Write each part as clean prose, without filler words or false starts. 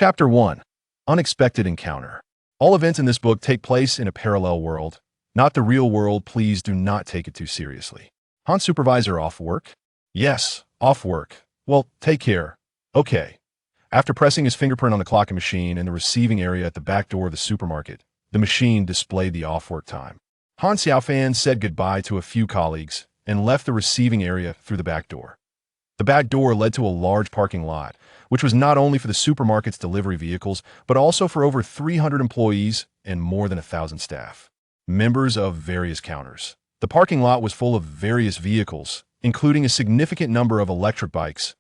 Chapter 1. Unexpected Encounter. All events in this book take place in a parallel world, not the real world. Please do not take it too seriously. Han's supervisor off work? Yes, off work. Well, take care. Okay. After pressing his fingerprint on the clocking machine in the receiving area at the back door of the supermarket, the machine displayed the off-work time. Xiaofan said goodbye to a few colleagues and left the receiving area through the back door. The back door led to a large parking lot, which was not only for the supermarket's delivery vehicles, but also for over 300 employees and more than 1,000 staff, members of various counters. The parking lot was full of various vehicles, including a significant number of electric bikes.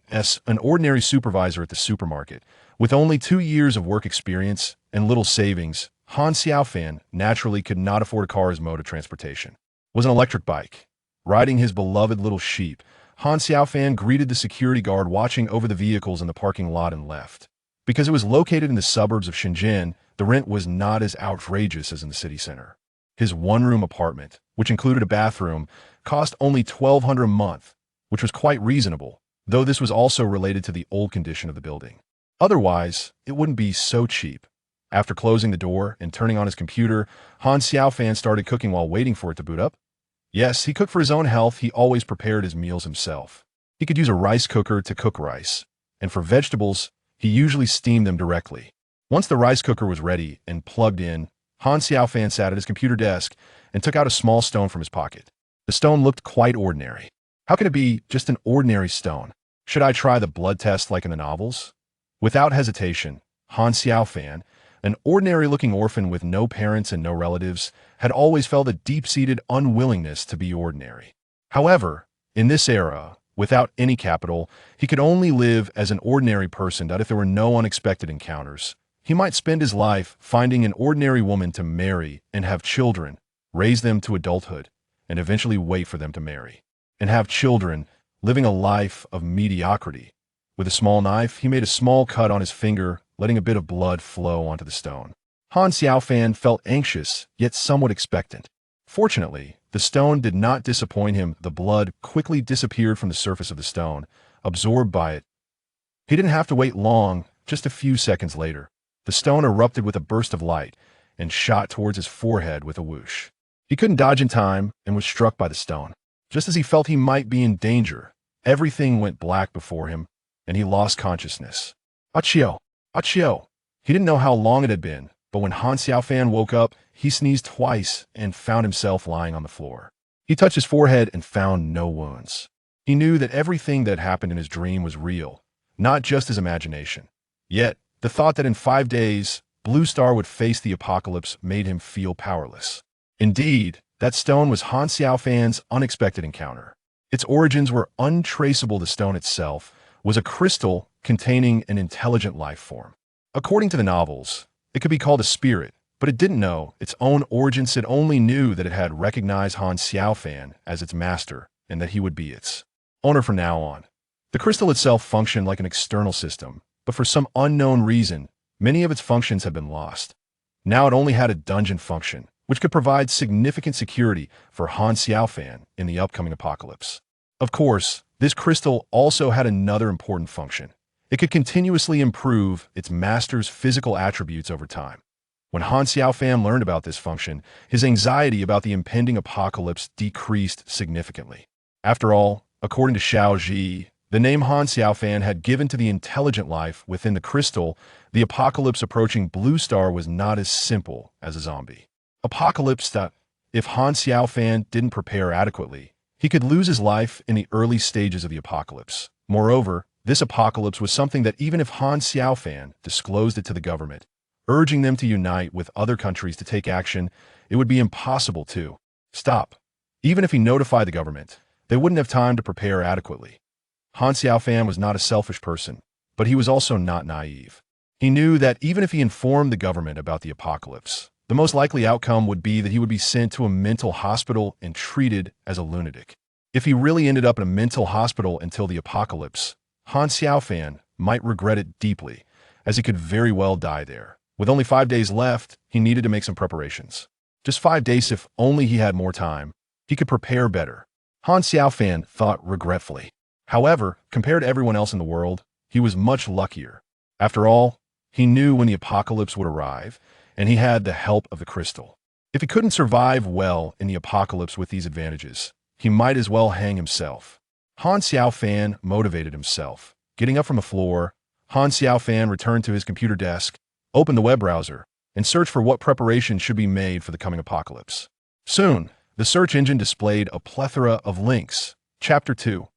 As an ordinary supervisor at the supermarket, with only 2 years of work experience and little savings, Xiaofan naturally could not afford a car as mode of transportation. Was an electric bike. Riding his beloved little sheep, Xiaofan greeted the security guard watching over the vehicles in the parking lot and left. Because it was located in the suburbs of Shenzhen, the rent was not as outrageous as in the city center. His one-room apartment, which included a bathroom, cost only $1,200 a month, which was quite reasonable, though this was also related to the old condition of the building. Otherwise, it wouldn't be so cheap. After closing the door and turning on his computer, Xiaofan started cooking while waiting for it to boot up. Yes, he cooked for his own health. He always prepared his meals himself. He could use a rice cooker to cook rice, and for vegetables, he usually steamed them directly. Once the rice cooker was ready and plugged in, Xiaofan sat at his computer desk and took out a small stone from his pocket. The stone looked quite ordinary. How could it be just an ordinary stone? Should I try the blood test like in the novels? Without hesitation, Xiaofan, an ordinary-looking orphan with no parents and no relatives, had always felt a deep-seated unwillingness to be ordinary. However, in this era, without any capital, he could only live as an ordinary person that if there were no unexpected encounters, he might spend his life finding an ordinary woman to marry and have children, raise them to adulthood, and eventually wait for them to marry, and have children, living a life of mediocrity. With a small knife, he made a small cut on his finger, letting a bit of blood flow onto the stone. Xiaofan felt anxious, yet somewhat expectant. Fortunately, the stone did not disappoint him. The blood quickly disappeared from the surface of the stone, absorbed by it. He didn't have to wait long. Just a few seconds later, the stone erupted with a burst of light and shot towards his forehead with a whoosh. He couldn't dodge in time and was struck by the stone. Just as he felt he might be in danger, everything went black before him, and he lost consciousness. Achio! Achio! He didn't know how long it had been, but when Xiaofan woke up, he sneezed twice and found himself lying on the floor. He touched his forehead and found no wounds. He knew that everything that happened in his dream was real, not just his imagination. Yet, the thought that in 5 days, Blue Star would face the apocalypse made him feel powerless. Indeed, that stone was Xiaofan's unexpected encounter. Its origins were untraceable. The stone itself was a crystal containing an intelligent life form. According to the novels, it could be called a spirit, but it didn't know its own origins. It only knew that it had recognized Xiaofan as its master and that he would be its owner from now on. The crystal itself functioned like an external system, but for some unknown reason, many of its functions had been lost. Now it only had a dungeon function, which could provide significant security for Xiaofan in the upcoming apocalypse. Of course, this crystal also had another important function. It could continuously improve its master's physical attributes over time. When Xiaofan learned about this function, his anxiety about the impending apocalypse decreased significantly. After all, according to Xiao Ji, the name Xiaofan had given to the intelligent life within the crystal, the apocalypse approaching Blue Star was not as simple as a zombie apocalypse. That if Xiaofan didn't prepare adequately, he could lose his life in the early stages of the apocalypse. Moreover, this apocalypse was something that even if Xiaofan disclosed it to the government, urging them to unite with other countries to take action, it would be impossible to stop. Even if he notified the government, they wouldn't have time to prepare adequately. Xiaofan was not a selfish person, but he was also not naive. He knew that even if he informed the government about the apocalypse, the most likely outcome would be that he would be sent to a mental hospital and treated as a lunatic. If he really ended up in a mental hospital until the apocalypse, Xiaofan might regret it deeply, as he could very well die there. With only 5 days left, he needed to make some preparations. Just 5 days. If only he had more time, he could prepare better. Xiaofan thought regretfully. However, compared to everyone else in the world, he was much luckier. After all, he knew when the apocalypse would arrive, and he had the help of the crystal. If he couldn't survive well in the apocalypse with these advantages, he might as well hang himself. Han Xiaofan motivated himself. Getting up from the floor, Han Xiaofan returned to his computer desk, opened the web browser, and searched for what preparations should be made for the coming apocalypse. Soon, the search engine displayed a plethora of links. Chapter 2.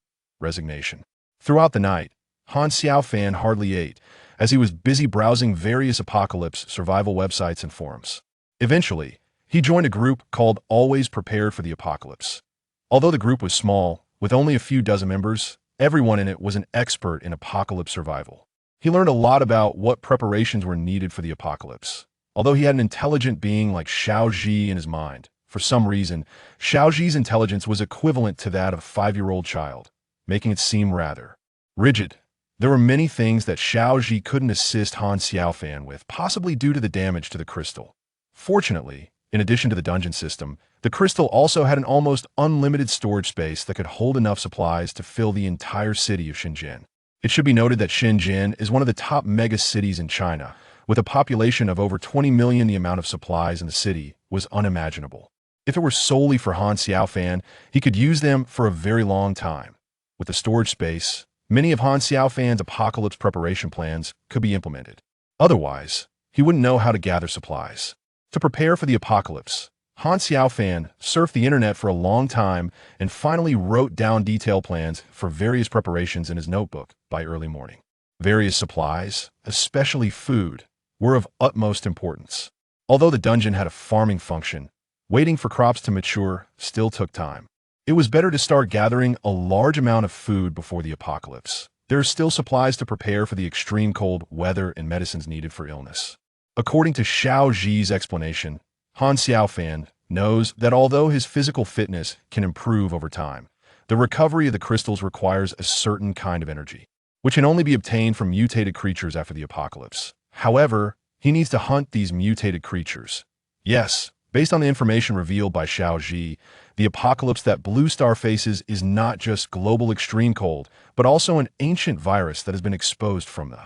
Resignation. Throughout the night, Han Xiaofan hardly ate, as he was busy browsing various apocalypse survival websites and forums. Eventually, he joined a group called Always Prepared for the Apocalypse. Although the group was small, with only a few dozen members, everyone in it was an expert in apocalypse survival. He learned a lot about what preparations were needed for the apocalypse. Although he had an intelligent being like Xiaoji in his mind, for some reason, Xiaoji's intelligence was equivalent to that of a 5-year-old child, making it seem rather rigid. There were many things that Xiaoji couldn't assist Han Xiaofan with, possibly due to the damage to the crystal. Fortunately, in addition to the dungeon system, the crystal also had an almost unlimited storage space that could hold enough supplies to fill the entire city of Shenzhen. It should be noted that Shenzhen is one of the top mega cities in China. With a population of over 20 million, the amount of supplies in the city was unimaginable. If it were solely for Han Xiaofan, he could use them for a very long time. With the storage space, many of Han Xiaofan's apocalypse preparation plans could be implemented. Otherwise, he wouldn't know how to gather supplies. To prepare for the apocalypse, Han Xiaofan surfed the internet for a long time and finally wrote down detailed plans for various preparations in his notebook by early morning. Various supplies, especially food, were of utmost importance. Although the dungeon had a farming function, waiting for crops to mature still took time. It was better to start gathering a large amount of food before the apocalypse. There are still supplies to prepare for the extreme cold weather and medicines needed for illness. According to Xiaoji's explanation, Han Xiaofan knows that although his physical fitness can improve over time, the recovery of the crystals requires a certain kind of energy, which can only be obtained from mutated creatures after the apocalypse. However, he needs to hunt these mutated creatures. Yes, based on the information revealed by Xiaoji, the apocalypse that Blue Star faces is not just global extreme cold, but also an ancient virus that has been exposed from the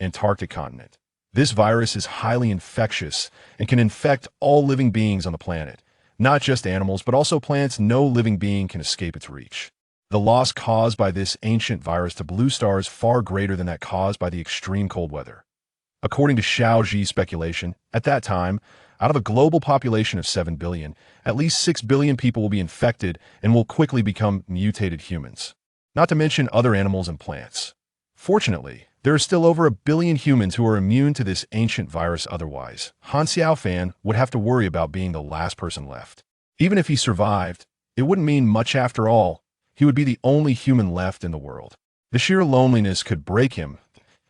Antarctic continent. This virus is highly infectious and can infect all living beings on the planet, not just animals, but also plants. No living being can escape its reach. The loss caused by this ancient virus to Blue Star is far greater than that caused by the extreme cold weather. According to Xiaoji's speculation, at that time, out of a global population of 7 billion, at least 6 billion people will be infected and will quickly become mutated humans, not to mention other animals and plants. Fortunately, there are still over 1 billion humans who are immune to this ancient virus. Otherwise, Han Xiaofan would have to worry about being the last person left. Even if he survived, it wouldn't mean much after all. He would be the only human left in the world. The sheer loneliness could break him.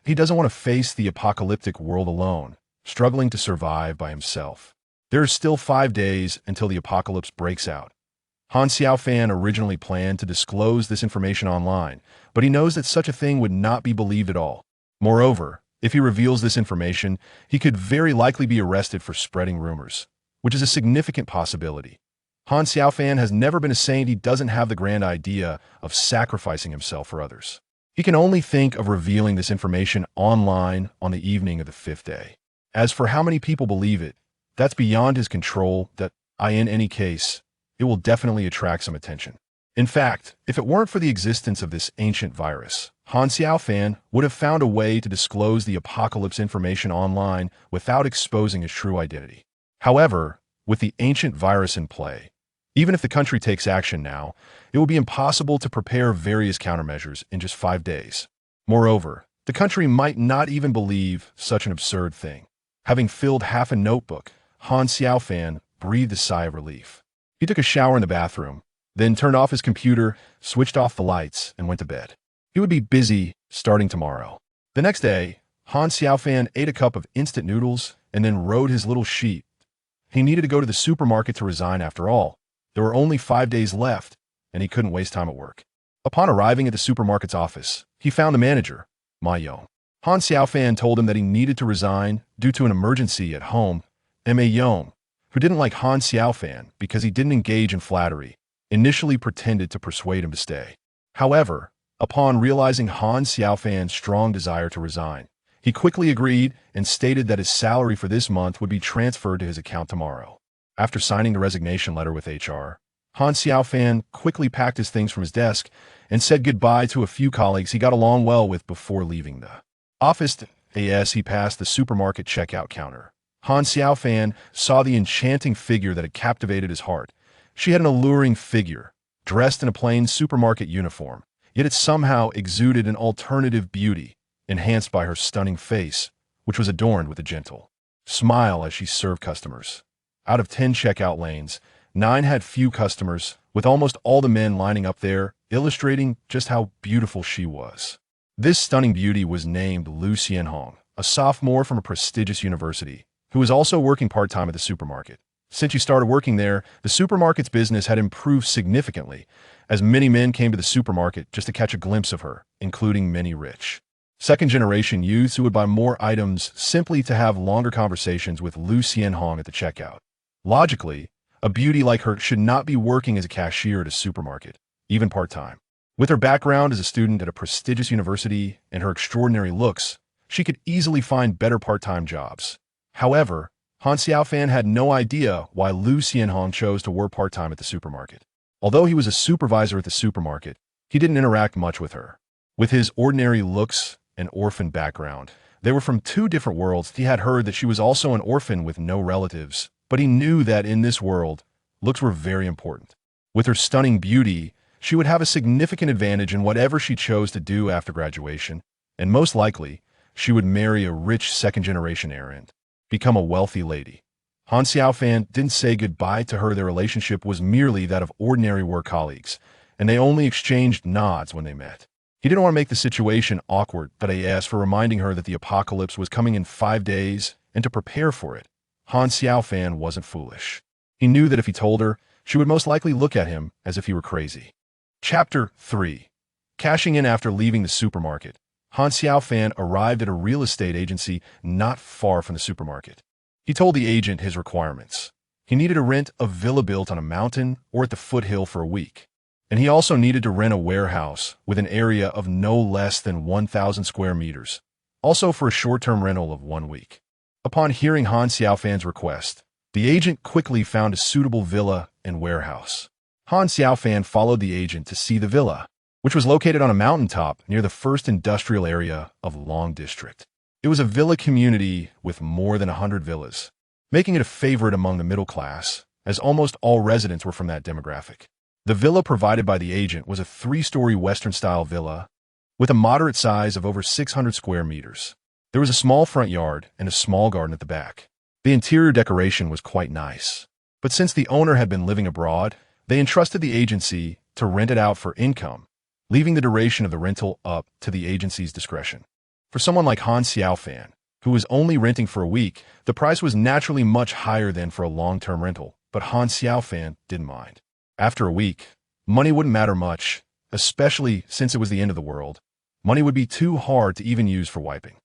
He doesn't want to face the apocalyptic world alone, struggling to survive by himself. There are still 5 days until the apocalypse breaks out. Han Xiaofan originally planned to disclose this information online, but he knows that such a thing would not be believed at all. Moreover, if he reveals this information, he could very likely be arrested for spreading rumors, which is a significant possibility. Han Xiaofan has never been a saint. He doesn't have the grand idea of sacrificing himself for others. He can only think of revealing this information online on the evening of the 5th day. As for how many people believe it, that's beyond his control. In any case, it will definitely attract some attention. In fact, if it weren't for the existence of this ancient virus, Han Xiaofan would have found a way to disclose the apocalypse information online without exposing his true identity. However, with the ancient virus in play, even if the country takes action now, it will be impossible to prepare various countermeasures in just 5 days. Moreover, the country might not even believe such an absurd thing. Having filled half a notebook, Han Xiaofan breathed a sigh of relief. He took a shower in the bathroom, then turned off his computer, switched off the lights, and went to bed. He would be busy starting tomorrow. The next day, Han Xiaofan ate a cup of instant noodles and then wrote his little sheet. He needed to go to the supermarket to resign after all. There were only 5 days left, and he couldn't waste time at work. Upon arriving at the supermarket's office, he found the manager, Ma Yong. Han Xiaofan told him that he needed to resign due to an emergency at home. Ma Yong, who didn't like Han Xiaofan because he didn't engage in flattery, initially pretended to persuade him to stay. However, upon realizing Han Xiaofan's strong desire to resign, He quickly agreed and stated that his salary for this month would be transferred to his account tomorrow. After signing the resignation letter with HR, Han Xiaofan quickly packed his things from his desk and said goodbye to a few colleagues he got along well with before leaving the office. As he passed the supermarket checkout counter, Han Xiaofan saw the enchanting figure that had captivated his heart. She had an alluring figure, dressed in a plain supermarket uniform, yet it somehow exuded an alternative beauty, enhanced by her stunning face, which was adorned with a gentle smile as she served customers. Out of 10 checkout lanes, 9 had few customers, with almost all the men lining up there, illustrating just how beautiful she was. This stunning beauty was named Lu Xianhong, a sophomore from a prestigious university, who was also working part-time at the supermarket. Since she started working there, the supermarket's business had improved significantly, as many men came to the supermarket just to catch a glimpse of her, including many rich second-generation youths who would buy more items simply to have longer conversations with Lu Xianhong at the checkout. Logically, a beauty like her should not be working as a cashier at a supermarket, even part-time. With her background as a student at a prestigious university and her extraordinary looks, she could easily find better part-time jobs. However, Han Xiaofan had no idea why Lu Xianhong chose to work part-time at the supermarket. Although he was a supervisor at the supermarket, he didn't interact much with her. With his ordinary looks and orphan background, they were from two different worlds. He had heard that she was also an orphan with no relatives, but he knew that in this world, looks were very important. With her stunning beauty, she would have a significant advantage in whatever she chose to do after graduation, and most likely, she would marry a rich second-generation heir and become a wealthy lady. Han Xiaofan didn't say goodbye to her. Their relationship was merely that of ordinary work colleagues, and they only exchanged nods when they met. He didn't want to make the situation awkward, but he asked for reminding her that the apocalypse was coming in 5 days and to prepare for it. Han Xiaofan wasn't foolish. He knew that if he told her, she would most likely look at him as if he were crazy. Chapter 3. Cashing in. After leaving the supermarket, Han Xiaofan arrived at a real estate agency not far from the supermarket. He told the agent his requirements. He needed to rent a villa built on a mountain or at the foothill for a week. And he also needed to rent a warehouse with an area of no less than 1,000 square meters, also for a short-term rental of 1 week. Upon hearing Han Xiaofan's request, the agent quickly found a suitable villa and warehouse. Han Xiaofan followed the agent to see the villa, which was located on a mountaintop near the first industrial area of Long District. It was a villa community with more than 100 villas, making it a favorite among the middle class, as almost all residents were from that demographic. The villa provided by the agent was a 3-story Western-style villa with a moderate size of over 600 square meters. There was a small front yard and a small garden at the back. The interior decoration was quite nice, but since the owner had been living abroad, they entrusted the agency to rent it out for income, leaving the duration of the rental up to the agency's discretion. For someone like Han Xiaofan, who was only renting for a week, the price was naturally much higher than for a long-term rental, but Han Xiaofan didn't mind. After a week, money wouldn't matter much, especially since it was the end of the world. Money would be too hard to even use for wiping.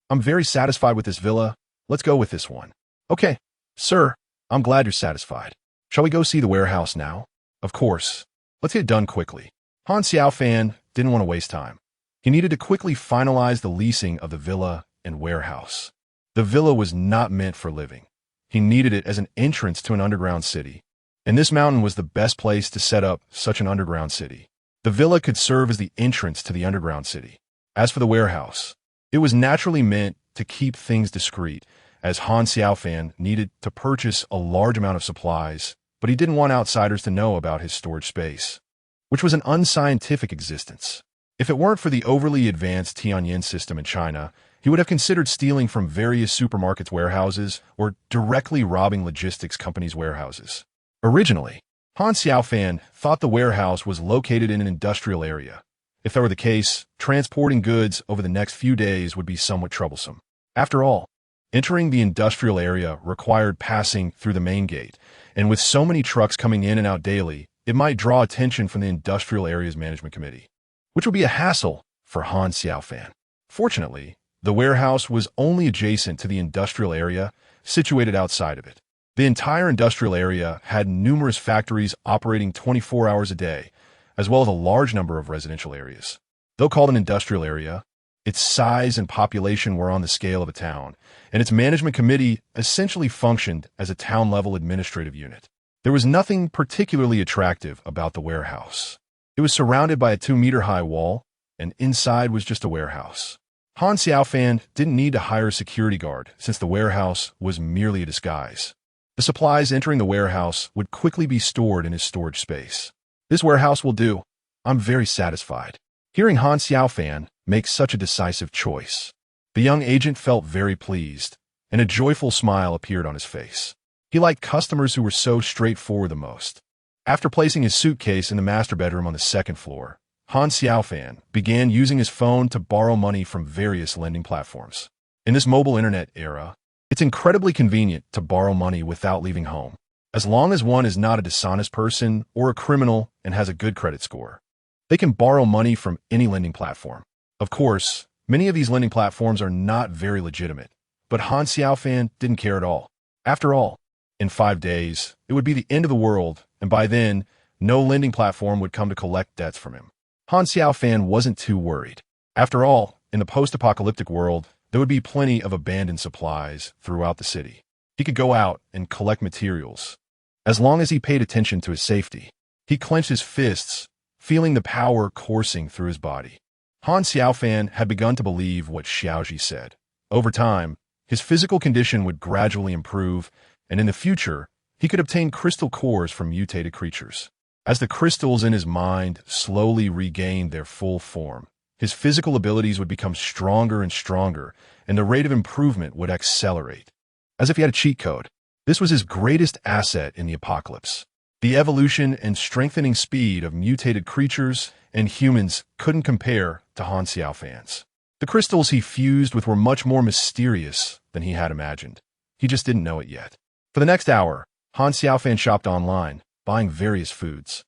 I'm very satisfied with this villa. Let's go with this one. Okay, sir, I'm glad you're satisfied. Shall we go see the warehouse now? Of course. Let's get it done quickly. Han Xiaofan didn't want to waste time. He needed to quickly finalize the leasing of the villa and warehouse. The villa was not meant for living. He needed it as an entrance to an underground city. And this mountain was the best place to set up such an underground city. The villa could serve as the entrance to the underground city. As for the warehouse, it was naturally meant to keep things discreet, as Han Xiaofan needed to purchase a large amount of supplies, but he didn't want outsiders to know about his storage space, which was an unscientific existence. If it weren't for the overly advanced Tianyin system in China, he would have considered stealing from various supermarkets' warehouses or directly robbing logistics companies' warehouses. Originally, Han Xiaofan thought the warehouse was located in an industrial area. If that were the case, transporting goods over the next few days would be somewhat troublesome. After all, entering the industrial area required passing through the main gate, and with so many trucks coming in and out daily, it might draw attention from the industrial area's management committee, which would be a hassle for Han Xiaofan. Fortunately, the warehouse was only adjacent to the industrial area, situated outside of it. The entire industrial area had numerous factories operating 24 hours a day, as well as a large number of residential areas. Though called an industrial area, Its size and population were on the scale of a town, and its management committee essentially functioned as a town-level administrative unit. There was nothing particularly attractive about the warehouse. It was surrounded by a 2-meter-high wall, and inside was just a warehouse. Han Xiaofan didn't need to hire a security guard since the warehouse was merely a disguise. The supplies entering the warehouse would quickly be stored in his storage space. This warehouse will do. I'm very satisfied. Hearing Han Xiaofan make such a decisive choice, the young agent felt very pleased, and a joyful smile appeared on his face. He liked customers who were so straightforward the most. After placing his suitcase in the master bedroom on the second floor, Han Xiaofan began using his phone to borrow money from various lending platforms. In this mobile internet era, it's incredibly convenient to borrow money without leaving home, as long as one is not a dishonest person or a criminal and has a good credit score. They can borrow money from any lending platform. Of course, many of these lending platforms are not very legitimate, but Han Xiaofan didn't care at all. After all, in 5 days, it would be the end of the world, and by then, no lending platform would come to collect debts from him. Han Xiaofan wasn't too worried. After all, in the post-apocalyptic world, there would be plenty of abandoned supplies throughout the city. He could go out and collect materials. As long as he paid attention to his safety, he clenched his fists, feeling the power coursing through his body. Han Xiaofan had begun to believe what Xiaoji said. Over time, his physical condition would gradually improve, and in the future, he could obtain crystal cores from mutated creatures. As the crystals in his mind slowly regained their full form, his physical abilities would become stronger and stronger, and the rate of improvement would accelerate. As if he had a cheat code, this was his greatest asset in the apocalypse. The evolution and strengthening speed of mutated creatures and humans couldn't compare to Han Xiaofan's. The crystals he fused with were much more mysterious than he had imagined. He just didn't know it yet. For the next hour, Han Xiaofan shopped online, buying various foods.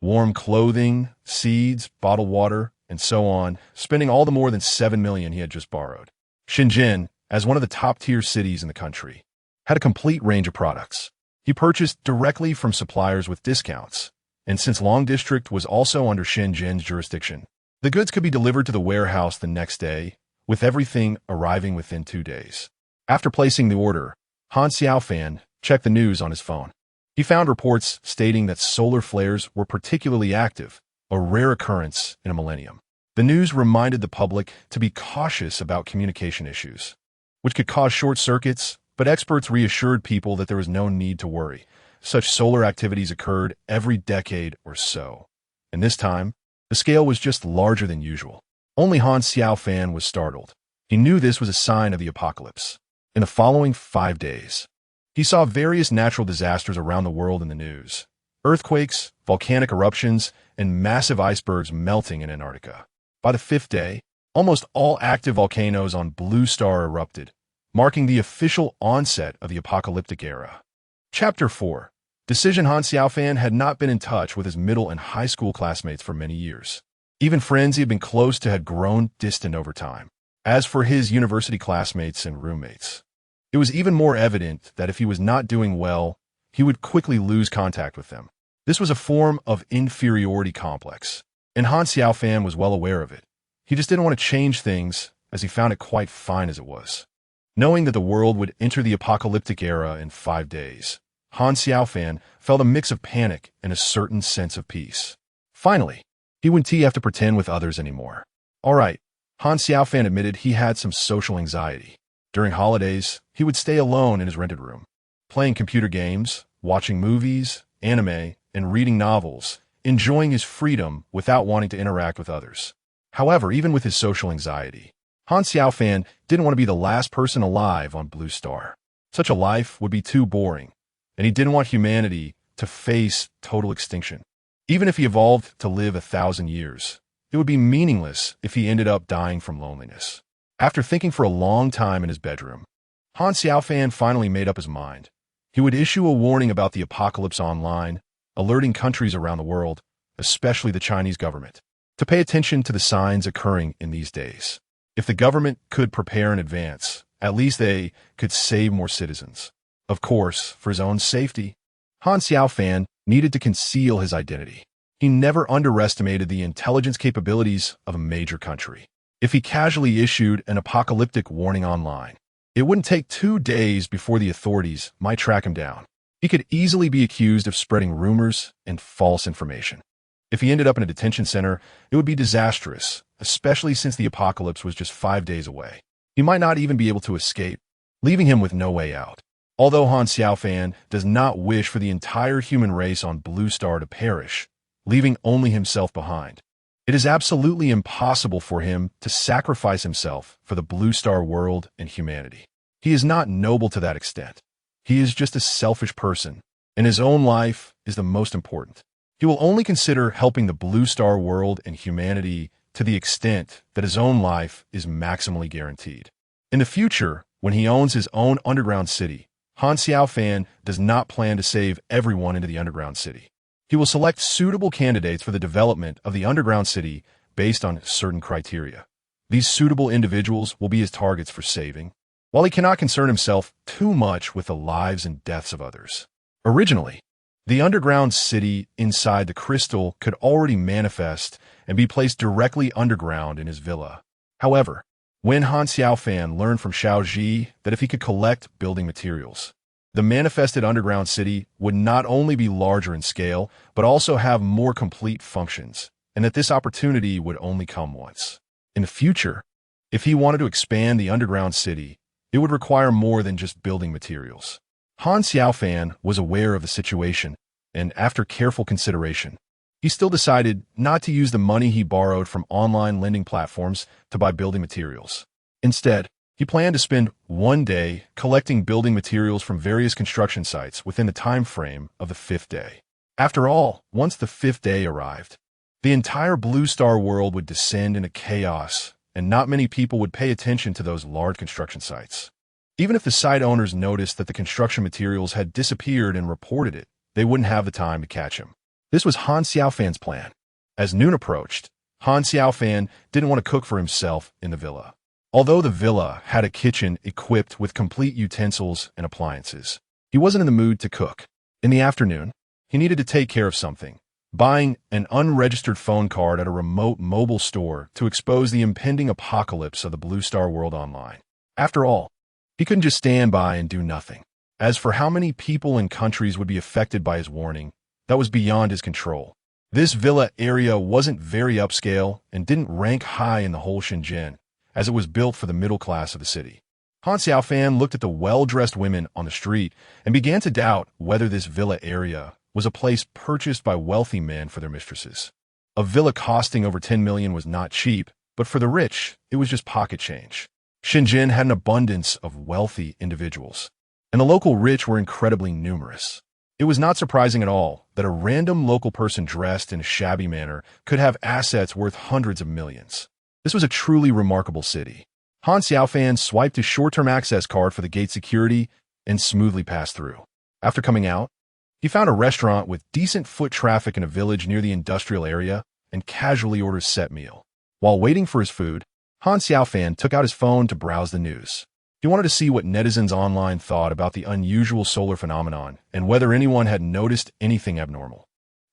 Warm clothing, seeds, bottled water, and so on, spending all the more than 7 million he had just borrowed. Shenzhen, as one of the top-tier cities in the country, had a complete range of products. He purchased directly from suppliers with discounts, and since Long District was also under Shenzhen's jurisdiction, the goods could be delivered to the warehouse the next day, with everything arriving within 2 days. After placing the order, Han Xiaofan checked the news on his phone. He found reports stating that solar flares were particularly active, a rare occurrence in a millennium. The news reminded the public to be cautious about communication issues, which could cause short circuits, but experts reassured people that there was no need to worry. Such solar activities occurred every decade or so, and this time, the scale was just larger than usual. Only Han Xiaofan was startled. He knew this was a sign of the apocalypse. In the following 5 days, he saw various natural disasters around the world in the news. Earthquakes, volcanic eruptions, and massive icebergs melting in Antarctica. By the 5th day, almost all active volcanoes on Blue Star erupted, marking the official onset of the apocalyptic era. Chapter 4. Decision. Han Xiaofan had not been in touch with his middle and high school classmates for many years. Even friends he had been close to had grown distant over time. As for his university classmates and roommates, it was even more evident that if he was not doing well, he would quickly lose contact with them. This was a form of inferiority complex, and Han Xiaofan was well aware of it. He just didn't want to change things, as he found it quite fine as it was. Knowing that the world would enter the apocalyptic era in 5 days, Han Xiaofan felt a mix of panic and a certain sense of peace. Finally, he wouldn't have to pretend with others anymore. All right, Han Xiaofan admitted he had some social anxiety. During holidays, he would stay alone in his rented room, playing computer games, watching movies, anime, and reading novels, enjoying his freedom without wanting to interact with others. However, even with his social anxiety, Han Xiaofan didn't want to be the last person alive on Blue Star. Such a life would be too boring, and he didn't want humanity to face total extinction. Even if he evolved to live 1,000 years, it would be meaningless if he ended up dying from loneliness. After thinking for a long time in his bedroom, Han Xiaofan finally made up his mind. He would issue a warning about the apocalypse online, alerting countries around the world, especially the Chinese government, to pay attention to the signs occurring in these days. If the government could prepare in advance, at least they could save more citizens. Of course, for his own safety, Han Xiaofan needed to conceal his identity. He never underestimated the intelligence capabilities of a major country. If he casually issued an apocalyptic warning online, it wouldn't take 2 days before the authorities might track him down. He could easily be accused of spreading rumors and false information. If he ended up in a detention center, it would be disastrous, especially since the apocalypse was just 5 days away. He might not even be able to escape, leaving him with no way out. Although Han Xiaofan does not wish for the entire human race on Blue Star to perish, leaving only himself behind, it is absolutely impossible for him to sacrifice himself for the Blue Star world and humanity. He is not noble to that extent. He is just a selfish person, and his own life is the most important. He will only consider helping the Blue Star world and humanity to the extent that his own life is maximally guaranteed. In the future, when he owns his own underground city, Han Xiaofan does not plan to save everyone into the underground city. He will select suitable candidates for the development of the underground city based on certain criteria. These suitable individuals will be his targets for saving, while he cannot concern himself too much with the lives and deaths of others. Originally, the underground city inside the crystal could already manifest and be placed directly underground in his villa. However, when Han Xiaofan learned from Xiao Ji that if he could collect building materials, the manifested underground city would not only be larger in scale, but also have more complete functions, and that this opportunity would only come once. In the future, if he wanted to expand the underground city, it would require more than just building materials. Han Xiaofan was aware of the situation, and after careful consideration, he still decided not to use the money he borrowed from online lending platforms to buy building materials. Instead, he planned to spend 1 day collecting building materials from various construction sites within the time frame of the 5th day. After all, once the 5th day arrived, the entire Blue Star world would descend into chaos, and not many people would pay attention to those large construction sites. Even if the site owners noticed that the construction materials had disappeared and reported it, they wouldn't have the time to catch him. This was Han Xiaofan's plan. As noon approached, Han Xiaofan didn't want to cook for himself in the villa. Although the villa had a kitchen equipped with complete utensils and appliances, he wasn't in the mood to cook. In the afternoon, he needed to take care of something, buying an unregistered phone card at a remote mobile store to expose the impending apocalypse of the Blue Star world online. After all, he couldn't just stand by and do nothing. As for how many people and countries would be affected by his warning, that was beyond his control. This villa area wasn't very upscale and didn't rank high in the whole Shenzhen, as it was built for the middle class of the city. Han Xiaofan looked at the well-dressed women on the street and began to doubt whether this villa area was a place purchased by wealthy men for their mistresses. A villa costing over 10 million was not cheap, but for the rich, it was just pocket change. Shenzhen had an abundance of wealthy individuals, and the local rich were incredibly numerous. It was not surprising at all that a random local person dressed in a shabby manner could have assets worth hundreds of millions. This was a truly remarkable city. Han Xiaofan swiped his short-term access card for the gate security and smoothly passed through. After coming out, he found a restaurant with decent foot traffic in a village near the industrial area and casually ordered a set meal. While waiting for his food, Han Xiaofan took out his phone to browse the news. He wanted to see what netizens online thought about the unusual solar phenomenon and whether anyone had noticed anything abnormal.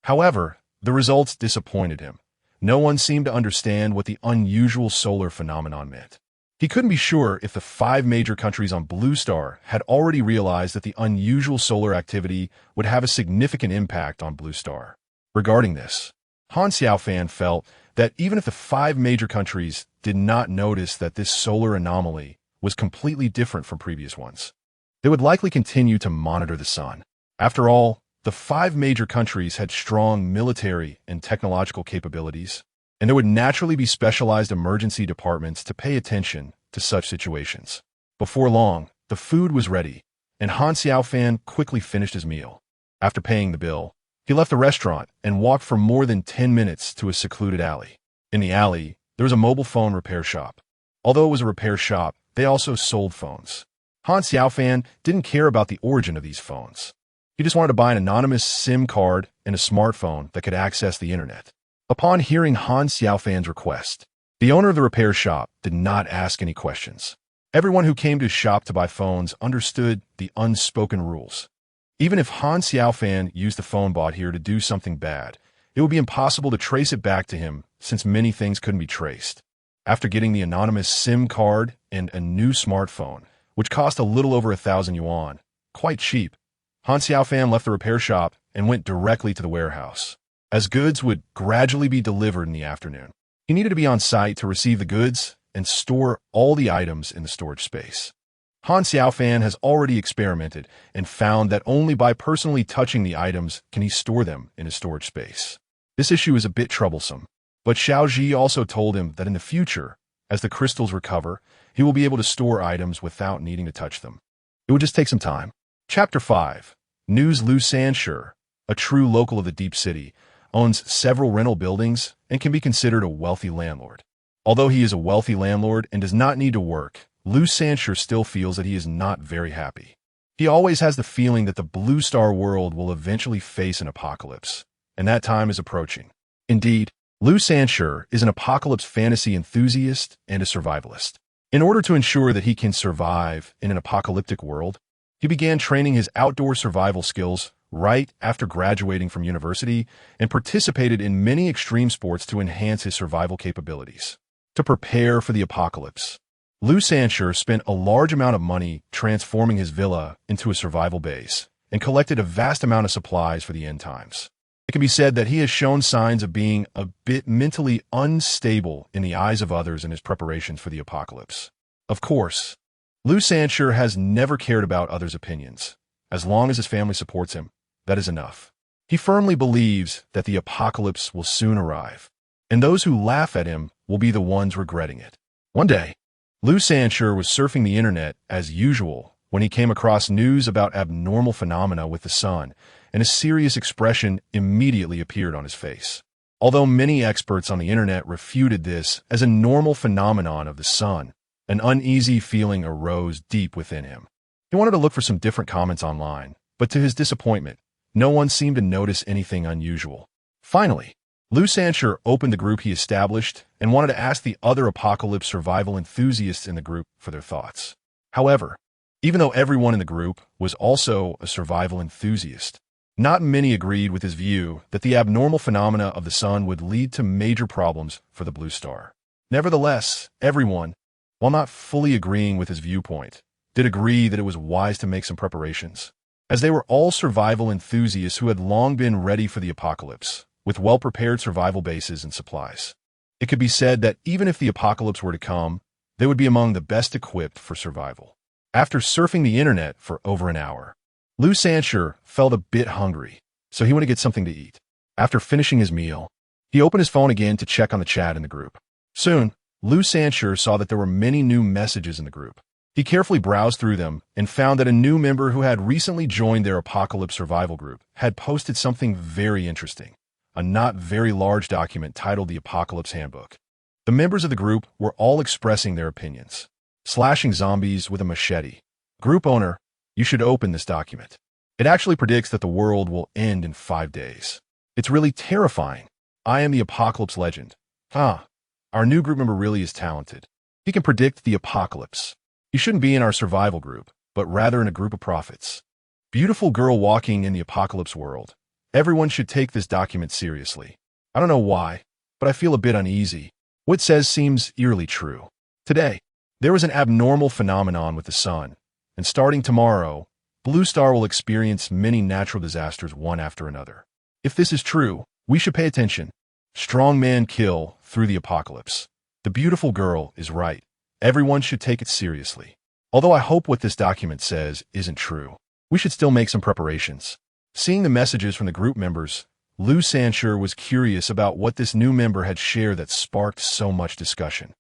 However, the results disappointed him. No one seemed to understand what the unusual solar phenomenon meant. He couldn't be sure if the 5 major countries on Blue Star had already realized that the unusual solar activity would have a significant impact on Blue Star. Regarding this, Han Xiaofan felt that even if the 5 major countries did not notice that this solar anomaly was completely different from previous ones, they would likely continue to monitor the sun. After all, the 5 major countries had strong military and technological capabilities, and there would naturally be specialized emergency departments to pay attention to such situations. Before long, the food was ready, and Han Xiaofan quickly finished his meal. After paying the bill, he left the restaurant and walked for more than 10 minutes to a secluded alley. In the alley, there was a mobile phone repair shop. Although it was a repair shop, they also sold phones. Han Xiaofan didn't care about the origin of these phones. He just wanted to buy an anonymous SIM card and a smartphone that could access the internet. Upon hearing Han Xiaofan's request, the owner of the repair shop did not ask any questions. Everyone who came to his shop to buy phones understood the unspoken rules. Even if Han Xiaofan used the phone bought here to do something bad, it would be impossible to trace it back to him since many things couldn't be traced. After getting the anonymous SIM card and a new smartphone, which cost a little over 1,000 yuan, quite cheap, Xiaofan left the repair shop and went directly to the warehouse. As goods would gradually be delivered in the afternoon, he needed to be on site to receive the goods and store all the items in the storage space. Xiaofan has already experimented and found that only by personally touching the items can he store them in his storage space. This issue is a bit troublesome, but Xiaoji also told him that in the future, as the crystals recover, he will be able to store items without needing to touch them. It would just take some time. Chapter 5. News. Lu Sanshi, a true local of the deep city, owns several rental buildings and can be considered a wealthy landlord. Although he is a wealthy landlord and does not need to work, Lu Sanshi still feels that he is not very happy. He always has the feeling that the Blue Star world will eventually face an apocalypse, and that time is approaching. Indeed, Lu Sanshi is an apocalypse fantasy enthusiast and a survivalist. In order to ensure that he can survive in an apocalyptic world, he began training his outdoor survival skills right after graduating from university and participated in many extreme sports to enhance his survival capabilities. To prepare for the apocalypse, Lu Sanshi spent a large amount of money transforming his villa into a survival base and collected a vast amount of supplies for the end times. It can be said that he has shown signs of being a bit mentally unstable in the eyes of others in his preparations for the apocalypse. Of course, Lu Sanshi has never cared about others' opinions. As long as his family supports him, that is enough. He firmly believes that the apocalypse will soon arrive, and those who laugh at him will be the ones regretting it. One day, Lu Sanshi was surfing the internet as usual when he came across news about abnormal phenomena with the sun, and a serious expression immediately appeared on his face. Although many experts on the internet refuted this as a normal phenomenon of the sun, an uneasy feeling arose deep within him. He wanted to look for some different comments online, but to his disappointment, no one seemed to notice anything unusual. Finally, Lu Sanshi opened the group he established and wanted to ask the other apocalypse survival enthusiasts in the group for their thoughts. However, even though everyone in the group was also a survival enthusiast, not many agreed with his view that the abnormal phenomena of the sun would lead to major problems for the Blue Star. Nevertheless, everyone, while not fully agreeing with his viewpoint, did agree that it was wise to make some preparations, as they were all survival enthusiasts who had long been ready for the apocalypse, with well-prepared survival bases and supplies. It could be said that even if the apocalypse were to come, they would be among the best equipped for survival. After surfing the internet for over an hour, Lu Sanshi felt a bit hungry, so he went to get something to eat. After finishing his meal, he opened his phone again to check on the chat in the group. Soon, Lu Sanshi saw that there were many new messages in the group. He carefully browsed through them and found that a new member who had recently joined their apocalypse survival group had posted something very interesting, a not very large document titled the Apocalypse Handbook. The members of the group were all expressing their opinions. Slashing zombies with a machete. Group owner, you should open this document. It actually predicts that the world will end in 5 days. It's really terrifying. I am the apocalypse legend. Our new group member really is talented. He can predict the apocalypse. You shouldn't be in our survival group, but rather in a group of prophets. Beautiful girl walking in the apocalypse world. Everyone should take this document seriously. I don't know why, but I feel a bit uneasy. What it says seems eerily true. Today, there was an abnormal phenomenon with the sun, and starting tomorrow, Blue Star will experience many natural disasters one after another. If this is true, we should pay attention. Strong man kill through the apocalypse. The beautiful girl is right. Everyone should take it seriously. Although I hope what this document says isn't true, we should still make some preparations. Seeing the messages from the group members, Lu Sanshi was curious about what this new member had shared that sparked so much discussion.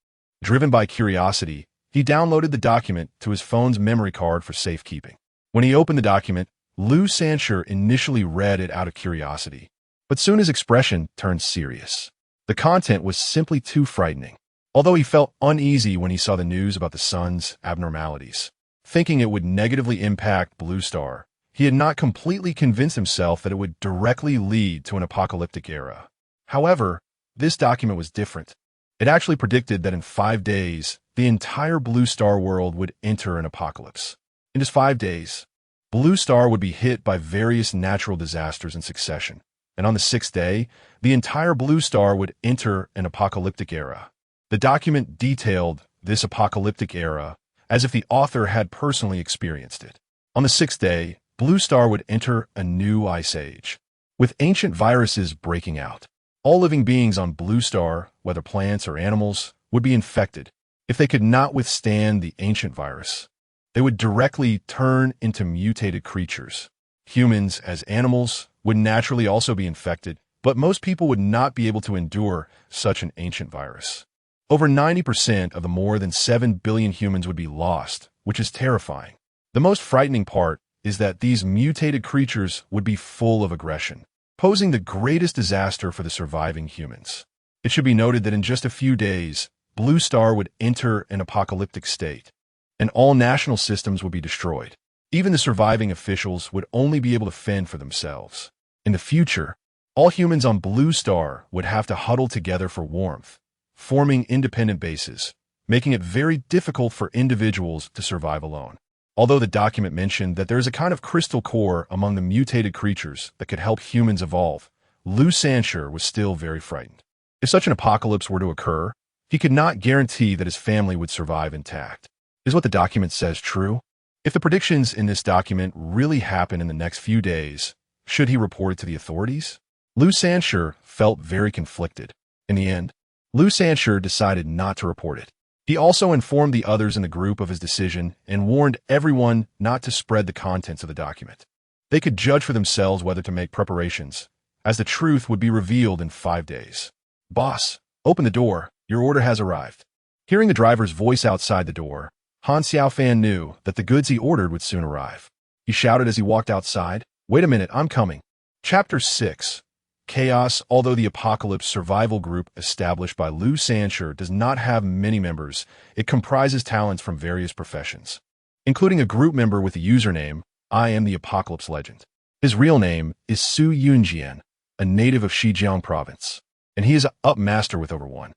Driven by curiosity, he downloaded the document to his phone's memory card for safekeeping. When he opened the document, Lu Sanshi initially read it out of curiosity, but soon his expression turned serious. The content was simply too frightening. Although he felt uneasy when he saw the news about the sun's abnormalities, thinking it would negatively impact Blue Star, he had not completely convinced himself that it would directly lead to an apocalyptic era. However, this document was different. It actually predicted that in 5 days, the entire Blue Star world would enter an apocalypse. In just 5 days, Blue Star would be hit by various natural disasters in succession, and on the 6th day, the entire Blue Star would enter an apocalyptic era. The document detailed this apocalyptic era as if the author had personally experienced it. On the sixth day, Blue Star would enter a new ice age, with ancient viruses breaking out. All living beings on Blue Star, whether plants or animals, would be infected. If they could not withstand the ancient virus, they would directly turn into mutated creatures. Humans, as animals, would naturally also be infected, but most people would not be able to endure such an ancient virus. Over 90% of the more than 7 billion humans would be lost, which is terrifying. The most frightening part is that these mutated creatures would be full of aggression, posing the greatest disaster for the surviving humans. It should be noted that in just a few days, Blue Star would enter an apocalyptic state, and all national systems would be destroyed. Even the surviving officials would only be able to fend for themselves. In the future, all humans on Blue Star would have to huddle together for warmth, forming independent bases, making it very difficult for individuals to survive alone. Although the document mentioned that there is a kind of crystal core among the mutated creatures that could help humans evolve, Liu Sanshur was still very frightened. If such an apocalypse were to occur, he could not guarantee that his family would survive intact. Is what the document says true? If the predictions in this document really happen in the next few days, should he report it to the authorities? Liu Sanshur felt very conflicted. In the end, Liu Sanshur decided not to report it. He also informed the others in the group of his decision and warned everyone not to spread the contents of the document. They could judge for themselves whether to make preparations, as the truth would be revealed in 5 days. "Boss, open the door. Your order has arrived." Hearing the driver's voice outside the door, Xiaofan knew that the goods he ordered would soon arrive. He shouted as he walked outside, "Wait a minute, I'm coming." Chapter 6. Chaos. Although the Apocalypse survival group established by Liu Sanshur does not have many members, it comprises talents from various professions, including a group member with the username, "I am the Apocalypse Legend." His real name is Su Yunjian, a native of Xinjiang province, and he is an up master with over 1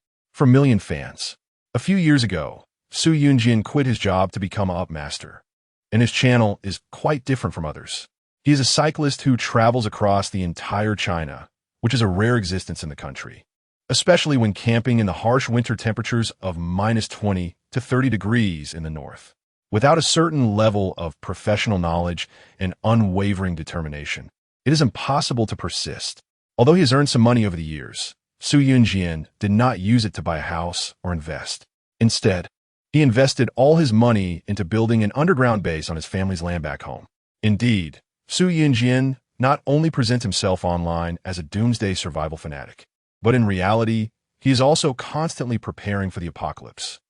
million fans. A few years ago, Su Yunjian quit his job to become an up master, and his channel is quite different from others. He is a cyclist who travels across the entire China, which is a rare existence in the country, especially when camping in the harsh winter temperatures of -20 to 30 degrees in the north. Without a certain level of professional knowledge and unwavering determination, it is impossible to persist. Although he has earned some money over the years, Su Yunjian did not use it to buy a house or invest. Instead, he invested all his money into building an underground base on his family's land back home. Indeed, Su Yunjian not only presents himself online as a doomsday survival fanatic, but in reality, he is also constantly preparing for the apocalypse.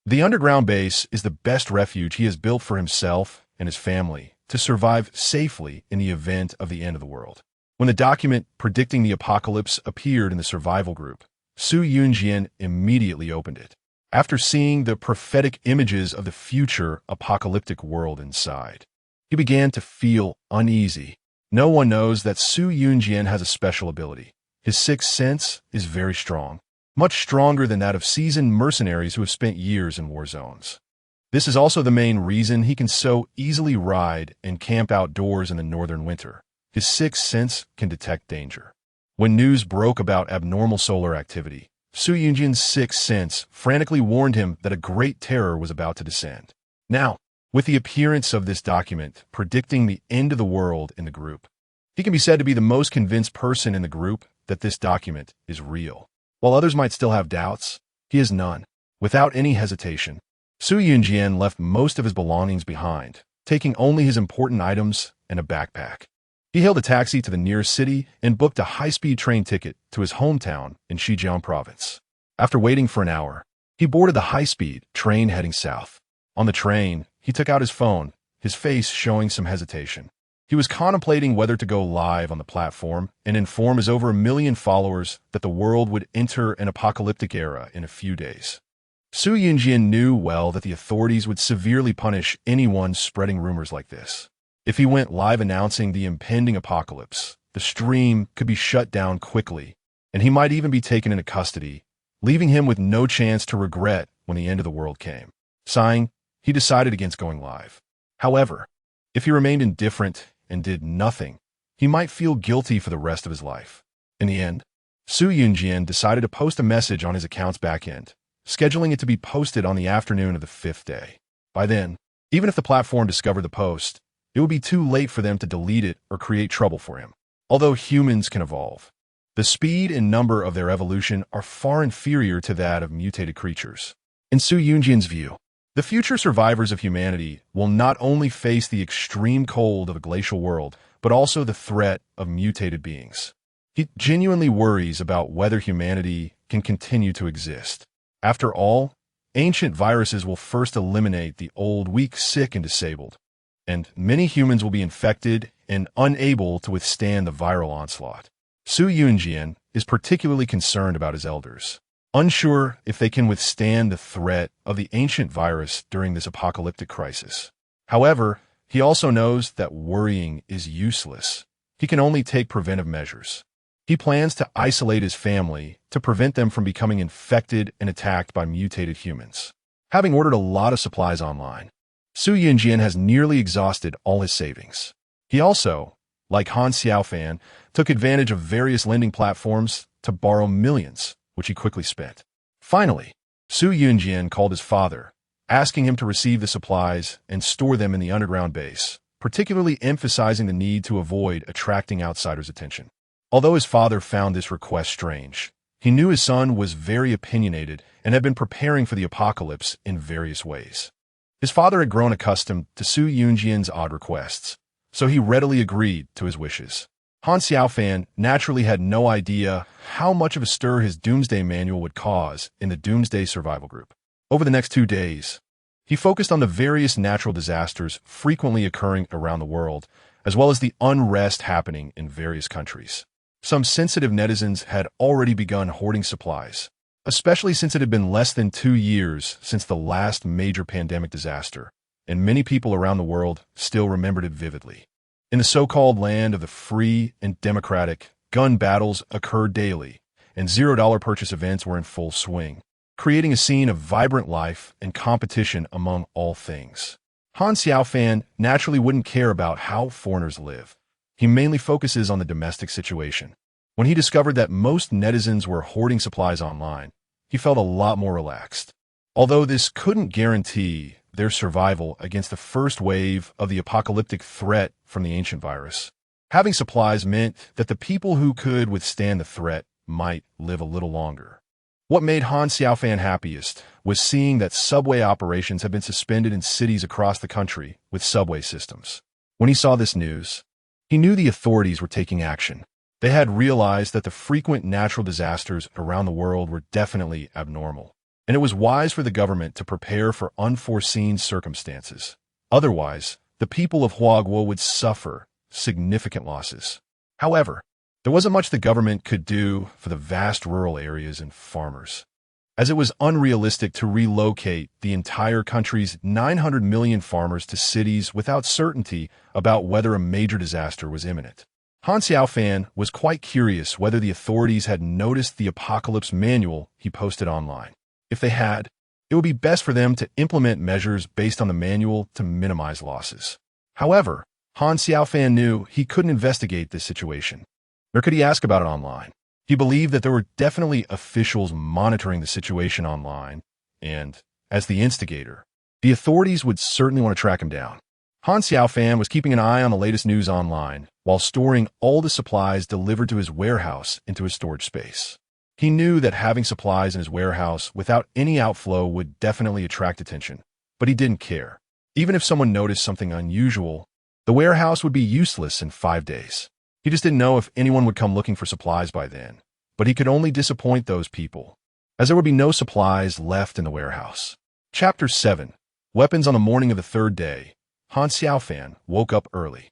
The underground base is the best refuge he has built for himself and his family to survive safely in the event of the end of the world. When the document predicting the apocalypse appeared in the survival group, Su Yunjian immediately opened it. After seeing the prophetic images of the future apocalyptic world inside, he began to feel uneasy. No one knows that Su Yunjian has a special ability. His sixth sense is very strong, much stronger than that of seasoned mercenaries who have spent years in war zones. This is also the main reason he can so easily ride and camp outdoors in the northern winter. His sixth sense can detect danger. When news broke about abnormal solar activity, Su Yunjian's sixth sense frantically warned him that a great terror was about to descend. Now, with the appearance of this document predicting the end of the world in the group, he can be said to be the most convinced person in the group that this document is real. While others might still have doubts, he has none. Without any hesitation, Su Yunjian left most of his belongings behind, taking only his important items and a backpack. He hailed a taxi to the nearest city and booked a high-speed train ticket to his hometown in Xinjiang province. After waiting for an hour, he boarded the high-speed train heading south. On the train, he took out his phone, his face showing some hesitation. He was contemplating whether to go live on the platform and inform his over 1 million followers that the world would enter an apocalyptic era in a few days. Su Yunjian knew well that the authorities would severely punish anyone spreading rumors like this. If he went live announcing the impending apocalypse, the stream could be shut down quickly, and he might even be taken into custody, leaving him with no chance to regret when the end of the world came. Sighing, he decided against going live. However, if he remained indifferent and did nothing, he might feel guilty for the rest of his life. In the end, Su Yunjian decided to post a message on his account's backend, scheduling it to be posted on the afternoon of the 5th day. By then, even if the platform discovered the post, it would be too late for them to delete it or create trouble for him. Although humans can evolve, the speed and number of their evolution are far inferior to that of mutated creatures. In Su Yunjian's view, the future survivors of humanity will not only face the extreme cold of a glacial world, but also the threat of mutated beings. He genuinely worries about whether humanity can continue to exist. After all, ancient viruses will first eliminate the old, weak, sick, and disabled, and many humans will be infected and unable to withstand the viral onslaught. Su Yunjian is particularly concerned about his elders, unsure if they can withstand the threat of the ancient virus during this apocalyptic crisis. However, he also knows that worrying is useless. He can only take preventive measures. He plans to isolate his family to prevent them from becoming infected and attacked by mutated humans. Having ordered a lot of supplies online, Su Yunjian has nearly exhausted all his savings. He also, like Han Xiaofan, took advantage of various lending platforms to borrow millions, which he quickly spent. Finally, Su Yunjian called his father, asking him to receive the supplies and store them in the underground base, particularly emphasizing the need to avoid attracting outsiders' attention. Although his father found this request strange, he knew his son was very opinionated and had been preparing for the apocalypse in various ways. His father had grown accustomed to Su Yunjian's odd requests, so he readily agreed to his wishes. Han Xiaofan naturally had no idea how much of a stir his doomsday manual would cause in the Doomsday Survival Group. Over the next 2 days, he focused on the various natural disasters frequently occurring around the world, as well as the unrest happening in various countries. Some sensitive netizens had already begun hoarding supplies, especially since it had been less than 2 years since the last major pandemic disaster, and many people around the world still remembered it vividly. In the so-called land of the free and democratic, gun battles occurred daily, and $0 purchase events were in full swing, creating a scene of vibrant life and competition among all things. Han Xiaofan naturally wouldn't care about how foreigners live. He mainly focuses on the domestic situation. When he discovered that most netizens were hoarding supplies online, he felt a lot more relaxed. Although this couldn't guarantee their survival against the first wave of the apocalyptic threat from the ancient virus, having supplies meant that the people who could withstand the threat might live a little longer. What made Han Xiaofan happiest was seeing that subway operations have been suspended in cities across the country with subway systems. When he saw this news, he knew the authorities were taking action. They had realized that the frequent natural disasters around the world were definitely abnormal, and it was wise for the government to prepare for unforeseen circumstances. Otherwise, the people of Huaguo would suffer significant losses. However, there wasn't much the government could do for the vast rural areas and farmers, as it was unrealistic to relocate the entire country's 900 million farmers to cities without certainty about whether a major disaster was imminent. Han Xiaofan was quite curious whether the authorities had noticed the apocalypse manual he posted online. If they had, it would be best for them to implement measures based on the manual to minimize losses. However, Han Xiaofan knew he couldn't investigate this situation, nor could he ask about it online. He believed that there were definitely officials monitoring the situation online, and, as the instigator, the authorities would certainly want to track him down. Han Xiaofan was keeping an eye on the latest news online while storing all the supplies delivered to his warehouse into his storage space. He knew that having supplies in his warehouse without any outflow would definitely attract attention, but he didn't care. Even if someone noticed something unusual, the warehouse would be useless in 5 days. He just didn't know if anyone would come looking for supplies by then, but he could only disappoint those people, as there would be no supplies left in the warehouse. Chapter 7. Weapons. On the morning of the 3rd day, Han Xiaofan woke up early.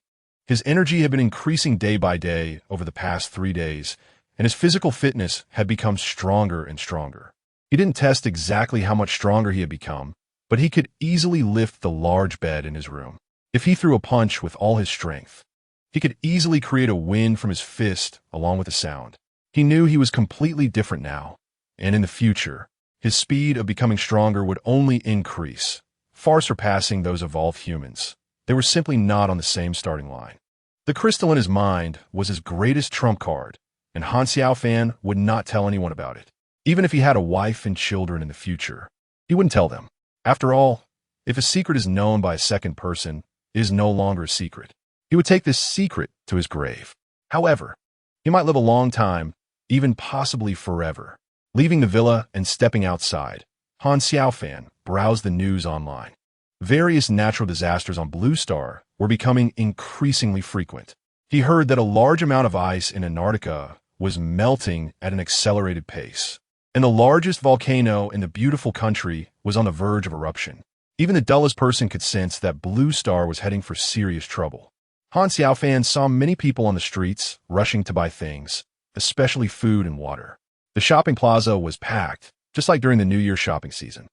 His energy had been increasing day by day over the past 3 days, and his physical fitness had become stronger and stronger. He didn't test exactly how much stronger he had become, but he could easily lift the large bed in his room. If he threw a punch with all his strength, he could easily create a wind from his fist along with a sound. He knew he was completely different now, and in the future, his speed of becoming stronger would only increase, far surpassing those evolved humans. They were simply not on the same starting line. The crystal in his mind was his greatest trump card, and Han Xiaofan would not tell anyone about it. Even if he had a wife and children in the future, he wouldn't tell them. After all, if a secret is known by a second person, it is no longer a secret. He would take this secret to his grave. However, he might live a long time, even possibly forever. Leaving the villa and stepping outside, Han Xiaofan browsed the news online. Various natural disasters on Blue Star were becoming increasingly frequent. He heard that a large amount of ice in Antarctica was melting at an accelerated pace, and the largest volcano in the beautiful country was on the verge of eruption. Even the dullest person could sense that Blue Star was heading for serious trouble. Han Xiaofan saw many people on the streets rushing to buy things, especially food and water. The shopping plaza was packed, just like during the New Year shopping season.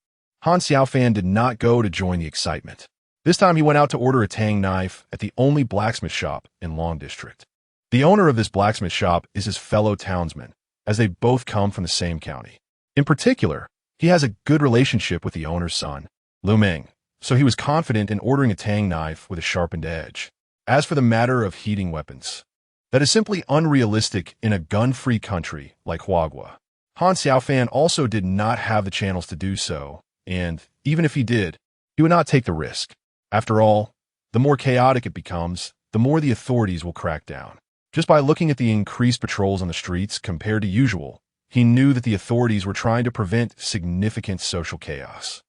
Han Xiaofan did not go to join the excitement. This time he went out to order a tang knife at the only blacksmith shop in Long District. The owner of this blacksmith shop is his fellow townsman, as they both come from the same county. In particular, he has a good relationship with the owner's son, Lu Meng, so he was confident in ordering a tang knife with a sharpened edge. As for the matter of heating weapons, that is simply unrealistic in a gun-free country like Huagua. Han Xiaofan also did not have the channels to do so, and, even if he did, he would not take the risk. After all, the more chaotic it becomes, the more the authorities will crack down. Just by looking at the increased patrols on the streets compared to usual, he knew that the authorities were trying to prevent significant social chaos.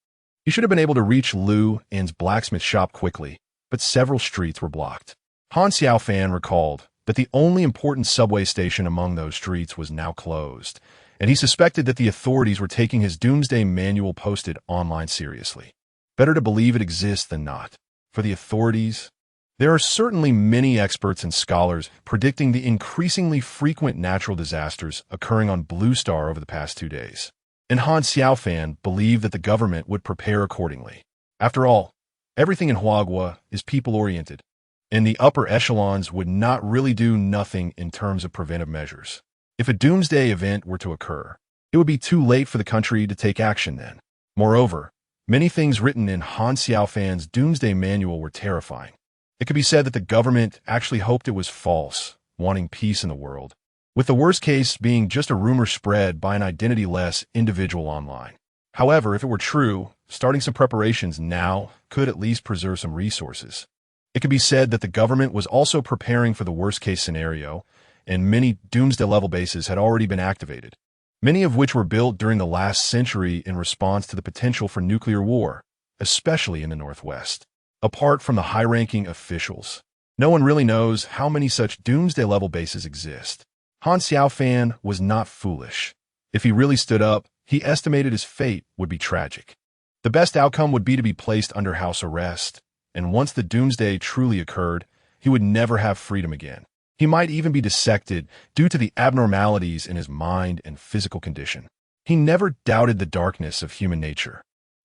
He should have been able to reach Lu An's blacksmith shop quickly, but several streets were blocked. Han Xiaofan recalled that the only important subway station among those streets was now closed, and he suspected that the authorities were taking his doomsday manual posted online seriously. Better to believe it exists than not. For the authorities, there are certainly many experts and scholars predicting the increasingly frequent natural disasters occurring on Blue Star over the past 2 days. And Han Xiaofan believed that the government would prepare accordingly. After all, everything in Huagua is people-oriented, and the upper echelons would not really do nothing in terms of preventive measures. If a doomsday event were to occur, it would be too late for the country to take action then. Moreover, many things written in Han Xiaofan's doomsday manual were terrifying. It could be said that the government actually hoped it was false, wanting peace in the world, with the worst case being just a rumor spread by an identity-less individual online. However, if it were true, starting some preparations now could at least preserve some resources. It could be said that the government was also preparing for the worst-case scenario, and many doomsday-level bases had already been activated, many of which were built during the last century in response to the potential for nuclear war, especially in the Northwest. Apart from the high-ranking officials, no one really knows how many such doomsday-level bases exist. Han Xiaofan was not foolish. If he really stood up, he estimated his fate would be tragic. The best outcome would be to be placed under house arrest, and once the doomsday truly occurred, he would never have freedom again. He might even be dissected due to the abnormalities in his mind and physical condition. He never doubted the darkness of human nature,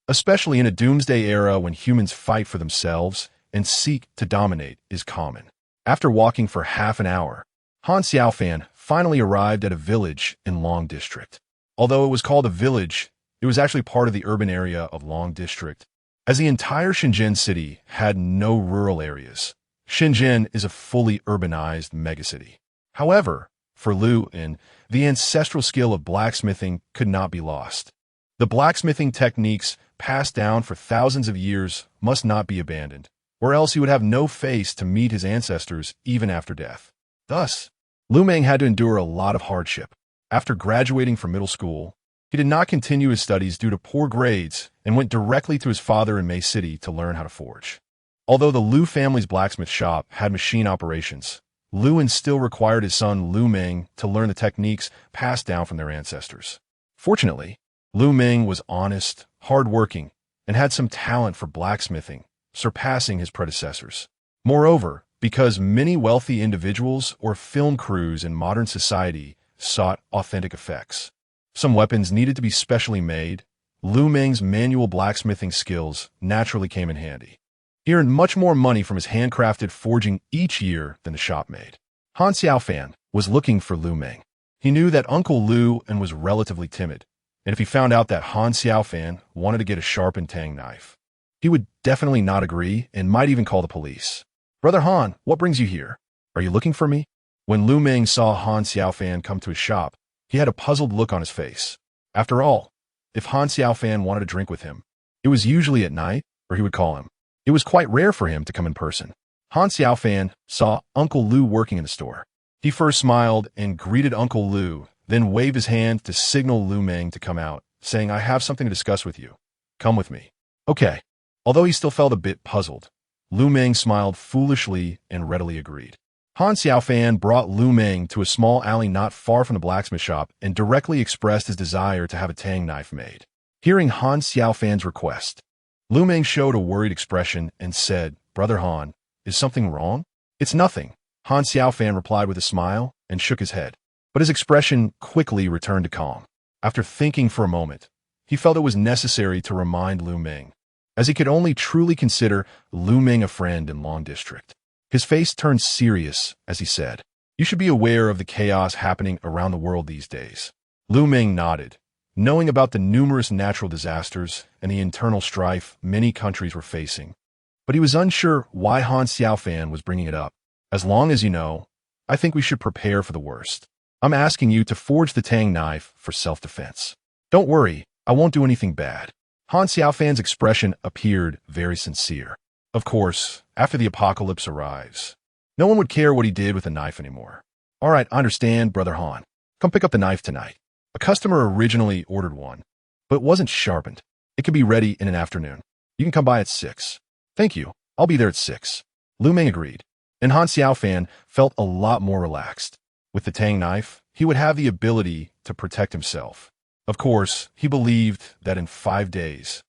especially in a doomsday era when humans fight for themselves and seek to dominate is common. After walking for half an hour, Han Xiaofan finally arrived at a village in Long District. Although it was called a village, it was actually part of the urban area of Long District, as the entire Shenzhen city had no rural areas. Shenzhen is a fully urbanized megacity. However, for Lu An, the ancestral skill of blacksmithing could not be lost. The blacksmithing techniques passed down for thousands of years must not be abandoned, or else he would have no face to meet his ancestors even after death. Thus, Lu Meng had to endure a lot of hardship. After graduating from middle school, he did not continue his studies due to poor grades and went directly to his father in Mei City to learn how to forge. Although the Lu family's blacksmith shop had machine operations, Lu An still required his son Lu Meng to learn the techniques passed down from their ancestors. Fortunately, Lu Meng was honest, hardworking, and had some talent for blacksmithing, surpassing his predecessors. Moreover, because many wealthy individuals or film crews in modern society sought authentic effects, some weapons needed to be specially made, Lu Meng's manual blacksmithing skills naturally came in handy. He earned much more money from his handcrafted forging each year than the shop made. Han Xiaofan was looking for Lu Meng. He knew that Uncle Lu and was relatively timid, and if he found out that Han Xiaofan wanted to get a sharpened tang knife, he would definitely not agree and might even call the police. "Brother Han, what brings you here? Are you looking for me?" When Lu Meng saw Han Xiaofan come to his shop, he had a puzzled look on his face. After all, if Han Xiaofan wanted a drink with him, it was usually at night, or he would call him. It was quite rare for him to come in person. Han Xiaofan saw Uncle Lu working in the store. He first smiled and greeted Uncle Lu, then waved his hand to signal Lu Meng to come out, saying, "I have something to discuss with you. Come with me." Okay. Although he still felt a bit puzzled, Lu Meng smiled foolishly and readily agreed. Han Xiaofan brought Lu Meng to a small alley not far from the blacksmith shop and directly expressed his desire to have a tang knife made. Hearing Han Xiaofan's request, Lu Meng showed a worried expression and said, "Brother Han, is something wrong?" "It's nothing," Han Xiaofan replied with a smile and shook his head. But his expression quickly returned to calm. After thinking for a moment, he felt it was necessary to remind Lu Meng, as he could only truly consider Lu Meng a friend in Long District. His face turned serious as he said, "You should be aware of the chaos happening around the world these days." Lu Meng nodded, knowing about the numerous natural disasters and the internal strife many countries were facing. But he was unsure why Han Xiaofan was bringing it up. "As long as you know, I think we should prepare for the worst. I'm asking you to forge the tang knife for self-defense. Don't worry, I won't do anything bad." Han Xiaofan's expression appeared very sincere. Of course, after the apocalypse arrives, no one would care what he did with the knife anymore. "All right, I understand, Brother Han. Come pick up the knife tonight." A customer originally ordered one, but it wasn't sharpened. "It could be ready in an afternoon. You can come by at 6. "Thank you. I'll be there at 6. Lu Meng agreed, and Han Xiaofan felt a lot more relaxed. With the tang knife, he would have the ability to protect himself. Of course, he believed that in 5 days,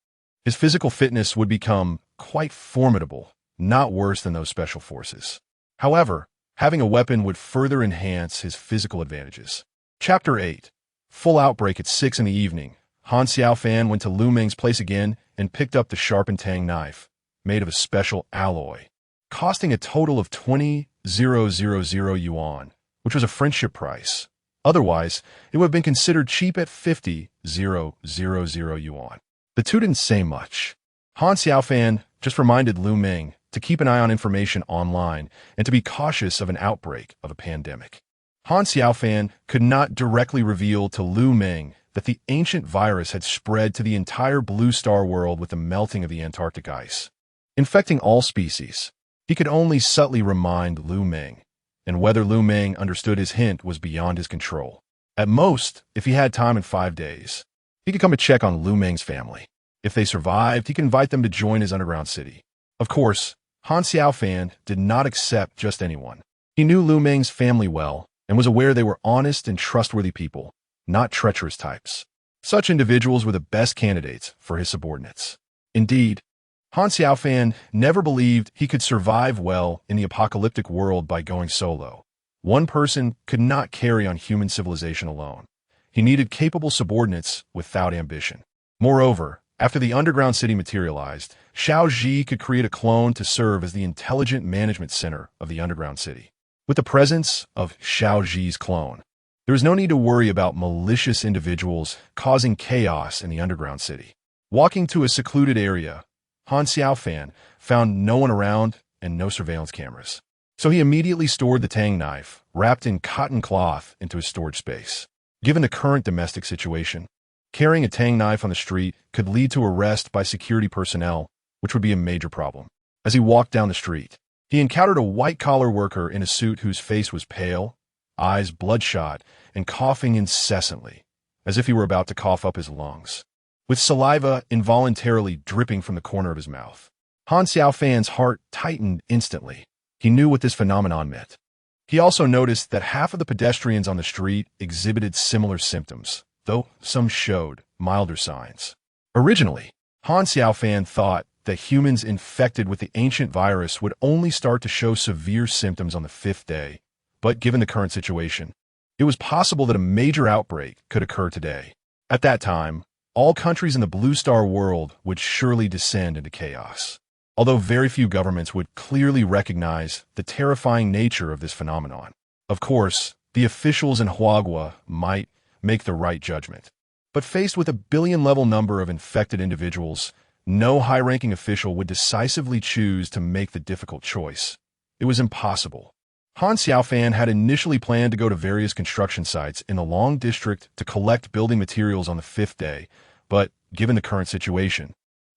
his physical fitness would become quite formidable, not worse than those special forces. However, having a weapon would further enhance his physical advantages. Chapter 8. Full outbreak at 6 in the evening. Han Xiaofan went to Lu Meng's place again and picked up the sharpened tang knife, made of a special alloy, costing a total of 20,000 yuan, which was a friendship price. Otherwise, it would have been considered cheap at 50,000 yuan. The two didn't say much. Han Xiaofan just reminded Lu Meng to keep an eye on information online and to be cautious of an outbreak of a pandemic. Han Xiaofan could not directly reveal to Lu Meng that the ancient virus had spread to the entire Blue Star world with the melting of the Antarctic ice, infecting all species. He could only subtly remind Lu Meng, and whether Lu Meng understood his hint was beyond his control. At most, if he had time in 5 days, he could come to check on Lu Meng's family. If they survived, he could invite them to join his underground city. Of course, Han Xiaofan did not accept just anyone. He knew Lu Meng's family well and was aware they were honest and trustworthy people, not treacherous types. Such individuals were the best candidates for his subordinates. Indeed, Han Xiaofan never believed he could survive well in the apocalyptic world by going solo. One person could not carry on human civilization alone. He needed capable subordinates without ambition. Moreover, after the underground city materialized, Xiao Ji could create a clone to serve as the intelligent management center of the underground city. With the presence of Xiao Ji's clone, there was no need to worry about malicious individuals causing chaos in the underground city. Walking to a secluded area, Han Xiaofan found no one around and no surveillance cameras. So he immediately stored the tang knife, wrapped in cotton cloth, into his storage space. Given the current domestic situation, carrying a tang knife on the street could lead to arrest by security personnel, which would be a major problem. As he walked down the street, he encountered a white-collar worker in a suit whose face was pale, eyes bloodshot, and coughing incessantly, as if he were about to cough up his lungs, with saliva involuntarily dripping from the corner of his mouth. Han Xiaofan's heart tightened instantly. He knew what this phenomenon meant. He also noticed that half of the pedestrians on the street exhibited similar symptoms, though some showed milder signs. Originally, Han Xiaofan thought that humans infected with the ancient virus would only start to show severe symptoms on the 5th day, but given the current situation, it was possible that a major outbreak could occur today. At that time, all countries in the Blue Star world would surely descend into chaos, although very few governments would clearly recognize the terrifying nature of this phenomenon. Of course, the officials in Huagua might make the right judgment, but faced with a billion-level number of infected individuals, no high-ranking official would decisively choose to make the difficult choice. It was impossible. Han Xiaofan had initially planned to go to various construction sites in the Long District to collect building materials on the 5th day, but given the current situation,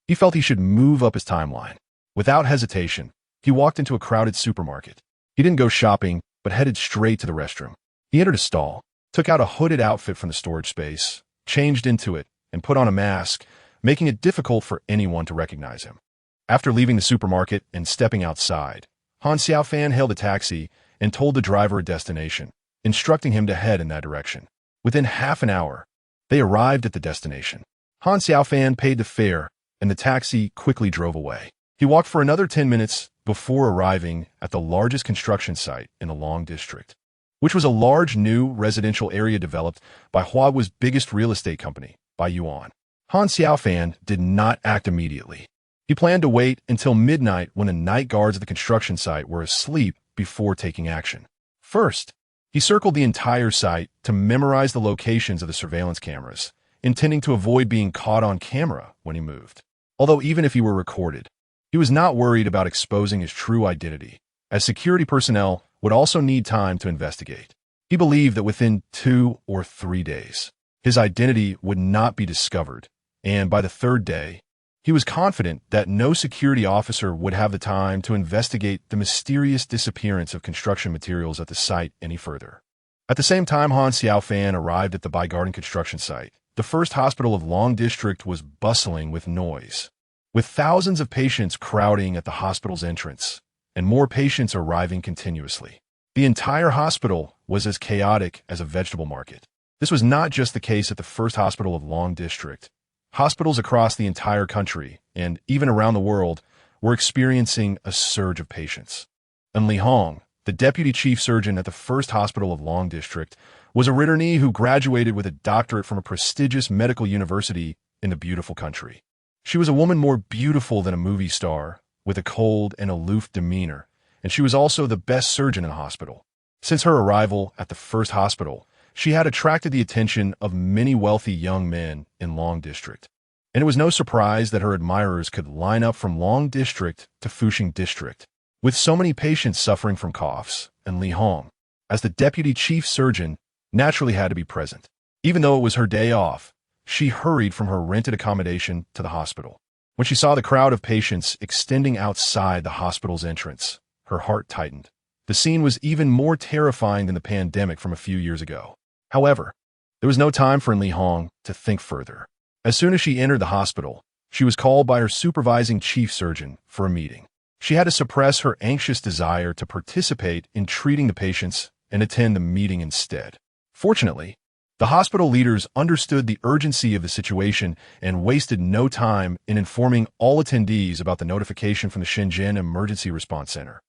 he felt he should move up his timeline. Without hesitation, he walked into a crowded supermarket. He didn't go shopping, but headed straight to the restroom. He entered a stall, took out a hooded outfit from the storage space, changed into it, and put on a mask, making it difficult for anyone to recognize him. After leaving the supermarket and stepping outside, Han Xiaofan hailed a taxi and told the driver a destination, instructing him to head in that direction. Within half an hour, they arrived at the destination. Han Xiaofan paid the fare, and the taxi quickly drove away. He walked for another 10 minutes before arriving at the largest construction site in the Long District, which was a large new residential area developed by Huawei's biggest real estate company, by Yuan. Han Xiaofan did not act immediately. He planned to wait until midnight when the night guards at the construction site were asleep before taking action. First, he circled the entire site to memorize the locations of the surveillance cameras, intending to avoid being caught on camera when he moved. Although even if he were recorded, he was not worried about exposing his true identity, as security personnel would also need time to investigate. He believed that within 2 or 3 days, his identity would not be discovered, and by the 3rd day, he was confident that no security officer would have the time to investigate the mysterious disappearance of construction materials at the site any further. At the same time Han Xiaofan arrived at the Bai Garden construction site, the first hospital of Long District was bustling with noise, with thousands of patients crowding at the hospital's entrance, and more patients arriving continuously. The entire hospital was as chaotic as a vegetable market. This was not just the case at the first hospital of Long District. Hospitals across the entire country, and even around the world, were experiencing a surge of patients. And Li Hong, the deputy chief surgeon at the first hospital of Long District, was a returnee who graduated with a doctorate from a prestigious medical university in the beautiful country. She was a woman more beautiful than a movie star, with a cold and aloof demeanor, and she was also the best surgeon in the hospital. Since her arrival at the first hospital, she had attracted the attention of many wealthy young men in Long District, and it was no surprise that her admirers could line up from Long District to Fuxing District. With so many patients suffering from coughs, and Li Hong, as the deputy chief surgeon, naturally had to be present. Even though it was her day off, she hurried from her rented accommodation to the hospital. When she saw the crowd of patients extending outside the hospital's entrance, her heart tightened. The scene was even more terrifying than the pandemic from a few years ago. However, there was no time for Li Hong to think further. As soon as she entered the hospital, she was called by her supervising chief surgeon for a meeting. She had to suppress her anxious desire to participate in treating the patients and attend the meeting instead. Fortunately, the hospital leaders understood the urgency of the situation and wasted no time in informing all attendees about the notification from the Shenzhen Emergency Response Center,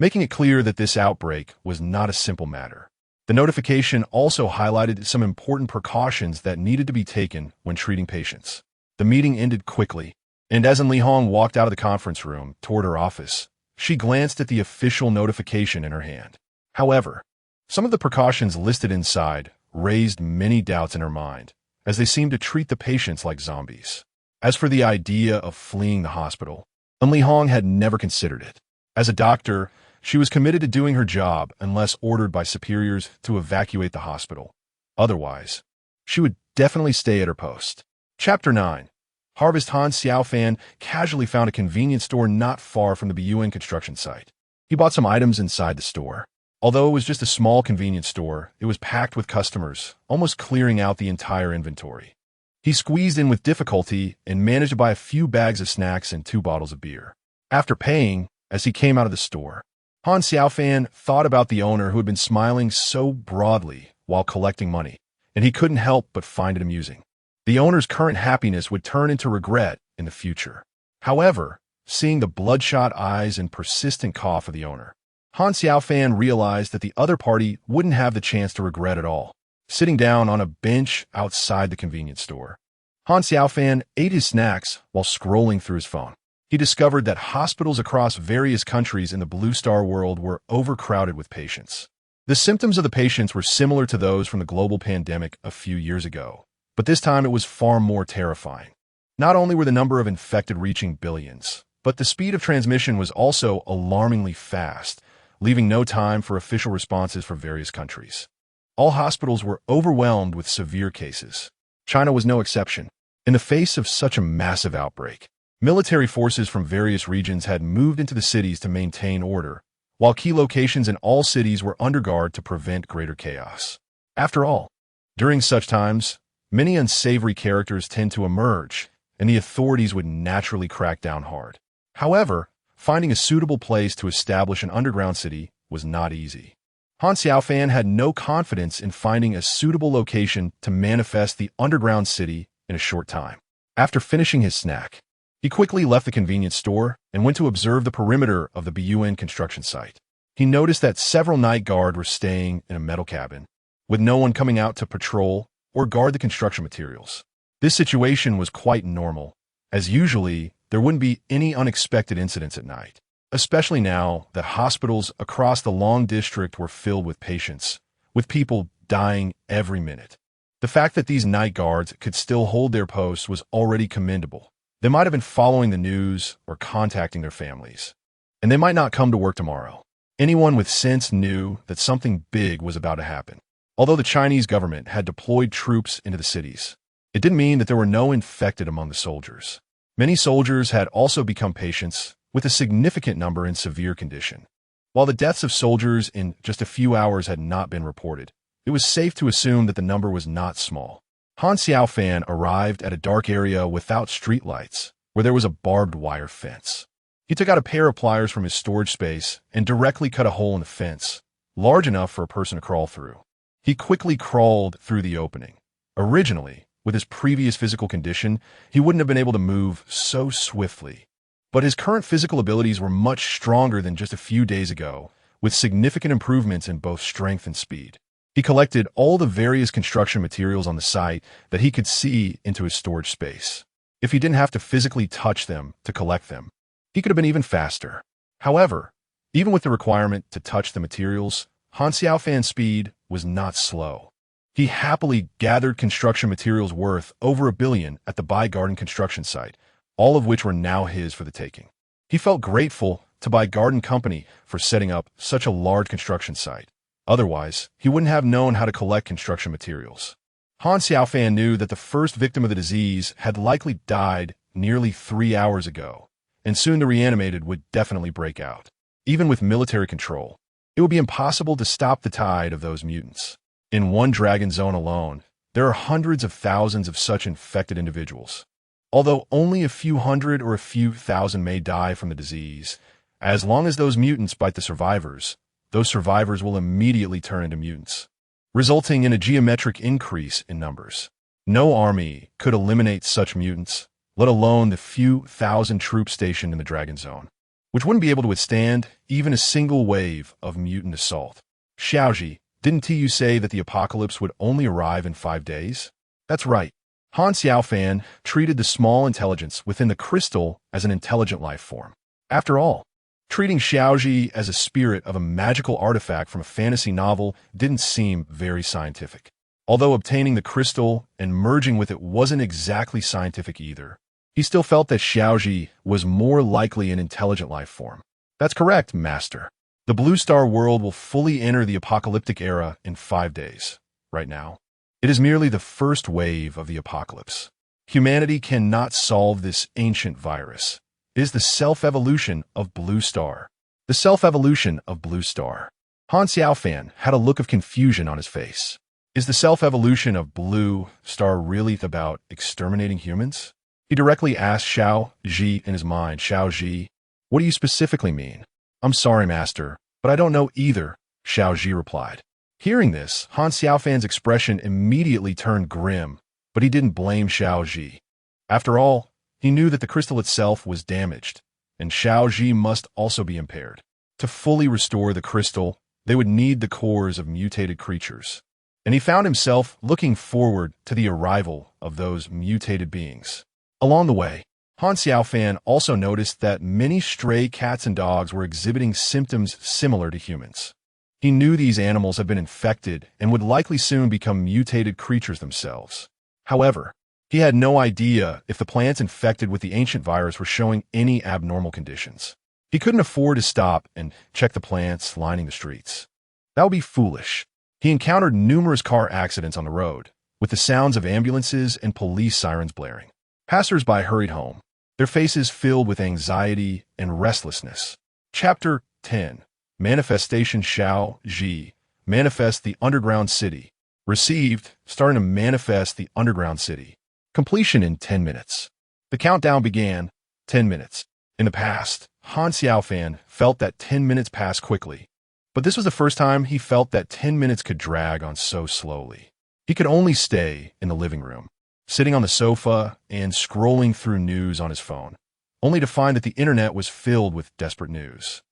making it clear that this outbreak was not a simple matter. The notification also highlighted some important precautions that needed to be taken when treating patients. The meeting ended quickly, and as Li Hong walked out of the conference room toward her office, she glanced at the official notification in her hand. However, some of the precautions listed inside raised many doubts in her mind, as they seemed to treat the patients like zombies. As for the idea of fleeing the hospital, Li Hong had never considered it. As a doctor, she was committed to doing her job unless ordered by superiors to evacuate the hospital. Otherwise, she would definitely stay at her post. Chapter 9. Harvest. Han Xiaofan casually found a convenience store not far from the Buyuan construction site. He bought some items inside the store. Although it was just a small convenience store, it was packed with customers, almost clearing out the entire inventory. He squeezed in with difficulty and managed to buy a few bags of snacks and 2 bottles of beer. After paying, as he came out of the store, Han Xiaofan thought about the owner who had been smiling so broadly while collecting money, and he couldn't help but find it amusing. The owner's current happiness would turn into regret in the future. However, seeing the bloodshot eyes and persistent cough of the owner, Han Xiaofan realized that the other party wouldn't have the chance to regret at all. Sitting down on a bench outside the convenience store, Han Xiaofan ate his snacks while scrolling through his phone. He discovered that hospitals across various countries in the Blue Star world were overcrowded with patients. The symptoms of the patients were similar to those from the global pandemic a few years ago, but this time it was far more terrifying. Not only were the number of infected reaching billions, but the speed of transmission was also alarmingly fast, leaving no time for official responses from various countries. All hospitals were overwhelmed with severe cases. China was no exception. In the face of such a massive outbreak, military forces from various regions had moved into the cities to maintain order, while key locations in all cities were under guard to prevent greater chaos. After all, during such times, many unsavory characters tend to emerge, and the authorities would naturally crack down hard. However, finding a suitable place to establish an underground city was not easy. Han Xiaofan had no confidence in finding a suitable location to manifest the underground city in a short time. After finishing his snack, he quickly left the convenience store and went to observe the perimeter of the BUN construction site. He noticed that several night guards were staying in a metal cabin, with no one coming out to patrol or guard the construction materials. This situation was quite normal, as usually there wouldn't be any unexpected incidents at night, especially now that hospitals across the Long District were filled with patients, with people dying every minute. The fact that these night guards could still hold their posts was already commendable. They might have been following the news or contacting their families, and they might not come to work tomorrow. Anyone with sense knew that something big was about to happen. Although the Chinese government had deployed troops into the cities, it didn't mean that there were no infected among the soldiers. Many soldiers had also become patients, with a significant number in severe condition. While the deaths of soldiers in just a few hours had not been reported, it was safe to assume that the number was not small. Han Xiaofan arrived at a dark area without streetlights, where there was a barbed wire fence. He took out a pair of pliers from his storage space and directly cut a hole in the fence, large enough for a person to crawl through. He quickly crawled through the opening. Originally, with his previous physical condition, he wouldn't have been able to move so swiftly. But his current physical abilities were much stronger than just a few days ago, with significant improvements in both strength and speed. He collected all the various construction materials on the site that he could see into his storage space. If he didn't have to physically touch them to collect them, he could have been even faster. However, even with the requirement to touch the materials, Han Xiaofan's speed was not slow. He happily gathered construction materials worth over $1 billion at the Bai Garden construction site, all of which were now his for the taking. He felt grateful to Bai Garden Company for setting up such a large construction site. Otherwise, he wouldn't have known how to collect construction materials. Han Xiaofan knew that the first victim of the disease had likely died nearly 3 hours ago, and soon the reanimated would definitely break out. Even with military control, it would be impossible to stop the tide of those mutants. In one dragon zone alone, there are hundreds of thousands of such infected individuals. Although only a few hundred or a few thousand may die from the disease, as long as those mutants bite the survivors, those survivors will immediately turn into mutants, resulting in a geometric increase in numbers. No army could eliminate such mutants, let alone the few thousand troops stationed in the Dragon Zone, which wouldn't be able to withstand even a single wave of mutant assault. Xiaoji, didn't you say that the apocalypse would only arrive in 5 days? That's right. Han Xiaofan treated the small intelligence within the crystal as an intelligent life form. After all, treating Xiaoji as a spirit of a magical artifact from a fantasy novel didn't seem very scientific. Although obtaining the crystal and merging with it wasn't exactly scientific either, he still felt that Xiaoji was more likely an intelligent life form. That's correct, Master. The Blue Star world will fully enter the apocalyptic era in 5 days. Right now, it is merely the first wave of the apocalypse. Humanity cannot solve this ancient virus. It is the self-evolution of Blue Star. The self-evolution of Blue Star. Han Xiaofan had a look of confusion on his face. Is the self-evolution of Blue Star really about exterminating humans? He directly asked Xiao Ji in his mind. Xiao Ji, what do you specifically mean? I'm sorry, Master, but I don't know either, Xiao Ji replied. Hearing this, Han Xiaofan's expression immediately turned grim, but he didn't blame Xiao Ji. After all, he knew that the crystal itself was damaged, and Xiao Ji must also be impaired. To fully restore the crystal, they would need the cores of mutated creatures, and he found himself looking forward to the arrival of those mutated beings. Along the way, Han Xiaofan also noticed that many stray cats and dogs were exhibiting symptoms similar to humans. He knew these animals had been infected and would likely soon become mutated creatures themselves. However, he had no idea if the plants infected with the ancient virus were showing any abnormal conditions. He couldn't afford to stop and check the plants lining the streets. That would be foolish. He encountered numerous car accidents on the road, with the sounds of ambulances and police sirens blaring. Passers-by hurried home, their faces filled with anxiety and restlessness. Chapter 10. Manifestation Xiao Ji. Manifest the Underground City. Received, starting to manifest the Underground City. Completion in 10 minutes. The countdown began. 10 minutes. In the past, Han Xiaofan felt that 10 minutes passed quickly. But this was the first time he felt that 10 minutes could drag on so slowly. He could only stay in the living room, sitting on the sofa and scrolling through news on his phone, only to find that the internet was filled with desperate news.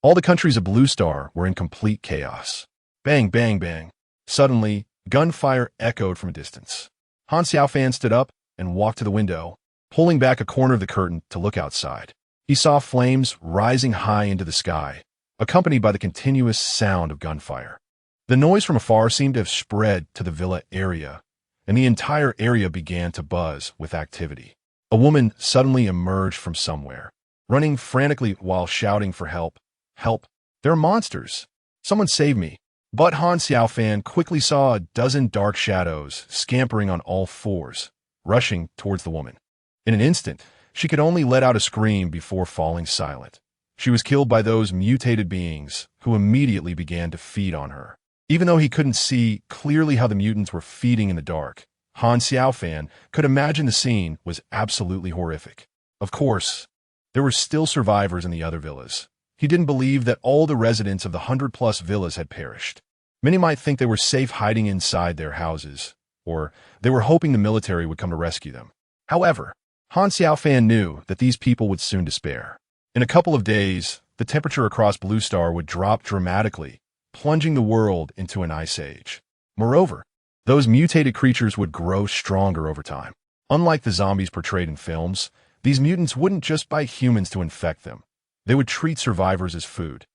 All the countries of Blue Star were in complete chaos. Bang, bang, bang. Suddenly, gunfire echoed from a distance. Han Xiaofan stood up and walked to the window, pulling back a corner of the curtain to look outside. He saw flames rising high into the sky, accompanied by the continuous sound of gunfire. The noise from afar seemed to have spread to the villa area, and the entire area began to buzz with activity. A woman suddenly emerged from somewhere, running frantically while shouting for help. Help! There are monsters! Someone save me! But Han Xiaofan quickly saw a dozen dark shadows scampering on all fours, rushing towards the woman. In an instant, she could only let out a scream before falling silent. She was killed by those mutated beings who immediately began to feed on her. Even though he couldn't see clearly how the mutants were feeding in the dark, Han Xiaofan could imagine the scene was absolutely horrific. Of course, there were still survivors in the other villas. He didn't believe that all the residents of the 100-plus villas had perished. Many might think they were safe hiding inside their houses, or they were hoping the military would come to rescue them. However, Han Xiaofan knew that these people would soon despair. In a couple of days, the temperature across Blue Star would drop dramatically, plunging the world into an ice age. Moreover, those mutated creatures would grow stronger over time. Unlike the zombies portrayed in films, these mutants wouldn't just bite humans to infect them. They would treat survivors as food.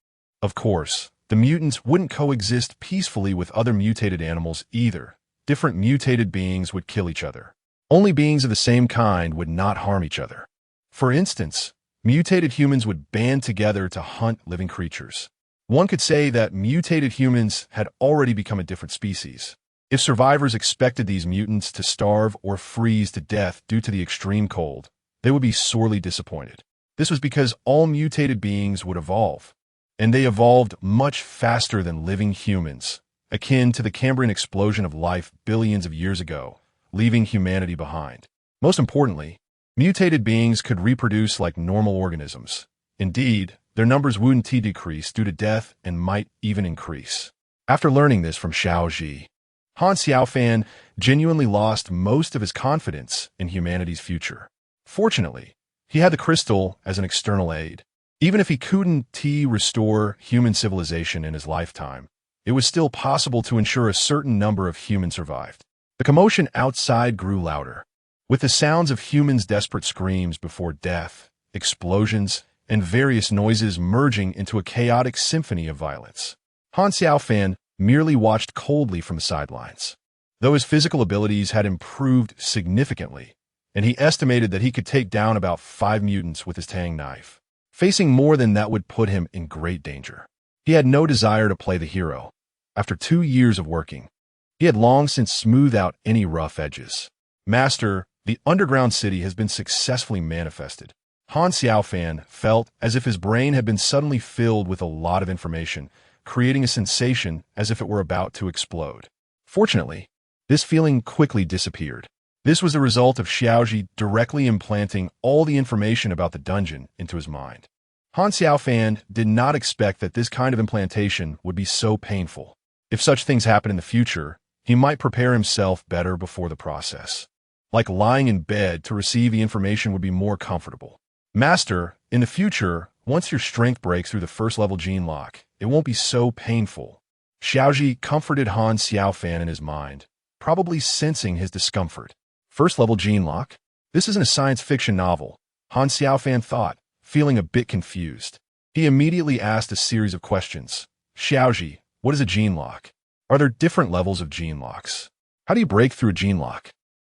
Of course, the mutants wouldn't coexist peacefully with other mutated animals either. Different mutated beings would kill each other. Only beings of the same kind would not harm each other. For instance, mutated humans would band together to hunt living creatures. One could say that mutated humans had already become a different species. If survivors expected these mutants to starve or freeze to death due to the extreme cold, they would be sorely disappointed. This was because all mutated beings would evolve, and they evolved much faster than living humans, akin to the Cambrian explosion of life billions of years ago, leaving humanity behind. Most importantly, mutated beings could reproduce like normal organisms. Indeed, their numbers wouldn't decrease due to death and might even increase. After learning this from Xiao Ji, Han Xiaofan genuinely lost most of his confidence in humanity's future. Fortunately, he had the crystal as an external aid. Even if he couldn't restore human civilization in his lifetime, it was still possible to ensure a certain number of humans survived. The commotion outside grew louder, with the sounds of humans' desperate screams before death, explosions, and various noises merging into a chaotic symphony of violence. Han Xiaofan merely watched coldly from the sidelines. Though his physical abilities had improved significantly, and he estimated that he could take down about 5 mutants with his Tang knife, facing more than that would put him in great danger. He had no desire to play the hero. After 2 years of working, he had long since smoothed out any rough edges. Master, the underground city has been successfully manifested. Han Xiaofan felt as if his brain had been suddenly filled with a lot of information, creating a sensation as if it were about to explode. Fortunately, this feeling quickly disappeared. This was the result of Xiaoji directly implanting all the information about the dungeon into his mind. Han Xiaofan did not expect that this kind of implantation would be so painful. If such things happen in the future, he might prepare himself better before the process. Like lying in bed to receive the information would be more comfortable. Master, in the future, once your strength breaks through the first-level gene lock, it won't be so painful. Xiaoji comforted Han Xiaofan in his mind, probably sensing his discomfort. First-level gene lock? This isn't a science fiction novel, Han Xiaofan thought, feeling a bit confused. He immediately asked a series of questions. Xiaoji, what is a gene lock? Are there different levels of gene locks? How do you break through a gene lock?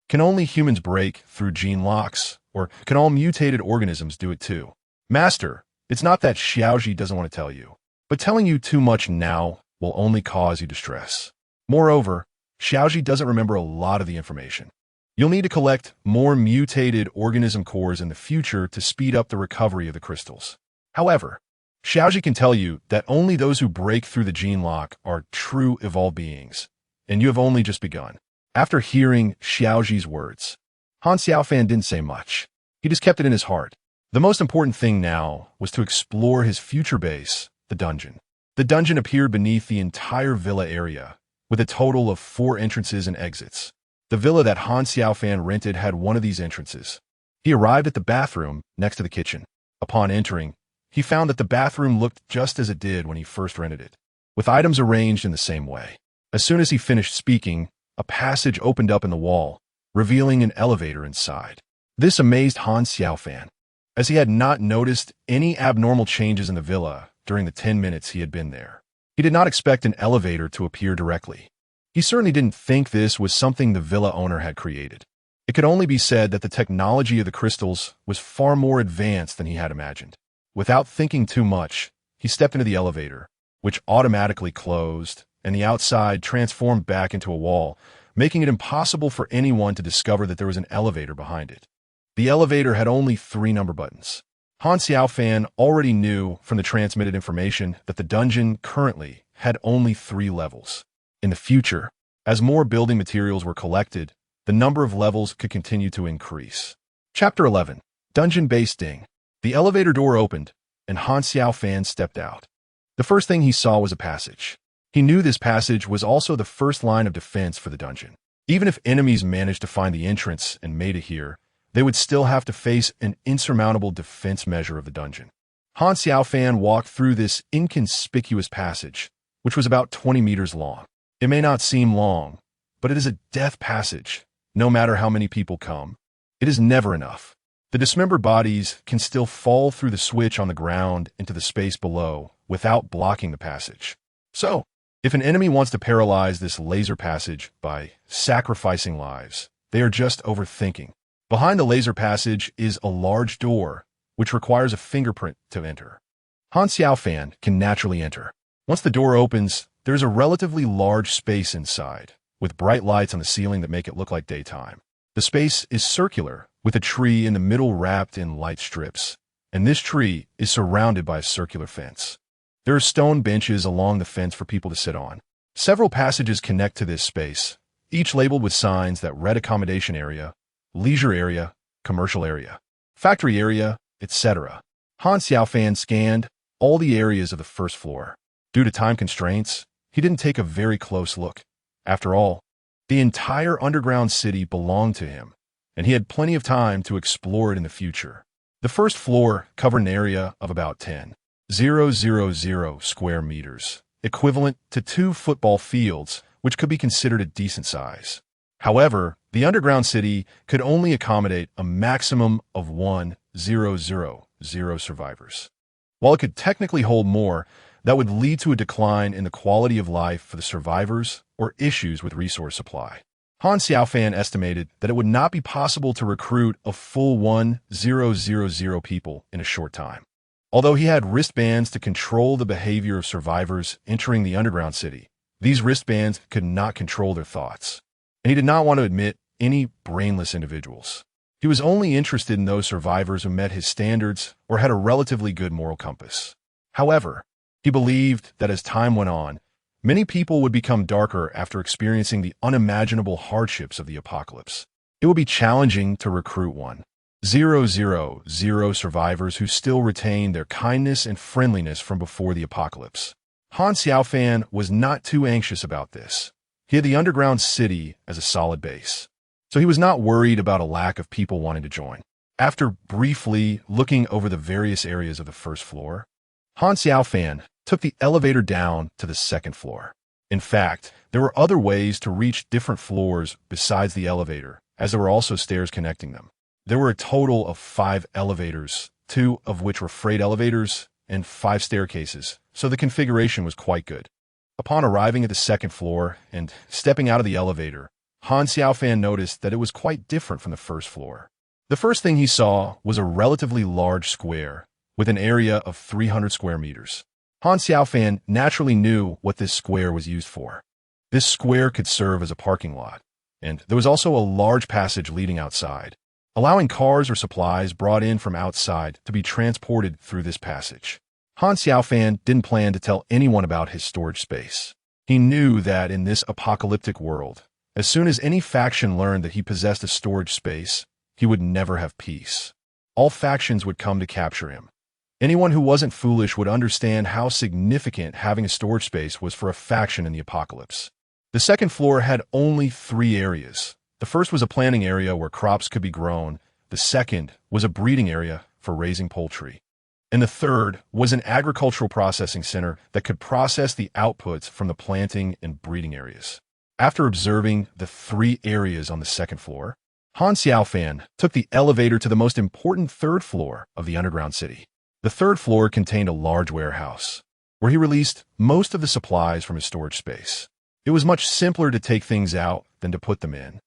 Can only humans break through gene locks, or can all mutated organisms do it too? Master, It's not that Xiaoji doesn't want to tell you, but telling you too much now will only cause you distress. Moreover, Xiaoji doesn't remember a lot of the information. You'll need to collect more mutated organism cores in the future to speed up the recovery of the crystals. However, Xiaoji can tell you that only those who break through the gene lock are true evolved beings, and you have only just begun. After hearing Xiaoji's words, Han Xiaofan didn't say much. He just kept it in his heart. The most important thing now was to explore his future base, the dungeon. The dungeon appeared beneath the entire villa area, with a total of 4 entrances and exits. The villa that Han Xiaofan rented had one of these entrances. He arrived at the bathroom next to the kitchen. Upon entering, he found that the bathroom looked just as it did when he first rented it, with items arranged in the same way. As soon as he finished speaking, a passage opened up in the wall, revealing an elevator inside. This amazed Han Xiaofan, as he had not noticed any abnormal changes in the villa during the 10 minutes he had been there. He did not expect an elevator to appear directly. He certainly didn't think this was something the villa owner had created. It could only be said that the technology of the crystals was far more advanced than he had imagined. Without thinking too much, he stepped into the elevator, which automatically closed, and the outside transformed back into a wall, making it impossible for anyone to discover that there was an elevator behind it. The elevator had only 3 number buttons. Han Xiaofan already knew from the transmitted information that the dungeon currently had only 3 levels. In the future, as more building materials were collected, the number of levels could continue to increase. Chapter 11. Dungeon-Based Ding. The elevator door opened, and Han Xiaofan stepped out. The first thing he saw was a passage. He knew this passage was also the first line of defense for the dungeon. Even if enemies managed to find the entrance and made it here, they would still have to face an insurmountable defense measure of the dungeon. Han Xiaofan walked through this inconspicuous passage, which was about 20 meters long. It may not seem long, but it is a death passage. No matter how many people come, it is never enough. The dismembered bodies can still fall through the switch on the ground into the space below without blocking the passage. So, if an enemy wants to paralyze this laser passage by sacrificing lives, they are just overthinking. Behind the laser passage is a large door, which requires a fingerprint to enter. Han Xiaofan can naturally enter. Once the door opens, there is a relatively large space inside, with bright lights on the ceiling that make it look like daytime. The space is circular, with a tree in the middle wrapped in light strips, and this tree is surrounded by a circular fence. There are stone benches along the fence for people to sit on. Several passages connect to this space, each labeled with signs that read accommodation area, leisure area, commercial area, factory area, etc. Han Xiaofan scanned all the areas of the first floor. Due to time constraints, he didn't take a very close look. After all, the entire underground city belonged to him, and he had plenty of time to explore it in the future. The first floor covered an area of about 10,000 square meters, equivalent to 2 football fields, which could be considered a decent size. However, the underground city could only accommodate a maximum of 1,000 survivors. While it could technically hold more, that would lead to a decline in the quality of life for the survivors or issues with resource supply. Han Xiaofan estimated that it would not be possible to recruit a full 1,000 people in a short time. Although he had wristbands to control the behavior of survivors entering the underground city, these wristbands could not control their thoughts, and he did not want to admit any brainless individuals. He was only interested in those survivors who met his standards or had a relatively good moral compass. However, he believed that as time went on, many people would become darker after experiencing the unimaginable hardships of the apocalypse. It would be challenging to recruit 1,000 survivors who still retained their kindness and friendliness from before the apocalypse. Han Xiaofan was not too anxious about this. He had the underground city as a solid base, so he was not worried about a lack of people wanting to join. After briefly looking over the various areas of the first floor, Han Xiaofan took the elevator down to the second floor. In fact, there were other ways to reach different floors besides the elevator, as there were also stairs connecting them. There were a total of 5 elevators, 2 of which were freight elevators, and 5 staircases, so the configuration was quite good. Upon arriving at the second floor and stepping out of the elevator, Han Xiaofan noticed that it was quite different from the first floor. The first thing he saw was a relatively large square, with an area of 300 square meters. Han Xiaofan naturally knew what this square was used for. This square could serve as a parking lot, and there was also a large passage leading outside, allowing cars or supplies brought in from outside to be transported through this passage. Han Xiaofan didn't plan to tell anyone about his storage space. He knew that in this apocalyptic world, as soon as any faction learned that he possessed a storage space, he would never have peace. All factions would come to capture him. Anyone who wasn't foolish would understand how significant having a storage space was for a faction in the apocalypse. The second floor had only 3 areas. The first was a planting area where crops could be grown. The second was a breeding area for raising poultry. And the third was an agricultural processing center that could process the outputs from the planting and breeding areas. After observing the 3 areas on the second floor, Han Xiaofan took the elevator to the most important third floor of the underground city. The third floor contained a large warehouse, where he released most of the supplies from his storage space. It was much simpler to take things out than to put them in.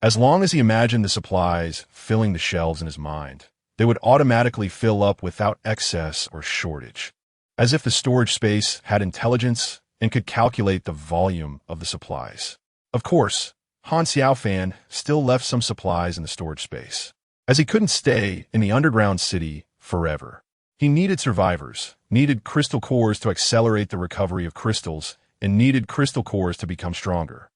As long as he imagined the supplies filling the shelves in his mind, they would automatically fill up without excess or shortage, as if the storage space had intelligence and could calculate the volume of the supplies. Of course, Han Xiaofan still left some supplies in the storage space, as he couldn't stay in the underground city forever. He needed survivors, needed crystal cores to accelerate the recovery of crystals, and needed crystal cores to become stronger.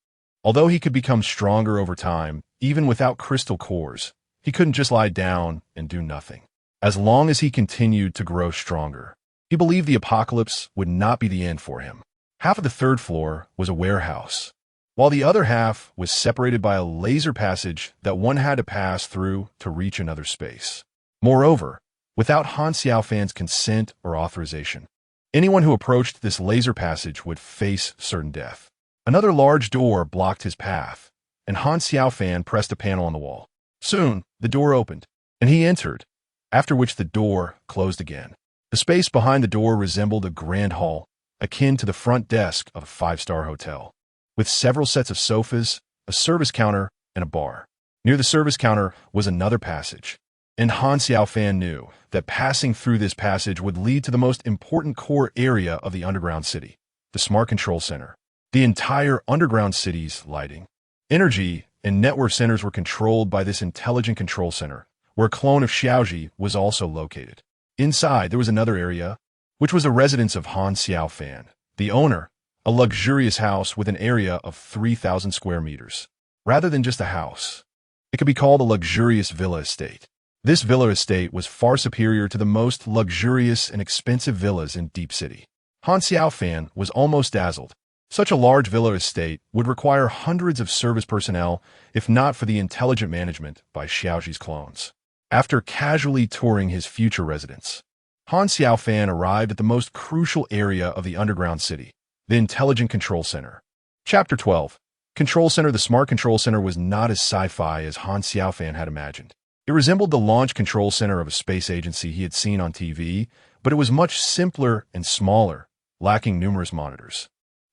Although he could become stronger over time, even without crystal cores, he couldn't just lie down and do nothing. As long as he continued to grow stronger, he believed the apocalypse would not be the end for him. Half of the third floor was a warehouse, while the other half was separated by a laser passage that one had to pass through to reach another space. Moreover, without Han Xiaofan's consent or authorization, anyone who approached this laser passage would face certain death. Another large door blocked his path, and Han Xiaofan pressed a panel on the wall. Soon, the door opened, and he entered, after which the door closed again. The space behind the door resembled a grand hall, akin to the front desk of a 5-star hotel, with several sets of sofas, a service counter, and a bar. Near the service counter was another passage, and Han Xiaofan knew that passing through this passage would lead to the most important core area of the underground city, the Smart Control Center. The entire underground city's lighting, energy, and network centers were controlled by this intelligent control center, where a clone of Xiaoji was also located. Inside, there was another area, which was the residence of Han Xiaofan, the owner, a luxurious house with an area of 3,000 square meters. Rather than just a house, it could be called a luxurious villa estate. This villa estate was far superior to the most luxurious and expensive villas in Deep City. Han Xiaofan was almost dazzled. Such a large villa estate would require hundreds of service personnel, if not for the intelligent management by Xiaoji's clones. After casually touring his future residence, Han Xiaofan arrived at the most crucial area of the underground city, the Intelligent Control Center. Chapter 12. Control Center. The Smart Control Center was not as sci-fi as Han Xiaofan had imagined. It resembled the launch control center of a space agency he had seen on TV, but it was much simpler and smaller, lacking numerous monitors.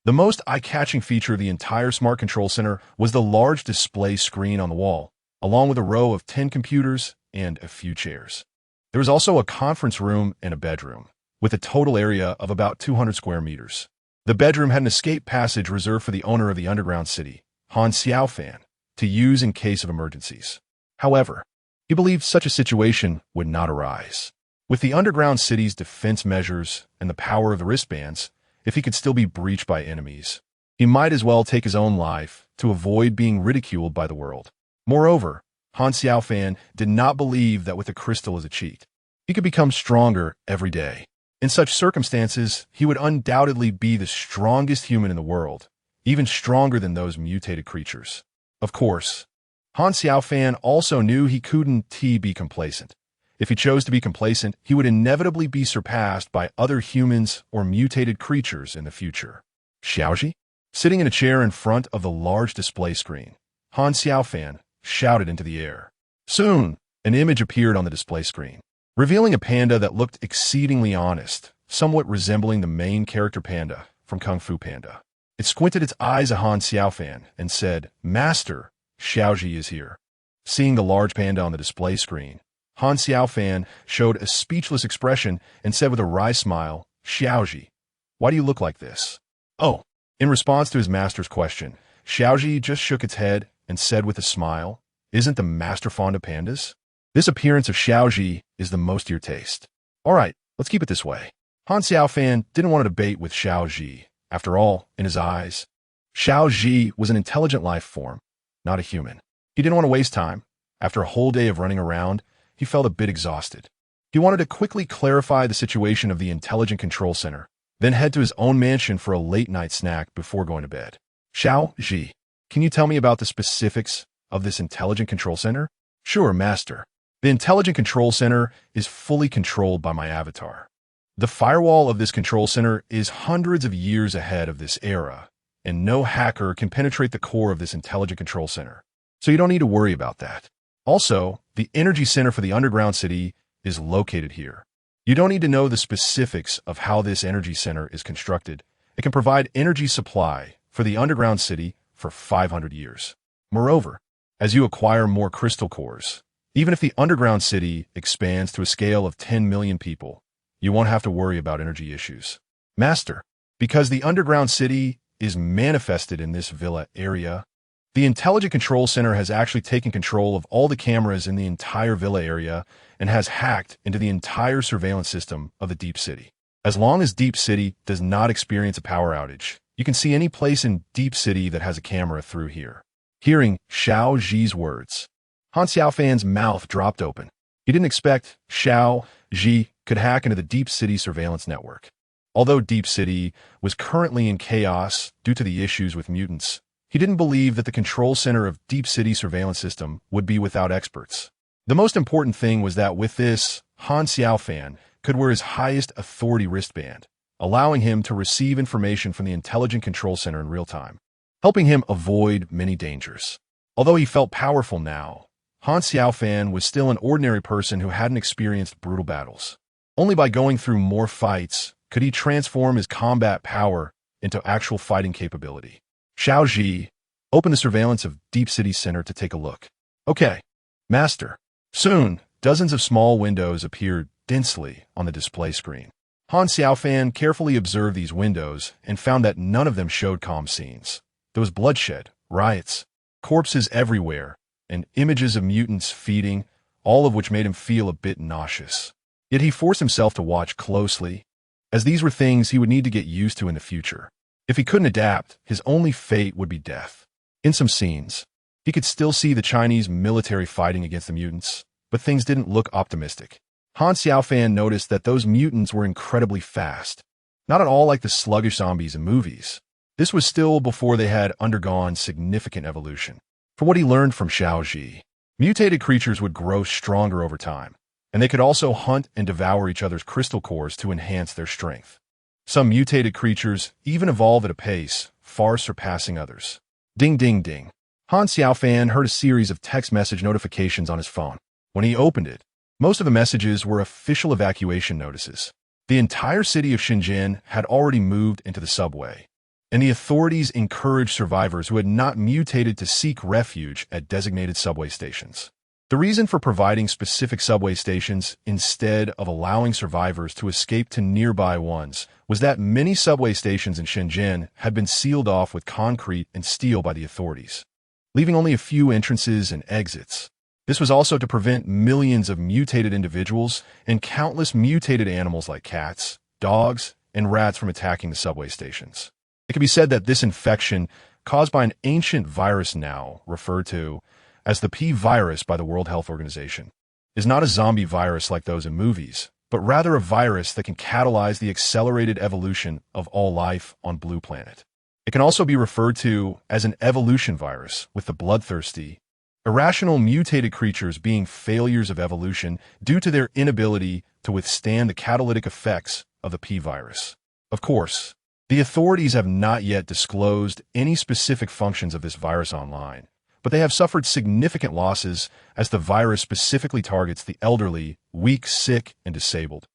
The most eye-catching feature of the entire Smart Control Center was the large display screen on the wall, along with a row of 10 computers and a few chairs. There was also a conference room and a bedroom, with a total area of about 200 square meters. The bedroom had an escape passage reserved for the owner of the underground city, Han Xiaofan, to use in case of emergencies. However, he believed such a situation would not arise. With the underground city's defense measures and the power of the wristbands, if he could still be breached by enemies, he might as well take his own life to avoid being ridiculed by the world. Moreover, Han Xiaofan did not believe that with a crystal as a cheat, he could become stronger every day. In such circumstances, he would undoubtedly be the strongest human in the world, even stronger than those mutated creatures. Of course, Han Xiaofan also knew he couldn't be complacent. If he chose to be complacent, he would inevitably be surpassed by other humans or mutated creatures in the future. Xiaoji? Sitting in a chair in front of the large display screen, Han Xiaofan shouted into the air. Soon, an image appeared on the display screen, revealing a panda that looked exceedingly honest, somewhat resembling the main character panda from Kung Fu Panda. It squinted its eyes at Han Xiaofan and said, "Master, Xiaoji is here." Seeing the large panda on the display screen, Han Xiaofan showed a speechless expression and said with a wry smile, "Xiaoji, why do you look like this?" "Oh." In response to his master's question, Xiaoji just shook its head and said with a smile, "Isn't the master fond of pandas?" This appearance of Xiaoji is the most to your taste. All right, let's keep it this way. Han Xiaofan didn't want to debate with Xiaoji. After all, in his eyes, Xiaoji was an intelligent life form, not a human. He didn't want to waste time. After a whole day of running around, he felt a bit exhausted. He wanted to quickly clarify the situation of the Intelligent Control Center, then head to his own mansion for a late-night snack before going to bed. "Xiaoji, can you tell me about the specifics of this Intelligent Control Center?" "Sure, Master. The Intelligent Control Center is fully controlled by my avatar. The firewall of this control center is hundreds of years ahead of this era, and no hacker can penetrate the core of this Intelligent Control Center. So you don't need to worry about that. Also, the energy center for the underground city is located here. You don't need to know the specifics of how this energy center is constructed. It can provide energy supply for the underground city for 500 years. Moreover, as you acquire more crystal cores, even if the underground city expands to a scale of 10 million people, you won't have to worry about energy issues." "Master, because the underground city is manifested in this villa area, the Intelligent Control Center has actually taken control of all the cameras in the entire villa area and has hacked into the entire surveillance system of the Deep City. As long as Deep City does not experience a power outage, you can see any place in Deep City that has a camera through here." Hearing Xiao Ji's words, Han Xiaofan's mouth dropped open. He didn't expect Xiao Ji could hack into the Deep City surveillance network. Although Deep City was currently in chaos due to the issues with mutants, he didn't believe that the control center of Deep City surveillance system would be without experts. The most important thing was that with this, Han Xiaofan could wear his highest authority wristband, allowing him to receive information from the Intelligent Control Center in real time, helping him avoid many dangers. Although he felt powerful now, Han Xiaofan was still an ordinary person who hadn't experienced brutal battles. Only by going through more fights could he transform his combat power into actual fighting capability. Xiao Ji, open the surveillance of Deep City Center to take a look. "Okay, Master." Soon, dozens of small windows appeared densely on the display screen. Han Xiaofan carefully observed these windows and found that none of them showed calm scenes. There was bloodshed, riots, corpses everywhere, and images of mutants feeding, all of which made him feel a bit nauseous. Yet he forced himself to watch closely, as these were things he would need to get used to in the future. If he couldn't adapt, his only fate would be death. In some scenes, he could still see the Chinese military fighting against the mutants, but things didn't look optimistic. Han Xiaofan noticed that those mutants were incredibly fast, not at all like the sluggish zombies in movies. This was still before they had undergone significant evolution. From what he learned from Xiao Ji, mutated creatures would grow stronger over time, and they could also hunt and devour each other's crystal cores to enhance their strength. Some mutated creatures even evolve at a pace far surpassing others. Ding ding ding. Han Xiaofan heard a series of text message notifications on his phone. When he opened it, most of the messages were official evacuation notices. The entire city of Shenzhen had already moved into the subway, and the authorities encouraged survivors who had not mutated to seek refuge at designated subway stations. The reason for providing specific subway stations instead of allowing survivors to escape to nearby ones was that many subway stations in Shenzhen had been sealed off with concrete and steel by the authorities, leaving only a few entrances and exits. This was also to prevent millions of mutated individuals and countless mutated animals like cats, dogs, and rats from attacking the subway stations. It can be said that this infection, caused by an ancient virus now referred to as the P virus by the World Health Organization, is not a zombie virus like those in movies, but rather a virus that can catalyze the accelerated evolution of all life on Blue Planet. It can also be referred to as an evolution virus, with the bloodthirsty, irrational mutated creatures being failures of evolution due to their inability to withstand the catalytic effects of the P virus. Of course, the authorities have not yet disclosed any specific functions of this virus online, but they have suffered significant losses as the virus specifically targets the elderly, weak, sick, and disabled,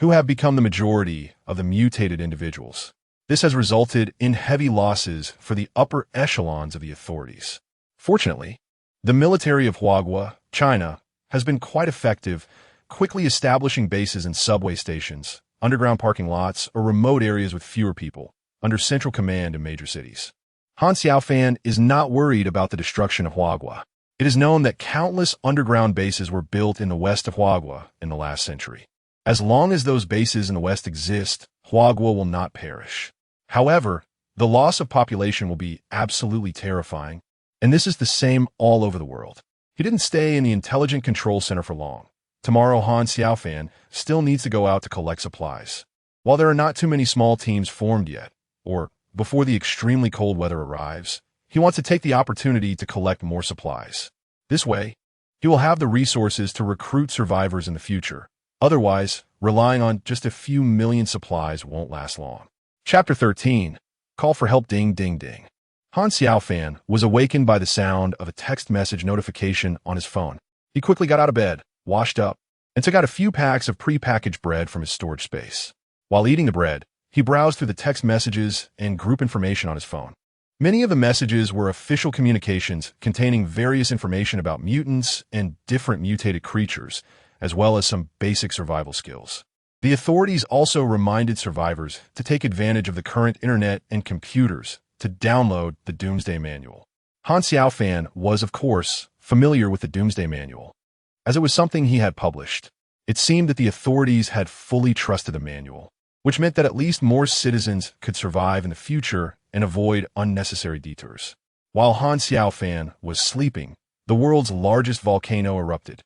who have become the majority of the mutated individuals. This has resulted in heavy losses for the upper echelons of the authorities. Fortunately, the military of Huagua, China, has been quite effective, quickly establishing bases in subway stations, underground parking lots, or remote areas with fewer people, under central command in major cities. Han Xiaofan is not worried about the destruction of Huagua. It is known that countless underground bases were built in the west of Huagua in the last century. As long as those bases in the west exist, Huagua will not perish. However, the loss of population will be absolutely terrifying, and this is the same all over the world. He didn't stay in the intelligent control center for long. Tomorrow, Han Xiaofan still needs to go out to collect supplies. While there are not too many small teams formed yet, or before the extremely cold weather arrives, he wants to take the opportunity to collect more supplies. This way, he will have the resources to recruit survivors in the future. Otherwise, relying on just a few million supplies won't last long. Chapter 13. Call for help. Ding, ding, ding. Han Xiaofan was awakened by the sound of a text message notification on his phone. He quickly got out of bed, washed up, and took out a few packs of pre-packaged bread from his storage space. While eating the bread, he browsed through the text messages and group information on his phone. Many of the messages were official communications containing various information about mutants and different mutated creatures, as well as some basic survival skills. The authorities also reminded survivors to take advantage of the current internet and computers to download the Doomsday Manual. Han Xiaofan was, of course, familiar with the Doomsday Manual, as it was something he had published. It seemed that the authorities had fully trusted the manual, which meant that at least more citizens could survive in the future and avoid unnecessary detours. While Han Xiaofan was sleeping, the world's largest volcano erupted,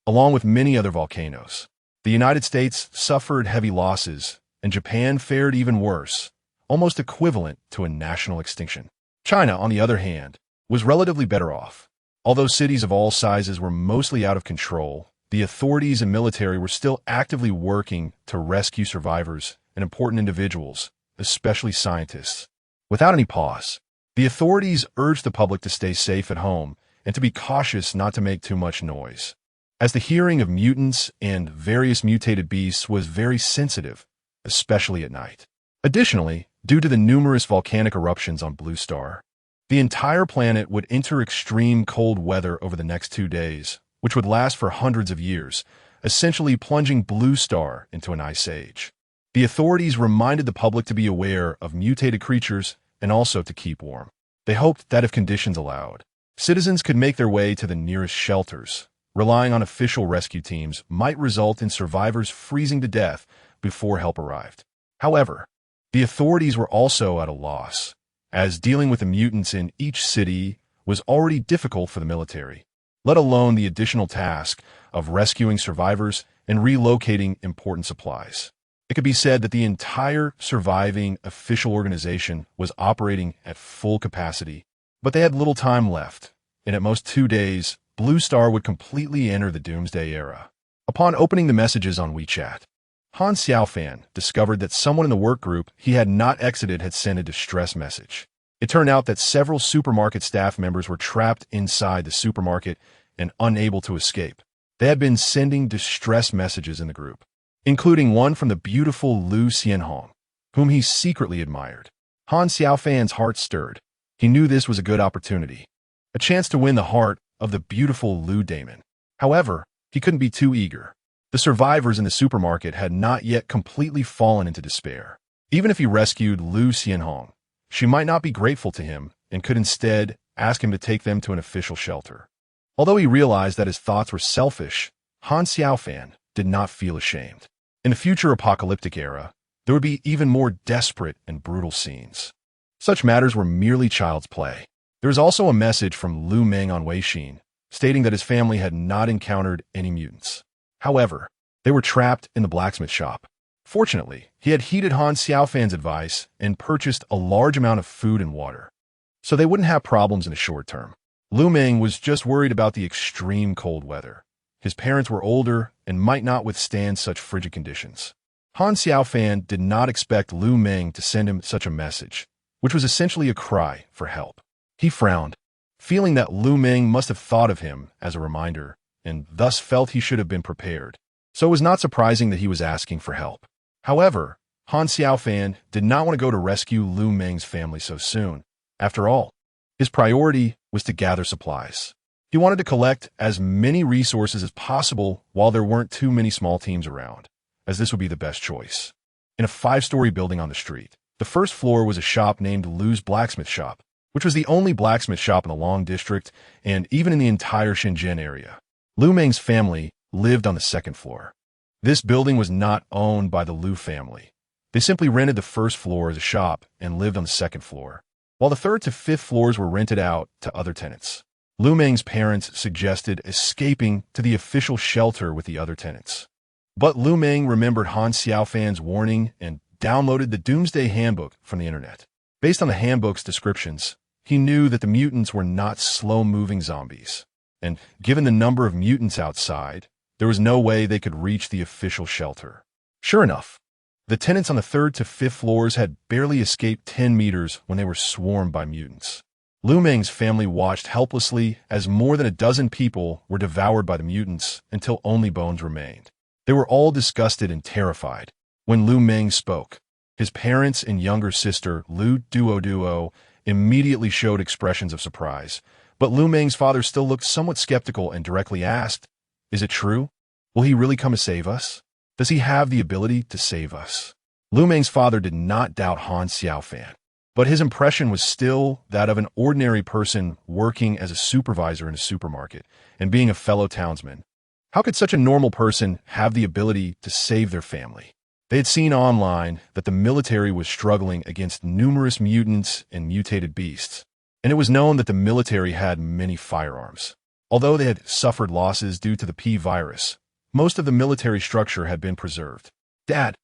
along with many other volcanoes. The United States suffered heavy losses, and Japan fared even worse, almost equivalent to a national extinction. China, on the other hand, was relatively better off. Although cities of all sizes were mostly out of control, the authorities and military were still actively working to rescue survivors and important individuals, especially scientists. Without any pause, the authorities urged the public to stay safe at home and to be cautious not to make too much noise, as the hearing of mutants and various mutated beasts was very sensitive, especially at night. Additionally, due to the numerous volcanic eruptions on Blue Star, the entire planet would enter extreme cold weather over the next 2 days, which would last for hundreds of years, essentially plunging Blue Star into an ice age. The authorities reminded the public to be aware of mutated creatures and also to keep warm. They hoped that if conditions allowed, citizens could make their way to the nearest shelters. Relying on official rescue teams might result in survivors freezing to death before help arrived. However, the authorities were also at a loss, as dealing with the mutants in each city was already difficult for the military, let alone the additional task of rescuing survivors and relocating important supplies. It could be said that the entire surviving official organization was operating at full capacity, but they had little time left, and at most 2 days, Blue Star would completely enter the Doomsday era. Upon opening the messages on WeChat, Han Xiaofan discovered that someone in the work group he had not exited had sent a distress message. It turned out that several supermarket staff members were trapped inside the supermarket and unable to escape. They had been sending distress messages in the group, including one from the beautiful Lu Xianhong, whom he secretly admired. Han Xiaofan's heart stirred. He knew this was a good opportunity, a chance to win the heart of the beautiful Lu Daemon. However, he couldn't be too eager. The survivors in the supermarket had not yet completely fallen into despair. Even if he rescued Lu Xianhong, she might not be grateful to him and could instead ask him to take them to an official shelter. Although he realized that his thoughts were selfish, Han Xiaofan did not feel ashamed. In the future apocalyptic era, there would be even more desperate and brutal scenes. Such matters were merely child's play. There was also a message from Lu Meng on Weixin, stating that his family had not encountered any mutants. However, they were trapped in the blacksmith shop. Fortunately, he had heeded Han Xiaofan's advice and purchased a large amount of food and water, so they wouldn't have problems in the short term. Lu Meng was just worried about the extreme cold weather. His parents were older and might not withstand such frigid conditions. Han Xiaofan did not expect Lu Meng to send him such a message, which was essentially a cry for help. He frowned, feeling that Lu Meng must have thought of him as a reminder, and thus felt he should have been prepared. So it was not surprising that he was asking for help. However, Han Xiaofan did not want to go to rescue Lu Meng's family so soon. After all, his priority was to gather supplies. He wanted to collect as many resources as possible while there weren't too many small teams around, as this would be the best choice. In a 5-story building on the street, the first floor was a shop named Lu's Blacksmith Shop, which was the only blacksmith shop in the Long District and even in the entire Shenzhen area. Lu Meng's family lived on the second floor. This building was not owned by the Lu family. They simply rented the first floor as a shop and lived on the second floor, while the third to fifth floors were rented out to other tenants. Lu Meng's parents suggested escaping to the official shelter with the other tenants. But Lu Meng remembered Han Xiaofan's warning and downloaded the Doomsday Handbook from the internet. Based on the handbook's descriptions, he knew that the mutants were not slow-moving zombies. And given the number of mutants outside, there was no way they could reach the official shelter. Sure enough, the tenants on the third to fifth floors had barely escaped 10 meters when they were swarmed by mutants. Lu Meng's family watched helplessly as more than a dozen people were devoured by the mutants until only bones remained. They were all disgusted and terrified. When Lu Meng spoke, his parents and younger sister, Lu Duo, immediately showed expressions of surprise. But Lu Meng's father still looked somewhat skeptical and directly asked, "Is it true? Will he really come to save us? Does he have the ability to save us?" Lu Meng's father did not doubt Han Xiaofan, but his impression was still that of an ordinary person working as a supervisor in a supermarket and being a fellow townsman. How could such a normal person have the ability to save their family? They had seen online that the military was struggling against numerous mutants and mutated beasts, and it was known that the military had many firearms. Although they had suffered losses due to the P virus, most of the military structure had been preserved. "Dad,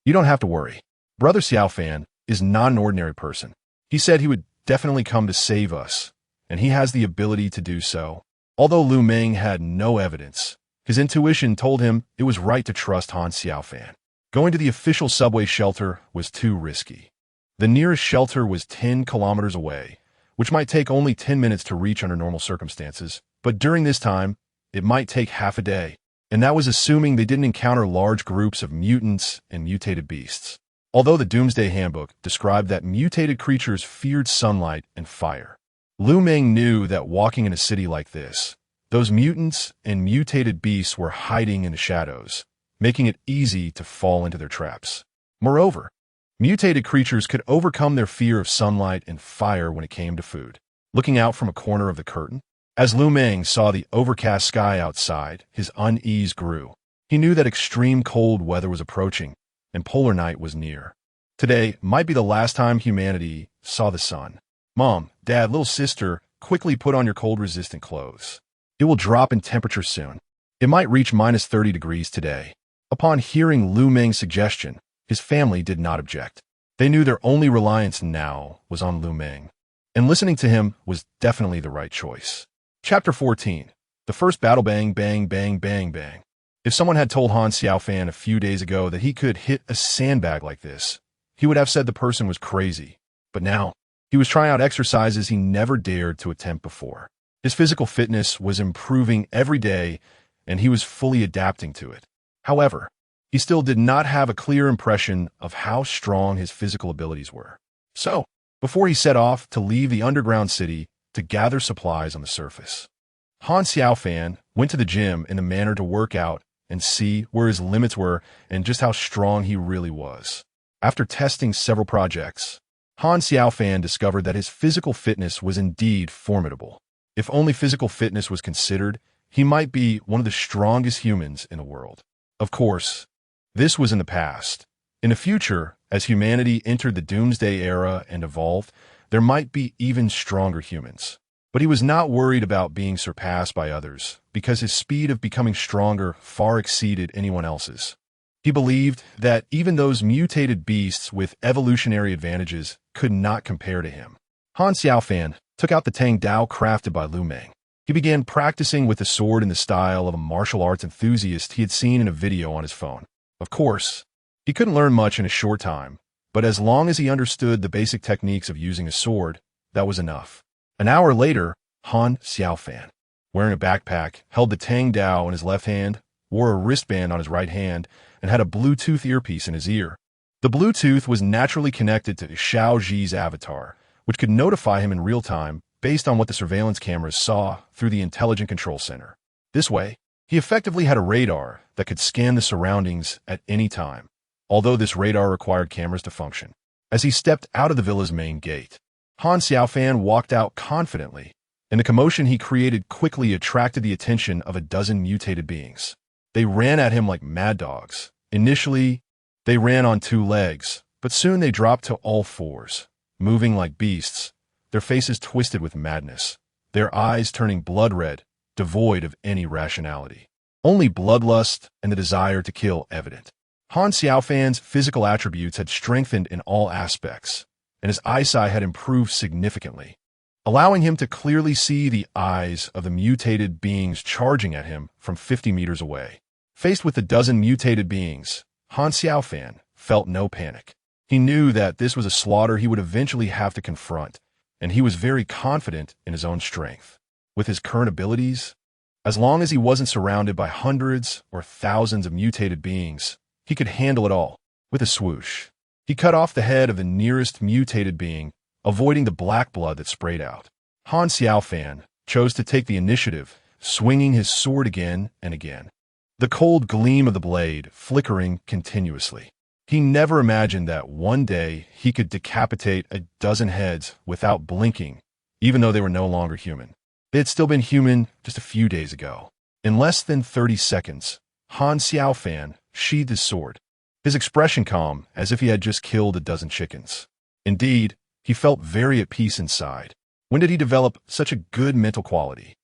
you don't have to worry. Brother Xiaofan is not an ordinary person. He said he would definitely come to save us, and he has the ability to do so." Although Lu Meng had no evidence, his intuition told him it was right to trust Han Xiaofan. Going to the official subway shelter was too risky. The nearest shelter was 10 kilometers away, which might take only 10 minutes to reach under normal circumstances, but during this time, it might take half a day, and that was assuming they didn't encounter large groups of mutants and mutated beasts. Although the Doomsday Handbook described that mutated creatures feared sunlight and fire, Lu Meng knew that walking in a city like this, those mutants and mutated beasts were hiding in the shadows, making it easy to fall into their traps. Moreover, mutated creatures could overcome their fear of sunlight and fire when it came to food. Looking out from a corner of the curtain, as Lu Meng saw the overcast sky outside, his unease grew. He knew that extreme cold weather was approaching, and polar night was near. Today might be the last time humanity saw the sun. "Mom, Dad, little sister, quickly put on your cold-resistant clothes. It will drop in temperature soon. It might reach -30 degrees today." Upon hearing Lu Meng's suggestion, his family did not object. They knew their only reliance now was on Lu Meng, and listening to him was definitely the right choice. Chapter 14. The first battle. Bang, bang, bang, bang, bang. If someone had told Han Xiaofan a few days ago that he could hit a sandbag like this, he would have said the person was crazy. But now, he was trying out exercises he never dared to attempt before. His physical fitness was improving every day, and he was fully adapting to it. However, he still did not have a clear impression of how strong his physical abilities were. So, before he set off to leave the underground city to gather supplies on the surface, Han Xiaofan went to the gym in a manner to work out and see where his limits were and just how strong he really was. After testing several projects, Han Xiaofan discovered that his physical fitness was indeed formidable. If only physical fitness was considered, he might be one of the strongest humans in the world. Of course, this was in the past. In the future, as humanity entered the Doomsday era and evolved, there might be even stronger humans. But he was not worried about being surpassed by others, because his speed of becoming stronger far exceeded anyone else's. He believed that even those mutated beasts with evolutionary advantages could not compare to him. Han Xiaofan took out the Tang Dao crafted by Lu Meng. He began practicing with the sword in the style of a martial arts enthusiast he had seen in a video on his phone. Of course, he couldn't learn much in a short time, but as long as he understood the basic techniques of using a sword, that was enough. An hour later, Han Xiaofan, wearing a backpack, held the Tang Dao in his left hand, wore a wristband on his right hand, and had a Bluetooth earpiece in his ear. The Bluetooth was naturally connected to Xiao Ji's avatar, which could notify him in real time based on what the surveillance cameras saw through the intelligent control center. This way, he effectively had a radar that could scan the surroundings at any time, although this radar required cameras to function. As he stepped out of the villa's main gate, Han Xiaofan walked out confidently, and the commotion he created quickly attracted the attention of a dozen mutated beings. They ran at him like mad dogs. Initially, they ran on two legs, but soon they dropped to all fours, moving like beasts, their faces twisted with madness, their eyes turning blood red, devoid of any rationality. Only bloodlust and the desire to kill evident. Han Xiaofan's physical attributes had strengthened in all aspects, and his eyesight had improved significantly, allowing him to clearly see the eyes of the mutated beings charging at him from 50 meters away. Faced with a dozen mutated beings, Han Xiaofan felt no panic. He knew that this was a slaughter he would eventually have to confront, and he was very confident in his own strength. With his current abilities, as long as he wasn't surrounded by hundreds or thousands of mutated beings, he could handle it all. With a swoosh, he cut off the head of the nearest mutated being, avoiding the black blood that sprayed out. Han Xiaofan chose to take the initiative, swinging his sword again and again, the cold gleam of the blade flickering continuously. He never imagined that one day he could decapitate a dozen heads without blinking, even though they were no longer human. They had still been human just a few days ago. In less than 30 seconds, Han Xiaofan sheathed his sword, his expression calm as if he had just killed a dozen chickens. Indeed, he felt very at peace inside. When did he develop such a good mental quality?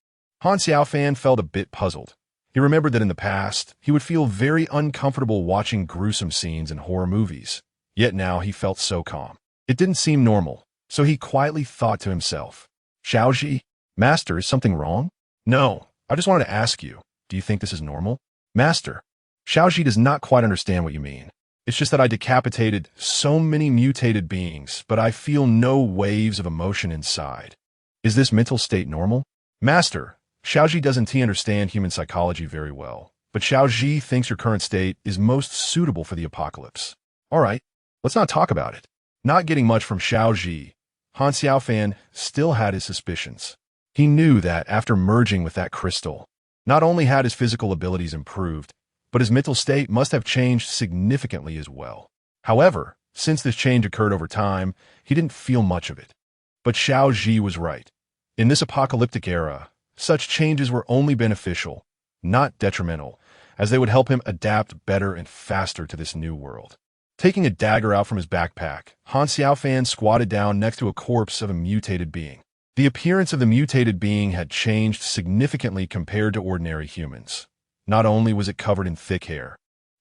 Han Xiaofan felt a bit puzzled. He remembered that in the past, he would feel very uncomfortable watching gruesome scenes in horror movies. Yet now he felt so calm. It didn't seem normal, so he quietly thought to himself, Xiaoji, Master, is something wrong? No, I just wanted to ask you, do you think this is normal? Master, Xiaoji does not quite understand what you mean. It's just that I decapitated so many mutated beings, but I feel no waves of emotion inside. Is this mental state normal? Master, Xiaoji doesn't understand human psychology very well, but Xiaoji thinks your current state is most suitable for the apocalypse. All right, let's not talk about it. Not getting much from Xiaoji, Han Xiaofan still had his suspicions. He knew that after merging with that crystal, not only had his physical abilities improved, but his mental state must have changed significantly as well. However, since this change occurred over time, he didn't feel much of it. But Xiaoji was right. In this apocalyptic era, such changes were only beneficial, not detrimental, as they would help him adapt better and faster to this new world. Taking a dagger out from his backpack, Han Xiaofan squatted down next to a corpse of a mutated being. The appearance of the mutated being had changed significantly compared to ordinary humans. Not only was it covered in thick hair,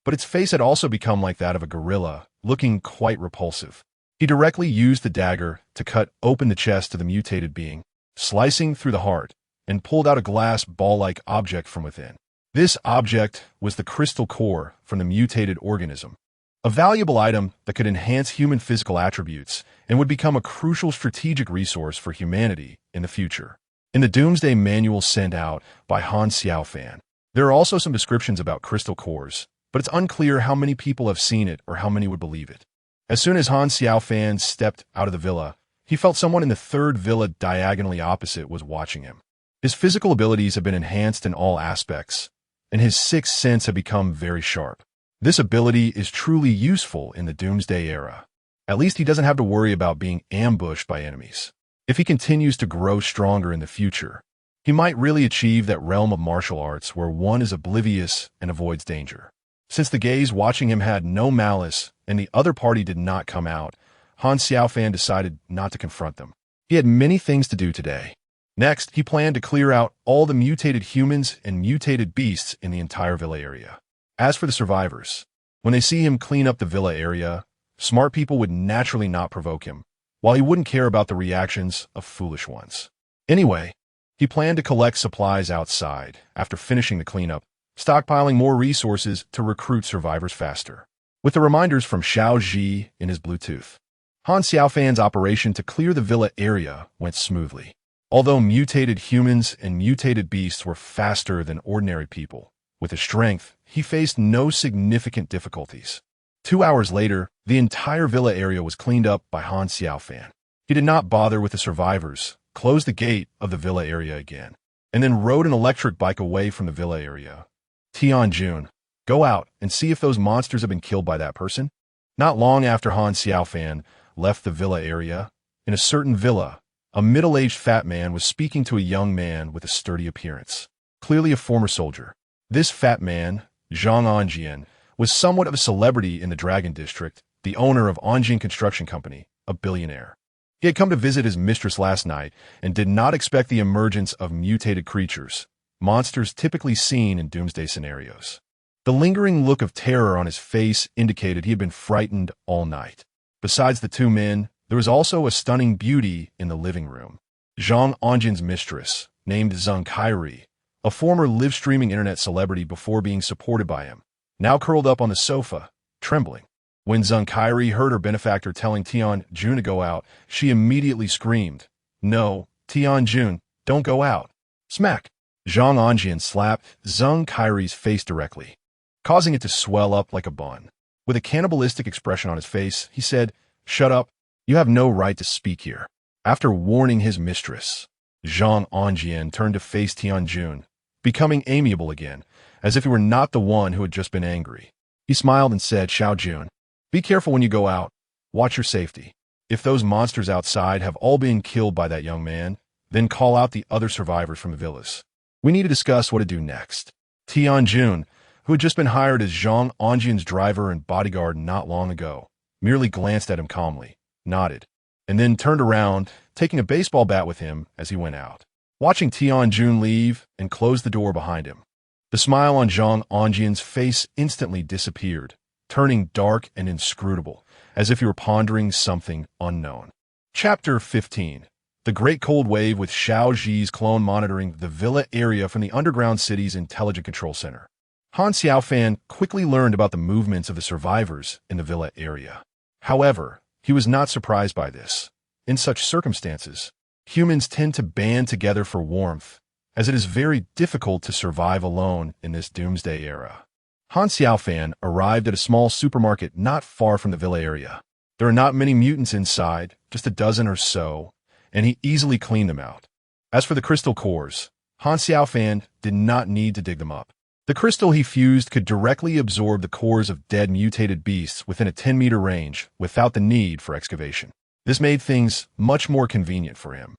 but its face had also become like that of a gorilla, looking quite repulsive. He directly used the dagger to cut open the chest of the mutated being, slicing through the heart, and pulled out a glass ball-like object from within. This object was the crystal core from the mutated organism, a valuable item that could enhance human physical attributes and would become a crucial strategic resource for humanity in the future. In the Doomsday Manual sent out by Han Xiaofan, there are also some descriptions about crystal cores, but it's unclear how many people have seen it or how many would believe it. As soon as Han Xiaofan stepped out of the villa, he felt someone in the third villa diagonally opposite was watching him. His physical abilities have been enhanced in all aspects, and his sixth sense had become very sharp. This ability is truly useful in the Doomsday era. At least he doesn't have to worry about being ambushed by enemies. If he continues to grow stronger in the future, he might really achieve that realm of martial arts where one is oblivious and avoids danger. Since the gaze watching him had no malice and the other party did not come out, Han Xiaofan decided not to confront them. He had many things to do today. Next, he planned to clear out all the mutated humans and mutated beasts in the entire villa area. As for the survivors, when they see him clean up the villa area, smart people would naturally not provoke him, while he wouldn't care about the reactions of foolish ones. Anyway, he planned to collect supplies outside after finishing the cleanup, stockpiling more resources to recruit survivors faster. With the reminders from Xiaoji in his Bluetooth, Han Xiaofan's operation to clear the villa area went smoothly. Although mutated humans and mutated beasts were faster than ordinary people, with his strength, he faced no significant difficulties. 2 hours later, the entire villa area was cleaned up by Han Xiaofan. He did not bother with the survivors, closed the gate of the villa area again, and then rode an electric bike away from the villa area. Tianjun, go out and see if those monsters have been killed by that person. Not long after Han Xiaofan left the villa area, in a certain villa, a middle-aged fat man was speaking to a young man with a sturdy appearance, clearly a former soldier. This fat man, Zhang Anjian, was somewhat of a celebrity in the Dragon District, the owner of Anjin Construction Company, a billionaire. He had come to visit his mistress last night and did not expect the emergence of mutated creatures, monsters typically seen in doomsday scenarios. The lingering look of terror on his face indicated he had been frightened all night. Besides the two men, there was also a stunning beauty in the living room. Zhang Anjin's mistress, named Zheng Kairi, a former live-streaming internet celebrity before being supported by him, now curled up on the sofa, trembling. When Zheng Kairi heard her benefactor telling Tianjun to go out, she immediately screamed, "No, Tianjun, don't go out." Smack! Zhang Anjin slapped Zheng Kairi's face directly, causing it to swell up like a bun. With a cannibalistic expression on his face, he said, "Shut up. You have no right to speak here." After warning his mistress, Zhang Anjian turned to face Tianjun, becoming amiable again, as if he were not the one who had just been angry. He smiled and said, "Xiaojun, be careful when you go out. Watch your safety. If those monsters outside have all been killed by that young man, then call out the other survivors from the villas. We need to discuss what to do next." Tianjun, who had just been hired as Zhang Anjian's driver and bodyguard not long ago, merely glanced at him calmly, nodded, and then turned around, taking a baseball bat with him as he went out. Watching Tianjun leave and close the door behind him, the smile on Zhang Anjian's face instantly disappeared, turning dark and inscrutable, as if he were pondering something unknown. Chapter 15. The Great Cold Wave, with Xiao Zi's clone monitoring the villa area from the underground city's intelligent control center. Han Xiaofan quickly learned about the movements of the survivors in the villa area. However, he was not surprised by this. In such circumstances, humans tend to band together for warmth, as it is very difficult to survive alone in this doomsday era. Han Xiaofan arrived at a small supermarket not far from the villa area. There are not many mutants inside, just a dozen or so, and he easily cleaned them out. As for the crystal cores, Han Xiaofan did not need to dig them up. The crystal he fused could directly absorb the cores of dead mutated beasts within a 10-meter range without the need for excavation. This made things much more convenient for him.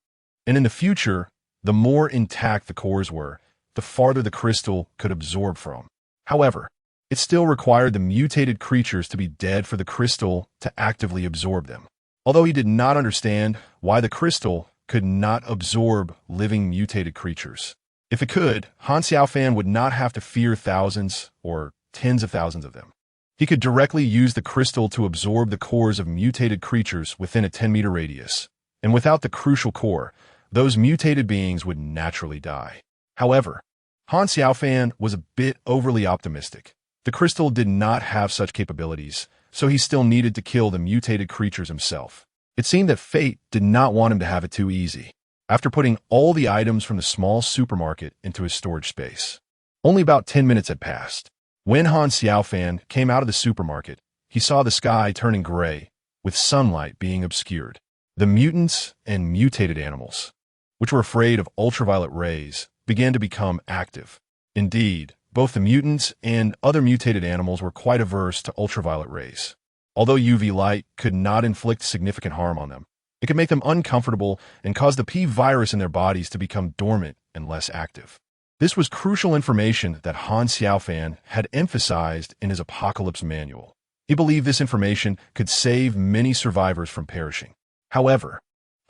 And in the future, the more intact the cores were, the farther the crystal could absorb from. However, it still required the mutated creatures to be dead for the crystal to actively absorb them. Although he did not understand why the crystal could not absorb living mutated creatures. If it could, Han Xiaofan would not have to fear thousands or tens of thousands of them. He could directly use the crystal to absorb the cores of mutated creatures within a 10-meter radius. And without the crucial core, those mutated beings would naturally die. However, Han Xiaofan was a bit overly optimistic. The crystal did not have such capabilities, so he still needed to kill the mutated creatures himself. It seemed that fate did not want him to have it too easy. After putting all the items from the small supermarket into his storage space, only about 10 minutes had passed. When Han Xiaofan came out of the supermarket, he saw the sky turning gray, with sunlight being obscured. The mutants and mutated animals, which were afraid of ultraviolet rays, began to become active. Indeed, both the mutants and other mutated animals were quite averse to ultraviolet rays. Although UV light could not inflict significant harm on them, it could make them uncomfortable and cause the P virus in their bodies to become dormant and less active. This was crucial information that Han Xiaofan had emphasized in his apocalypse manual. He believed this information could save many survivors from perishing. However,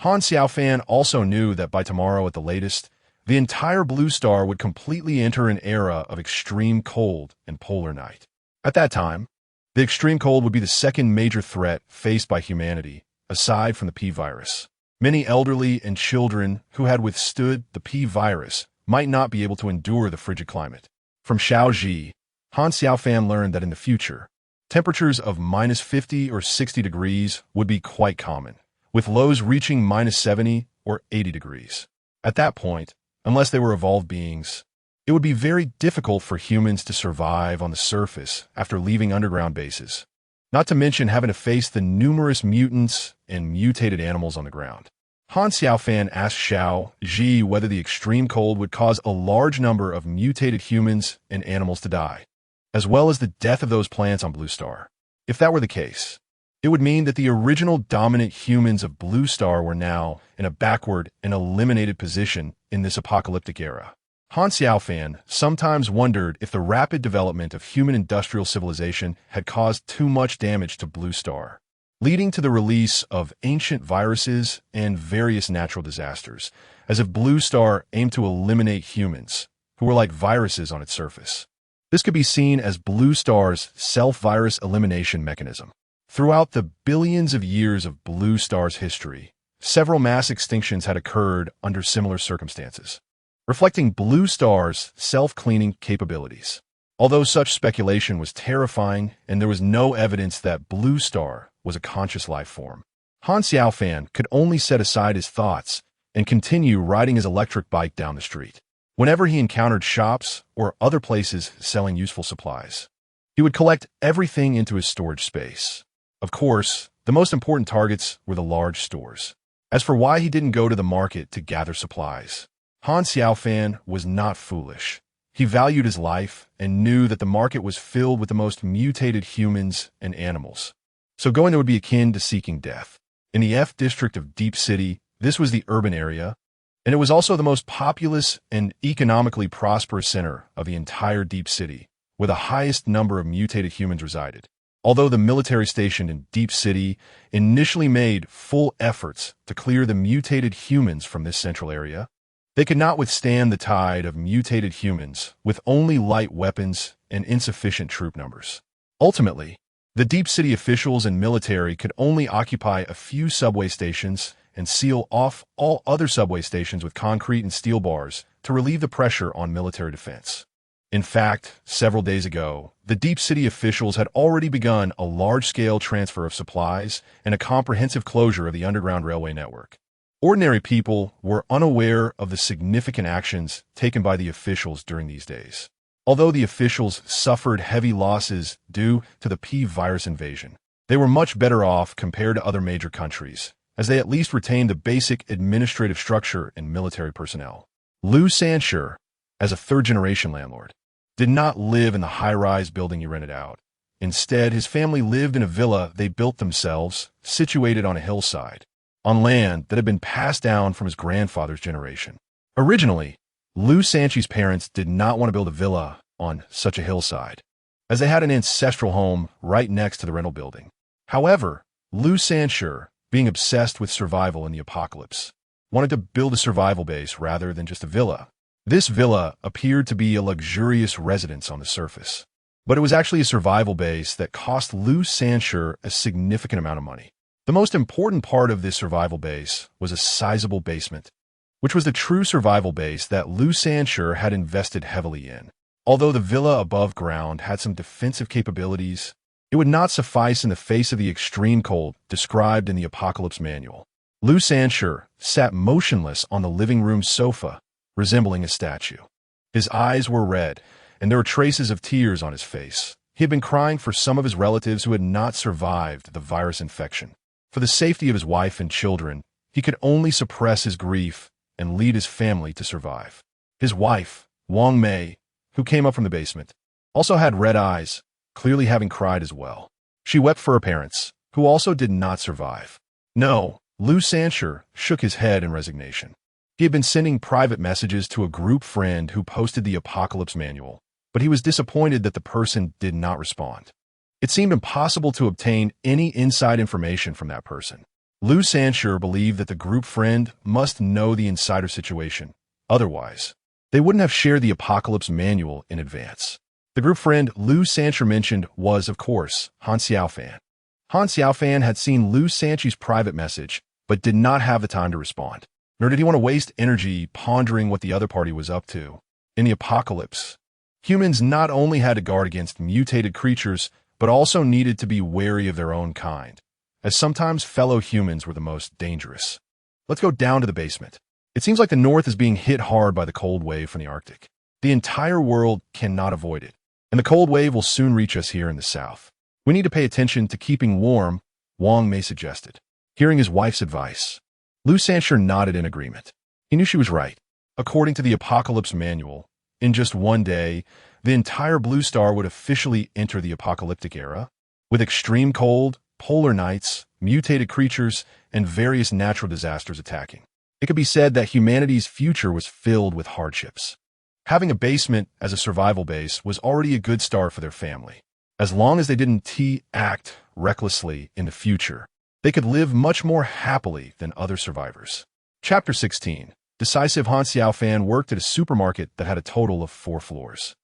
Han Xiaofan also knew that by tomorrow at the latest, the entire blue star would completely enter an era of extreme cold and polar night. At that time, the extreme cold would be the second major threat faced by humanity, aside from the P virus. Many elderly and children who had withstood the P virus might not be able to endure the frigid climate. From Xiao Zi, Han Xiaofan learned that in the future, temperatures of -50 or 60 degrees would be quite common, with lows reaching -70 or 80 degrees. At that point, unless they were evolved beings, it would be very difficult for humans to survive on the surface after leaving underground bases, not to mention having to face the numerous mutants and mutated animals on the ground. Han Xiaofan asked Xiao Ji whether the extreme cold would cause a large number of mutated humans and animals to die, as well as the death of those plants on Blue Star. If that were the case, it would mean that the original dominant humans of Blue Star were now in a backward and eliminated position in this apocalyptic era. Han Xiaofan sometimes wondered if the rapid development of human industrial civilization had caused too much damage to Blue Star, leading to the release of ancient viruses and various natural disasters, as if Blue Star aimed to eliminate humans, who were like viruses on its surface. This could be seen as Blue Star's self-virus elimination mechanism. Throughout the billions of years of Blue Star's history, several mass extinctions had occurred under similar circumstances, reflecting Blue Star's self-cleaning capabilities. Although such speculation was terrifying and there was no evidence that Blue Star was a conscious life form, Han Xiaofan could only set aside his thoughts and continue riding his electric bike down the street. Whenever he encountered shops or other places selling useful supplies, he would collect everything into his storage space. Of course, the most important targets were the large stores. As for why he didn't go to the market to gather supplies, Han Xiaofan was not foolish. He valued his life and knew that the market was filled with the most mutated humans and animals. So going there would be akin to seeking death. In the F district of Deep City, this was the urban area, and it was also the most populous and economically prosperous center of the entire Deep City, where the highest number of mutated humans resided. Although the military stationed in Deep City initially made full efforts to clear the mutated humans from this central area, they could not withstand the tide of mutated humans with only light weapons and insufficient troop numbers. Ultimately, the Deep City officials and military could only occupy a few subway stations and seal off all other subway stations with concrete and steel bars to relieve the pressure on military defense. In fact, several days ago, the Deep City officials had already begun a large-scale transfer of supplies and a comprehensive closure of the underground railway network. Ordinary people were unaware of the significant actions taken by the officials during these days. Although the officials suffered heavy losses due to the P virus invasion, they were much better off compared to other major countries, as they at least retained the basic administrative structure and military personnel. Lu Sanshi, as a third-generation landlord, did not live in the high-rise building he rented out. Instead, his family lived in a villa they built themselves, situated on a hillside, on land that had been passed down from his grandfather's generation. Originally, Lu Sanshi's parents did not want to build a villa on such a hillside, as they had an ancestral home right next to the rental building. However, Lu Sanshi, being obsessed with survival in the apocalypse, wanted to build a survival base rather than just a villa. This villa appeared to be a luxurious residence on the surface, but it was actually a survival base that cost Lu Sanshi a significant amount of money. The most important part of this survival base was a sizable basement, which was the true survival base that Lu Sanshi had invested heavily in. Although the villa above ground had some defensive capabilities, it would not suffice in the face of the extreme cold described in the Apocalypse Manual. Lu Sanshi sat motionless on the living room sofa, resembling a statue. His eyes were red, and there were traces of tears on his face. He had been crying for some of his relatives who had not survived the virus infection. For the safety of his wife and children, he could only suppress his grief and lead his family to survive. His wife, Wang Mei, who came up from the basement, also had red eyes, clearly having cried as well. She wept for her parents, who also did not survive. No, Lu Sanshi shook his head in resignation. He had been sending private messages to a group friend who posted the Apocalypse Manual, but he was disappointed that the person did not respond. It seemed impossible to obtain any inside information from that person. Lu Sanshi believed that the group friend must know the insider situation. Otherwise, they wouldn't have shared the Apocalypse Manual in advance. The group friend Lu Sanshi mentioned was, of course, Han Xiaofan. Han Xiaofan had seen Lu Sanshi's private message, but did not have the time to respond. Nor did he want to waste energy pondering what the other party was up to. In the apocalypse, humans not only had to guard against mutated creatures, but also needed to be wary of their own kind, as sometimes fellow humans were the most dangerous. Let's go down to the basement. It seems like the North is being hit hard by the cold wave from the Arctic. The entire world cannot avoid it, and the cold wave will soon reach us here in the South. We need to pay attention to keeping warm, Wang Mei suggested. Hearing his wife's advice, Lu Sancher nodded in agreement. He knew she was right. According to the Apocalypse Manual, in just one day, the entire Blue Star would officially enter the apocalyptic era, with extreme cold, polar nights, mutated creatures, and various natural disasters attacking. It could be said that humanity's future was filled with hardships. Having a basement as a survival base was already a good start for their family. As long as they didn't act recklessly in the future, they could live much more happily than other survivors. Chapter 16. Decisive. Han Xiaofan worked at a supermarket that had a total of 4 floors.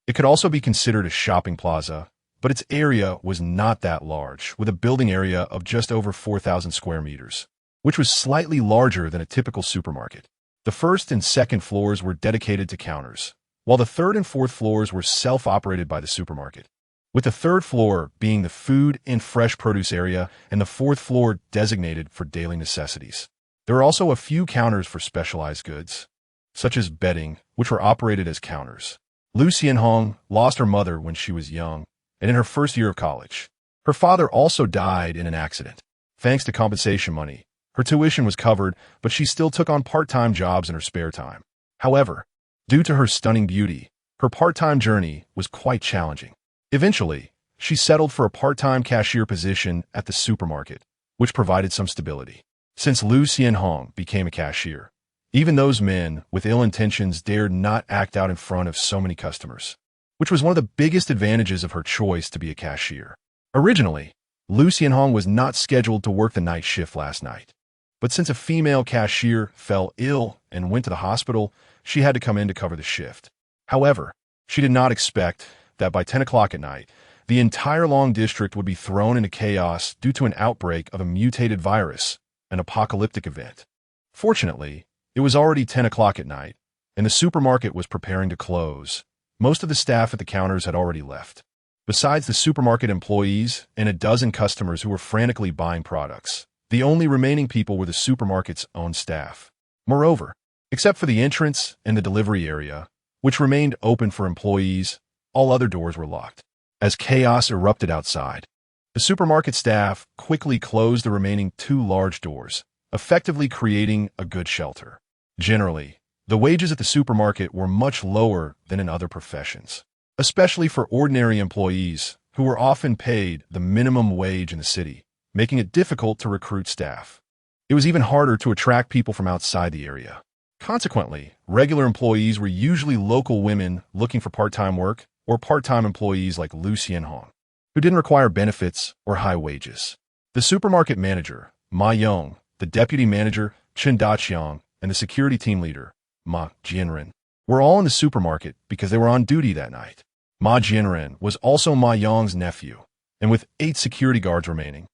It could also be considered a shopping plaza, but its area was not that large, with a building area of just over 4,000 square meters, which was slightly larger than a typical supermarket. The first and second floors were dedicated to counters, while the third and fourth floors were self-operated by the supermarket, with the third floor being the food and fresh produce area and the fourth floor designated for daily necessities. There were also a few counters for specialized goods, such as bedding, which were operated as counters. Lu Xianhong lost her mother when she was young and in her first year of college. Her father also died in an accident. Thanks to compensation money, her tuition was covered, but she still took on part-time jobs in her spare time. However, due to her stunning beauty, her part-time journey was quite challenging. Eventually, she settled for a part-time cashier position at the supermarket, which provided some stability. Since Lu Xianhong became a cashier, even those men with ill intentions dared not act out in front of so many customers, which was one of the biggest advantages of her choice to be a cashier. Originally, Lu Xianhong was not scheduled to work the night shift last night, but since a female cashier fell ill and went to the hospital, she had to come in to cover the shift. However, she did not expect that by 10 o'clock at night, the entire Long District would be thrown into chaos due to an outbreak of a mutated virus, an apocalyptic event. Fortunately, it was already 10 o'clock at night, and the supermarket was preparing to close. Most of the staff at the counters had already left. Besides the supermarket employees and a dozen customers who were frantically buying products, the only remaining people were the supermarket's own staff. Moreover, except for the entrance and the delivery area, which remained open for employees, all other doors were locked. As chaos erupted outside, the supermarket staff quickly closed the remaining 2 large doors, effectively creating a good shelter. Generally, the wages at the supermarket were much lower than in other professions, especially for ordinary employees who were often paid the minimum wage in the city, making it difficult to recruit staff. It was even harder to attract people from outside the area. Consequently, regular employees were usually local women looking for part-time work or part-time employees like Lu Xianhong, who didn't require benefits or high wages. The supermarket manager, Ma Yong, the deputy manager, Chen Daqiang, and the security team leader, Ma Jianren, were all in the supermarket because they were on duty that night. Ma Jianren was also Ma Yong's nephew, and with 8 security guards remaining,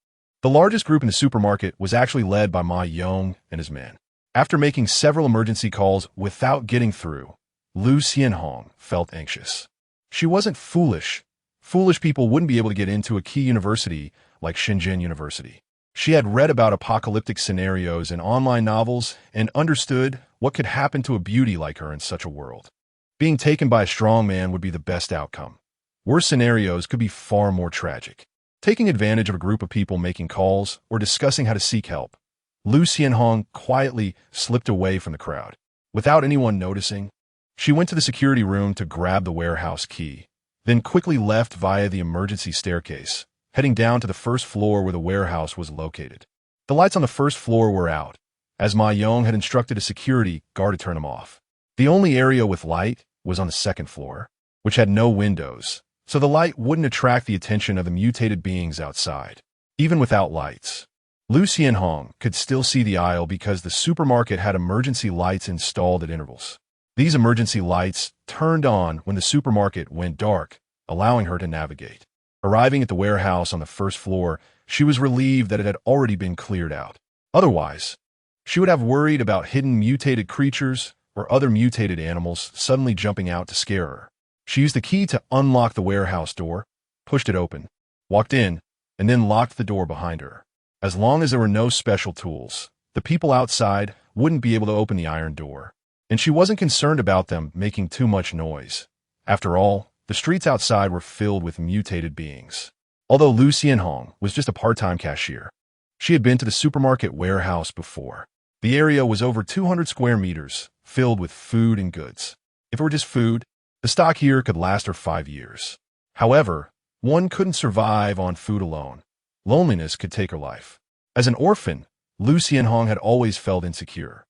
the largest group in the supermarket was actually led by Ma Yong and his men. After making several emergency calls without getting through, Lu Xianhong felt anxious. She wasn't foolish. Foolish people wouldn't be able to get into a key university like Shenzhen University. She had read about apocalyptic scenarios in online novels and understood what could happen to a beauty like her in such a world. Being taken by a strong man would be the best outcome. Worse scenarios could be far more tragic. Taking advantage of a group of people making calls or discussing how to seek help, Lu Xianhong quietly slipped away from the crowd. Without anyone noticing, she went to the security room to grab the warehouse key, then quickly left via the emergency staircase, heading down to the first floor where the warehouse was located. The lights on the first floor were out, as Ma Yong had instructed a security guard to turn them off. The only area with light was on the second floor, which had no windows, so the light wouldn't attract the attention of the mutated beings outside. Even without lights, Lu Xianhong could still see the aisle because the supermarket had emergency lights installed at intervals. These emergency lights turned on when the supermarket went dark, allowing her to navigate. Arriving at the warehouse on the first floor, she was relieved that it had already been cleared out. Otherwise, she would have worried about hidden mutated creatures or other mutated animals suddenly jumping out to scare her. She used the key to unlock the warehouse door, pushed it open, walked in, and then locked the door behind her. As long as there were no special tools, the people outside wouldn't be able to open the iron door, and she wasn't concerned about them making too much noise. After all, the streets outside were filled with mutated beings. Although Lu Xianhong was just a part-time cashier, she had been to the supermarket warehouse before. The area was over 200 square meters, filled with food and goods. If it were just food, the stock here could last her 5 years. However, one couldn't survive on food alone. Loneliness could take her life. As an orphan, Lu Xianhong had always felt insecure.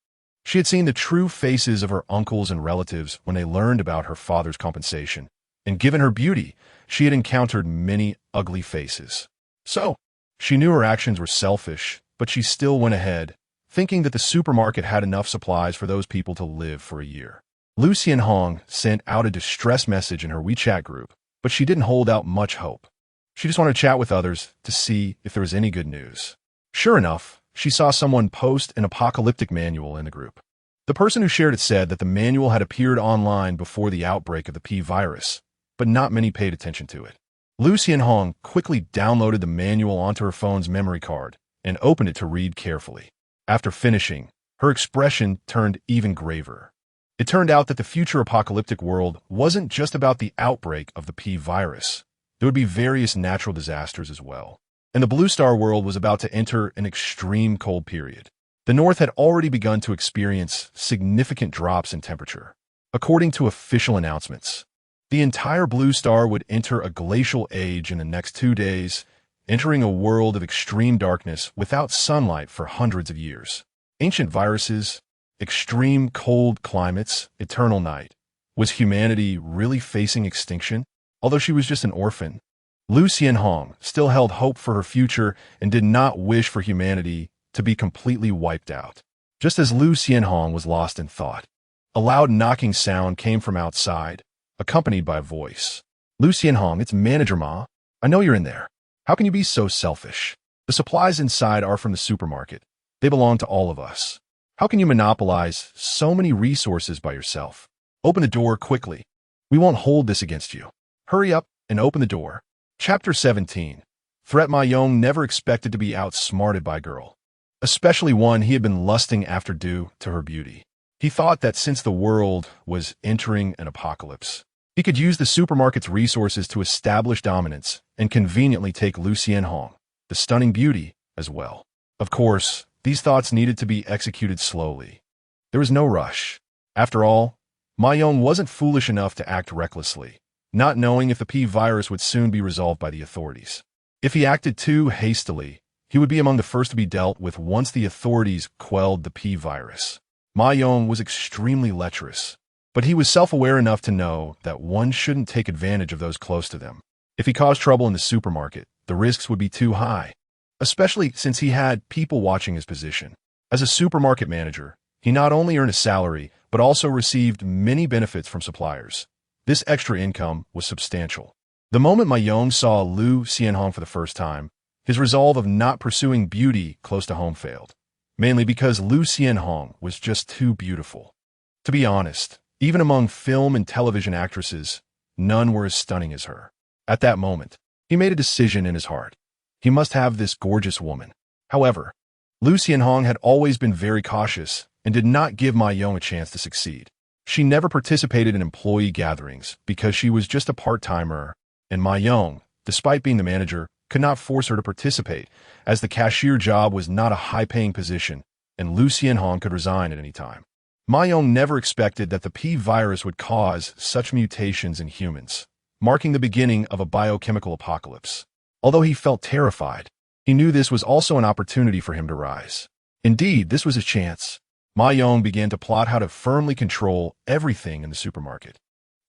She had seen the true faces of her uncles and relatives when they learned about her father's compensation, and given her beauty, she had encountered many ugly faces. So, she knew her actions were selfish, but she still went ahead, thinking that the supermarket had enough supplies for those people to live for a year. Lu Xianhong sent out a distress message in her WeChat group, but she didn't hold out much hope. She just wanted to chat with others to see if there was any good news. Sure enough, she saw someone post an apocalyptic manual in the group. The person who shared it said that the manual had appeared online before the outbreak of the P virus, but not many paid attention to it. Lu Xianhong quickly downloaded the manual onto her phone's memory card and opened it to read carefully. After finishing, her expression turned even graver. It turned out that the future apocalyptic world wasn't just about the outbreak of the P virus. There would be various natural disasters as well. And the Blue Star world was about to enter an extreme cold period. The North had already begun to experience significant drops in temperature. According to official announcements, the entire Blue Star would enter a glacial age in the next 2 days, entering a world of extreme darkness without sunlight for hundreds of years. Ancient viruses, extreme cold climates, eternal night. Was humanity really facing extinction? Although she was just an orphan, Lu Xianhong still held hope for her future and did not wish for humanity to be completely wiped out. Just as Lu Xianhong was lost in thought, a loud knocking sound came from outside, accompanied by a voice. Lu Xianhong, it's Manager Ma. I know you're in there. How can you be so selfish? The supplies inside are from the supermarket. They belong to all of us. How can you monopolize so many resources by yourself? Open the door quickly. We won't hold this against you. Hurry up and open the door. Chapter 17. Threat. Ma Yong never expected to be outsmarted by a girl, especially one he had been lusting after due to her beauty. He thought that since the world was entering an apocalypse, he could use the supermarket's resources to establish dominance and conveniently take Lu Xianhong, the stunning beauty, as well. Of course, these thoughts needed to be executed slowly. There was no rush. After all, Ma Yong wasn't foolish enough to act recklessly, not knowing if the P virus would soon be resolved by the authorities. If he acted too hastily, he would be among the first to be dealt with once the authorities quelled the P virus. Ma Yong was extremely lecherous, but he was self-aware enough to know that one shouldn't take advantage of those close to them. If he caused trouble in the supermarket, the risks would be too high, especially since he had people watching his position. As a supermarket manager, he not only earned a salary, but also received many benefits from suppliers. This extra income was substantial. The moment Ma Yong saw Lu Xianhong for the first time, his resolve of not pursuing beauty close to home failed, mainly because Lu Xianhong was just too beautiful. To be honest, even among film and television actresses, none were as stunning as her. At that moment, he made a decision in his heart. He must have this gorgeous woman. However, Lu Xianhong had always been very cautious and did not give Ma Yong a chance to succeed. She never participated in employee gatherings because she was just a part-timer, and Ma Yong, despite being the manager, could not force her to participate, as the cashier job was not a high-paying position, and Lu Xianhong could resign at any time. Ma Yong never expected that the P virus would cause such mutations in humans, marking the beginning of a biochemical apocalypse. Although he felt terrified, he knew this was also an opportunity for him to rise. Indeed, this was his chance. Ma Yong began to plot how to firmly control everything in the supermarket.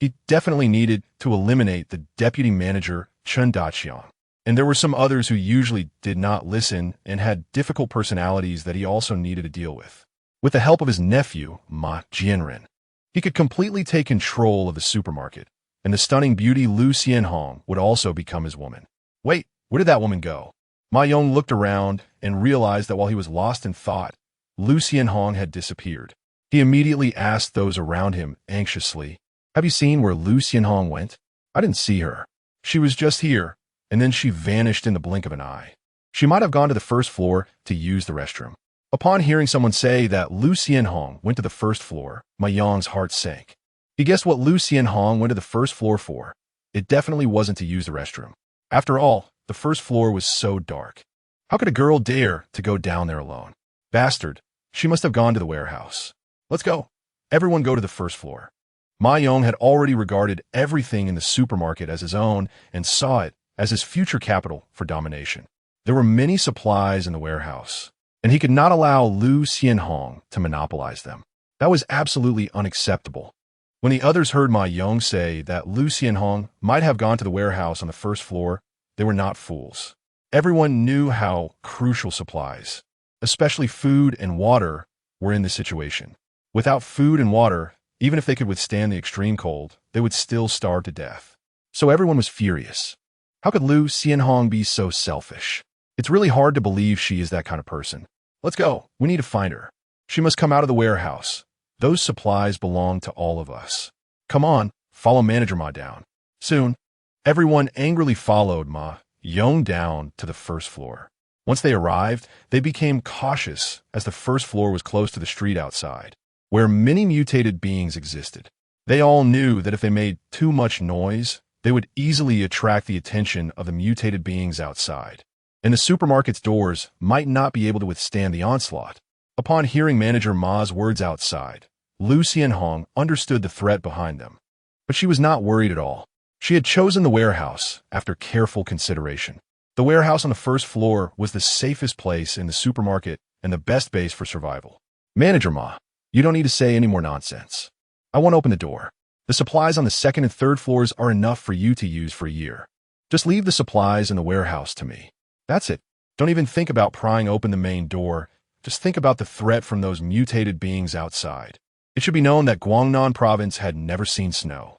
He definitely needed to eliminate the deputy manager, Chen Daqiang. And there were some others who usually did not listen and had difficult personalities that he also needed to deal with. With the help of his nephew, Ma Jianren, he could completely take control of the supermarket, and the stunning beauty Lu Xianhong would also become his woman. Wait, where did that woman go? Ma Yong looked around and realized that while he was lost in thought, Lu Xianhong had disappeared. He immediately asked those around him anxiously, "Have you seen where Lu Xianhong went? I didn't see her. She was just here, and then she vanished in the blink of an eye. She might have gone to the first floor to use the restroom." Upon hearing someone say that Lu Xianhong went to the first floor, Ma Yong's heart sank. He guessed what Lu Xianhong went to the first floor for. It definitely wasn't to use the restroom. After all, the first floor was so dark. How could a girl dare to go down there alone? Bastard, She must have gone to the warehouse. Let's go. Everyone go to the first floor. Ma Yong had already regarded everything in the supermarket as his own and saw it as his future capital for domination. There were many supplies in the warehouse, and he could not allow Lu Xianhong to monopolize them. That was absolutely unacceptable. When the others heard Ma Yong say that Lu Xianhong might have gone to the warehouse on the first floor, they were not fools. Everyone knew how crucial supplies, especially food and water, were in this situation. Without food and water, even if they could withstand the extreme cold, they would still starve to death. So everyone was furious. How could Lu Xianhong be so selfish? It's really hard to believe she is that kind of person. Let's go. We need to find her. She must come out of the warehouse. Those supplies belong to all of us. Come on, follow Manager Ma down. Soon, everyone angrily followed Ma Yong down to the first floor. Once they arrived, they became cautious as the first floor was close to the street outside, where many mutated beings existed. They all knew that if they made too much noise, they would easily attract the attention of the mutated beings outside, and the supermarket's doors might not be able to withstand the onslaught. Upon hearing Manager Ma's words outside, Lu Xianhong understood the threat behind them. But she was not worried at all. She had chosen the warehouse after careful consideration. The warehouse on the first floor was the safest place in the supermarket and the best base for survival. Manager Ma, you don't need to say any more nonsense. I won't open the door. The supplies on the second and third floors are enough for you to use for a year. Just leave the supplies in the warehouse to me. That's it. Don't even think about prying open the main door. Just think about the threat from those mutated beings outside. It should be known that Guangnan province had never seen snow.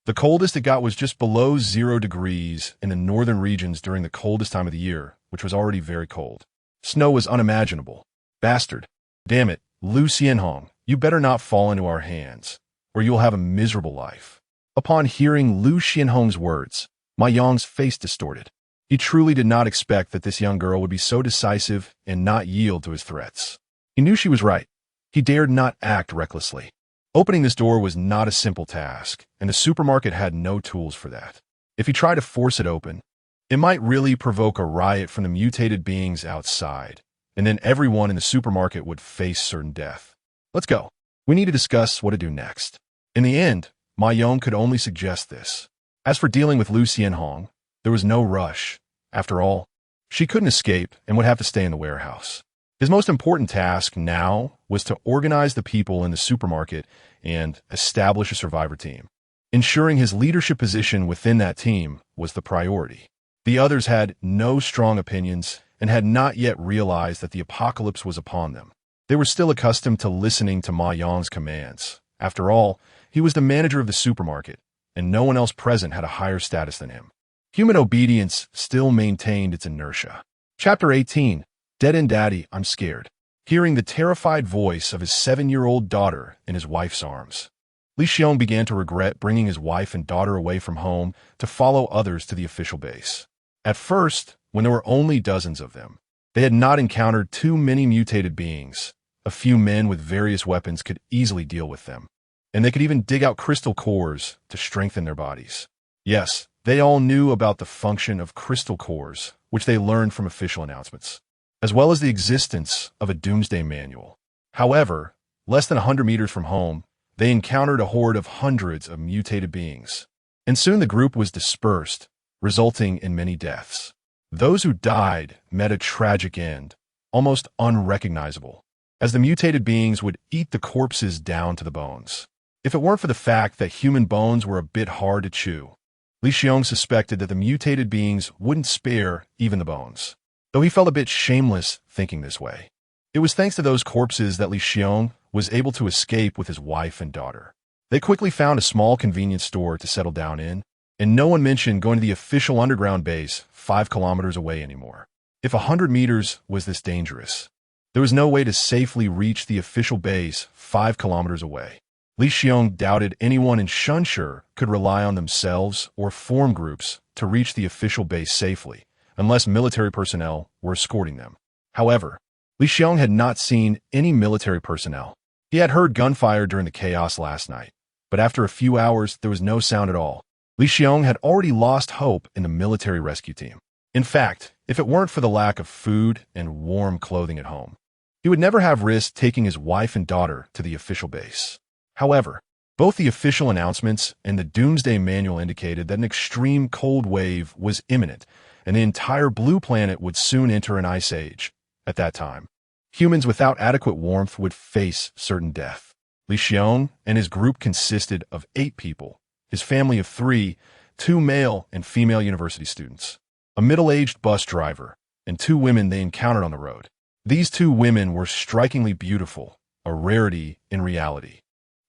The coldest it got was just below 0 degrees in the northern regions during the coldest time of the year, which was already very cold. Snow was unimaginable. Bastard. Damn it, Lu Xianhong, you better not fall into our hands, or you'll have a miserable life. Upon hearing Lu Xianhong's words, Ma Yong's face distorted. He truly did not expect that this young girl would be so decisive and not yield to his threats. He knew she was right. He dared not act recklessly. Opening this door was not a simple task, and the supermarket had no tools for that. If he tried to force it open, it might really provoke a riot from the mutated beings outside, and then everyone in the supermarket would face certain death. Let's go. We need to discuss what to do next. In the end, Ma Yong could only suggest this. As for dealing with Lu Xianhong, there was no rush. After all, she couldn't escape and would have to stay in the warehouse. His most important task now was to organize the people in the supermarket and establish a survivor team. Ensuring his leadership position within that team was the priority. The others had no strong opinions and had not yet realized that the apocalypse was upon them. They were still accustomed to listening to Ma Yong's commands. After all, he was the manager of the supermarket, and no one else present had a higher status than him. Human obedience still maintained its inertia. Chapter 18. Dead End Daddy, I'm Scared. Hearing the terrified voice of his 7-year-old daughter in his wife's arms, Li Xiong began to regret bringing his wife and daughter away from home to follow others to the official base. At first, when there were only dozens of them, they had not encountered too many mutated beings. A few men with various weapons could easily deal with them, and they could even dig out crystal cores to strengthen their bodies. Yes, they all knew about the function of crystal cores, which they learned from official announcements, as well as the existence of a doomsday manual. However, less than 100 meters from home, they encountered a horde of hundreds of mutated beings, and soon the group was dispersed, resulting in many deaths. Those who died met a tragic end, almost unrecognizable, as the mutated beings would eat the corpses down to the bones. If it weren't for the fact that human bones were a bit hard to chew, Li Xiong suspected that the mutated beings wouldn't spare even the bones, though he felt a bit shameless thinking this way. It was thanks to those corpses that Li Xiong was able to escape with his wife and daughter. They quickly found a small convenience store to settle down in, and no one mentioned going to the official underground base 5 kilometers away anymore. If 100 meters was this dangerous, there was no way to safely reach the official base 5 kilometers away. Li Xiong doubted anyone in Shunshe could rely on themselves or form groups to reach the official base safely, unless military personnel were escorting them. However, Li Xiong had not seen any military personnel. He had heard gunfire during the chaos last night, but after a few hours there was no sound at all. Li Xiong had already lost hope in the military rescue team. In fact, if it weren't for the lack of food and warm clothing at home, He would never have risked taking his wife and daughter to the official base. However, both the official announcements and the Doomsday Manual indicated that an extreme cold wave was imminent, and the entire blue planet would soon enter an ice age. At that time, humans without adequate warmth would face certain death. Li Xiong and his group consisted of 8 people, his family of 3, 2 male and female university students, a middle-aged bus driver, and 2 women they encountered on the road. These 2 women were strikingly beautiful, a rarity in reality.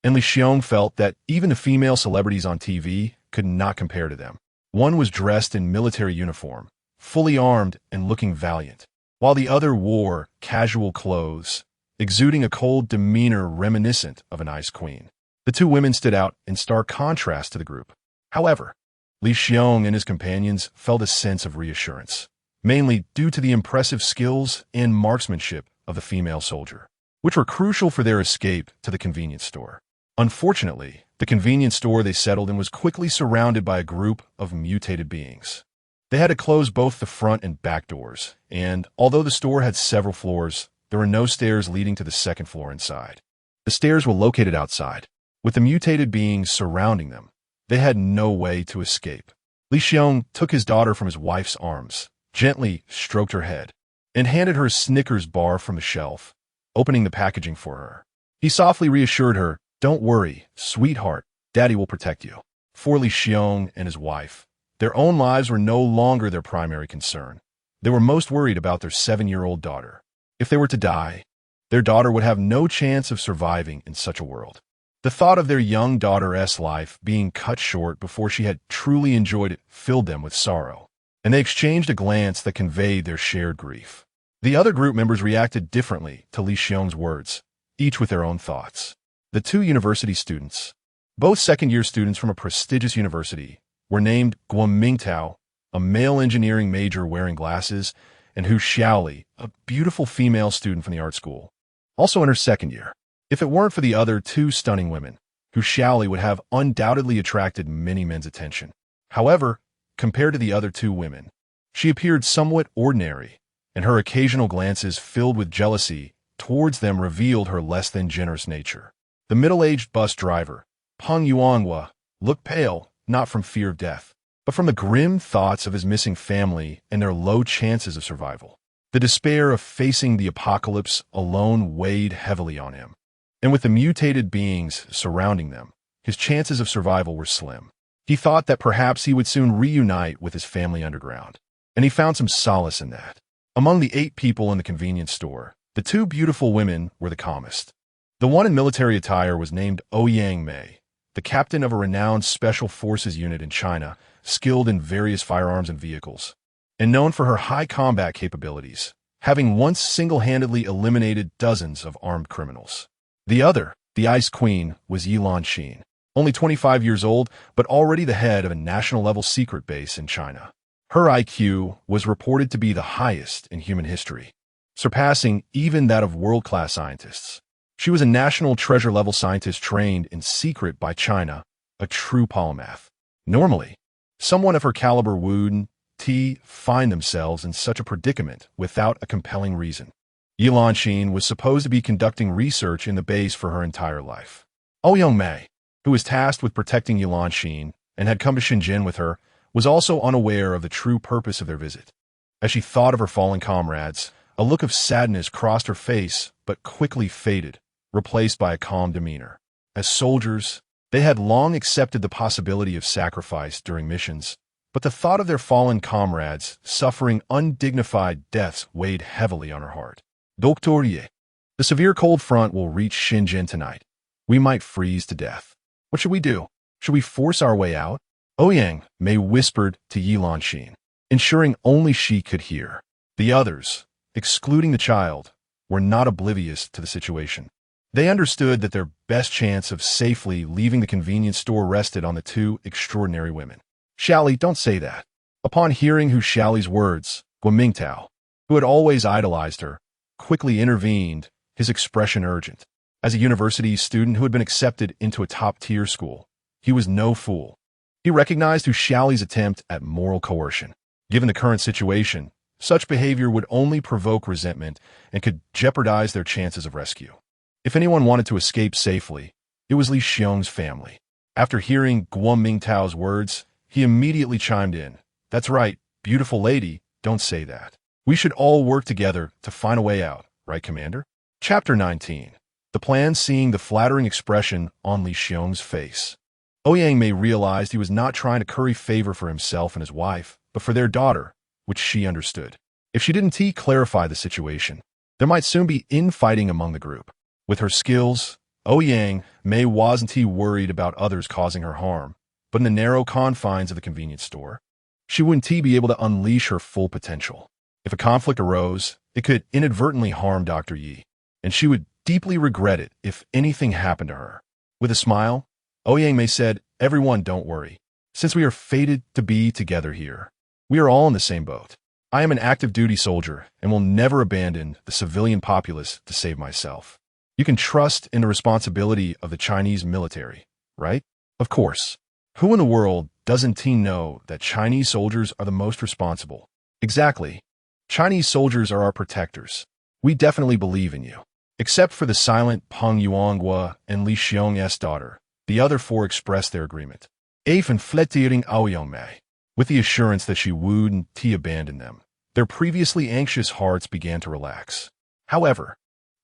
And Li Xiong felt that even the female celebrities on TV could not compare to them. One was dressed in military uniform, fully armed and looking valiant, while the other wore casual clothes, exuding a cold demeanor reminiscent of an ice queen. The 2 women stood out in stark contrast to the group. However, Li Xiong and his companions felt a sense of reassurance, mainly due to the impressive skills and marksmanship of the female soldier, which were crucial for their escape to the convenience store. Unfortunately, the convenience store they settled in was quickly surrounded by a group of mutated beings. They had to close both the front and back doors, and although the store had several floors, there were no stairs leading to the second floor inside. The stairs were located outside. With the mutated beings surrounding them, they had no way to escape. Li Xiong took his daughter from his wife's arms, gently stroked her head, and handed her a Snickers bar from the shelf, opening the packaging for her. He softly reassured her, "Don't worry, sweetheart, Daddy will protect you." For Li Xiong and his wife, their own lives were no longer their primary concern. They were most worried about their 7-year-old daughter. If they were to die, their daughter would have no chance of surviving in such a world. The thought of their young daughter's life being cut short before she had truly enjoyed it filled them with sorrow, and they exchanged a glance that conveyed their shared grief. The other group members reacted differently to Li Xiong's words, each with their own thoughts. The 2 university students, both second-year students from a prestigious university, were named Guomingtao, a male engineering major wearing glasses, and Hu Xiaoli, a beautiful female student from the art school, also in her second year. If it weren't for the other 2 stunning women, Hu Xiaoli would have undoubtedly attracted many men's attention. However, compared to the other 2 women, she appeared somewhat ordinary, and her occasional glances filled with jealousy towards them revealed her less than generous nature. The middle-aged bus driver, Peng Yuanhua, looked pale, not from fear of death, but from the grim thoughts of his missing family and their low chances of survival. The despair of facing the apocalypse alone weighed heavily on him, and with the mutated beings surrounding them, his chances of survival were slim. He thought that perhaps he would soon reunite with his family underground, and he found some solace in that. Among the 8 people in the convenience store, the 2 beautiful women were the calmest. The one in military attire was named Ouyang Mei, the captain of a renowned special forces unit in China, skilled in various firearms and vehicles, and known for her high combat capabilities, having once single-handedly eliminated dozens of armed criminals. The other, the Ice Queen, was Yilan, only 25 years old, but already the head of a national-level secret base in China. Her IQ was reported to be the highest in human history, surpassing even that of world-class scientists. She was a national treasure-level scientist trained in secret by China, a true polymath. Normally, someone of her caliber wouldn't find themselves in such a predicament without a compelling reason. Yilan was supposed to be conducting research in the base for her entire life. Ouyang Mei, who was tasked with protecting Yilan and had come to Shenzhen with her, was also unaware of the true purpose of their visit. As she thought of her fallen comrades, a look of sadness crossed her face but quickly faded, replaced by a calm demeanor. As soldiers, they had long accepted the possibility of sacrifice during missions, but the thought of their fallen comrades suffering undignified deaths weighed heavily on her heart. Dr. Ye, the severe cold front will reach Shenzhen tonight. We might freeze to death. What should we do? Should we force our way out? Ouyang Mei whispered to Yilan, ensuring only she could hear. The others, excluding the child, were not oblivious to the situation. They understood that their best chance of safely leaving the convenience store rested on the 2 extraordinary women. Xiaoli, don't say that. Upon hearing Hu Xiaoli's words, Guomingtao, who had always idolized her, quickly intervened, his expression urgent. As a university student who had been accepted into a top-tier school, he was no fool. He recognized Hu Xiaoli's attempt at moral coercion. Given the current situation, Such behavior would only provoke resentment and could jeopardize their chances of rescue. If anyone wanted to escape safely, it was Li Xiong's family. After hearing Guo Mingtao's words, he immediately chimed in. That's right, beautiful lady, don't say that. We should all work together to find a way out, right, Commander? Chapter 19. The plan. Seeing the flattering expression on Li Xiong's face, Ouyang Mei realized he was not trying to curry favor for himself and his wife, but for their daughter, which she understood. If she didn't clarify the situation, there might soon be infighting among the group. With her skills, Ouyang Mei wasn't worried about others causing her harm, but in the narrow confines of the convenience store, she wouldn't be able to unleash her full potential. If a conflict arose, it could inadvertently harm Dr. Yi, and she would deeply regret it if anything happened to her. With a smile, Ouyang Mei said, everyone don't worry. Since we are fated to be together here, we are all in the same boat. I am an active duty soldier and will never abandon the civilian populace to save myself. You can trust in the responsibility of the Chinese military, right? Of course. Who in the world doesn't know that Chinese soldiers are the most responsible? Exactly. Chinese soldiers are our protectors. We definitely believe in you. Except for the silent Peng Yuanghua and Li Xiong's daughter, the other four expressed their agreement. Afen fletting Ouyang Mei, with the assurance that she wouldn't abandon them. Their previously anxious hearts began to relax. However,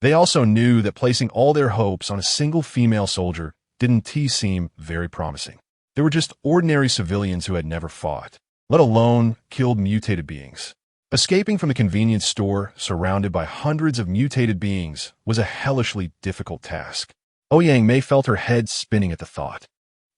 they also knew that placing all their hopes on a single female soldier didn't seem very promising. They were just ordinary civilians who had never fought, let alone killed mutated beings. Escaping from the convenience store, surrounded by hundreds of mutated beings, was a hellishly difficult task. Ouyang Mei felt her head spinning at the thought.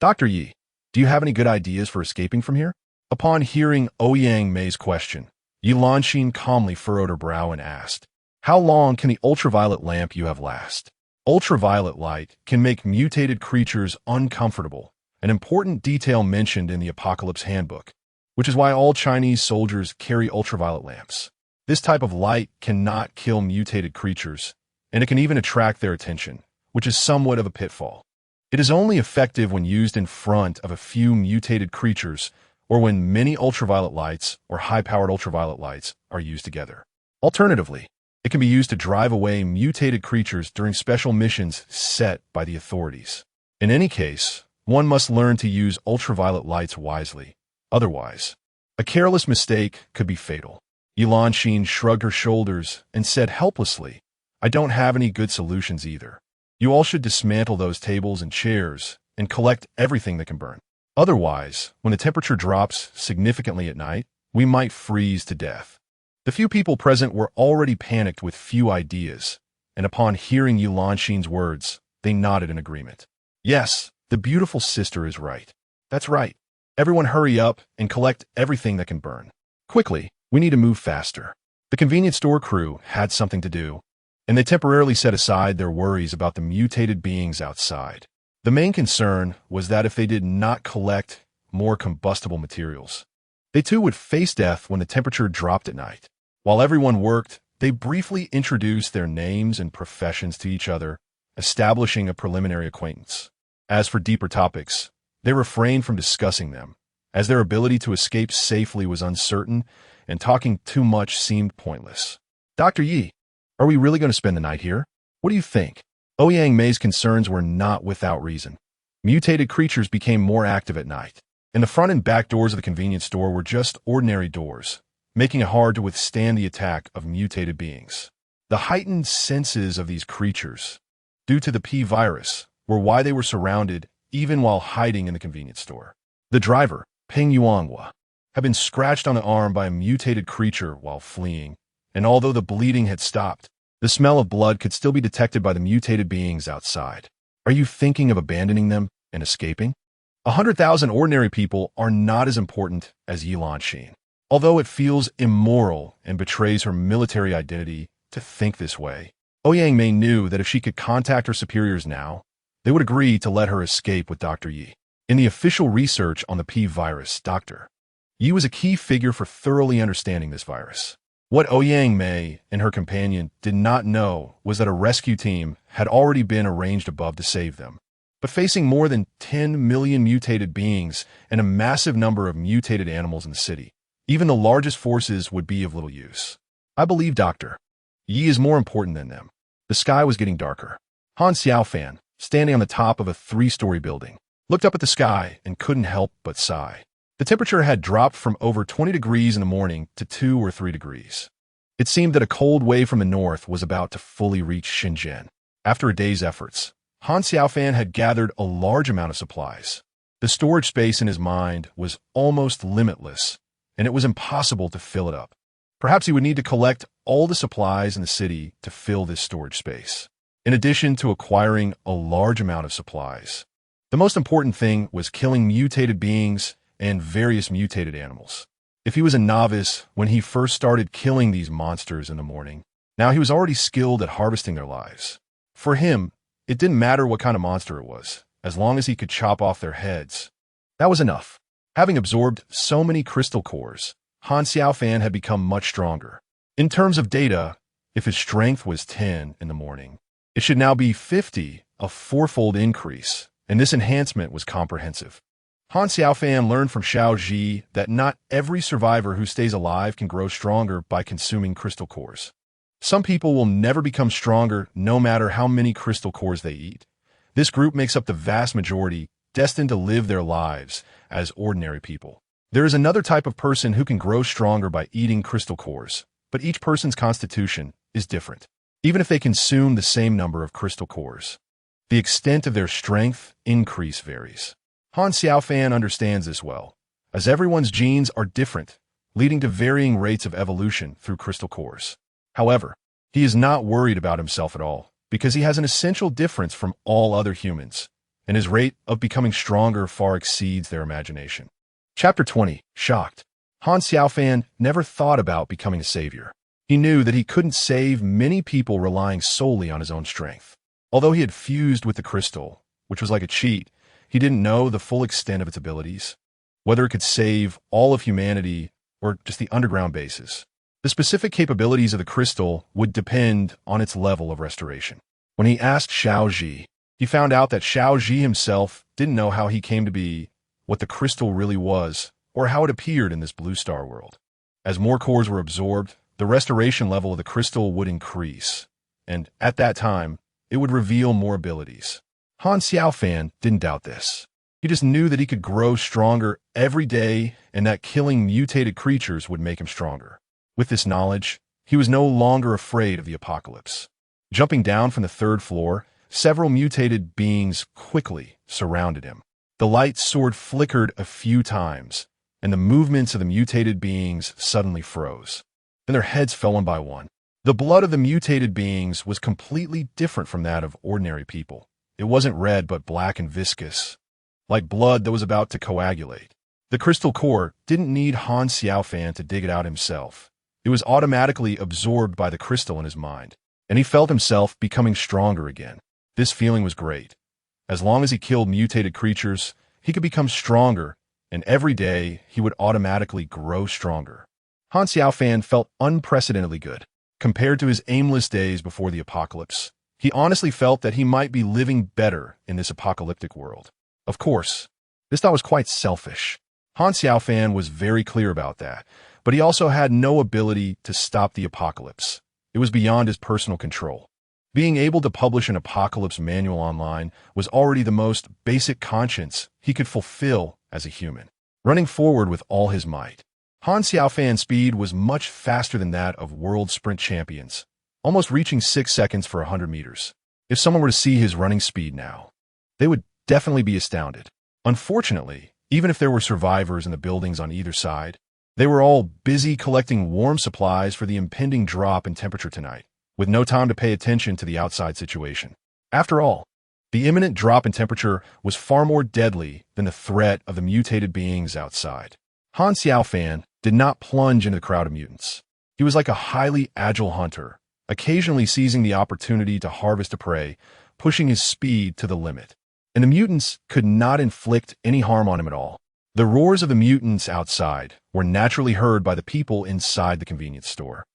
Dr. Yi, do you have any good ideas for escaping from here? Upon hearing Ouyang Mei's question, Yi Lanxin calmly furrowed her brow and asked, how long can the ultraviolet lamp you have last? Ultraviolet light can make mutated creatures uncomfortable, an important detail mentioned in the Apocalypse Handbook, which is why all Chinese soldiers carry ultraviolet lamps. This type of light cannot kill mutated creatures, and it can even attract their attention, which is somewhat of a pitfall. It is only effective when used in front of a few mutated creatures or when many ultraviolet lights or high-powered ultraviolet lights are used together. Alternatively, it can be used to drive away mutated creatures during special missions set by the authorities. In any case, one must learn to use ultraviolet lights wisely. Otherwise, a careless mistake could be fatal. Yi Lanxin shrugged her shoulders and said helplessly, I don't have any good solutions either. You all should dismantle those tables and chairs and collect everything that can burn. Otherwise, when the temperature drops significantly at night, we might freeze to death. The few people present were already panicked with few ideas, and upon hearing Yi Lanxin's words, they nodded in agreement. Yes, the beautiful sister is right. That's right. Everyone hurry up and collect everything that can burn. Quickly, we need to move faster. The convenience store crew had something to do, and they temporarily set aside their worries about the mutated beings outside. The main concern was that if they did not collect more combustible materials, they too would face death when the temperature dropped at night. While everyone worked, they briefly introduced their names and professions to each other, establishing a preliminary acquaintance. As for deeper topics, they refrained from discussing them, as their ability to escape safely was uncertain and talking too much seemed pointless. Dr. Yi, are we really going to spend the night here? What do you think? Ouyang Mei's concerns were not without reason. Mutated creatures became more active at night, and the front and back doors of the convenience store were just ordinary doors, making it hard to withstand the attack of mutated beings. The heightened senses of these creatures, due to the P virus, were why they were surrounded even while hiding in the convenience store. The driver, Peng Yuanghua, had been scratched on the arm by a mutated creature while fleeing, and although the bleeding had stopped, the smell of blood could still be detected by the mutated beings outside. Are you thinking of abandoning them and escaping? 100,000 ordinary people are not as important as Yi Lanxin. Although it feels immoral and betrays her military identity to think this way, Ouyang Mei knew that if she could contact her superiors now, they would agree to let her escape with Dr. Yi. In the official research on the P virus, Dr. Yi was a key figure for thoroughly understanding this virus. What Ouyang Mei and her companion did not know was that a rescue team had already been arranged above to save them. But facing more than 10 million mutated beings and a massive number of mutated animals in the city, Even the largest forces would be of little use. I believe Dr. Yi is more important than them. The sky was getting darker. Han Xiaofan, standing on the top of a 3-story building, looked up at the sky and couldn't help but sigh. The temperature had dropped from over 20 degrees in the morning to 2 or 3 degrees. It seemed that a cold wave from the north was about to fully reach Shenzhen. After a day's efforts, Han Xiaofan had gathered a large amount of supplies. The storage space in his mind was almost limitless, and it was impossible to fill it up. Perhaps he would need to collect all the supplies in the city to fill this storage space, in addition to acquiring a large amount of supplies. The most important thing was killing mutated beings and various mutated animals. If he was a novice when he first started killing these monsters in the morning, now he was already skilled at harvesting their lives. For him, it didn't matter what kind of monster it was, as long as he could chop off their heads. That was enough. Having absorbed so many crystal cores, Han Xiaofan had become much stronger. In terms of data, if his strength was 10 in the morning, it should now be 50, a 4-fold increase, and this enhancement was comprehensive. Han Xiaofan learned from Xiao Ji that not every survivor who stays alive can grow stronger by consuming crystal cores. Some people will never become stronger no matter how many crystal cores they eat. This group makes up the vast majority, destined to live their lives as ordinary people. There is another type of person who can grow stronger by eating crystal cores, but each person's constitution is different, even if they consume the same number of crystal cores. The extent of their strength increase varies. Han Xiaofan understands this well, as everyone's genes are different, leading to varying rates of evolution through crystal cores. However, he is not worried about himself at all, because he has an essential difference from all other humans, and his rate of becoming stronger far exceeds their imagination. Chapter 20. Shocked. Han Xiaofan never thought about becoming a savior. He knew that he couldn't save many people relying solely on his own strength. Although he had fused with the crystal, which was like a cheat, he didn't know the full extent of its abilities, whether it could save all of humanity or just the underground bases. The specific capabilities of the crystal would depend on its level of restoration. When he asked Xiao Ji, he found out that Xiao Ji himself didn't know how he came to be, what the crystal really was, or how it appeared in this blue star world. As more cores were absorbed, the restoration level of the crystal would increase, and at that time, it would reveal more abilities. Han Xiaofan didn't doubt this. He just knew that he could grow stronger every day and that killing mutated creatures would make him stronger. With this knowledge, he was no longer afraid of the apocalypse. Jumping down from the 3rd floor, several mutated beings quickly surrounded him. The light sword flickered a few times, and the movements of the mutated beings suddenly froze. Then their heads fell one by one. The blood of the mutated beings was completely different from that of ordinary people. It wasn't red but black and viscous, like blood that was about to coagulate. The crystal core didn't need Han Xiaofan to dig it out himself. It was automatically absorbed by the crystal in his mind, and he felt himself becoming stronger again. This feeling was great. As long as he killed mutated creatures, he could become stronger, and every day he would automatically grow stronger. Han Xiaofan felt unprecedentedly good. Compared to his aimless days before the apocalypse, he honestly felt that he might be living better in this apocalyptic world. Of course, this thought was quite selfish. Han Xiaofan was very clear about that, but he also had no ability to stop the apocalypse. It was beyond his personal control. Being able to publish an apocalypse manual online was already the most basic conscience he could fulfill as a human. Running forward with all his might, Han Xiaofan's speed was much faster than that of world sprint champions, almost reaching 6 seconds for 100 meters. If someone were to see his running speed now, they would definitely be astounded. Unfortunately, even if there were survivors in the buildings on either side, they were all busy collecting warm supplies for the impending drop in temperature tonight, with no time to pay attention to the outside situation. After all, the imminent drop in temperature was far more deadly than the threat of the mutated beings outside. Han Xiaofan did not plunge into the crowd of mutants. He was like a highly agile hunter, occasionally seizing the opportunity to harvest a prey, pushing his speed to the limit. And the mutants could not inflict any harm on him at all. The roars of the mutants outside were naturally heard by the people inside the convenience store,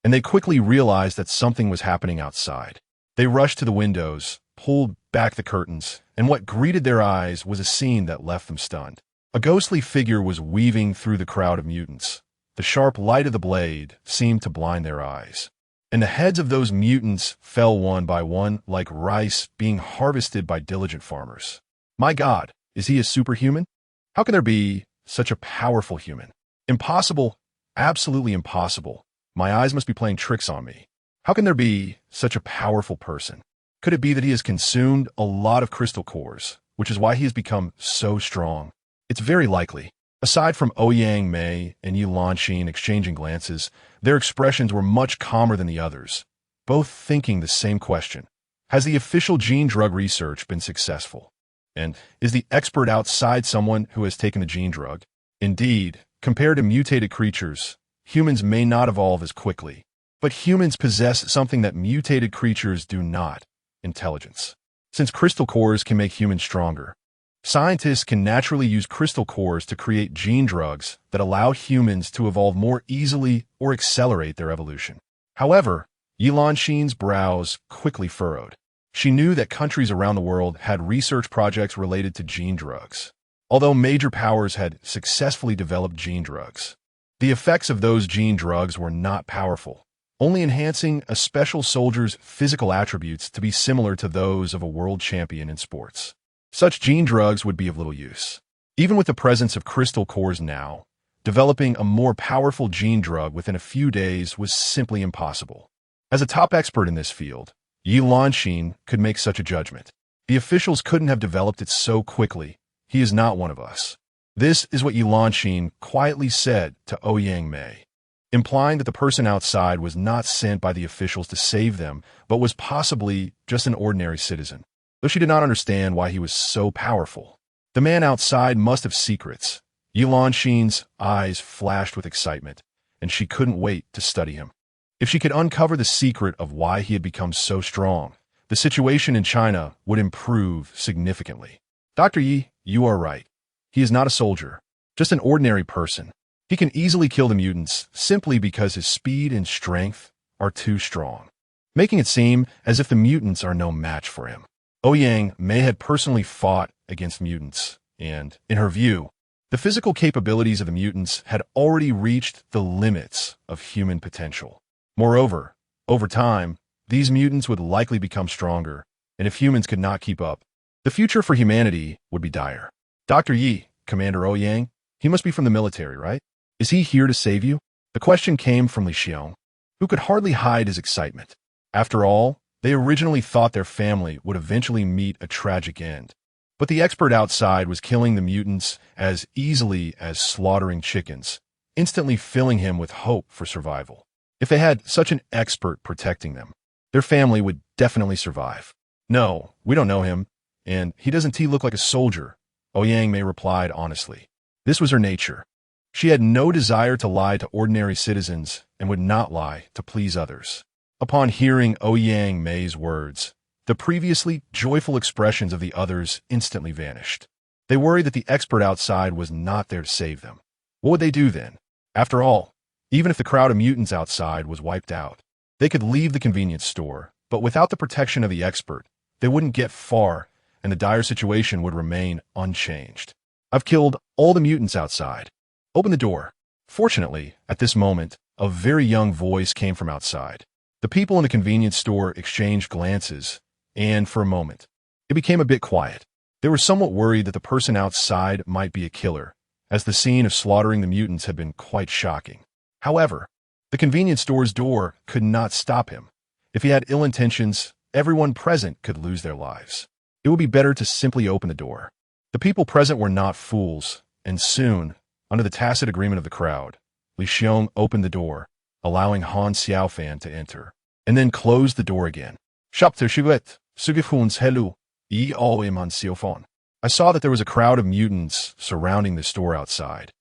and they quickly realized that something was happening outside. They rushed to the windows, pulled back the curtains, and what greeted their eyes was a scene that left them stunned. A ghostly figure was weaving through the crowd of mutants, The sharp light of the blade seemed to blind their eyes, and the heads of those mutants fell one by one like rice being harvested by diligent farmers. My God, is he a superhuman? How can there be such a powerful human? Impossible, absolutely impossible. My eyes must be playing tricks on me. How can there be such a powerful person? Could it be that he has consumed a lot of crystal cores, which is why he has become so strong? It's very likely. Aside from Ouyang Mei and Yi Lanxin exchanging glances, their expressions were much calmer than the others, both thinking the same question. Has the official gene drug research been successful? And is the expert outside someone who has taken the gene drug? Indeed, compared to mutated creatures, humans may not evolve as quickly, but humans possess something that mutated creatures do not: intelligence. Since crystal cores can make humans stronger, scientists can naturally use crystal cores to create gene drugs that allow humans to evolve more easily or accelerate their evolution. However, Yi Lanxin's brows quickly furrowed. She knew that countries around the world had research projects related to gene drugs. Although major powers had successfully developed gene drugs, the effects of those gene drugs were not powerful, only enhancing a special soldier's physical attributes to be similar to those of a world champion in sports. Such gene drugs would be of little use. Even with the presence of crystal cores now, developing a more powerful gene drug within a few days was simply impossible. As a top expert in this field, Yi Lanxin could make such a judgment. The officials couldn't have developed it so quickly. He is not one of us. This is what Yi Lanxin quietly said to Ouyang Mei, implying that the person outside was not sent by the officials to save them, but was possibly just an ordinary citizen. Though she did not understand why he was so powerful. The man outside must have secrets. Yi Lanxin's eyes flashed with excitement, and she couldn't wait to study him. If she could uncover the secret of why he had become so strong, the situation in China would improve significantly. Dr. Yi, you are right. He is not a soldier, just an ordinary person. He can easily kill the mutants simply because his speed and strength are too strong, making it seem as if the mutants are no match for him. Ouyang Mei had personally fought against mutants, and, in her view, the physical capabilities of the mutants had already reached the limits of human potential. Moreover, over time, these mutants would likely become stronger, and if humans could not keep up, the future for humanity would be dire. Dr. Yi, Commander Ouyang, he must be from the military, right? Is he here to save you? The question came from Li Xiong, who could hardly hide his excitement. After all, they originally thought their family would eventually meet a tragic end. But the expert outside was killing the mutants as easily as slaughtering chickens, instantly filling him with hope for survival. If they had such an expert protecting them, their family would definitely survive. No, we don't know him, and he doesn't look like a soldier, Ouyang Mei replied honestly. This was her nature. She had no desire to lie to ordinary citizens and would not lie to please others. Upon hearing Ouyang Mei's words, the previously joyful expressions of the others instantly vanished. They worried that the expert outside was not there to save them. What would they do then? After all, even if the crowd of mutants outside was wiped out, they could leave the convenience store, but without the protection of the expert, they wouldn't get far, and the dire situation would remain unchanged. I've killed all the mutants outside. Open the door. Fortunately, at this moment, a very young voice came from outside. The people in the convenience store exchanged glances, and for a moment, it became a bit quiet. They were somewhat worried that the person outside might be a killer, as the scene of slaughtering the mutants had been quite shocking. However, the convenience store's door could not stop him. If he had ill intentions, everyone present could lose their lives. It would be better to simply open the door. The people present were not fools, and soon, under the tacit agreement of the crowd, Li Xiong opened the door, allowing Han Xiaofan to enter, and then closed the door again. Chapter 7, Sugifun's Helu, Yi Oiman Xiaofan. I saw that there was a crowd of mutants surrounding the store outside,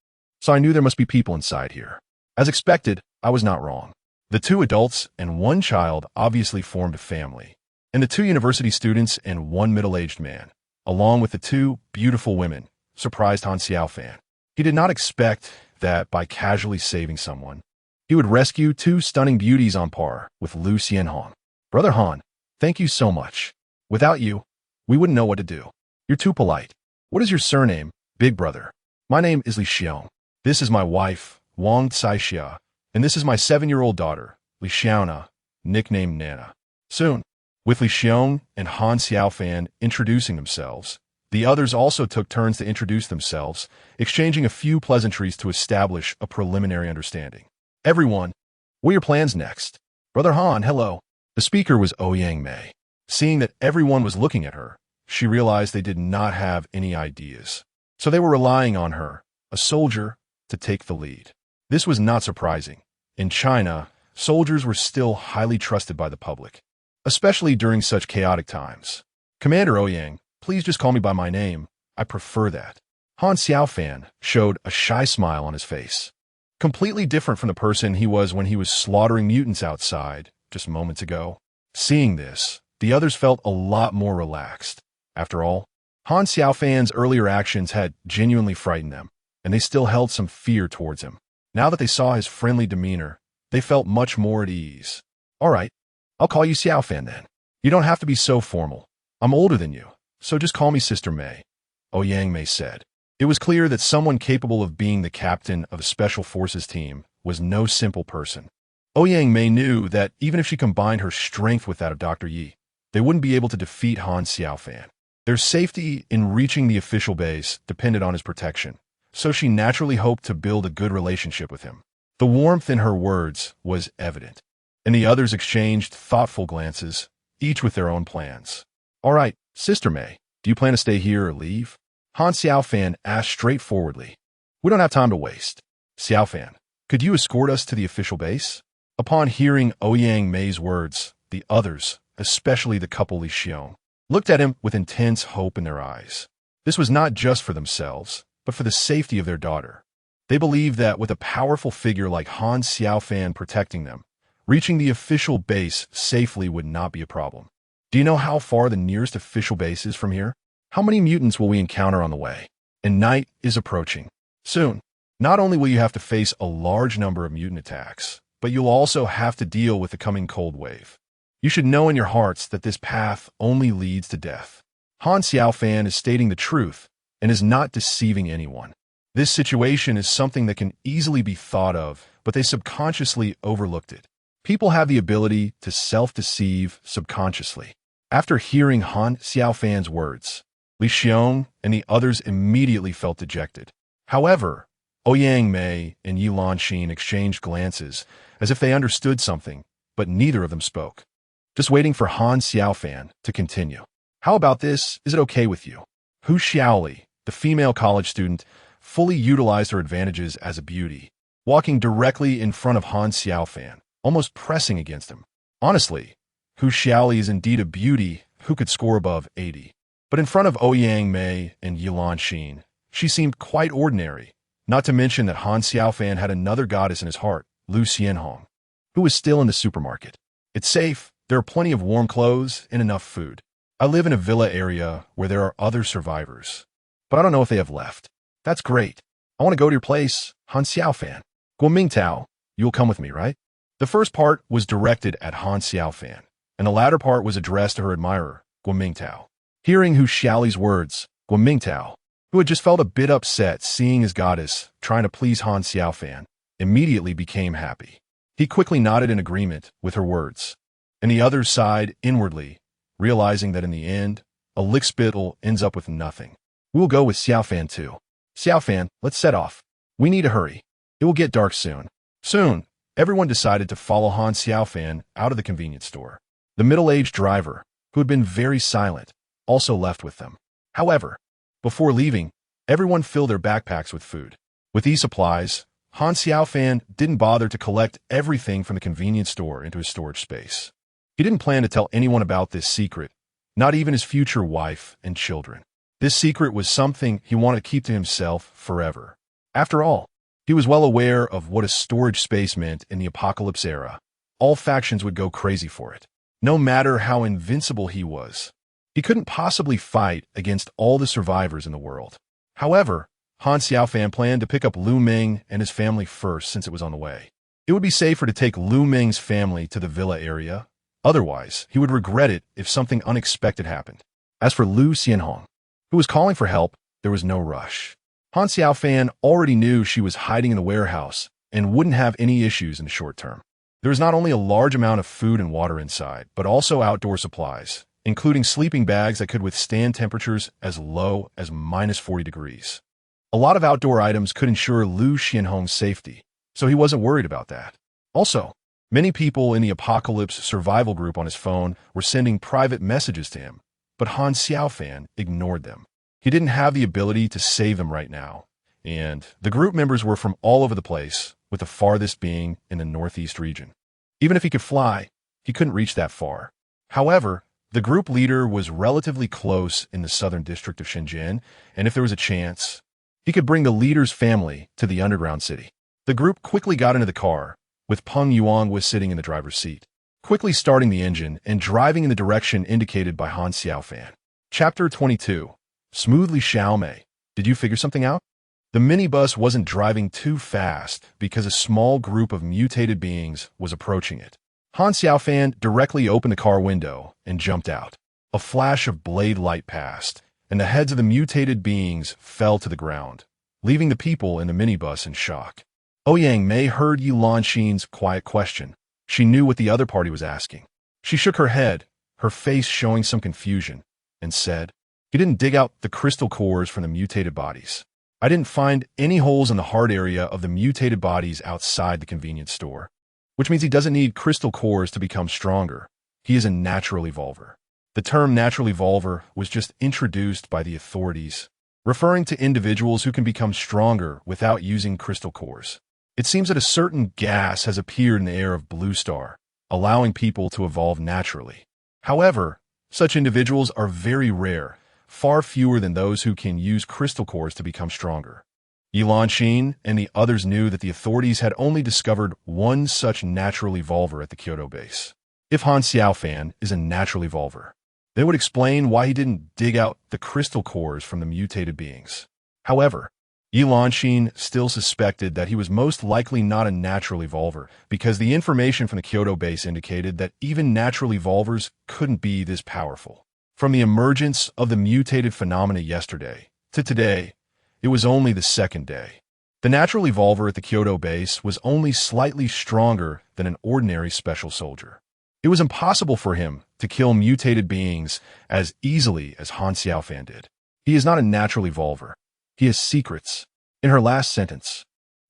so I knew there must be people inside here. As expected, I was not wrong. The 2 adults and 1 child obviously formed a family, and the 2 university students and 1 middle-aged man, along with the 2 beautiful women, surprised Han Xiaofan. He did not expect that by casually saving someone, he would rescue 2 stunning beauties on par with Lu Xianhong. Brother Han, thank you so much. Without you, we wouldn't know what to do. You're too polite. What is your surname, big brother? My name is Li Xiong. This is my wife, Wang Caixia, and this is my 7-year-old daughter, Li Xiaona, nicknamed Nana. Soon, with Li Xiong and Han Xiaofan introducing themselves, the others also took turns to introduce themselves, exchanging a few pleasantries to establish a preliminary understanding. Everyone, what are your plans next? Brother Han, hello. The speaker was Ouyang Mei. Seeing that everyone was looking at her, she realized they did not have any ideas. So they were relying on her, a soldier, to take the lead. This was not surprising. In China, soldiers were still highly trusted by the public, especially during such chaotic times. Commander Ouyang, please just call me by my name. I prefer that. Han Xiaofan showed a shy smile on his face. Completely different from the person he was when he was slaughtering mutants outside just moments ago. Seeing this, the others felt a lot more relaxed. After all, Han Xiaofan's earlier actions had genuinely frightened them, and they still held some fear towards him. Now that they saw his friendly demeanor, they felt much more at ease. All right, I'll call you Xiaofan then. You don't have to be so formal. I'm older than you, so just call me Sister Mei, Ouyang Mei said. It was clear that someone capable of being the captain of a special forces team was no simple person. Ouyang Mei knew that even if she combined her strength with that of Dr. Yi, they wouldn't be able to defeat Han Xiaofan. Their safety in reaching the official base depended on his protection, so she naturally hoped to build a good relationship with him. The warmth in her words was evident, and the others exchanged thoughtful glances, each with their own plans. All right, Sister Mei, do you plan to stay here or leave? Han Xiaofan asked straightforwardly. We don't have time to waste. Xiaofan, could you escort us to the official base? Upon hearing Ouyang Mei's words, the others, especially the couple Li Xiong, looked at him with intense hope in their eyes. This was not just for themselves, but for the safety of their daughter. They believed that with a powerful figure like Han Xiaofan protecting them, reaching the official base safely would not be a problem. Do you know how far the nearest official base is from here? How many mutants will we encounter on the way? And night is approaching. Soon, not only will you have to face a large number of mutant attacks, but you'll also have to deal with the coming cold wave. You should know in your hearts that this path only leads to death. Han Xiaofan is stating the truth and is not deceiving anyone. This situation is something that can easily be thought of, but they subconsciously overlooked it. People have the ability to self-deceive subconsciously. After hearing Han Xiaofan's words, Li Xiong and the others immediately felt dejected. However, Ouyang Mei and Yi Lanxin exchanged glances as if they understood something, but neither of them spoke. Just waiting for Han Xiaofan to continue. How about this? Is it okay with you? Hu Xiaoli, the female college student, fully utilized her advantages as a beauty, walking directly in front of Han Xiaofan, almost pressing against him. Honestly, Hu Xiaoli is indeed a beauty who could score above 80. But in front of Ouyang Mei and Yi Lanxin, she seemed quite ordinary, not to mention that Han Xiaofan had another goddess in his heart, Lu Xianhong, who was still in the supermarket. It's safe, there are plenty of warm clothes and enough food. I live in a villa area where there are other survivors, but I don't know if they have left. That's great. I want to go to your place, Han Xiaofan. Guomingtao, you'll come with me, right? The first part was directed at Han Xiaofan, and the latter part was addressed to her admirer, Guomingtao. Hearing Hu Xiaoli's words, Guomingtao, who had just felt a bit upset seeing his goddess trying to please Han Xiaofan, immediately became happy. He quickly nodded in agreement with her words, and the others sighed inwardly, realizing that in the end, a lickspittle ends up with nothing. We'll go with Xiaofan too. Xiaofan, let's set off. We need to hurry. It will get dark soon. Soon, everyone decided to follow Han Xiaofan out of the convenience store. The middle-aged driver, who had been very silent, also left with them. However, before leaving, everyone filled their backpacks with food. With these supplies, Han Xiaofan didn't bother to collect everything from the convenience store into his storage space. He didn't plan to tell anyone about this secret, not even his future wife and children. This secret was something he wanted to keep to himself forever. After all, he was well aware of what a storage space meant in the apocalypse era. All factions would go crazy for it. No matter how invincible he was, he couldn't possibly fight against all the survivors in the world. However, Han Xiaofan planned to pick up Lu Meng and his family first since it was on the way. It would be safer to take Lu Meng's family to the villa area. Otherwise, he would regret it if something unexpected happened. As for Lu Xianhong, who was calling for help, there was no rush. Han Xiaofan already knew she was hiding in the warehouse and wouldn't have any issues in the short term. There was not only a large amount of food and water inside, but also outdoor supplies, including sleeping bags that could withstand temperatures as low as -40 degrees. A lot of outdoor items could ensure Lu Xianhong's safety, so he wasn't worried about that. Also, many people in the Apocalypse survival group on his phone were sending private messages to him, but Han Xiaofan ignored them. He didn't have the ability to save them right now, and the group members were from all over the place, with the farthest being in the northeast region. Even if he could fly, he couldn't reach that far. However, the group leader was relatively close in the southern district of Shenzhen, and if there was a chance, he could bring the leader's family to the underground city. The group quickly got into the car, with Peng Yuang was sitting in the driver's seat, quickly starting the engine and driving in the direction indicated by Han Xiaofan. Chapter 22. Smoothly Xiaomei. Did you figure something out? The minibus wasn't driving too fast because a small group of mutated beings was approaching it. Han Xiaofan directly opened the car window and jumped out. A flash of blade light passed, and the heads of the mutated beings fell to the ground, leaving the people in the minibus in shock. Ouyang Mei heard Yi Lanxin's quiet question. She knew what the other party was asking. She shook her head, her face showing some confusion, and said, "He didn't dig out the crystal cores from the mutated bodies. I didn't find any holes in the hard area of the mutated bodies outside the convenience store. Which means he doesn't need crystal cores to become stronger. He is a natural evolver." The term natural evolver was just introduced by the authorities, referring to individuals who can become stronger without using crystal cores. It seems that a certain gas has appeared in the air of Blue Star, allowing people to evolve naturally. However, such individuals are very rare, far fewer than those who can use crystal cores to become stronger. Yi Lanxin and the others knew that the authorities had only discovered one such natural evolver at the Kyoto base. If Han Xiaofan is a natural evolver, they would explain why he didn't dig out the crystal cores from the mutated beings. However, Yi Lanxin still suspected that he was most likely not a natural evolver because the information from the Kyoto base indicated that even natural evolvers couldn't be this powerful. From the emergence of the mutated phenomena yesterday to today, it was only the second day. The natural evolver at the Kyoto base was only slightly stronger than an ordinary special soldier. It was impossible for him to kill mutated beings as easily as Han Xiaofan did. He is not a natural evolver. He has secrets. In her last sentence,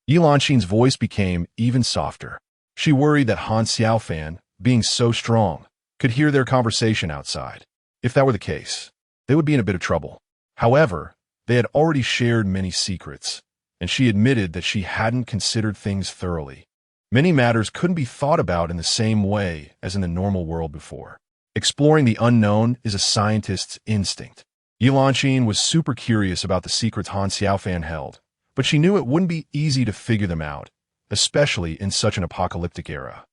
Yi Lanxin's voice became even softer. She worried that Han Xiaofan, being so strong, could hear their conversation outside. If that were the case, they would be in a bit of trouble. However, they had already shared many secrets, and she admitted that she hadn't considered things thoroughly. Many matters couldn't be thought about in the same way as in the normal world before. Exploring the unknown is a scientist's instinct. Yi Lanxin was super curious about the secrets Han Xiaofan held, but she knew it wouldn't be easy to figure them out, especially in such an apocalyptic era.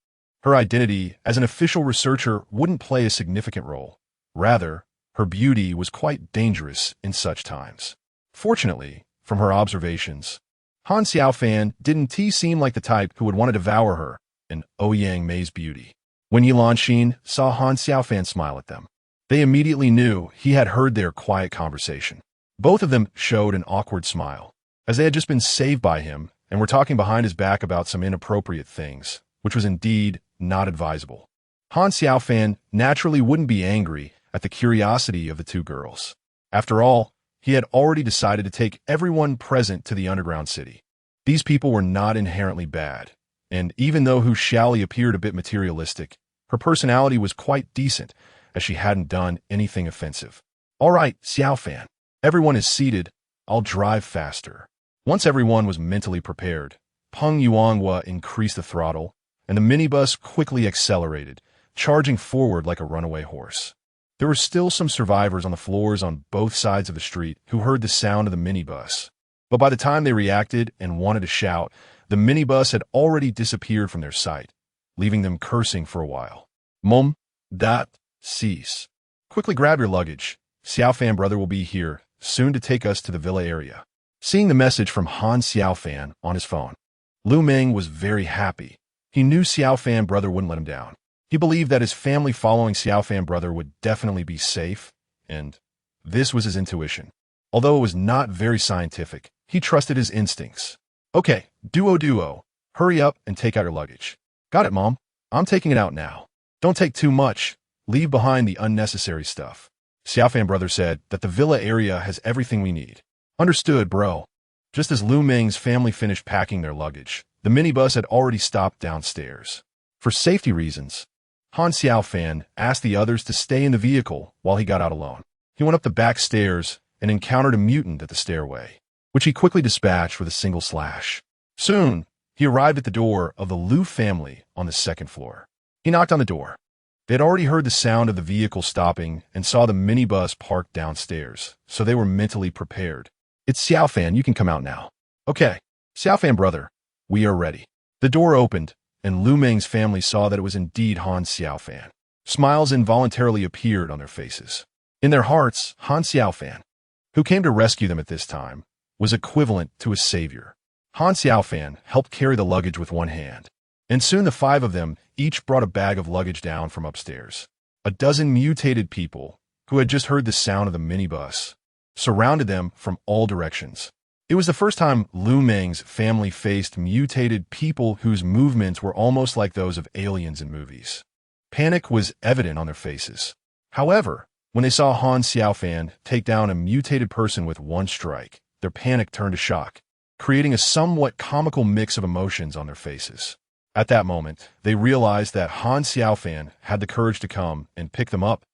Her identity as an official researcher wouldn't play a significant role. Rather, her beauty was quite dangerous in such times. Fortunately, from her observations, Han Xiaofan didn't seem like the type who would want to devour her and Ouyang Mei's beauty. When Yi Lanxin saw Han Xiaofan smile at them, they immediately knew he had heard their quiet conversation. Both of them showed an awkward smile, as they had just been saved by him and were talking behind his back about some inappropriate things, which was indeed not advisable. Han Xiaofan naturally wouldn't be angry at the curiosity of the two girls. After all, he had already decided to take everyone present to the underground city. These people were not inherently bad, and even though Hu Xiaoli appeared a bit materialistic, her personality was quite decent, as she hadn't done anything offensive. "All right, Xiaofan. Everyone is seated. I'll drive faster." Once everyone was mentally prepared, Peng Yuanhua increased the throttle, and the minibus quickly accelerated, charging forward like a runaway horse. There were still some survivors on the floors on both sides of the street who heard the sound of the minibus. But by the time they reacted and wanted to shout, the minibus had already disappeared from their sight, leaving them cursing for a while. "Mom, Dad, cease. Quickly grab your luggage. Xiaofan brother will be here soon to take us to the villa area." Seeing the message from Han Xiaofan on his phone, Lu Meng was very happy. He knew Xiaofan brother wouldn't let him down. He believed that his family following Xiaofan brother would definitely be safe, and this was his intuition. Although it was not very scientific, he trusted his instincts. "Okay, duo. Hurry up and take out your luggage. Got it, Mom. I'm taking it out now. Don't take too much. Leave behind the unnecessary stuff. Xiaofan brother said that the villa area has everything we need. Understood, bro. Just as Lu Meng's family finished packing their luggage, the minibus had already stopped downstairs. For safety reasons, Han Xiaofan asked the others to stay in the vehicle while he got out alone. He went up the back stairs and encountered a mutant at the stairway, which he quickly dispatched with a single slash. Soon, he arrived at the door of the Lu family on the second floor. He knocked on the door. They had already heard the sound of the vehicle stopping and saw the minibus parked downstairs, so they were mentally prepared. It's Xiaofan, you can come out now. Okay, Xiaofan brother, we are ready. The door opened, and Lu Meng's family saw that it was indeed Han Xiaofan. Smiles involuntarily appeared on their faces. In their hearts, Han Xiaofan, who came to rescue them at this time, was equivalent to a savior. Han Xiaofan helped carry the luggage with one hand, and soon the five of them each brought a bag of luggage down from upstairs. A dozen mutated people, who had just heard the sound of the minibus, surrounded them from all directions. It was the first time Lu Meng's family faced mutated people whose movements were almost like those of aliens in movies. Panic was evident on their faces. However, when they saw Han Xiaofan take down a mutated person with one strike, their panic turned to shock, creating a somewhat comical mix of emotions on their faces. At that moment, they realized that Han Xiaofan had the courage to come and pick them up,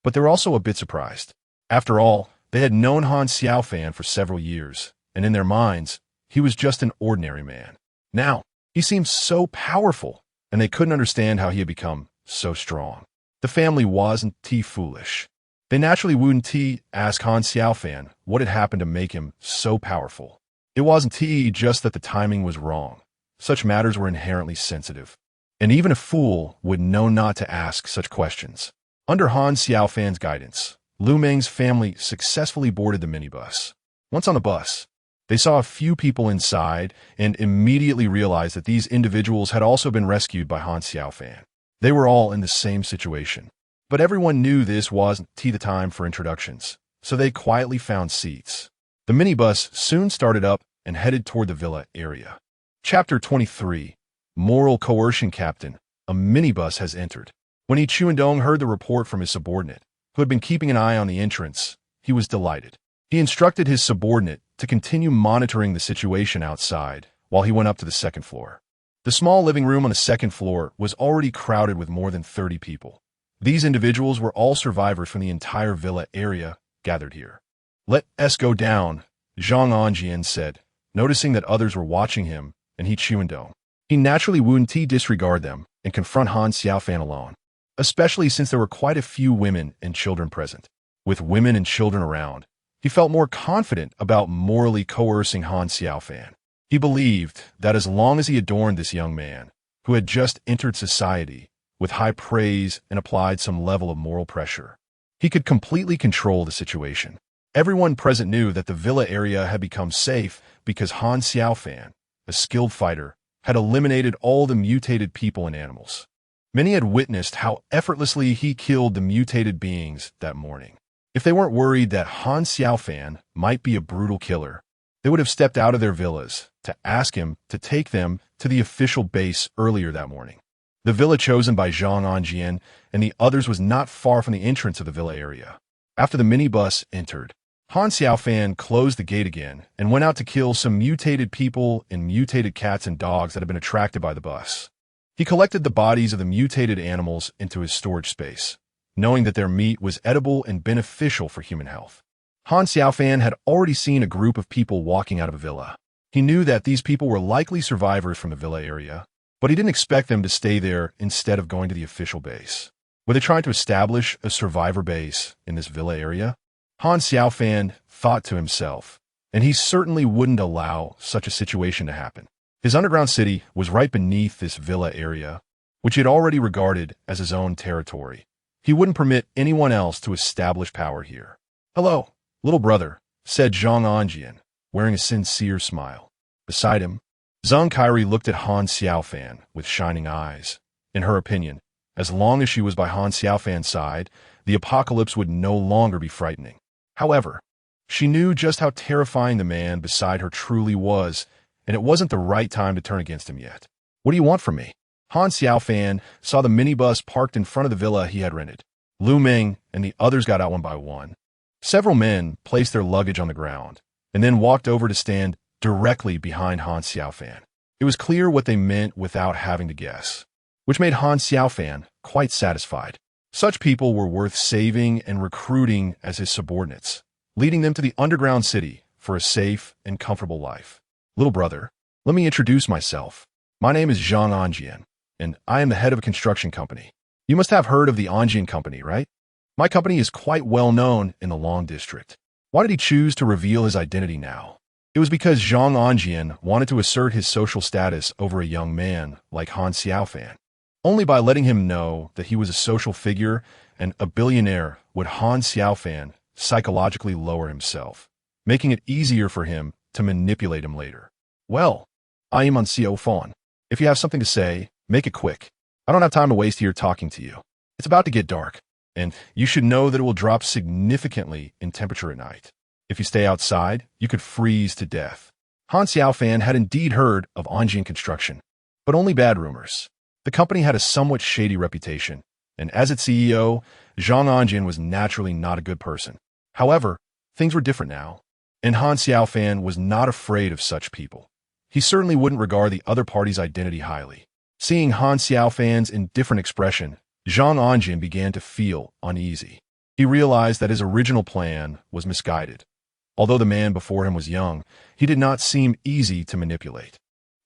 but they were also a bit surprised. After all, they had known Han Xiaofan for several years, and in their minds, he was just an ordinary man. Now, he seemed so powerful, and they couldn't understand how he had become so strong. The family wasn't too foolish. They naturally wouldn't ask Han Xiaofan what had happened to make him so powerful. It wasn't just that the timing was wrong. Such matters were inherently sensitive, and even a fool would know not to ask such questions. Under Han Xiaofan's guidance, Lu Meng's family successfully boarded the minibus. Once on the bus, they saw a few people inside and immediately realized that these individuals had also been rescued by Han Xiaofan. They were all in the same situation. But everyone knew this wasn't the time for introductions, so they quietly found seats. The minibus soon started up and headed toward the villa area. Chapter 23. Moral Coercion Captain. A minibus has entered. When Yi Chuandong heard the report from his subordinate, who had been keeping an eye on the entrance, he was delighted. He instructed his subordinate to continue monitoring the situation outside while he went up to the second floor. The small living room on the second floor was already crowded with more than 30 people. These individuals were all survivors from the entire villa area gathered here. Let us go down, Zhang Anjian said, noticing that others were watching him and Yi Chuandong. He naturally wouldn't disregard them and confront Han Xiaofan alone, especially since there were quite a few women and children present. With women and children around, he felt more confident about morally coercing Han Xiaofan. He believed that as long as he adorned this young man, who had just entered society, with high praise and applied some level of moral pressure, he could completely control the situation. Everyone present knew that the villa area had become safe because Han Xiaofan, a skilled fighter, had eliminated all the mutated people and animals. Many had witnessed how effortlessly he killed the mutated beings that morning. If they weren't worried that Han Xiaofan might be a brutal killer, they would have stepped out of their villas to ask him to take them to the official base earlier that morning. The villa chosen by Zhang Anjian and the others was not far from the entrance of the villa area. After the minibus entered, Han Xiaofan closed the gate again and went out to kill some mutated people and mutated cats and dogs that had been attracted by the bus. He collected the bodies of the mutated animals into his storage space, knowing that their meat was edible and beneficial for human health. Han Xiaofan had already seen a group of people walking out of a villa. He knew that these people were likely survivors from the villa area, but he didn't expect them to stay there instead of going to the official base. Were they trying to establish a survivor base in this villa area? Han Xiaofan thought to himself, and he certainly wouldn't allow such a situation to happen. His underground city was right beneath this villa area, which he had already regarded as his own territory. He wouldn't permit anyone else to establish power here. "Hello, little brother," said Zhang Anjian, wearing a sincere smile. Beside him, Zhang Kairi looked at Han Xiaofan with shining eyes. In her opinion, as long as she was by Han Xiaofan's side, the apocalypse would no longer be frightening. However, she knew just how terrifying the man beside her truly was, and it wasn't the right time to turn against him yet. What do you want from me? Han Xiaofan saw the minibus parked in front of the villa he had rented. Lu Meng and the others got out one by one. Several men placed their luggage on the ground and then walked over to stand directly behind Han Xiaofan. It was clear what they meant without having to guess, which made Han Xiaofan quite satisfied. Such people were worth saving and recruiting as his subordinates, leading them to the underground city for a safe and comfortable life. Little brother, let me introduce myself. My name is Zhang Anjian, and I am the head of a construction company. You must have heard of the Anjian Company, right? My company is quite well known in the Long District. Why did he choose to reveal his identity now? It was because Zhang Anjian wanted to assert his social status over a young man like Han Xiaofan. Only by letting him know that he was a social figure and a billionaire would Han Xiaofan psychologically lower himself, making it easier for him to manipulate him later. Well, I am on Xiaofan. If you have something to say, make it quick. I don't have time to waste here talking to you. It's about to get dark, and you should know that it will drop significantly in temperature at night. If you stay outside, you could freeze to death. Han Xiaofan had indeed heard of Anjian Construction, but only bad rumors. The company had a somewhat shady reputation, and as its CEO, Zhang Anjian was naturally not a good person. However, things were different now, and Han Xiaofan was not afraid of such people. He certainly wouldn't regard the other party's identity highly. Seeing Han Xiaofan's indifferent expression, Zhang Anjian began to feel uneasy. He realized that his original plan was misguided. Although the man before him was young, he did not seem easy to manipulate.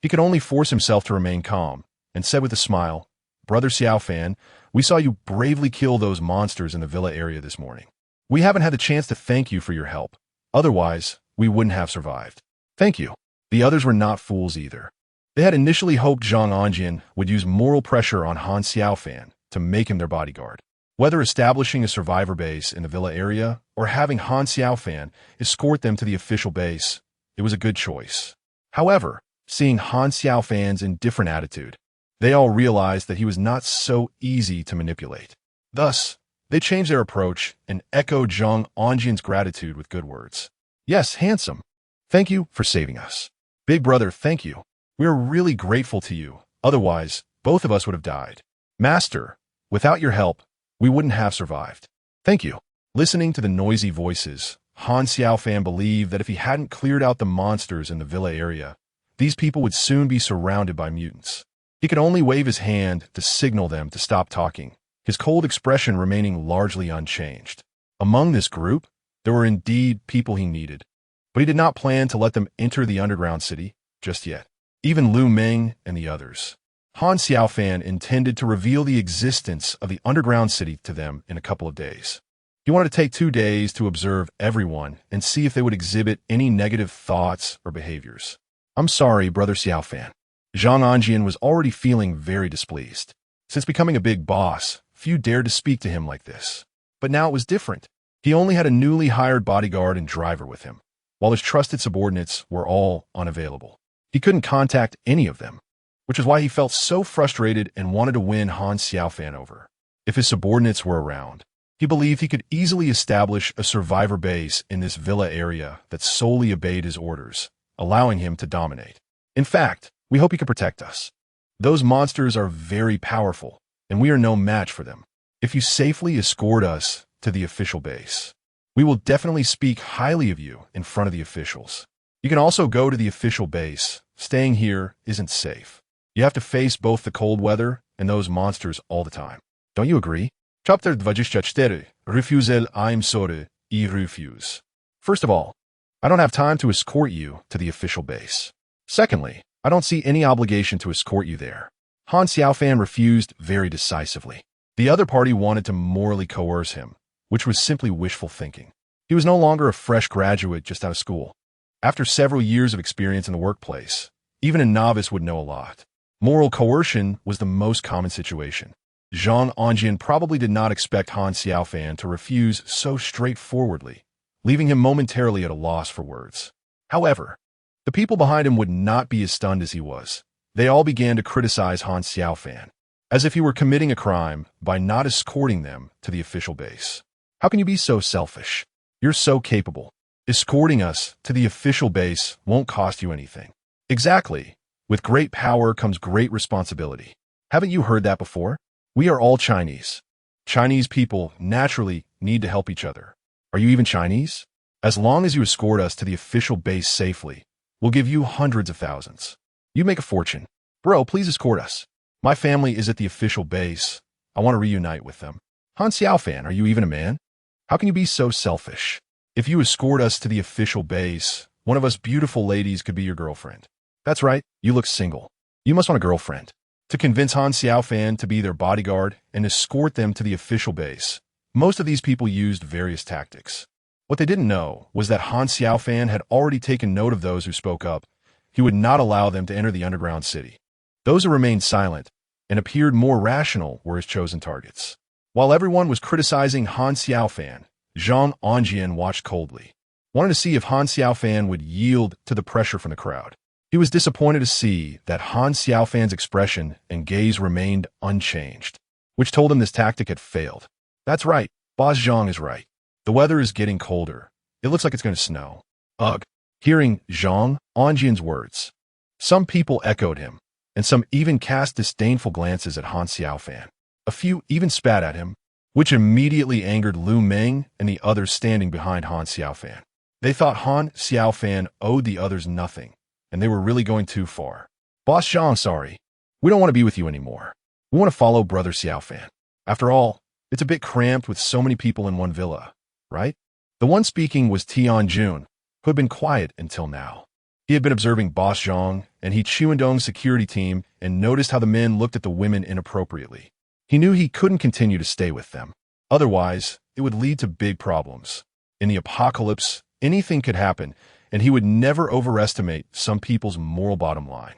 He could only force himself to remain calm, and said with a smile, "Brother Xiaofan, we saw you bravely kill those monsters in the villa area this morning. We haven't had the chance to thank you for your help. Otherwise, we wouldn't have survived." "Thank you." The others were not fools either. They had initially hoped Zhang Anjian would use moral pressure on Han Xiaofan to make him their bodyguard. Whether establishing a survivor base in the villa area or having Han Xiaofan escort them to the official base, it was a good choice. However, seeing Han Xiaofan's indifferent attitude, they all realized that he was not so easy to manipulate. Thus, they changed their approach and echoed Zhang Anjian's gratitude with good words. "Yes, handsome. Thank you for saving us. Big brother, thank you. We are really grateful to you. Otherwise, both of us would have died. Master, without your help, we wouldn't have survived. Thank you." Listening to the noisy voices, Han Xiaofan believed that if he hadn't cleared out the monsters in the villa area, these people would soon be surrounded by mutants. He could only wave his hand to signal them to stop talking, his cold expression remaining largely unchanged. Among this group, there were indeed people he needed, but he did not plan to let them enter the underground city just yet. Even Lu Meng and the others. Han Xiaofan intended to reveal the existence of the underground city to them in a couple of days. He wanted to take 2 days to observe everyone and see if they would exhibit any negative thoughts or behaviors. "I'm sorry, Brother Xiaofan." Zhang Anjian was already feeling very displeased. Since becoming a big boss, few dared to speak to him like this. But now it was different. He only had a newly hired bodyguard and driver with him, while his trusted subordinates were all unavailable. He couldn't contact any of them, which is why he felt so frustrated and wanted to win Han Xiaofan over. If his subordinates were around, he believed he could easily establish a survivor base in this villa area that solely obeyed his orders, allowing him to dominate. "In fact, we hope you can protect us. Those monsters are very powerful, and we are no match for them. If you safely escort us to the official base, we will definitely speak highly of you in front of the officials. You can also go to the official base. Staying here isn't safe. You have to face both the cold weather and those monsters all the time. Don't you agree?" Chapter 24. Refusal I'm sorry, I refuse. First of all, I don't have time to escort you to the official base. Secondly, I don't see any obligation to escort you there. Han Xiaofan refused very decisively. The other party wanted to morally coerce him, which was simply wishful thinking. He was no longer a fresh graduate just out of school. After several years of experience in the workplace, even a novice would know a lot. Moral coercion was the most common situation. Zhang Anjian probably did not expect Han Xiaofan to refuse so straightforwardly, leaving him momentarily at a loss for words. However, the people behind him would not be as stunned as he was. They all began to criticize Han Xiaofan, as if he were committing a crime by not escorting them to the official base. "How can you be so selfish? You're so capable. Escorting us to the official base won't cost you anything. Exactly. With great power comes great responsibility. Haven't you heard that before? We are all Chinese. Chinese people naturally need to help each other. Are you even Chinese? As long as you escort us to the official base safely, we'll give you hundreds of thousands. You make a fortune. Bro, please escort us. My family is at the official base. I want to reunite with them. Han Xiaofan, are you even a man? How can you be so selfish? If you escort us to the official base, one of us beautiful ladies could be your girlfriend. That's right, you look single. You must want a girlfriend. To convince Han Xiaofan to be their bodyguard and escort them to the official base, most of these people used various tactics. What they didn't know was that Han Xiaofan had already taken note of those who spoke up. He would not allow them to enter the underground city. Those who remained silent and appeared more rational were his chosen targets. While everyone was criticizing Han Xiaofan, Zhang Onjian watched coldly, wanting to see if Han Xiaofan would yield to the pressure from the crowd. He was disappointed to see that Han Xiaofan's expression and gaze remained unchanged, which told him this tactic had failed. That's right, Boss Zhang is right. The weather is getting colder. It looks like it's going to snow. Ugh. Hearing Zhang Onjian's words, some people echoed him, and some even cast disdainful glances at Han Xiaofan. A few even spat at him, which immediately angered Lu Meng and the others standing behind Han Xiaofan. They thought Han Xiaofan owed the others nothing, and they were really going too far. Boss Zhang, sorry. We don't want to be with you anymore. We want to follow Brother Xiaofan. After all, it's a bit cramped with so many people in one villa, right? The one speaking was Tianjun, who had been quiet until now. He had been observing Boss Zhang and He Chuandong's security team and noticed how the men looked at the women inappropriately. He knew he couldn't continue to stay with them. Otherwise, it would lead to big problems. In the apocalypse, anything could happen, and he would never overestimate some people's moral bottom line.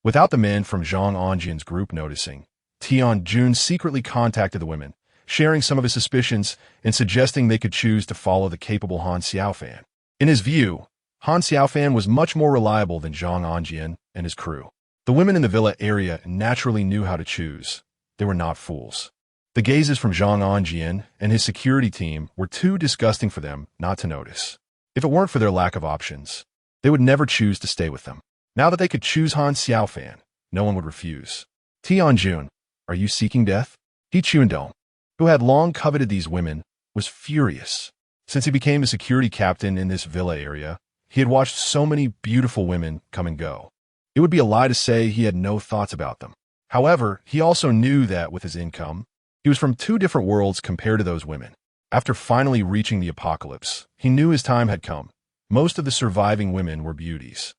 Without the men from Zhang Onjian's group noticing, Tianjun secretly contacted the women, sharing some of his suspicions and suggesting they could choose to follow the capable Han Xiaofan. In his view, Han Xiaofan was much more reliable than Zhang Onjian and his crew. The women in the villa area naturally knew how to choose. They were not fools. The gazes from Zhang Onjian and his security team were too disgusting for them not to notice. If it weren't for their lack of options, they would never choose to stay with them. Now that they could choose Han Xiaofan, no one would refuse. Tianjun, are you seeking death? He Chuandong, who had long coveted these women, was furious. Since he became a security captain in this villa area, he had watched so many beautiful women come and go. It would be a lie to say he had no thoughts about them. However, he also knew that with his income, he was from two different worlds compared to those women. After finally reaching the apocalypse, he knew his time had come. Most of the surviving women were beauties.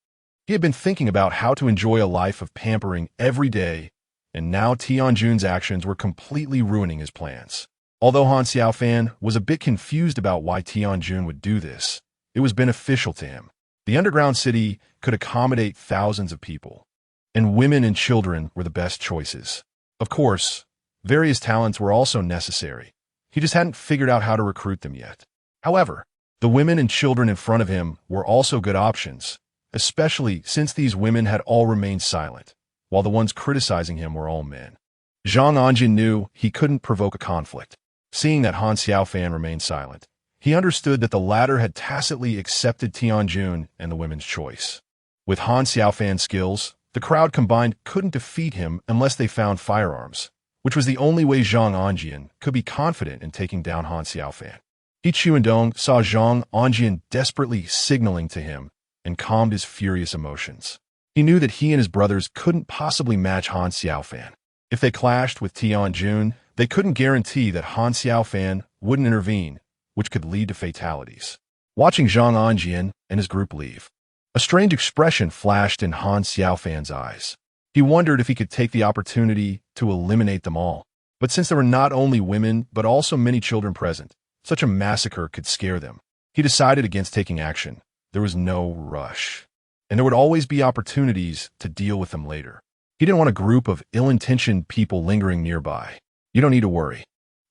He had been thinking about how to enjoy a life of pampering every day, and now Tianjun's actions were completely ruining his plans. Although Han Xiaofan was a bit confused about why Tianjun would do this, it was beneficial to him. The underground city could accommodate thousands of people, and women and children were the best choices. Of course, various talents were also necessary. He just hadn't figured out how to recruit them yet. However, the women and children in front of him were also good options, especially since these women had all remained silent, while the ones criticizing him were all men. Zhang Onjin knew he couldn't provoke a conflict. Seeing that Han Xiaofan remained silent, he understood that the latter had tacitly accepted Tianjun and the women's choice. With Han Xiaofan's skills, the crowd combined couldn't defeat him unless they found firearms, which was the only way Zhang Onjian could be confident in taking down Han Xiaofan. He Chuandong saw Zhang Onjian desperately signaling to him and calmed his furious emotions. He knew that he and his brothers couldn't possibly match Han Xiaofan. If they clashed with Tianjun, they couldn't guarantee that Han Xiaofan wouldn't intervene, which could lead to fatalities. Watching Zhang Onjian and his group leave, a strange expression flashed in Han Xiaofan's eyes. He wondered if he could take the opportunity to eliminate them all. But since there were not only women, but also many children present, such a massacre could scare them. He decided against taking action. There was no rush, and there would always be opportunities to deal with them later. He didn't want a group of ill-intentioned people lingering nearby. You don't need to worry.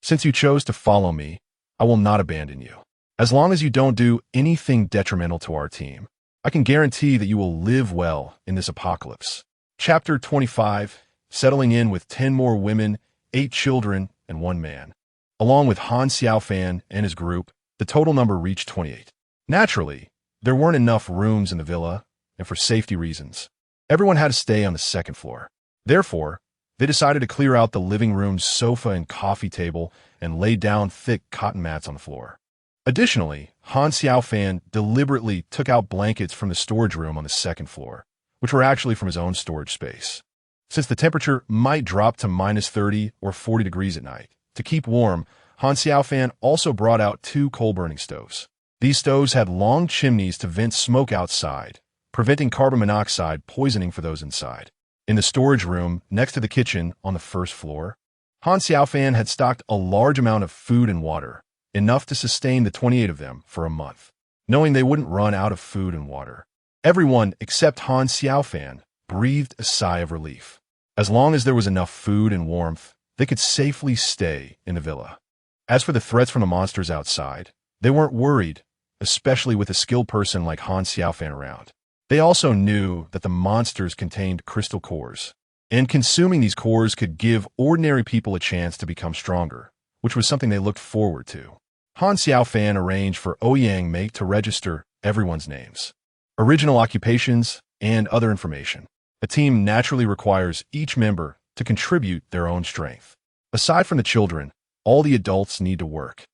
Since you chose to follow me, I will not abandon you. As long as you don't do anything detrimental to our team, I can guarantee that you will live well in this apocalypse. Chapter 25, settling in with 10 more women, 8 children, and 1 man. Along with Han Xiaofan and his group, the total number reached 28. Naturally, there weren't enough rooms in the villa, and for safety reasons, Everyone had to stay on the second floor. Therefore, they decided to clear out the living room's sofa and coffee table and lay down thick cotton mats on the floor. Additionally, Han Xiaofan deliberately took out blankets from the storage room on the second floor, which were actually from his own storage space. Since the temperature might drop to -30 or 40 degrees at night, to keep warm, Han Xiaofan also brought out 2 coal-burning stoves. These stoves had long chimneys to vent smoke outside, preventing carbon monoxide poisoning for those inside. In the storage room next to the kitchen on the first floor, Han Xiaofan had stocked a large amount of food and water, enough to sustain the 28 of them for a month, knowing they wouldn't run out of food and water. Everyone except Han Xiaofan breathed a sigh of relief. As long as there was enough food and warmth, they could safely stay in the villa. As for the threats from the monsters outside, they weren't worried, especially with a skilled person like Han Xiaofan around. They also knew that the monsters contained crystal cores, and consuming these cores could give ordinary people a chance to become stronger, which was something they looked forward to. Han Xiaofan arranged for Ouyang Mei to register everyone's names, original occupations, and other information. A team naturally requires each member to contribute their own strength. Aside from the children, all the adults need to work.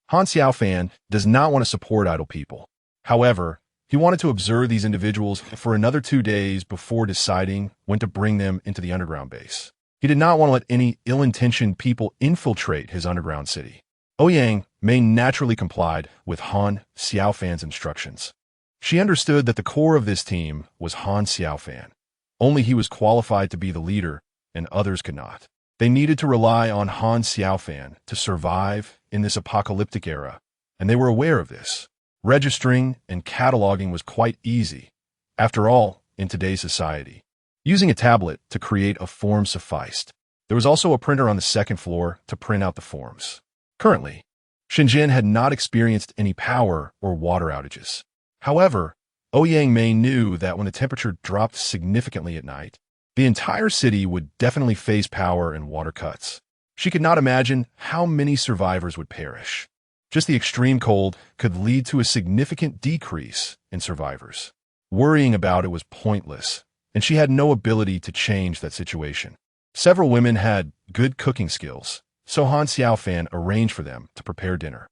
Han Xiaofan does not want to support idle people. However, he wanted to observe these individuals for another 2 days before deciding when to bring them into the underground base. He did not want to let any ill-intentioned people infiltrate his underground city. Ouyang Mei naturally complied with Han Xiaofan's instructions. She understood that the core of this team was Han Xiaofan. Only he was qualified to be the leader, and others could not. They needed to rely on Han Xiaofan to survive in this apocalyptic era, and they were aware of this. Registering and cataloging was quite easy. After all, in today's society, using a tablet to create a form sufficed. There was also a printer on the second floor to print out the forms. Currently, Shenzhen had not experienced any power or water outages. However, Ouyang Mei knew that when the temperature dropped significantly at night, the entire city would definitely face power and water cuts. She could not imagine how many survivors would perish. Just the extreme cold could lead to a significant decrease in survivors. Worrying about it was pointless, and she had no ability to change that situation. Several women had good cooking skills, so Han Xiaofan arranged for them to prepare dinner.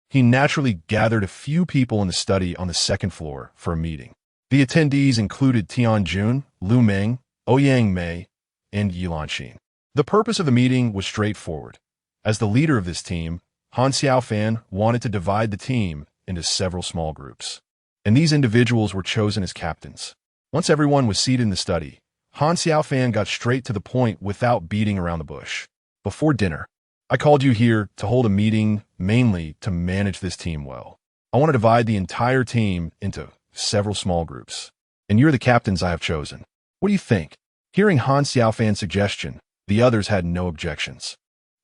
He naturally gathered a few people in the study on the second floor for a meeting. The attendees included Tianjun, Lu Meng, Ouyang Mei, and Yilan Xin. The purpose of the meeting was straightforward. As the leader of this team, Han Xiaofan wanted to divide the team into several small groups, and these individuals were chosen as captains. Once everyone was seated in the study, Han Xiaofan got straight to the point without beating around the bush. Before dinner, I called you here to hold a meeting mainly to manage this team well. I want to divide the entire team into several small groups, and you're the captains I have chosen. What do you think? Hearing Han Xiaofan's suggestion, the others had no objections.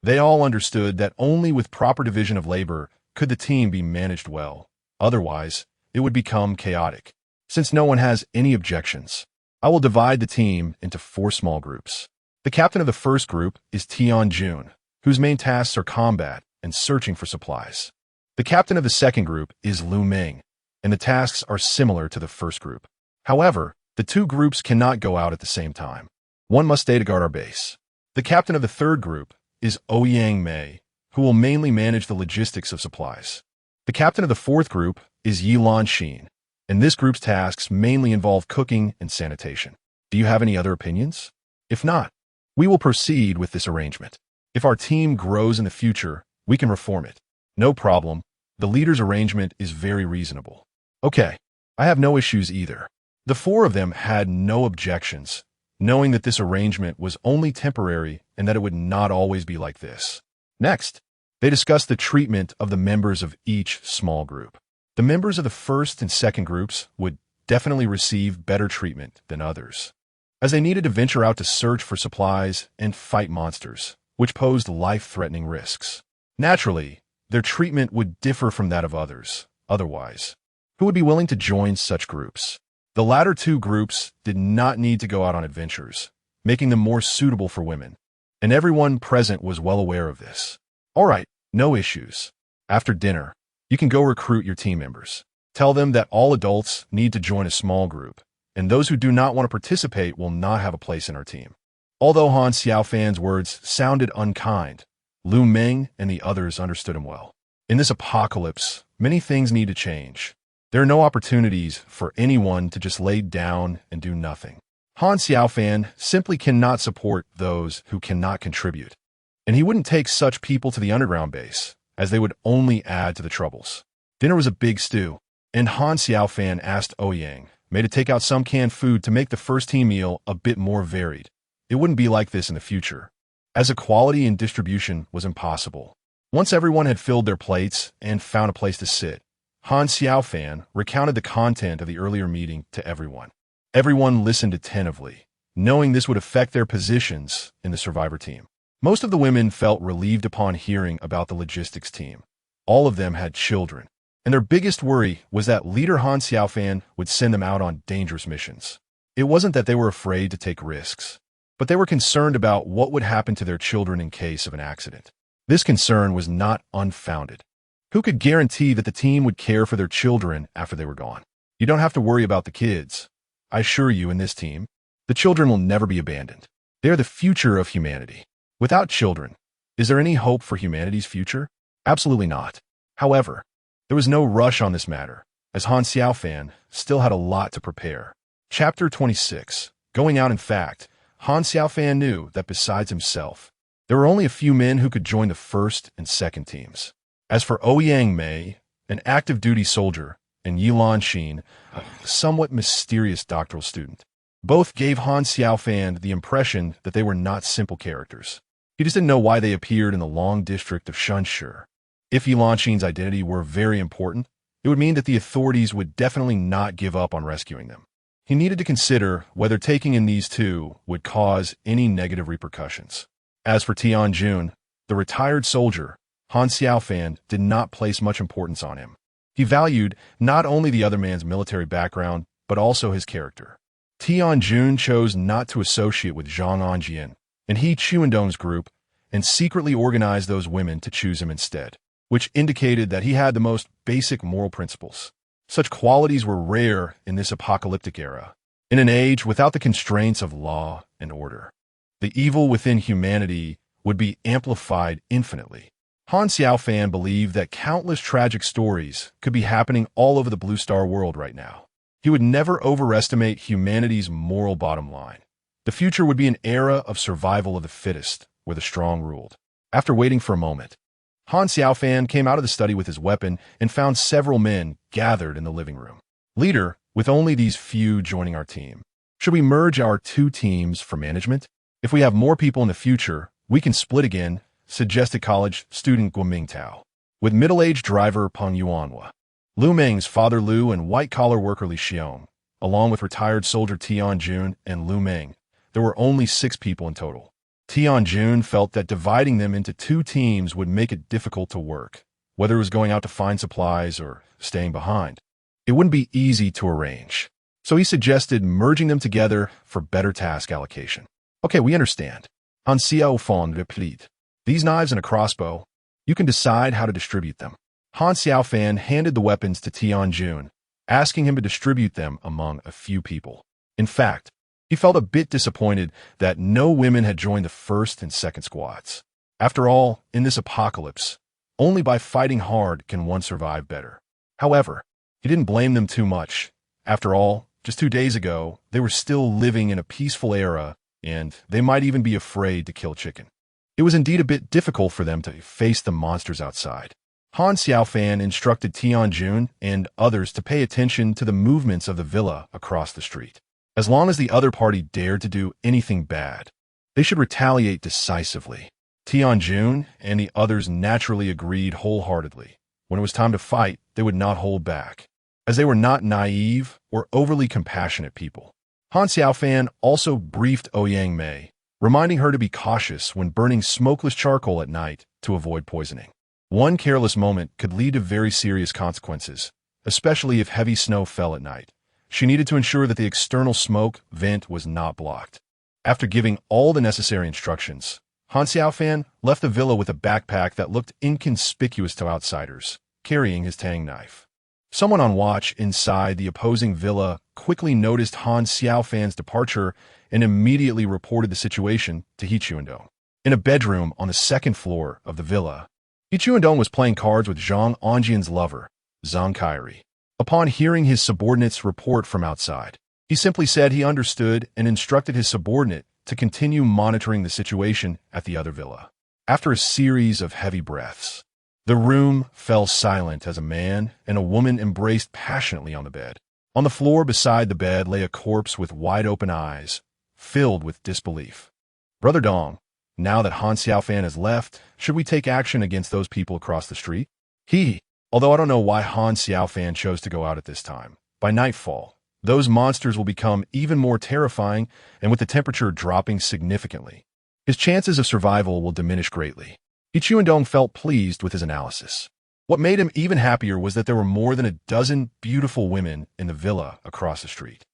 They all understood that only with proper division of labor could the team be managed well. Otherwise, it would become chaotic. Since no one has any objections, I will divide the team into 4 small groups. The captain of the first group is Tianjun, whose main tasks are combat and searching for supplies. The captain of the second group is Lu Meng, and the tasks are similar to the first group. However, the 2 groups cannot go out at the same time. One must stay to guard our base. The captain of the third group is Ouyang Mei, who will mainly manage the logistics of supplies. The captain of the fourth group is Yilan Xin, and this group's tasks mainly involve cooking and sanitation. Do you have any other opinions? If not, we will proceed with this arrangement. If our team grows in the future, we can reform it. No problem. The leader's arrangement is very reasonable. Okay, I have no issues either. The 4 of them had no objections, knowing that this arrangement was only temporary and that it would not always be like this. Next, they discussed the treatment of the members of each small group. The members of the first and second groups would definitely receive better treatment than others, as they needed to venture out to search for supplies and fight monsters, which posed life-threatening risks. Naturally, their treatment would differ from that of others. Otherwise, who would be willing to join such groups? The latter 2 groups did not need to go out on adventures, making them more suitable for women, and everyone present was well aware of this. All right, no issues. After dinner, you can go recruit your team members. Tell them that all adults need to join a small group, and those who do not want to participate will not have a place in our team. Although Han Xiaofan's words sounded unkind, Lu Meng and the others understood him well. In this apocalypse, many things need to change. There are no opportunities for anyone to just lay down and do nothing. Han Xiaofan simply cannot support those who cannot contribute. And he wouldn't take such people to the underground base, as they would only add to the troubles. Dinner was a big stew, and Han Xiaofan asked Ouyang May to take out some canned food to make the first team meal a bit more varied. It wouldn't be like this in the future, as equality in distribution was impossible. Once everyone had filled their plates and found a place to sit, Han Xiaofan recounted the content of the earlier meeting to everyone. Everyone listened attentively, knowing this would affect their positions in the survivor team. Most of the women felt relieved upon hearing about the logistics team. All of them had children, and their biggest worry was that leader Han Xiaofan would send them out on dangerous missions. It wasn't that they were afraid to take risks, but they were concerned about what would happen to their children in case of an accident. This concern was not unfounded. Who could guarantee that the team would care for their children after they were gone? You don't have to worry about the kids. I assure you, in this team, the children will never be abandoned. They are the future of humanity. Without children, is there any hope for humanity's future? Absolutely not. However, there was no rush on this matter, as Han Xiaofan still had a lot to prepare. Chapter 26. Going out. In fact, Han Xiaofan knew that besides himself, there were only a few men who could join the first and second teams. As for Ouyang Mei, an active duty soldier, and Yilan Xin, a somewhat mysterious doctoral student, both gave Han Xiaofan the impression that they were not simple characters. He just didn't know why they appeared in the long district of Shunshi. If Yilan Xin's identity were very important, it would mean that the authorities would definitely not give up on rescuing them. He needed to consider whether taking in these two would cause any negative repercussions. As for Tianjun, the retired soldier, Han Xiaofan did not place much importance on him. He valued not only the other man's military background, but also his character. Tianjun chose not to associate with Zhang Anjian and He Chuandong's group and secretly organized those women to choose him instead, which indicated that he had the most basic moral principles. Such qualities were rare in this apocalyptic era, in an age without the constraints of law and order. The evil within humanity would be amplified infinitely. Han Xiaofan believed that countless tragic stories could be happening all over the Blue Star world right now. He would never overestimate humanity's moral bottom line. The future would be an era of survival of the fittest, where the strong ruled. After waiting for a moment, Han Xiaofan came out of the study with his weapon and found several men gathered in the living room. Leader, with only these few joining our team, should we merge our two teams for management? If we have more people in the future, we can split again, suggested college student Guo Mingtao. With middle-aged driver Peng Yuanhua, Lu Meng's father Lu and white-collar worker Li Xiong, along with retired soldier Tianjun and Lu Meng, there were only 6 people in total. Tianjun felt that dividing them into 2 teams would make it difficult to work, whether it was going out to find supplies or staying behind. It wouldn't be easy to arrange, so he suggested merging them together for better task allocation. Okay, we understand. Han Xiaofan replied. These knives and a crossbow, you can decide how to distribute them. Han Xiaofan handed the weapons to Tianjun, asking him to distribute them among a few people. In fact, he felt a bit disappointed that no women had joined the first and second squads. After all, in this apocalypse, only by fighting hard can one survive better. However, he didn't blame them too much. After all, just 2 days ago, they were still living in a peaceful era, and they might even be afraid to kill chicken. It was indeed a bit difficult for them to face the monsters outside. Han Xiaofan instructed Tianjun and others to pay attention to the movements of the villa across the street. As long as the other party dared to do anything bad, they should retaliate decisively. Tianjun and the others naturally agreed wholeheartedly. When it was time to fight, they would not hold back, as they were not naive or overly compassionate people. Han Xiaofan also briefed Ouyang Mei, reminding her to be cautious when burning smokeless charcoal at night to avoid poisoning. One careless moment could lead to very serious consequences, especially if heavy snow fell at night. She needed to ensure that the external smoke vent was not blocked. After giving all the necessary instructions, Han Xiaofan left the villa with a backpack that looked inconspicuous to outsiders, carrying his tang knife. Someone on watch inside the opposing villa quickly noticed Han Xiaofan's departure and immediately reported the situation to He Chuandong. In a bedroom on the second floor of the villa, He Chuandong was playing cards with Zhang Anjian's lover, Zhang Kairi. Upon hearing his subordinate's report from outside, he simply said he understood and instructed his subordinate to continue monitoring the situation at the other villa. After a series of heavy breaths, the room fell silent as a man and a woman embraced passionately on the bed. On the floor beside the bed lay a corpse with wide-open eyes, filled with disbelief. "Brother Dong, now that Han Xiaofan has left, should we take action against those people across the street?" Although I don't know why Han Xiaofan chose to go out at this time. By nightfall, those monsters will become even more terrifying, and with the temperature dropping significantly, his chances of survival will diminish greatly. He Chuandong felt pleased with his analysis. What made him even happier was that there were more than a dozen beautiful women in the villa across the street.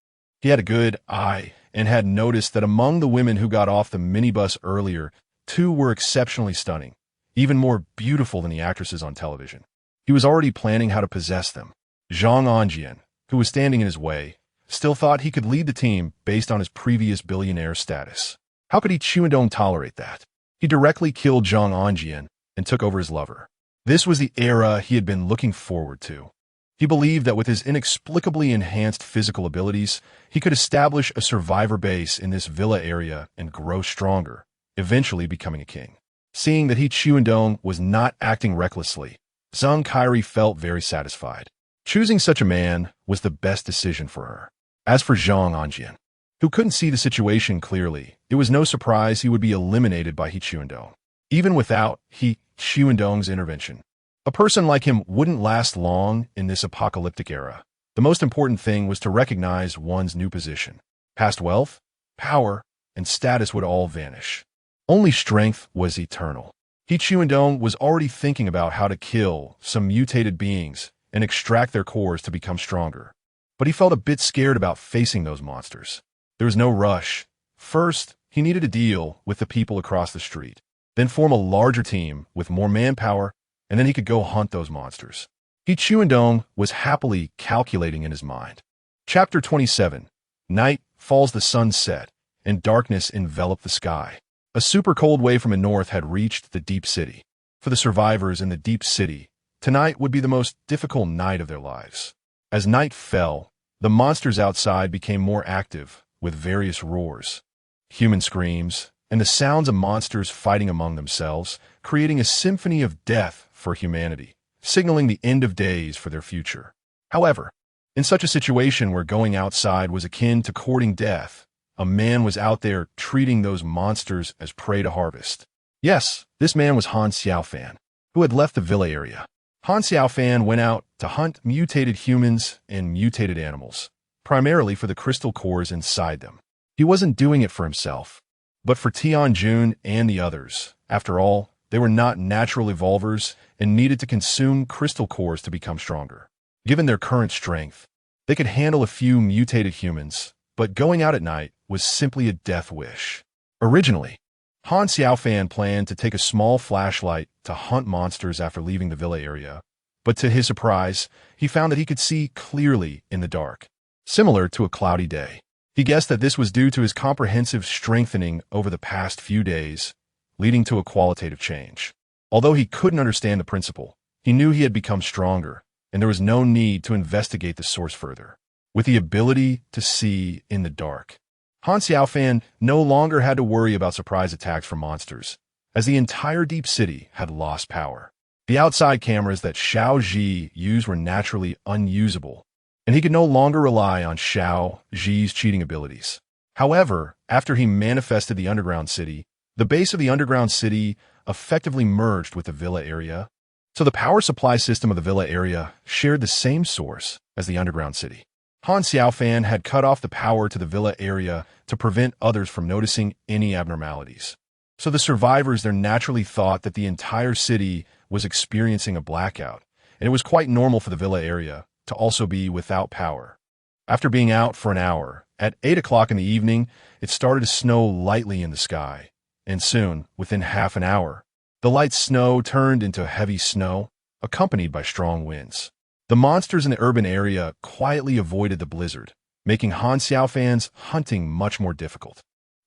He had a good eye and had noticed that among the women who got off the minibus earlier, 2 were exceptionally stunning, even more beautiful than the actresses on television. He was already planning how to possess them. Zhang Anjian, who was standing in his way, still thought he could lead the team based on his previous billionaire status. How could He Chuandong tolerate that? He directly killed Zhang Anjian and took over his lover. This was the era he had been looking forward to. He believed that with his inexplicably enhanced physical abilities, he could establish a survivor base in this villa area and grow stronger, eventually becoming a king. Seeing that He Chuandong was not acting recklessly, Zhang Kairi felt very satisfied. Choosing such a man was the best decision for her. As for Zhang Anjian, who couldn't see the situation clearly, it was no surprise he would be eliminated by He Chuandong. Even without He Chuandong's intervention, a person like him wouldn't last long in this apocalyptic era. The most important thing was to recognize one's new position. Past wealth, power, and status would all vanish. Only strength was eternal. He Chuandong was already thinking about how to kill some mutated beings and extract their cores to become stronger. But he felt a bit scared about facing those monsters. There was no rush. First, he needed to deal with the people across the street, then form a larger team with more manpower, and then he could go hunt those monsters. He Chuandong was happily calculating in his mind. Chapter 27. Night falls, the sun set, and darkness enveloped the sky. A super cold wave from the north had reached the deep city. For the survivors in the deep city, tonight would be the most difficult night of their lives. As night fell, the monsters outside became more active, with various roars, human screams, and the sounds of monsters fighting among themselves, creating a symphony of death for humanity, signaling the end of days for their future. However, in such a situation where going outside was akin to courting death, a man was out there treating those monsters as prey to harvest. Yes, this man was Han Xiaofan, who had left the villa area. Han Xiaofan went out to hunt mutated humans and mutated animals, primarily for the crystal cores inside them. He wasn't doing it for himself, but for Tianjun and the others. After all, they were not natural evolvers and needed to consume crystal cores to become stronger. Given their current strength, they could handle a few mutated humans, but going out at night was simply a death wish. Originally, Han Xiaofan planned to take a small flashlight to hunt monsters after leaving the villa area, but to his surprise, he found that he could see clearly in the dark, similar to a cloudy day. He guessed that this was due to his comprehensive strengthening over the past few days, leading to a qualitative change. Although he couldn't understand the principle, he knew he had become stronger, and there was no need to investigate the source further. With the ability to see in the dark, Han Xiaofan no longer had to worry about surprise attacks from monsters, as the entire deep city had lost power. The outside cameras that Xiao Ji used were naturally unusable, and he could no longer rely on Xiao Ji's cheating abilities. However, after he manifested the underground city, the base of the underground city effectively merged with the villa area, so the power supply system of the villa area shared the same source as the underground city. Han Xiaofan had cut off the power to the villa area to prevent others from noticing any abnormalities. So the survivors there naturally thought that the entire city was experiencing a blackout, and it was quite normal for the villa area to also be without power. After being out for an hour, at 8 o'clock in the evening, it started to snow lightly in the sky, and soon, within half an hour, the light snow turned into heavy snow, accompanied by strong winds. The monsters in the urban area quietly avoided the blizzard, making Han Xiaofan's hunting much more difficult.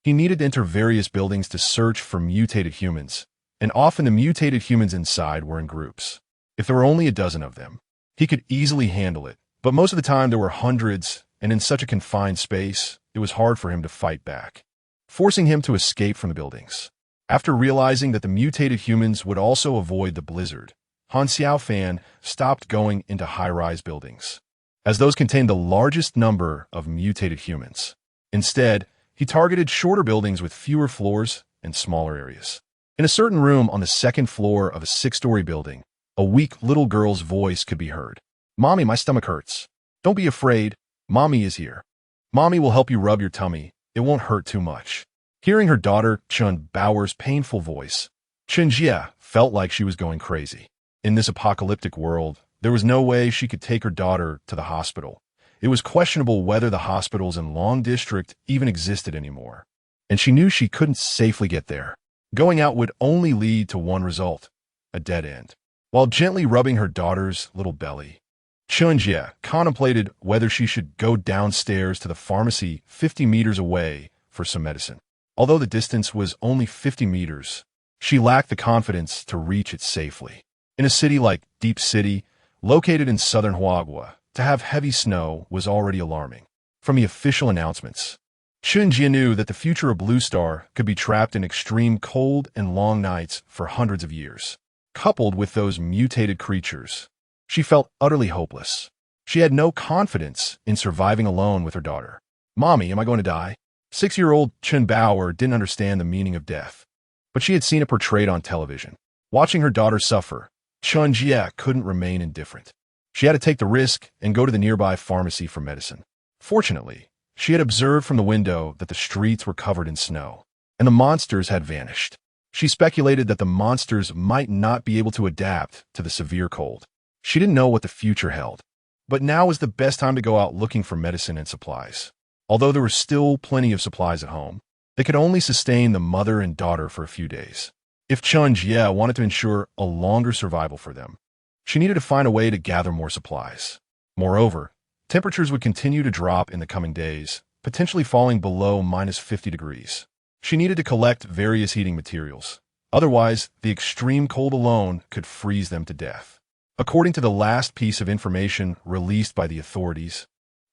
He needed to enter various buildings to search for mutated humans, and often the mutated humans inside were in groups. If there were only a dozen of them, he could easily handle it, but most of the time there were hundreds, and in such a confined space, it was hard for him to fight back, forcing him to escape from the buildings. After realizing that the mutated humans would also avoid the blizzard, Han Xiaofan stopped going into high-rise buildings, as those contained the largest number of mutated humans. Instead, he targeted shorter buildings with fewer floors and smaller areas. In a certain room on the second floor of a 6-story building, a weak little girl's voice could be heard. "Mommy, my stomach hurts. Don't be afraid. Mommy is here. Mommy will help you rub your tummy. It won't hurt too much." Hearing her daughter Chen Bao's painful voice, Chen Jie felt like she was going crazy. In this apocalyptic world, there was no way she could take her daughter to the hospital. It was questionable whether the hospitals in Long District even existed anymore, and she knew she couldn't safely get there. Going out would only lead to one result, a dead end. While gently rubbing her daughter's little belly, Chen Jie contemplated whether she should go downstairs to the pharmacy 50 meters away for some medicine. Although the distance was only 50 meters, she lacked the confidence to reach it safely. In a city like Deep City, located in southern Huagua, to have heavy snow was already alarming. From the official announcements, Chen Jie knew that the future of Blue Star could be trapped in extreme cold and long nights for hundreds of years. Coupled with those mutated creatures, she felt utterly hopeless. She had no confidence in surviving alone with her daughter. "Mommy, am I going to die?" 6-year-old Chen Bao didn't understand the meaning of death, but she had seen it portrayed on television. Watching her daughter suffer, Chen Jie couldn't remain indifferent. She had to take the risk and go to the nearby pharmacy for medicine. Fortunately, she had observed from the window that the streets were covered in snow, and the monsters had vanished. She speculated that the monsters might not be able to adapt to the severe cold. She didn't know what the future held, but now was the best time to go out looking for medicine and supplies. Although there were still plenty of supplies at home, they could only sustain the mother and daughter for a few days. If Chen Jie wanted to ensure a longer survival for them, she needed to find a way to gather more supplies. Moreover, temperatures would continue to drop in the coming days, potentially falling below -50 degrees. She needed to collect various heating materials. Otherwise, the extreme cold alone could freeze them to death. According to the last piece of information released by the authorities,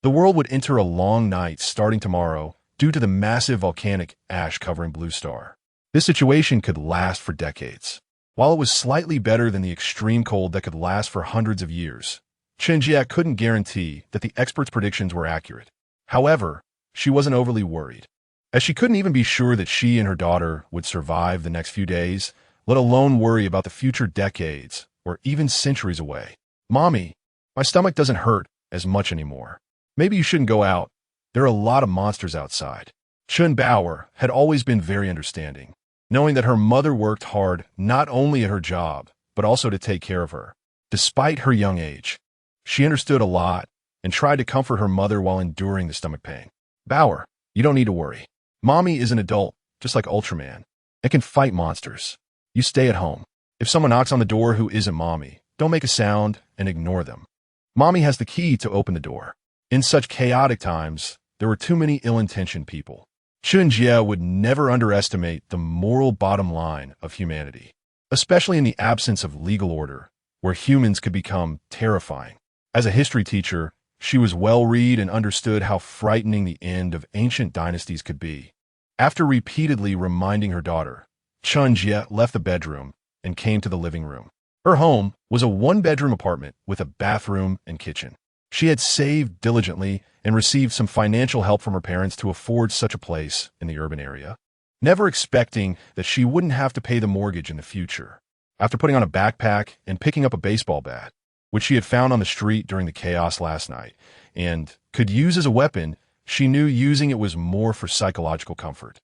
the world would enter a long night starting tomorrow due to the massive volcanic ash covering Blue Star. This situation could last for decades. While it was slightly better than the extreme cold that could last for hundreds of years, Chen Jie couldn't guarantee that the experts' predictions were accurate. However, she wasn't overly worried, as she couldn't even be sure that she and her daughter would survive the next few days, let alone worry about the future decades or even centuries away. "Mommy, my stomach doesn't hurt as much anymore. Maybe you shouldn't go out. There are a lot of monsters outside." Chen Bao had always been very understanding, knowing that her mother worked hard not only at her job, but also to take care of her. Despite her young age, she understood a lot and tried to comfort her mother while enduring the stomach pain. "Bao, you don't need to worry. Mommy is an adult, just like Ultraman, and can fight monsters. You stay at home. If someone knocks on the door who isn't Mommy, don't make a sound and ignore them. Mommy has the key to open the door." In such chaotic times, there were too many ill-intentioned people. Chen Jie would never underestimate the moral bottom line of humanity, especially in the absence of legal order, where humans could become terrifying. As a history teacher, she was well-read and understood how frightening the end of ancient dynasties could be. After repeatedly reminding her daughter, Chen Jie left the bedroom and came to the living room. Her home was a 1-bedroom apartment with a bathroom and kitchen. She had saved diligently and received some financial help from her parents to afford such a place in the urban area, never expecting that she wouldn't have to pay the mortgage in the future. After putting on a backpack and picking up a baseball bat, which she had found on the street during the chaos last night, and could use as a weapon, she knew using it was more for psychological comfort.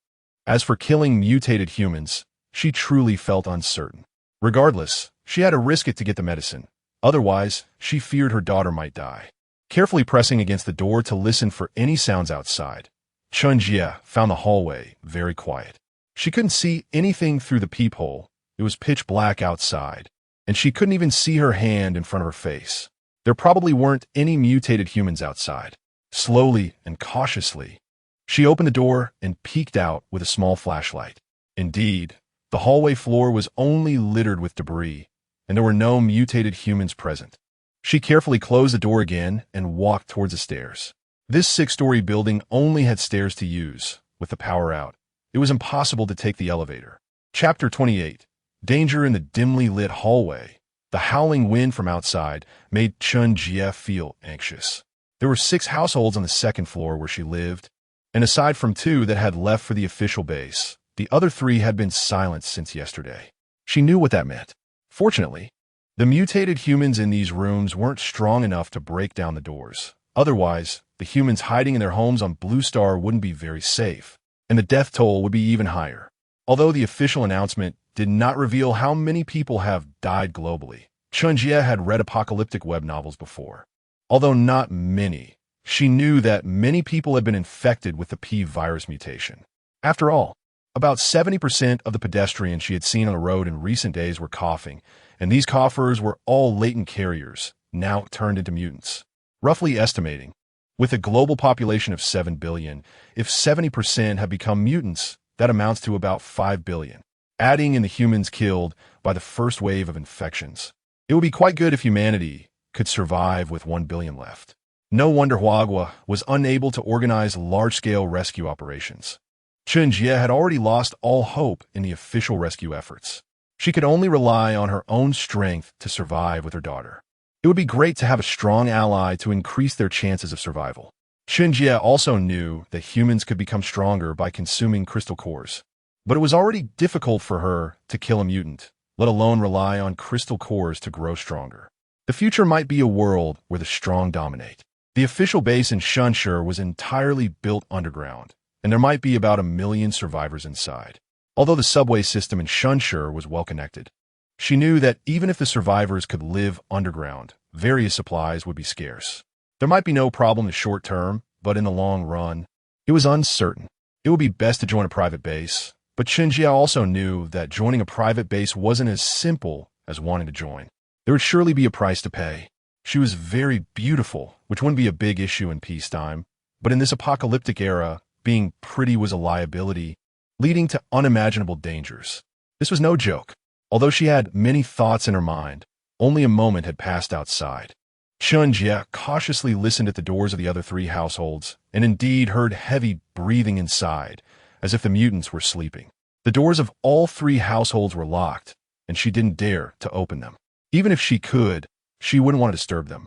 As for killing mutated humans, she truly felt uncertain. Regardless, she had to risk it to get the medicine. Otherwise, she feared her daughter might die. Carefully pressing against the door to listen for any sounds outside, Chen Jie found the hallway very quiet. She couldn't see anything through the peephole. It was pitch black outside, and she couldn't even see her hand in front of her face. There probably weren't any mutated humans outside. Slowly and cautiously, she opened the door and peeked out with a small flashlight. Indeed, the hallway floor was only littered with debris, and there were no mutated humans present. She carefully closed the door again and walked towards the stairs. This 6-story building only had stairs to use. With the power out, it was impossible to take the elevator. Chapter 28. Danger in the dimly lit hallway. The howling wind from outside made Chun Jie feel anxious. There were 6 households on the 2nd floor where she lived, and aside from 2 that had left for the official base, the other 3 had been silent since yesterday. She knew what that meant. Fortunately, the mutated humans in these rooms weren't strong enough to break down the doors. Otherwise, the humans hiding in their homes on Blue Star wouldn't be very safe, and the death toll would be even higher. Although the official announcement did not reveal how many people have died globally, Chun Jie had read apocalyptic web novels before. Although not many, she knew that many people had been infected with the P virus mutation. After all, about 70% of the pedestrians she had seen on the road in recent days were coughing, and these coughers were all latent carriers, now turned into mutants. Roughly estimating, with a global population of 7 billion, if 70% have become mutants, that amounts to about 5 billion. Adding in the humans killed by the first wave of infections, it would be quite good if humanity could survive with 1 billion left. No wonder Huagua was unable to organize large-scale rescue operations. Chun Jie had already lost all hope in the official rescue efforts. She could only rely on her own strength to survive with her daughter. It would be great to have a strong ally to increase their chances of survival. Chun Jie also knew that humans could become stronger by consuming crystal cores. But it was already difficult for her to kill a mutant, let alone rely on crystal cores to grow stronger. The future might be a world where the strong dominate. The official base in Shunshur was entirely built underground, and there might be about 1 million survivors inside. Although the subway system in Shunshur was well connected, she knew that even if the survivors could live underground, various supplies would be scarce. There might be no problem in the short term, but in the long run, it was uncertain. It would be best to join a private base, but Chun Jie also knew that joining a private base wasn't as simple as wanting to join. There would surely be a price to pay. She was very beautiful, which wouldn't be a big issue in peacetime, but in this apocalyptic era, being pretty was a liability, leading to unimaginable dangers. This was no joke. Although she had many thoughts in her mind, only a moment had passed outside. Chun Jie cautiously listened at the doors of the other 3 households, and indeed heard heavy breathing inside, as if the mutants were sleeping. The doors of all 3 households were locked, and she didn't dare to open them. Even if she could, she wouldn't want to disturb them.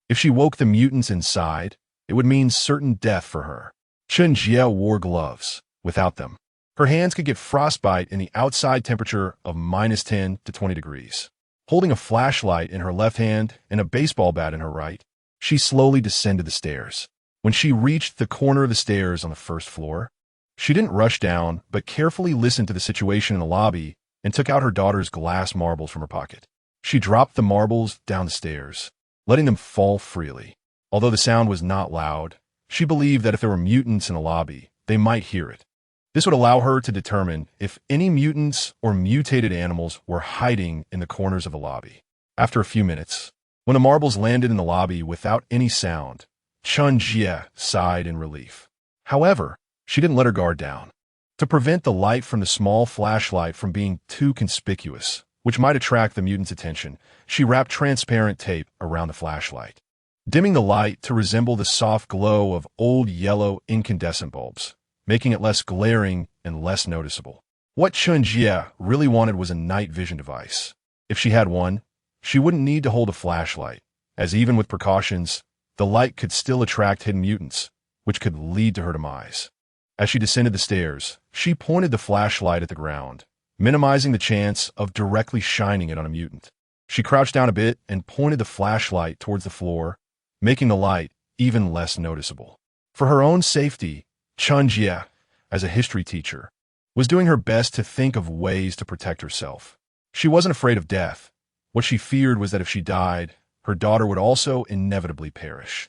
If she woke the mutants inside, it would mean certain death for her. Chun Jie wore gloves. Without them, her hands could get frostbite in the outside temperature of -10 to 20 degrees. Holding a flashlight in her left hand and a baseball bat in her right, she slowly descended the stairs. When she reached the corner of the stairs on the 1st floor, she didn't rush down, but carefully listened to the situation in the lobby and took out her daughter's glass marbles from her pocket. She dropped the marbles down the stairs, letting them fall freely. Although the sound was not loud, she believed that if there were mutants in the lobby, they might hear it. This would allow her to determine if any mutants or mutated animals were hiding in the corners of the lobby. After a few minutes, when the marbles landed in the lobby without any sound, Chun Jie sighed in relief. However, she didn't let her guard down. To prevent the light from the small flashlight from being too conspicuous, which might attract the mutant's attention, she wrapped transparent tape around the flashlight, dimming the light to resemble the soft glow of old yellow incandescent bulbs, making it less glaring and less noticeable. What Chun Jie really wanted was a night vision device. If she had one, she wouldn't need to hold a flashlight, as even with precautions, the light could still attract hidden mutants, which could lead to her demise. As she descended the stairs, she pointed the flashlight at the ground, minimizing the chance of directly shining it on a mutant. She crouched down a bit and pointed the flashlight towards the floor, making the light even less noticeable. For her own safety, Chun Jie, as a history teacher, was doing her best to think of ways to protect herself. She wasn't afraid of death. What she feared was that if she died, her daughter would also inevitably perish.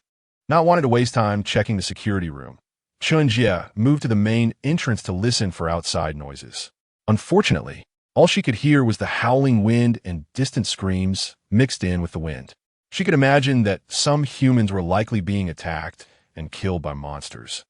Not wanting to waste time checking the security room, Chun Jie moved to the main entrance to listen for outside noises. Unfortunately, all she could hear was the howling wind and distant screams mixed in with the wind. She could imagine that some humans were likely being attacked, and killed by monsters.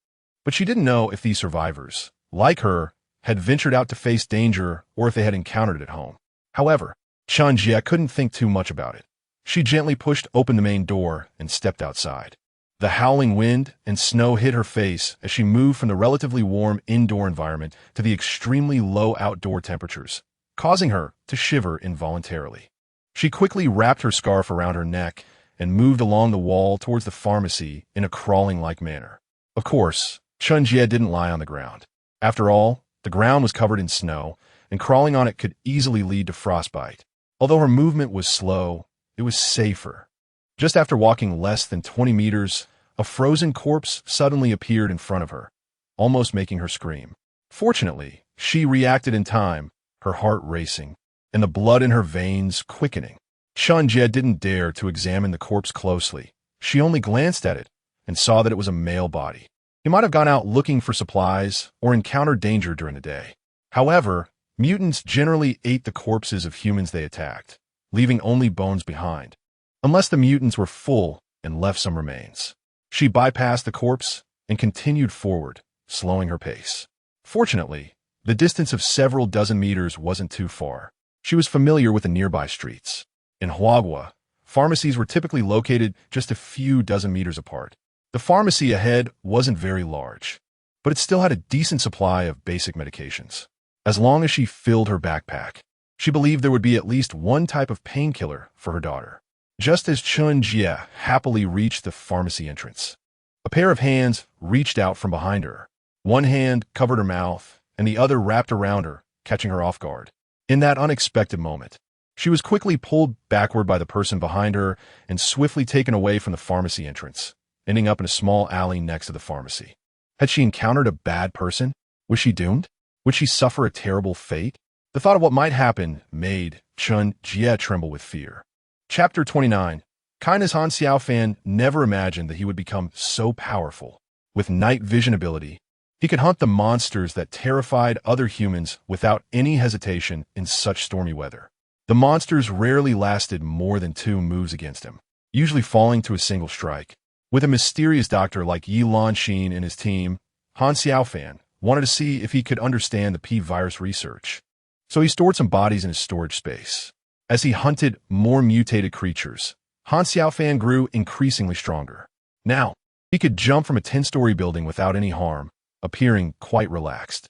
But she didn't know if these survivors, like her, had ventured out to face danger or if they had encountered it at home. However, Chen Jie couldn't think too much about it. She gently pushed open the main door and stepped outside. The howling wind and snow hit her face as she moved from the relatively warm indoor environment to the extremely low outdoor temperatures, causing her to shiver involuntarily. She quickly wrapped her scarf around her neck and moved along the wall towards the pharmacy in a crawling-like manner. Of course, Chen Jie didn't lie on the ground. After all, the ground was covered in snow, and crawling on it could easily lead to frostbite. Although her movement was slow, it was safer. Just after walking less than 20 meters, a frozen corpse suddenly appeared in front of her, almost making her scream. Fortunately, she reacted in time, her heart racing, and the blood in her veins quickening. Chen Jie didn't dare to examine the corpse closely. She only glanced at it and saw that it was a male body. He might have gone out looking for supplies or encountered danger during the day. However, mutants generally ate the corpses of humans they attacked, leaving only bones behind, unless the mutants were full and left some remains. She bypassed the corpse and continued forward, slowing her pace. Fortunately, the distance of several dozen meters wasn't too far. She was familiar with the nearby streets. In Huagua, pharmacies were typically located just a few dozen meters apart. The pharmacy ahead wasn't very large, but it still had a decent supply of basic medications. As long as she filled her backpack, she believed there would be at least one type of painkiller for her daughter. Just as Chen Jie happily reached the pharmacy entrance, a pair of hands reached out from behind her. One hand covered her mouth, and the other wrapped around her, catching her off guard. In that unexpected moment, she was quickly pulled backward by the person behind her and swiftly taken away from the pharmacy entrance, ending up in a small alley next to the pharmacy. Had she encountered a bad person? Was she doomed? Would she suffer a terrible fate? The thought of what might happen made Chen Jie tremble with fear. Chapter 29. Kindness. Han Xiaofan never imagined that he would become so powerful. With night vision ability, he could hunt the monsters that terrified other humans without any hesitation in such stormy weather. The monsters rarely lasted more than 2 moves against him, usually falling to a single strike. With a mysterious doctor like Yi Lanxin and his team, Han Xiaofan wanted to see if he could understand the P-virus research. So he stored some bodies in his storage space. As he hunted more mutated creatures, Han Xiaofan grew increasingly stronger. Now, he could jump from a 10-story building without any harm, appearing quite relaxed.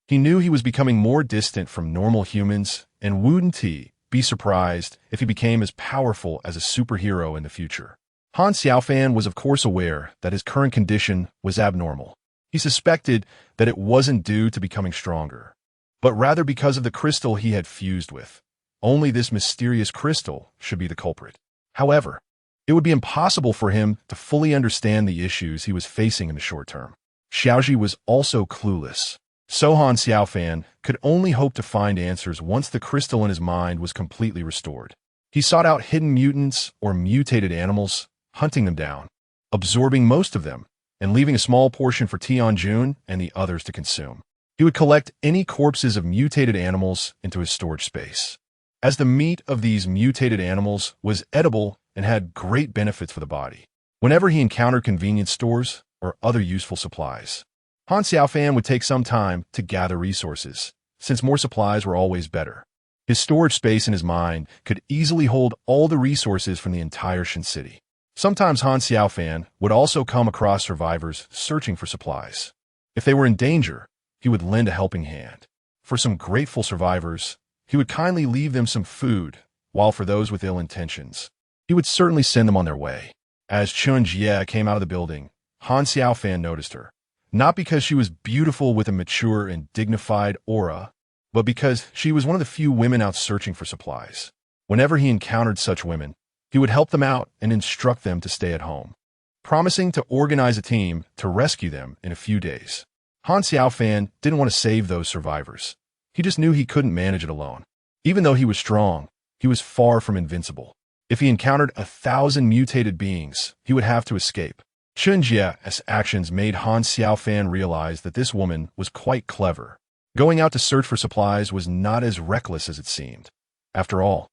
He knew he was becoming more distant from normal humans and wouldn't be surprised if he became as powerful as a superhero in the future. Han Xiaofan was of course aware that his current condition was abnormal. He suspected that it wasn't due to becoming stronger, but rather because of the crystal he had fused with. Only this mysterious crystal should be the culprit. However, it would be impossible for him to fully understand the issues he was facing in the short term. Xiaoji was also clueless. So Han Xiaofan could only hope to find answers once the crystal in his mind was completely restored. He sought out hidden mutants or mutated animals, hunting them down, absorbing most of them, and leaving a small portion for Tianjun and the others to consume. He would collect any corpses of mutated animals into his storage space, as the meat of these mutated animals was edible and had great benefits for the body. Whenever he encountered convenience stores or other useful supplies, Han Xiaofan would take some time to gather resources, since more supplies were always better. His storage space in his mind could easily hold all the resources from the entire Shin City. Sometimes Han Xiaofan would also come across survivors searching for supplies. If they were in danger, he would lend a helping hand. For some grateful survivors, he would kindly leave them some food, while for those with ill intentions, he would certainly send them on their way. As Chen Jie came out of the building, Han Xiaofan noticed her, not because she was beautiful with a mature and dignified aura, but because she was one of the few women out searching for supplies. Whenever he encountered such women, he would help them out and instruct them to stay at home, promising to organize a team to rescue them in a few days. Han Xiaofan didn't want to save those survivors. He just knew he couldn't manage it alone. Even though he was strong, he was far from invincible. If he encountered 1,000 mutated beings, he would have to escape. Chen Jie's actions made Han Xiaofan realize that this woman was quite clever. Going out to search for supplies was not as reckless as it seemed. After all,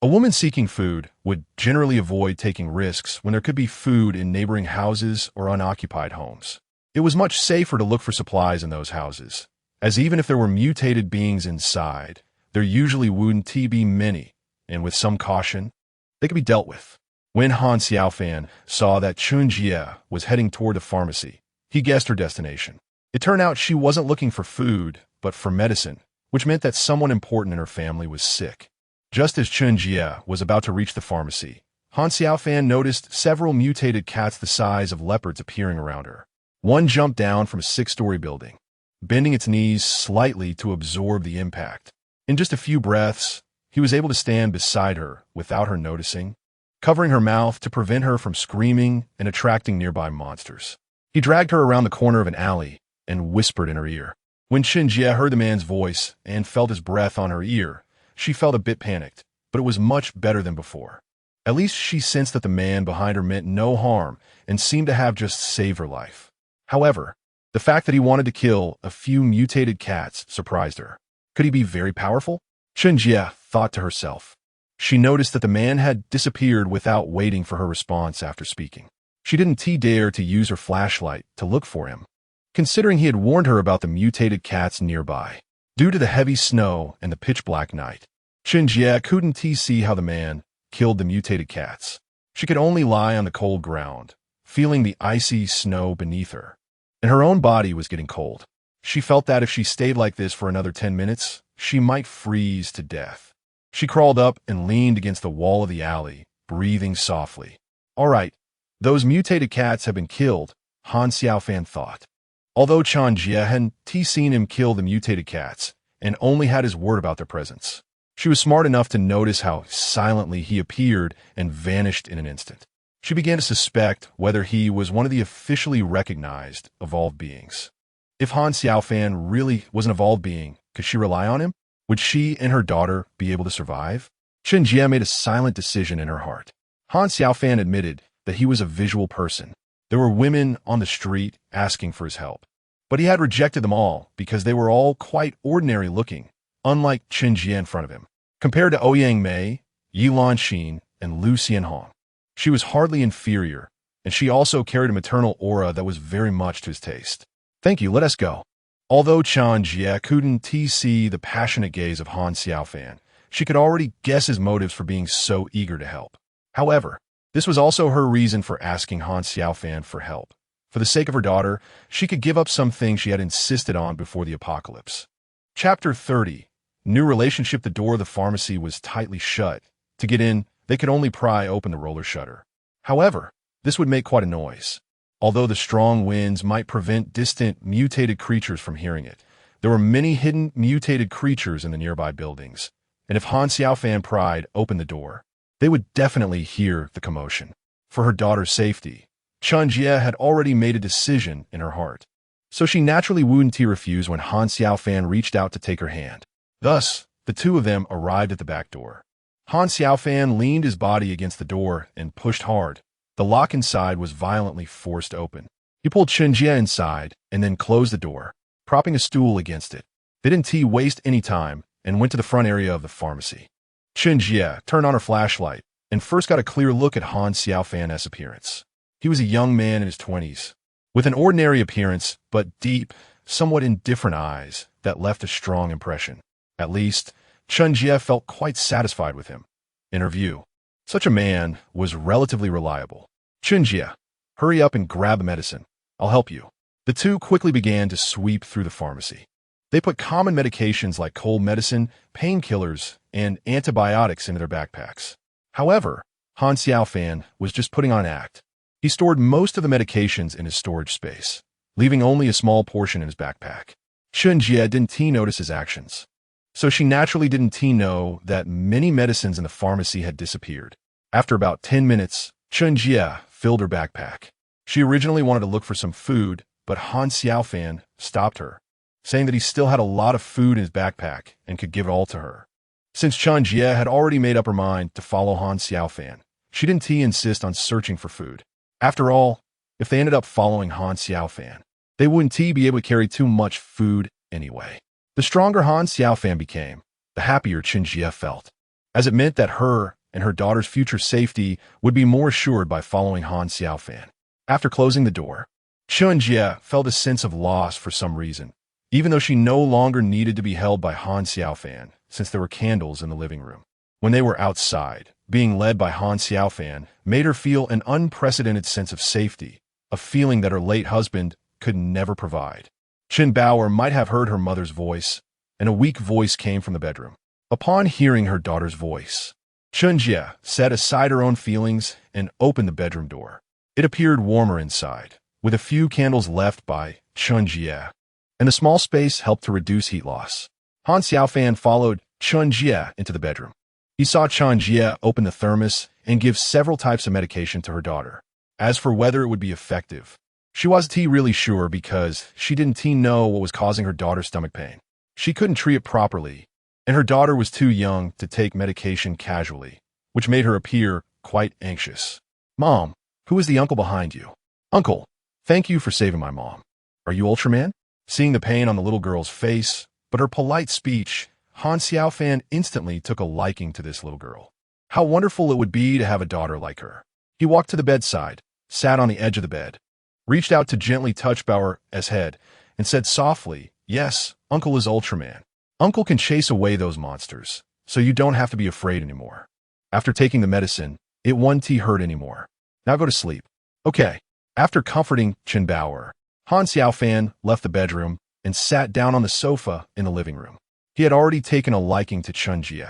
A woman seeking food would generally avoid taking risks when there could be food in neighboring houses or unoccupied homes. It was much safer to look for supplies in those houses, as even if there were mutated beings inside, there usually wouldn't be many, and with some caution, they could be dealt with. When Han Xiaofan saw that Chunjie was heading toward the pharmacy, he guessed her destination. It turned out she wasn't looking for food, but for medicine, which meant that someone important in her family was sick. Just as Chunjie was about to reach the pharmacy, Han Xiaofan noticed several mutated cats the size of leopards appearing around her. One jumped down from a 6-story building, bending its knees slightly to absorb the impact. In just a few breaths, he was able to stand beside her without her noticing, covering her mouth to prevent her from screaming and attracting nearby monsters. He dragged her around the corner of an alley and whispered in her ear. When Chunjie heard the man's voice and felt his breath on her ear, she felt a bit panicked, but it was much better than before. At least she sensed that the man behind her meant no harm and seemed to have just saved her life. However, the fact that he wanted to kill a few mutated cats surprised her. Could he be very powerful? Chunjie thought to herself. She noticed that the man had disappeared without waiting for her response after speaking. She didn't dare to use her flashlight to look for him, considering he had warned her about the mutated cats nearby. Due to the heavy snow and the pitch-black night, Chunjie couldn't see how the man killed the mutated cats. She could only lie on the cold ground, feeling the icy snow beneath her, and her own body was getting cold. She felt that if she stayed like this for another 10 minutes, she might freeze to death. She crawled up and leaned against the wall of the alley, breathing softly. All right, those mutated cats have been killed, Han Xiaofan thought. Although Chunjie hadn't seen him kill the mutated cats and only had his word about their presence, she was smart enough to notice how silently he appeared and vanished in an instant. She began to suspect whether he was one of the officially recognized evolved beings. If Han Xiaofan really was an evolved being, could she rely on him? Would she and her daughter be able to survive? Chunjie made a silent decision in her heart. Han Xiaofan admitted that he was a visual person. There were women on the street asking for his help, but he had rejected them all because they were all quite ordinary looking, unlike Chunjie in front of him. Compared to Ouyang Mei, Yilan Xin, and Lu Xianhong, she was hardly inferior, and she also carried a maternal aura that was very much to his taste. Thank you, let us go. Although Chunjie couldn't see the passionate gaze of Han Xiaofan, she could already guess his motives for being so eager to help. However, this was also her reason for asking Han Xiaofan for help. For the sake of her daughter, she could give up some things she had insisted on before the apocalypse. Chapter 30. New relationship. The door of the pharmacy was tightly shut. To get in, they could only pry open the roller shutter. However, this would make quite a noise. Although the strong winds might prevent distant, mutated creatures from hearing it, there were many hidden, mutated creatures in the nearby buildings, and if Han Xiaofan pried open the door, they would definitely hear the commotion. For her daughter's safety, Chunjie had already made a decision in her heart, so she naturally wouldn't refuse when Han Xiaofan reached out to take her hand. Thus, the two of them arrived at the back door. Han Xiaofan leaned his body against the door and pushed hard. The lock inside was violently forced open. He pulled Chunjie inside and then closed the door, propping a stool against it. They didn't waste any time and went to the front area of the pharmacy. Chunjie turned on her flashlight and first got a clear look at Han Xiaofan's appearance. He was a young man in his 20s, with an ordinary appearance but deep, somewhat indifferent eyes that left a strong impression. At least, Chunjie felt quite satisfied with him. In her view, such a man was relatively reliable. Chunjie, hurry up and grab the medicine. I'll help you. The two quickly began to sweep through the pharmacy. They put common medications like cold medicine, painkillers, and antibiotics into their backpacks. However, Han Xiaofan was just putting on an act. He stored most of the medications in his storage space, leaving only a small portion in his backpack. Chunjie didn't notice his actions, so she naturally didn't know that many medicines in the pharmacy had disappeared. After about 10 minutes, Chunjie filled her backpack. She originally wanted to look for some food, but Han Xiaofan stopped her, saying that he still had a lot of food in his backpack and could give it all to her. Since Chunjie had already made up her mind to follow Han Xiaofan, she didn't insist on searching for food. After all, if they ended up following Han Xiaofan, they wouldn't be able to carry too much food anyway. The stronger Han Xiaofan became, the happier Chunjie felt. as it meant that her and her daughter's future safety would be more assured by following Han Xiaofan. After closing the door, Chun Jie felt a sense of loss for some reason, even though she no longer needed to be held by Han Xiaofan since there were candles in the living room. When they were outside, being led by Han Xiaofan made her feel an unprecedented sense of safety, a feeling that her late husband could never provide. Chen Bauer might have heard her mother's voice, and a weak voice came from the bedroom. Upon hearing her daughter's voice, Chun Jie set aside her own feelings and opened the bedroom door. It appeared warmer inside, with a few candles left by Chun Jie, and the small space helped to reduce heat loss. Han Xiaofan followed Chun Jie into the bedroom. He saw Chun Jie open the thermos and give several types of medication to her daughter. As for whether it would be effective, she wasn't really sure because she didn't know what was causing her daughter's stomach pain. She couldn't treat it properly, and her daughter was too young to take medication casually, which made her appear quite anxious. "Mom, who is the uncle behind you?" "Uncle, thank you for saving my mom. Are you Ultraman?" Seeing the pain on the little girl's face, but her polite speech, Han Xiaofan instantly took a liking to this little girl. How wonderful it would be to have a daughter like her. He walked to the bedside, sat on the edge of the bed, reached out to gently touch Bauer's head, and said softly, "Yes, Uncle is Ultraman. Uncle can chase away those monsters, so you don't have to be afraid anymore. After taking the medicine, it won't hurt anymore. Now go to sleep." "Okay." After comforting Chen Bauer, Han Xiaofan left the bedroom and sat down on the sofa in the living room. He had already taken a liking to Chun Jie,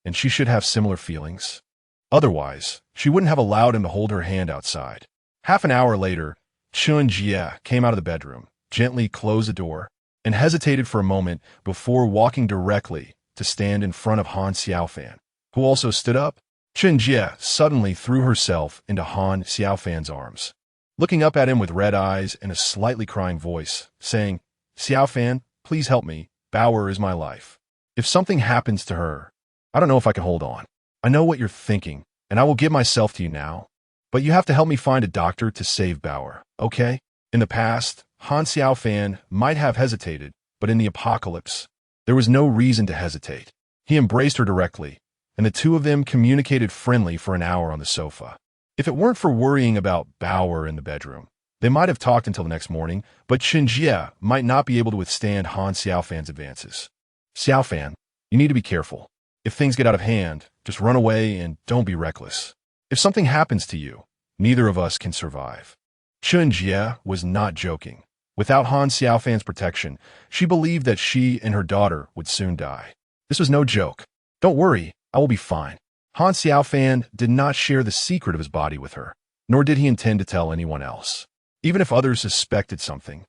and she should have similar feelings. Otherwise, she wouldn't have allowed him to hold her hand outside. Half an hour later, Chun Jie came out of the bedroom, gently closed the door, and hesitated for a moment before walking directly to stand in front of Han Xiaofan, who also stood up. Chun Jie suddenly threw herself into Han Xiaofan's arms, looking up at him with red eyes and a slightly crying voice, saying, "Xiaofan, please help me. Bauer is my life. If something happens to her, I don't know if I can hold on. I know what you're thinking, and I will give myself to you now. But you have to help me find a doctor to save Bauer, okay?" In the past, Han Xiaofan might have hesitated, but in the apocalypse, there was no reason to hesitate. He embraced her directly, and the two of them communicated friendly for an hour on the sofa. If it weren't for worrying about Bauer in the bedroom, they might have talked until the next morning, but Chun Jie might not be able to withstand Han Xiaofan's advances. "Xiaofan, you need to be careful. If things get out of hand, just run away and don't be reckless. If something happens to you, neither of us can survive." Chun Jie was not joking. Without Han Xiaofan's protection, she believed that she and her daughter would soon die. This was no joke. "Don't worry, I will be fine." Han Xiaofan did not share the secret of his body with her, nor did he intend to tell anyone else. Even if others suspected something,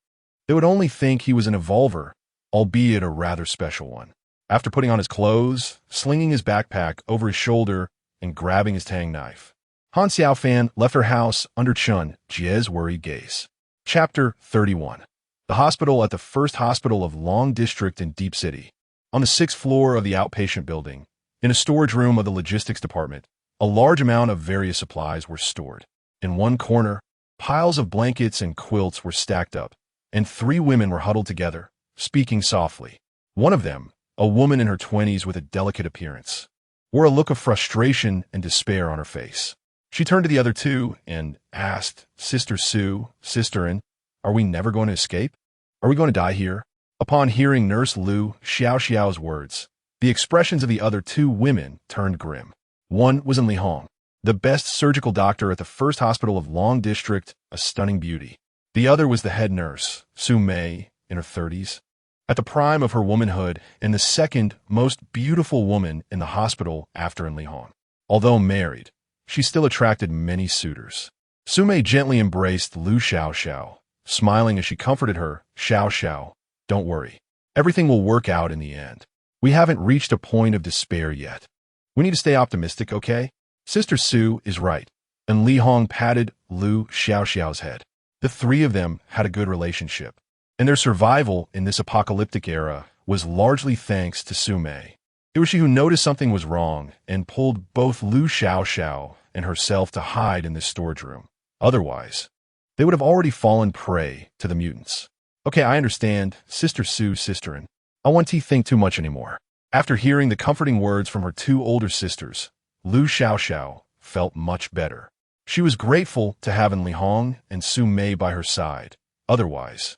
they would only think he was an evolver, albeit a rather special one. After putting on his clothes, slinging his backpack over his shoulder, and grabbing his tang knife, Han Xiaofan left her house under Chun Jie's worried gaze. Chapter 31. The hospital at the first hospital of Long District in Deep City. On the 6th floor of the outpatient building, in a storage room of the logistics department, a large amount of various supplies were stored. In one corner, piles of blankets and quilts were stacked up, and 3 women were huddled together, speaking softly. One of them, a woman in her 20s with a delicate appearance, wore a look of frustration and despair on her face. She turned to the other 2 and asked, "Sister Sue, Sister An, are we never going to escape? Are we going to die here?" Upon hearing Nurse Lu Xiaoxiao's words, the expressions of the other 2 women turned grim. One was in Li Hong, the best surgical doctor at the first hospital of Long District, a stunning beauty. The other was the head nurse, Su Mei, in her 30s, at the prime of her womanhood and the second most beautiful woman in the hospital after Li Hong. Although married, she still attracted many suitors. Su Mei gently embraced Lu Xiaoxiao, smiling as she comforted her. "Xiaoxiao, don't worry. Everything will work out in the end. We haven't reached a point of despair yet. We need to stay optimistic, okay?" Sister Sue is right, and Li Hong patted Lu Xiaoxiao's head. The 3 of them had a good relationship, and their survival in this apocalyptic era was largely thanks to Su Mei. It was she who noticed something was wrong and pulled both Lu Xiaoxiao and herself to hide in this storage room. Otherwise, they would have already fallen prey to the mutants. "Okay, I understand, Sister Sue, Sister An. I won't think too much anymore. After hearing the comforting words from her two older sisters, Lu Xiaoxiao felt much better. She was grateful to have Li Hong and Su Mei by her side. Otherwise,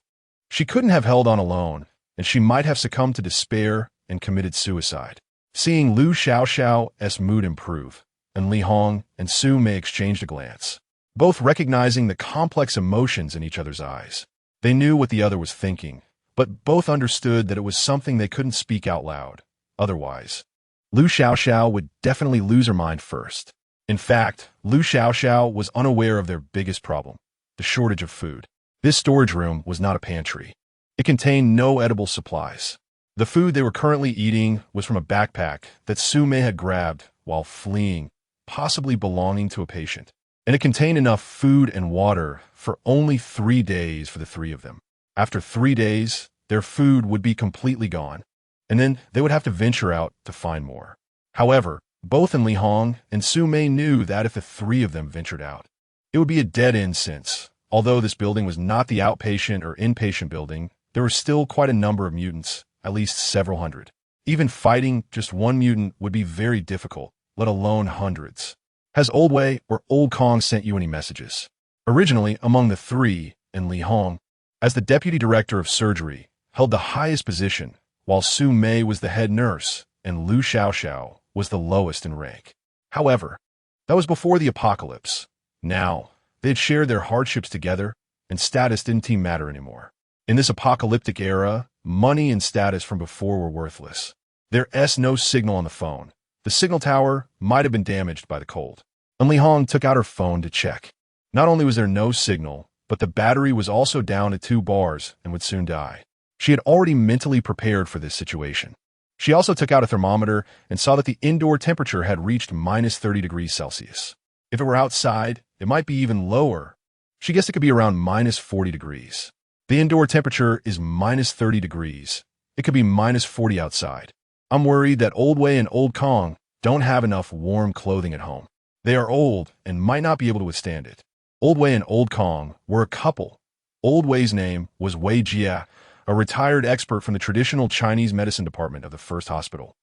she couldn't have held on alone, and she might have succumbed to despair and committed suicide. Seeing Lu Xiaoxiao's mood improve, and Li Hong and Su Mei exchanged a glance, both recognizing the complex emotions in each other's eyes. They knew what the other was thinking, but both understood that it was something they couldn't speak out loud. Otherwise, Lu Xiaoxiao would definitely lose her mind first. In fact, Lu Xiaoxiao was unaware of their biggest problem, the shortage of food. This storage room was not a pantry. It contained no edible supplies. The food they were currently eating was from a backpack that Su Mei had grabbed while fleeing, possibly belonging to a patient. And it contained enough food and water for only 3 days for the three of them. After 3 days, their food would be completely gone, and then they would have to venture out to find more. However, both Li Hong and Su Mei knew that if the three of them ventured out, it would be a dead end since, although this building was not the outpatient or inpatient building, there were still quite a number of mutants, at least several hundred. Even fighting just one mutant would be very difficult, let alone hundreds. Has Old Wei or Old Kong sent you any messages? Originally, among the three, and Li Hong, as the deputy director of surgery, held the highest position, while Su Mei was the head nurse, and Lu Xiaoxiao was the lowest in rank. However, that was before the apocalypse. Now, they had shared their hardships together, and status didn't matter anymore. In this apocalyptic era, money and status from before were worthless. There's no signal on the phone. The signal tower might have been damaged by the cold. And Li Hong took out her phone to check. Not only was there no signal, but the battery was also down at 2 bars and would soon die. She had already mentally prepared for this situation. She also took out a thermometer and saw that the indoor temperature had reached minus 30 degrees Celsius. If it were outside, it might be even lower. She guessed it could be around minus 40 degrees. The indoor temperature is minus 30 degrees. It could be minus 40 outside. I'm worried that Old Wei and Old Kong don't have enough warm clothing at home. They are old and might not be able to withstand it. Old Wei and Old Kong were a couple. Old Wei's name was Wei Jia, a retired expert from the traditional Chinese medicine department of the first hospital.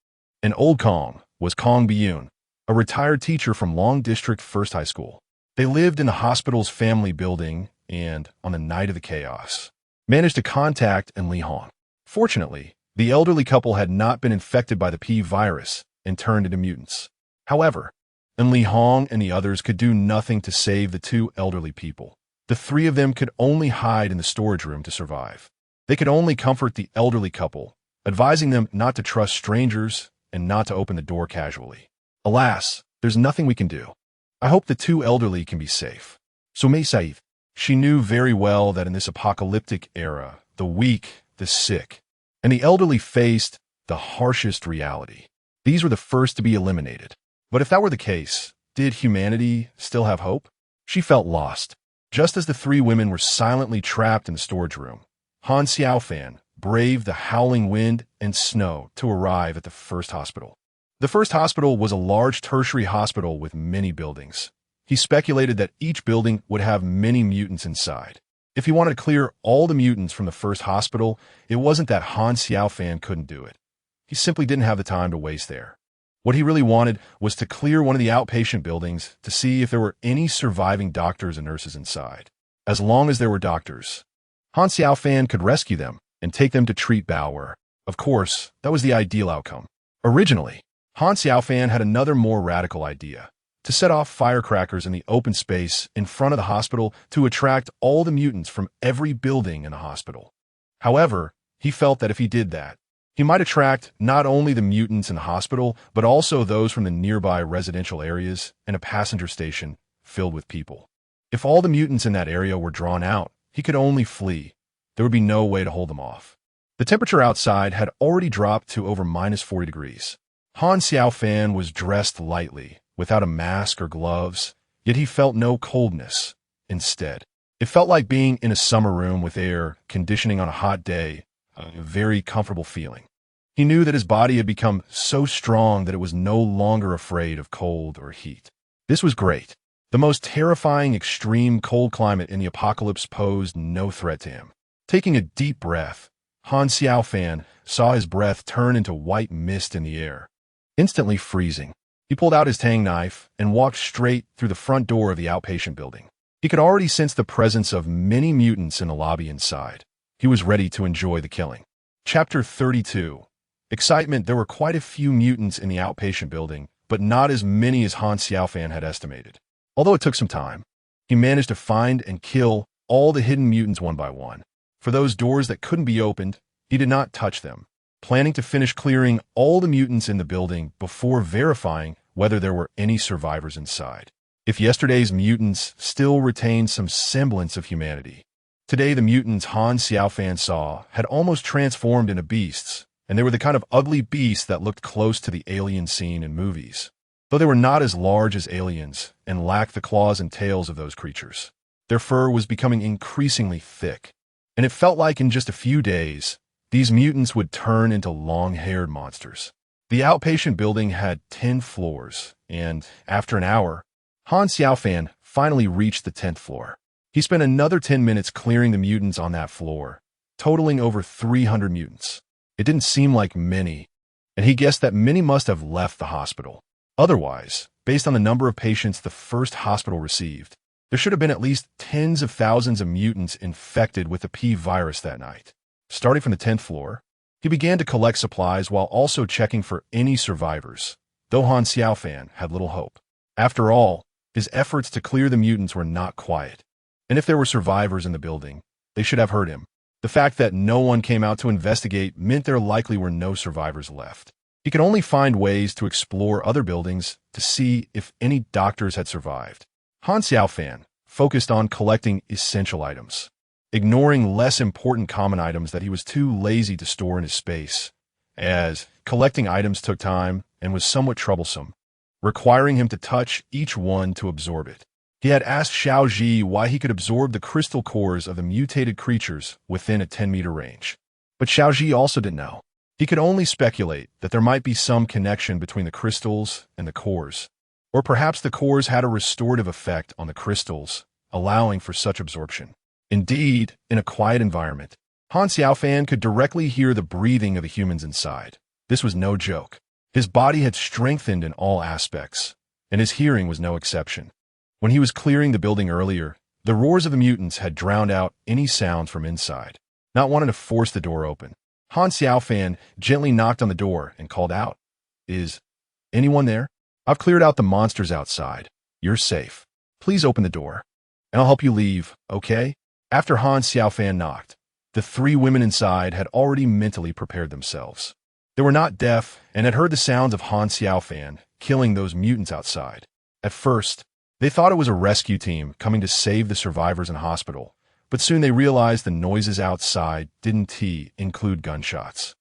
And Old Kong was Kong Biyun, a retired teacher from Long District First High School. They lived in the hospital's family building and, on the night of the chaos, managed to contact Li Hong. Fortunately, the elderly couple had not been infected by the P virus and turned into mutants. However, Li Hong and the others could do nothing to save the two elderly people. The three of them could only hide in the storage room to survive. They could only comfort the elderly couple, advising them not to trust strangers and not to open the door casually. Alas, there's nothing we can do. I hope the two elderly can be safe. Su Mei said. She knew very well that in this apocalyptic era, the weak, the sick, and the elderly faced the harshest reality. These were the first to be eliminated. But if that were the case, did humanity still have hope? She felt lost. Just as the three women were silently trapped in the storage room, Han Xiaofan braved the howling wind and snow to arrive at the first hospital. The first hospital was a large tertiary hospital with many buildings. He speculated that each building would have many mutants inside. If he wanted to clear all the mutants from the first hospital, it wasn't that Han Xiaofan couldn't do it. He simply didn't have the time to waste there. What he really wanted was to clear one of the outpatient buildings to see if there were any surviving doctors and nurses inside. As long as there were doctors, Han Xiaofan could rescue them and take them to treat Bauer. Of course, that was the ideal outcome. Originally, Han Xiaofan had another more radical idea: to set off firecrackers in the open space in front of the hospital to attract all the mutants from every building in the hospital. However, he felt that if he did that, he might attract not only the mutants in the hospital, but also those from the nearby residential areas and a passenger station filled with people. If all the mutants in that area were drawn out, he could only flee. There would be no way to hold them off. The temperature outside had already dropped to over minus 40 degrees. Han Xiaofan was dressed lightly, without a mask or gloves, yet he felt no coldness. Instead, it felt like being in a summer room with air conditioning on a hot day, a very comfortable feeling. He knew that his body had become so strong that it was no longer afraid of cold or heat. This was great. The most terrifying extreme cold climate in the apocalypse posed no threat to him. Taking a deep breath, Han Xiaofan saw his breath turn into white mist in the air. Instantly freezing, he pulled out his tang knife and walked straight through the front door of the outpatient building. He could already sense the presence of many mutants in the lobby inside. He was ready to enjoy the killing. Chapter 32. Excitement. There were quite a few mutants in the outpatient building, but not as many as Han Xiaofan had estimated. Although it took some time, he managed to find and kill all the hidden mutants one by one. For those doors that couldn't be opened, he did not touch them, planning to finish clearing all the mutants in the building before verifying whether there were any survivors inside. If yesterday's mutants still retained some semblance of humanity, today the mutants Han Xiaofan saw had almost transformed into beasts, and they were the kind of ugly beasts that looked close to the alien scene in movies, though they were not as large as aliens and lacked the claws and tails of those creatures. Their fur was becoming increasingly thick, and it felt like in just a few days, these mutants would turn into long-haired monsters. The outpatient building had 10 floors, and after an hour, Han Xiaofan finally reached the 10th floor. He spent another 10 minutes clearing the mutants on that floor, totaling over 300 mutants. It didn't seem like many, and he guessed that many must have left the hospital. Otherwise, based on the number of patients the first hospital received, there should have been at least tens of thousands of mutants infected with the P virus that night. Starting from the 10th floor, he began to collect supplies while also checking for any survivors, though Han Xiaofan had little hope. After all, his efforts to clear the mutants were not quiet, and if there were survivors in the building, they should have heard him. The fact that no one came out to investigate meant there likely were no survivors left. He could only find ways to explore other buildings to see if any doctors had survived. Han Xiaofan focused on collecting essential items, ignoring less important common items that he was too lazy to store in his space, as collecting items took time and was somewhat troublesome, requiring him to touch each one to absorb it. He had asked Xiao Ji why he could absorb the crystal cores of the mutated creatures within a 10-meter range. But Xiao Ji also didn't know. He could only speculate that there might be some connection between the crystals and the cores, or perhaps the cores had a restorative effect on the crystals, allowing for such absorption. Indeed, in a quiet environment, Han Xiaofan could directly hear the breathing of the humans inside. This was no joke. His body had strengthened in all aspects, and his hearing was no exception. When he was clearing the building earlier, the roars of the mutants had drowned out any sounds from inside. Not wanting to force the door open, Han Xiaofan gently knocked on the door and called out, "Is anyone there? I've cleared out the monsters outside. You're safe. Please open the door, and I'll help you leave, okay?" After Han Xiaofan knocked, the 3 women inside had already mentally prepared themselves. They were not deaf and had heard the sounds of Han Xiaofan killing those mutants outside. At first, they thought it was a rescue team coming to save the survivors in hospital, but soon they realized the noises outside didn't include gunshots.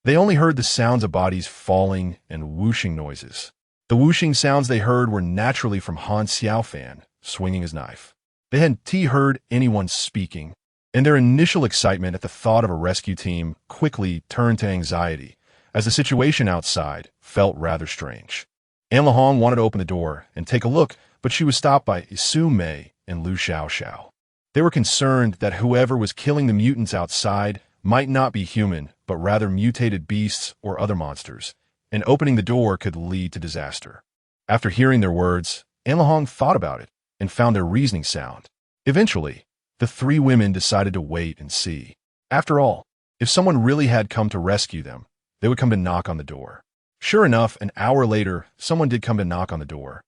They only heard the sounds of bodies falling and whooshing noises. The whooshing sounds they heard were naturally from Han Xiaofan swinging his knife. They hadn't heard anyone speaking, and their initial excitement at the thought of a rescue team quickly turned to anxiety, as the situation outside felt rather strange. An Lahong wanted to open the door and take a look, but she was stopped by Su Mei and Lu Xiaoxiao. They were concerned that whoever was killing the mutants outside might not be human, but rather mutated beasts or other monsters, and opening the door could lead to disaster. After hearing their words, An Lahong thought about it and found their reasoning sound. Eventually, the 3 women decided to wait and see. After all, if someone really had come to rescue them, they would come to knock on the door. Sure enough, an hour later, someone did come to knock on the door.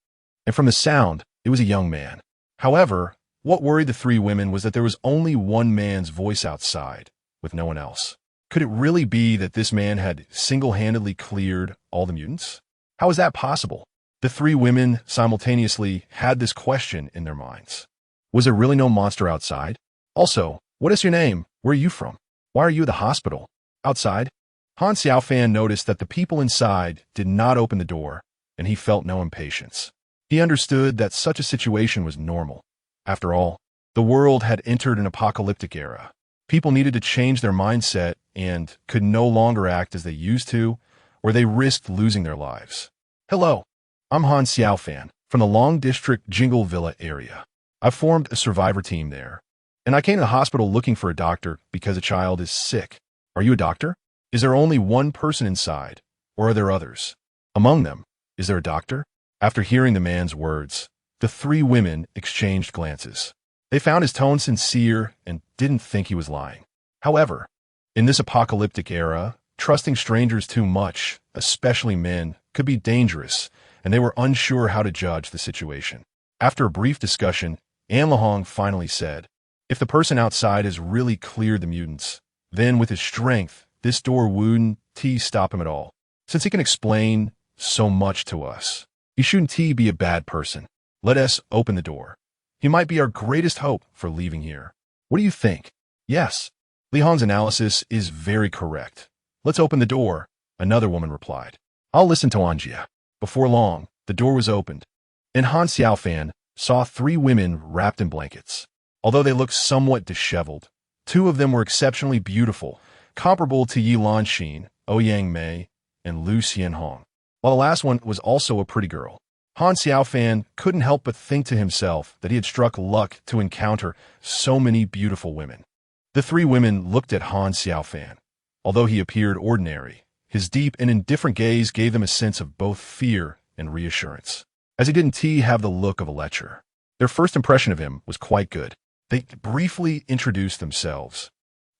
And from the sound, it was a young man. However, what worried the 3 women was that there was only one man's voice outside, with no one else. Could it really be that this man had single-handedly cleared all the mutants? How was that possible? The 3 women simultaneously had this question in their minds. Was there really no monster outside? Also, what is your name? Where are you from? Why are you at the hospital? Outside? Han Xiaofan noticed that the people inside did not open the door, and he felt no impatience. He understood that such a situation was normal. After all, the world had entered an apocalyptic era. People needed to change their mindset and could no longer act as they used to, or they risked losing their lives. Hello, I'm Han Xiaofan from the Long District Jingle Villa area. I've formed a survivor team there, and I came to the hospital looking for a doctor because a child is sick. Are you a doctor? Is there only one person inside, or are there others? Among them, is there a doctor? After hearing the man's words, the three women exchanged glances. They found his tone sincere and didn't think he was lying. However, in this apocalyptic era, trusting strangers too much, especially men, could be dangerous, and they were unsure how to judge the situation. After a brief discussion, Anlahong finally said, "If the person outside has really cleared the mutants, then with his strength, this door wouldn't stop him at all. Since he can explain so much to us, he shouldn't be a bad person. Let us open the door. He might be our greatest hope for leaving here. What do you think?" "Yes, Li Hong's analysis is very correct. Let's open the door," another woman replied. "I'll listen to Anjia." Before long, the door was opened, and Han Xiaofan saw three women wrapped in blankets. Although they looked somewhat disheveled, two of them were exceptionally beautiful, comparable to Yi Lanxin, Ouyang Mei, and Lu Xianhong, while the last one was also a pretty girl. Han Xiaofan couldn't help but think to himself that he had struck luck to encounter so many beautiful women. The three women looked at Han Xiaofan. Although he appeared ordinary, his deep and indifferent gaze gave them a sense of both fear and reassurance, as he didn't have the look of a lecher. Their first impression of him was quite good. They briefly introduced themselves,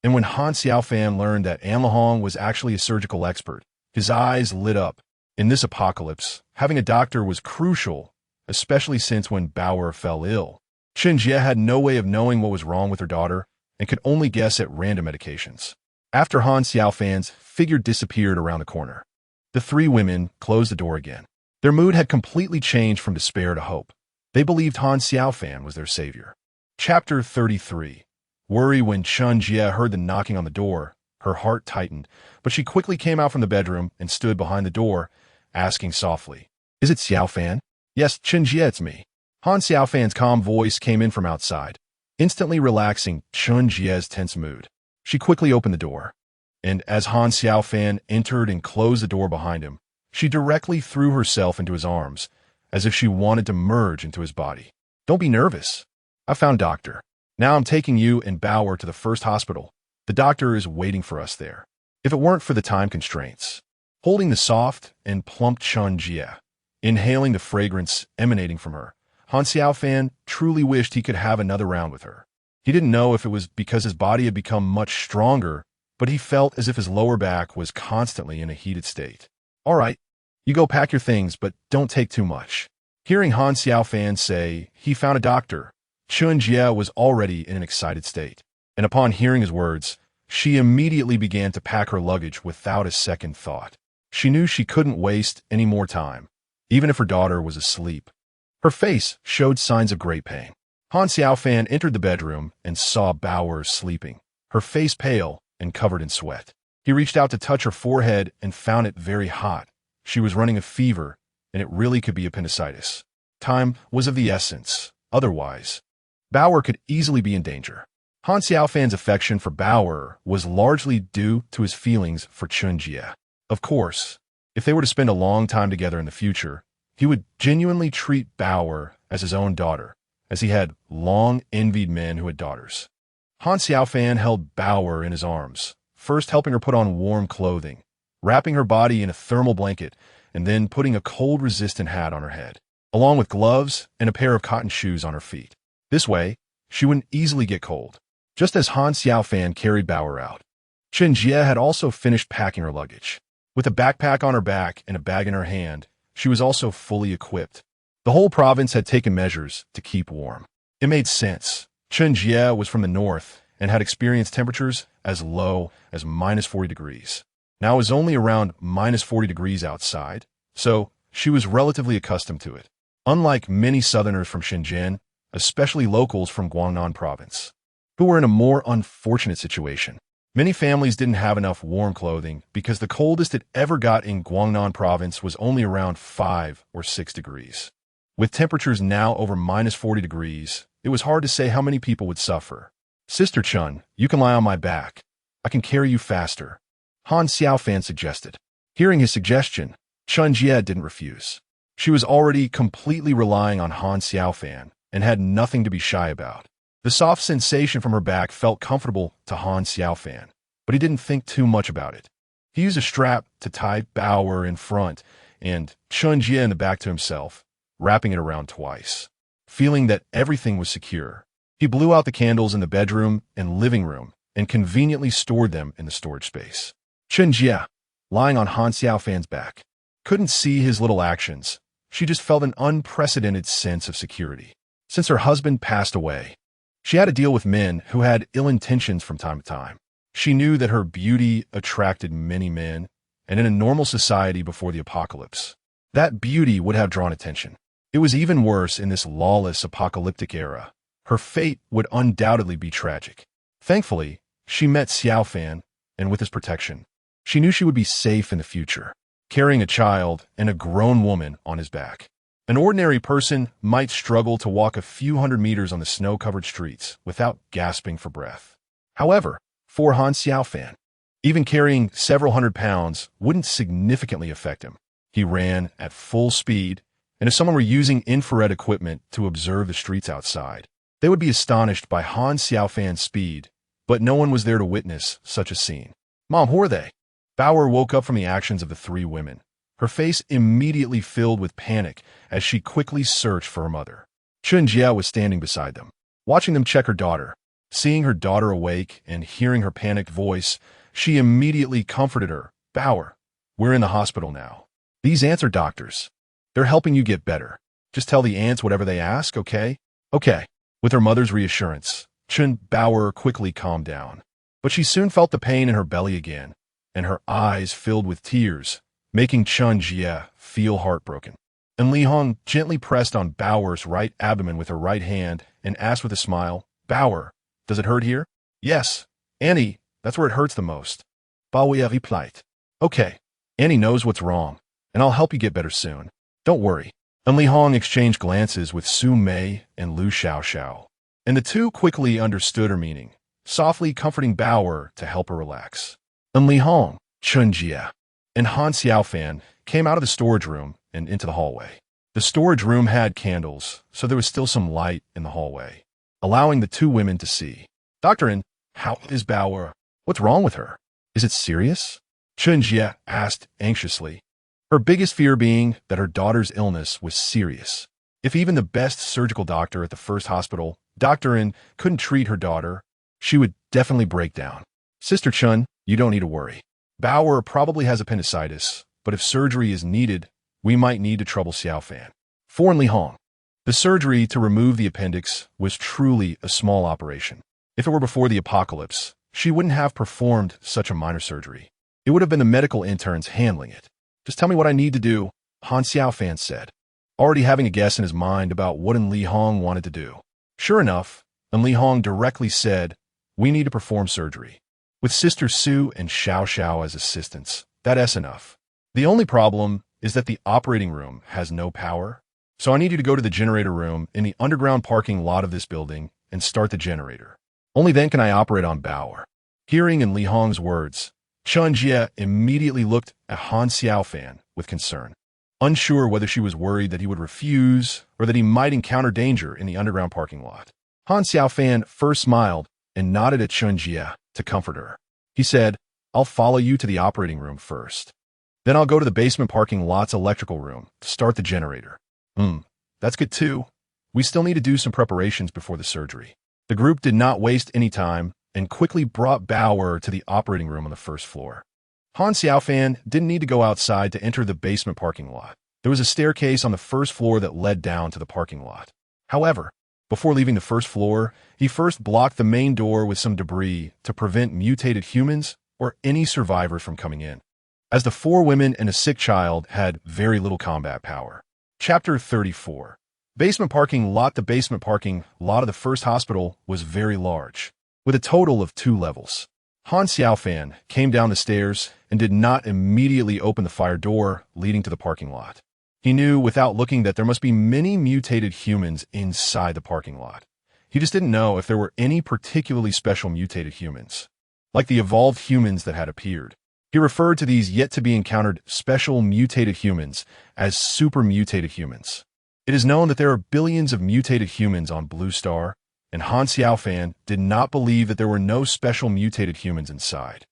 and when Han Xiaofan learned that Anlahong was actually a surgical expert, his eyes lit up. In this apocalypse, having a doctor was crucial, especially since when Bauer fell ill, Chen Jie had no way of knowing what was wrong with her daughter and could only guess at random medications. After Han Xiaofan's figure disappeared around the corner, the three women closed the door again. Their mood had completely changed from despair to hope. They believed Han Xiaofan was their savior. Chapter 33. Worry. When Chen Jie heard the knocking on the door, her heart tightened, but she quickly came out from the bedroom and stood behind the door, asking softly, "Is it Xiaofan?" "Yes, Chen Jie, it's me." Han Xiaofan's calm voice came in from outside, instantly relaxing Chen Jie's tense mood. She quickly opened the door, and as Han Xiaofan entered and closed the door behind him, she directly threw herself into his arms, as if she wanted to merge into his body. "Don't be nervous. I found Doctor. Now I'm taking you and Bauer to the first hospital. The doctor is waiting for us there. If it weren't for the time constraints." Holding the soft and plump Chen Jie, inhaling the fragrance emanating from her, Han Xiaofan truly wished he could have another round with her. He didn't know if it was because his body had become much stronger, but he felt as if his lower back was constantly in a heated state. "All right, you go pack your things, but don't take too much." Hearing Han Xiaofan say he found a doctor, Chen Jie was already in an excited state, and upon hearing his words, she immediately began to pack her luggage without a second thought. She knew she couldn't waste any more time, even if her daughter was asleep. Her face showed signs of great pain. Han Xiaofan entered the bedroom and saw Bauer sleeping, her face pale and covered in sweat. He reached out to touch her forehead and found it very hot. She was running a fever, and it really could be appendicitis. Time was of the essence. Otherwise, Bauer could easily be in danger. Han Xiaofan's affection for Bauer was largely due to his feelings for Chen Jie. Of course, if they were to spend a long time together in the future, he would genuinely treat Bauer as his own daughter, as he had long envied men who had daughters. Han Xiaofan held Bauer in his arms, first helping her put on warm clothing, wrapping her body in a thermal blanket, and then putting a cold-resistant hat on her head, along with gloves and a pair of cotton shoes on her feet. This way, she wouldn't easily get cold. Just as Han Xiaofan carried Bauer out, Chen Jie had also finished packing her luggage. With a backpack on her back and a bag in her hand, she was also fully equipped. The whole province had taken measures to keep warm. It made sense. Chen Jie was from the north and had experienced temperatures as low as -40 degrees. Now it was only around -40 degrees outside, so she was relatively accustomed to it. Unlike many southerners from Shenzhen, especially locals from Guangnan province, who were in a more unfortunate situation. Many families didn't have enough warm clothing because the coldest it ever got in Guangnan province was only around 5 or 6 degrees. With temperatures now over -40 degrees, it was hard to say how many people would suffer. "Sister Chen, you can lie on my back. I can carry you faster," Han Xiaofan suggested. Hearing his suggestion, Chen Jie didn't refuse. She was already completely relying on Han Xiaofan and had nothing to be shy about. The soft sensation from her back felt comfortable to Han Xiaofan, but he didn't think too much about it. He used a strap to tie Bauer in front and Chen Jie in the back to himself, wrapping it around twice. Feeling that everything was secure, he blew out the candles in the bedroom and living room and conveniently stored them in the storage space. Chen Jie, lying on Han Xiaofan's back, couldn't see his little actions. She just felt an unprecedented sense of security. Since her husband passed away, she had to deal with men who had ill intentions from time to time. She knew that her beauty attracted many men, and in a normal society before the apocalypse, that beauty would have drawn attention. It was even worse in this lawless apocalyptic era. Her fate would undoubtedly be tragic. Thankfully, she met Xiaofan, and with his protection, she knew she would be safe in the future, carrying a child and a grown woman on his back. An ordinary person might struggle to walk a few hundred meters on the snow-covered streets without gasping for breath. However, for Han Xiaofan, even carrying several hundred pounds wouldn't significantly affect him. He ran at full speed, and if someone were using infrared equipment to observe the streets outside, they would be astonished by Han Xiaofan's speed, but no one was there to witness such a scene. "Mom, who are they?" Bauer woke up from the actions of the three women. Her face immediately filled with panic as she quickly searched for her mother. Chen Jie was standing beside them, watching them check her daughter. Seeing her daughter awake and hearing her panicked voice, she immediately comforted her. "Bauer, we're in the hospital now. These ants are doctors. They're helping you get better. Just tell the ants whatever they ask, okay?" "Okay." With her mother's reassurance, Chen Bauer quickly calmed down. But she soon felt the pain in her belly again, and her eyes filled with tears, making Chen Jie feel heartbroken. And Li Hong gently pressed on Bauer's right abdomen with her right hand and asked with a smile, "Bauer, does it hurt here?" "Yes, Annie, that's where it hurts the most." Bauer replied. "Okay, Annie knows what's wrong, and I'll help you get better soon. Don't worry." And Li Hong exchanged glances with Su Mei and Lu Xiaoxiao, and the two quickly understood her meaning, softly comforting Bauer to help her relax. And Li Hong, Chen Jie, and Han Xiaofan came out of the storage room and into the hallway. The storage room had candles, so there was still some light in the hallway, allowing the two women to see. "Doctor, how is Bauer? What's wrong with her? Is it serious?" Chen Jie asked anxiously, her biggest fear being that her daughter's illness was serious. If even the best surgical doctor at the first hospital, Dr. In, couldn't treat her daughter, she would definitely break down. "Sister Chen, you don't need to worry. Bauer probably has appendicitis, but if surgery is needed, we might need to trouble Xiaofan." For Li Hong, the surgery to remove the appendix was truly a small operation. If it were before the apocalypse, she wouldn't have performed such a minor surgery. It would have been the medical interns handling it. "Just tell me what I need to do," Han Xiaofan said, already having a guess in his mind about what Li Hong wanted to do. Sure enough, Li Hong directly said, "We need to perform surgery. With Sister Su and Xiao Xiao as assistants, that's enough. The only problem is that the operating room has no power, so I need you to go to the generator room in the underground parking lot of this building and start the generator. Only then can I operate on Bauer." Hearing in Li Hong's words, Chen Jie immediately looked at Han Xiaofan with concern, unsure whether she was worried that he would refuse or that he might encounter danger in the underground parking lot. Han Xiaofan first smiled and nodded at Chen Jie to comfort her. He said, "I'll follow you to the operating room first. Then I'll go to the basement parking lot's electrical room to start the generator." That's good too. We still need to do some preparations before the surgery." The group did not waste any time and quickly brought Bauer to the operating room on the first floor. Han Xiaofan didn't need to go outside to enter the basement parking lot. There was a staircase on the first floor that led down to the parking lot. However, before leaving the first floor, he first blocked the main door with some debris to prevent mutated humans or any survivors from coming in, as the four women and a sick child had very little combat power. Chapter 34. Basement parking lot. The basement parking lot of the first hospital was very large, with a total of 2 levels. Han Xiaofan came down the stairs and did not immediately open the fire door leading to the parking lot. He knew without looking that there must be many mutated humans inside the parking lot. He just didn't know if there were any particularly special mutated humans, like the evolved humans that had appeared. He referred to these yet-to-be-encountered special mutated humans as super mutated humans. It is known that there are billions of mutated humans on Blue Star, and Han Xiaofan did not believe that there were no special mutated humans inside.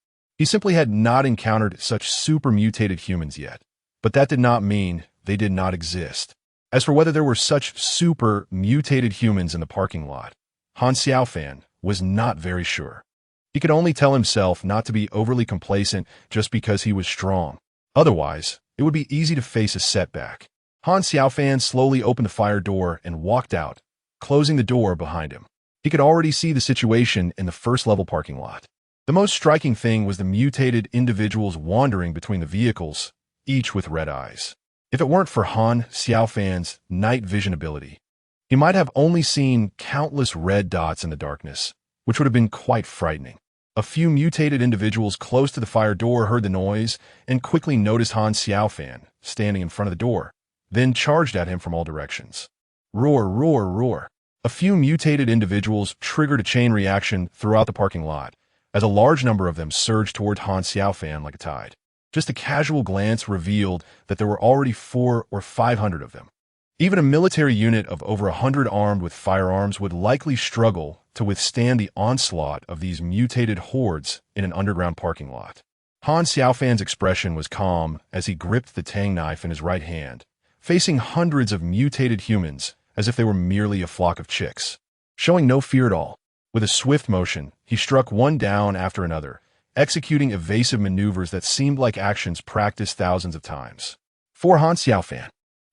He simply had not encountered such super mutated humans yet, but that did not mean they did not exist. As for whether there were such super mutated humans in the parking lot, Han Xiaofan was not very sure. He could only tell himself not to be overly complacent just because he was strong. Otherwise, it would be easy to face a setback. Han Xiaofan slowly opened the fire door and walked out, closing the door behind him. He could already see the situation in the first-level parking lot. The most striking thing was the mutated individuals wandering between the vehicles, each with red eyes. If it weren't for Han Xiaofan's night vision ability, he might have only seen countless red dots in the darkness, which would have been quite frightening. A few mutated individuals close to the fire door heard the noise and quickly noticed Han Xiaofan standing in front of the door, then charged at him from all directions. Roar, roar, roar. A few mutated individuals triggered a chain reaction throughout the parking lot, as a large number of them surged toward Han Xiaofan like a tide. Just a casual glance revealed that there were already 400 or 500 of them. Even a military unit of over 100 armed with firearms would likely struggle to withstand the onslaught of these mutated hordes in an underground parking lot. Han Xiaofan's expression was calm as he gripped the tang knife in his right hand, facing hundreds of mutated humans as if they were merely a flock of chicks. Showing no fear at all, with a swift motion, he struck one down after another, executing evasive maneuvers that seemed like actions practiced thousands of times. For Han Xiaofan,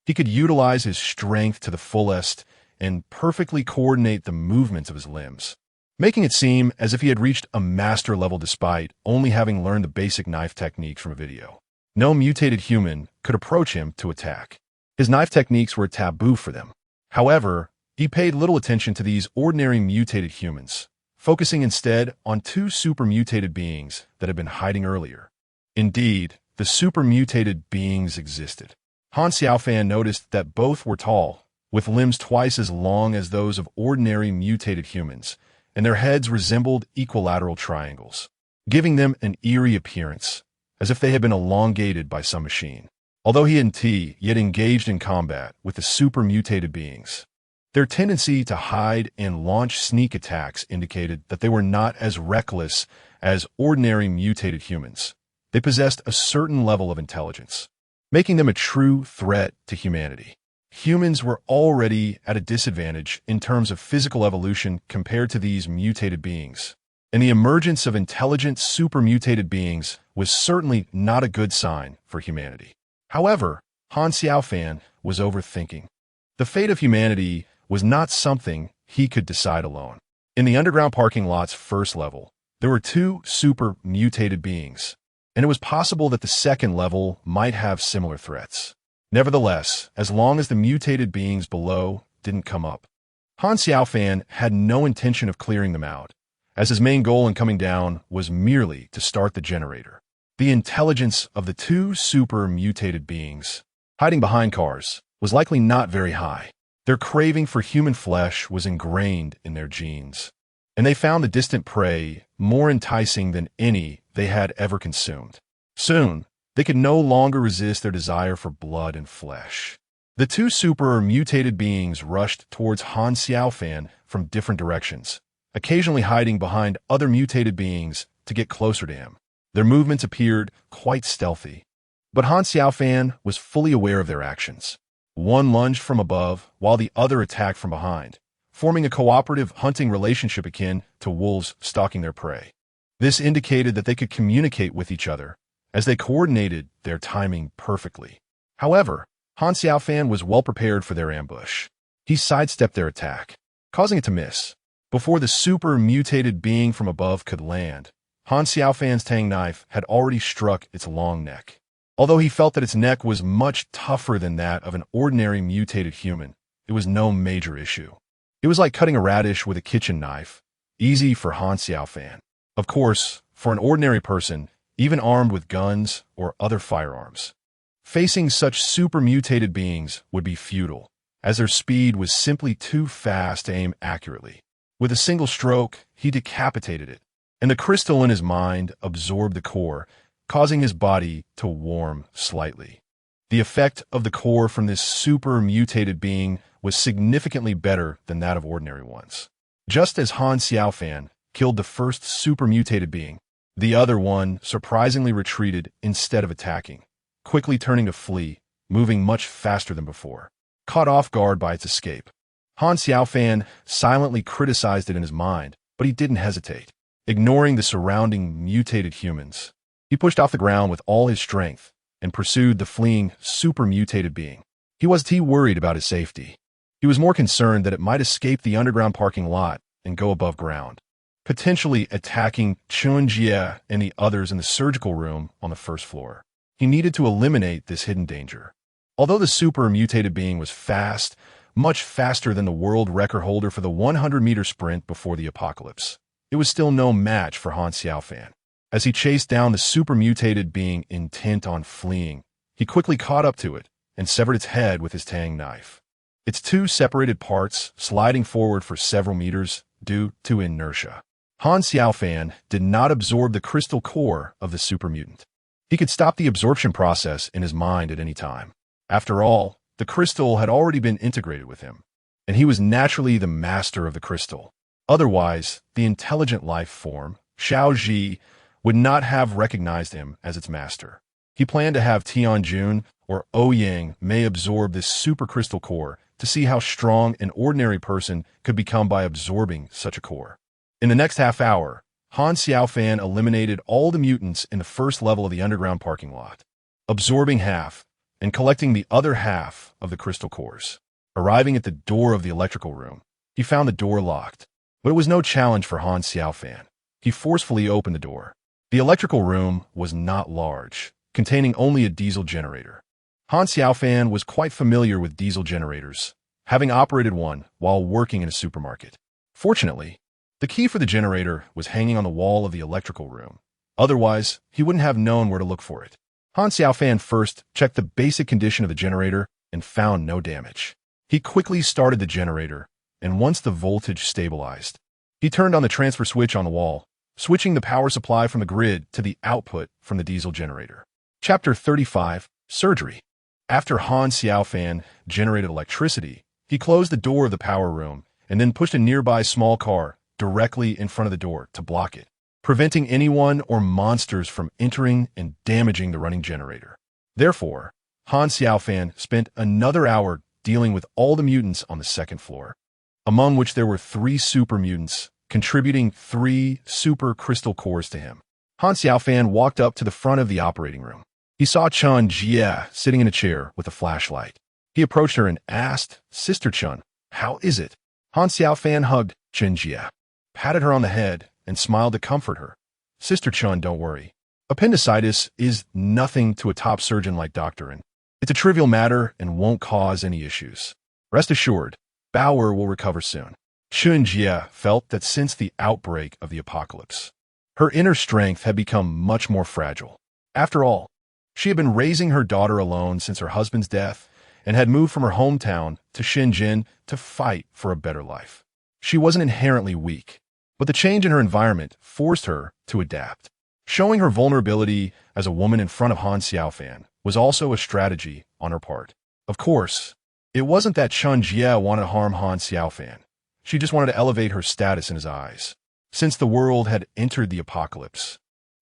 he could utilize his strength to the fullest and perfectly coordinate the movements of his limbs, making it seem as if he had reached a master level despite only having learned the basic knife techniques from a video. No mutated human could approach him to attack. His knife techniques were a taboo for them. However, he paid little attention to these ordinary mutated humans, focusing instead on two super mutated beings that had been hiding earlier. Indeed, the super mutated beings existed. Han Xiaofan noticed that both were tall, with limbs twice as long as those of ordinary mutated humans, and their heads resembled equilateral triangles, giving them an eerie appearance, as if they had been elongated by some machine. Although he hadn't yet engaged in combat with the super mutated beings, their tendency to hide and launch sneak attacks indicated that they were not as reckless as ordinary mutated humans. They possessed a certain level of intelligence, making them a true threat to humanity. Humans were already at a disadvantage in terms of physical evolution compared to these mutated beings, and the emergence of intelligent super mutated beings was certainly not a good sign for humanity. However, Han Xiaofan was overthinking. The fate of humanity was not something he could decide alone. In the underground parking lot's first level, there were two super mutated beings, and it was possible that the second level might have similar threats. Nevertheless, as long as the mutated beings below didn't come up, Han Xiaofan had no intention of clearing them out, as his main goal in coming down was merely to start the generator. The intelligence of the two super mutated beings, hiding behind cars, was likely not very high. Their craving for human flesh was ingrained in their genes, and they found the distant prey more enticing than any they had ever consumed. Soon, they could no longer resist their desire for blood and flesh. The two super mutated beings rushed towards Han Xiaofan from different directions, occasionally hiding behind other mutated beings to get closer to him. Their movements appeared quite stealthy, but Han Xiaofan was fully aware of their actions. One lunged from above, while the other attacked from behind, forming a cooperative hunting relationship akin to wolves stalking their prey. This indicated that they could communicate with each other, as they coordinated their timing perfectly. However, Han Xiaofan was well prepared for their ambush. He sidestepped their attack, causing it to miss. Before the super mutated being from above could land, Han Xiaofan's tang knife had already struck its long neck. Although he felt that its neck was much tougher than that of an ordinary mutated human, it was no major issue. It was like cutting a radish with a kitchen knife, easy for Han Xiaofan. Of course, for an ordinary person, even armed with guns or other firearms, facing such super mutated beings would be futile, as their speed was simply too fast to aim accurately. With a single stroke, he decapitated it, and the crystal in his mind absorbed the core, causing his body to warm slightly. The effect of the core from this super mutated being was significantly better than that of ordinary ones. Just as Han Xiaofan killed the first super mutated being, The other one surprisingly retreated instead of attacking, quickly turning to flee, moving much faster than before. Caught off guard by its escape, Han Xiaofan silently criticized it in his mind, but he didn't hesitate. Ignoring the surrounding mutated humans, he pushed off the ground with all his strength and pursued the fleeing, super-mutated being. He wasn't worried about his safety. He was more concerned that it might escape the underground parking lot and go above ground, potentially attacking Chunjie and the others in the surgical room on the first floor. He needed to eliminate this hidden danger. Although the super-mutated being was fast, much faster than the world record holder for the 100-meter sprint before the apocalypse, it was still no match for Han Xiaofan. As he chased down the super-mutated being intent on fleeing, he quickly caught up to it and severed its head with his tang knife. Its two separated parts sliding forward for several meters due to inertia. Han Xiaofan did not absorb the crystal core of the super-mutant. He could stop the absorption process in his mind at any time. After all, the crystal had already been integrated with him, and he was naturally the master of the crystal. Otherwise, the intelligent life form, Xiaoji, would not have recognized him as its master. He planned to have Tianjun or Ouyang may absorb this super crystal core to see how strong an ordinary person could become by absorbing such a core. In the next half hour, Han Xiaofan eliminated all the mutants in the first level of the underground parking lot, absorbing half and collecting the other half of the crystal cores. Arriving at the door of the electrical room, he found the door locked, but it was no challenge for Han Xiaofan. He forcefully opened the door. The electrical room was not large, containing only a diesel generator. Han Xiaofan was quite familiar with diesel generators, having operated one while working in a supermarket. Fortunately, the key for the generator was hanging on the wall of the electrical room. Otherwise, he wouldn't have known where to look for it. Han Xiaofan first checked the basic condition of the generator and found no damage. He quickly started the generator, and once the voltage stabilized, he turned on the transfer switch on the wall, switching the power supply from the grid to the output from the diesel generator. Chapter 35, Surgery. After Han Xiaofan generated electricity, he closed the door of the power room and then pushed a nearby small car directly in front of the door to block it, preventing anyone or monsters from entering and damaging the running generator. Therefore, Han Xiaofan spent another hour dealing with all the mutants on the second floor, among which there were 3 super mutants, contributing 3 super crystal cores to him. Han Xiaofan walked up to the front of the operating room. He saw Chun Jie sitting in a chair with a flashlight. He approached her and asked, "Sister Chun, how is it?" Han Xiaofan hugged Chun Jie, patted her on the head, and smiled to comfort her. "Sister Chun, don't worry. Appendicitis is nothing to a top surgeon like Dr. N. It's a trivial matter and won't cause any issues. Rest assured, Bauer will recover soon." Chun Jie felt that since the outbreak of the apocalypse, her inner strength had become much more fragile. After all, she had been raising her daughter alone since her husband's death and had moved from her hometown to Shenzhen to fight for a better life. She wasn't inherently weak, but the change in her environment forced her to adapt. Showing her vulnerability as a woman in front of Han Xiaofan was also a strategy on her part. Of course, it wasn't that Chun Jie wanted to harm Han Xiaofan. She just wanted to elevate her status in his eyes. Since the world had entered the apocalypse,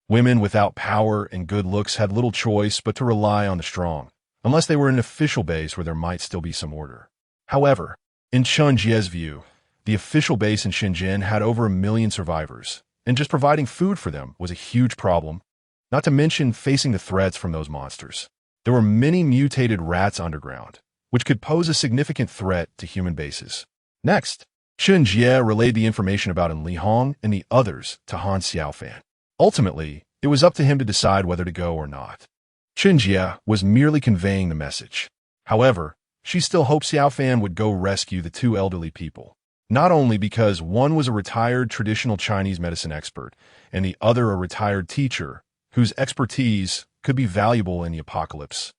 women without power and good looks had little choice but to rely on the strong, unless they were in an official base where there might still be some order. However, in Chun Jie's view, the official base in Shenzhen had over 1 million survivors, and just providing food for them was a huge problem, not to mention facing the threats from those monsters. There were many mutated rats underground, which could pose a significant threat to human bases. Next, Chun Jie relayed the information about Li Hong and the others to Han Xiaofan. Ultimately, it was up to him to decide whether to go or not. Chun Jie was merely conveying the message. However, she still hoped Xiaofan would go rescue the 2 elderly people, not only because one was a retired traditional Chinese medicine expert and the other a retired teacher whose expertise could be valuable in the apocalypse,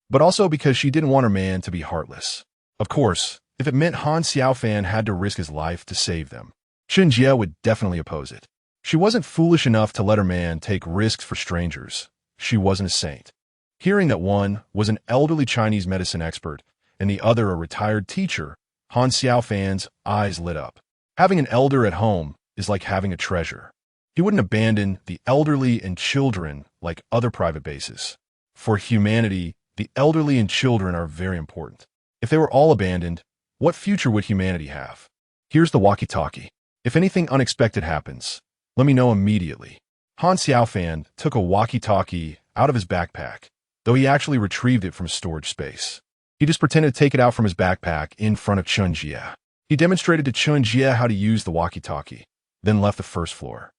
but also because she didn't want her man to be heartless. Of course, if it meant Han Xiaofan had to risk his life to save them, Chun Jie would definitely oppose it. She wasn't foolish enough to let her man take risks for strangers. She wasn't a saint. Hearing that one was an elderly Chinese medicine expert and the other a retired teacher, Han Xiaofan's eyes lit up. Having an elder at home is like having a treasure. He wouldn't abandon the elderly and children like other private bases. For humanity, the elderly and children are very important. If they were all abandoned, what future would humanity have? Here's the walkie-talkie. If anything unexpected happens, let me know immediately. Han Xiaofan took a walkie-talkie out of his backpack, though he actually retrieved it from storage space. He just pretended to take it out from his backpack in front of Chun Jie. He demonstrated to Chun Jie how to use the walkie-talkie, then left the first floor.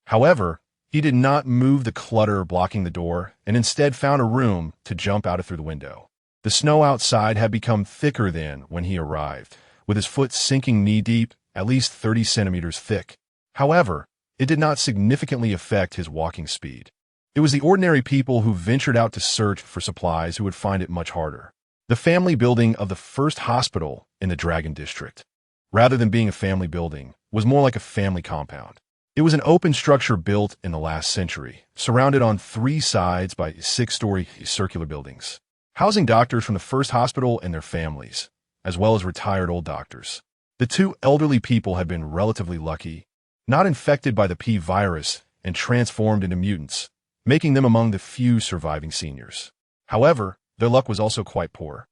However, he did not move the clutter blocking the door and instead found a room to jump out of through the window. The snow outside had become thicker than when he arrived, with his foot sinking knee-deep, at least 30 centimeters thick. However, it did not significantly affect his walking speed. It was the ordinary people who ventured out to search for supplies who would find it much harder. The family building of the first hospital in the Dragon District, rather than being a family building, was more like a family compound. It was an open structure built in the last century, surrounded on 3 sides by 6-story circular buildings, housing doctors from the first hospital and their families, as well as retired old doctors. The 2 elderly people had been relatively lucky, not infected by the P virus and transformed into mutants, making them among the few surviving seniors. However, their luck was also quite poor.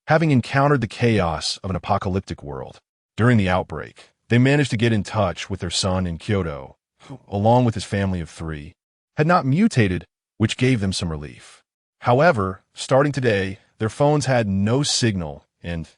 Having encountered the chaos of an apocalyptic world, during the outbreak, they managed to get in touch with their son in Kyoto, who, along with his family of 3, had not mutated, which gave them some relief. However, starting today, their phones had no signal and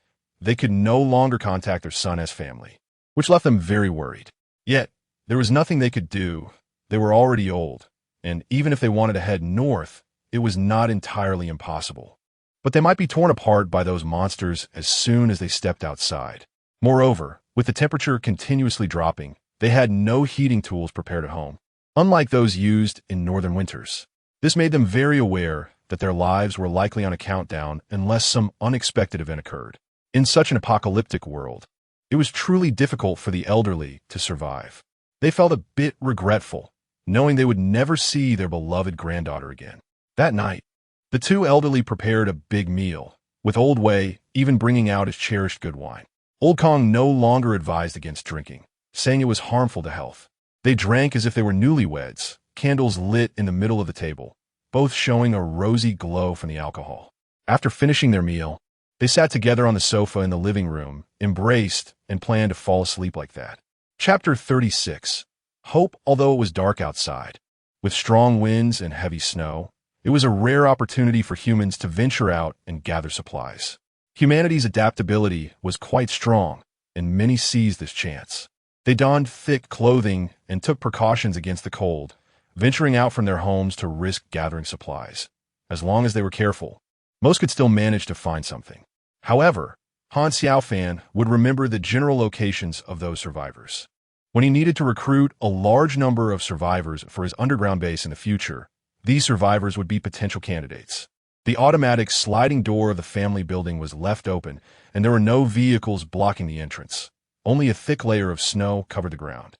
they could no longer contact their son as family, which left them very worried. Yet, there was nothing they could do. They were already old, and even if they wanted to head north, it was not entirely impossible. But they might be torn apart by those monsters as soon as they stepped outside. Moreover, with the temperature continuously dropping, they had no heating tools prepared at home, unlike those used in northern winters. This made them very aware that their lives were likely on a countdown unless some unexpected event occurred. In such an apocalyptic world, it was truly difficult for the elderly to survive. They felt a bit regretful, knowing they would never see their beloved granddaughter again. That night, the 2 elderly prepared a big meal, with Old Wei even bringing out his cherished good wine. Old Kong no longer advised against drinking, saying it was harmful to health. They drank as if they were newlyweds, candles lit in the middle of the table, both showing a rosy glow from the alcohol. After finishing their meal, they sat together on the sofa in the living room, embraced, and planned to fall asleep like that. Chapter 36. Hope. Although it was dark outside, with strong winds and heavy snow, it was a rare opportunity for humans to venture out and gather supplies. Humanity's adaptability was quite strong, and many seized this chance. They donned thick clothing and took precautions against the cold, venturing out from their homes to risk gathering supplies. As long as they were careful, most could still manage to find something. However, Han Xiaofan would remember the general locations of those survivors. When he needed to recruit a large number of survivors for his underground base in the future, these survivors would be potential candidates. The automatic sliding door of the family building was left open, and there were no vehicles blocking the entrance. Only a thick layer of snow covered the ground.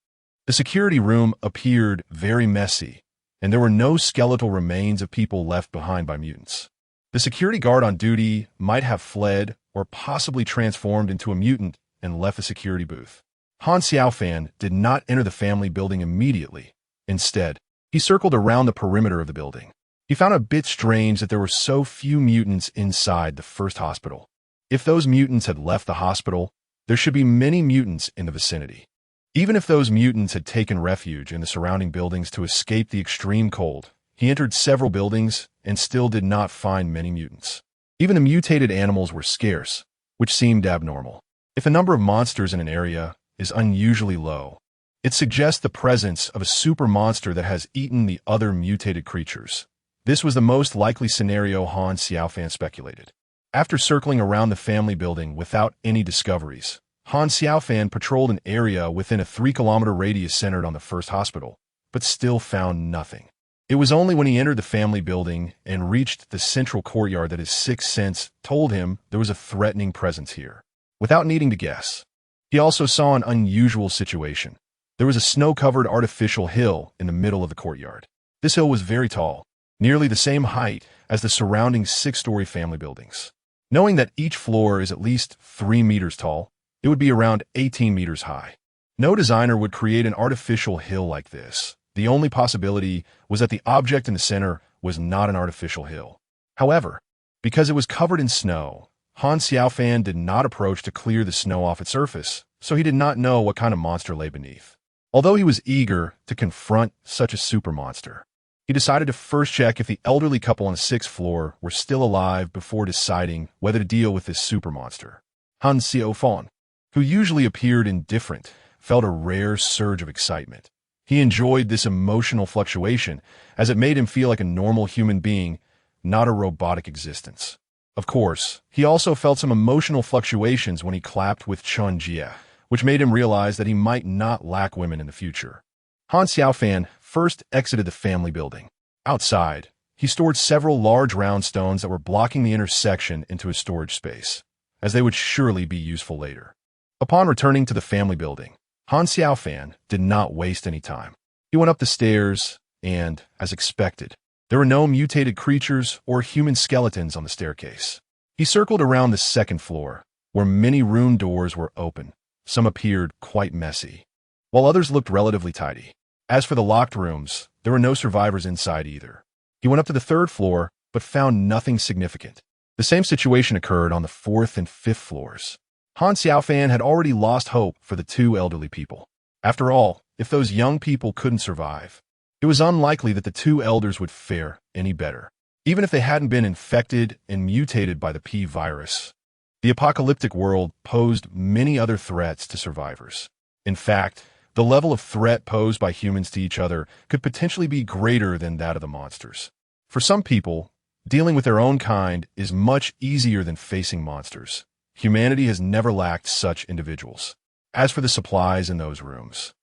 The security room appeared very messy, and there were no skeletal remains of people left behind by mutants. The security guard on duty might have fled or possibly transformed into a mutant and left the security booth. Han Xiaofan did not enter the family building immediately. Instead, he circled around the perimeter of the building. He found it a bit strange that there were so few mutants inside the first hospital. If those mutants had left the hospital, there should be many mutants in the vicinity. Even if those mutants had taken refuge in the surrounding buildings to escape the extreme cold, he entered several buildings and still did not find many mutants. Even the mutated animals were scarce, which seemed abnormal. If the number of monsters in an area is unusually low, it suggests the presence of a super monster that has eaten the other mutated creatures. This was the most likely scenario Han Xiaofan speculated. After circling around the family building without any discoveries, Han Xiaofan patrolled an area within a 3-kilometer radius centered on the first hospital, but still found nothing. It was only when he entered the family building and reached the central courtyard that his sixth sense told him there was a threatening presence here. Without needing to guess, he also saw an unusual situation. There was a snow-covered artificial hill in the middle of the courtyard. This hill was very tall, nearly the same height as the surrounding 6-story family buildings. Knowing that each floor is at least 3 meters tall, it would be around 18 meters high. No designer would create an artificial hill like this, The only possibility was that the object in the center was not an artificial hill. However, because it was covered in snow, Han Xiaofan did not approach to clear the snow off its surface, so he did not know what kind of monster lay beneath. Although he was eager to confront such a super monster, he decided to first check if the elderly couple on the 6th floor were still alive before deciding whether to deal with this super monster. Han Xiaofan, who usually appeared indifferent, felt a rare surge of excitement. He enjoyed this emotional fluctuation as it made him feel like a normal human being, not a robotic existence. Of course, he also felt some emotional fluctuations when he clapped with Chun Jia, which made him realize that he might not lack women in the future. Han Xiaofan first exited the family building. Outside, he stored several large round stones that were blocking the intersection into his storage space, as they would surely be useful later. Upon returning to the family building, Han Xiaofan did not waste any time. He went up the stairs, and, as expected, there were no mutated creatures or human skeletons on the staircase. He circled around the 2nd floor, where many room doors were open. Some appeared quite messy, while others looked relatively tidy. As for the locked rooms, there were no survivors inside either. He went up to the 3rd floor, but found nothing significant. The same situation occurred on the 4th and 5th floors. Han Xiaofan had already lost hope for the 2 elderly people. After all, if those young people couldn't survive, it was unlikely that the 2 elders would fare any better, even if they hadn't been infected and mutated by the P virus. The apocalyptic world posed many other threats to survivors. In fact, the level of threat posed by humans to each other could potentially be greater than that of the monsters. For some people, dealing with their own kind is much easier than facing monsters. Humanity has never lacked such individuals. As for the supplies in those rooms,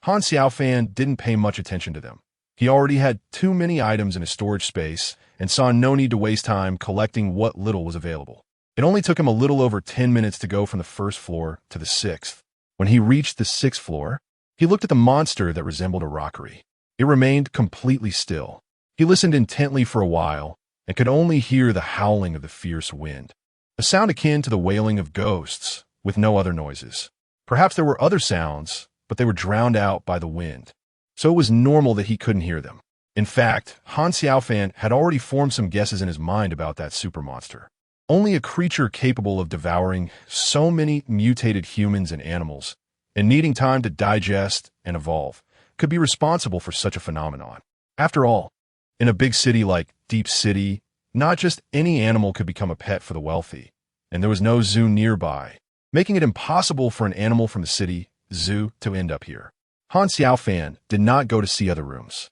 Han Xiaofan didn't pay much attention to them. He already had too many items in his storage space and saw no need to waste time collecting what little was available. It only took him a little over 10 minutes to go from the 1st floor to the 6th. When he reached the 6th floor, he looked at the monster that resembled a rockery. It remained completely still. He listened intently for a while and could only hear the howling of the fierce wind, a sound akin to the wailing of ghosts, with no other noises. Perhaps there were other sounds, but they were drowned out by the wind, so it was normal that he couldn't hear them. In fact, Han Xiaofan had already formed some guesses in his mind about that super monster. Only a creature capable of devouring so many mutated humans and animals, and needing time to digest and evolve, could be responsible for such a phenomenon. After all, in a big city like Deep City, not just any animal could become a pet for the wealthy, and there was no zoo nearby, making it impossible for an animal from the city zoo to end up here. Han Xiaofan did not go to see other rooms.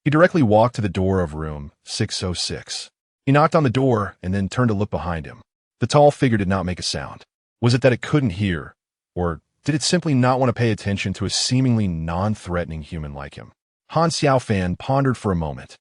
He directly walked to the door of room 606. He knocked on the door and then turned to look behind him. The tall figure did not make a sound. Was it that it couldn't hear, or did it simply not want to pay attention to a seemingly non-threatening human like him? Han Xiaofan pondered for a moment,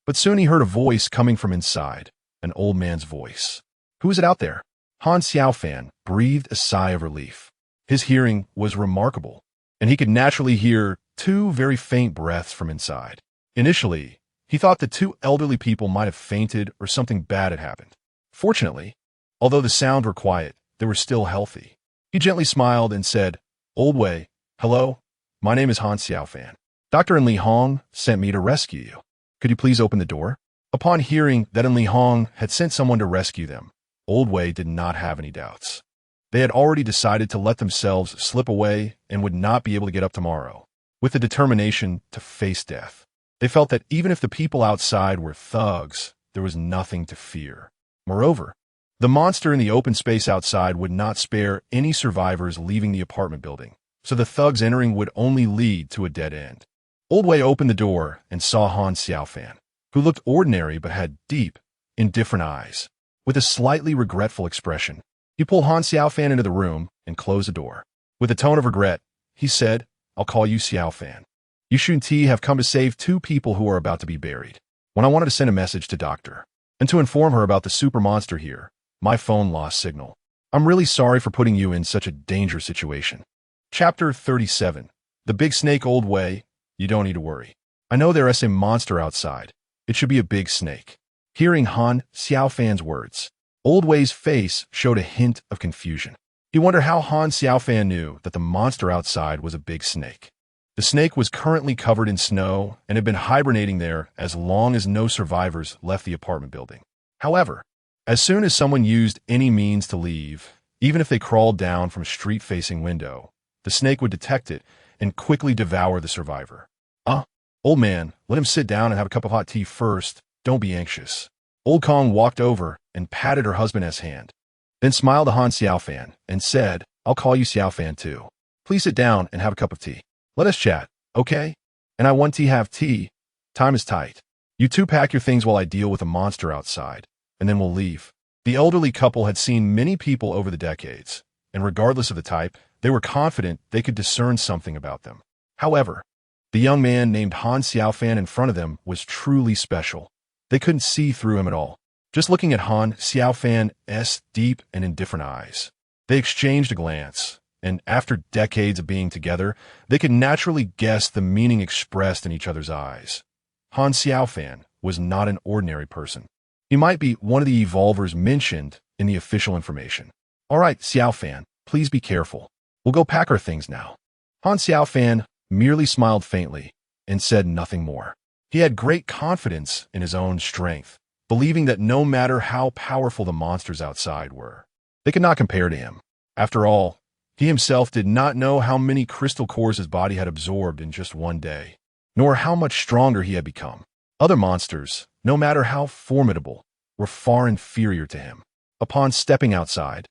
but soon he heard a voice coming from inside, an old man's voice. Who is it out there? Han Xiaofan breathed a sigh of relief. His hearing was remarkable, and he could naturally hear 2 very faint breaths from inside. Initially, he thought the 2 elderly people might have fainted or something bad had happened. Fortunately, although the sounds were quiet, they were still healthy. He gently smiled and said, "Old Wei, hello, my name is Han Xiaofan. Dr. Li Hong sent me to rescue you. Could you please open the door?" Upon hearing that Li Hong had sent someone to rescue them, Old Wei did not have any doubts. They had already decided to let themselves slip away and would not be able to get up tomorrow, with the determination to face death. They felt that even if the people outside were thugs, there was nothing to fear. Moreover, the monster in the open space outside would not spare any survivors leaving the apartment building, so the thugs entering would only lead to a dead end. Old Wei opened the door and saw Han Xiaofan, who looked ordinary but had deep, indifferent eyes. With a slightly regretful expression, he pulled Han Xiaofan into the room and closed the door. With a tone of regret, he said, "I'll call you Xiaofan. You Shun-Ti have come to save 2 people who are about to be buried. When I wanted to send a message to Doctor, and to inform her about the super monster here, my phone lost signal. I'm really sorry for putting you in such a dangerous situation." Chapter 37. The Big Snake. Old Wei, you don't need to worry. I know there is a monster outside. It should be a big snake. Hearing Han Xiaofan's words, Old Wei's face showed a hint of confusion. He wondered how Han Xiaofan knew that the monster outside was a big snake. The snake was currently covered in snow and had been hibernating there as long as no survivors left the apartment building. However, as soon as someone used any means to leave, even if they crawled down from a street-facing window, the snake would detect it and quickly devour the survivor. Old man, let him sit down and have a cup of hot tea first. Don't be anxious. Old Kong walked over and patted her husband's hand, then smiled to Han Xiaofan and said, I'll call you Xiaofan too. Please sit down and have a cup of tea. Let us chat, okay? And I want to have tea. Time is tight. You two pack your things while I deal with a monster outside, and then we'll leave. The elderly couple had seen many people over the decades, and regardless of the type, they were confident they could discern something about them. However, the young man named Han Xiaofan in front of them was truly special. They couldn't see through him at all. Just looking at Han Xiaofan's deep and indifferent eyes, they exchanged a glance, and after decades of being together, they could naturally guess the meaning expressed in each other's eyes. Han Xiaofan was not an ordinary person. He might be one of the evolvers mentioned in the official information. All right, Xiaofan, please be careful. We'll go pack our things now. Han Xiaofan merely smiled faintly and said nothing more. He had great confidence in his own strength, believing that no matter how powerful the monsters outside were, they could not compare to him. After all, he himself did not know how many crystal cores his body had absorbed in just one day, nor how much stronger he had become. Other monsters, no matter how formidable, were far inferior to him. Upon stepping outside,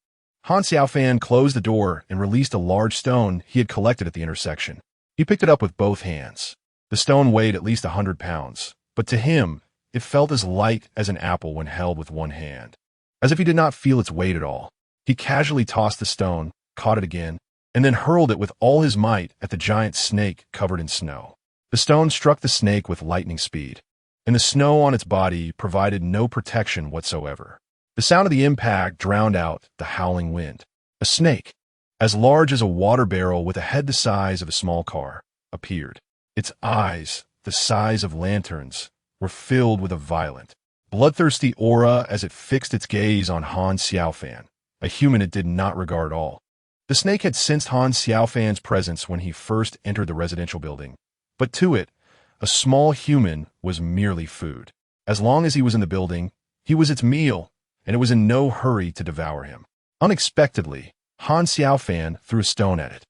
Han Xiaofan closed the door and released a large stone he had collected at the intersection. He picked it up with both hands. The stone weighed at least 100 pounds, but to him, it felt as light as an apple when held with one hand, as if he did not feel its weight at all. He casually tossed the stone, caught it again, and then hurled it with all his might at the giant snake covered in snow. The stone struck the snake with lightning speed, and the snow on its body provided no protection whatsoever. The sound of the impact drowned out the howling wind. A snake, as large as a water barrel with a head the size of a small car, appeared. Its eyes, the size of lanterns, were filled with a violent, bloodthirsty aura as it fixed its gaze on Han Xiaofan, a human it did not regard at all. The snake had sensed Han Xiaofan's presence when he first entered the residential building, but to it, a small human was merely food. As long as he was in the building, he was its meal, and it was in no hurry to devour him. Unexpectedly, Han Xiaofan threw a stone at it.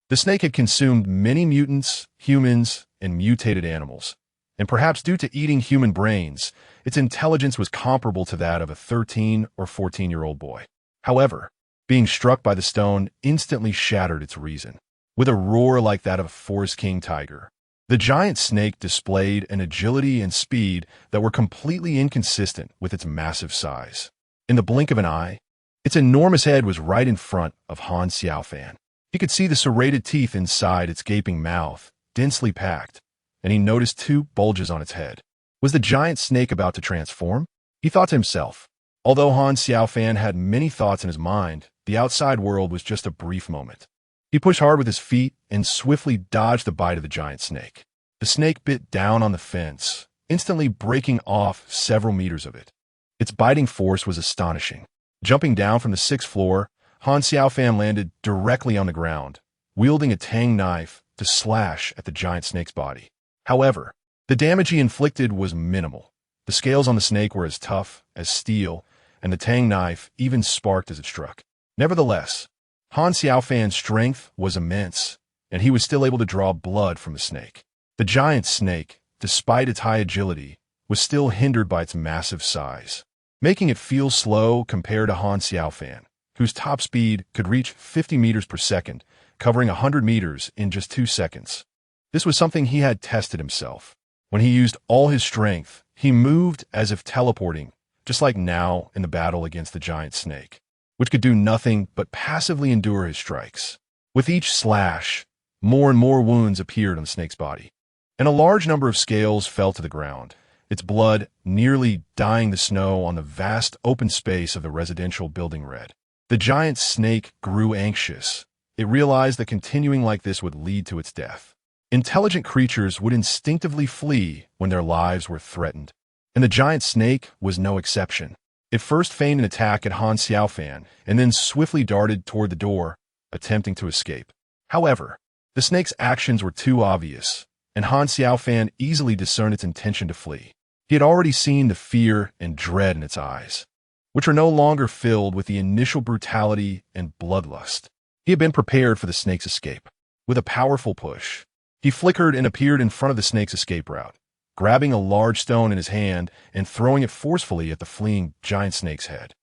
The snake had consumed many mutants, humans, and mutated animals, and perhaps due to eating human brains, its intelligence was comparable to that of a 13 or 14-year-old boy. However, being struck by the stone instantly shattered its reason. With a roar like that of a Forest King tiger, the giant snake displayed an agility and speed that were completely inconsistent with its massive size. In the blink of an eye, its enormous head was right in front of Han Xiaofan. He could see the serrated teeth inside its gaping mouth, densely packed, and he noticed two bulges on its head. Was the giant snake about to transform? He thought to himself. Although Han Xiaofan had many thoughts in his mind, the outside world was just a brief moment. He pushed hard with his feet and swiftly dodged the bite of the giant snake. The snake bit down on the fence, instantly breaking off several meters of it. Its biting force was astonishing. Jumping down from the 6th floor, Han Xiaofan landed directly on the ground, wielding a tang knife to slash at the giant snake's body. However, the damage he inflicted was minimal. The scales on the snake were as tough as steel, and the tang knife even sparked as it struck. Nevertheless, Han Xiaofan's strength was immense, and he was still able to draw blood from the snake. The giant snake, despite its high agility, was still hindered by its massive size, making it feel slow compared to Han Xiaofan, whose top speed could reach 50 meters per second, covering 100 meters in just 2 seconds. This was something he had tested himself. When he used all his strength, he moved as if teleporting, just like now in the battle against the giant snake, which could do nothing but passively endure his strikes. With each slash, more and more wounds appeared on the snake's body, and a large number of scales fell to the ground, its blood nearly dyeing the snow on the vast open space of the residential building red. The giant snake grew anxious. It realized that continuing like this would lead to its death. Intelligent creatures would instinctively flee when their lives were threatened, and the giant snake was no exception. It first feigned an attack at Han Xiaofan and then swiftly darted toward the door, attempting to escape. However, The snake's actions were too obvious, and Han Xiaofan easily discerned its intention to flee. He had already seen the fear and dread in its eyes, which were no longer filled with the initial brutality and bloodlust. He had been prepared for the snake's escape. With a powerful push, he flickered and appeared in front of the snake's escape route, grabbing a large stone in his hand and throwing it forcefully at the fleeing giant snake's head.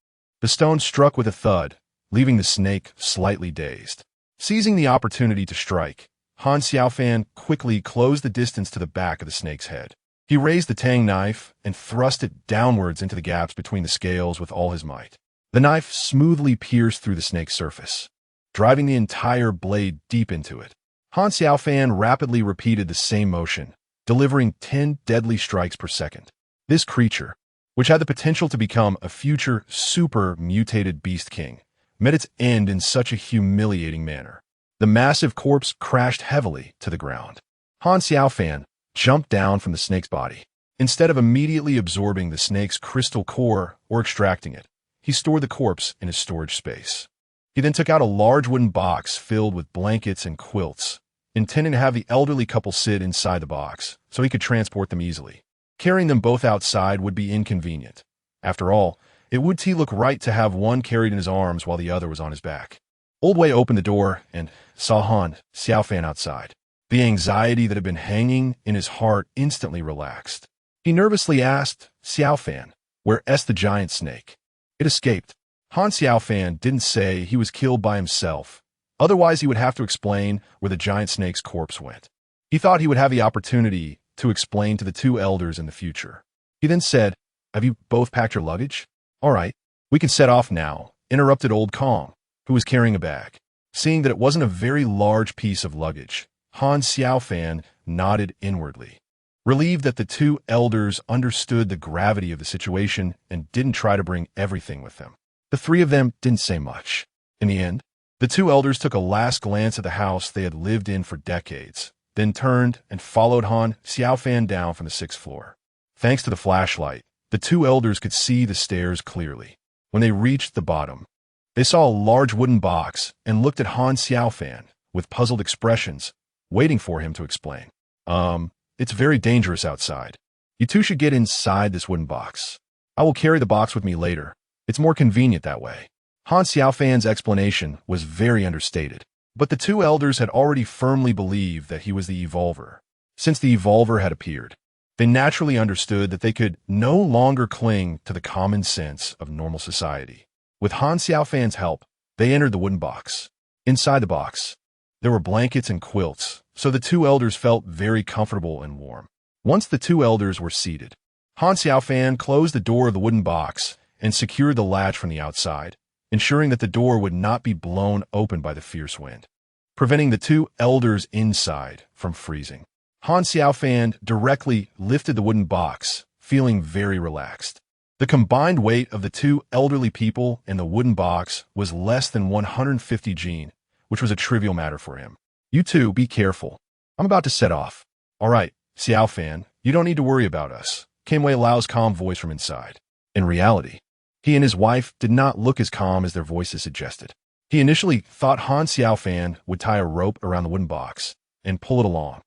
The stone struck with a thud, leaving the snake slightly dazed. Seizing the opportunity to strike, Han Xiaofan quickly closed the distance to the back of the snake's head. He raised the tang knife and thrust it downwards into the gaps between the scales with all his might. The knife smoothly pierced through the snake's surface, driving the entire blade deep into it. Han Xiaofan rapidly repeated the same motion, delivering 10 deadly strikes per second. This creature, which had the potential to become a future super-mutated beast king, met its end in such a humiliating manner. The massive corpse crashed heavily to the ground. Han Xiaofan jumped down from the snake's body. Instead of immediately absorbing the snake's crystal core or extracting it, he stored the corpse in his storage space. He then took out a large wooden box filled with blankets and quilts, intending to have the elderly couple sit inside the box so he could transport them easily. Carrying them both outside would be inconvenient. After all, it would look right to have one carried in his arms while the other was on his back. Old Wei opened the door and saw Han Xiaofan outside. The anxiety that had been hanging in his heart instantly relaxed. He nervously asked Xiaofan, "Where's the giant snake?" It escaped. Han Xiaofan didn't say he was killed by himself. Otherwise, he would have to explain where the giant snake's corpse went. He thought he would have the opportunity to explain to the two elders in the future. He then said, "Have you both packed your luggage?" "All right, we can set off now," interrupted old Kong, who was carrying a bag. Seeing that it wasn't a very large piece of luggage, Han Xiaofan nodded inwardly, relieved that the two elders understood the gravity of the situation and didn't try to bring everything with them. The three of them didn't say much. In the end, the two elders took a last glance at the house they had lived in for decades, then turned and followed Han Xiaofan down from the 6th floor. Thanks to the flashlight, the two elders could see the stairs clearly. When they reached the bottom, they saw a large wooden box and looked at Han Xiaofan with puzzled expressions, waiting for him to explain. It's very dangerous outside. You two should get inside this wooden box. I will carry the box with me later. It's more convenient that way." Han Xiaofan's explanation was very understated, but the two elders had already firmly believed that he was the evolver. Since the evolver had appeared, they naturally understood that they could no longer cling to the common sense of normal society. With Han Xiaofan's help, they entered the wooden box. Inside the box, there were blankets and quilts, so the two elders felt very comfortable and warm. Once the two elders were seated, Han Xiaofan closed the door of the wooden box and secured the latch from the outside, ensuring that the door would not be blown open by the fierce wind, preventing the two elders inside from freezing. Han Xiaofan directly lifted the wooden box, feeling very relaxed. The combined weight of the two elderly people in the wooden box was less than 150 Jin, which was a trivial matter for him. "You two, be careful. I'm about to set off." "All right, Xiaofan, you don't need to worry about us," came Wei Lao's calm voice from inside. In reality, he and his wife did not look as calm as their voices suggested. He initially thought Han Xiaofan would tie a rope around the wooden box and pull it along,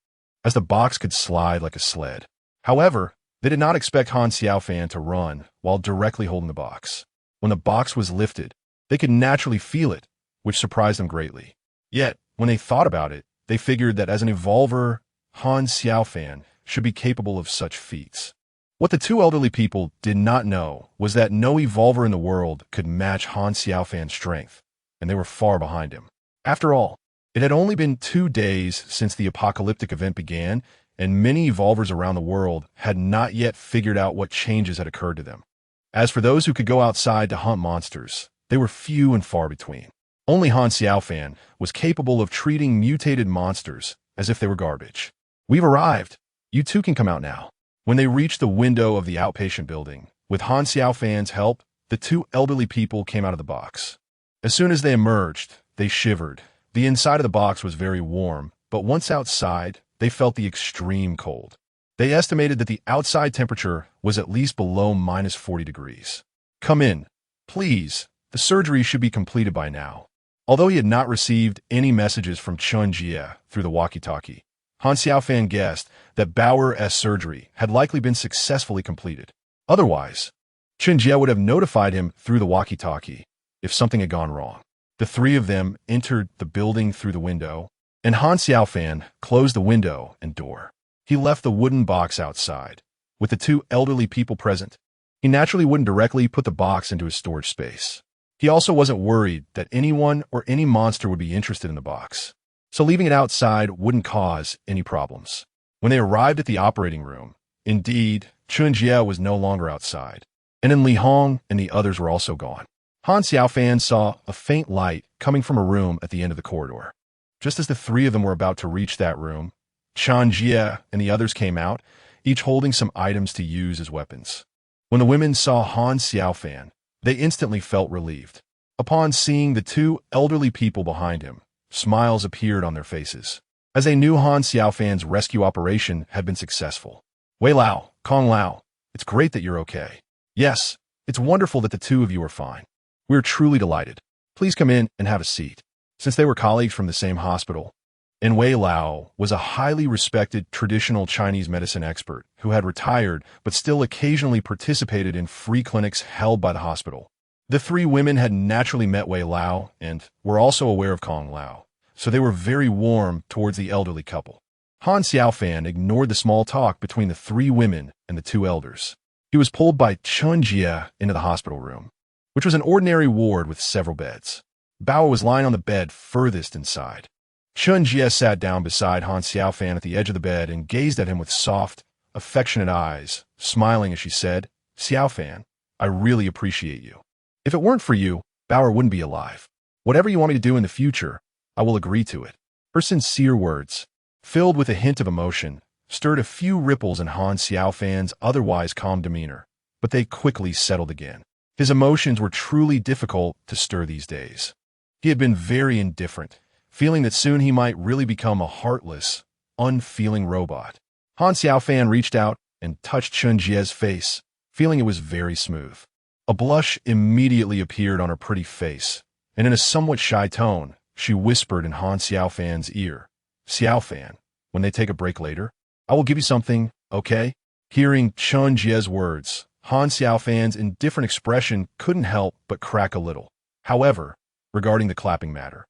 as the box could slide like a sled. However, they did not expect Han Xiaofan to run while directly holding the box. When the box was lifted, they could naturally feel it, which surprised them greatly. Yet, when they thought about it, they figured that as an evolver, Han Xiaofan should be capable of such feats. What the two elderly people did not know was that no evolver in the world could match Han Xiaofan's strength, and they were far behind him. After all, it had only been 2 days since the apocalyptic event began, and many evolvers around the world had not yet figured out what changes had occurred to them. As for those who could go outside to hunt monsters, they were few and far between. Only Han Xiaofan was capable of treating mutated monsters as if they were garbage. "We've arrived. You two can come out now." When they reached the window of the outpatient building, with Han Xiaofan's help, the two elderly people came out of the box. As soon as they emerged, they shivered. The inside of the box was very warm, but once outside, they felt the extreme cold. They estimated that the outside temperature was at least below -40 degrees. "Come in, please. The surgery should be completed by now." Although he had not received any messages from Chun Jie through the walkie-talkie, Han Xiaofan guessed that Bauer's surgery had likely been successfully completed. Otherwise, Chun Jie would have notified him through the walkie-talkie if something had gone wrong. The three of them entered the building through the window, and Han Xiaofan closed the window and door. He left the wooden box outside. With the two elderly people present, he naturally wouldn't directly put the box into his storage space. He also wasn't worried that anyone or any monster would be interested in the box, so leaving it outside wouldn't cause any problems. When they arrived at the operating room, indeed, Chun Jie was no longer outside, and then Li Hong and the others were also gone. Han Xiaofan saw a faint light coming from a room at the end of the corridor. Just as the three of them were about to reach that room, Chun Jie and the others came out, each holding some items to use as weapons. When the women saw Han Xiaofan, they instantly felt relieved. Upon seeing the two elderly people behind him, smiles appeared on their faces, as they knew Han Xiaofan's rescue operation had been successful. Wei Lao, Kong Lao, it's great that you're okay. Yes, it's wonderful that the two of you are fine. We're truly delighted. Please come in and have a seat. Since they were colleagues from the same hospital, and Wei Lao was a highly respected traditional Chinese medicine expert who had retired but still occasionally participated in free clinics held by the hospital. The three women had naturally met Wei Lao and were also aware of Kong Lao, so they were very warm towards the elderly couple. Han Xiaofan ignored the small talk between the three women and the two elders. He was pulled by Chun Jie into the hospital room, which was an ordinary ward with several beds. Bao was lying on the bed furthest inside. Chun Jie sat down beside Han Xiaofan at the edge of the bed and gazed at him with soft, affectionate eyes, smiling as she said, "Xiaofan, I really appreciate you. If it weren't for you, Bauer wouldn't be alive. Whatever you want me to do in the future, I will agree to it." Her sincere words, filled with a hint of emotion, stirred a few ripples in Han Xiaofan's otherwise calm demeanor, but they quickly settled again. His emotions were truly difficult to stir these days. He had been very indifferent, feeling that soon he might really become a heartless, unfeeling robot. Han Xiaofan reached out and touched Chun Jie's face, feeling it was very smooth. A blush immediately appeared on her pretty face, and in a somewhat shy tone, she whispered in Han Xiaofan's ear, "Xiaofan, when they take a break later, I will give you something, okay?" Hearing Chun Jie's words, Han Xiaofan's indifferent expression couldn't help but crack a little. However, regarding the clapping matter,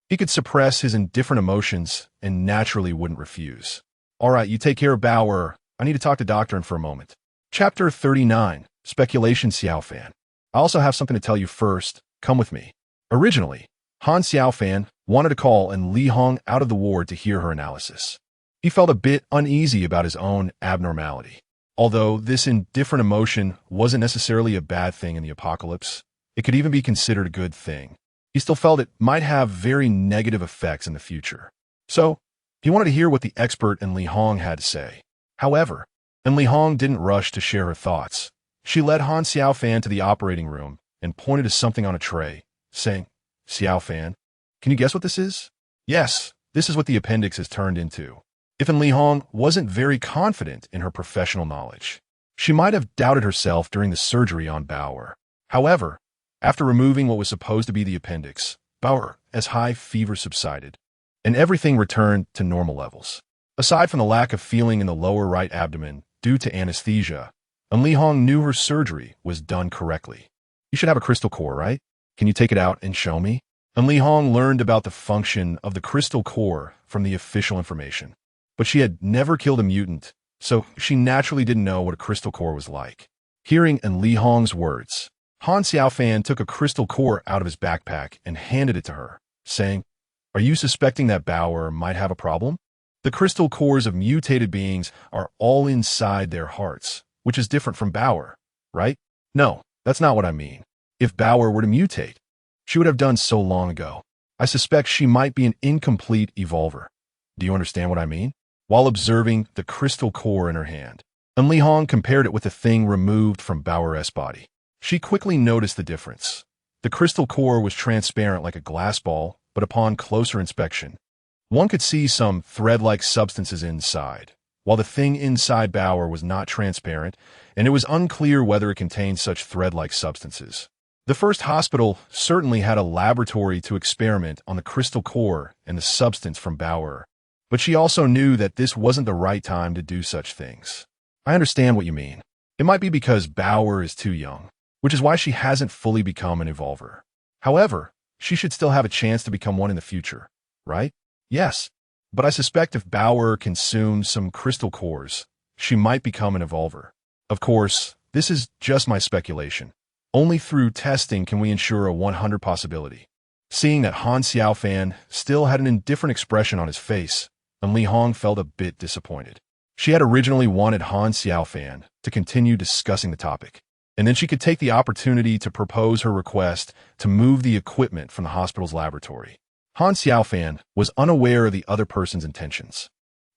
he could suppress his indifferent emotions and naturally wouldn't refuse. "All right, you take care of Bauer. I need to talk to Doctor for a moment." Chapter 39, Speculation Xiaofan. "I also have something to tell you first. Come with me." Originally, Han Xiaofan wanted to call and Li Hong out of the ward to hear her analysis. He felt a bit uneasy about his own abnormality. Although this indifferent emotion wasn't necessarily a bad thing in the apocalypse, it could even be considered a good thing. He still felt it might have very negative effects in the future. So, he wanted to hear what the expert and Li Hong had to say. However, Li Hong didn't rush to share her thoughts. She led Han Xiaofan to the operating room and pointed to something on a tray, saying, "Xiaofan, can you guess what this is?" Yes, this is what the appendix has turned into. If Li Hong wasn't very confident in her professional knowledge, she might have doubted herself during the surgery on Bauer. However, after removing what was supposed to be the appendix, Bauer's high fever subsided, and everything returned to normal levels. Aside from the lack of feeling in the lower right abdomen due to anesthesia, Li Hong knew her surgery was done correctly. "You should have a crystal core, right? Can you take it out and show me?" Li Hong learned about the function of the crystal core from the official information, but she had never killed a mutant, so she naturally didn't know what a crystal core was like. Hearing Li Hong's words, Han Xiaofan took a crystal core out of his backpack and handed it to her, saying, "Are you suspecting that Bauer might have a problem? The crystal cores of mutated beings are all inside their hearts, which is different from Bauer, right?" "No, that's not what I mean. If Bauer were to mutate, she would have done so long ago. I suspect she might be an incomplete evolver. Do you understand what I mean?" While observing the crystal core in her hand, Li Hong compared it with the thing removed from Bauer's body. She quickly noticed the difference. The crystal core was transparent like a glass ball, but upon closer inspection, one could see some thread-like substances inside, while the thing inside Bauer was not transparent, and it was unclear whether it contained such thread-like substances. The first hospital certainly had a laboratory to experiment on the crystal core and the substance from Bauer, but she also knew that this wasn't the right time to do such things. I understand what you mean. It might be because Bauer is too young, which is why she hasn't fully become an evolver. However, she should still have a chance to become one in the future, right? Yes, but I suspect if Bauer consumes some crystal cores, she might become an evolver. Of course, this is just my speculation. Only through testing can we ensure a 100 possibility. Seeing that Han Xiaofan still had an indifferent expression on his face, and Li Hong felt a bit disappointed. She had originally wanted Han Xiaofan to continue discussing the topic, and then she could take the opportunity to propose her request to move the equipment from the hospital's laboratory. Han Xiaofan was unaware of the other person's intentions.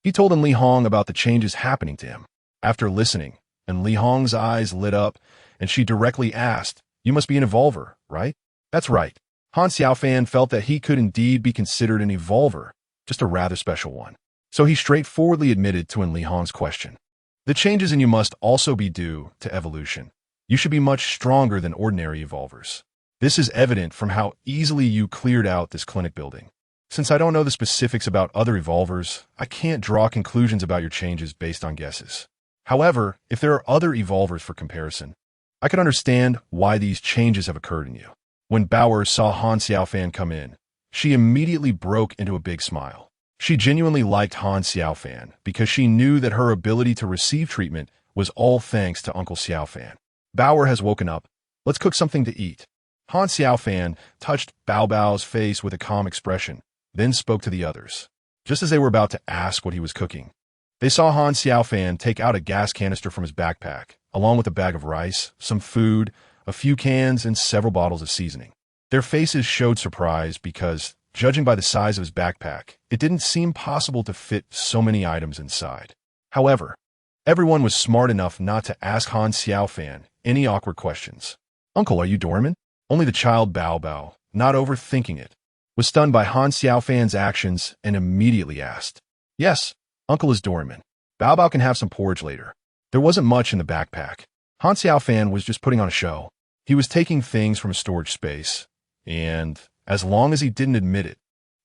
He told Li Hong about the changes happening to him. After listening, and Li Hong's eyes lit up, and she directly asked, "You must be an evolver, right?" "That's right." Han Xiaofan felt that he could indeed be considered an evolver, just a rather special one. So he straightforwardly admitted to Li Hong's question. "The changes in you must also be due to evolution. You should be much stronger than ordinary evolvers. This is evident from how easily you cleared out this clinic building. Since I don't know the specifics about other evolvers, I can't draw conclusions about your changes based on guesses. However, if there are other evolvers for comparison, I could understand why these changes have occurred in you." When Bauer saw Han Xiaofan come in, she immediately broke into a big smile. She genuinely liked Han Xiaofan because she knew that her ability to receive treatment was all thanks to Uncle Xiaofan. "Bauer has woken up. Let's cook something to eat." Han Xiaofan touched Bao Bao's face with a calm expression, then spoke to the others. Just as they were about to ask what he was cooking, they saw Han Xiaofan take out a gas canister from his backpack, along with a bag of rice, some food, a few cans, and several bottles of seasoning. Their faces showed surprise because, judging by the size of his backpack, it didn't seem possible to fit so many items inside. However, everyone was smart enough not to ask Han Xiaofan any awkward questions. "Uncle, are you dormant?" Only the child Bao Bao, not overthinking it, was stunned by Han Xiaofan's actions and immediately asked, "Yes, Uncle is dormant. Bao Bao can have some porridge later." There wasn't much in the backpack. Han Xiaofan was just putting on a show. He was taking things from a storage space, and as long as he didn't admit it,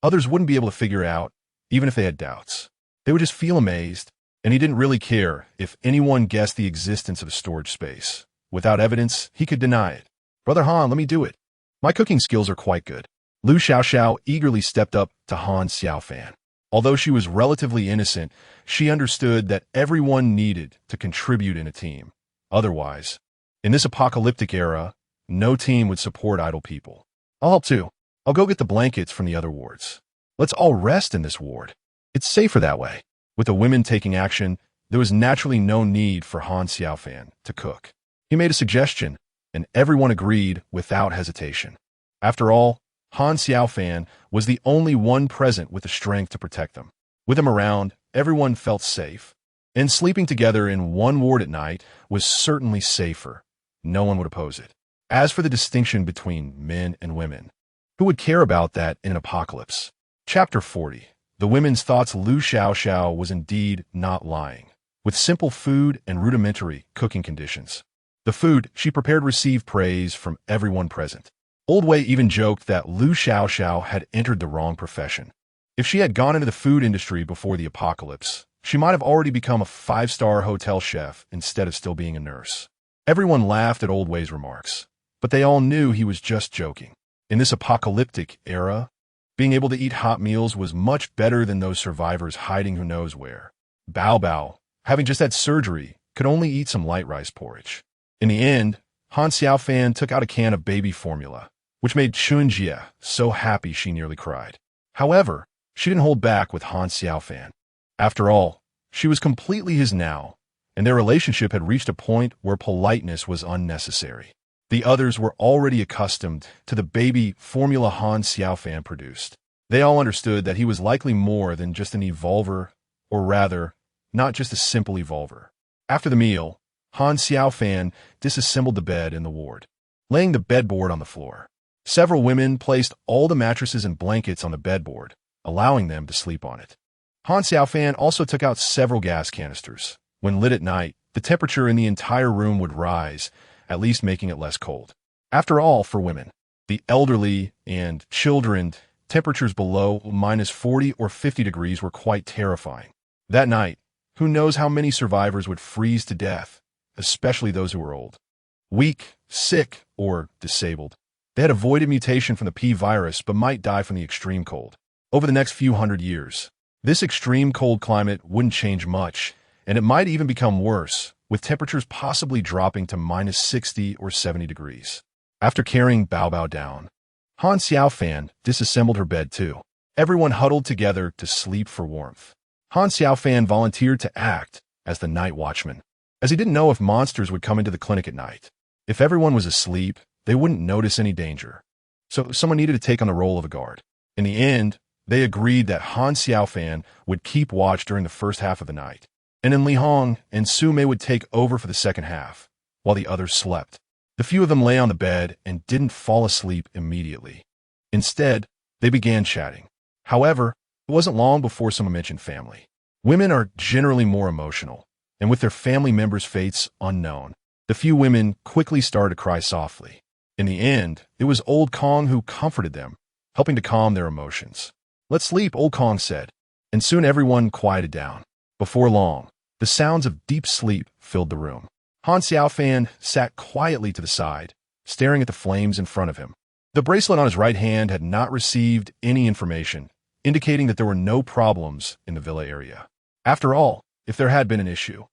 others wouldn't be able to figure it out, even if they had doubts. They would just feel amazed, and he didn't really care if anyone guessed the existence of a storage space. Without evidence, he could deny it. "Brother Han, let me do it. My cooking skills are quite good." Lu Xiaoxiao eagerly stepped up to Han Xiaofan. Although she was relatively innocent, she understood that everyone needed to contribute in a team. Otherwise, in this apocalyptic era, no team would support idle people. "I'll help too. I'll go get the blankets from the other wards. Let's all rest in this ward. It's safer that way." With the women taking action, there was naturally no need for Han Xiaofan to cook. He made a suggestion, and everyone agreed without hesitation. After all, Han Xiaofan was the only one present with the strength to protect them. With him around, everyone felt safe, and sleeping together in one ward at night was certainly safer. No one would oppose it. As for the distinction between men and women, who would care about that in an apocalypse? Chapter 40. The women's thoughts. Lu Xiaoxiao was indeed not lying. With simple food and rudimentary cooking conditions, the food she prepared received praise from everyone present. Old Wei even joked that Lu Xiaoxiao had entered the wrong profession. If she had gone into the food industry before the apocalypse, she might have already become a 5-star hotel chef instead of still being a nurse. Everyone laughed at Old Wei's remarks, but they all knew he was just joking. In this apocalyptic era, being able to eat hot meals was much better than those survivors hiding who knows where. Bao Bao, having just had surgery, could only eat some light rice porridge. In the end, Han Xiaofan took out a can of baby formula, which made Chunjie so happy she nearly cried. However, she didn't hold back with Han Xiaofan. After all, she was completely his now, and their relationship had reached a point where politeness was unnecessary. The others were already accustomed to the baby formula Han Xiaofan produced. They all understood that he was likely more than just an evolver, or rather, not just a simple evolver. After the meal, Han Xiaofan disassembled the bed in the ward, laying the bedboard on the floor. Several women placed all the mattresses and blankets on the bedboard, allowing them to sleep on it. Han Xiaofan also took out several gas canisters. When lit at night, the temperature in the entire room would rise, at least making it less cold. After all, for women, the elderly, and children, temperatures below -40 or 50 degrees were quite terrifying. That night, who knows how many survivors would freeze to death, especially those who were old, weak, sick, or disabled. They had avoided mutation from the P virus but might die from the extreme cold. Over the next few hundred years, this extreme cold climate wouldn't change much, and it might even become worse, with temperatures possibly dropping to -60 or 70 degrees. After carrying Bao down, Han Xiaofan disassembled her bed too. Everyone huddled together to sleep for warmth. Han Xiaofan volunteered to act as the night watchman, as he didn't know if monsters would come into the clinic at night. If everyone was asleep, they wouldn't notice any danger. So someone needed to take on the role of a guard. In the end, they agreed that Han Xiaofan would keep watch during the first half of the night, and then Li Hong and Su Mei would take over for the second half, while the others slept. The few of them lay on the bed and didn't fall asleep immediately. Instead, they began chatting. However, it wasn't long before someone mentioned family. Women are generally more emotional, and with their family members' fates unknown, the few women quickly started to cry softly. In the end, it was Old Kong who comforted them, helping to calm their emotions. "Let's sleep," Old Kong said, and soon everyone quieted down. Before long, the sounds of deep sleep filled the room. Han Xiaofan sat quietly to the side, staring at the flames in front of him. The bracelet on his right hand had not received any information, indicating that there were no problems in the villa area. After all, if there had been an issue,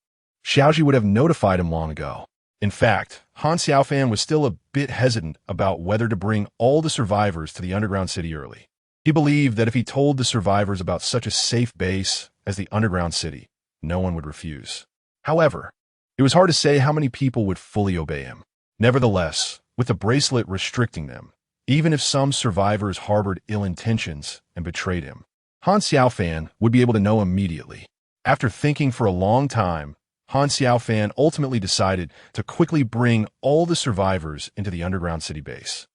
Xiaoji would have notified him long ago. In fact, Han Xiaofan was still a bit hesitant about whether to bring all the survivors to the underground city early. He believed that if he told the survivors about such a safe base as the underground city, no one would refuse. However, it was hard to say how many people would fully obey him. Nevertheless, with the bracelet restricting them, even if some survivors harbored ill intentions and betrayed him, Han Xiaofan would be able to know immediately. After thinking for a long time, Han Xiaofan ultimately decided to quickly bring all the survivors into the underground city base.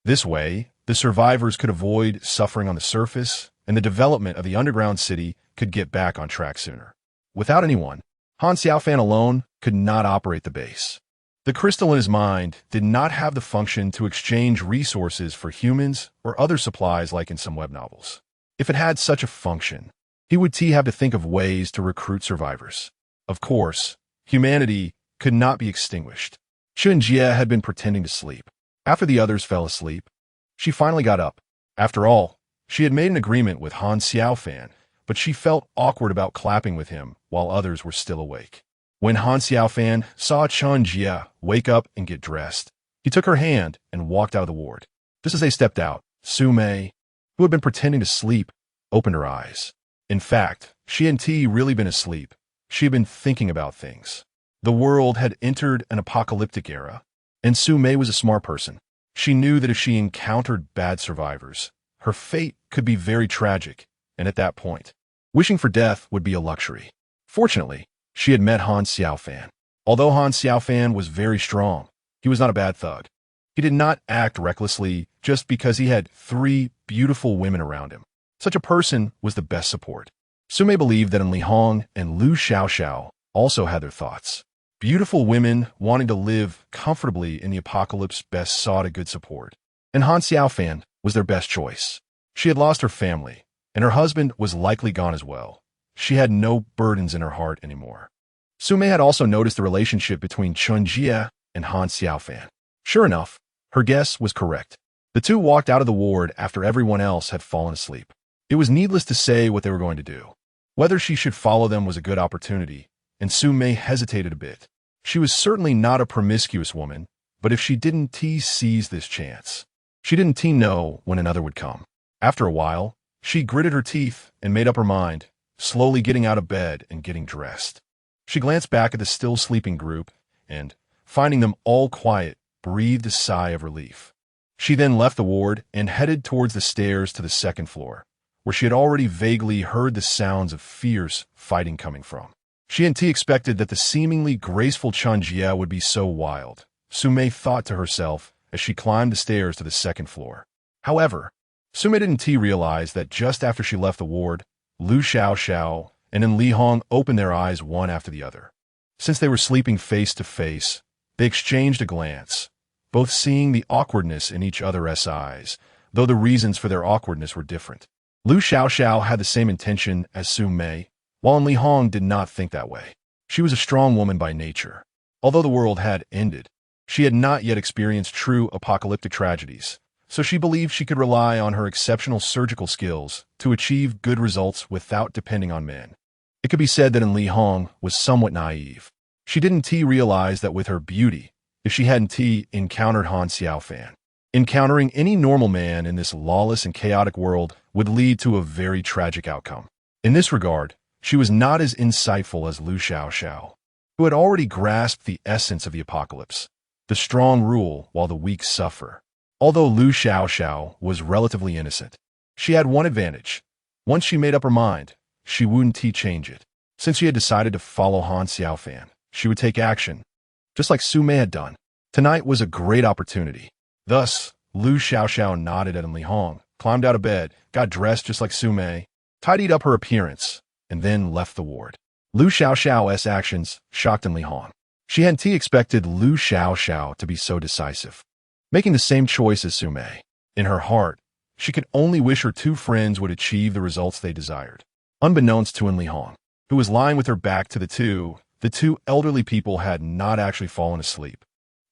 This way, the survivors could avoid suffering on the surface, and the development of the underground city could get back on track sooner. Without anyone, Han Xiaofan alone could not operate the base. The crystal in his mind did not have the function to exchange resources for humans or other supplies like in some web novels. If it had such a function, he would have to think of ways to recruit survivors. Of course, humanity could not be extinguished. Chunjie had been pretending to sleep. After the others fell asleep, she finally got up. After all, she had made an agreement with Han Xiaofan, but she felt awkward about clapping with him while others were still awake. When Han Xiaofan saw Chunjie wake up and get dressed, he took her hand and walked out of the ward. Just as they stepped out, Su Mei, who had been pretending to sleep, opened her eyes. In fact, she hadn't really been asleep. She had been thinking about things. The world had entered an apocalyptic era, and Su Mei was a smart person. She knew that if she encountered bad survivors, her fate could be very tragic, and at that point, wishing for death would be a luxury. Fortunately, she had met Han Xiaofan. Although Han Xiaofan was very strong, he was not a bad thug. He did not act recklessly just because he had 3 beautiful women around him. Such a person was the best support. Su Mei believed that Li Hong and Lu Xiaoxiao also had their thoughts. Beautiful women wanting to live comfortably in the apocalypse best sought a good support. And Han Xiaofan was their best choice. She had lost her family, and her husband was likely gone as well. She had no burdens in her heart anymore. Su Mei had also noticed the relationship between Chunjie and Han Xiaofan. Sure enough, her guess was correct. The two walked out of the ward after everyone else had fallen asleep. It was needless to say what they were going to do. Whether she should follow them was a good opportunity, and Su Mei hesitated a bit. She was certainly not a promiscuous woman, but if she didn't seize this chance, she didn't know when another would come. After a while, she gritted her teeth and made up her mind, slowly getting out of bed and getting dressed. She glanced back at the still sleeping group and, finding them all quiet, breathed a sigh of relief. She then left the ward and headed towards the stairs to the second floor, where she had already vaguely heard the sounds of fierce fighting coming from. She hadn't expected that the seemingly graceful Chunjie would be so wild, Su Mei thought to herself as she climbed the stairs to the second floor. However, Su Mei didn't realize that just after she left the ward, Lu Xiaoxiao and then Li Hong opened their eyes one after the other. Since they were sleeping face to face, they exchanged a glance, both seeing the awkwardness in each other's eyes, though the reasons for their awkwardness were different. Lu Xiaoxiao had the same intention as Su Mei, while Li Hong did not think that way. She was a strong woman by nature. Although the world had ended, she had not yet experienced true apocalyptic tragedies, so she believed she could rely on her exceptional surgical skills to achieve good results without depending on men. It could be said that Li Hong was somewhat naive. She didn't realize that with her beauty, if she hadn't encountered Han Xiaofan, encountering any normal man in this lawless and chaotic world would lead to a very tragic outcome. In this regard, she was not as insightful as Lu Xiaoxiao, who had already grasped the essence of the apocalypse. The strong rule while the weak suffer. Although Lu Xiaoxiao was relatively innocent, she had one advantage. Once she made up her mind, she wouldn't change it. Since she had decided to follow Han Xiaofan, she would take action, just like Su Mei had done. Tonight was a great opportunity. Thus, Lu Xiaoxiao nodded at Li Hong, climbed out of bed, got dressed just like Su Mei, tidied up her appearance, and then left the ward. Lu Xiaoxiao's actions shocked Li Hong. She hadn't expected Lu Xiaoxiao to be so decisive, making the same choice as Su Mei. In her heart, she could only wish her two friends would achieve the results they desired. Unbeknownst to Li Hong, who was lying with her back to the two elderly people had not actually fallen asleep.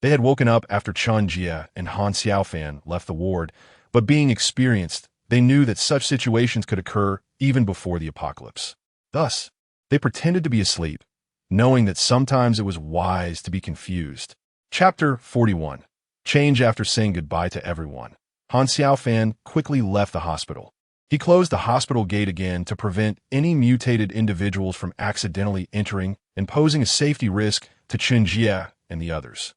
They had woken up after Chen Jie and Han Xiaofan left the ward, but being experienced, they knew that such situations could occur even before the apocalypse. Thus, they pretended to be asleep, knowing that sometimes it was wise to be confused. Chapter 41. Change after saying goodbye to everyone. Han Xiaofan quickly left the hospital. He closed the hospital gate again to prevent any mutated individuals from accidentally entering and posing a safety risk to Chen Jie and the others.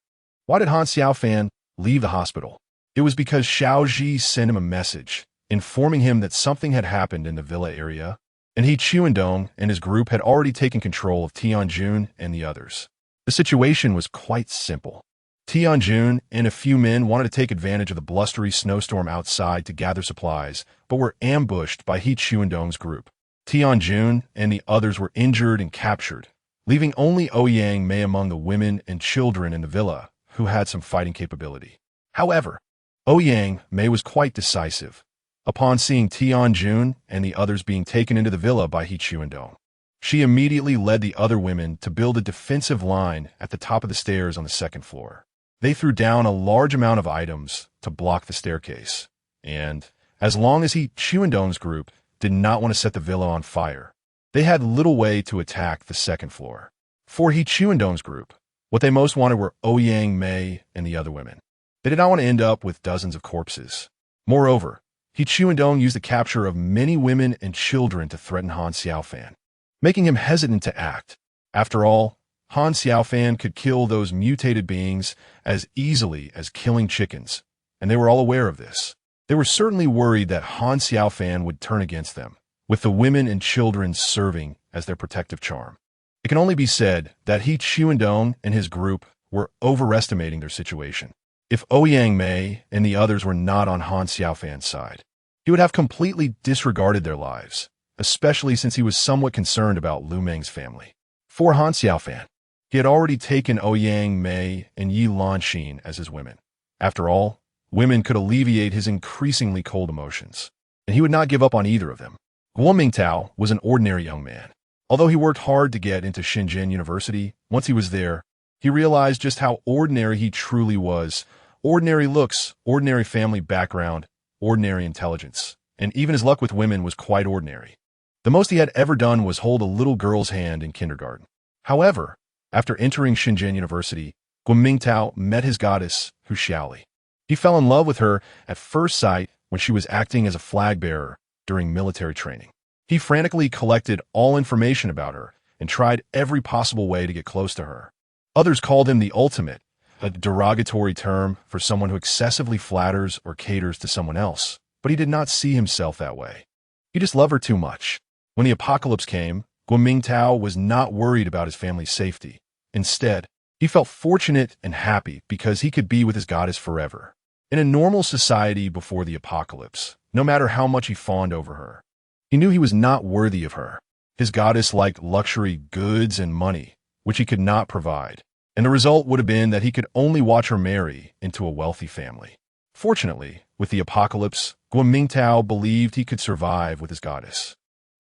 Why did Han Xiaofan leave the hospital? It was because Xiao Ji sent him a message, informing him that something had happened in the villa area, and He Chuandong and his group had already taken control of Tianjun and the others. The situation was quite simple. Tianjun and a few men wanted to take advantage of the blustery snowstorm outside to gather supplies, but were ambushed by He Chuandong's group. Tianjun and the others were injured and captured, leaving only Ouyang Mei among the women and children in the villa, who had some fighting capability. However, Ouyang Mei was quite decisive. Upon seeing Tianjun and the others being taken into the villa by He Chuandong, she immediately led the other women to build a defensive line at the top of the stairs on the second floor. They threw down a large amount of items to block the staircase, and, as long as He Chuandong's group did not want to set the villa on fire, they had little way to attack the second floor. For He Chuandong's group, what they most wanted were Ouyang Mei and the other women. They did not want to end up with dozens of corpses. Moreover, He Chuandong used the capture of many women and children to threaten Han Xiaofan, making him hesitant to act. After all, Han Xiaofan could kill those mutated beings as easily as killing chickens, and they were all aware of this. They were certainly worried that Han Xiaofan would turn against them, with the women and children serving as their protective charm. It can only be said that He Chuandong and his group were overestimating their situation. If Ouyang Mei and the others were not on Han Xiaofan's side, he would have completely disregarded their lives, especially since he was somewhat concerned about Lu Meng's family. For Han Xiaofan, he had already taken Ouyang Mei and Yi Lanxin as his women. After all, women could alleviate his increasingly cold emotions, and he would not give up on either of them. Guo Mingtao was an ordinary young man. Although he worked hard to get into Shenzhen University, once he was there, he realized just how ordinary he truly was. Ordinary looks, ordinary family background, ordinary intelligence, and even his luck with women was quite ordinary. The most he had ever done was hold a little girl's hand in kindergarten. However, after entering Shenzhen University, Guo Mingtao met his goddess, Hu Xiaoli. He fell in love with her at first sight when she was acting as a flag bearer during military training. He frantically collected all information about her and tried every possible way to get close to her. Others called him the ultimate, a derogatory term for someone who excessively flatters or caters to someone else, but he did not see himself that way. He just loved her too much. When the apocalypse came, Guo Mingtao was not worried about his family's safety. Instead, he felt fortunate and happy because he could be with his goddess forever. In a normal society before the apocalypse, no matter how much he fawned over her, he knew he was not worthy of her. His goddess liked luxury goods and money, which he could not provide. and the result would have been that he could only watch her marry into a wealthy family. Fortunately, with the apocalypse, Guomingtao believed he could survive with his goddess,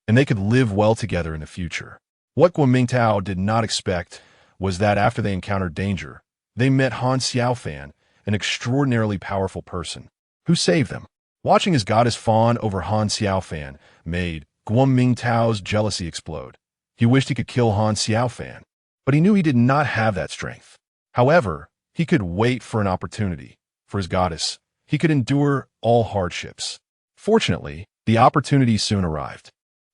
and they could live well together in the future. What Guomingtao did not expect was that after they encountered danger, they met Han Xiaofan, an extraordinarily powerful person, who saved them. Watching his goddess fawn over Han Xiaofan made Guomingtao's jealousy explode. He wished he could kill Han Xiaofan, but he knew he did not have that strength. However, he could wait for an opportunity. For his goddess, he could endure all hardships. Fortunately, the opportunity soon arrived.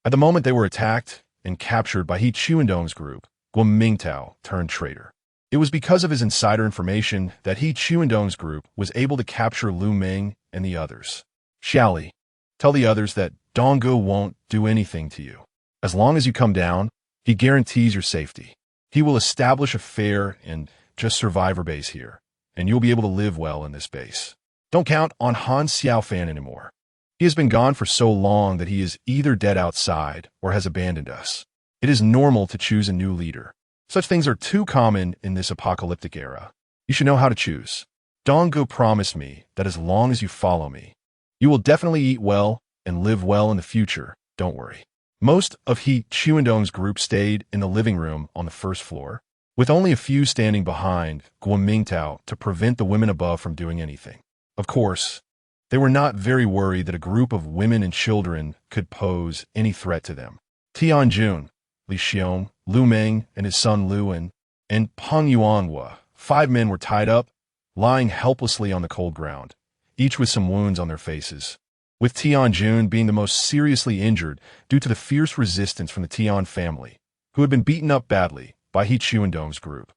At the moment they were attacked and captured by He Chuandong's group, Guomingtao turned traitor. It was because of his insider information that He Chuandong's group was able to capture Lu Meng and the others. Xiaoli, tell the others that Donggu won't do anything to you. As long as you come down, he guarantees your safety. He will establish a fair and just survivor base here, and you'll be able to live well in this base. Don't count on Han Xiaofan anymore. He has been gone for so long that he is either dead outside or has abandoned us. It is normal to choose a new leader. Such things are too common in this apocalyptic era. You should know how to choose. Donggu promised me that as long as you follow me, you will definitely eat well and live well in the future. Don't worry. Most of He Chuandong's group stayed in the living room on the first floor, with only a few standing behind Guomingtao to prevent the women above from doing anything. Of course, they were not very worried that a group of women and children could pose any threat to them. Tianjun, Li Xiong, Lu Meng and his son Luan, and Peng Yuanhua, 5 men were tied up, lying helplessly on the cold ground, each with some wounds on their faces, with Tianjun being the most seriously injured due to the fierce resistance from the Tian family, who had been beaten up badly by He Chuandong's group.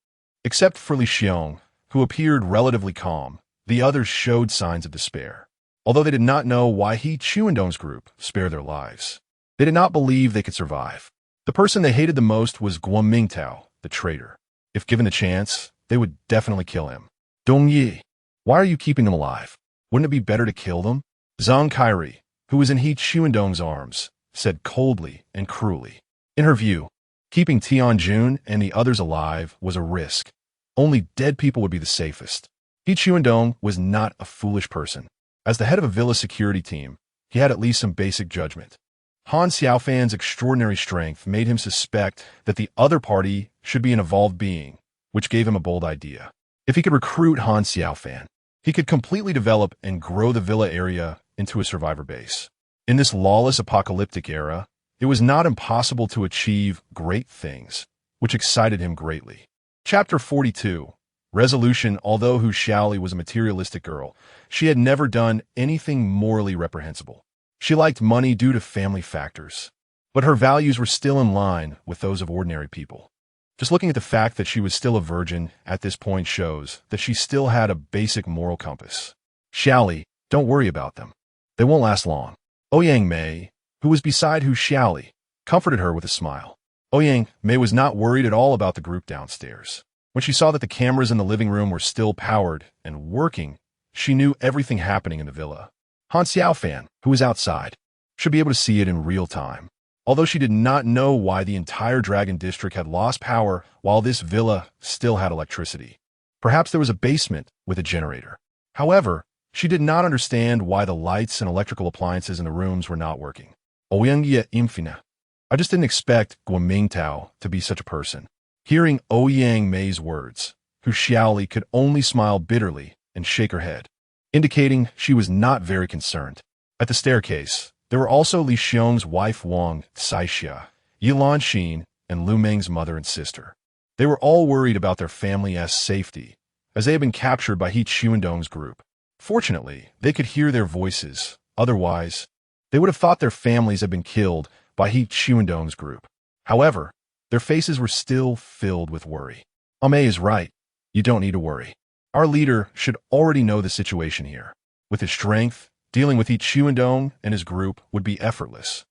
Except for Li Xiong, who appeared relatively calm, the others showed signs of despair. Although they did not know why He Chuandong's group spared their lives, they did not believe they could survive. The person they hated the most was Guomingtao, the traitor. If given the chance, they would definitely kill him. Dongyi, why are you keeping them alive? Wouldn't it be better to kill them? Zhang Kairi, who was in He Chuandong's arms, said coldly and cruelly. In her view, keeping Tianjun and the others alive was a risk. Only dead people would be the safest. He Chuandong was not a foolish person. As the head of a villa security team, he had at least some basic judgment. Han Xiaofan's extraordinary strength made him suspect that the other party should be an evolved being, which gave him a bold idea. If he could recruit Han Xiaofan, he could completely develop and grow the villa area into a survivor base. In this lawless apocalyptic era, it was not impossible to achieve great things, which excited him greatly. Chapter 42. Resolution. Although Hu Xiaoli was a materialistic girl, she had never done anything morally reprehensible. She liked money due to family factors, but her values were still in line with those of ordinary people. Just looking at the fact that she was still a virgin at this point shows that she still had a basic moral compass. Xiaoli, don't worry about them. They won't last long. Ouyang Mei, who was beside Hu Xiaoli, comforted her with a smile. Ouyang Mei was not worried at all about the group downstairs. When she saw that the cameras in the living room were still powered and working, she knew everything happening in the villa. Han Xiaofan, who was outside, should be able to see it in real time. Although she did not know why the entire Dragon District had lost power while this villa still had electricity. Perhaps there was a basement with a generator. However, she did not understand why the lights and electrical appliances in the rooms were not working. Ouyang Infina. I just didn't expect Guomingtao to be such a person. Hearing Ouyang Mei's words, Hu Xiaoli could only smile bitterly and shake her head, indicating she was not very concerned. At the staircase, there were also Li Xiong's wife Wang Saixia, Yilan Xin, and Lu Meng's mother and sister. They were all worried about their family's safety, as they had been captured by He Chuandong's group. Fortunately, they could hear their voices. Otherwise, they would have thought their families had been killed by He Chuandong's group. However, their faces were still filled with worry. Ame is right. You don't need to worry. Our leader should already know the situation here. With his strength, dealing with He Chuandong and his group would be effortless.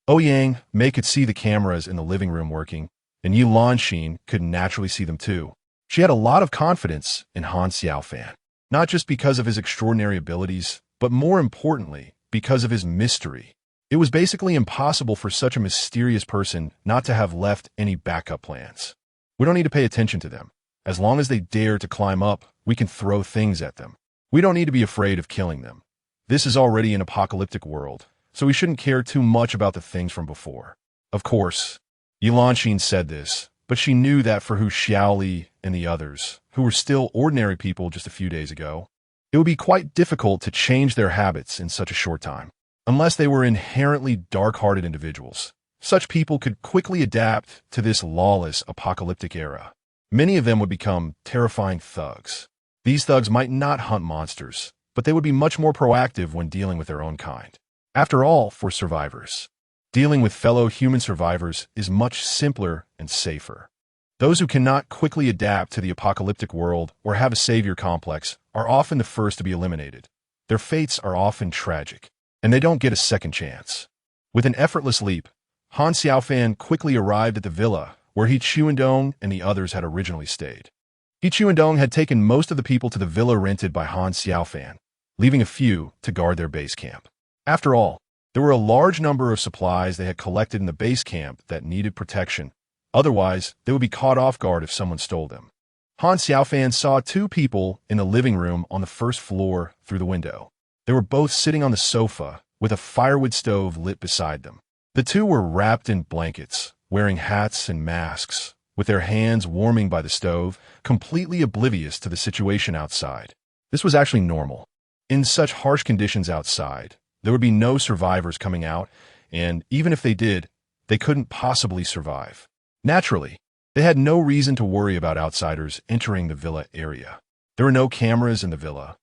Ouyang Mei could see the cameras in the living room working, and Yilan Xin could naturally see them too. She had a lot of confidence in Han Xiaofan, not just because of his extraordinary abilities, but more importantly, because of his mystery. It was basically impossible for such a mysterious person not to have left any backup plans. We don't need to pay attention to them. As long as they dare to climb up, we can throw things at them. We don't need to be afraid of killing them. This is already an apocalyptic world, so we shouldn't care too much about the things from before. Of course, Yilanxin said this, but she knew that for Hu Xiaoli and the others, who were still ordinary people just a few days ago, it would be quite difficult to change their habits in such a short time. Unless they were inherently dark-hearted individuals, such people could quickly adapt to this lawless apocalyptic era. Many of them would become terrifying thugs. These thugs might not hunt monsters, but they would be much more proactive when dealing with their own kind. After all, for survivors, dealing with fellow human survivors is much simpler and safer. Those who cannot quickly adapt to the apocalyptic world or have a savior complex are often the first to be eliminated. Their fates are often tragic, and they don't get a second chance. With an effortless leap, Han Xiaofan quickly arrived at the villa where He Chuandong and the others had originally stayed. He Chuandong had taken most of the people to the villa rented by Han Xiaofan, leaving a few to guard their base camp. After all, there were a large number of supplies they had collected in the base camp that needed protection. Otherwise, they would be caught off guard if someone stole them. Han Xiaofan saw two people in the living room on the first floor through the window. They were both sitting on the sofa with a firewood stove lit beside them. The two were wrapped in blankets, wearing hats and masks, with their hands warming by the stove, completely oblivious to the situation outside. This was actually normal. In such harsh conditions outside, there would be no survivors coming out, and even if they did, they couldn't possibly survive. Naturally, they had no reason to worry about outsiders entering the villa area. There were no cameras in the villa,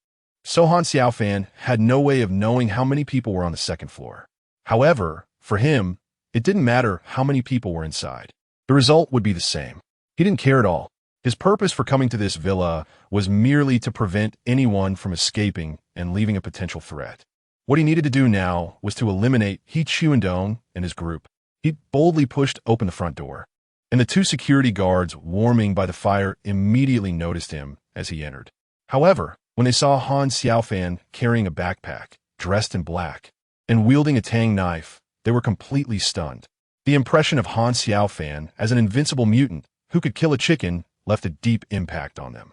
so Han Xiaofan had no way of knowing how many people were on the second floor. However, for him, it didn't matter how many people were inside. The result would be the same. He didn't care at all. His purpose for coming to this villa was merely to prevent anyone from escaping and leaving a potential threat. What he needed to do now was to eliminate He Chuandong and his group. He boldly pushed open the front door, and the two security guards warming by the fire immediately noticed him as he entered. However, when they saw Han Xiaofan carrying a backpack, dressed in black, and wielding a tang knife, they were completely stunned. The impression of Han Xiaofan as an invincible mutant who could kill a chicken left a deep impact on them.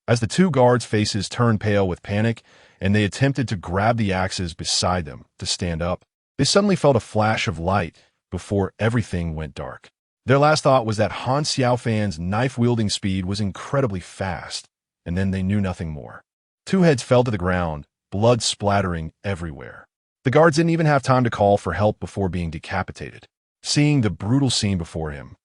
As the two guards' faces turned pale with panic and they attempted to grab the axes beside them to stand up, they suddenly felt a flash of light before everything went dark. Their last thought was that Han Xiaofan's knife-wielding speed was incredibly fast, and then they knew nothing more. Two heads fell to the ground, blood splattering everywhere. The guards didn't even have time to call for help before being decapitated. Seeing the brutal scene before him,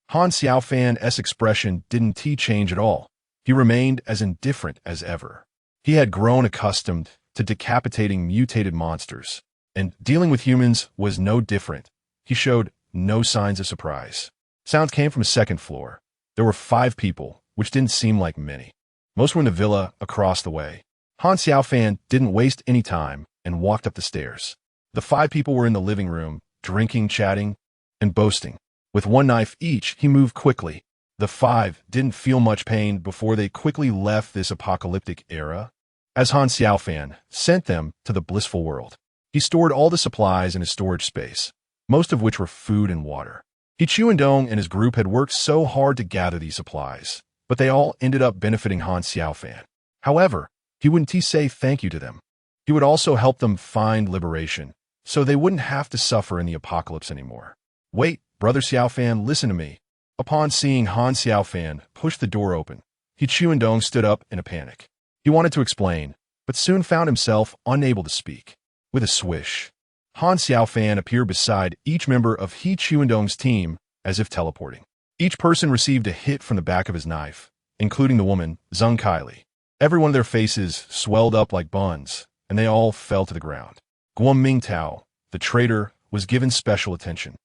Han Xiaofan's expression didn't change at all. He remained as indifferent as ever. He had grown accustomed to decapitating mutated monsters, and dealing with humans was no different. He showed no signs of surprise. Sounds came from the second floor. There were 5 people, which didn't seem like many. Most were in the villa across the way. Han Xiaofan didn't waste any time and walked up the stairs. The 5 people were in the living room, drinking, chatting, and boasting. With one knife each, he moved quickly. The 5 didn't feel much pain before they quickly left this apocalyptic era. As Han Xiaofan sent them to the blissful world, he stored all the supplies in his storage space, most of which were food and water. He Chuandong and his group had worked so hard to gather these supplies, but they all ended up benefiting Han Xiaofan. However, he wouldn't say thank you to them. He would also help them find liberation, so they wouldn't have to suffer in the apocalypse anymore. Wait, Brother Xiaofan, listen to me. Upon seeing Han Xiaofan push the door open, He Chuandong stood up in a panic. He wanted to explain, but soon found himself unable to speak. With a swish, Han Xiaofan appeared beside each member of He Chuandong's team as if teleporting. Each person received a hit from the back of his knife, including the woman, Zheng Kaili. Every one of their faces swelled up like buns, and they all fell to the ground. Guo Mingtao, the traitor, was given special attention.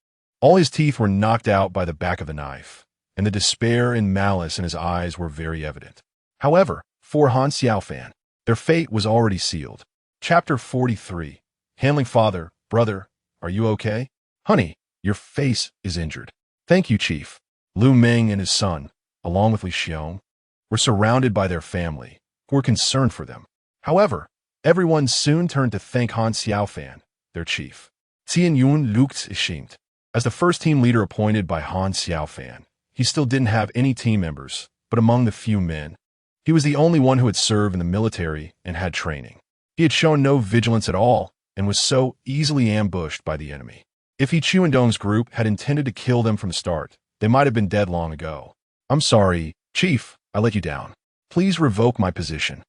All his teeth were knocked out by the back of the knife, and the despair and malice in his eyes were very evident. However, for Han Xiaofan, their fate was already sealed. Chapter 43. Handling Father, Brother, are you okay? Honey, your face is injured. Thank you, Chief. Lu Meng and his son, along with Li Xiong, were surrounded by their family, who were concerned for them. However, everyone soon turned to thank Han Xiaofan, their chief. Xian Yun looked ashamed. As the first team leader appointed by Han Xiaofan, he still didn't have any team members, but among the few men, he was the only one who had served in the military and had training. He had shown no vigilance at all and was so easily ambushed by the enemy. If He Chuandong's group had intended to kill them from the start, they might have been dead long ago. I'm sorry, Chief, I let you down. Please revoke my position.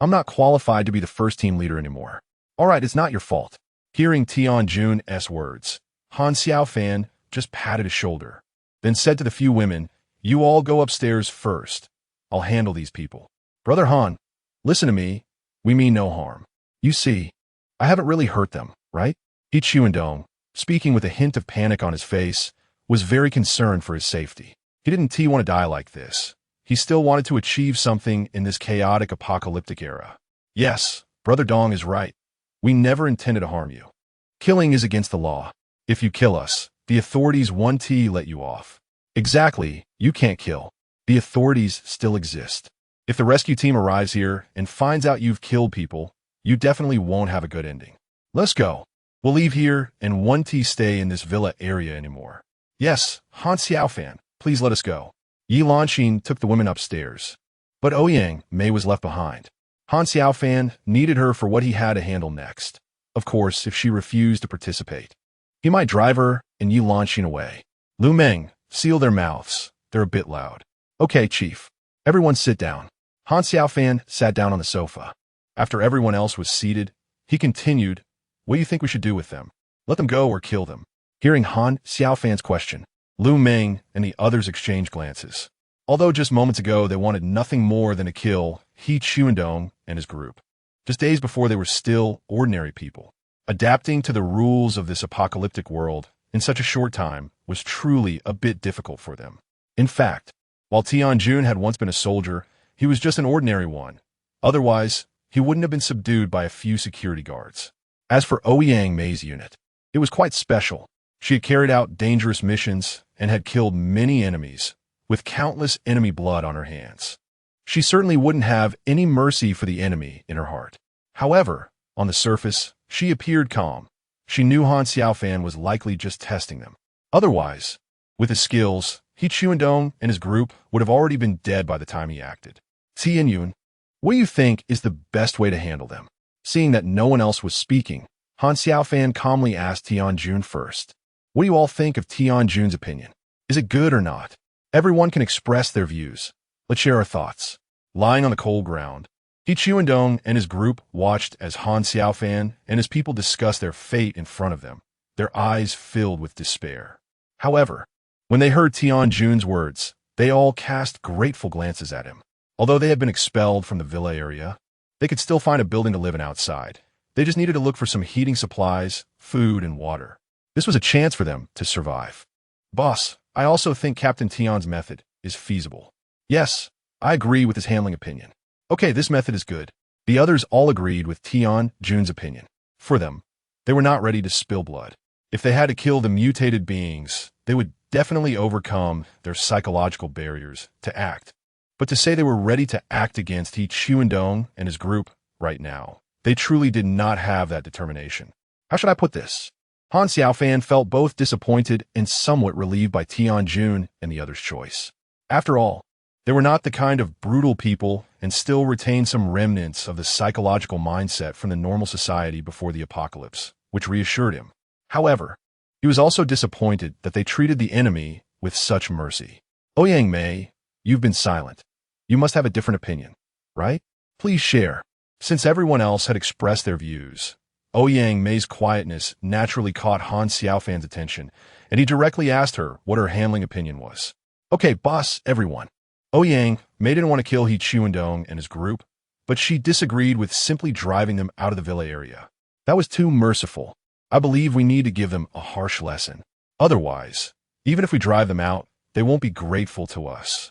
I'm not qualified to be the first team leader anymore. All right, it's not your fault. Hearing Tianjun's words, Han Xiaofan just patted his shoulder, then said to the few women, "You all go upstairs first. I'll handle these people." Brother Han, listen to me. We mean no harm. You see, I haven't really hurt them, right? He Chuandong, speaking with a hint of panic on his face, was very concerned for his safety. He didn't want to die like this. He still wanted to achieve something in this chaotic apocalyptic era. Yes, Brother Dong is right. We never intended to harm you. Killing is against the law. If you kill us, the authorities won't let you off. Exactly, you can't kill. The authorities still exist. If the rescue team arrives here and finds out you've killed people, you definitely won't have a good ending. Let's go. We'll leave here and won't stay in this villa area anymore. Yes, Han Xiaofan, please let us go. Yi Lanxin took the women upstairs. But Ouyang Mei was left behind. Han Xiaofan needed her for what he had to handle next. Of course, if she refused to participate, he might drive her and Yi Lanxin away. Lu Meng, seal their mouths. They're a bit loud. Okay, Chief. Everyone sit down. Han Xiaofan sat down on the sofa. After everyone else was seated, he continued, "What do you think we should do with them? Let them go or kill them?" Hearing Han Xiaofan's question, Lu Meng and the others exchanged glances. Although just moments ago they wanted nothing more than to kill He Chuandong and his group. Just days before they were still ordinary people. Adapting to the rules of this apocalyptic world in such a short time was truly a bit difficult for them. In fact, while Tianjun had once been a soldier, he was just an ordinary one. Otherwise, he wouldn't have been subdued by a few security guards. As for Ouyang Mei's unit, it was quite special. She had carried out dangerous missions and had killed many enemies, with countless enemy blood on her hands. She certainly wouldn't have any mercy for the enemy in her heart. However, on the surface, she appeared calm. She knew Han Xiaofan was likely just testing them. Otherwise, with his skills, He Chuandong and his group would have already been dead by the time he acted. Tianyun, what do you think is the best way to handle them? Seeing that no one else was speaking, Han Xiaofan calmly asked Tianjun first. What do you all think of Tianjun's opinion? Is it good or not? Everyone can express their views. Let's share our thoughts. Lying on the cold ground, He Chuandong and his group watched as Han Xiaofan and his people discussed their fate in front of them, their eyes filled with despair. However, when they heard Tianjun's words, they all cast grateful glances at him. Although they had been expelled from the villa area, they could still find a building to live in outside. They just needed to look for some heating supplies, food, and water. This was a chance for them to survive. Boss, I also think Captain Tian's method is feasible. Yes, I agree with his handling opinion. Okay, this method is good. The others all agreed with Tianjun's opinion. For them, they were not ready to spill blood. If they had to kill the mutated beings, they would definitely overcome their psychological barriers to act. But to say they were ready to act against He Chuandong and his group right now, they truly did not have that determination. How should I put this? Han Xiaofan felt both disappointed and somewhat relieved by Tianjun and the others' choice. After all, they were not the kind of brutal people and still retained some remnants of the psychological mindset from the normal society before the apocalypse, which reassured him. However, he was also disappointed that they treated the enemy with such mercy. Ouyang Mei, you've been silent. You must have a different opinion, right? Please share. Since everyone else had expressed their views, Ouyang Mei's quietness naturally caught Han Xiaofan's attention, and he directly asked her what her handling opinion was. Okay, boss, everyone. Ouyang Mei didn't want to kill He Chuandong and his group, but she disagreed with simply driving them out of the villa area. That was too merciful. I believe we need to give them a harsh lesson. Otherwise, even if we drive them out, they won't be grateful to us.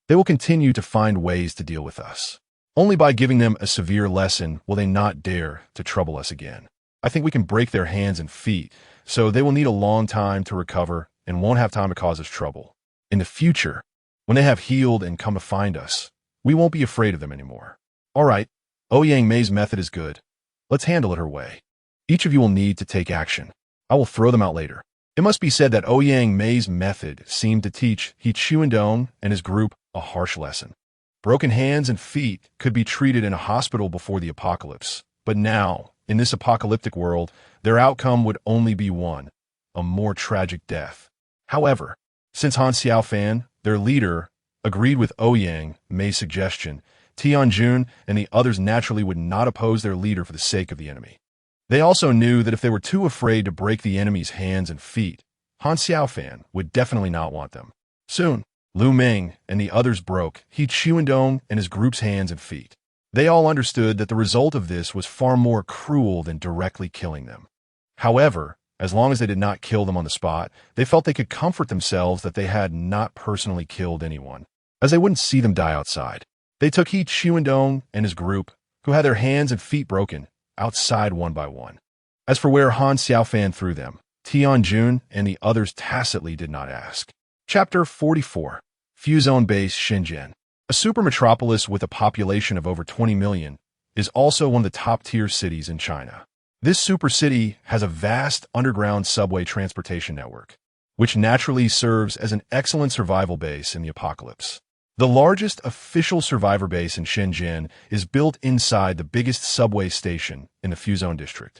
They will continue to find ways to deal with us. Only by giving them a severe lesson will they not dare to trouble us again. I think we can break their hands and feet, so they will need a long time to recover and won't have time to cause us trouble. In the future, when they have healed and come to find us, we won't be afraid of them anymore. All right, Ouyang Mei's method is good. Let's handle it her way. Each of you will need to take action. I will throw them out later. It must be said that Ouyang Mei's method seemed to teach He Chuandong and his group a harsh lesson. Broken hands and feet could be treated in a hospital before the apocalypse, but now, in this apocalyptic world, their outcome would only be one, a more tragic death. However, since Han Xiaofan, their leader, agreed with Ouyang Mei's suggestion, Tianjun and the others naturally would not oppose their leader for the sake of the enemy. They also knew that if they were too afraid to break the enemy's hands and feet, Han Xiaofan would definitely not want them. Soon, Lu Meng and the others broke He Chuandong and his group's hands and feet. They all understood that the result of this was far more cruel than directly killing them. However, as long as they did not kill them on the spot, they felt they could comfort themselves that they had not personally killed anyone, as they wouldn't see them die outside. They took He Chuandong and his group, who had their hands and feet broken, outside one by one. As for where Han Xiaofan threw them, Tianjun and the others tacitly did not ask. Chapter 44. Fuzone Base Shenzhen. A super metropolis with a population of over 20 million, is also one of the top-tier cities in China. This super city has a vast underground subway transportation network, which naturally serves as an excellent survival base in the apocalypse. The largest official survivor base in Shenzhen is built inside the biggest subway station in the Fuzone district,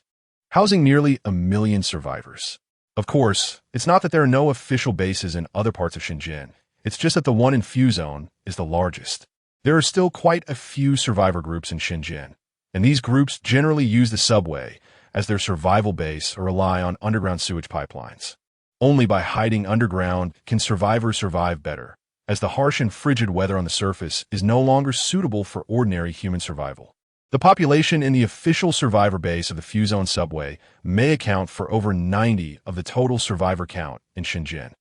housing nearly 1 million survivors. Of course, it's not that there are no official bases in other parts of Shenzhen, it's just that the one in Fuzone is the largest. There are still quite a few survivor groups in Shenzhen, and these groups generally use the subway as their survival base or rely on underground sewage pipelines. Only by hiding underground can survivors survive better, as the harsh and frigid weather on the surface is no longer suitable for ordinary human survival. The population in the official survivor base of the Fuzone subway may account for over 90 of the total survivor count in Shenzhen.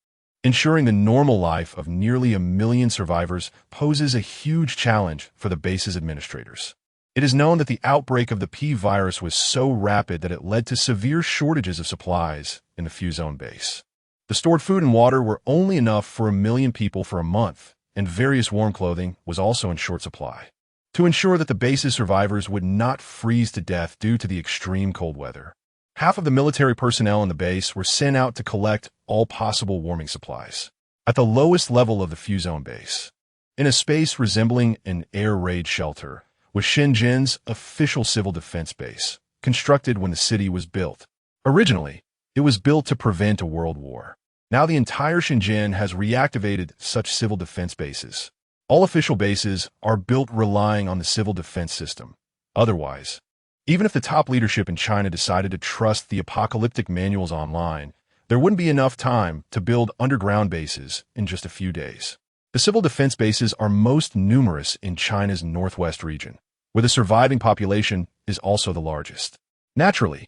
Ensuring the normal life of nearly 1 million survivors poses a huge challenge for the base's administrators. It is known that the outbreak of the P virus was so rapid that it led to severe shortages of supplies in the Fuzone base. The stored food and water were only enough for 1 million people for a month, and various warm clothing was also in short supply. To ensure that the base's survivors would not freeze to death due to the extreme cold weather, half of the military personnel in the base were sent out to collect all possible warming supplies. At the lowest level of the Fuzone base, in a space resembling an air raid shelter, was Shenzhen's official civil defense base, constructed when the city was built. Originally, it was built to prevent a world war. Now the entire Shenzhen has reactivated such civil defense bases. All official bases are built relying on the civil defense system. Otherwise, even if the top leadership in China decided to trust the apocalyptic manuals online, there wouldn't be enough time to build underground bases in just a few days. The civil defense bases are most numerous in China's northwest region, where the surviving population is also the largest. Naturally,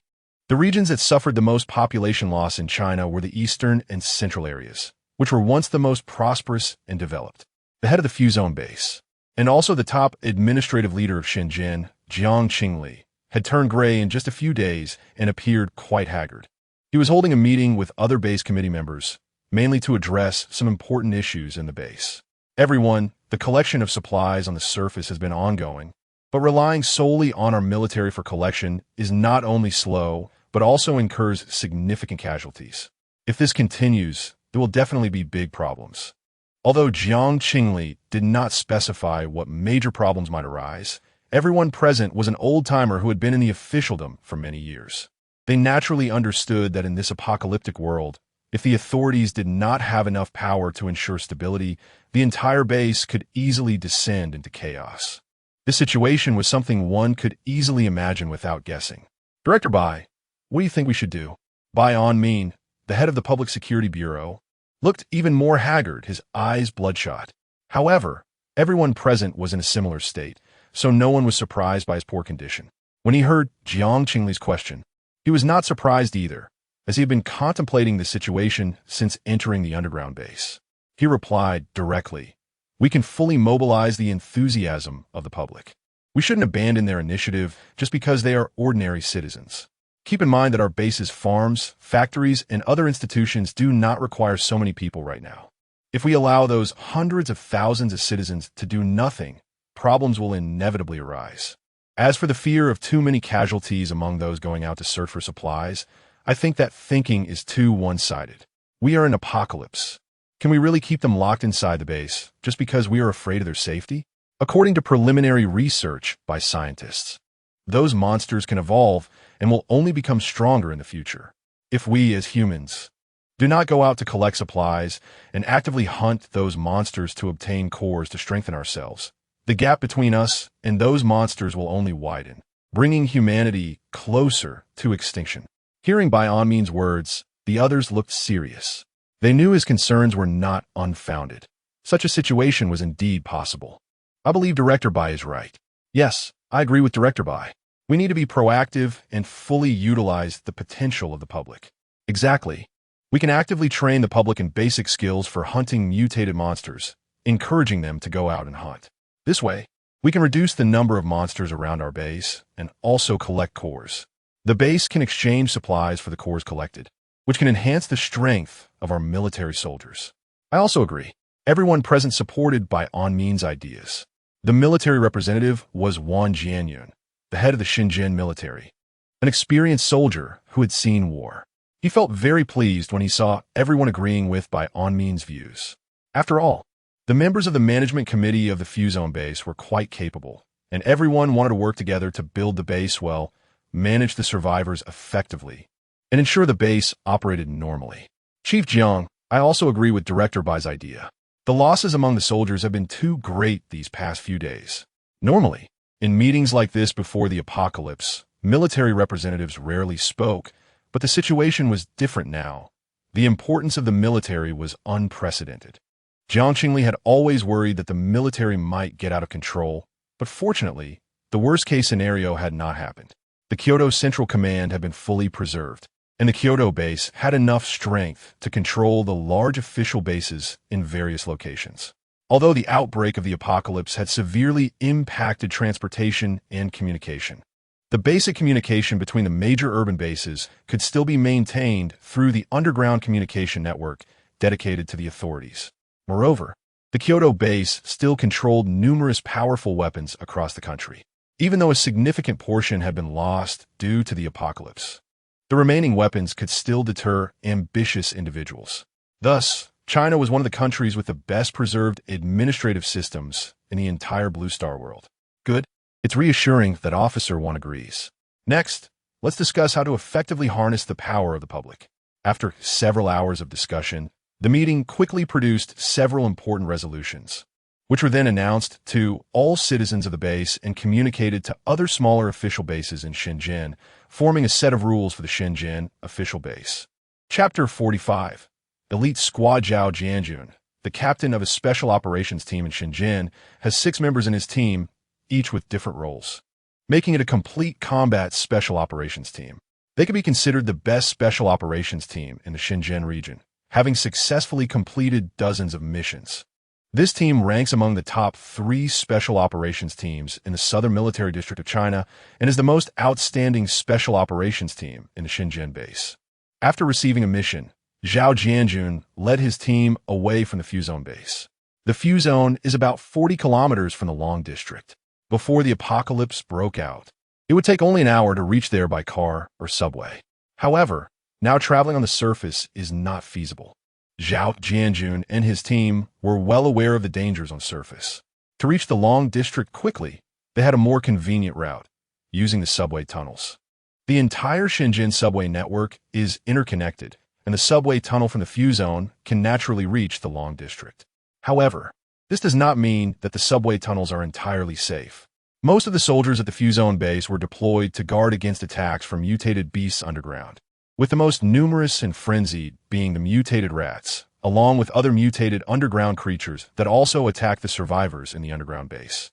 the regions that suffered the most population loss in China were the eastern and central areas, which were once the most prosperous and developed. The head of the Fuzone base, and also the top administrative leader of Shenzhen, Jiang Qingli, had turned gray in just a few days and appeared quite haggard. He was holding a meeting with other base committee members, mainly to address some important issues in the base. The collection of supplies on the surface has been ongoing, but relying solely on our military for collection is not only slow, but also incurs significant casualties. If this continues, there will definitely be big problems. Although Jiang Qingli did not specify what major problems might arise, everyone present was an old-timer who had been in the officialdom for many years. They naturally understood that in this apocalyptic world, if the authorities did not have enough power to ensure stability, the entire base could easily descend into chaos. This situation was something one could easily imagine without guessing. Director Bai, what do you think we should do? Bai On-min, the head of the Public Security Bureau, looked even more haggard, his eyes bloodshot. However, everyone present was in a similar state, so no one was surprised by his poor condition. When he heard Jiang Qingli's question, he was not surprised either, as he had been contemplating the situation since entering the underground base. He replied directly, "We can fully mobilize the enthusiasm of the public. We shouldn't abandon their initiative just because they are ordinary citizens. Keep in mind that our base's farms, factories, and other institutions do not require so many people right now. If we allow those hundreds of thousands of citizens to do nothing, problems will inevitably arise. As for the fear of too many casualties among those going out to search for supplies, I think that thinking is too one-sided. We are in apocalypse. Can we really keep them locked inside the base just because we are afraid of their safety? According to preliminary research by scientists, those monsters can evolve and will only become stronger in the future. If we, as humans, do not go out to collect supplies and actively hunt those monsters to obtain cores to strengthen ourselves, the gap between us and those monsters will only widen, bringing humanity closer to extinction. Hearing Bai Onmin's words, the others looked serious. They knew his concerns were not unfounded. Such a situation was indeed possible. I believe Director Bai is right. Yes, I agree with Director Bai. We need to be proactive and fully utilize the potential of the public. Exactly. We can actively train the public in basic skills for hunting mutated monsters, encouraging them to go out and hunt. This way, we can reduce the number of monsters around our base and also collect cores. The base can exchange supplies for the cores collected, which can enhance the strength of our military soldiers. I also agree. Everyone present supported Bai Onmin's ideas. The military representative was Wang Jianyun, the head of the Xinjiang military, an experienced soldier who had seen war. He felt very pleased when he saw everyone agreeing with Bai Onmin's views. After all, the members of the management committee of the Fuzone base were quite capable, and everyone wanted to work together to build the base well, manage the survivors effectively, and ensure the base operated normally. Chief Jiang, I also agree with Director Bai's idea. The losses among the soldiers have been too great these past few days. Normally, in meetings like this before the apocalypse, military representatives rarely spoke, but the situation was different now. The importance of the military was unprecedented. Jiang Qingli had always worried that the military might get out of control, but fortunately, the worst-case scenario had not happened. The Kyoto Central Command had been fully preserved, and the Kyoto base had enough strength to control the large official bases in various locations. Although the outbreak of the apocalypse had severely impacted transportation and communication, the basic communication between the major urban bases could still be maintained through the underground communication network dedicated to the authorities. Moreover, the Kyoto base still controlled numerous powerful weapons across the country, even though a significant portion had been lost due to the apocalypse. The remaining weapons could still deter ambitious individuals. Thus, China was one of the countries with the best preserved administrative systems in the entire Blue Star world. Good. It's reassuring that Officer 1 agrees. Next, let's discuss how to effectively harness the power of the public. After several hours of discussion, the meeting quickly produced several important resolutions, which were then announced to all citizens of the base and communicated to other smaller official bases in Shenzhen, forming a set of rules for the Shenzhen official base. Chapter 45. Elite Squad Zhao Jianjun, the captain of a special operations team in Shenzhen, has 6 members in his team, each with different roles, making it a complete combat special operations team. They could be considered the best special operations team in the Shenzhen region, having successfully completed dozens of missions. This team ranks among the top 3 special operations teams in the Southern Military District of China and is the most outstanding special operations team in the Shenzhen base. After receiving a mission, Zhao Jianjun led his team away from the Fuzone base. The Fuzone is about 40 kilometers from the Long District. Before the apocalypse broke out, it would take only an hour to reach there by car or subway. However, now traveling on the surface is not feasible. Zhao Jianjun and his team were well aware of the dangers on surface. To reach the Long District quickly, they had a more convenient route, using the subway tunnels. The entire Shenzhen subway network is interconnected, and the subway tunnel from the Fuzone can naturally reach the Long District. However, this does not mean that the subway tunnels are entirely safe. Most of the soldiers at the Fuzone base were deployed to guard against attacks from mutated beasts underground, with the most numerous and frenzied being the mutated rats, along with other mutated underground creatures that also attack the survivors in the underground base.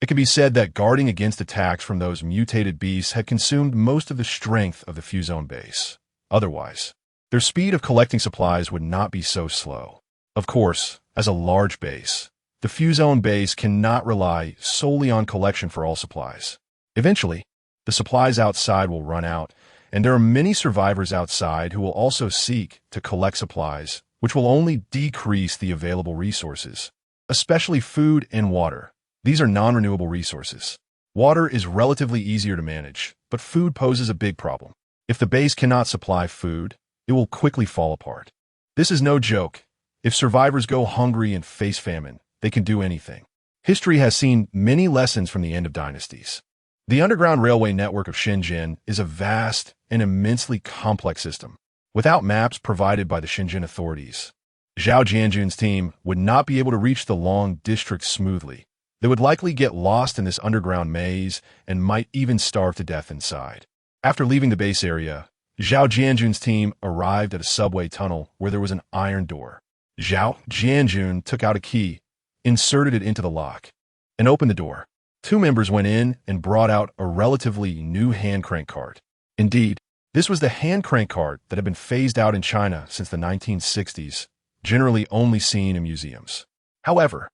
It can be said that guarding against attacks from those mutated beasts had consumed most of the strength of the Fuzone base. Otherwise, their speed of collecting supplies would not be so slow. Of course, as a large base, the Fuzone base cannot rely solely on collection for all supplies. Eventually, the supplies outside will run out, and there are many survivors outside who will also seek to collect supplies, which will only decrease the available resources, especially food and water. These are non-renewable resources. Water is relatively easier to manage, but food poses a big problem. If the base cannot supply food, it will quickly fall apart. This is no joke. If survivors go hungry and face famine, they can do anything. History has seen many lessons from the end of dynasties. The underground railway network of Shenzhen is a vast and immensely complex system. Without maps provided by the Shenzhen authorities, Zhao Jianjun's team would not be able to reach the Long district smoothly. They would likely get lost in this underground maze and might even starve to death inside. After leaving the base area, Zhao Jianjun's team arrived at a subway tunnel where there was an iron door. Zhao Jianjun took out a key, inserted it into the lock, and opened the door. Two members went in and brought out a relatively new hand crank cart. Indeed, this was the hand crank cart that had been phased out in China since the 1960s, generally only seen in museums. However,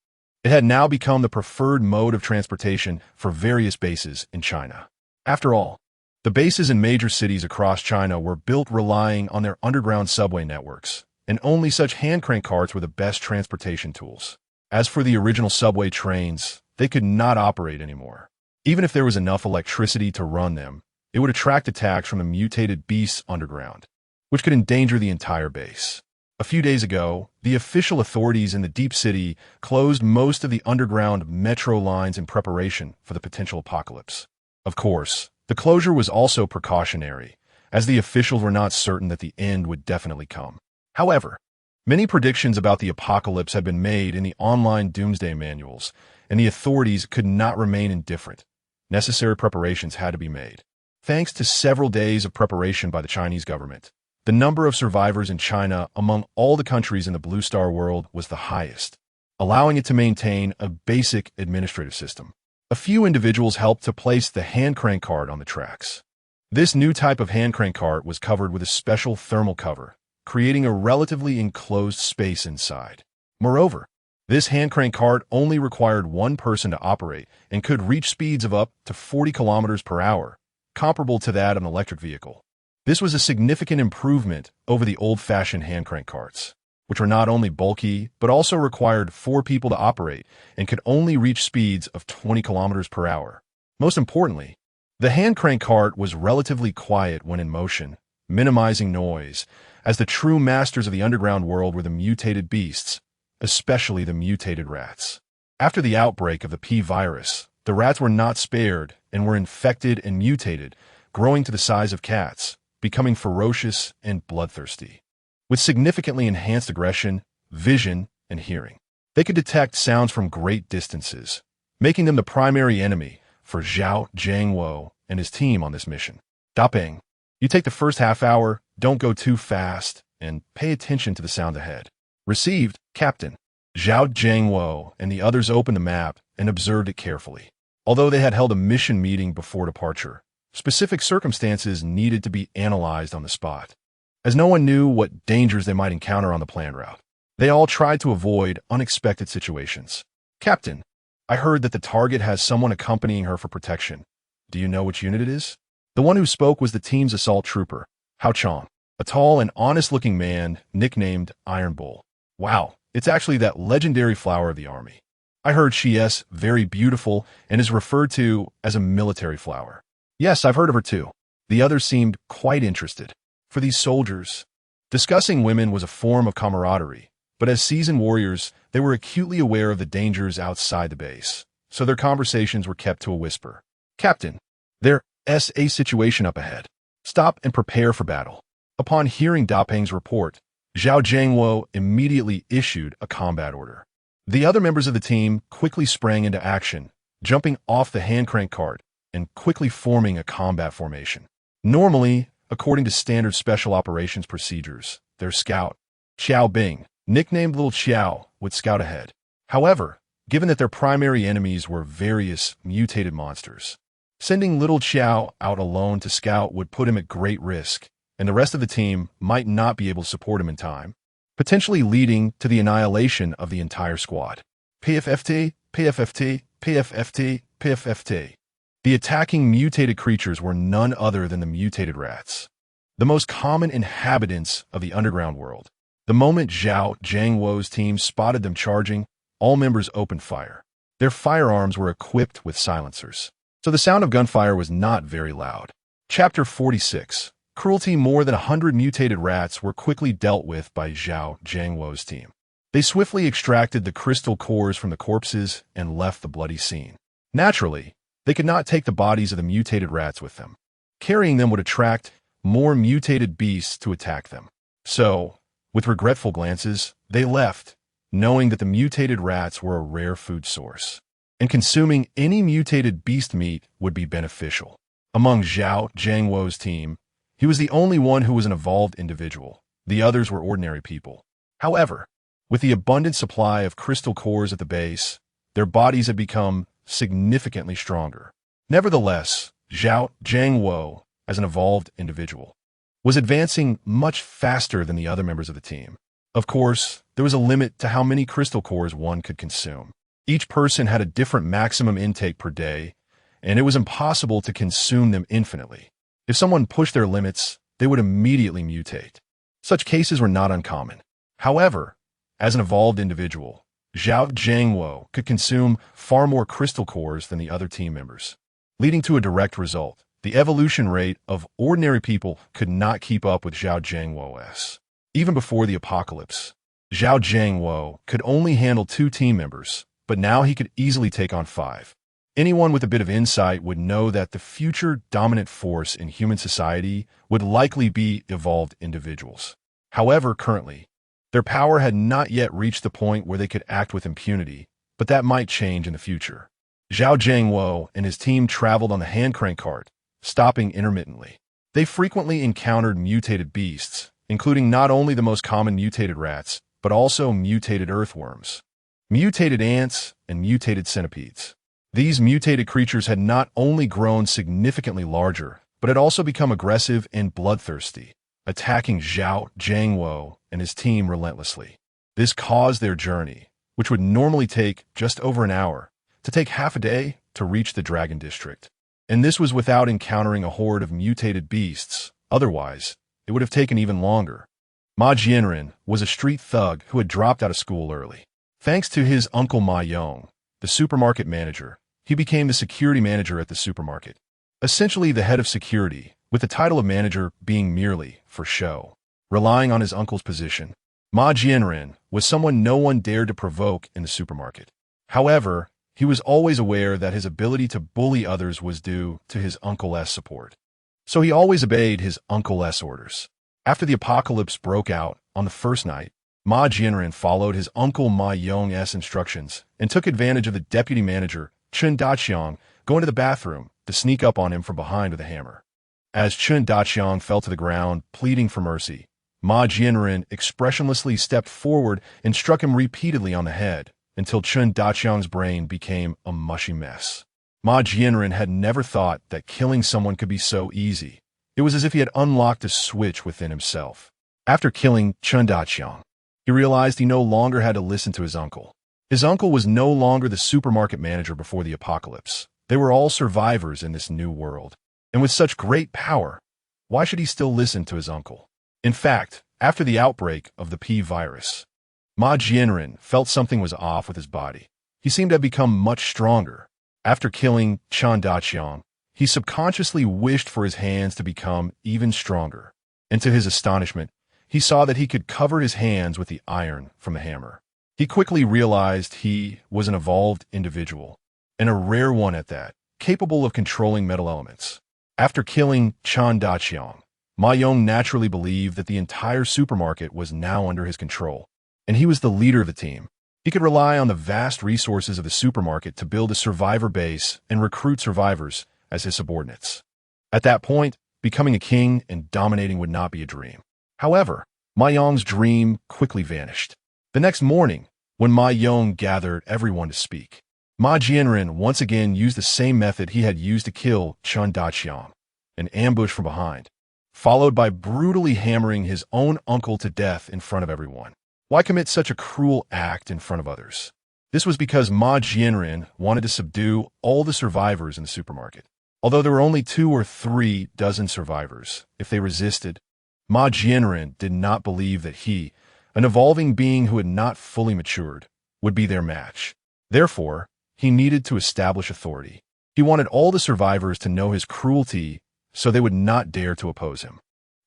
it had now become the preferred mode of transportation for various bases in China. After all, the bases in major cities across China were built relying on their underground subway networks, and only such hand crank carts were the best transportation tools. As for the original subway trains, they could not operate anymore. Even if there was enough electricity to run them, it would attract attacks from the mutated beasts underground, which could endanger the entire base. A few days ago, the official authorities in the deep city closed most of the underground metro lines in preparation for the potential apocalypse. Of course, the closure was also precautionary, as the officials were not certain that the end would definitely come. However, many predictions about the apocalypse had been made in the online doomsday manuals, and the authorities could not remain indifferent. Necessary preparations had to be made. Thanks to several days of preparation by the Chinese government, the number of survivors in China among all the countries in the Blue Star world was the highest, allowing it to maintain a basic administrative system. A few individuals helped to place the hand crank cart on the tracks. This new type of hand crank cart was covered with a special thermal cover, creating a relatively enclosed space inside. Moreover, this hand crank cart only required one person to operate and could reach speeds of up to 40 kilometers per hour, comparable to that of an electric vehicle. This was a significant improvement over the old-fashioned hand crank carts, which were not only bulky but also required 4 people to operate and could only reach speeds of 20 kilometers per hour. Most importantly, the hand crank cart was relatively quiet when in motion, minimizing noise, as the true masters of the underground world were the mutated beasts, especially the mutated rats. After the outbreak of the P virus, the rats were not spared and were infected and mutated, growing to the size of cats, becoming ferocious and bloodthirsty. With significantly enhanced aggression, vision, and hearing, they could detect sounds from great distances, making them the primary enemy for Zhao Jianwo and his team on this mission. Dapeng, you take the first half hour, don't go too fast, and pay attention to the sound ahead. Received, Captain. Zhao Jianwo and the others opened the map and observed it carefully. Although they had held a mission meeting before departure, specific circumstances needed to be analyzed on the spot. As no one knew what dangers they might encounter on the planned route, they all tried to avoid unexpected situations. Captain, I heard that the target has someone accompanying her for protection. Do you know which unit it is? The one who spoke was the team's assault trooper, Hao Chong, a tall and honest-looking man nicknamed Iron Bull. Wow, it's actually that legendary flower of the army. I heard she is very beautiful and is referred to as a military flower. Yes, I've heard of her too. The others seemed quite interested. For these soldiers, discussing women was a form of camaraderie, but as seasoned warriors, they were acutely aware of the dangers outside the base, so their conversations were kept to a whisper. Captain, there's a situation up ahead. Stop and prepare for battle. Upon hearing Dapeng's report, Zhao Jianwo immediately issued a combat order. The other members of the team quickly sprang into action, jumping off the hand crank cart and quickly forming a combat formation. Normally, according to standard special operations procedures, their scout, Xiao Bing, nicknamed Little Xiao, would scout ahead. However, given that their primary enemies were various mutated monsters, sending Little Xiao out alone to scout would put him at great risk, and the rest of the team might not be able to support him in time, potentially leading to the annihilation of the entire squad. PFFT, PFFT, PFFT, PFFT. The attacking mutated creatures were none other than the mutated rats, the most common inhabitants of the underground world. The moment Zhao Jianwo's team spotted them charging, all members opened fire. Their firearms were equipped with silencers, so the sound of gunfire was not very loud. Chapter 46. cruelty. More than 100 mutated rats were quickly dealt with by Xiao Jiangwo's team. They swiftly extracted the crystal cores from the corpses and left the bloody scene. Naturally, they could not take the bodies of the mutated rats with them. Carrying them would attract more mutated beasts to attack them. So, with regretful glances, they left, knowing that the mutated rats were a rare food source, and consuming any mutated beast meat would be beneficial. Among Xiao Jiangwo's team, he was the only one who was an evolved individual. The others were ordinary people. However, with the abundant supply of crystal cores at the base, their bodies had become significantly stronger. Nevertheless, Xiao Jiangwo, as an evolved individual, was advancing much faster than the other members of the team. Of course, there was a limit to how many crystal cores one could consume. Each person had a different maximum intake per day, and it was impossible to consume them infinitely. If someone pushed their limits, they would immediately mutate. Such cases were not uncommon. However, as an evolved individual, Xiao Jiangwo could consume far more crystal cores than the other team members, leading to a direct result. The evolution rate of ordinary people could not keep up with Xiao Jiangwo's. Even before the apocalypse, Xiao Jiangwo could only handle 2 team members, but now he could easily take on 5. Anyone with a bit of insight would know that the future dominant force in human society would likely be evolved individuals. However, currently, their power had not yet reached the point where they could act with impunity, but that might change in the future. Xiao Jiangwo and his team traveled on the hand crank cart, stopping intermittently. They frequently encountered mutated beasts, including not only the most common mutated rats, but also mutated earthworms, mutated ants, and mutated centipedes. These mutated creatures had not only grown significantly larger, but had also become aggressive and bloodthirsty, attacking Xiao Jiangwo and his team relentlessly. This caused their journey, which would normally take just over an hour, to take half a day to reach the Dragon District. And this was without encountering a horde of mutated beasts. Otherwise, it would have taken even longer. Ma Jianren was a street thug who had dropped out of school early. Thanks to his uncle Ma Yong, the supermarket manager, he became the security manager at the supermarket. Essentially the head of security, with the title of manager being merely for show. Relying on his uncle's position, Ma Jianren was someone no one dared to provoke in the supermarket. However, he was always aware that his ability to bully others was due to his uncle's support. So he always obeyed his uncle's orders. After the apocalypse broke out on the first night, Ma Jianren followed his uncle Ma Yong's instructions and took advantage of the deputy manager, Chun Daqiang, going to the bathroom to sneak up on him from behind with a hammer. As Chun Daqiang fell to the ground, pleading for mercy, Ma Jianren expressionlessly stepped forward and struck him repeatedly on the head, until Chun Daqiang's brain became a mushy mess. Ma Jianren had never thought that killing someone could be so easy. It was as if he had unlocked a switch within himself. After killing Chun Daqiang, he realized he no longer had to listen to his uncle. His uncle was no longer the supermarket manager before the apocalypse. They were all survivors in this new world. And with such great power, why should he still listen to his uncle? In fact, after the outbreak of the P virus, Ma Jianren felt something was off with his body. He seemed to have become much stronger. After killing Chun Daqiang, he subconsciously wished for his hands to become even stronger. And to his astonishment, he saw that he could cover his hands with the iron from the hammer. He quickly realized he was an evolved individual, and a rare one at that, capable of controlling metal elements. After killing Chun Daqiang, Ma Yong naturally believed that the entire supermarket was now under his control, and he was the leader of the team. He could rely on the vast resources of the supermarket to build a survivor base and recruit survivors as his subordinates. At that point, becoming a king and dominating would not be a dream. However, Ma Yong's dream quickly vanished. The next morning, when Ma Yong gathered everyone to speak, Ma Jianren once again used the same method he had used to kill Chun Daqiang, an ambush from behind, followed by brutally hammering his own uncle to death in front of everyone. Why commit such a cruel act in front of others? This was because Ma Jianren wanted to subdue all the survivors in the supermarket. Although there were only 2 or 3 dozen survivors, if they resisted, Ma Jianren did not believe that he, an evolving being who had not fully matured, would be their match. Therefore, he needed to establish authority. He wanted all the survivors to know his cruelty so they would not dare to oppose him.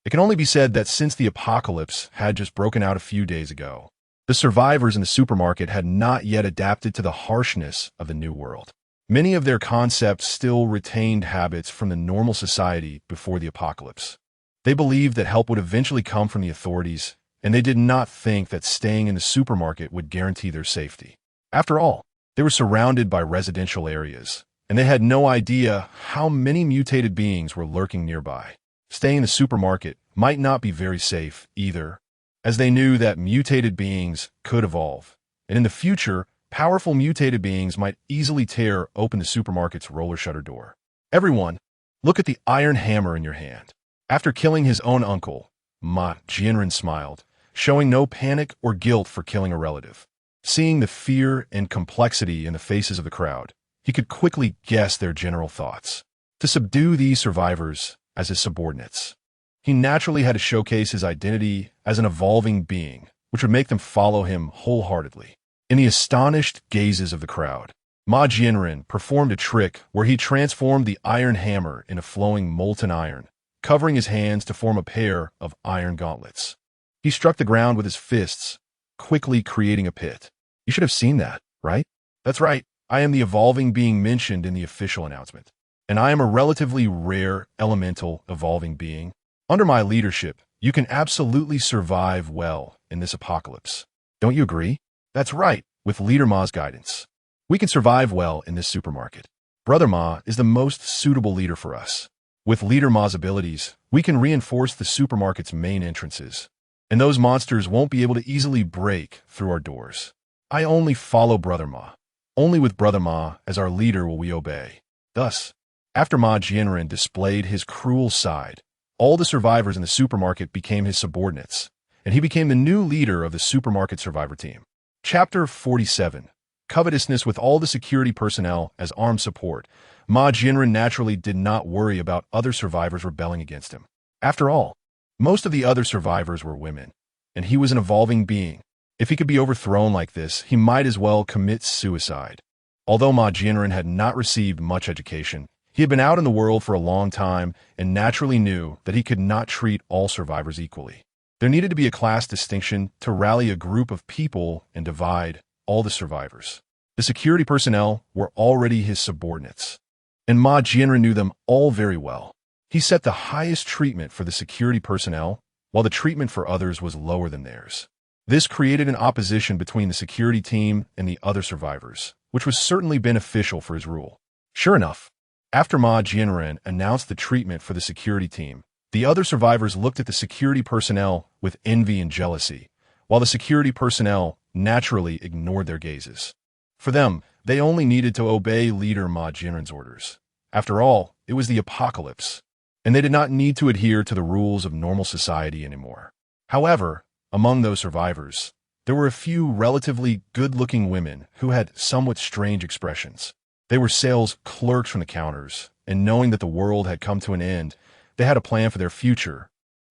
It can only be said that since the apocalypse had just broken out a few days ago, the survivors in the supermarket had not yet adapted to the harshness of the new world. Many of their concepts still retained habits from the normal society before the apocalypse. They believed that help would eventually come from the authorities, and they did not think that staying in the supermarket would guarantee their safety. After all, they were surrounded by residential areas, and they had no idea how many mutated beings were lurking nearby. Staying in the supermarket might not be very safe either, as they knew that mutated beings could evolve, and in the future, powerful mutated beings might easily tear open the supermarket's roller shutter door. Everyone, look at the iron hammer in your hand. After killing his own uncle, Ma Jianren smiled, showing no panic or guilt for killing a relative. Seeing the fear and complexity in the faces of the crowd, he could quickly guess their general thoughts. To subdue these survivors as his subordinates, he naturally had to showcase his identity as an evolving being, which would make them follow him wholeheartedly. In the astonished gazes of the crowd, Ma Jianren performed a trick where he transformed the iron hammer into flowing molten iron, covering his hands to form a pair of iron gauntlets. He struck the ground with his fists, quickly creating a pit. You should have seen that, right? That's right. I am the evolving being mentioned in the official announcement, and I am a relatively rare elemental evolving being. Under my leadership, you can absolutely survive well in this apocalypse. Don't you agree? That's right. With Leader Ma's guidance, we can survive well in this supermarket. Brother Ma is the most suitable leader for us. With Leader Ma's abilities, we can reinforce the supermarket's main entrances, and those monsters won't be able to easily break through our doors. I only follow Brother Ma. Only with Brother Ma as our leader will we obey. Thus, after Ma Jianren displayed his cruel side, all the survivors in the supermarket became his subordinates, and he became the new leader of the supermarket survivor team. Chapter 47. Covetousness. With all the security personnel as armed support, Ma Jianren naturally did not worry about other survivors rebelling against him. After all, most of the other survivors were women, and he was an evolving being. If he could be overthrown like this, he might as well commit suicide. Although Ma Jianren had not received much education, he had been out in the world for a long time and naturally knew that he could not treat all survivors equally. There needed to be a class distinction to rally a group of people and divide all the survivors. The security personnel were already his subordinates, and Ma Jianren knew them all very well. He set the highest treatment for the security personnel, while the treatment for others was lower than theirs. This created an opposition between the security team and the other survivors, which was certainly beneficial for his rule. Sure enough, after Ma Jianren announced the treatment for the security team, the other survivors looked at the security personnel with envy and jealousy, while the security personnel naturally ignored their gazes. For them, they only needed to obey Leader Ma Jianren's orders. After all, it was the apocalypse, and they did not need to adhere to the rules of normal society anymore. However, among those survivors, there were a few relatively good-looking women who had somewhat strange expressions. They were sales clerks from the counters, and knowing that the world had come to an end, they had a plan for their future,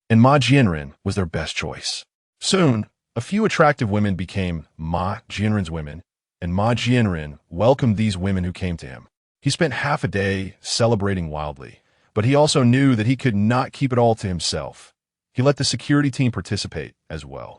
and Ma Jianren was their best choice. Soon, a few attractive women became Ma Jianren's women, and Ma Jianren welcomed these women who came to him. He spent half a day celebrating wildly, but he also knew that he could not keep it all to himself. He let the security team participate as well.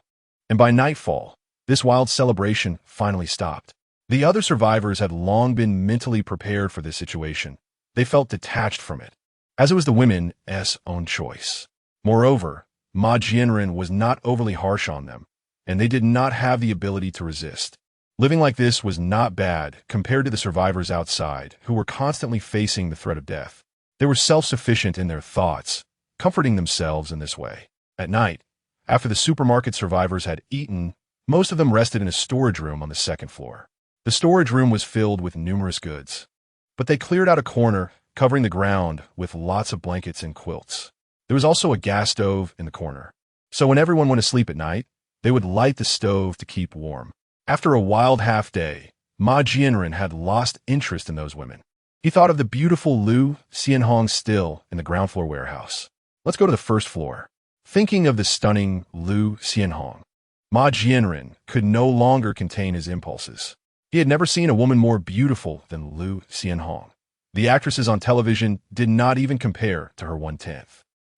And by nightfall, this wild celebration finally stopped. The other survivors had long been mentally prepared for this situation. They felt detached from it, as it was the women's own choice. Moreover, Ma Jianren was not overly harsh on them, and they did not have the ability to resist. Living like this was not bad compared to the survivors outside, who were constantly facing the threat of death. They were self-sufficient in their thoughts, comforting themselves in this way. At night, after the supermarket survivors had eaten, most of them rested in a storage room on the second floor. The storage room was filled with numerous goods, but they cleared out a corner, covering the ground with lots of blankets and quilts. There was also a gas stove in the corner, so when everyone went to sleep at night, they would light the stove to keep warm. After a wild half-day, Ma Jianren had lost interest in those women. He thought of the beautiful Lu Xianhong still in the ground floor warehouse. Let's go to the first floor. Thinking of the stunning Lu Xianhong, Ma Jianren could no longer contain his impulses. He had never seen a woman more beautiful than Lu Xianhong. The actresses on television did not even compare to her 1/10.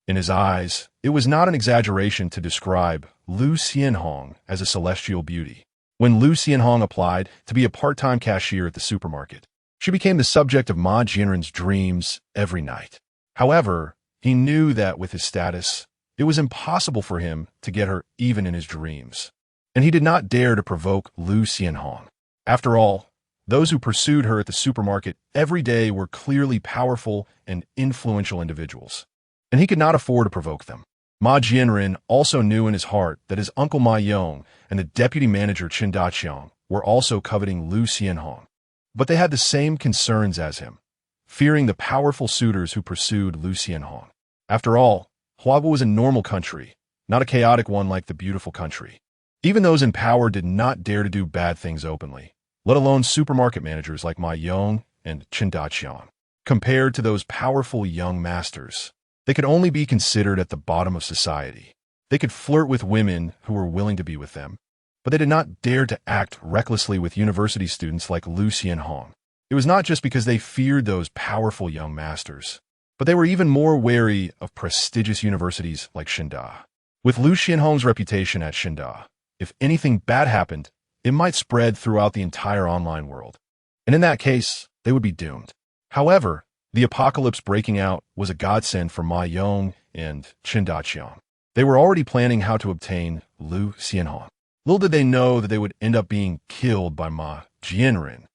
In his eyes, it was not an exaggeration to describe Lu Xianhong as a celestial beauty. When Lu Xianhong applied to be a part-time cashier at the supermarket, she became the subject of Ma Jianren's dreams every night. However, he knew that with his status, it was impossible for him to get her even in his dreams, and he did not dare to provoke Lu Xianhong. After all, those who pursued her at the supermarket every day were clearly powerful and influential individuals, and he could not afford to provoke them. Ma Jianren also knew in his heart that his uncle Ma Yong and the deputy manager Qin Daqiang were also coveting Lu Xianhong, but they had the same concerns as him, fearing the powerful suitors who pursued Lu Xianhong. After all, Huabu was a normal country, not a chaotic one like the beautiful country. Even those in power did not dare to do bad things openly, let alone supermarket managers like Ma Yong and Qin Daqiang. Compared to those powerful young masters, they could only be considered at the bottom of society. They could flirt with women who were willing to be with them, but they did not dare to act recklessly with university students like Lu Xianhong. It was not just because they feared those powerful young masters, but they were even more wary of prestigious universities like Xinda. With Lu Xianhong's reputation at Xinda, if anything bad happened, it might spread throughout the entire online world, and in that case, they would be doomed. However, the apocalypse breaking out was a godsend for Ma Yong and Qin Daqiang. They were already planning how to obtain Lu Xianhong. Little did they know that they would end up being killed by Ma Jianren,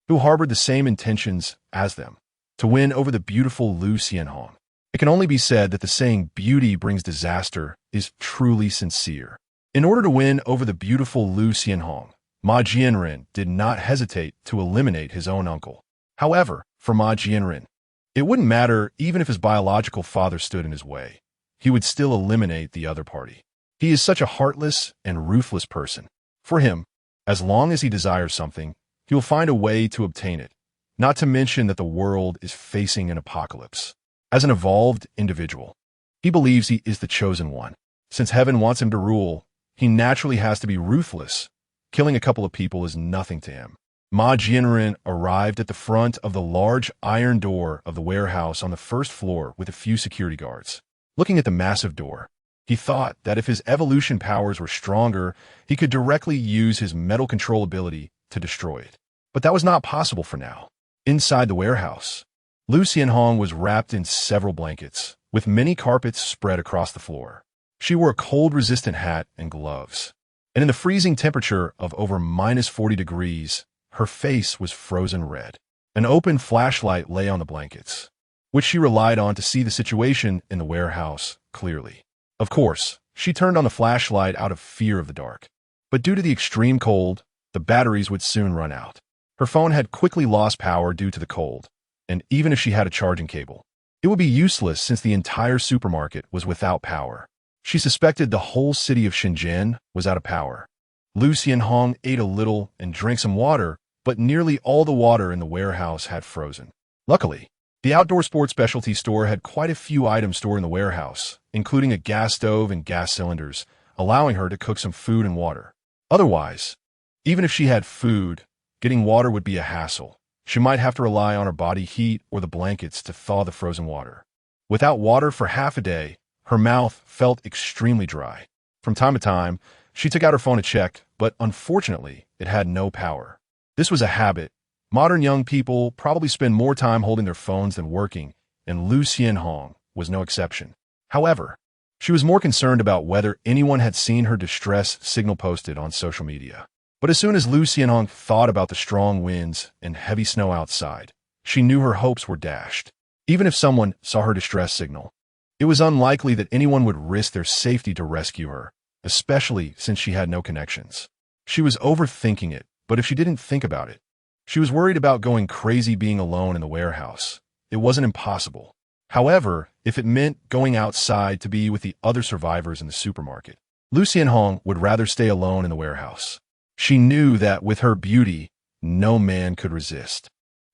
who harbored the same intentions as them, to win over the beautiful Lu Xianhong. It can only be said that the saying beauty brings disaster is truly sincere. In order to win over the beautiful Lu Xianhong, Ma Jianren did not hesitate to eliminate his own uncle. However, for Ma Jianren, it wouldn't matter even if his biological father stood in his way. He would still eliminate the other party. He is such a heartless and ruthless person. For him, as long as he desires something, he will find a way to obtain it, not to mention that the world is facing an apocalypse. As an evolved individual, he believes he is the chosen one. Since heaven wants him to rule, he naturally has to be ruthless. Killing a couple of people is nothing to him. Ma Jianren arrived at the front of the large iron door of the warehouse on the first floor with a few security guards. Looking at the massive door, he thought that if his evolution powers were stronger, he could directly use his metal control ability to destroy it. But that was not possible for now. Inside the warehouse, Lu Xianhong was wrapped in several blankets, with many carpets spread across the floor. She wore a cold-resistant hat and gloves, and in the freezing temperature of over -40 degrees, her face was frozen red. An open flashlight lay on the blankets, which she relied on to see the situation in the warehouse clearly. Of course, she turned on the flashlight out of fear of the dark, but due to the extreme cold, the batteries would soon run out. Her phone had quickly lost power due to the cold, and even if she had a charging cable, it would be useless since the entire supermarket was without power. She suspected the whole city of Shenzhen was out of power. Lu Xianhong ate a little and drank some water, but nearly all the water in the warehouse had frozen. Luckily, the outdoor sports specialty store had quite a few items stored in the warehouse, including a gas stove and gas cylinders, allowing her to cook some food and water. Otherwise, even if she had food, getting water would be a hassle. She might have to rely on her body heat or the blankets to thaw the frozen water. Without water for half a day, her mouth felt extremely dry. From time to time, she took out her phone to check, but unfortunately, it had no power. This was a habit. Modern young people probably spend more time holding their phones than working, and Lu Xianhong was no exception. However, she was more concerned about whether anyone had seen her distress signal posted on social media. But as soon as Lu Xianhong thought about the strong winds and heavy snow outside, she knew her hopes were dashed. Even if someone saw her distress signal, it was unlikely that anyone would risk their safety to rescue her, especially since she had no connections. She was overthinking it, but if she didn't think about it, she was worried about going crazy being alone in the warehouse. It wasn't impossible. However, if it meant going outside to be with the other survivors in the supermarket, Lu Xianhong would rather stay alone in the warehouse. She knew that with her beauty, no man could resist,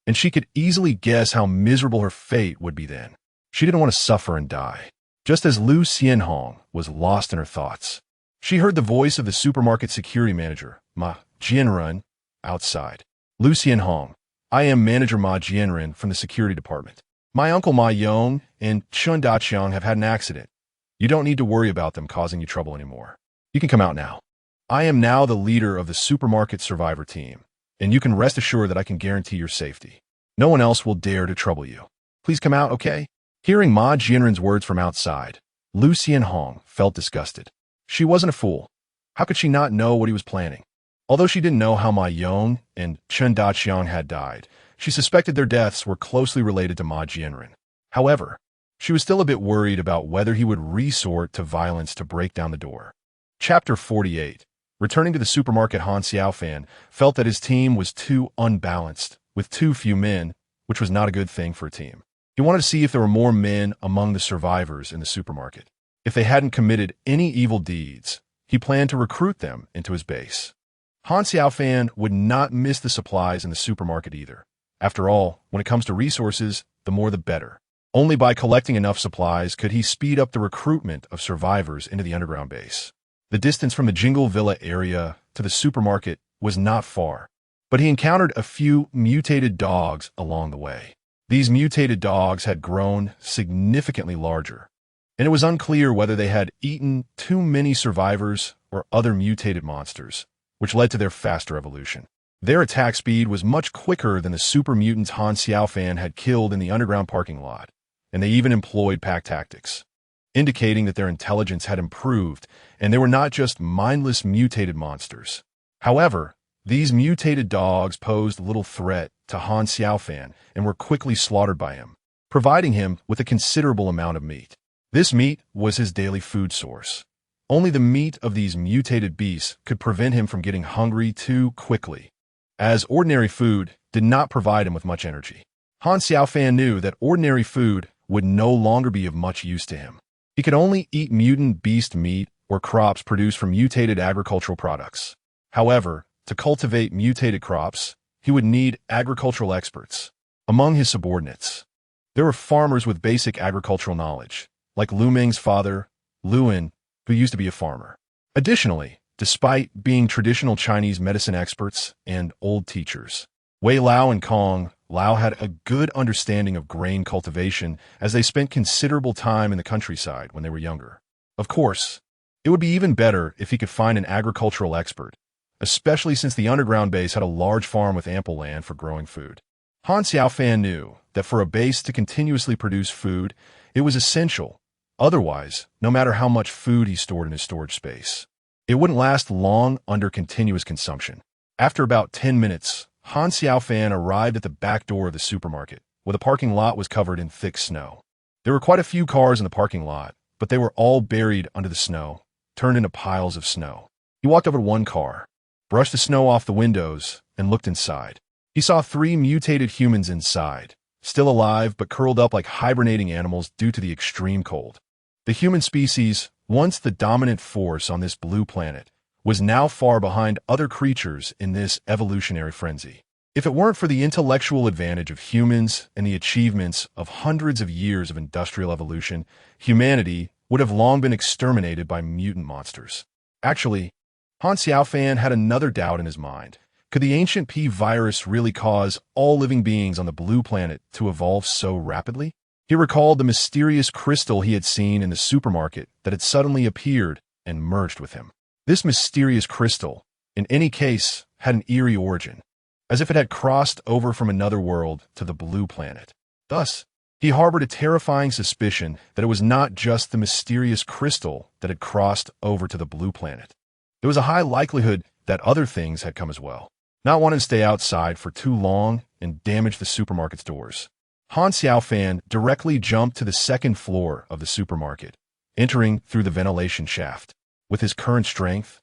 and she could easily guess how miserable her fate would be then. She didn't want to suffer and die. Just as Lu Xianhong was lost in her thoughts, she heard the voice of the supermarket security manager, Ma Jianren, outside. Lu Xianhong, I am Manager Ma Jianren from the security department. My uncle Ma Yong and Qin Daqiang have had an accident. You don't need to worry about them causing you trouble anymore. You can come out now. I am now the leader of the supermarket survivor team, and you can rest assured that I can guarantee your safety. No one else will dare to trouble you. Please come out, okay?" Hearing Ma Jianren's words from outside, Lu Xianhong felt disgusted. She wasn't a fool. How could she not know what he was planning? Although she didn't know how Ma Yong and Chen Daqiang had died, she suspected their deaths were closely related to Ma Jianren. However, she was still a bit worried about whether he would resort to violence to break down the door. Chapter 48. Returning to the supermarket, Han Xiaofan felt that his team was too unbalanced, with too few men, which was not a good thing for a team. He wanted to see if there were more men among the survivors in the supermarket. If they hadn't committed any evil deeds, he planned to recruit them into his base. Han Xiaofan would not miss the supplies in the supermarket either. After all, when it comes to resources, the more the better. Only by collecting enough supplies could he speed up the recruitment of survivors into the underground base. The distance from the Jingle Villa area to the supermarket was not far, but he encountered a few mutated dogs along the way. These mutated dogs had grown significantly larger, and it was unclear whether they had eaten too many survivors or other mutated monsters, which led to their faster evolution. Their attack speed was much quicker than the super mutants Han Xiaofan had killed in the underground parking lot, and they even employed pack tactics, indicating that their intelligence had improved and they were not just mindless mutated monsters. However, these mutated dogs posed little threat to Han Xiaofan and were quickly slaughtered by him, providing him with a considerable amount of meat. This meat was his daily food source. Only the meat of these mutated beasts could prevent him from getting hungry too quickly, as ordinary food did not provide him with much energy. Han Xiaofan knew that ordinary food would no longer be of much use to him. He could only eat mutant beast meat or crops produced from mutated agricultural products. However, to cultivate mutated crops, he would need agricultural experts. Among his subordinates, there were farmers with basic agricultural knowledge, like Lu Ming's father, Luan, who used to be a farmer. Additionally, despite being traditional Chinese medicine experts and old teachers, Wei Lao and Kong Lao had a good understanding of grain cultivation as they spent considerable time in the countryside when they were younger. Of course, it would be even better if he could find an agricultural expert, especially since the underground base had a large farm with ample land for growing food. Han Xiaofan knew that for a base to continuously produce food, it was essential. Otherwise, no matter how much food he stored in his storage space, it wouldn't last long under continuous consumption. After about 10 minutes, Han Xiaofan arrived at the back door of the supermarket, where the parking lot was covered in thick snow. There were quite a few cars in the parking lot, but they were all buried under the snow, turned into piles of snow. He walked over to one car, brushed the snow off the windows, and looked inside. He saw 3 mutated humans inside, still alive but curled up like hibernating animals due to the extreme cold. The human species, once the dominant force on this blue planet, was now far behind other creatures in this evolutionary frenzy. If it weren't for the intellectual advantage of humans and the achievements of hundreds of years of industrial evolution, humanity would have long been exterminated by mutant monsters. Actually, Han Xiaofan had another doubt in his mind. Could the ancient P virus really cause all living beings on the blue planet to evolve so rapidly? He recalled the mysterious crystal he had seen in the supermarket that had suddenly appeared and merged with him. This mysterious crystal, in any case, had an eerie origin, as if it had crossed over from another world to the blue planet. Thus, he harbored a terrifying suspicion that it was not just the mysterious crystal that had crossed over to the blue planet. There was a high likelihood that other things had come as well. Not wanting to stay outside for too long and damage the supermarket's doors, Han Xiaofan directly jumped to the second floor of the supermarket, entering through the ventilation shaft. With his current strength,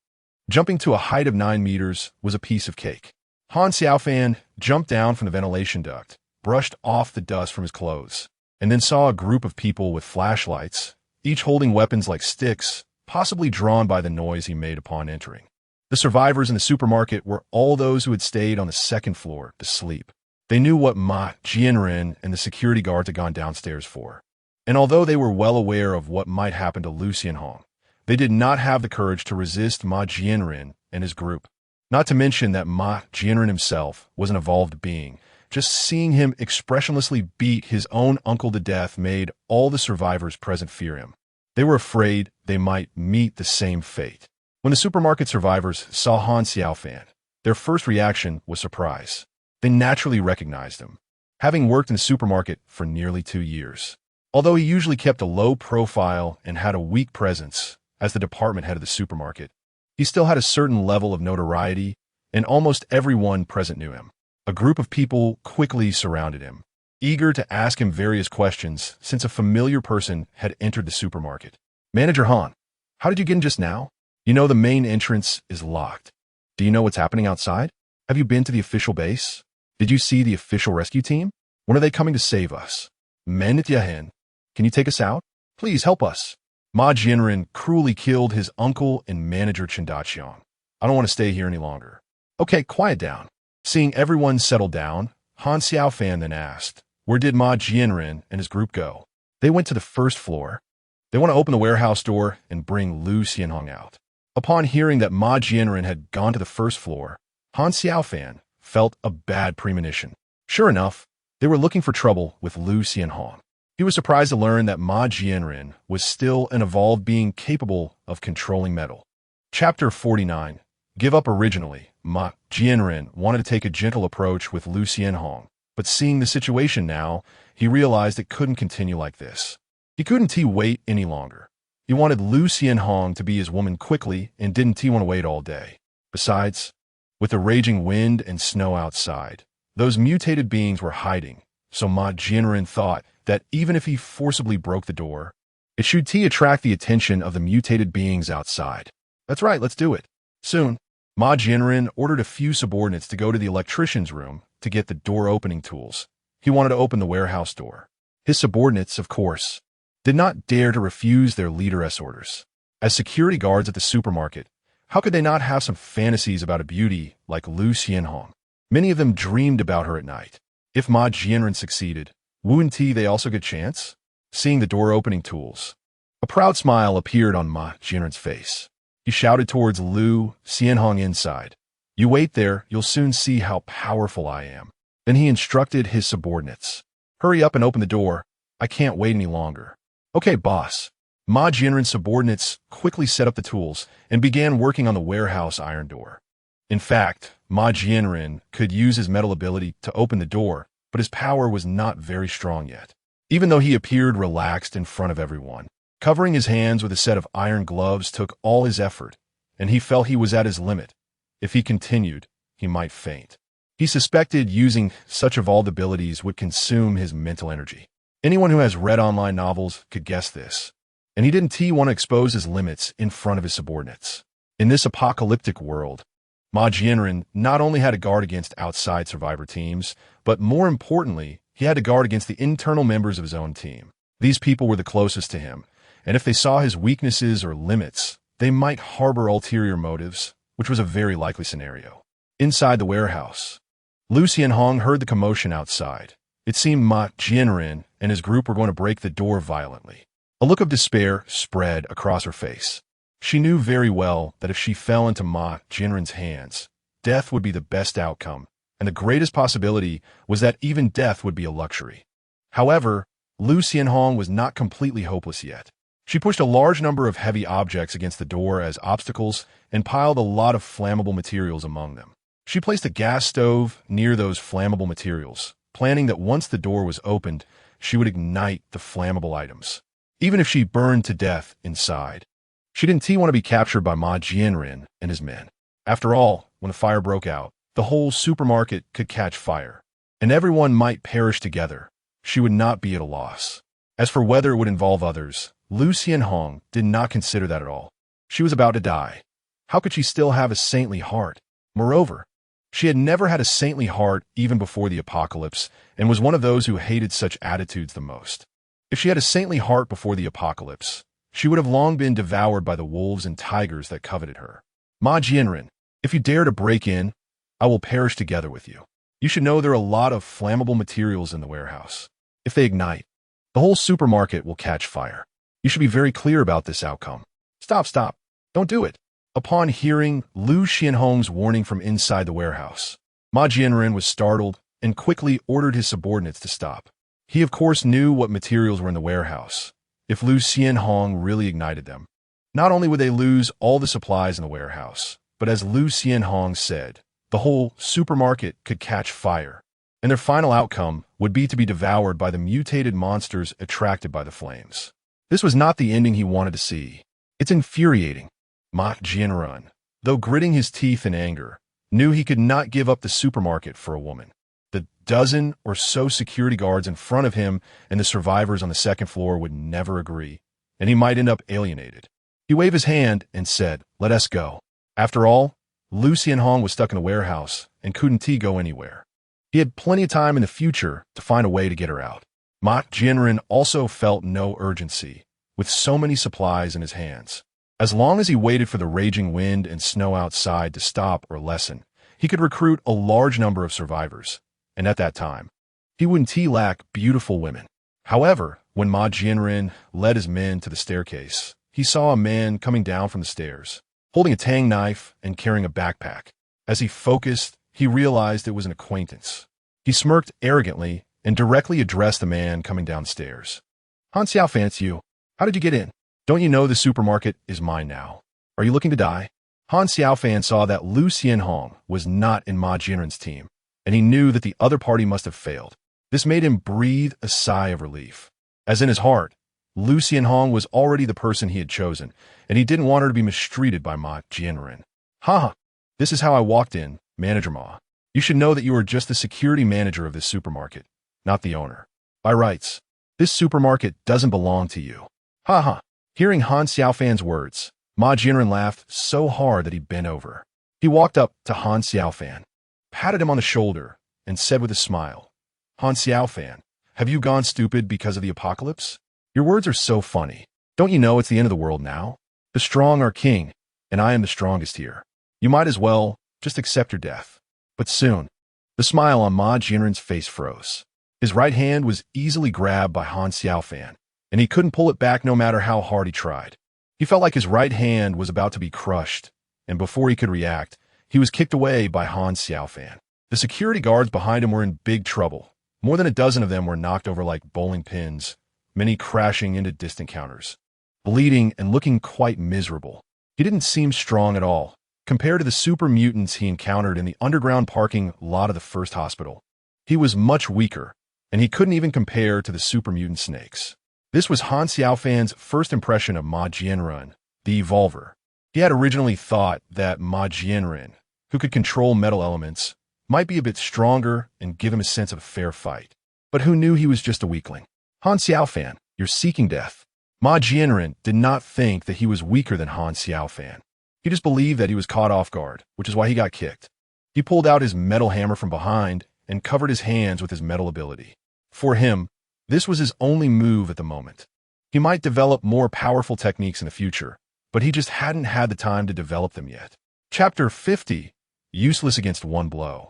jumping to a height of 9 meters was a piece of cake. Han Xiaofan jumped down from the ventilation duct, brushed off the dust from his clothes, and then saw a group of people with flashlights, each holding weapons like sticks, possibly drawn by the noise he made upon entering. The survivors in the supermarket were all those who had stayed on the second floor to sleep. They knew what Ma Jianren and the security guards had gone downstairs for. And although they were well aware of what might happen to Lu Xianhong, they did not have the courage to resist Ma Jianren and his group. Not to mention that Ma Jianren himself was an evolved being. Just seeing him expressionlessly beat his own uncle to death made all the survivors present fear him. They were afraid they might meet the same fate. When the supermarket survivors saw Han Xiaofan, their first reaction was surprise. They naturally recognized him, having worked in the supermarket for nearly 2 years. Although he usually kept a low profile and had a weak presence as the department head of the supermarket, he still had a certain level of notoriety, and almost everyone present knew him. A group of people quickly surrounded him, eager to ask him various questions since a familiar person had entered the supermarket. "Manager Han, how did you get in just now? You know the main entrance is locked. Do you know what's happening outside? Have you been to the official base? Did you see the official rescue team? When are they coming to save us? Manityahin, can you take us out? Please help us." Ma Jianren cruelly killed his uncle and manager Chendaqiang. "I don't want to stay here any longer." "Okay, quiet down." Seeing everyone settle down, Han Xiaofan then asked, "Where did Ma Jianren and his group go?" "They went to the first floor. They want to open the warehouse door and bring Lu Xianhong out." Upon hearing that Ma Jianren had gone to the first floor, Han Xiaofan felt a bad premonition. Sure enough, they were looking for trouble with Lu Xianhong. He was surprised to learn that Ma Jianren was still an evolved being capable of controlling metal. Chapter 49. Give up. Originally, Ma Jianren wanted to take a gentle approach with Lu Xianhong, but seeing the situation now, he realized it couldn't continue like this. He couldn't wait any longer. He wanted Lu Xianhong to be his woman quickly and didn't want to wait all day. Besides, with the raging wind and snow outside, those mutated beings were hiding, so Ma Jianren thought that even if he forcibly broke the door, it should attract the attention of the mutated beings outside. "That's right, let's do it." Soon, Ma Jianren ordered a few subordinates to go to the electrician's room to get the door opening tools. He wanted to open the warehouse door. His subordinates, of course, did not dare to refuse their leaderess orders. As security guards at the supermarket, how could they not have some fantasies about a beauty like Lu Xianhong? Many of them dreamed about her at night. If Ma Jianren succeeded, wouldn't they also get a chance? Seeing the door opening tools, a proud smile appeared on Ma Jianren's face. He shouted towards Lu Xianhong inside, "You wait there, you'll soon see how powerful I am." Then he instructed his subordinates, "Hurry up and open the door. I can't wait any longer." "Okay, boss." Ma Jianren's subordinates quickly set up the tools and began working on the warehouse iron door. In fact, Ma Jianren could use his metal ability to open the door, but his power was not very strong yet. Even though he appeared relaxed in front of everyone, covering his hands with a set of iron gloves took all his effort, and he felt he was at his limit. If he continued, he might faint. He suspected using such evolved abilities would consume his mental energy. Anyone who has read online novels could guess this, and he didn't want to expose his limits in front of his subordinates. In this apocalyptic world, Ma Jianren not only had to guard against outside survivor teams, but more importantly, he had to guard against the internal members of his own team. These people were the closest to him, and if they saw his weaknesses or limits, they might harbor ulterior motives, which was a very likely scenario. Inside the warehouse, Lu Xianhong heard the commotion outside. It seemed Ma Jianren and his group were going to break the door violently. A look of despair spread across her face. She knew very well that if she fell into Ma Jianren's hands, death would be the best outcome, and the greatest possibility was that even death would be a luxury. However, Lu Xianhong was not completely hopeless yet. She pushed a large number of heavy objects against the door as obstacles and piled a lot of flammable materials among them. She placed a gas stove near those flammable materials, planning that once the door was opened, she would ignite the flammable items, even if she burned to death inside. She didn't want to be captured by Ma Jianren and his men. After all, when the fire broke out, the whole supermarket could catch fire, and everyone might perish together. She would not be at a loss. As for whether it would involve others, Lu Xianhong did not consider that at all. She was about to die. How could she still have a saintly heart? Moreover, she had never had a saintly heart even before the apocalypse, and was one of those who hated such attitudes the most. If she had a saintly heart before the apocalypse, she would have long been devoured by the wolves and tigers that coveted her. "Ma Jianren, if you dare to break in, I will perish together with you. You should know there are a lot of flammable materials in the warehouse. If they ignite, the whole supermarket will catch fire. You should be very clear about this outcome." Stop. Don't do it." Upon hearing Lu Xianhong's warning from inside the warehouse, Ma Jianren was startled and quickly ordered his subordinates to stop. He of course knew what materials were in the warehouse. if Lu Xianhong really ignited them. Not only would they lose all the supplies in the warehouse, but as Lu Xianhong said, the whole supermarket could catch fire, and their final outcome would be to be devoured by the mutated monsters attracted by the flames. This was not the ending he wanted to see. It's infuriating. Ma Jianren, though gritting his teeth in anger, knew he could not give up the supermarket for a woman. The dozen or so security guards in front of him and the survivors on the second floor would never agree, and he might end up alienated. He waved his hand and said, "Let us go." After all, Lu Xianhong was stuck in a warehouse and couldn't go anywhere. He had plenty of time in the future to find a way to get her out. Ma Jianren also felt no urgency, with so many supplies in his hands. As long as he waited for the raging wind and snow outside to stop or lessen, he could recruit a large number of survivors, and at that time, he wouldn't lack beautiful women. However, when Ma Jianren led his men to the staircase, he saw a man coming down from the stairs, holding a tang knife and carrying a backpack. As he focused, he realized it was an acquaintance. He smirked arrogantly and directly addressed the man coming downstairs. "Han Xiaofan, it's you. How did you get in? Don't you know the supermarket is mine now? Are you looking to die?" Han Xiaofan saw that Lu Xianhong was not in Ma Jianren's team, and he knew that the other party must have failed. This made him breathe a sigh of relief. As in his heart, Lu Xianhong was already the person he had chosen, and he didn't want her to be mistreated by Ma Jianren. "Ha! This is how I walked in, Manager Ma. You should know that you are just the security manager of this supermarket, not the owner. By rights, this supermarket doesn't belong to you." "Ha ha!" Hearing Han Xiaofan's words, Ma Jianren laughed so hard that he bent over. He walked up to Han Xiaofan, patted him on the shoulder, and said with a smile, "Han Xiaofan, have you gone stupid because of the apocalypse? Your words are so funny. Don't you know it's the end of the world now? The strong are king, and I am the strongest here. You might as well just accept your death." But soon, the smile on Ma Jianren's face froze. His right hand was easily grabbed by Han Xiaofan, and he couldn't pull it back no matter how hard he tried. He felt like his right hand was about to be crushed, and before he could react, he was kicked away by Han Xiaofan. The security guards behind him were in big trouble. More than a dozen of them were knocked over like bowling pins, many crashing into distant counters. Bleeding and looking quite miserable. He didn't seem strong at all, compared to the super mutants he encountered in the underground parking lot of the first hospital. He was much weaker, and he couldn't even compare to the super mutant snakes. This was Han Xiaofan's first impression of Ma Jianren, the Evolver. He had originally thought that Ma Jianren, who could control metal elements, might be a bit stronger and give him a sense of a fair fight. But who knew he was just a weakling? "Han Xiaofan, you're seeking death." Ma Jianren did not think that he was weaker than Han Xiaofan. He just believed that he was caught off guard, which is why he got kicked. He pulled out his metal hammer from behind and covered his hands with his metal ability. For him, this was his only move at the moment. He might develop more powerful techniques in the future, but he just hadn't had the time to develop them yet. Chapter 50, Useless Against One Blow.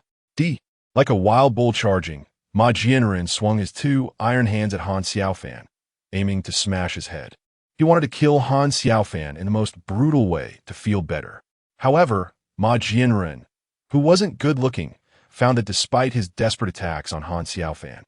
Like a wild bull charging, Ma Jianren swung his two iron hands at Han Xiaofan, aiming to smash his head. He wanted to kill Han Xiaofan in the most brutal way to feel better. However, Ma Jianren, who wasn't good-looking, found that despite his desperate attacks on Han Xiaofan,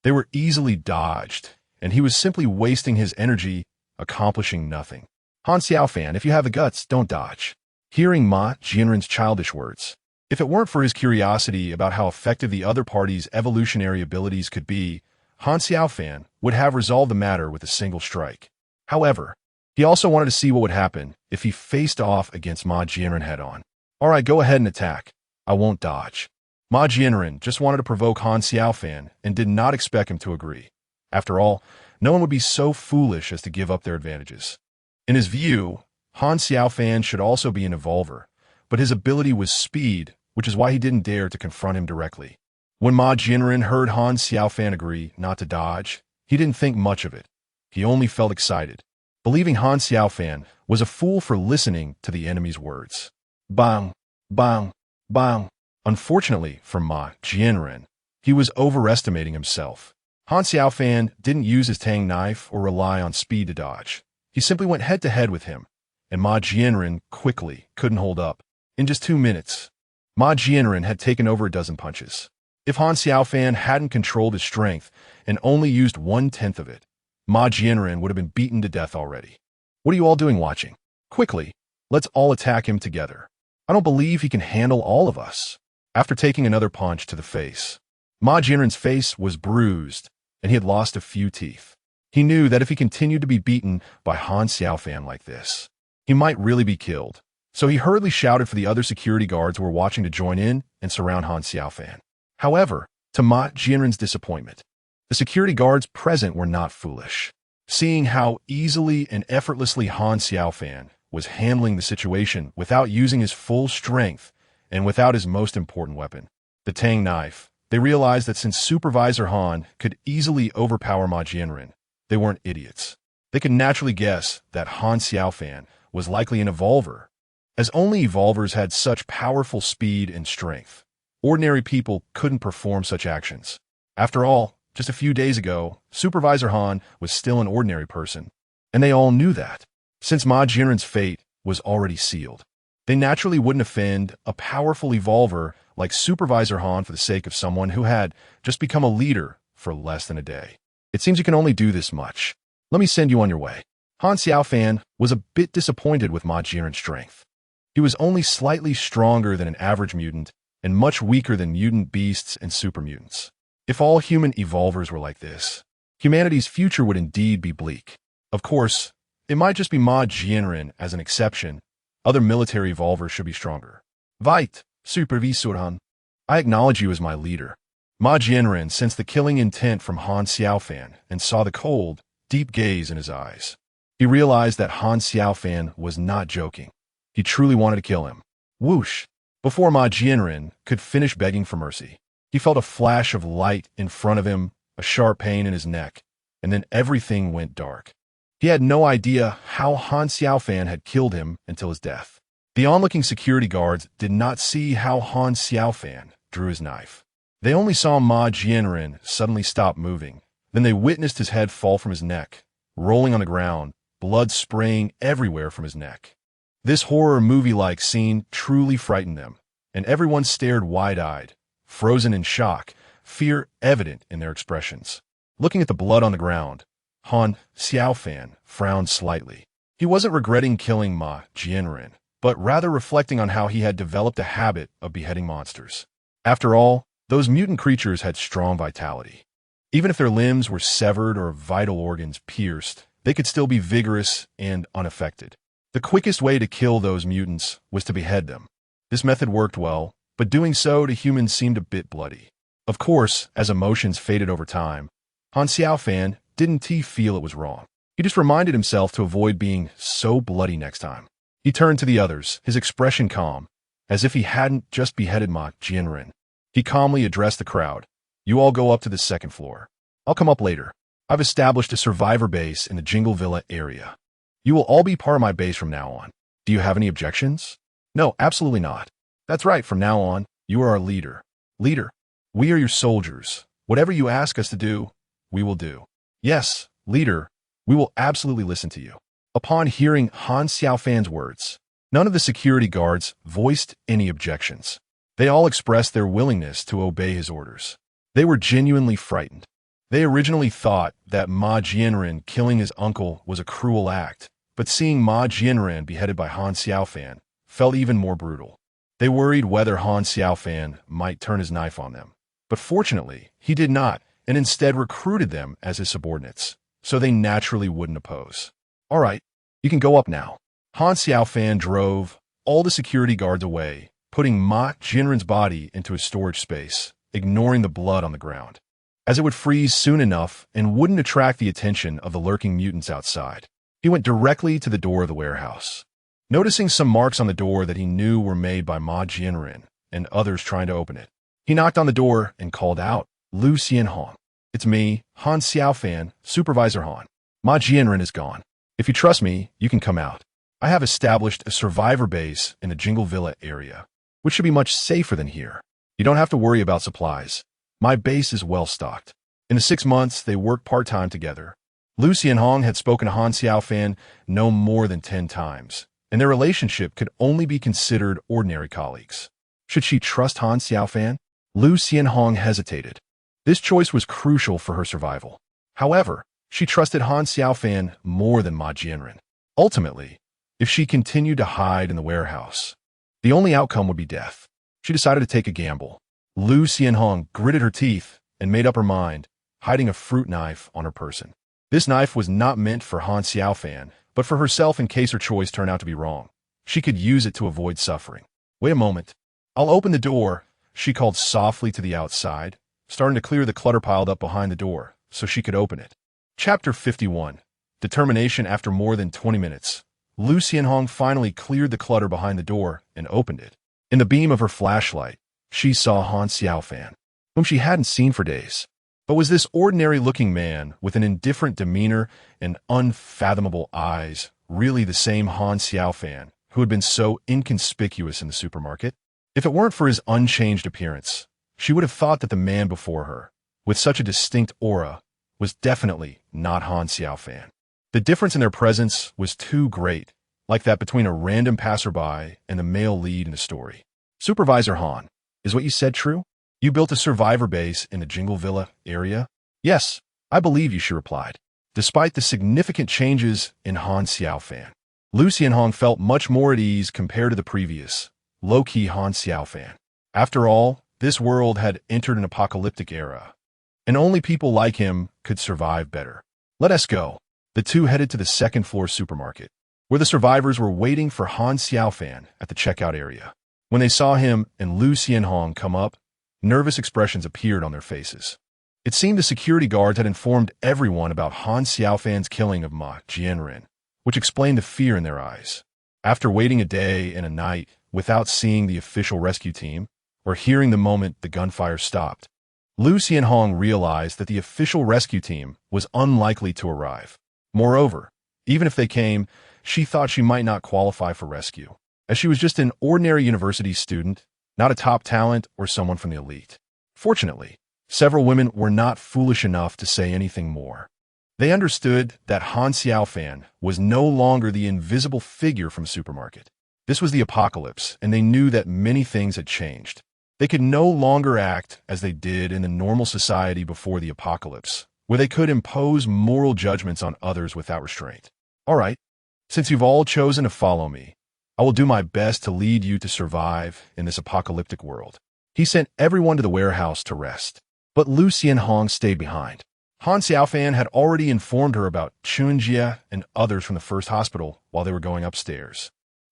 they were easily dodged, and he was simply wasting his energy, accomplishing nothing. "Han Xiaofan, if you have the guts, don't dodge." Hearing Ma Jianren's childish words, if it weren't for his curiosity about how effective the other party's evolutionary abilities could be, Han Xiaofan would have resolved the matter with a single strike. However, he also wanted to see what would happen if he faced off against Ma Jianren head-on. "All right, go ahead and attack. I won't dodge." Ma Jianren just wanted to provoke Han Xiaofan and did not expect him to agree. After all, no one would be so foolish as to give up their advantages. In his view, Han Xiaofan should also be an evolver, but his ability was speed, which is why he didn't dare to confront him directly. When Ma Jianren heard Han Xiaofan agree not to dodge, he didn't think much of it. He only felt excited, believing Han Xiaofan was a fool for listening to the enemy's words. Bang, bang, bang. Unfortunately for Ma Jianren, he was overestimating himself. Han Xiaofan didn't use his tang knife or rely on speed to dodge. He simply went head-to-head with him, and Ma Jianren quickly couldn't hold up. In just 2 minutes, Ma Jianren had taken over a dozen punches. If Han Xiaofan hadn't controlled his strength and only used 1/10 of it, Ma Jianren would have been beaten to death already. What are you all doing watching? Quickly, let's all attack him together. I don't believe he can handle all of us. After taking another punch to the face, Ma Jianren's face was bruised, and he had lost a few teeth. He knew that if he continued to be beaten by Han Xiaofan like this, he might really be killed. So he hurriedly shouted for the other security guards who were watching to join in and surround Han Xiaofan. However, to Ma Jianren's disappointment, the security guards present were not foolish. Seeing how easily and effortlessly Han Xiaofan was handling the situation without using his full strength and without his most important weapon, the Tang knife, they realized that since Supervisor Han could easily overpower Ma Jianren, they weren't idiots. They could naturally guess that Han Xiaofan was likely an evolver, as only evolvers had such powerful speed and strength. Ordinary people couldn't perform such actions. After all, just a few days ago, Supervisor Han was still an ordinary person, and they all knew that. Since Ma Jianren's fate was already sealed, they naturally wouldn't offend a powerful evolver like Supervisor Han for the sake of someone who had just become a leader for less than a day. It seems you can only do this much. Let me send you on your way. Han Xiaofan was a bit disappointed with Ma Jianren's strength. He was only slightly stronger than an average mutant and much weaker than mutant beasts and super mutants. If all human evolvers were like this, humanity's future would indeed be bleak. Of course, it might just be Ma Jianren as an exception. Other military evolvers should be stronger. Vite, Supervisor Han. I acknowledge you as my leader. Ma Jianren sensed the killing intent from Han Xiaofan and saw the cold, deep gaze in his eyes. He realized that Han Xiaofan was not joking. He truly wanted to kill him. Whoosh! Before Ma Jianren could finish begging for mercy, he felt a flash of light in front of him, a sharp pain in his neck, and then everything went dark. He had no idea how Han Xiaofan had killed him until his death. The onlooking security guards did not see how Han Xiaofan drew his knife. They only saw Ma Jianren suddenly stop moving. Then they witnessed his head fall from his neck, rolling on the ground, blood spraying everywhere from his neck. This horror movie-like scene truly frightened them, and everyone stared wide-eyed, frozen in shock, fear evident in their expressions. Looking at the blood on the ground, Han Xiaofan frowned slightly. He wasn't regretting killing Ma Jianren, but rather reflecting on how he had developed a habit of beheading monsters. After all, those mutant creatures had strong vitality. Even if their limbs were severed or vital organs pierced, they could still be vigorous and unaffected. The quickest way to kill those mutants was to behead them. This method worked well, but doing so to humans seemed a bit bloody. Of course, as emotions faded over time, Han Xiaofan didn't feel it was wrong. He just reminded himself to avoid being so bloody next time. He turned to the others, his expression calm, as if he hadn't just beheaded Ma Jianren. He calmly addressed the crowd. You all go up to the second floor. I'll come up later. I've established a survivor base in the Jingle Villa area. You will all be part of my base from now on. Do you have any objections? No, absolutely not. That's right, from now on, you are our leader. Leader, we are your soldiers. Whatever you ask us to do, we will do. Yes, leader, we will absolutely listen to you. Upon hearing Han Xiaofan's words, none of the security guards voiced any objections. They all expressed their willingness to obey his orders. They were genuinely frightened. They originally thought that Ma Jianren killing his uncle was a cruel act, but seeing Ma Jianren beheaded by Han Xiaofan felt even more brutal. They worried whether Han Xiaofan might turn his knife on them. But fortunately, he did not, and instead recruited them as his subordinates, so they naturally wouldn't oppose. All right, you can go up now. Han Xiaofan drove all the security guards away, putting Ma Jianren's body into a storage space, ignoring the blood on the ground, as it would freeze soon enough and wouldn't attract the attention of the lurking mutants outside. He went directly to the door of the warehouse. Noticing some marks on the door that he knew were made by Ma Jianren and others trying to open it, he knocked on the door and called out, Lu Xianhong. It's me, Han Xiaofan, Supervisor Han. Ma Jianren is gone. If you trust me, you can come out. I have established a survivor base in the Jingle Villa area, which should be much safer than here. You don't have to worry about supplies. My base is well stocked. In the 6 months they worked part-time together, Lu Xianhong had spoken to Han Xiaofan no more than 10 times, and their relationship could only be considered ordinary colleagues. Should she trust Han Xiaofan? Lu Xianhong hesitated. This choice was crucial for her survival. However, She trusted Han Xiaofan more than Ma Jianren. Ultimately, if she continued to hide in the warehouse, the only outcome would be death. She decided to take a gamble. Lu Xianhong gritted her teeth and made up her mind, hiding a fruit knife on her person. This knife was not meant for Han Xiaofan, but for herself in case her choice turned out to be wrong. She could use it to avoid suffering. Wait a moment. I'll open the door, she called softly to the outside, starting to clear the clutter piled up behind the door so she could open it. Chapter 51. Determination. After more than 20 minutes, Lu Xianhong finally cleared the clutter behind the door and opened it. In the beam of her flashlight, she saw Han Xiaofan, whom she hadn't seen for days. But was this ordinary-looking man with an indifferent demeanor and unfathomable eyes really the same Han Xiaofan who had been so inconspicuous in the supermarket? If it weren't for his unchanged appearance, she would have thought that the man before her, with such a distinct aura, was definitely not Han Xiaofan. The difference in their presence was too great, like that between a random passerby and the male lead in the story. Supervisor Han, is what you said true? You built a survivor base in the Jingle Villa area? Yes, I believe you, she replied. Despite the significant changes in Han Xiaofan, Lu Xianhong felt much more at ease compared to the previous, low-key Han Xiaofan. After all, this world had entered an apocalyptic era, and only people like him could survive better. Let us go. The two headed to the second-floor supermarket, where the survivors were waiting for Han Xiaofan at the checkout area. When they saw him and Lu Xianhong come up, nervous expressions appeared on their faces. It seemed the security guards had informed everyone about Han Xiaofan's killing of Ma Jianren, which explained the fear in their eyes. After waiting a day and a night without seeing the official rescue team or hearing the moment the gunfire stopped, Lu Xianhong realized that the official rescue team was unlikely to arrive. Moreover, even if they came, she thought she might not qualify for rescue, as she was just an ordinary university student, not a top talent or someone from the elite. Fortunately, several women were not foolish enough to say anything more. They understood that Han Xiaofan was no longer the invisible figure from the supermarket. This was the apocalypse, and they knew that many things had changed. They could no longer act as they did in the normal society before the apocalypse, where they could impose moral judgments on others without restraint. All right, since you've all chosen to follow me, I will do my best to lead you to survive in this apocalyptic world. He sent everyone to the warehouse to rest, but Lu Xianhong stayed behind. Han Xiaofan had already informed her about Chunjie and others from the first hospital while they were going upstairs.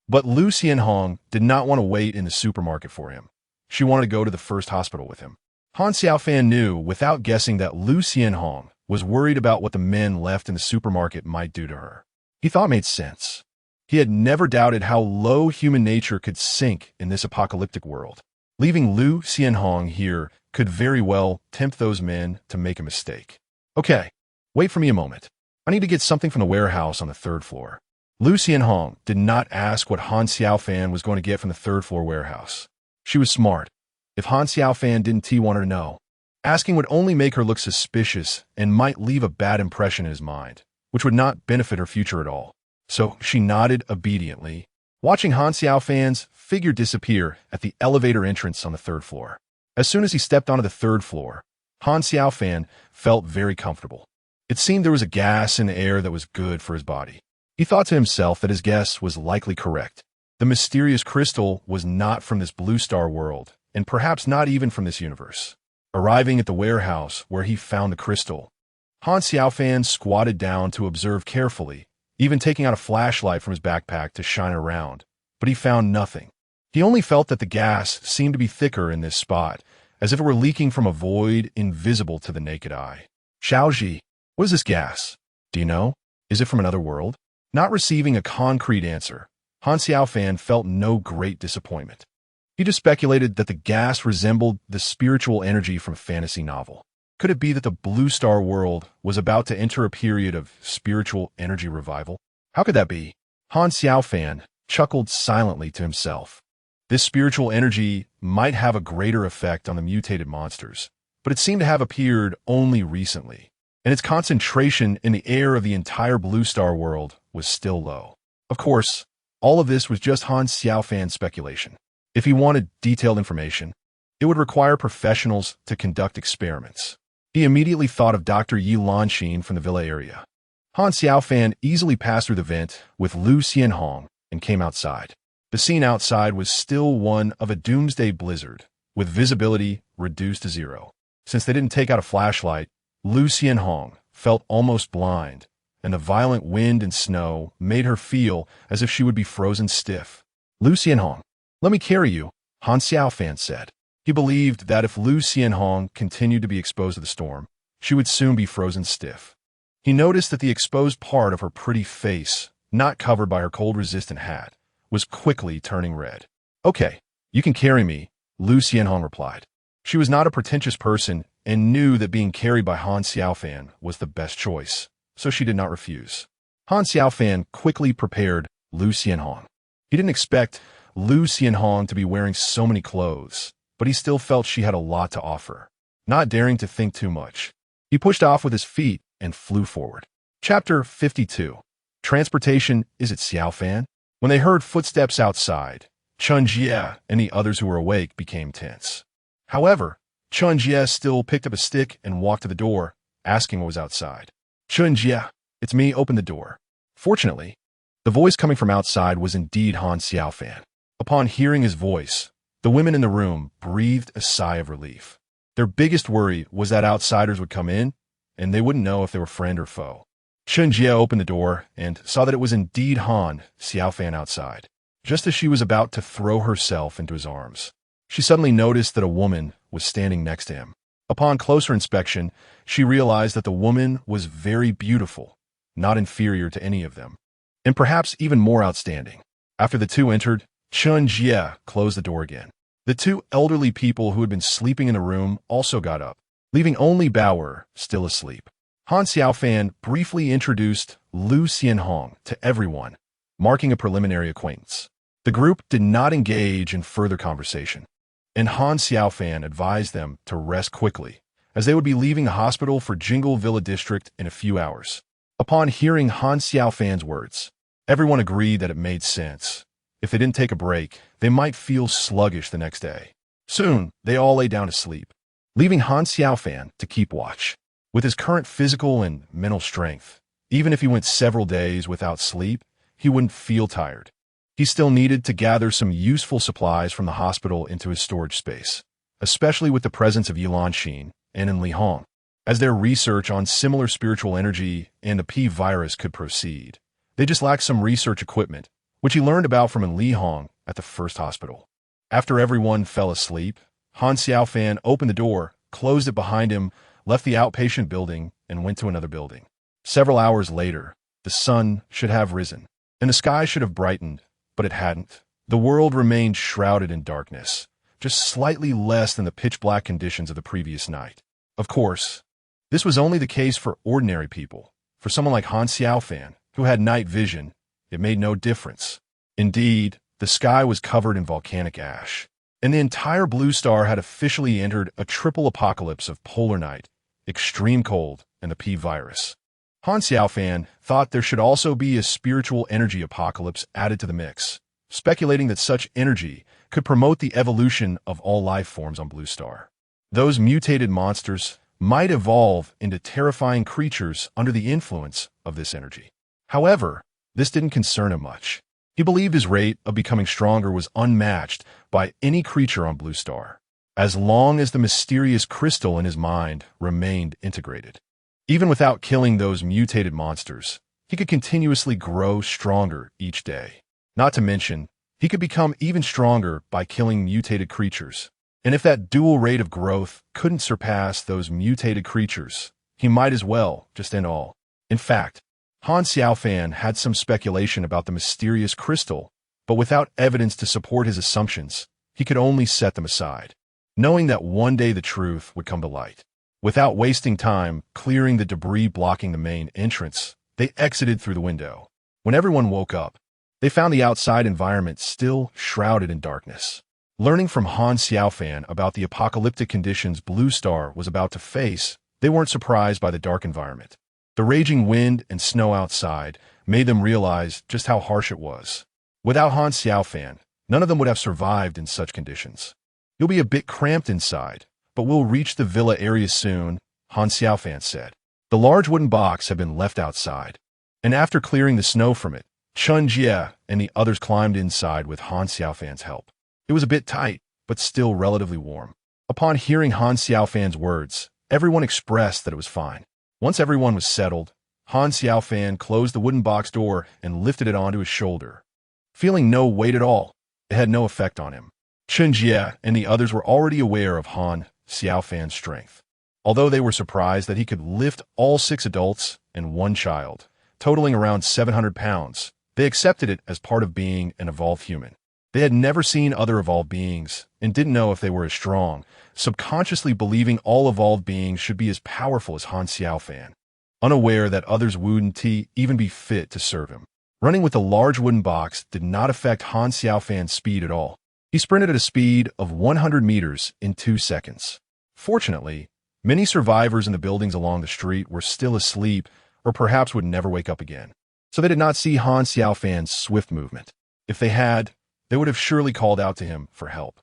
But Lu Xianhong did not want to wait in the supermarket for him. She wanted to go to the first hospital with him. Han Xiaofan knew without guessing that Lu Xianhong was worried about what the men left in the supermarket might do to her. He thought it made sense. He had never doubted how low human nature could sink in this apocalyptic world. Leaving Lu Xianhong here could very well tempt those men to make a mistake. Okay, wait for me a moment. I need to get something from the warehouse on the third floor. Lu Xianhong did not ask what Han Xiaofan was going to get from the third-floor warehouse. She was smart. If Han Xiaofan didn't want her to know, asking would only make her look suspicious and might leave a bad impression in his mind, which would not benefit her future at all. So she nodded obediently, watching Han Xiaofan's figure disappear at the elevator entrance on the third floor. As soon as he stepped onto the third floor, Han Xiaofan felt very comfortable. It seemed there was a gas in the air that was good for his body. He thought to himself that his guess was likely correct. The mysterious crystal was not from this blue star world, and perhaps not even from this universe. Arriving at the warehouse where he found the crystal, Han Xiaofan squatted down to observe carefully, even taking out a flashlight from his backpack to shine around, but he found nothing. He only felt that the gas seemed to be thicker in this spot, as if it were leaking from a void invisible to the naked eye. Xiaoji, what is this gas? Do you know? Is it from another world? Not receiving a concrete answer, Han Xiaofan felt no great disappointment. He just speculated that the gas resembled the spiritual energy from a fantasy novel. Could it be that the Blue Star world was about to enter a period of spiritual energy revival? How could that be? Han Xiaofan chuckled silently to himself. This spiritual energy might have a greater effect on the mutated monsters, but it seemed to have appeared only recently, and its concentration in the air of the entire Blue Star world was still low. Of course, all of this was just Han Xiaofan's speculation. If he wanted detailed information, it would require professionals to conduct experiments. He immediately thought of Dr. Yi Lanxin from the villa area. Han Xiaofan easily passed through the vent with Lu Xianhong and came outside. The scene outside was still one of a doomsday blizzard, with visibility reduced to zero. Since they didn't take out a flashlight, Lu Xianhong felt almost blind, and the violent wind and snow made her feel as if she would be frozen stiff. Lu Xianhong, let me carry you, Han Xiaofan said. He believed that if Lu Xianhong continued to be exposed to the storm, she would soon be frozen stiff. He noticed that the exposed part of her pretty face, not covered by her cold-resistant hat, was quickly turning red. Okay, you can carry me, Lu Xianhong replied. She was not a pretentious person and knew that being carried by Han Xiaofan was the best choice, so she did not refuse. Han Xiaofan quickly prepared Lu Xianhong. He didn't expect Lu Xianhong to be wearing so many clothes, but he still felt she had a lot to offer. Not daring to think too much, he pushed off with his feet and flew forward. Chapter 52. Transportation is at Xiaofan. When they heard footsteps outside, Chen Jie and the others who were awake became tense. However, Chen Jie still picked up a stick and walked to the door, asking what was outside. Chen Jie, it's me, open the door. Fortunately, the voice coming from outside was indeed Han Xiaofan. Upon hearing his voice, the women in the room breathed a sigh of relief. Their biggest worry was that outsiders would come in, and they wouldn't know if they were friend or foe. Chen Jie opened the door and saw that it was indeed Han Xiaofan outside. Just as she was about to throw herself into his arms, she suddenly noticed that a woman was standing next to him. Upon closer inspection, she realized that the woman was very beautiful, not inferior to any of them, and perhaps even more outstanding. After the two entered, Chen Jie closed the door again. The two elderly people who had been sleeping in the room also got up, leaving only Bauer still asleep. Han Xiaofan briefly introduced Lu Xianhong to everyone, marking a preliminary acquaintance. The group did not engage in further conversation, and Han Xiaofan advised them to rest quickly, as they would be leaving the hospital for Jingle Villa District in a few hours. Upon hearing Han Xiaofan's words, everyone agreed that it made sense. If they didn't take a break, they might feel sluggish the next day. Soon, they all lay down to sleep, leaving Han Xiaofan to keep watch. With his current physical and mental strength, even if he went several days without sleep, he wouldn't feel tired. He still needed to gather some useful supplies from the hospital into his storage space, especially with the presence of Yi Lanxin and Li Hong, as their research on similar spiritual energy and the P virus could proceed. They just lacked some research equipment, which he learned about from Li Hong at the first hospital. After everyone fell asleep, Han Xiaofan opened the door, closed it behind him, left the outpatient building, and went to another building. Several hours later, the sun should have risen, and the sky should have brightened, but it hadn't. The world remained shrouded in darkness, just slightly less than the pitch-black conditions of the previous night. Of course, this was only the case for ordinary people. For someone like Han Xiaofan, who had night vision, it made no difference. Indeed, the sky was covered in volcanic ash, and the entire blue star had officially entered a triple apocalypse of polar night, extreme cold, and the P virus. Han Xiaofan thought there should also be a spiritual energy apocalypse added to the mix, speculating that such energy could promote the evolution of all life forms on Blue Star. Those mutated monsters might evolve into terrifying creatures under the influence of this energy. However, this didn't concern him much. He believed his rate of becoming stronger was unmatched by any creature on Blue Star, as long as the mysterious crystal in his mind remained integrated. Even without killing those mutated monsters, he could continuously grow stronger each day. Not to mention, he could become even stronger by killing mutated creatures. And if that dual rate of growth couldn't surpass those mutated creatures, he might as well just end all. In fact, Han Xiaofan had some speculation about the mysterious crystal, but without evidence to support his assumptions, he could only set them aside, knowing that one day the truth would come to light. Without wasting time clearing the debris blocking the main entrance, they exited through the window. When everyone woke up, they found the outside environment still shrouded in darkness. Learning from Han Xiaofan about the apocalyptic conditions Blue Star was about to face, they weren't surprised by the dark environment. The raging wind and snow outside made them realize just how harsh it was. Without Han Xiaofan, none of them would have survived in such conditions. You'll be a bit cramped inside, but we'll reach the villa area soon, Han Xiaofan said. The large wooden box had been left outside, and after clearing the snow from it, Chen Jie and the others climbed inside with Han Xiaofan's help. It was a bit tight, but still relatively warm. Upon hearing Han Xiaofan's words, everyone expressed that it was fine. Once everyone was settled, Han Xiaofan closed the wooden box door and lifted it onto his shoulder. Feeling no weight at all, it had no effect on him. Chen Jie and the others were already aware of Han Xiaofan's strength. Although they were surprised that he could lift all 6 adults and 1 child, totaling around 700 pounds, they accepted it as part of being an evolved human. They had never seen other evolved beings and didn't know if they were as strong, subconsciously believing all evolved beings should be as powerful as Han Xiaofan, unaware that others wouldn't even be fit to serve him. Running with the large wooden box did not affect Han Xiaofan's speed at all. He sprinted at a speed of 100 meters in 2 seconds. Fortunately, many survivors in the buildings along the street were still asleep or perhaps would never wake up again, so they did not see Han Xiaofan's swift movement. If they had, they would have surely called out to him for help,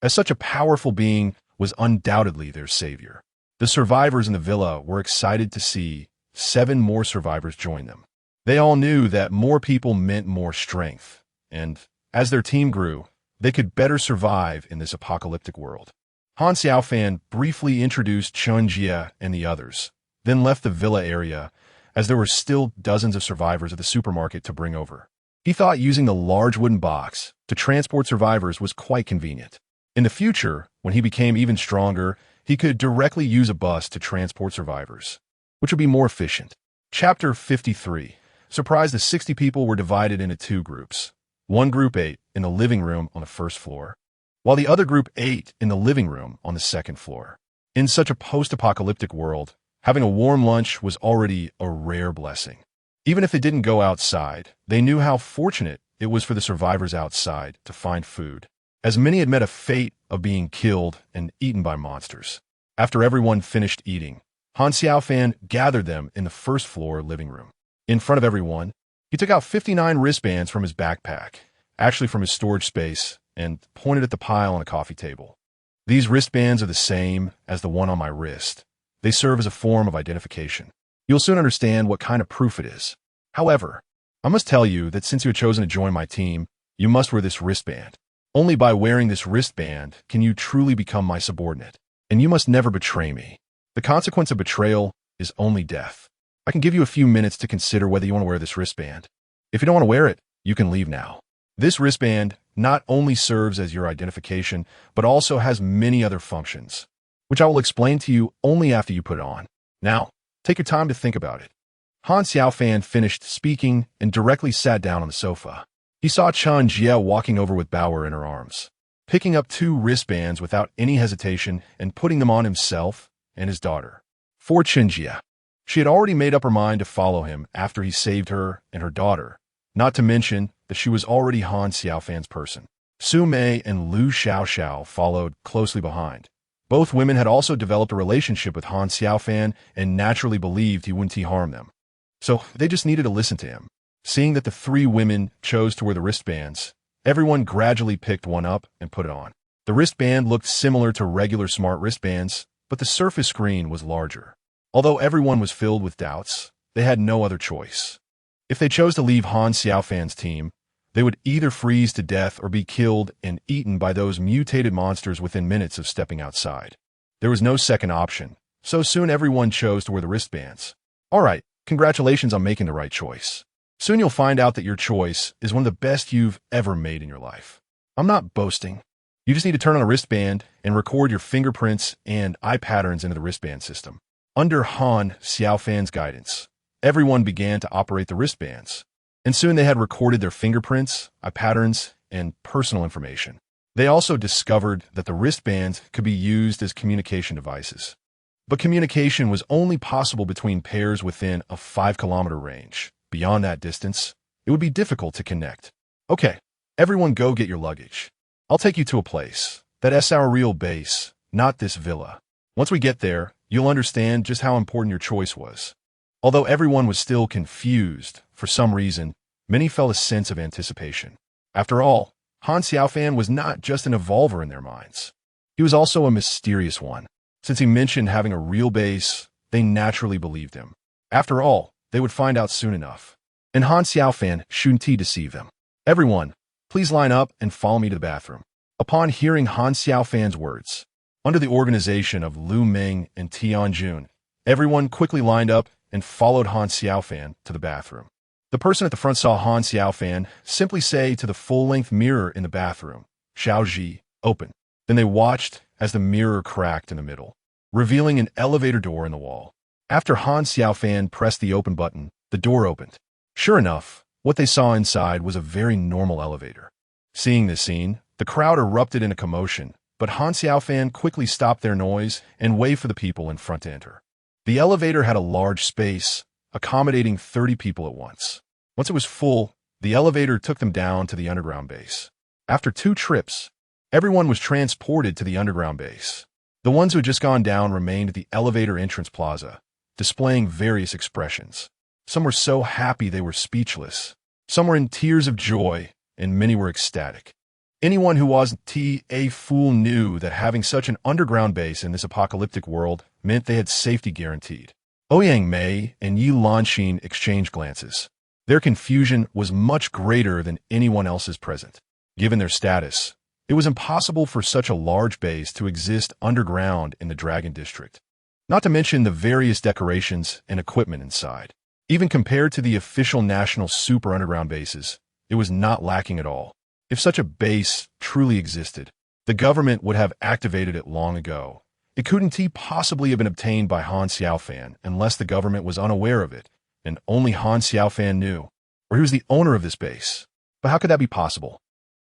as such a powerful being was undoubtedly their savior. The survivors in the villa were excited to see 7 more survivors join them. They all knew that more people meant more strength, and as their team grew, they could better survive in this apocalyptic world. Han Xiaofan briefly introduced Chen Jie and the others, then left the villa area as there were still dozens of survivors at the supermarket to bring over. He thought using the large wooden box to transport survivors was quite convenient. In the future, when he became even stronger, he could directly use a bus to transport survivors, which would be more efficient. Chapter 53. Surprised the 60 people were divided into 2 groups. One group ate in the living room on the first floor, while the other group ate in the living room on the second floor. In such a post-apocalyptic world, having a warm lunch was already a rare blessing. Even if they didn't go outside, they knew how fortunate it was for the survivors outside to find food, as many had met a fate of being killed and eaten by monsters. After everyone finished eating, Han Xiaofan gathered them in the first floor living room. In front of everyone, he took out 59 wristbands from his backpack, actually from his storage space, and pointed at the pile on a coffee table. These wristbands are the same as the one on my wrist. They serve as a form of identification. You'll soon understand what kind of proof it is. However, I must tell you that since you have chosen to join my team, you must wear this wristband. Only by wearing this wristband can you truly become my subordinate, and you must never betray me. The consequence of betrayal is only death. I can give you a few minutes to consider whether you want to wear this wristband. If you don't want to wear it, you can leave now. This wristband not only serves as your identification, but also has many other functions, which I will explain to you only after you put it on. Now, take your time to think about it. Han Xiaofan finished speaking and directly sat down on the sofa. He saw Chen Jie walking over with Bauer in her arms, picking up 2 wristbands without any hesitation and putting them on himself and his daughter. For Chen Jie, she had already made up her mind to follow him after he saved her and her daughter, not to mention that she was already Han Xiaofan's person. Su Mei and Lu Xiaoxiao followed closely behind. Both women had also developed a relationship with Han Xiaofan and naturally believed he wouldn't harm them. So they just needed to listen to him. Seeing that the 3 women chose to wear the wristbands, everyone gradually picked one up and put it on. The wristband looked similar to regular smart wristbands, but the surface screen was larger. Although everyone was filled with doubts, they had no other choice. If they chose to leave Han Xiaofan's team, they would either freeze to death or be killed and eaten by those mutated monsters within minutes of stepping outside. There was no second option, so soon everyone chose to wear the wristbands. All right, congratulations on making the right choice. Soon you'll find out that your choice is one of the best you've ever made in your life. I'm not boasting. You just need to turn on a wristband and record your fingerprints and eye patterns into the wristband system. Under Han Xiaofan's guidance, everyone began to operate the wristbands, and soon they had recorded their fingerprints, eye patterns, and personal information. They also discovered that the wristbands could be used as communication devices. But communication was only possible between pairs within a 5-kilometer range. Beyond that distance, it would be difficult to connect. Okay, everyone go get your luggage. I'll take you to a place. That's our real base, not this villa. Once we get there, you'll understand just how important your choice was. Although everyone was still confused, for some reason, many felt a sense of anticipation. After all, Han Xiaofan was not just an evolver in their minds. He was also a mysterious one, since he mentioned having a real base, they naturally believed him. After all, they would find out soon enough. And Han Xiaofan shouldn't he deceive them. Everyone, please line up and follow me to the bathroom. Upon hearing Han Xiaofan's words, under the organization of Lu Ming and Tianjun, everyone quickly lined up and followed Han Xiaofan to the bathroom. The person at the front saw Han Xiaofan simply say to the full-length mirror in the bathroom, "Xiaoji, open." Then they watched as the mirror cracked in the middle, revealing an elevator door in the wall. After Han Xiaofan pressed the open button, the door opened. Sure enough, what they saw inside was a very normal elevator. Seeing this scene, the crowd erupted in a commotion, but Han Xiaofan quickly stopped their noise and waved for the people in front to enter. The elevator had a large space, accommodating 30 people at once. Once it was full, the elevator took them down to the underground base. After 2 trips, everyone was transported to the underground base. The ones who had just gone down remained at the elevator entrance plaza, displaying various expressions. Some were so happy they were speechless. Some were in tears of joy, and many were ecstatic. Anyone who wasn't a fool knew that having such an underground base in this apocalyptic world meant they had safety guaranteed. Ouyang Mei and Yi Lanxin exchanged glances. Their confusion was much greater than anyone else's present. Given their status, it was impossible for such a large base to exist underground in the Dragon District. Not to mention the various decorations and equipment inside. Even compared to the official national super underground bases, it was not lacking at all. If such a base truly existed, the government would have activated it long ago. It couldn't possibly have been obtained by Han Xiaofan unless the government was unaware of it, and only Han Xiaofan knew, or he was the owner of this base. But how could that be possible?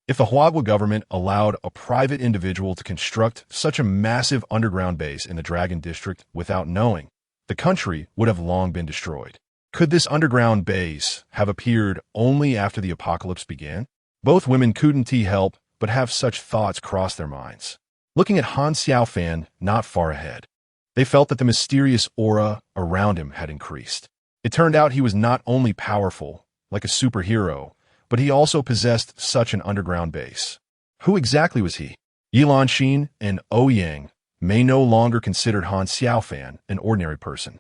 If the Huagua government allowed a private individual to construct such a massive underground base in the Dragon District without knowing, the country would have long been destroyed. Could this underground base have appeared only after the apocalypse began? Both women couldn't help but have such thoughts cross their minds. Looking at Han Xiaofan not far ahead, they felt that the mysterious aura around him had increased. It turned out he was not only powerful, like a superhero, but he also possessed such an underground base. Who exactly was he? Yi Lanxin and Ouyang Mei no longer considered Han Xiaofan an ordinary person.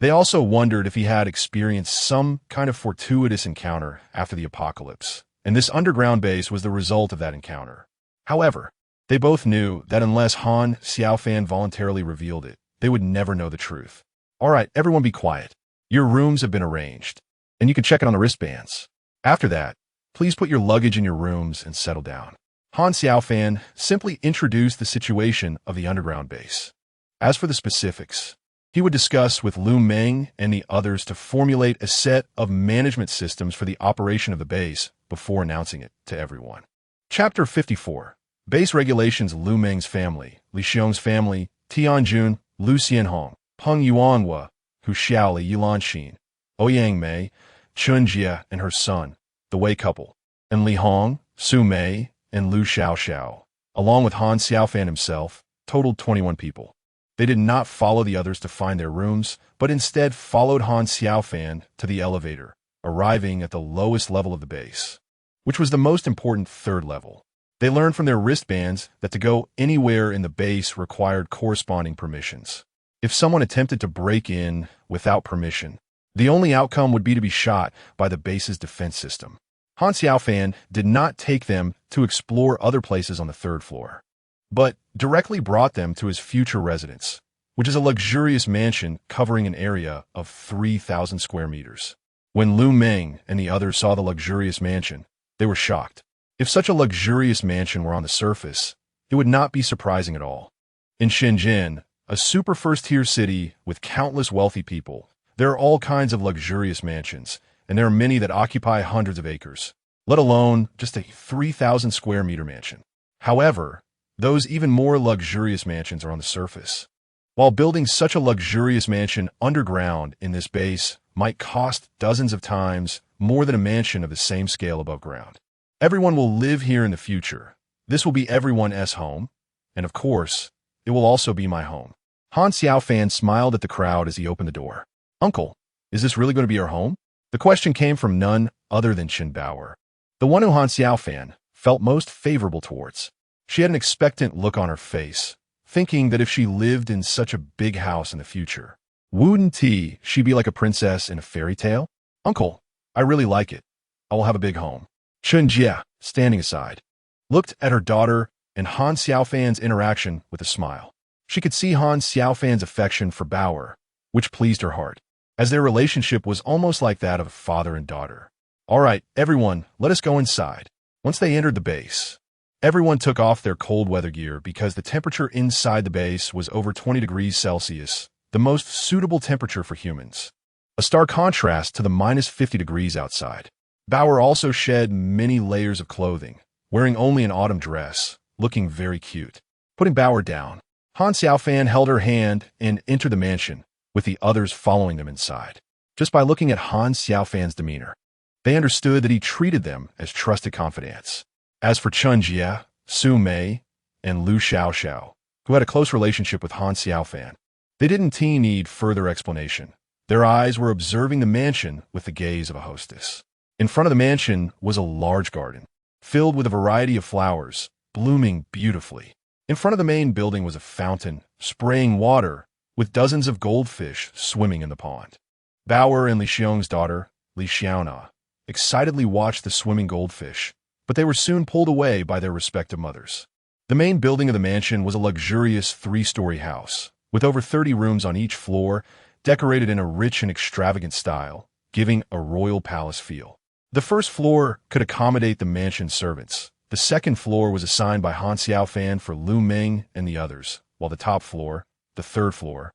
They also wondered if he had experienced some kind of fortuitous encounter after the apocalypse, and this underground base was the result of that encounter. However, they both knew that unless Han Xiaofan voluntarily revealed it, they would never know the truth. All right, everyone be quiet. Your rooms have been arranged, and you can check it on the wristbands. After that, please put your luggage in your rooms and settle down. Han Xiaofan simply introduced the situation of the underground base. As for the specifics, he would discuss with Lu Meng and the others to formulate a set of management systems for the operation of the base before announcing it to everyone. Chapter 54. Base Regulations. Lu Meng's family, Li Xiong's family, Tianjun, Lu Xianhong, Peng Yuanhua, Hu Xiaoli, Yi Lanxin, Ouyang Mei, Chun Jia and her son, the Wei couple, and Li Hong, Su Mei, and Lu Xiaoxiao, along with Han Xiaofan himself, totaled 21 people. They did not follow the others to find their rooms, but instead followed Han Xiaofan to the elevator, arriving at the lowest level of the base, which was the most important 3rd level. They learned from their wristbands that to go anywhere in the base required corresponding permissions. If someone attempted to break in without permission, the only outcome would be to be shot by the base's defense system. Han Xiaofan did not take them to explore other places on the 3rd floor, but directly brought them to his future residence, which is a luxurious mansion covering an area of 3,000 square meters. When Lu Meng and the others saw the luxurious mansion, they were shocked. If such a luxurious mansion were on the surface, it would not be surprising at all. In Shenzhen, a super first-tier city with countless wealthy people, there are all kinds of luxurious mansions, and there are many that occupy hundreds of acres, let alone just a 3,000 square meter mansion. However, those even more luxurious mansions are on the surface. While building such a luxurious mansion underground in this base might cost dozens of times more than a mansion of the same scale above ground. Everyone will live here in the future. This will be everyone's home, and of course, it will also be my home. Han Xiaofan smiled at the crowd as he opened the door. Uncle, is this really going to be our home? The question came from none other than Qin Baoer, the one who Han Xiaofan felt most favorable towards. She had an expectant look on her face, thinking that if she lived in such a big house in the future, Wouldn't she be like a princess in a fairy tale? Uncle, I really like it. I will have a big home. Chen Jie, standing aside, looked at her daughter and Han Xiaofan's interaction with a smile. She could see Han Xiaofan's affection for Bauer, which pleased her heart, as their relationship was almost like that of a father and daughter. All right, everyone, let us go inside. Once they entered the base, everyone took off their cold weather gear because the temperature inside the base was over 20 degrees Celsius, the most suitable temperature for humans. A stark contrast to the minus 50 degrees outside. Bauer also shed many layers of clothing, wearing only an autumn dress, looking very cute. Putting Bauer down, Han Xiaofan held her hand and entered the mansion, with the others following them inside. Just by looking at Han Xiaofan's demeanor, they understood that he treated them as trusted confidants. As for Chen Jie, Su Mei, and Lu Xiaoxiao, who had a close relationship with Han Xiaofan, they didn't need further explanation. Their eyes were observing the mansion with the gaze of a hostess. In front of the mansion was a large garden, filled with a variety of flowers, blooming beautifully. In front of the main building was a fountain, spraying water, with dozens of goldfish swimming in the pond. Bauer and Li Xiong's daughter, Li Xiaona, excitedly watched the swimming goldfish, but they were soon pulled away by their respective mothers. The main building of the mansion was a luxurious 3-story house, with over 30 rooms on each floor, decorated in a rich and extravagant style, giving a royal palace feel. The first floor could accommodate the mansion's servants. The second floor was assigned by Han Xiaofan for Lu Ming and the others, while the top floor, the third floor,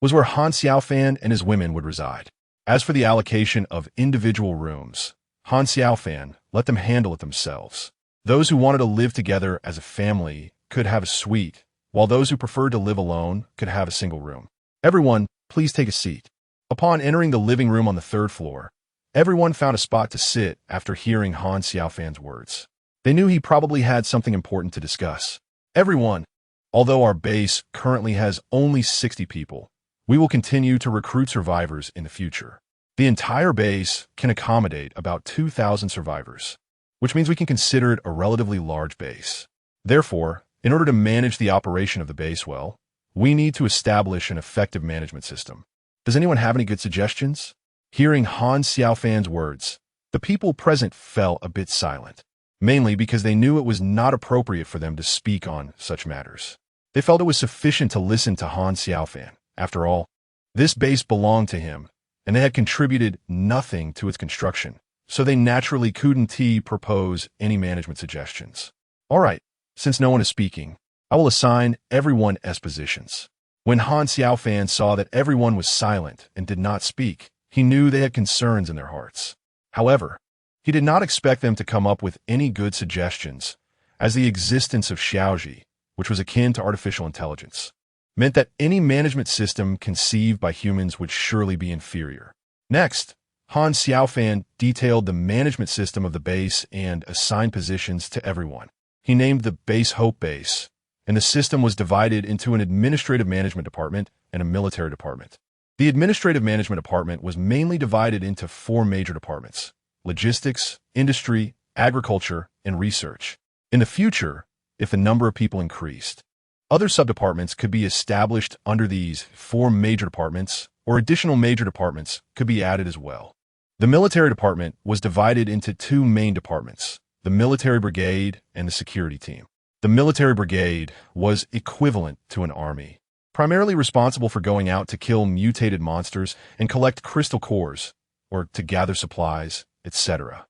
was where Han Xiaofan and his women would reside. As for the allocation of individual rooms, Han Xiaofan let them handle it themselves. Those who wanted to live together as a family could have a suite, while those who preferred to live alone could have a single room. Everyone, please take a seat. Upon entering the living room on the third floor, everyone found a spot to sit after hearing Han Xiaofan's words. They knew he probably had something important to discuss. Everyone, although our base currently has only 60 people, we will continue to recruit survivors in the future. The entire base can accommodate about 2,000 survivors, which means we can consider it a relatively large base. Therefore, in order to manage the operation of the base well, we need to establish an effective management system. Does anyone have any good suggestions? Hearing Han Xiaofan's words, the people present fell a bit silent, mainly because they knew it was not appropriate for them to speak on such matters. They felt it was sufficient to listen to Han Xiaofan. After all, this base belonged to him, and they had contributed nothing to its construction, so they naturally couldn't propose any management suggestions. All right, since no one is speaking, I will assign everyone S positions. When Han Xiaofan saw that everyone was silent and did not speak, he knew they had concerns in their hearts. However, he did not expect them to come up with any good suggestions, as the existence of Xiaoji, which was akin to artificial intelligence, meant that any management system conceived by humans would surely be inferior. Next, Han Xiaofan detailed the management system of the base and assigned positions to everyone. He named the base Hope Base, and the system was divided into an administrative management department and a military department. The administrative management department was mainly divided into 4 major departments: logistics, industry, agriculture, and research. In the future, if the number of people increased, other subdepartments could be established under these 4 major departments, or additional major departments could be added as well. The military department was divided into 2 main departments: the military brigade and the security team. The military brigade was equivalent to an army, primarily responsible for going out to kill mutated monsters and collect crystal cores, or to gather supplies, etc.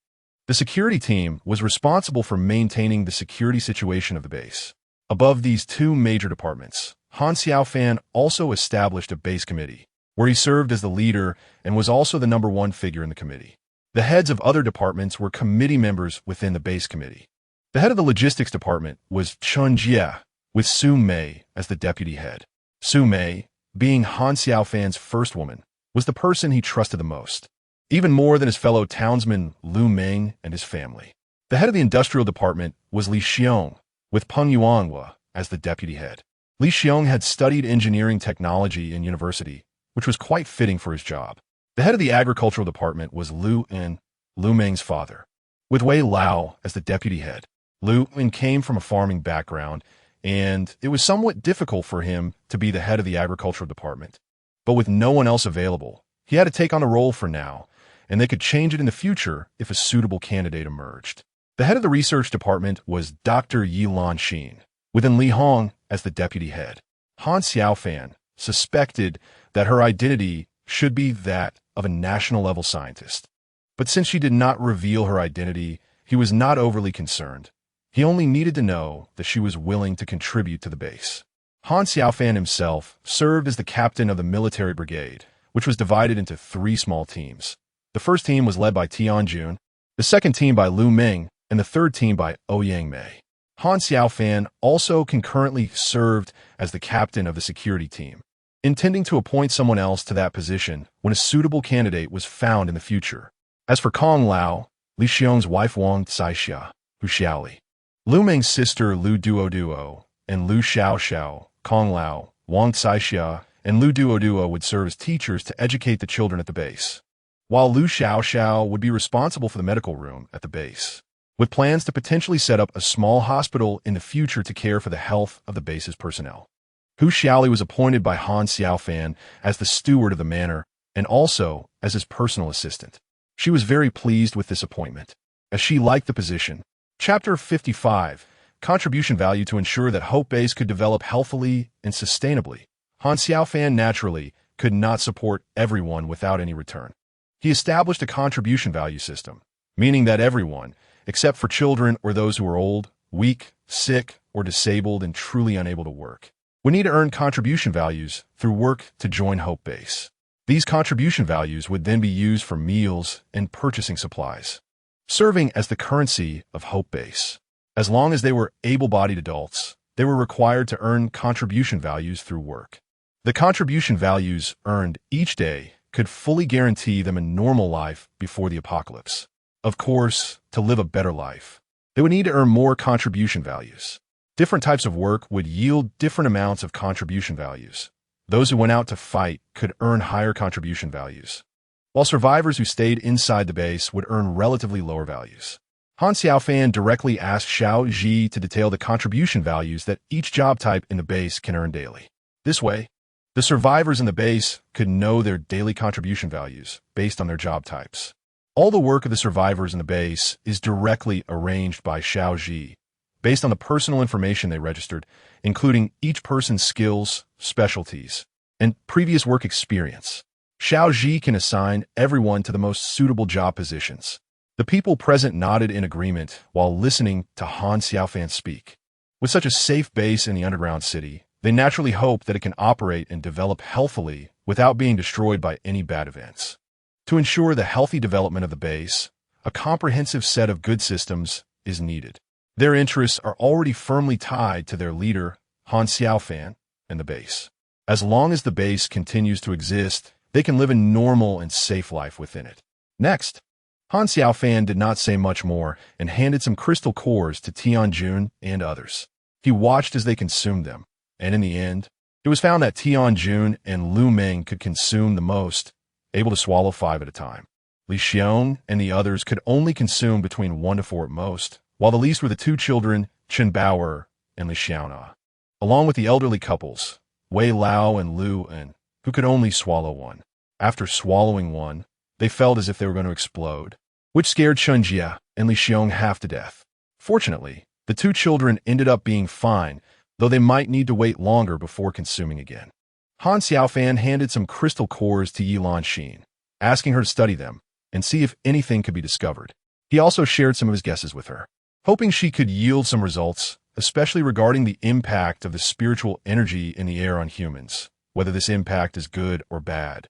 The security team was responsible for maintaining the security situation of the base. Above these 2 major departments, Han Xiaofan also established a base committee, where he served as the leader and was also the number 1 figure in the committee. The heads of other departments were committee members within the base committee. The head of the logistics department was Chen Jie, with Su Mei as the deputy head. Su Mei, being Han Xiaofan's first woman, was the person he trusted the most, even more than his fellow townsman Lu Ming and his family. The head of the industrial department was Li Xiong, with Peng Yuanhua as the deputy head. Li Xiong had studied engineering technology in university, which was quite fitting for his job. The head of the agricultural department was Lu En, Lu Ming's father, with Wei Lao as the deputy head. Lu En came from a farming background, and it was somewhat difficult for him to be the head of the agricultural department. But with no one else available, he had to take on the role for now, and they could change it in the future if a suitable candidate emerged. The head of the research department was Dr. Yilan Xin, with Li Hong as the deputy head. Han Xiaofan suspected that her identity should be that of a national-level scientist. But since she did not reveal her identity, he was not overly concerned. He only needed to know that she was willing to contribute to the base. Han Xiaofan himself served as the captain of the military brigade, which was divided into 3 small teams. The first team was led by Tianjun, the second team by Lu Ming, and the third team by Ouyang Mei. Han Xiaofan also concurrently served as the captain of the security team, intending to appoint someone else to that position when a suitable candidate was found in the future. As for Kong Lao, Li Xiong's wife Wang Caixia, Hu Xiaoli, Lu Ming's sister Lu Duo, and Lu Xiao, Kong Lao, Wang Caixia, and Lu Duo would serve as teachers to educate the children at the base, while Lu Xiao would be responsible for the medical room at the base, with plans to potentially set up a small hospital in the future to care for the health of the base's personnel. Hu Xiaoli was appointed by Han Xiaofan as the steward of the manor and also as his personal assistant. She was very pleased with this appointment, as she liked the position. Chapter 55, Contribution Value to ensure that Hope Base could develop healthily and sustainably. Han Xiaofan naturally could not support everyone without any return. He established a contribution value system, meaning that everyone, except for children or those who are old, weak, sick, or disabled and truly unable to work, would need to earn contribution values through work to join Hope Base. These contribution values would then be used for meals and purchasing supplies, serving as the currency of Hope Base. As long as they were able-bodied adults, they were required to earn contribution values through work. The contribution values earned each day could fully guarantee them a normal life before the apocalypse. Of course, to live a better life, they would need to earn more contribution values. Different types of work would yield different amounts of contribution values. Those who went out to fight could earn higher contribution values, while survivors who stayed inside the base would earn relatively lower values. Han Xiaofan directly asked Xiao Ji to detail the contribution values that each job type in the base can earn daily. This way, the survivors in the base could know their daily contribution values based on their job types. All the work of the survivors in the base is directly arranged by Xiao Ji, based on the personal information they registered, including each person's skills, specialties, and previous work experience. Xiao Ji can assign everyone to the most suitable job positions. The people present nodded in agreement while listening to Han Xiaofan speak. With such a safe base in the underground city, they naturally hope that it can operate and develop healthily without being destroyed by any bad events. To ensure the healthy development of the base, a comprehensive set of good systems is needed. Their interests are already firmly tied to their leader, Han Xiaofan, and the base. As long as the base continues to exist, they can live a normal and safe life within it. Next, Han Xiaofan did not say much more and handed some crystal cores to Tianjun and others. He watched as they consumed them, and in the end, it was found that Tianjun and Lu Ming could consume the most, able to swallow 5 at a time. Li Xiong and the others could only consume between 1 to 4 at most, while the least were the 2 children, Chen Baoer and Li Xiaona, along with the elderly couples, Wei Lao and Lu En, who could only swallow 1. After swallowing 1, they felt as if they were going to explode, which scared Chen Jia and Li Xiong half to death. Fortunately, the 2 children ended up being fine, though they might need to wait longer before consuming again. Han Xiaofan handed some crystal cores to Yilan Xin, asking her to study them and see if anything could be discovered. He also shared some of his guesses with her, hoping she could yield some results, especially regarding the impact of the spiritual energy in the air on humans, whether this impact is good or bad,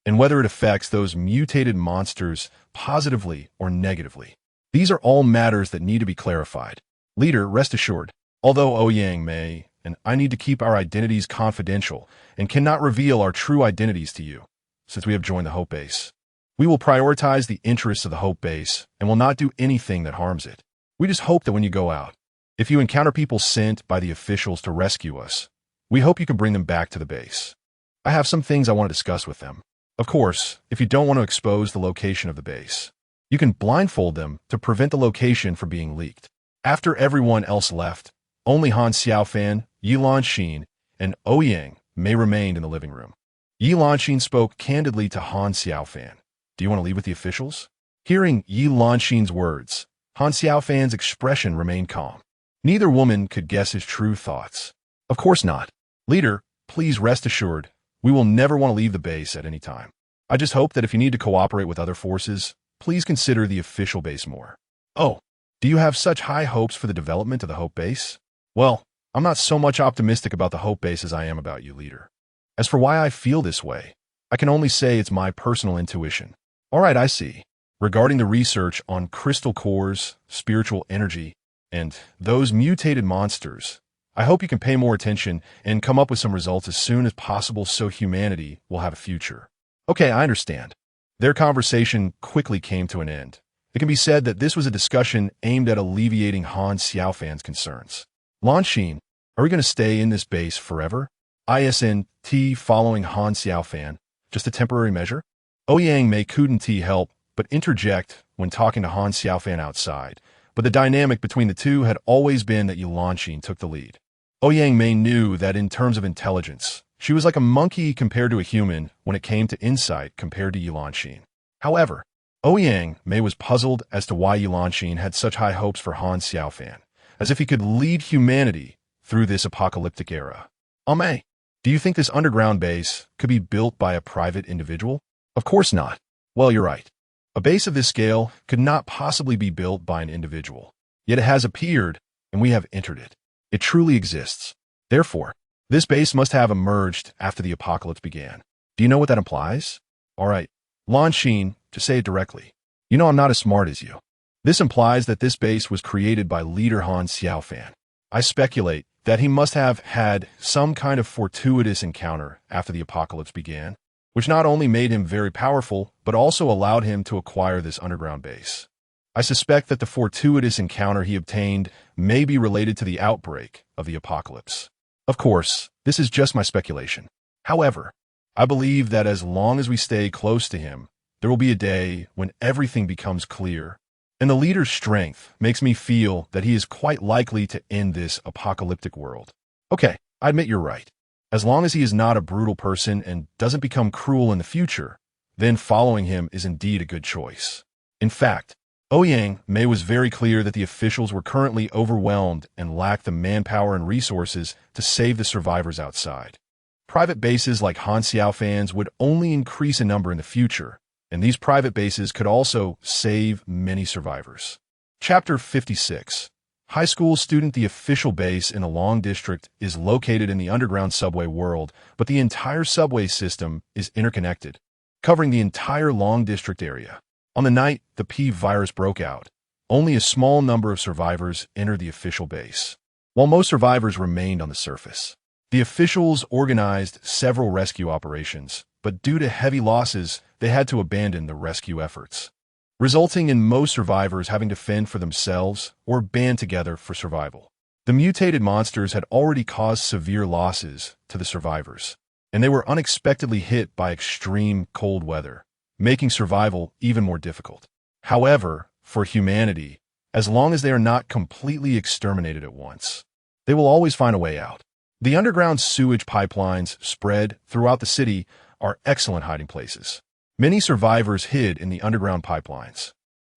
and whether it affects those mutated monsters positively or negatively. These are all matters that need to be clarified. Leader, rest assured, although Ouyang Mei and I need to keep our identities confidential and cannot reveal our true identities to you, since we have joined the Hope Base, we will prioritize the interests of the Hope Base and will not do anything that harms it. We just hope that when you go out, if you encounter people sent by the officials to rescue us, we hope you can bring them back to the base. I have some things I want to discuss with them. Of course, if you don't want to expose the location of the base, you can blindfold them to prevent the location from being leaked. After everyone else left, only Han Xiaofan, Yilan Xin, and Ouyang Mei remained in the living room. Yi Lanxin spoke candidly to Han Xiaofan. Do you want to leave with the officials? Hearing Yi Lanxin's words, Han Xiaofan's expression remained calm. Neither woman could guess his true thoughts. Of course not. Leader, please rest assured, we will never want to leave the base at any time. I just hope that if you need to cooperate with other forces, please consider the official base more. Oh, do you have such high hopes for the development of the Hope Base? Well, I'm not so much optimistic about the Hope Base as I am about you, leader. As for why I feel this way, I can only say it's my personal intuition. All right, I see. Regarding the research on crystal cores, spiritual energy, and those mutated monsters, I hope you can pay more attention and come up with some results as soon as possible so humanity will have a future. Okay, I understand. Their conversation quickly came to an end. It can be said that this was a discussion aimed at alleviating Han Xiaofan's concerns. Lanxin, are we going to stay in this base forever? ISNT following Han Xiaofan, just a temporary measure? Ouyang Mei couldn't help but interject when talking to Han Xiaofan outside, but the dynamic between the two had always been that Yi Lanxin took the lead. Ouyang Mei knew that in terms of intelligence, she was like a monkey compared to a human when it came to insight compared to Yi Lanxin. However, Ouyang Mei was puzzled as to why Yi Lanxin had such high hopes for Han Xiaofan, as if he could lead humanity through this apocalyptic era. Mei, do you think this underground base could be built by a private individual? Of course not. Well, you're right. A base of this scale could not possibly be built by an individual. Yet it has appeared, and we have entered it. It truly exists. Therefore, this base must have emerged after the apocalypse began. Do you know what that implies? All right, Lanxin, to say it directly, you know I'm not as smart as you. This implies that this base was created by leader Han Xiaofan. I speculate that he must have had some kind of fortuitous encounter after the apocalypse began, which not only made him very powerful, but also allowed him to acquire this underground base. I suspect that the fortuitous encounter he obtained may be related to the outbreak of the apocalypse. Of course, this is just my speculation. However, I believe that as long as we stay close to him, there will be a day when everything becomes clear, and the leader's strength makes me feel that he is quite likely to end this apocalyptic world. Okay, I admit you're right. As long as he is not a brutal person and doesn't become cruel in the future, then following him is indeed a good choice. In fact, Ouyang Mei was very clear that the officials were currently overwhelmed and lacked the manpower and resources to save the survivors outside. Private bases like Han Xiaofan's would only increase in number in the future, and these private bases could also save many survivors. Chapter 56. High school student. The official base in the Long District is located in the underground subway world, but the entire subway system is interconnected, covering the entire Long District area. On the night the P virus broke out, only a small number of survivors entered the official base, while most survivors remained on the surface. The officials organized several rescue operations, but due to heavy losses, they had to abandon the rescue efforts, resulting in most survivors having to fend for themselves or band together for survival. The mutated monsters had already caused severe losses to the survivors, and they were unexpectedly hit by extreme cold weather, making survival even more difficult. However, for humanity, as long as they are not completely exterminated at once, they will always find a way out. The underground sewage pipelines spread throughout the city are excellent hiding places. Many survivors hid in the underground pipelines,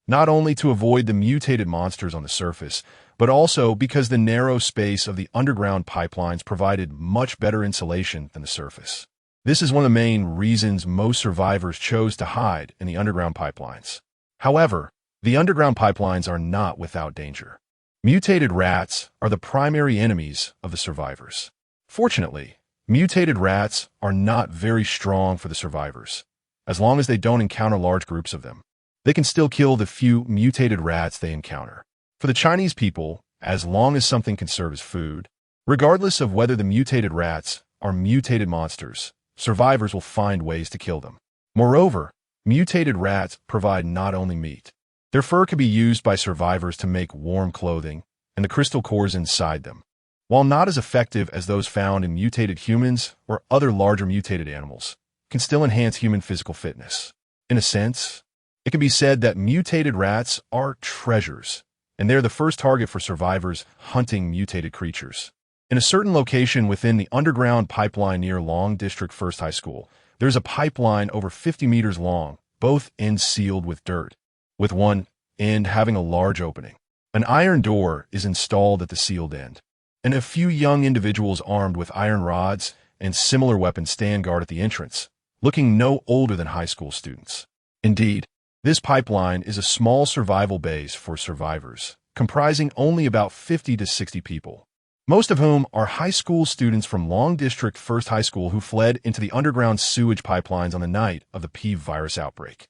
not only to avoid the mutated monsters on the surface, but also because the narrow space of the underground pipelines provided much better insulation than the surface. This is one of the main reasons most survivors chose to hide in the underground pipelines. However, the underground pipelines are not without danger. Mutated rats are the primary enemies of the survivors. Fortunately, mutated rats are not very strong for the survivors. As long as they don't encounter large groups of them, they can still kill the few mutated rats they encounter. For the Chinese people, as long as something can serve as food, regardless of whether the mutated rats are mutated monsters, survivors will find ways to kill them. Moreover, mutated rats provide not only meat. Their fur can be used by survivors to make warm clothing, and the crystal cores inside them, while not as effective as those found in mutated humans or other larger mutated animals, can still enhance human physical fitness. In a sense, it can be said that mutated rats are treasures, and they're the first target for survivors hunting mutated creatures. In a certain location within the underground pipeline near Long District First High School, There's a pipeline over 50 meters long, both ends sealed with dirt, with one end having a large opening. An iron door is installed at the sealed end, and a few young individuals armed with iron rods and similar weapons stand guard at the entrance, looking no older than high school students. Indeed, this pipeline is a small survival base for survivors, comprising only about 50 to 60 people, most of whom are high school students from Long District First High School who fled into the underground sewage pipelines on the night of the PEV virus outbreak.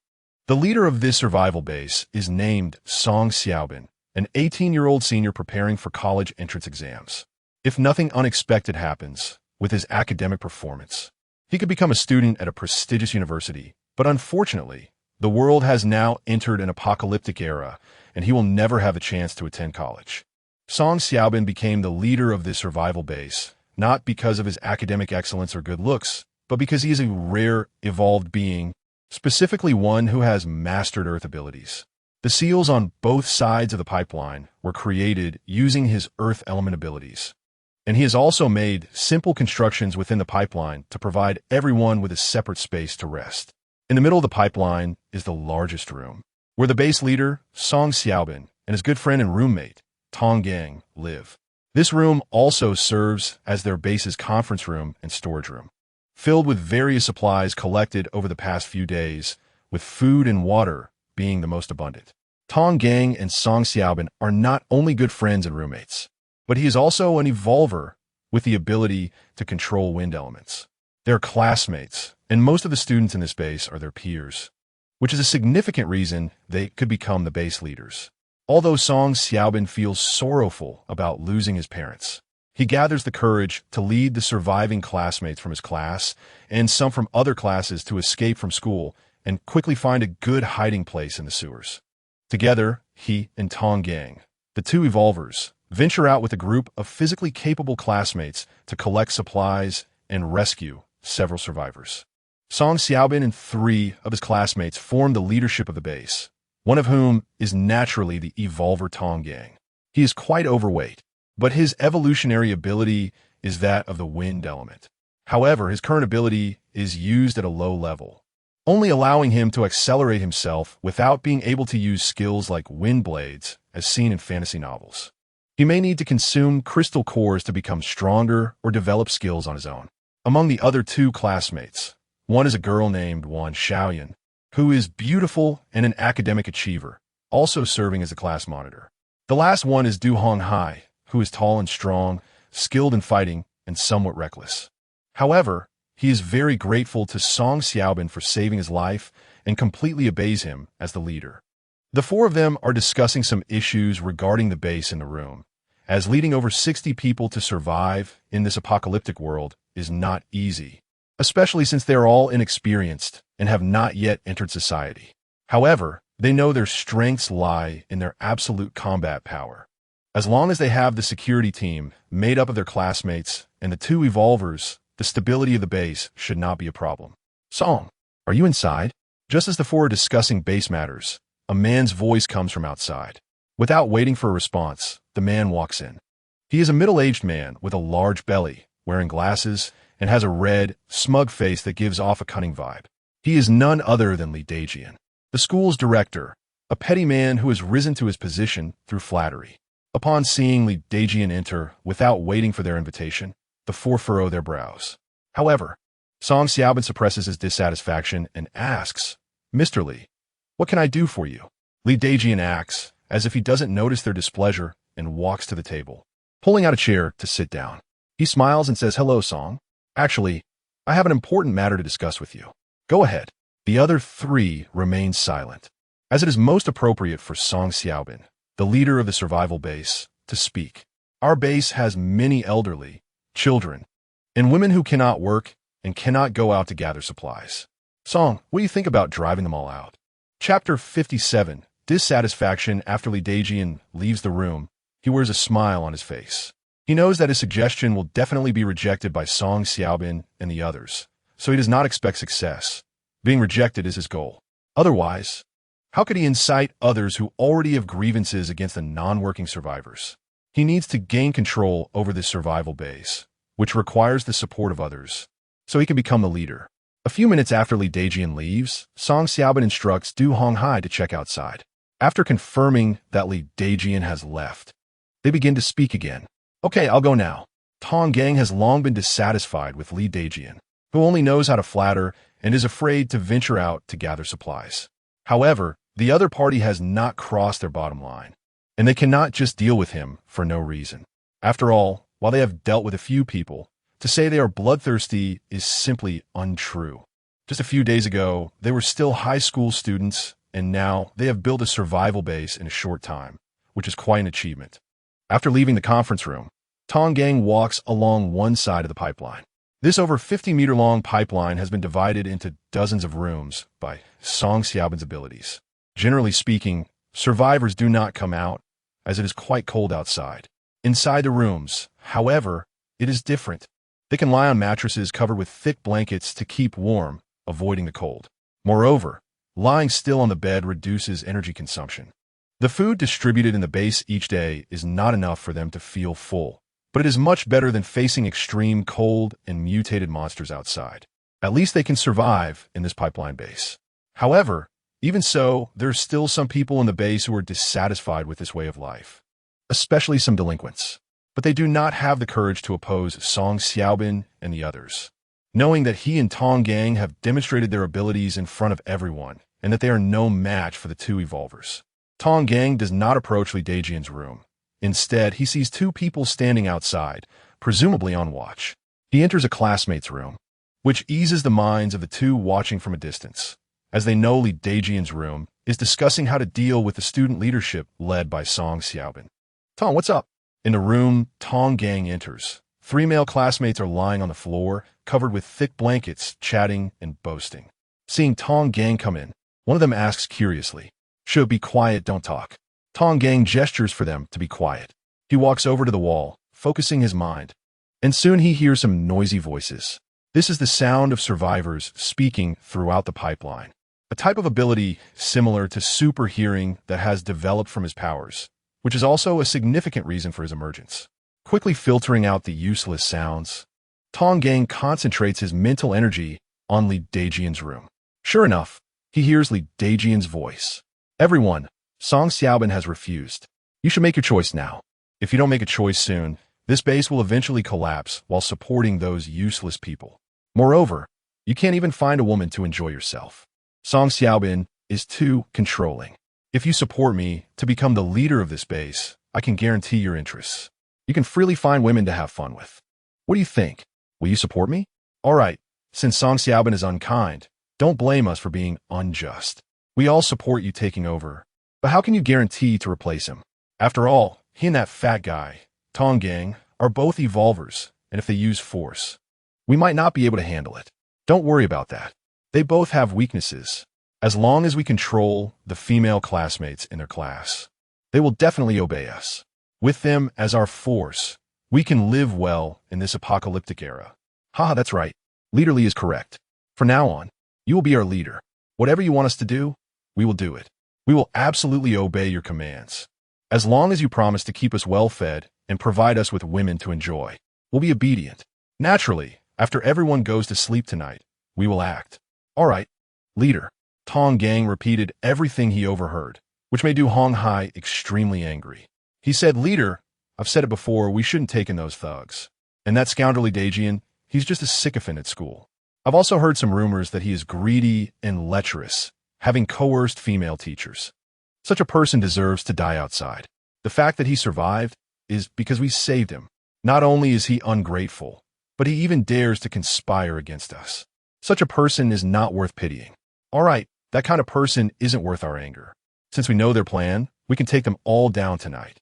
The leader of this survival base is named Song Xiaofan, an 18-year-old senior preparing for college entrance exams. If nothing unexpected happens with his academic performance, he could become a student at a prestigious university, but unfortunately, the world has now entered an apocalyptic era, and he will never have a chance to attend college. Song Xiaofan became the leader of this survival base, not because of his academic excellence or good looks, but because he is a rare, evolved being, specifically one who has mastered Earth abilities. The seals on both sides of the pipeline were created using his Earth element abilities, and he has also made simple constructions within the pipeline to provide everyone with a separate space to rest. In the middle of the pipeline is the largest room, where the base leader, Song Xiaofan, and his good friend and roommate, Tong Gang, live. This room also serves as their base's conference room and storage room, filled with various supplies collected over the past few days, with food and water being the most abundant. Tong Gang and Song Xiaofan are not only good friends and roommates, but he is also an evolver with the ability to control wind elements. They're classmates, and most of the students in this base are their peers, which is a significant reason they could become the base leaders. Although Song Xiaofan feels sorrowful about losing his parents, he gathers the courage to lead the surviving classmates from his class and some from other classes to escape from school and quickly find a good hiding place in the sewers. Together, he and Tong Gang, the two evolvers, venture out with a group of physically capable classmates to collect supplies and rescue several survivors. Song Xiaofan and 3 of his classmates form the leadership of the base, one of whom is naturally the evolver Tong Gang. He is quite overweight, but his evolutionary ability is that of the wind element. However, his current ability is used at a low level, only allowing him to accelerate himself without being able to use skills like wind blades, as seen in fantasy novels. He may need to consume crystal cores to become stronger or develop skills on his own. Among the other 2 classmates, one is a girl named Wan Xiaoyan, who is beautiful and an academic achiever, also serving as a class monitor. The last one is Du Honghai, who is tall and strong, skilled in fighting, and somewhat reckless. However, he is very grateful to Song Xiaofan for saving his life and completely obeys him as the leader. The 4 of them are discussing some issues regarding the base in the room, as leading over 60 people to survive in this apocalyptic world is not easy, especially since they are all inexperienced and have not yet entered society. However, they know their strengths lie in their absolute combat power. As long as they have the security team made up of their classmates and the 2 evolvers, the stability of the base should not be a problem. Song, are you inside? Just as the 4 are discussing base matters, a man's voice comes from outside. Without waiting for a response, the man walks in. He is a middle-aged man with a large belly, wearing glasses, and has a red, smug face that gives off a cunning vibe. He is none other than Li Dajian, the school's director, a petty man who has risen to his position through flattery. Upon seeing Li Dajian enter without waiting for their invitation, the 4 furrow their brows. However, Song Xiaofan suppresses his dissatisfaction and asks, "Mr. Li, what can I do for you?" Li Dajian acts as if he doesn't notice their displeasure and walks to the table, pulling out a chair to sit down. He smiles and says, "Hello, Song. Actually, I have an important matter to discuss with you. Go ahead." The other 3 remain silent, as it is most appropriate for Song Xiaofan, the leader of the survival base, to speak. Our base has many elderly, children, and women who cannot work and cannot go out to gather supplies. Song, what do you think about driving them all out? Chapter 57, Dissatisfaction. After Li Dajian leaves the room, he wears a smile on his face. He knows that his suggestion will definitely be rejected by Song Xiaofan and the others, so he does not expect success. Being rejected is his goal. Otherwise, how could he incite others who already have grievances against the non-working survivors? He needs to gain control over this survival base, which requires the support of others, so he can become the leader. A few minutes after Li Dajian leaves, Song Xiaobin instructs Du Honghai to check outside. After confirming that Li Dajian has left, they begin to speak again. Okay, I'll go now. Tong Gang has long been dissatisfied with Li Dajian, who only knows how to flatter and is afraid to venture out to gather supplies. However, the other party has not crossed their bottom line, and they cannot just deal with him for no reason. After all, while they have dealt with a few people, to say they are bloodthirsty is simply untrue. Just a few days ago, they were still high school students, and now they have built a survival base in a short time, which is quite an achievement. After leaving the conference room, Tong Gang walks along one side of the pipeline. This over 50-meter-long pipeline has been divided into dozens of rooms by Song Xiaobin's abilities. Generally speaking, survivors do not come out, as it is quite cold outside. Inside the rooms, however, it is different. They can lie on mattresses covered with thick blankets to keep warm, avoiding the cold. Moreover, lying still on the bed reduces energy consumption. The food distributed in the base each day is not enough for them to feel full, but it is much better than facing extreme cold and mutated monsters outside. At least they can survive in this pipeline base. However, even so, there are still some people in the base who are dissatisfied with this way of life, especially some delinquents. But they do not have the courage to oppose Song Xiaobin and the others, knowing that he and Tong Gang have demonstrated their abilities in front of everyone, and that they are no match for the two evolvers. Tong Gang does not approach Li Dajian's room. Instead, he sees two people standing outside, presumably on watch. He enters a classmate's room, which eases the minds of the two watching from a distance, as they know Li Dajian's room is discussing how to deal with the student leadership led by Song Xiaobin. Tong, what's up? In the room, Tong Gang enters. Three male classmates are lying on the floor, covered with thick blankets, chatting and boasting. Seeing Tong Gang come in, one of them asks curiously, "Should be quiet, don't talk." Tong Gang gestures for them to be quiet. He walks over to the wall, focusing his mind, and soon he hears some noisy voices. This is the sound of survivors speaking throughout the pipeline, a type of ability similar to super hearing that has developed from his powers, which is also a significant reason for his emergence. Quickly filtering out the useless sounds, Tong Gang concentrates his mental energy on Li Dajian's room. Sure enough, he hears Li Dajian's voice. "Everyone, Song Xiaobin has refused. You should make your choice now. If you don't make a choice soon, this base will eventually collapse while supporting those useless people. Moreover, you can't even find a woman to enjoy yourself. Song Xiaobin is too controlling. If you support me to become the leader of this base, I can guarantee your interests. You can freely find women to have fun with. What do you think? Will you support me? All right, since Song Xiaobin is unkind, don't blame us for being unjust. We all support you taking over. But how can you guarantee to replace him? After all, he and that fat guy, Tong Gang, are both evolvers, and if they use force, we might not be able to handle it. Don't worry about that. They both have weaknesses. As long as we control the female classmates in their class, they will definitely obey us. With them as our force, we can live well in this apocalyptic era." Haha, that's right. Leader Li is correct. From now on, you will be our leader. Whatever you want us to do, we will do it. We will absolutely obey your commands. As long as you promise to keep us well-fed and provide us with women to enjoy, we'll be obedient. Naturally, after everyone goes to sleep tonight, we will act. All right, leader. Tong Gang repeated everything he overheard, which made Du Honghai extremely angry. He said, "Leader, I've said it before, we shouldn't take in those thugs. And that scoundrel Li Dajian, he's just a sycophant at school. I've also heard some rumors that he is greedy and lecherous, having coerced female teachers. Such a person deserves to die outside. The fact that he survived is because we saved him. Not only is he ungrateful, but he even dares to conspire against us. Such a person is not worth pitying. All right, that kind of person isn't worth our anger. Since we know their plan, we can take them all down tonight.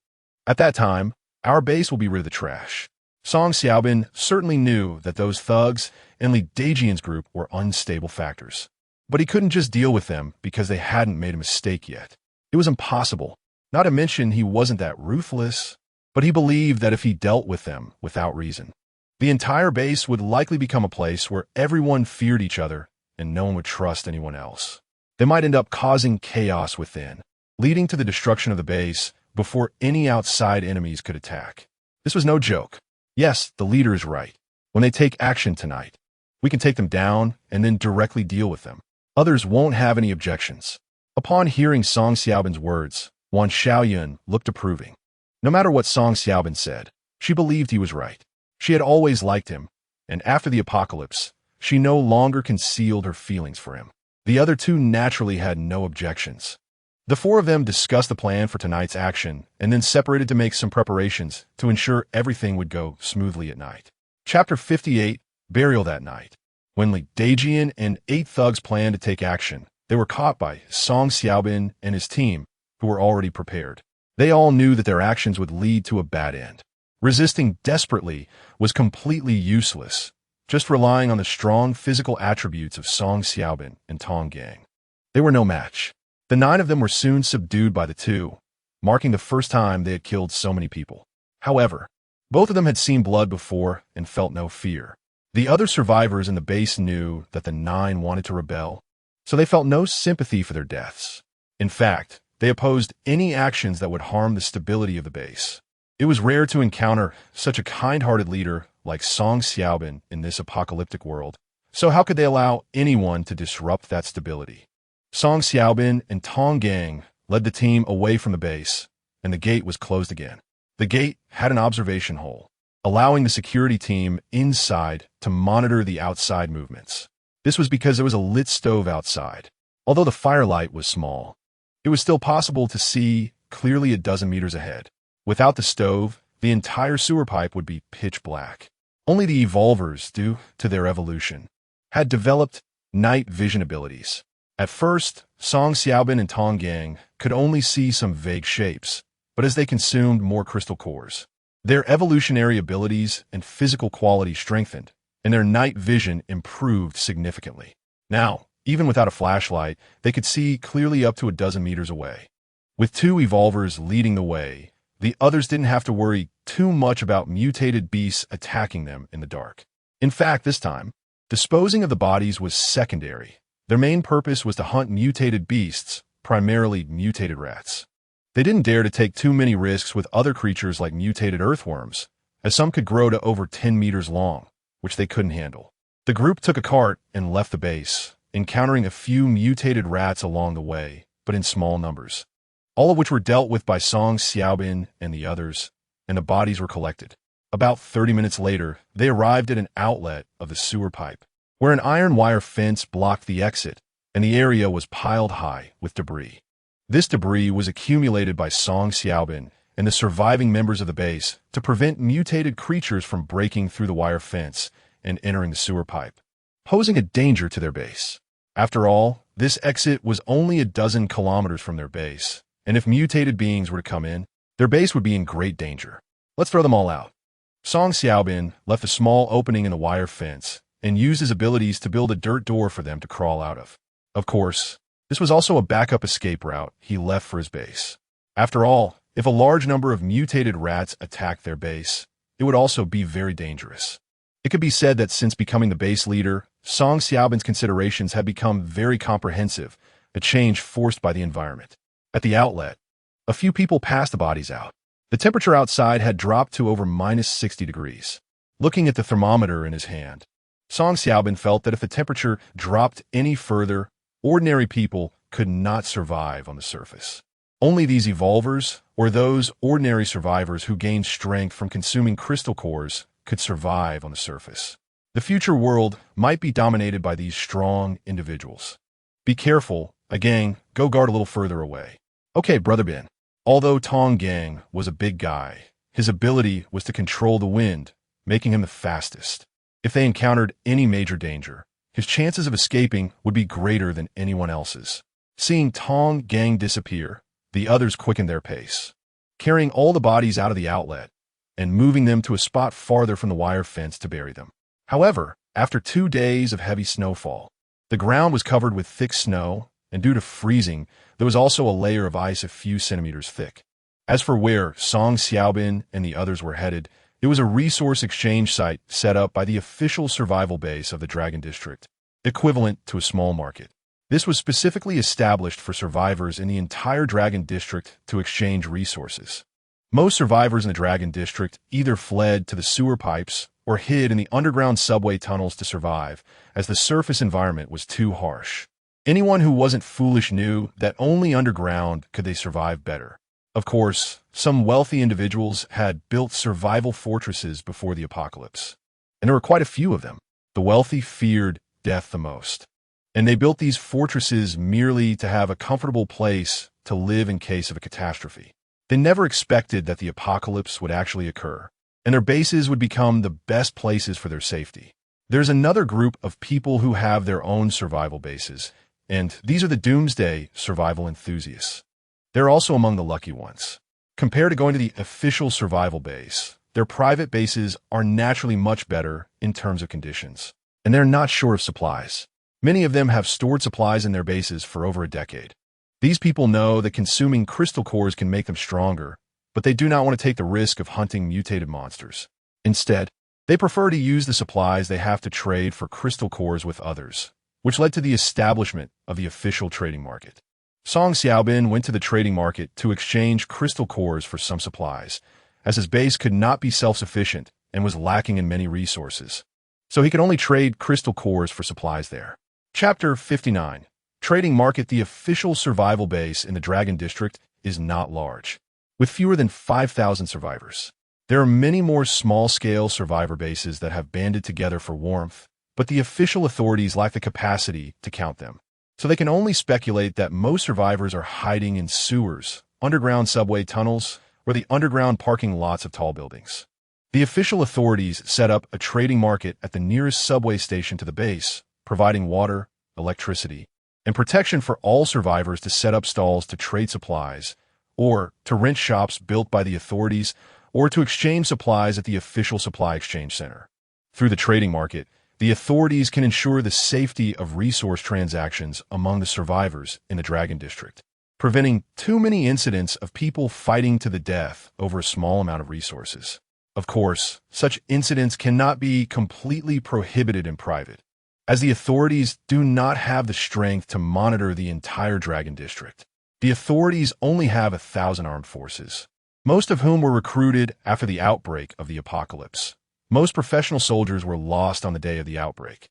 At that time, our base will be rid of the trash." Song Xiaobin certainly knew that those thugs and Li Dajian's group were unstable factors. But he couldn't just deal with them because they hadn't made a mistake yet. It was impossible. Not to mention he wasn't that ruthless, but he believed that if he dealt with them without reason, the entire base would likely become a place where everyone feared each other and no one would trust anyone else. They might end up causing chaos within, leading to the destruction of the base before any outside enemies could attack. This was no joke. Yes, the leader is right. When they take action tonight, We can take them down and then directly deal with them. Others won't have any objections." Upon hearing Song Xiaoban's words, Wan Xiaoyun looked approving. No matter what Song Xiaoban said, she believed he was right. She had always liked him, and after the apocalypse, she no longer concealed her feelings for him. The other two naturally had no objections. The four of them discussed the plan for tonight's action and then separated to make some preparations to ensure everything would go smoothly at night. Chapter 58, Burial that night. When Li Dajian and 8 thugs planned to take action, they were caught by Song Xiaoban and his team, who were already prepared. They all knew that their actions would lead to a bad end. Resisting desperately was completely useless, just relying on the strong physical attributes of Song Xiaoban and Tong Gang. They were no match. The 9 of them were soon subdued by the 2, marking the first time they had killed so many people. However, both of them had seen blood before and felt no fear. The other survivors in the base knew that the 9 wanted to rebel, so they felt no sympathy for their deaths. In fact, they opposed any actions that would harm the stability of the base. It was rare to encounter such a kind-hearted leader like Song Xiaoban in this apocalyptic world, so how could they allow anyone to disrupt that stability? Song Xiaoban and Tong Gang led the team away from the base, and the gate was closed again. The gate had an observation hole, allowing the security team inside to monitor the outside movements. This was because there was a lit stove outside. Although the firelight was small, it was still possible to see clearly a dozen meters ahead. Without the stove, the entire sewer pipe would be pitch black. Only the evolvers, due to their evolution, had developed night vision abilities. At first, Song Xiaoban and Tong Gang could only see some vague shapes, but as they consumed more crystal cores, their evolutionary abilities and physical quality strengthened, and their night vision improved significantly. Now, even without a flashlight, they could see clearly up to a dozen meters away. With 2 evolvers leading the way, the others didn't have to worry too much about mutated beasts attacking them in the dark. In fact, this time, disposing of the bodies was secondary. Their main purpose was to hunt mutated beasts, primarily mutated rats. They didn't dare to take too many risks with other creatures like mutated earthworms, as some could grow to over 10 meters long, which they couldn't handle. The group took a cart and left the base, encountering a few mutated rats along the way, but in small numbers, all of which were dealt with by Song Xiaoban and the others, and the bodies were collected. About 30 minutes later, they arrived at an outlet of the sewer pipe, where an iron wire fence blocked the exit, and the area was piled high with debris. This debris was accumulated by Song Xiaoban and the surviving members of the base to prevent mutated creatures from breaking through the wire fence and entering the sewer pipe, posing a danger to their base. After all, this exit was only a dozen kilometers from their base, and if mutated beings were to come in, their base would be in great danger. Let's throw them all out. Song Xiaoban left a small opening in the wire fence and used his abilities to build a dirt door for them to crawl out of. Of course, this was also a backup escape route he left for his base. After all, if a large number of mutated rats attacked their base, it would also be very dangerous. It could be said that since becoming the base leader, Song Xiaoban's considerations had become very comprehensive, a change forced by the environment. At the outlet, a few people passed the bodies out. The temperature outside had dropped to over minus 60 degrees. Looking at the thermometer in his hand, Song Xiaoban felt that if the temperature dropped any further, ordinary people could not survive on the surface. Only these evolvers, or those ordinary survivors who gained strength from consuming crystal cores, could survive on the surface. The future world might be dominated by these strong individuals. Be careful, a gang, go guard a little further away. Okay, Brother Ben. Although Tong Gang was a big guy, his ability was to control the wind, making him the fastest. If they encountered any major danger, his chances of escaping would be greater than anyone else's. Seeing Tong Gang disappear, the others quickened their pace, carrying all the bodies out of the outlet and moving them to a spot farther from the wire fence to bury them. However, after 2 days of heavy snowfall, the ground was covered with thick snow, and due to freezing, there was also a layer of ice a few centimeters thick. As for where Song Xiaoban and the others were headed, it was a resource exchange site set up by the official survival base of the Dragon District, equivalent to a small market. This was specifically established for survivors in the entire Dragon District to exchange resources. Most survivors in the Dragon District either fled to the sewer pipes or hid in the underground subway tunnels to survive, as the surface environment was too harsh. Anyone who wasn't foolish knew that only underground could they survive better. Of course, some wealthy individuals had built survival fortresses before the apocalypse, and there were quite a few of them. The wealthy feared death the most, and they built these fortresses merely to have a comfortable place to live in case of a catastrophe. They never expected that the apocalypse would actually occur, and their bases would become the best places for their safety. There's another group of people who have their own survival bases, and these are the doomsday survival enthusiasts. They're also among the lucky ones. Compared to going to the official survival base, their private bases are naturally much better in terms of conditions, and they're not short of supplies. Many of them have stored supplies in their bases for over a decade. These people know that consuming crystal cores can make them stronger, but they do not want to take the risk of hunting mutated monsters. Instead, they prefer to use the supplies they have to trade for crystal cores with others, which led to the establishment of the official trading market. Xiaofan went to the trading market to exchange crystal cores for some supplies, as his base could not be self-sufficient and was lacking in many resources. So he could only trade crystal cores for supplies there. Chapter 59. Trading Market. The official survival base in the Dragon District is not large, with fewer than 5,000 survivors. There are many more small-scale survivor bases that have banded together for warmth, but the official authorities lack the capacity to count them. So they can only speculate that most survivors are hiding in sewers, underground subway tunnels, or the underground parking lots of tall buildings. The official authorities set up a trading market at the nearest subway station to the base, providing water, electricity, and protection for all survivors to set up stalls to trade supplies, or to rent shops built by the authorities, or to exchange supplies at the official supply exchange center. Through the trading market, the authorities can ensure the safety of resource transactions among the survivors in the Dragon District, preventing too many incidents of people fighting to the death over a small amount of resources. Of course, such incidents cannot be completely prohibited in private, as the authorities do not have the strength to monitor the entire Dragon District. The authorities only have 1,000 armed forces, most of whom were recruited after the outbreak of the apocalypse. Most professional soldiers were lost on the day of the outbreak.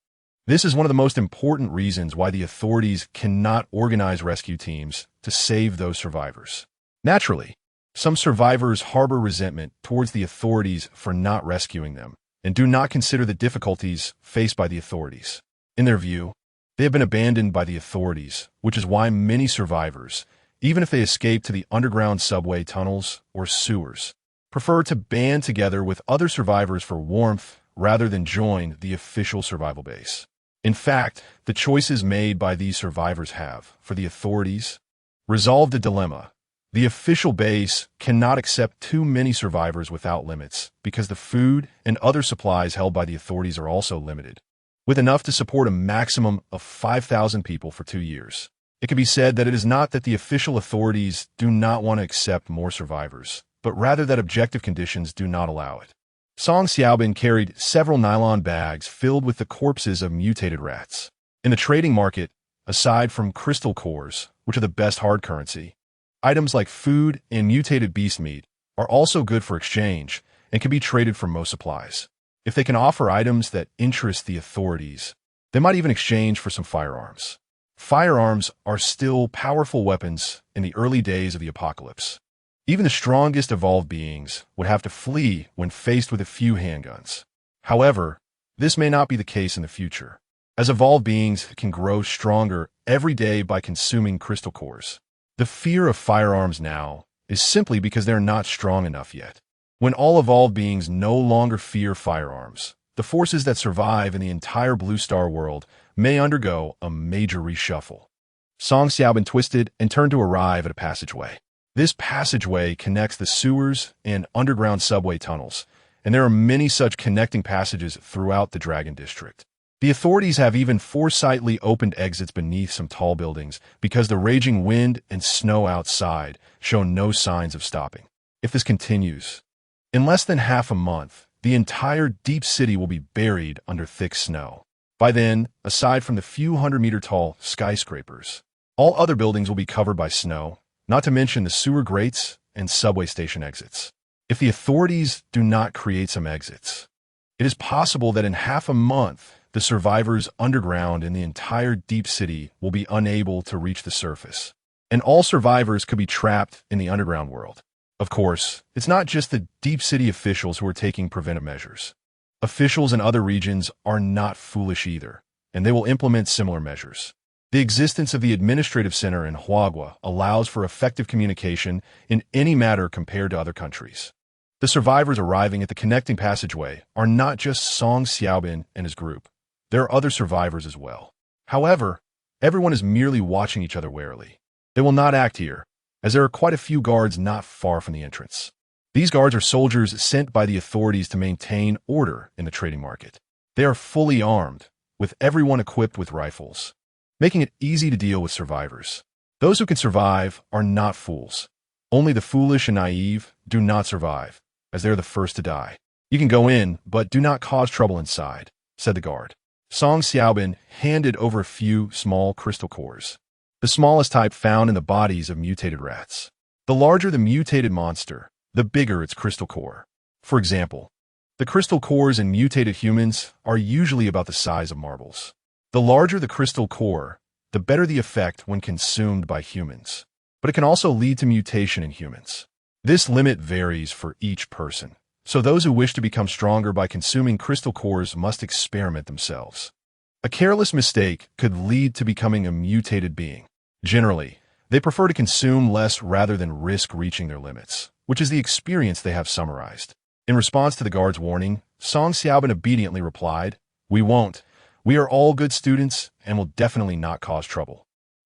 This is one of the most important reasons why the authorities cannot organize rescue teams to save those survivors. Naturally, some survivors harbor resentment towards the authorities for not rescuing them and do not consider the difficulties faced by the authorities. In their view, they have been abandoned by the authorities, which is why many survivors, even if they escape to the underground subway tunnels or sewers, prefer to band together with other survivors for warmth rather than join the official survival base. In fact, the choices made by these survivors have, for the authorities, resolved a dilemma. The official base cannot accept too many survivors without limits because the food and other supplies held by the authorities are also limited, with enough to support a maximum of 5,000 people for 2 years. It can be said that it is not that the official authorities do not want to accept more survivors, but rather that objective conditions do not allow it. Xiaofan carried several nylon bags filled with the corpses of mutated rats. In the trading market, aside from crystal cores, which are the best hard currency, items like food and mutated beast meat are also good for exchange and can be traded for most supplies. If they can offer items that interest the authorities, they might even exchange for some firearms. Firearms are still powerful weapons in the early days of the apocalypse. Even the strongest evolved beings would have to flee when faced with a few handguns. However, this may not be the case in the future, as evolved beings can grow stronger every day by consuming crystal cores. The fear of firearms now is simply because they're not strong enough yet. When all evolved beings no longer fear firearms, the forces that survive in the entire Blue Star world may undergo a major reshuffle. Xiaofan twisted and turned to arrive at a passageway. This passageway connects the sewers and underground subway tunnels, and there are many such connecting passages throughout the Dragon District. The authorities have even foresightly opened exits beneath some tall buildings because the raging wind and snow outside show no signs of stopping. If this continues, in less than half a month, the entire deep city will be buried under thick snow. By then, aside from the few 100-meter-tall skyscrapers, all other buildings will be covered by snow, not to mention the sewer grates and subway station exits. If the authorities do not create some exits, It is possible that in half a month, the survivors underground in the entire deep city will be unable to reach the surface, and all survivors could be trapped in the underground world. Of course, it's not just the deep city officials who are taking preventive measures. Officials in other regions are not foolish either, and they will implement similar measures. The existence of the administrative center in Huagua allows for effective communication in any matter compared to other countries. The survivors arriving at the connecting passageway are not just Song Xiaobin and his group. There are other survivors as well. However, everyone is merely watching each other warily. They will not act here, as there are quite a few guards not far from the entrance. These guards are soldiers sent by the authorities to maintain order in the trading market. They are fully armed, with everyone equipped with rifles, making it easy to deal with survivors. Those who can survive are not fools. Only the foolish and naive do not survive, as they are the first to die. You can go in, but do not cause trouble inside, said the guard. Song Xiaobin handed over a few small crystal cores, the smallest type found in the bodies of mutated rats. The larger the mutated monster, the bigger its crystal core. For example, the crystal cores in mutated humans are usually about the size of marbles. The larger the crystal core, the better the effect when consumed by humans. But it can also lead to mutation in humans. This limit varies for each person, so those who wish to become stronger by consuming crystal cores must experiment themselves. A careless mistake could lead to becoming a mutated being. Generally, they prefer to consume less rather than risk reaching their limits, which is the experience they have summarized. In response to the guard's warning, Song Xiaobin obediently replied, "We won't. We are all good students and will definitely not cause trouble."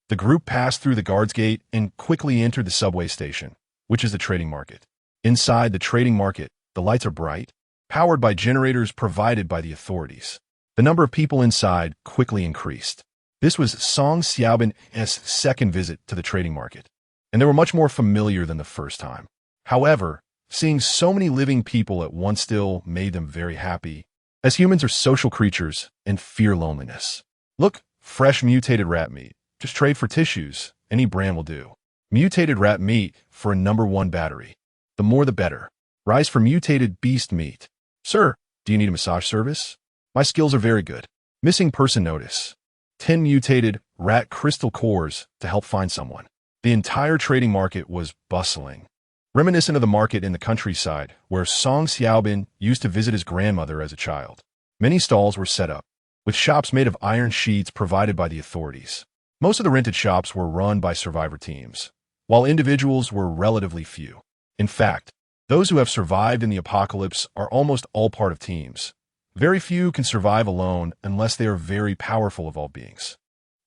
The group passed through the guard's gate and quickly entered the subway station, which is the trading market. Inside the trading market, the lights are bright, powered by generators provided by the authorities. The number of people inside quickly increased. This was Song Xiaobin's second visit to the trading market, and they were much more familiar than the first time. However, seeing so many living people at once still made them very happy, as humans are social creatures and fear loneliness. Look, fresh mutated rat meat. Just trade for tissues. Any brand will do. Mutated rat meat for a #1 battery. The more the better. Rice for mutated beast meat. Sir, do you need a massage service? My skills are very good. Missing person notice. 10 mutated rat crystal cores to help find someone. The entire trading market was bustling, reminiscent of the market in the countryside where Song Xiaobin used to visit his grandmother as a child. Many stalls were set up, with shops made of iron sheets provided by the authorities. Most of the rented shops were run by survivor teams, while individuals were relatively few. In fact, those who have survived in the apocalypse are almost all part of teams. Very few can survive alone unless they are very powerful evolved beings.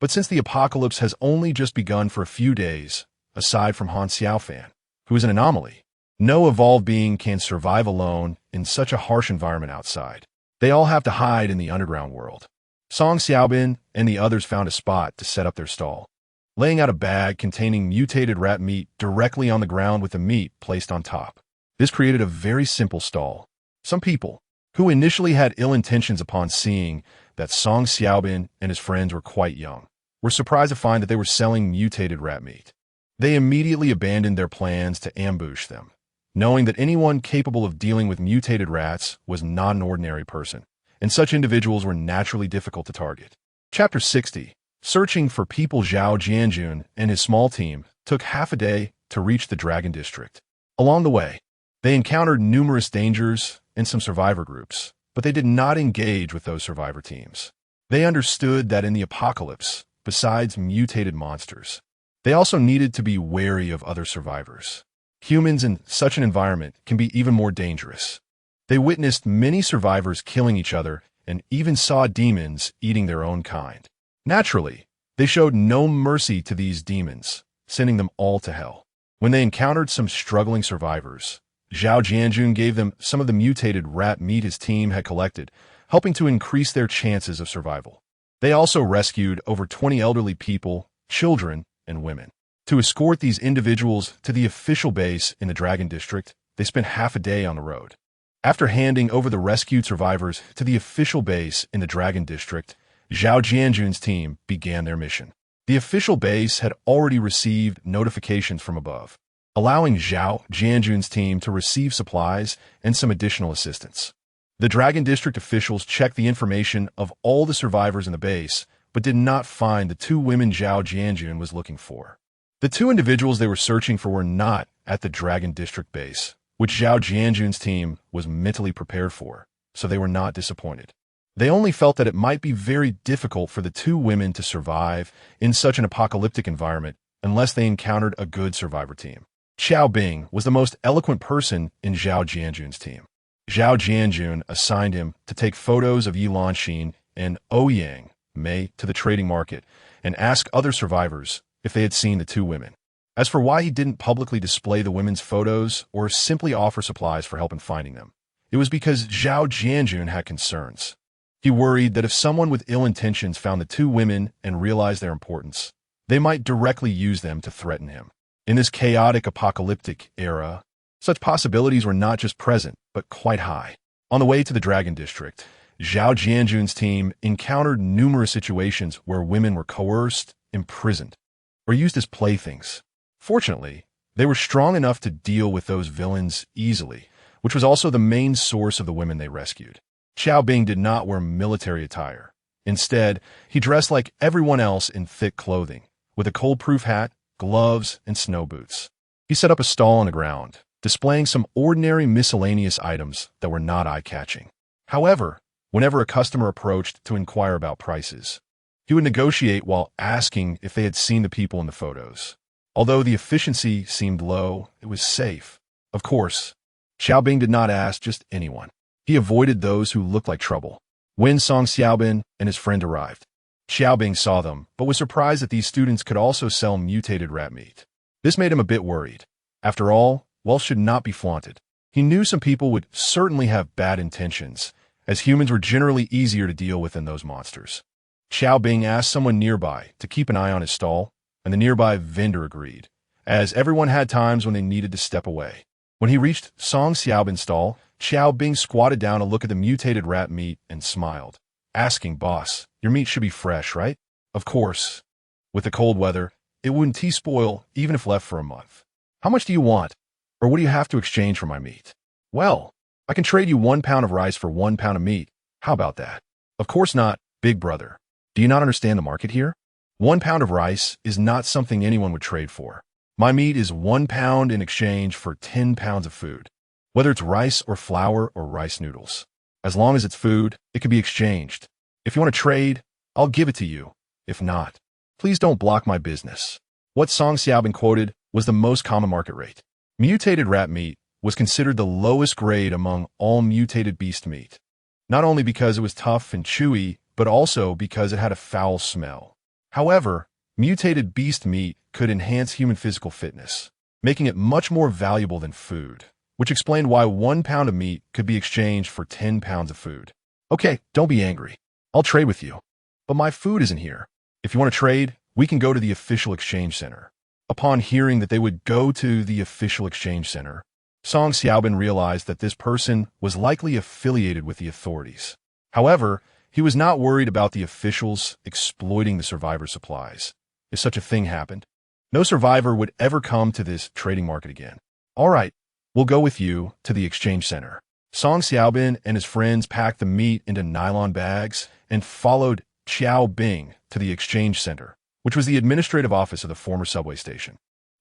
But since the apocalypse has only just begun for a few days, aside from Xiaofan, who is an anomaly, no evolved being can survive alone in such a harsh environment outside. They all have to hide in the underground world. Song Xiaobin and the others found a spot to set up their stall, laying out a bag containing mutated rat meat directly on the ground with the meat placed on top. This created a very simple stall. Some people, who initially had ill intentions upon seeing that Song Xiaobin and his friends were quite young, were surprised to find that they were selling mutated rat meat. They immediately abandoned their plans to ambush them, knowing that anyone capable of dealing with mutated rats was not an ordinary person, and such individuals were naturally difficult to target. Chapter 60. Searching for people. Zhao Jianjun and his small team took half a day to reach the Dragon District. Along the way, they encountered numerous dangers and some survivor groups, but they did not engage with those survivor teams. They understood that in the apocalypse, besides mutated monsters, they also needed to be wary of other survivors. Humans in such an environment can be even more dangerous. They witnessed many survivors killing each other and even saw demons eating their own kind. Naturally, they showed no mercy to these demons, sending them all to hell. When they encountered some struggling survivors, Zhao Jianjun gave them some of the mutated rat meat his team had collected, helping to increase their chances of survival. They also rescued over 20 elderly people, children, and women. To escort these individuals to the official base in the Dragon District, they spent half a day on the road. After handing over the rescued survivors to the official base in the Dragon District, Zhao Jianjun's team began their mission. The official base had already received notifications from above, allowing Zhao Jianjun's team to receive supplies and some additional assistance. The Dragon District officials checked the information of all the survivors in the base, but did not find the two women Zhao Jianjun was looking for. The two individuals they were searching for were not at the Dragon District base, which Zhao Jianjun's team was mentally prepared for, so they were not disappointed. They only felt that it might be very difficult for the two women to survive in such an apocalyptic environment unless they encountered a good survivor team. Xiao Bing was the most eloquent person in Zhao Jianjun's team. Zhao Jianjun assigned him to take photos of Yi Lanxin and Ouyang Mei to the trading market and ask other survivors if they had seen the two women. As for why he didn't publicly display the women's photos or simply offer supplies for help in finding them, it was because Zhao Jianjun had concerns. He worried that if someone with ill intentions found the two women and realized their importance, they might directly use them to threaten him. In this chaotic apocalyptic era, such possibilities were not just present, but quite high. On the way to the Dragon District, Zhao Jianjun's team encountered numerous situations where women were coerced, imprisoned, or used as playthings. Fortunately, they were strong enough to deal with those villains easily, which was also the main source of the women they rescued. Xiao Bing did not wear military attire. Instead, he dressed like everyone else in thick clothing, with a cold-proof hat, gloves, and snow boots. He set up a stall on the ground, displaying some ordinary miscellaneous items that were not eye-catching. However, whenever a customer approached to inquire about prices, he would negotiate while asking if they had seen the people in the photos. Although the efficiency seemed low, it was safe. Of course, Xiao Bing did not ask just anyone. He avoided those who looked like trouble. When Song Xiaobin and his friend arrived, Xiao Bing saw them, but was surprised that these students could also sell mutated rat meat. This made him a bit worried. After all, wealth should not be flaunted. He knew some people would certainly have bad intentions, as humans were generally easier to deal with than those monsters. Xiao Bing asked someone nearby to keep an eye on his stall, and the nearby vendor agreed, as everyone had times when they needed to step away. When he reached Song Xiaobin's stall, Xiao Bing squatted down to look at the mutated rat meat and smiled, asking, "Boss, your meat should be fresh, right?" Of course. With the cold weather, it wouldn't spoil even if left for a month. "How much do you want? Or what do you have to exchange for my meat?" "Well, I can trade you 1 pound of rice for 1 pound of meat. How about that?" "Of course not, big brother. Do you not understand the market here? 1 pound of rice is not something anyone would trade for. My meat is 1 pound in exchange for 10 pounds of food. Whether it's rice or flour or rice noodles. As long as it's food, it can be exchanged. If you want to trade, I'll give it to you. If not, please don't block my business." What Song Xiaobin quoted was the most common market rate. Mutated rat meat was considered the lowest grade among all mutated beast meat, not only because it was tough and chewy, but also because it had a foul smell. However, mutated beast meat could enhance human physical fitness, making it much more valuable than food, which explained why 1 pound of meat could be exchanged for 10 pounds of food. "Okay, don't be angry. I'll trade with you. But my food isn't here. If you want to trade, we can go to the official exchange center." Upon hearing that they would go to the official exchange center, Song Xiaobin realized that this person was likely affiliated with the authorities. However, he was not worried about the officials exploiting the survivor supplies. If such a thing happened, no survivor would ever come to this trading market again. "All right, we'll go with you to the exchange center." Song Xiaobin and his friends packed the meat into nylon bags and followed Xiao Bing to the exchange center, which was the administrative office of the former subway station.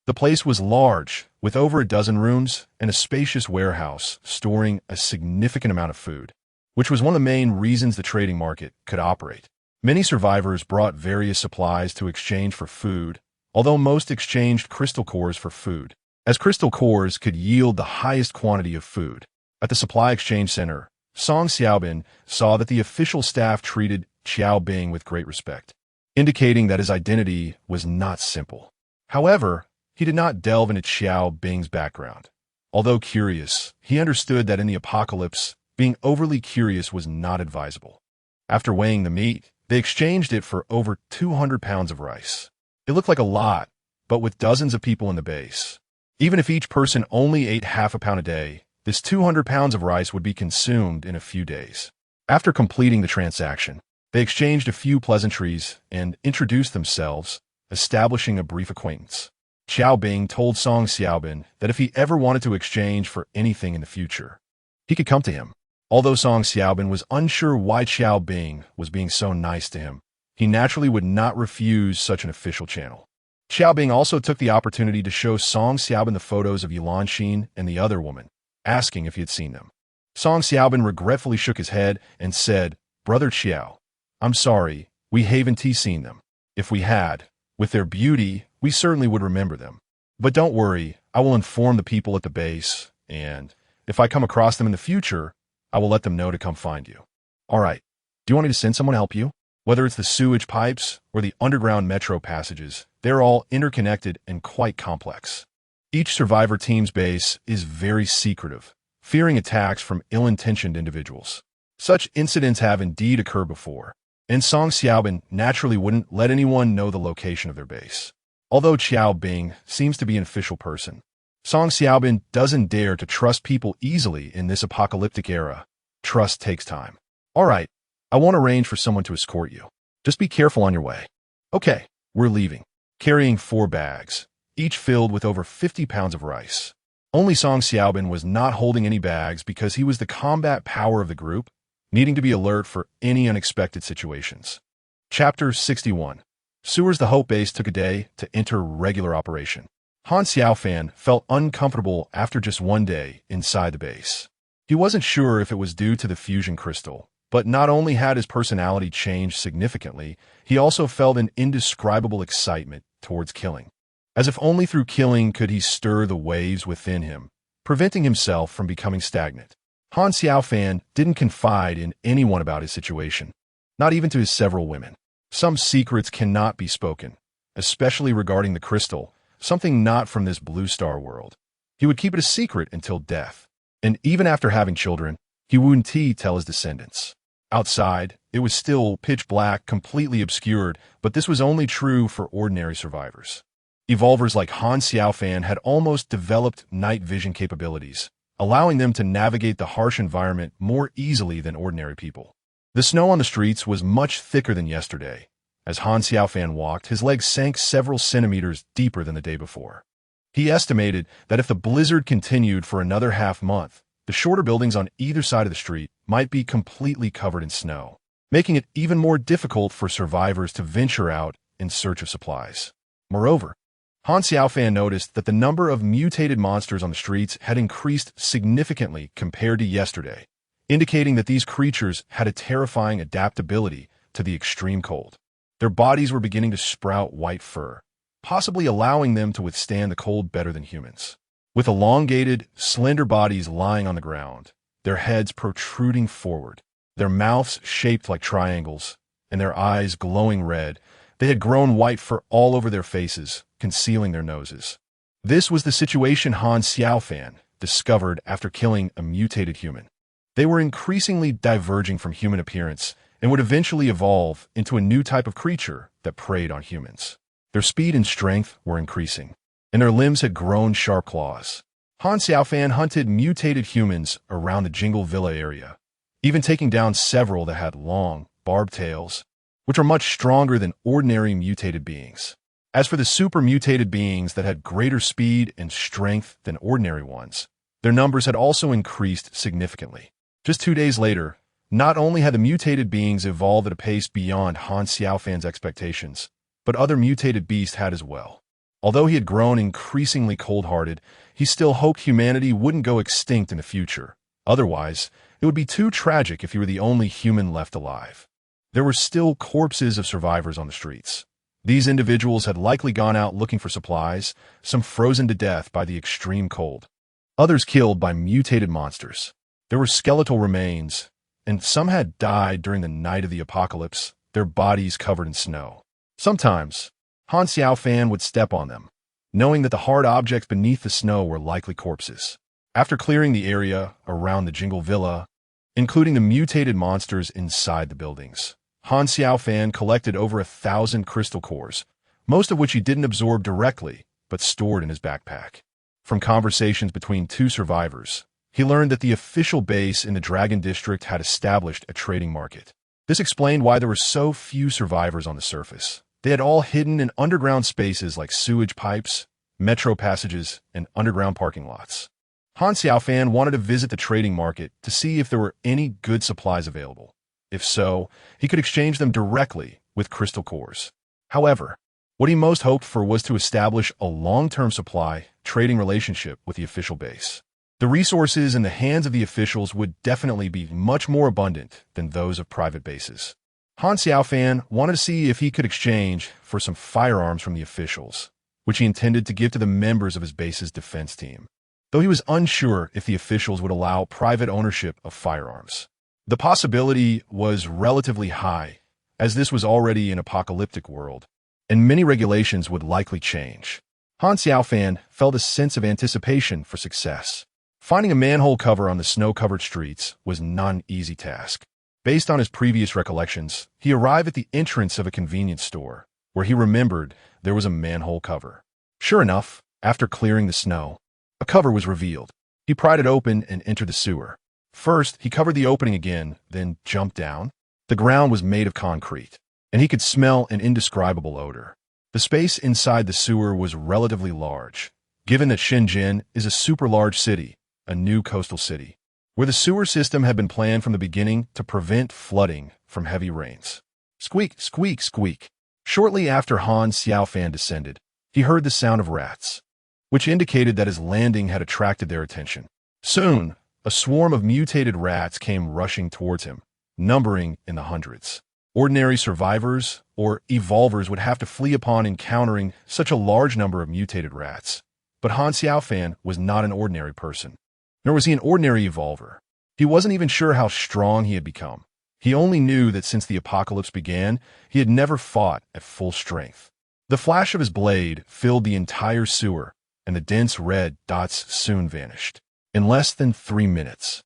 The place was large, with over a dozen rooms and a spacious warehouse storing a significant amount of food, which was one of the main reasons the trading market could operate. Many survivors brought various supplies to exchange for food, although most exchanged crystal cores for food, as crystal cores could yield the highest quantity of food. At the supply exchange center, Song Xiaobin saw that the official staff treated Xiao Bing with great respect, indicating that his identity was not simple. However, he did not delve into Xiao Bing's background. Although curious, he understood that in the apocalypse, being overly curious was not advisable. After weighing the meat, they exchanged it for over 200 pounds of rice. It looked like a lot, but with dozens of people in the base, even if each person only ate half a pound a day, this 200 pounds of rice would be consumed in a few days. After completing the transaction, they exchanged a few pleasantries and introduced themselves, establishing a brief acquaintance. Xiao Bing told Song Xiaobin that if he ever wanted to exchange for anything in the future, he could come to him. Although Song Xiaobin was unsure why Xiao Bing was being so nice to him, he naturally would not refuse such an official channel. Xiao Bing also took the opportunity to show Song Xiaobin the photos of Yulan Xin and the other woman, asking if he had seen them. Song Xiaobin regretfully shook his head and said, "Brother Xiao, I'm sorry, we haven't seen them. If we had, with their beauty, we certainly would remember them. But don't worry, I will inform the people at the base, and if I come across them in the future, I will let them know to come find you." All right, do you want me to send someone to help you? Whether it's the sewage pipes or the underground metro passages, they're all interconnected and quite complex. Each survivor team's base is very secretive, fearing attacks from ill-intentioned individuals. Such incidents have indeed occurred before, and Song Xiaobin naturally wouldn't let anyone know the location of their base. Although Xiao Bing seems to be an official person, Song Xiaobin doesn't dare to trust people easily in this apocalyptic era. Trust takes time. All right, I won't arrange for someone to escort you. Just be careful on your way. Okay, we're leaving, carrying 4 bags, each filled with over 50 pounds of rice. Only Song Xiaobin was not holding any bags because he was the combat power of the group, needing to be alert for any unexpected situations. Chapter 61. Sewers. The Hope Base took a day to enter regular operation. Han Xiaofan felt uncomfortable after just one day inside the base. He wasn't sure if it was due to the fusion crystal, but not only had his personality changed significantly, he also felt an indescribable excitement towards killing. As if only through killing could he stir the waves within him, preventing himself from becoming stagnant. Han Xiaofan didn't confide in anyone about his situation, not even to his several women. Some secrets cannot be spoken, especially regarding the crystal, something not from this blue star world. He would keep it a secret until death, and even after having children, he wouldn't tell his descendants. Outside, it was still pitch black, completely obscured, but this was only true for ordinary survivors. Evolvers like Han Xiaofan had almost developed night vision capabilities, allowing them to navigate the harsh environment more easily than ordinary people. The snow on the streets was much thicker than yesterday. As Han Xiaofan walked, his legs sank several centimeters deeper than the day before. He estimated that if the blizzard continued for another half-month, the shorter buildings on either side of the street might be completely covered in snow, making it even more difficult for survivors to venture out in search of supplies. Moreover, Han Xiaofan noticed that the number of mutated monsters on the streets had increased significantly compared to yesterday, indicating that these creatures had a terrifying adaptability to the extreme cold. Their bodies were beginning to sprout white fur, possibly allowing them to withstand the cold better than humans. With elongated, slender bodies lying on the ground, their heads protruding forward, their mouths shaped like triangles, and their eyes glowing red, they had grown white fur all over their faces, concealing their noses. This was the situation Han Xiaofan discovered after killing a mutated human. They were increasingly diverging from human appearance and would eventually evolve into a new type of creature that preyed on humans. Their speed and strength were increasing, and their limbs had grown sharp claws. Han Xiaofan hunted mutated humans around the Jingle Villa area, even taking down several that had long, barbed tails, which are much stronger than ordinary mutated beings. As for the super mutated beings that had greater speed and strength than ordinary ones, their numbers had also increased significantly. Just 2 days later, not only had the mutated beings evolved at a pace beyond Han Xiaofan's expectations, but other mutated beasts had as well. Although he had grown increasingly cold-hearted, he still hoped humanity wouldn't go extinct in the future. Otherwise, it would be too tragic if he were the only human left alive. There were still corpses of survivors on the streets. These individuals had likely gone out looking for supplies, some frozen to death by the extreme cold, others killed by mutated monsters. There were skeletal remains, and some had died during the night of the apocalypse, their bodies covered in snow. Sometimes, Han Xiaofan would step on them, knowing that the hard objects beneath the snow were likely corpses. After clearing the area around the Jingle Villa, including the mutated monsters inside the buildings, Han Xiaofan collected over 1,000 crystal cores, most of which he didn't absorb directly, but stored in his backpack. From conversations between 2 survivors, he learned that the official base in the Dragon District had established a trading market. This explained why there were so few survivors on the surface. They had all hidden in underground spaces like sewage pipes, metro passages, and underground parking lots. Han Xiaofan wanted to visit the trading market to see if there were any good supplies available. If so, he could exchange them directly with crystal cores. However, what he most hoped for was to establish a long-term supply trading relationship with the official base. The resources in the hands of the officials would definitely be much more abundant than those of private bases. Han Xiaofan wanted to see if he could exchange for some firearms from the officials, which he intended to give to the members of his base's defense team, though he was unsure if the officials would allow private ownership of firearms. The possibility was relatively high, as this was already an apocalyptic world, and many regulations would likely change. Han Xiaofan felt a sense of anticipation for success. Finding a manhole cover on the snow-covered streets was not an easy task. Based on his previous recollections, he arrived at the entrance of a convenience store, where he remembered there was a manhole cover. Sure enough, after clearing the snow, a cover was revealed. He pried it open and entered the sewer. First, he covered the opening again, then jumped down. The ground was made of concrete, and he could smell an indescribable odor. The space inside the sewer was relatively large, given that Shenzhen is a super-large city, a new coastal city, where the sewer system had been planned from the beginning to prevent flooding from heavy rains. Squeak, squeak, squeak. Shortly after Han Xiaofan descended, he heard the sound of rats, which indicated that his landing had attracted their attention. Soon, a swarm of mutated rats came rushing towards him, numbering in the hundreds. Ordinary survivors or evolvers would have to flee upon encountering such a large number of mutated rats. But Han Xiaofan was not an ordinary person, nor was he an ordinary evolver. He wasn't even sure how strong he had become. He only knew that since the apocalypse began, he had never fought at full strength. The flash of his blade filled the entire sewer, and the dense red dots soon vanished. In less than 3 minutes,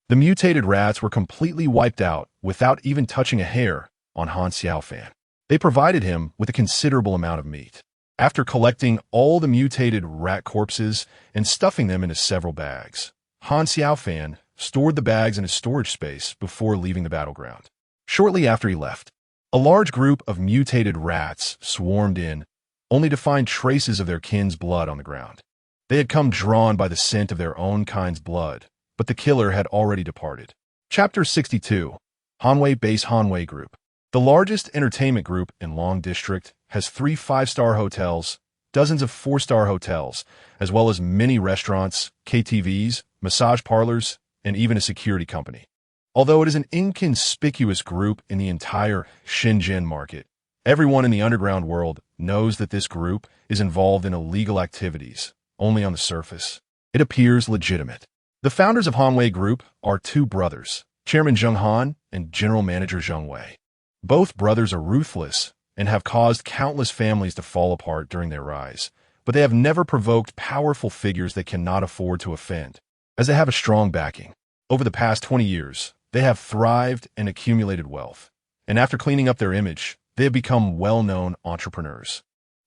the mutated rats were completely wiped out without even touching a hair on Han Xiaofan. They provided him with a considerable amount of meat. After collecting all the mutated rat corpses and stuffing them into several bags, Han Xiaofan stored the bags in his storage space before leaving the battleground. Shortly after he left, a large group of mutated rats swarmed in, only to find traces of their kin's blood on the ground. They had come drawn by the scent of their own kind's blood, but the killer had already departed. Chapter 62. Hanwei Base Hanwei Group. The largest entertainment group in Long District has 3 5-star hotels, dozens of 4-star hotels, as well as many restaurants, KTVs, massage parlors, and even a security company. Although it is an inconspicuous group in the entire Shenzhen market, everyone in the underground world knows that this group is involved in illegal activities, only on the surface. It appears legitimate. The founders of Hanwei Group are 2 brothers, Chairman Zheng Han and General Manager Zheng Wei. Both brothers are ruthless and have caused countless families to fall apart during their rise, but they have never provoked powerful figures they cannot afford to offend, as they have a strong backing. Over the past 20 years, they have thrived and accumulated wealth, and after cleaning up their image, they have become well-known entrepreneurs.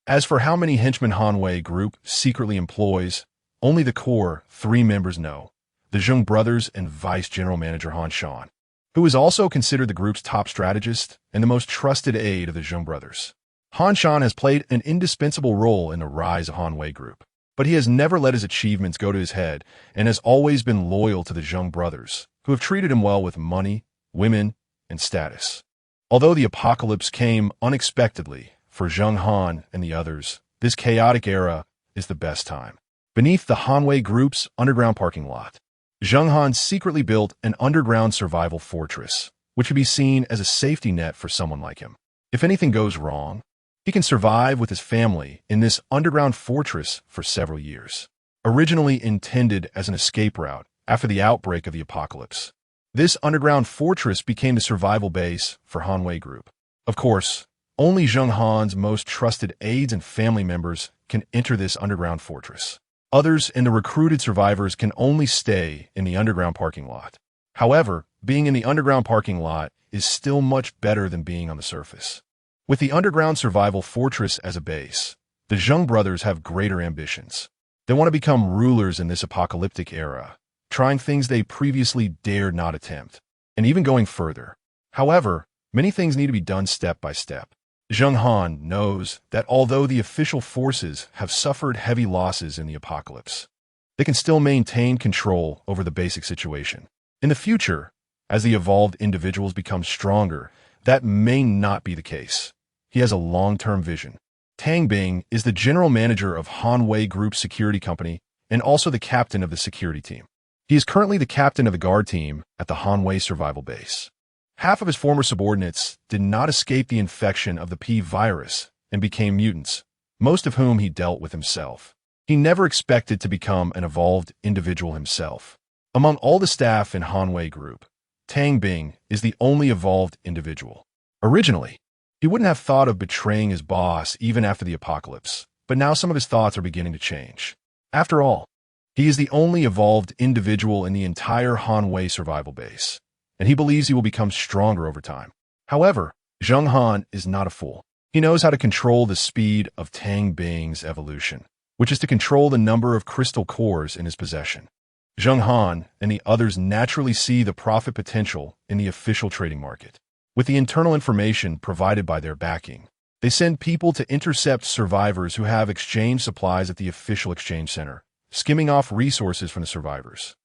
As for how many henchmen Hanwei Group secretly employs, only the core 3 members know, the Zheng brothers and Vice General Manager Han Shan, who is also considered the group's top strategist and the most trusted aide of the Zheng brothers. Han Shan has played an indispensable role in the rise of Hanwei Group, but he has never let his achievements go to his head and has always been loyal to the Zheng brothers, who have treated him well with money, women, and status. Although the apocalypse came unexpectedly for Zheng Han and the others, this chaotic era is the best time. Beneath the Hanwei Group's underground parking lot, Zheng Han secretly built an underground survival fortress, which could be seen as a safety net for someone like him. If anything goes wrong, he can survive with his family in this underground fortress for several years. Originally intended as an escape route after the outbreak of the apocalypse, this underground fortress became the survival base for Hanwei Group. Of course, only Zheng Han's most trusted aides and family members can enter this underground fortress. Others and the recruited survivors can only stay in the underground parking lot. However, being in the underground parking lot is still much better than being on the surface. With the underground survival fortress as a base, the Zheng brothers have greater ambitions. They want to become rulers in this apocalyptic era, trying things they previously dared not attempt, and even going further. However, many things need to be done step by step. Zheng Han knows that although the official forces have suffered heavy losses in the apocalypse, they can still maintain control over the basic situation. In the future, as the evolved individuals become stronger, that may not be the case. He has a long-term vision. Tang Bing is the general manager of Hanwei Group Security Company and also the captain of the security team. He is currently the captain of the guard team at the Hanwei Survival Base. Half of his former subordinates did not escape the infection of the P virus and became mutants, most of whom he dealt with himself. He never expected to become an evolved individual himself. Among all the staff in Hanwei Group, Tang Bing is the only evolved individual. Originally, he wouldn't have thought of betraying his boss even after the apocalypse, but now some of his thoughts are beginning to change. After all, he is the only evolved individual in the entire Hanwei Survival Base, and he believes he will become stronger over time. However, Zheng Han is not a fool. He knows how to control the speed of Tang Bing's evolution, which is to control the number of crystal cores in his possession. Zheng Han and the others naturally see the profit potential in the official trading market. With the internal information provided by their backing, they send people to intercept survivors who have exchange supplies at the official exchange center, skimming off resources from the survivors.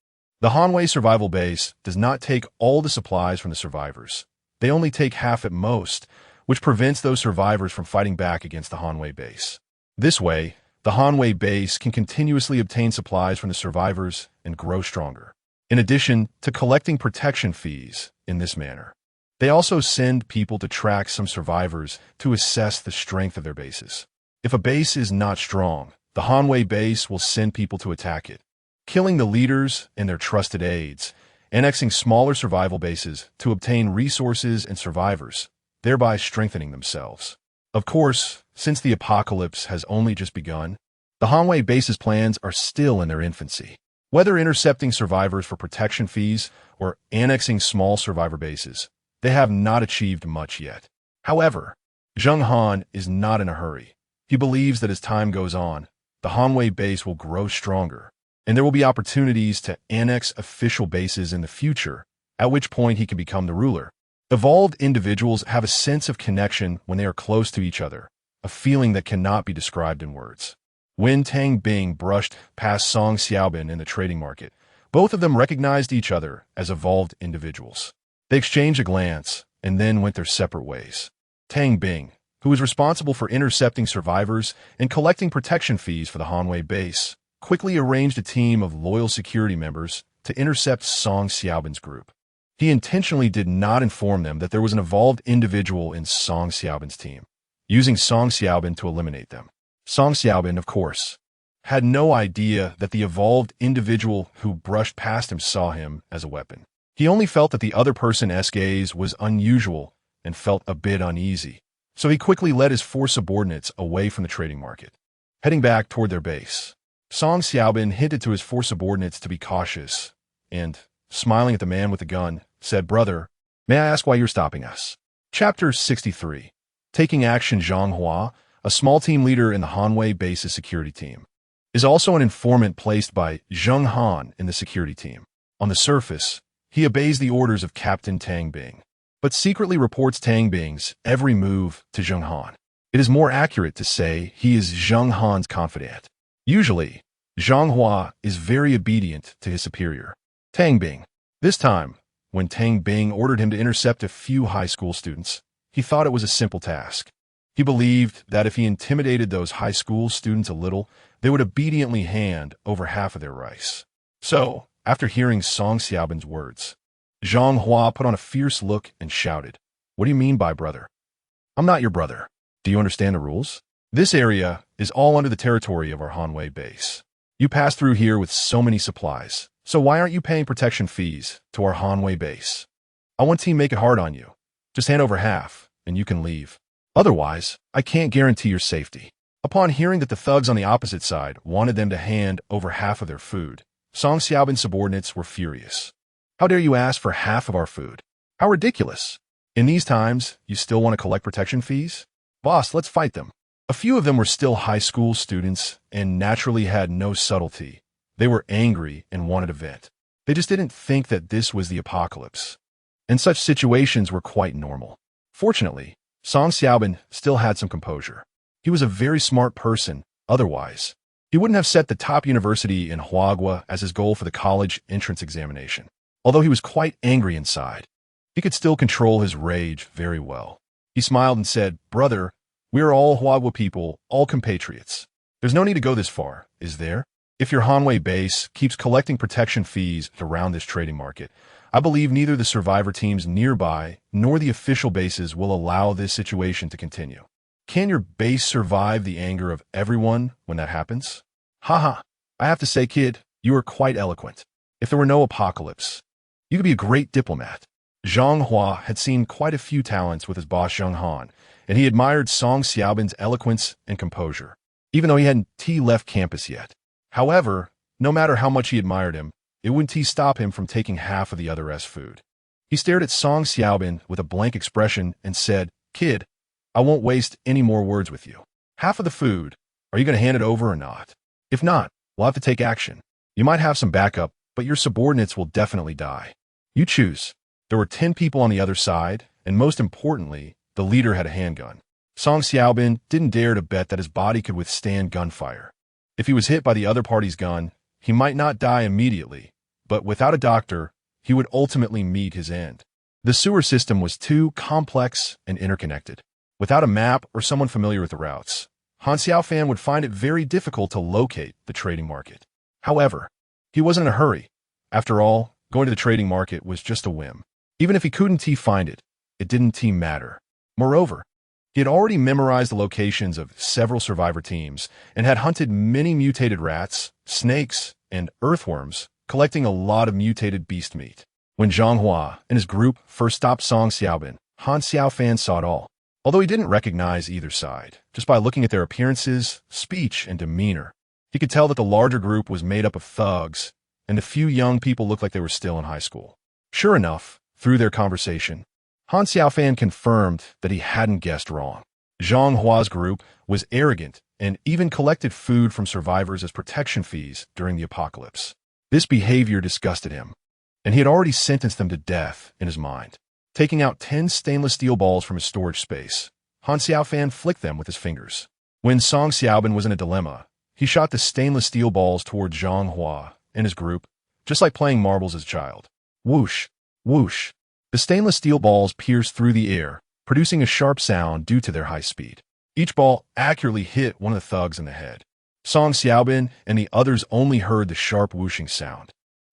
The Hanwei Survival Base does not take all the supplies from the survivors. They only take half at most, which prevents those survivors from fighting back against the Hanwei Base. This way, the Hanwei Base can continuously obtain supplies from the survivors and grow stronger. In addition to collecting protection fees in this manner, they also send people to track some survivors to assess the strength of their bases. If a base is not strong, the Hanwei Base will send people to attack it, killing the leaders and their trusted aides, annexing smaller survival bases to obtain resources and survivors, thereby strengthening themselves. Of course, since the apocalypse has only just begun, the Hanwei Base's plans are still in their infancy. Whether intercepting survivors for protection fees or annexing small survivor bases, they have not achieved much yet. However, Zheng Han is not in a hurry. He believes that as time goes on, the Hanwei Base will grow stronger, and there will be opportunities to annex official bases in the future, at which point he can become the ruler. Evolved individuals have a sense of connection when they are close to each other, a feeling that cannot be described in words. When Tang Bing brushed past Song Xiaofan in the trading market, both of them recognized each other as evolved individuals. They exchanged a glance and then went their separate ways. Tang Bing, who was responsible for intercepting survivors and collecting protection fees for the Hanwei Base, quickly arranged a team of loyal security members to intercept Song Xiaofan's group. He intentionally did not inform them that there was an evolved individual in Song Xiaofan's team, using Song Xiaofan to eliminate them. Song Xiaofan, of course, had no idea that the evolved individual who brushed past him saw him as a weapon. He only felt that the other person's gaze was unusual and felt a bit uneasy, so he quickly led his 4 subordinates away from the trading market. Heading back toward their base, Song Xiaofan hinted to his 4 subordinates to be cautious and, smiling at the man with the gun, said, "Brother, may I ask why you're stopping us?" Chapter 63. Taking action. Zhang Hua, a small team leader in the Hanwei Base's security team, is also an informant placed by Zheng Han in the security team. On the surface, he obeys the orders of Captain Tang Bing, but secretly reports Tang Bing's every move to Zheng Han. It is more accurate to say he is Zheng Han's confidant. Usually, Zhang Hua is very obedient to his superior, Tang Bing. This time, when Tang Bing ordered him to intercept a few high school students, he thought it was a simple task. He believed that if he intimidated those high school students a little, they would obediently hand over half of their rice. So, after hearing Song Xiaofan's words, Zhang Hua put on a fierce look and shouted, "What do you mean by brother? I'm not your brother. Do you understand the rules? This area is all under the territory of our Hanwei Base. You pass through here with so many supplies. So why aren't you paying protection fees to our Hanwei Base? I want to make it hard on you. Just hand over half, and you can leave. Otherwise, I can't guarantee your safety." Upon hearing that the thugs on the opposite side wanted them to hand over half of their food, Song Xiaofan's subordinates were furious. "How dare you ask for half of our food? How ridiculous! In these times, you still want to collect protection fees? Boss, let's fight them." A few of them were still high school students and naturally had no subtlety. They were angry and wanted a vent. They just didn't think that this was the apocalypse, and such situations were quite normal. Fortunately, Song Xiaofan still had some composure. He was a very smart person, otherwise, He wouldn't have set the top university in Huagua as his goal for the college entrance examination. Although he was quite angry inside, he could still control his rage very well. He smiled and said, "Brother, we are all Huagua people, all compatriots. There's no need to go this far, is there? If your Hanwei base keeps collecting protection fees around this trading market, I believe neither the survivor teams nearby nor the official bases will allow this situation to continue. Can your base survive the anger of everyone when that happens?" Haha, I have to say, kid, you are quite eloquent. If there were no apocalypse, you could be a great diplomat. Zhang Hua had seen quite a few talents with his boss Zheng Han, and he admired Song Xiaobin's eloquence and composure, even though he hadn't left campus yet. However, no matter how much he admired him, it wouldn't stop him from taking half of the other's food. He stared at Song Xiaobin with a blank expression and said, "Kid, I won't waste any more words with you. Half of the food, are you going to hand it over or not? If not, we'll have to take action. You might have some backup, but your subordinates will definitely die. You choose." There were 10 people on the other side, and most importantly, the leader had a handgun. Song Xiaobin didn't dare to bet that his body could withstand gunfire. If he was hit by the other party's gun, he might not die immediately, but without a doctor, he would ultimately meet his end. The sewer system was too complex and interconnected. Without a map or someone familiar with the routes, Han Xiaofan would find it very difficult to locate the trading market. However, he wasn't in a hurry. After all, going to the trading market was just a whim. Even if he couldn't find it, it didn't matter. Moreover, he had already memorized the locations of several survivor teams and had hunted many mutated rats, snakes, and earthworms, collecting a lot of mutated beast meat. When Zhang Hua and his group first stopped Song Xiaobin, Han Xiaofan saw it all. Although he didn't recognize either side, just by looking at their appearances, speech, and demeanor, he could tell that the larger group was made up of thugs, and the few young people looked like they were still in high school. Sure enough, through their conversation, Han Xiaofan confirmed that he hadn't guessed wrong. Zhang Hua's group was arrogant and even collected food from survivors as protection fees during the apocalypse. This behavior disgusted him, and he had already sentenced them to death in his mind. Taking out 10 stainless steel balls from his storage space, Han Xiaofan flicked them with his fingers. When Song Xiaobin was in a dilemma, he shot the stainless steel balls toward Zhang Hua and his group, just like playing marbles as a child. Whoosh! Whoosh! The stainless steel balls pierced through the air, producing a sharp sound due to their high speed. Each ball accurately hit one of the thugs in the head. Song Xiaobin and the others only heard the sharp whooshing sound.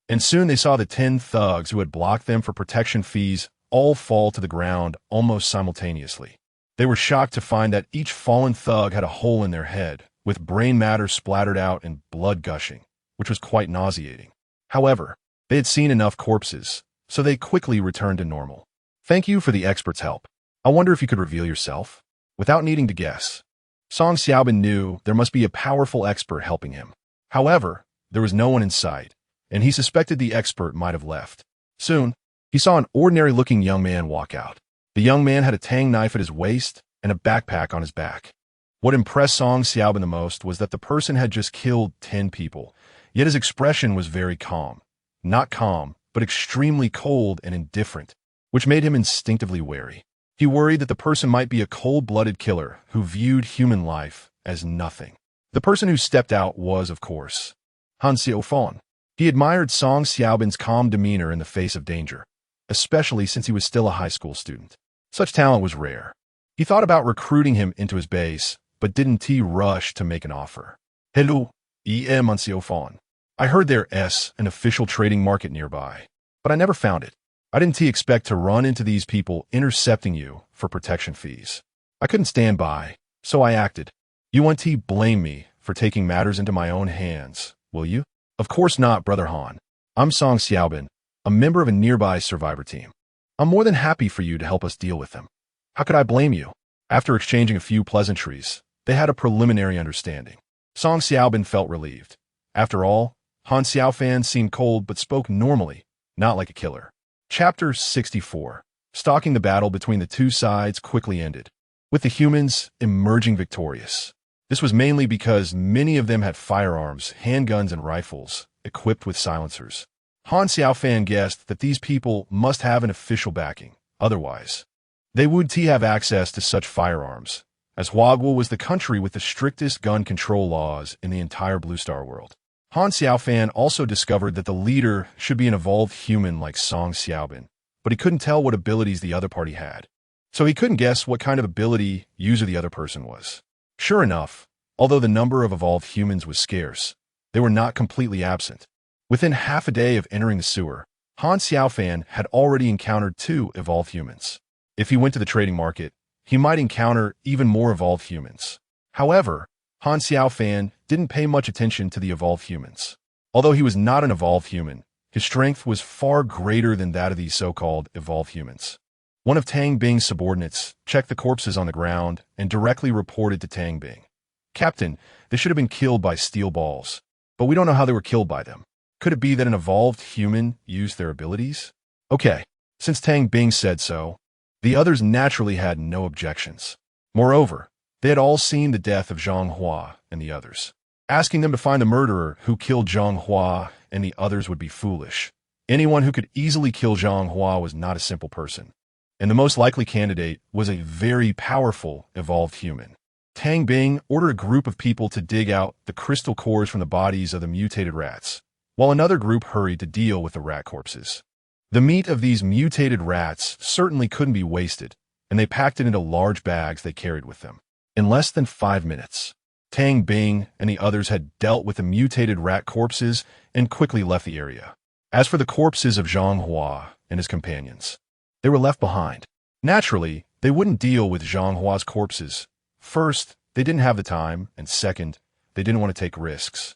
And soon they saw the 10 thugs who had blocked them for protection fees all fall to the ground almost simultaneously. They were shocked to find that each fallen thug had a hole in their head, with brain matter splattered out and blood gushing, which was quite nauseating. However, they had seen enough corpses, so they quickly returned to normal. "Thank you for the expert's help. I wonder if you could reveal yourself?" Without needing to guess, Song Xiaobin knew there must be a powerful expert helping him. However, there was no one in sight, and he suspected the expert might have left. Soon, he saw an ordinary-looking young man walk out. The young man had a tang knife at his waist and a backpack on his back. What impressed Song Xiaobin the most was that the person had just killed 10 people, yet his expression was very calm. Not calm, but extremely cold and indifferent, which made him instinctively wary. He worried that the person might be a cold-blooded killer who viewed human life as nothing. The person who stepped out was, of course, Han Xiaofan. He admired Song Xiaobin's calm demeanor in the face of danger, especially since he was still a high school student. Such talent was rare. He thought about recruiting him into his base, but didn't rush to make an offer. "Hello, Han Xiaofan. I heard there's an official trading market nearby, but I never found it. I didn't expect to run into these people intercepting you for protection fees. I couldn't stand by, so I acted. You won't blame me for taking matters into my own hands, will you?" "Of course not, Brother Han. I'm Song Xiaobin, a member of a nearby survivor team. I'm more than happy for you to help us deal with them. How could I blame you?" After exchanging a few pleasantries, they had a preliminary understanding. Song Xiaobin felt relieved. After all, Han Xiaofan seemed cold but spoke normally, not like a killer. Chapter 64. Stalking the battle between the two sides quickly ended, with the humans emerging victorious. This was mainly because many of them had firearms, handguns, and rifles, equipped with silencers. Han Xiaofan guessed that these people must have an official backing, otherwise, they would have access to such firearms, as Huagua was the country with the strictest gun control laws in the entire Blue Star world. Han Xiaofan also discovered that the leader should be an evolved human like Song Xiaobin, but he couldn't tell what abilities the other party had. So he couldn't guess what kind of ability user the other person was. Sure enough, although the number of evolved humans was scarce, they were not completely absent. Within half a day of entering the sewer, Han Xiaofan had already encountered 2 evolved humans. If he went to the trading market, he might encounter even more evolved humans. However, Han Xiaofan didn't pay much attention to the evolved humans. Although he was not an evolved human, his strength was far greater than that of these so-called evolved humans. One of Tang Bing's subordinates checked the corpses on the ground and directly reported to Tang Bing. "Captain, they should have been killed by steel balls, but we don't know how they were killed by them. Could it be that an evolved human used their abilities?" Okay, since Tang Bing said so, the others naturally had no objections. Moreover, they had all seen the death of Zhang Hua and the others. Asking them to find the murderer who killed Zhang Hua and the others would be foolish. Anyone who could easily kill Zhang Hua was not a simple person, and the most likely candidate was a very powerful evolved human. Tang Bing ordered a group of people to dig out the crystal cores from the bodies of the mutated rats, while another group hurried to deal with the rat corpses. The meat of these mutated rats certainly couldn't be wasted, and they packed it into large bags they carried with them. In less than 5 minutes, Tang Bing and the others had dealt with the mutated rat corpses and quickly left the area. As for the corpses of Zhang Hua and his companions, they were left behind. Naturally, they wouldn't deal with Zhang Hua's corpses. First, they didn't have the time, and second, they didn't want to take risks,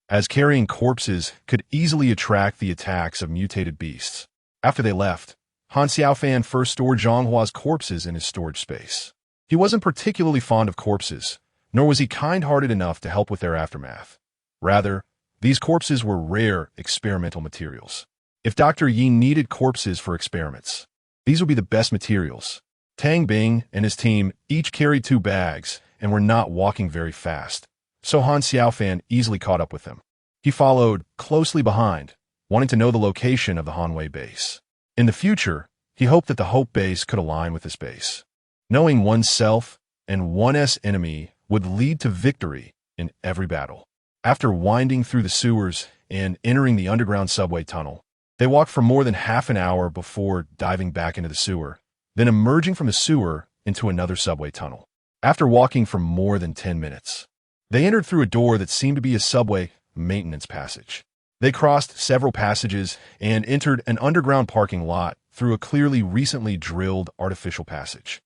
as carrying corpses could easily attract the attacks of mutated beasts. After they left, Han Xiaofan first stored Zhang Hua's corpses in his storage space. He wasn't particularly fond of corpses, nor was he kind-hearted enough to help with their aftermath. Rather, these corpses were rare experimental materials. If Dr. Yi needed corpses for experiments, these would be the best materials. Tang Bing and his team each carried 2 bags and were not walking very fast, so Han Xiaofan easily caught up with them. He followed closely behind, wanting to know the location of the Hanwei base. In the future, he hoped that the Hope base could align with this base. Knowing oneself and one's enemy would lead to victory in every battle. After winding through the sewers and entering the underground subway tunnel, they walked for more than half an hour before diving back into the sewer, then emerging from the sewer into another subway tunnel. After walking for more than 10 minutes, they entered through a door that seemed to be a subway maintenance passage. They crossed several passages and entered an underground parking lot through a clearly recently drilled artificial passage.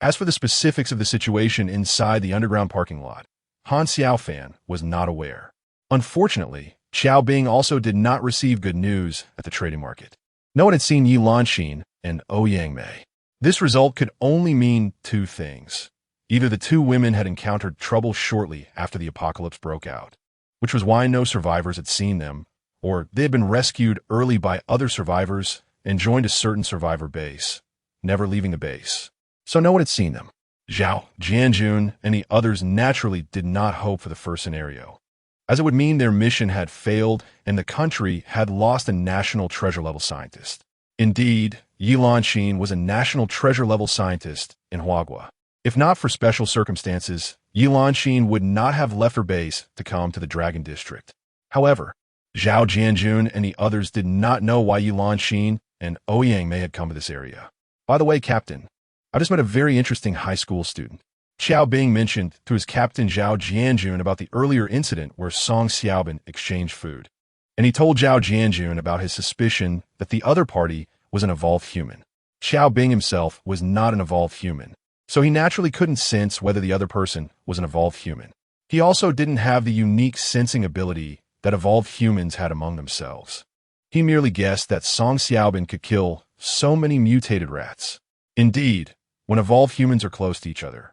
As for the specifics of the situation inside the underground parking lot, Han Xiaofan was not aware. Unfortunately, Xiao Bing also did not receive good news at the trading market. No one had seen Yi Lanxin and Ouyang Mei. This result could only mean 2 things. Either the 2 women had encountered trouble shortly after the apocalypse broke out, which was why no survivors had seen them, or they had been rescued early by other survivors and joined a certain survivor base, never leaving the base. So no one had seen them. Zhao, Jianjun, and the others naturally did not hope for the first scenario, as it would mean their mission had failed and the country had lost a national treasure-level scientist. Indeed, Yi Lanxin was a national treasure-level scientist in Huagua. If not for special circumstances, Yi Lanxin would not have left her base to come to the Dragon District. However, Zhao Jianjun and the others did not know why Yi Lanxin and Ouyang Mei had come to this area. By the way, Captain, I just met a very interesting high school student. Xiao Bing mentioned to his captain Zhao Jianjun about the earlier incident where Song Xiaobin exchanged food. And he told Zhao Jianjun about his suspicion that the other party was an evolved human. Xiao Bing himself was not an evolved human, so he naturally couldn't sense whether the other person was an evolved human. He also didn't have the unique sensing ability that evolved humans had among themselves. He merely guessed that Song Xiaobin could kill so many mutated rats. Indeed, when evolved humans are close to each other,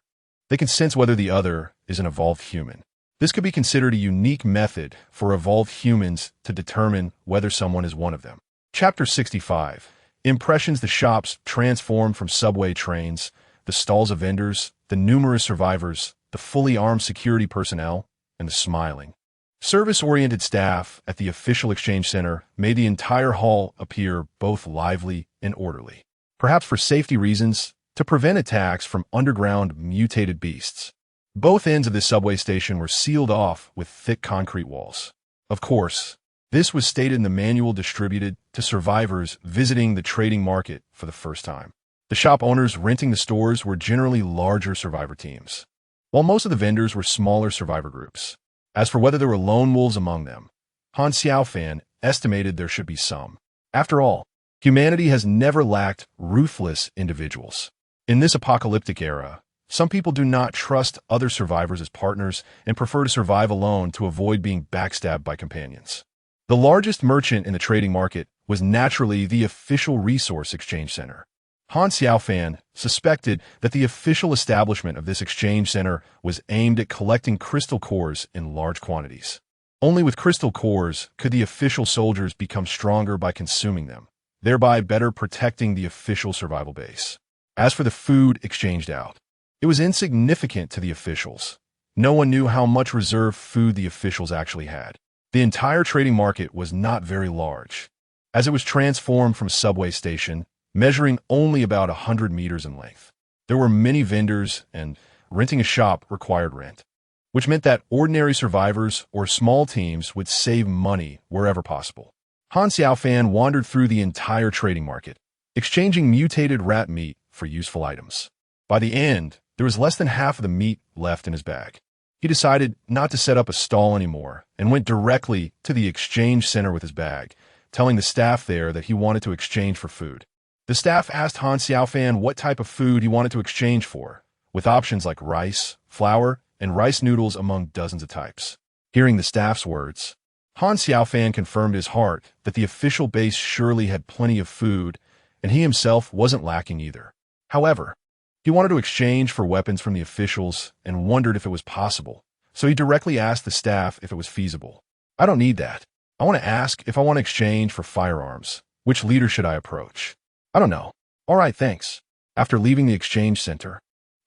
they can sense whether the other is an evolved human. This could be considered a unique method for evolved humans to determine whether someone is one of them. Chapter 65. Impressions. The shops transformed from subway trains, the stalls of vendors, the numerous survivors, the fully armed security personnel, and the smiling, service-oriented staff at the official exchange center made the entire hall appear both lively and orderly. Perhaps for safety reasons, to prevent attacks from underground mutated beasts. Both ends of this subway station were sealed off with thick concrete walls. Of course, this was stated in the manual distributed to survivors visiting the trading market for the first time. The shop owners renting the stores were generally larger survivor teams, while most of the vendors were smaller survivor groups. As for whether there were lone wolves among them, Han Xiaofan estimated there should be some. After all, humanity has never lacked ruthless individuals. In this apocalyptic era, some people do not trust other survivors as partners and prefer to survive alone to avoid being backstabbed by companions. The largest merchant in the trading market was naturally the official resource exchange center. Han Xiaofan suspected that the official establishment of this exchange center was aimed at collecting crystal cores in large quantities. Only with crystal cores could the official soldiers become stronger by consuming them, thereby better protecting the official survival base. As for the food exchanged out, it was insignificant to the officials. No one knew how much reserve food the officials actually had. The entire trading market was not very large, as it was transformed from a subway station, measuring only about 100 meters in length. There were many vendors, and renting a shop required rent, which meant that ordinary survivors or small teams would save money wherever possible. Han Xiaofan wandered through the entire trading market, exchanging mutated rat meat for useful items. By the end, there was less than half of the meat left in his bag. He decided not to set up a stall anymore and went directly to the exchange center with his bag, telling the staff there that he wanted to exchange for food. The staff asked Han Xiaofan what type of food he wanted to exchange for, with options like rice, flour, and rice noodles among dozens of types. Hearing the staff's words, Han Xiaofan confirmed in his heart that the official base surely had plenty of food, and he himself wasn't lacking either. However, he wanted to exchange for weapons from the officials and wondered if it was possible, so he directly asked the staff if it was feasible. "I don't need that. I want to ask if I want to exchange for firearms. Which leader should I approach?" "I don't know." "All right, thanks." After leaving the exchange center,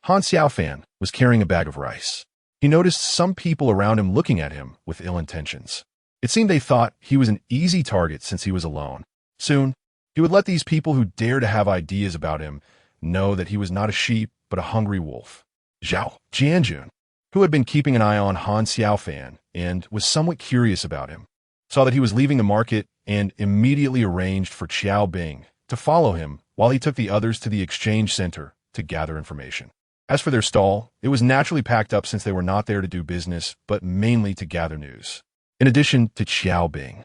Han Xiaofan was carrying a bag of rice. He noticed some people around him looking at him with ill intentions. It seemed they thought he was an easy target since he was alone. Soon, he would let these people who dare to have ideas about him know that he was not a sheep, but a hungry wolf. Zhao Jianjun, who had been keeping an eye on Han Xiaofan and was somewhat curious about him, saw that he was leaving the market and immediately arranged for Xiao Bing to follow him while he took the others to the exchange center to gather information. As for their stall, it was naturally packed up since they were not there to do business, but mainly to gather news. In addition to Xiao Bing,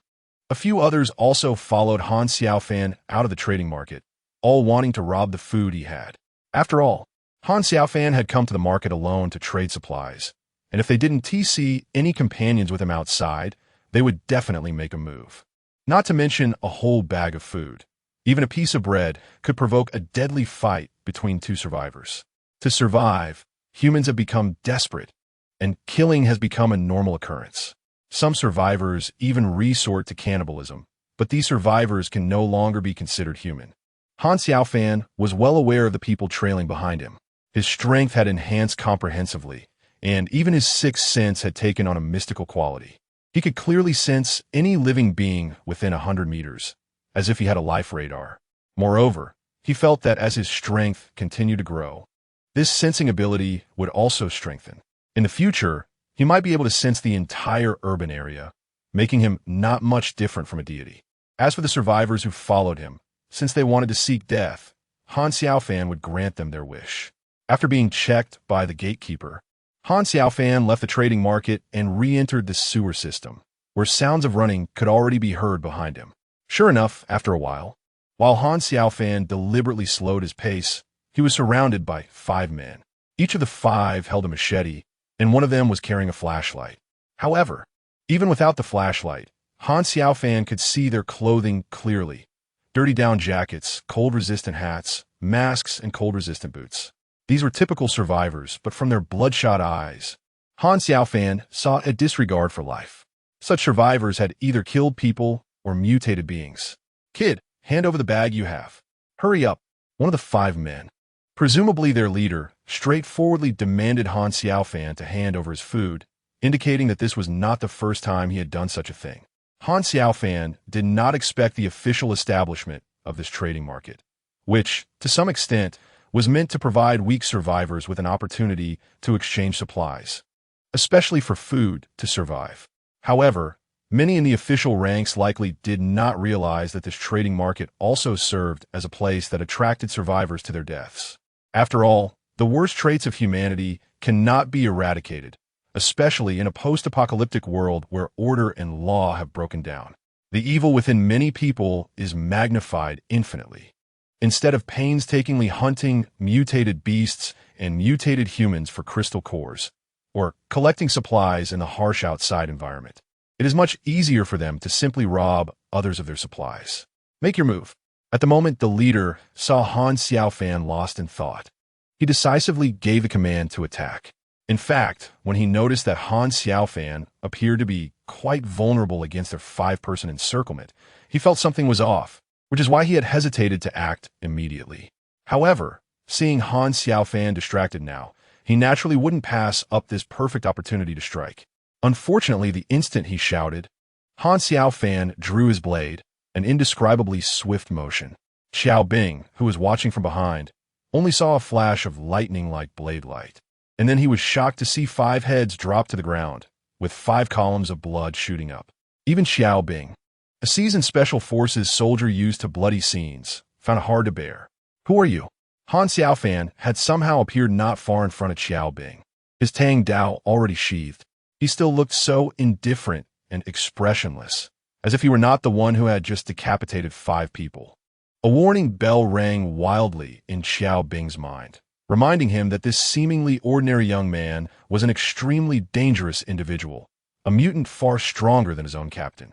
a few others also followed Han Xiaofan out of the trading market, all wanting to rob the food he had. After all, Han Xiaofan had come to the market alone to trade supplies, and if they didn't TC any companions with him outside, they would definitely make a move. Not to mention a whole bag of food. Even a piece of bread could provoke a deadly fight between two survivors. To survive, humans have become desperate, and killing has become a normal occurrence. Some survivors even resort to cannibalism, but these survivors can no longer be considered human. Han Xiaofan was well aware of the people trailing behind him. His strength had enhanced comprehensively, and even his sixth sense had taken on a mystical quality. He could clearly sense any living being within 100 meters, as if he had a life radar. Moreover, he felt that as his strength continued to grow, this sensing ability would also strengthen. In the future, he might be able to sense the entire urban area, making him not much different from a deity. As for the survivors who followed him, since they wanted to seek death, Han Xiaofan would grant them their wish. After being checked by the gatekeeper, Han Xiaofan left the trading market and re-entered the sewer system, where sounds of running could already be heard behind him. Sure enough, after a while Han Xiaofan deliberately slowed his pace, he was surrounded by 5 men. Each of the 5 held a machete, and one of them was carrying a flashlight. However, even without the flashlight, Han Xiaofan could see their clothing clearly. Dirty down jackets, cold-resistant hats, masks, and cold-resistant boots. These were typical survivors, but from their bloodshot eyes, Han Xiaofan saw a disregard for life. Such survivors had either killed people or mutated beings. "Kid, hand over the bag you have." "Hurry up," one of the 5 men, presumably their leader, straightforwardly demanded Han Xiaofan to hand over his food, indicating that this was not the first time he had done such a thing. Han Xiaofan did not expect the official establishment of this trading market, which, to some extent, was meant to provide weak survivors with an opportunity to exchange supplies, especially for food to survive. However, many in the official ranks likely did not realize that this trading market also served as a place that attracted survivors to their deaths. After all, the worst traits of humanity cannot be eradicated, especially in a post-apocalyptic world where order and law have broken down. The evil within many people is magnified infinitely. Instead of painstakingly hunting mutated beasts and mutated humans for crystal cores, or collecting supplies in the harsh outside environment, it is much easier for them to simply rob others of their supplies. Make your move. At the moment the leader saw Han Xiaofan lost in thought, he decisively gave the command to attack. In fact, when he noticed that Han Xiaofan appeared to be quite vulnerable against their 5-person encirclement, he felt something was off, which is why he had hesitated to act immediately. However, seeing Han Xiaofan distracted now, he naturally wouldn't pass up this perfect opportunity to strike. Unfortunately, the instant he shouted, Han Xiaofan drew his blade, an indescribably swift motion. Xiao Bing, who was watching from behind, only saw a flash of lightning-like blade light. And then he was shocked to see 5 heads drop to the ground, with 5 columns of blood shooting up. Even Xiao Bing, a seasoned special forces soldier used to bloody scenes, found it hard to bear. Who are you? Han Xiaofan had somehow appeared not far in front of Xiao Bing, his Tang Dao already sheathed. He still looked so indifferent and expressionless, as if he were not the one who had just decapitated 5 people. A warning bell rang wildly in Xiao Bing's mind, reminding him that this seemingly ordinary young man was an extremely dangerous individual, a mutant far stronger than his own captain.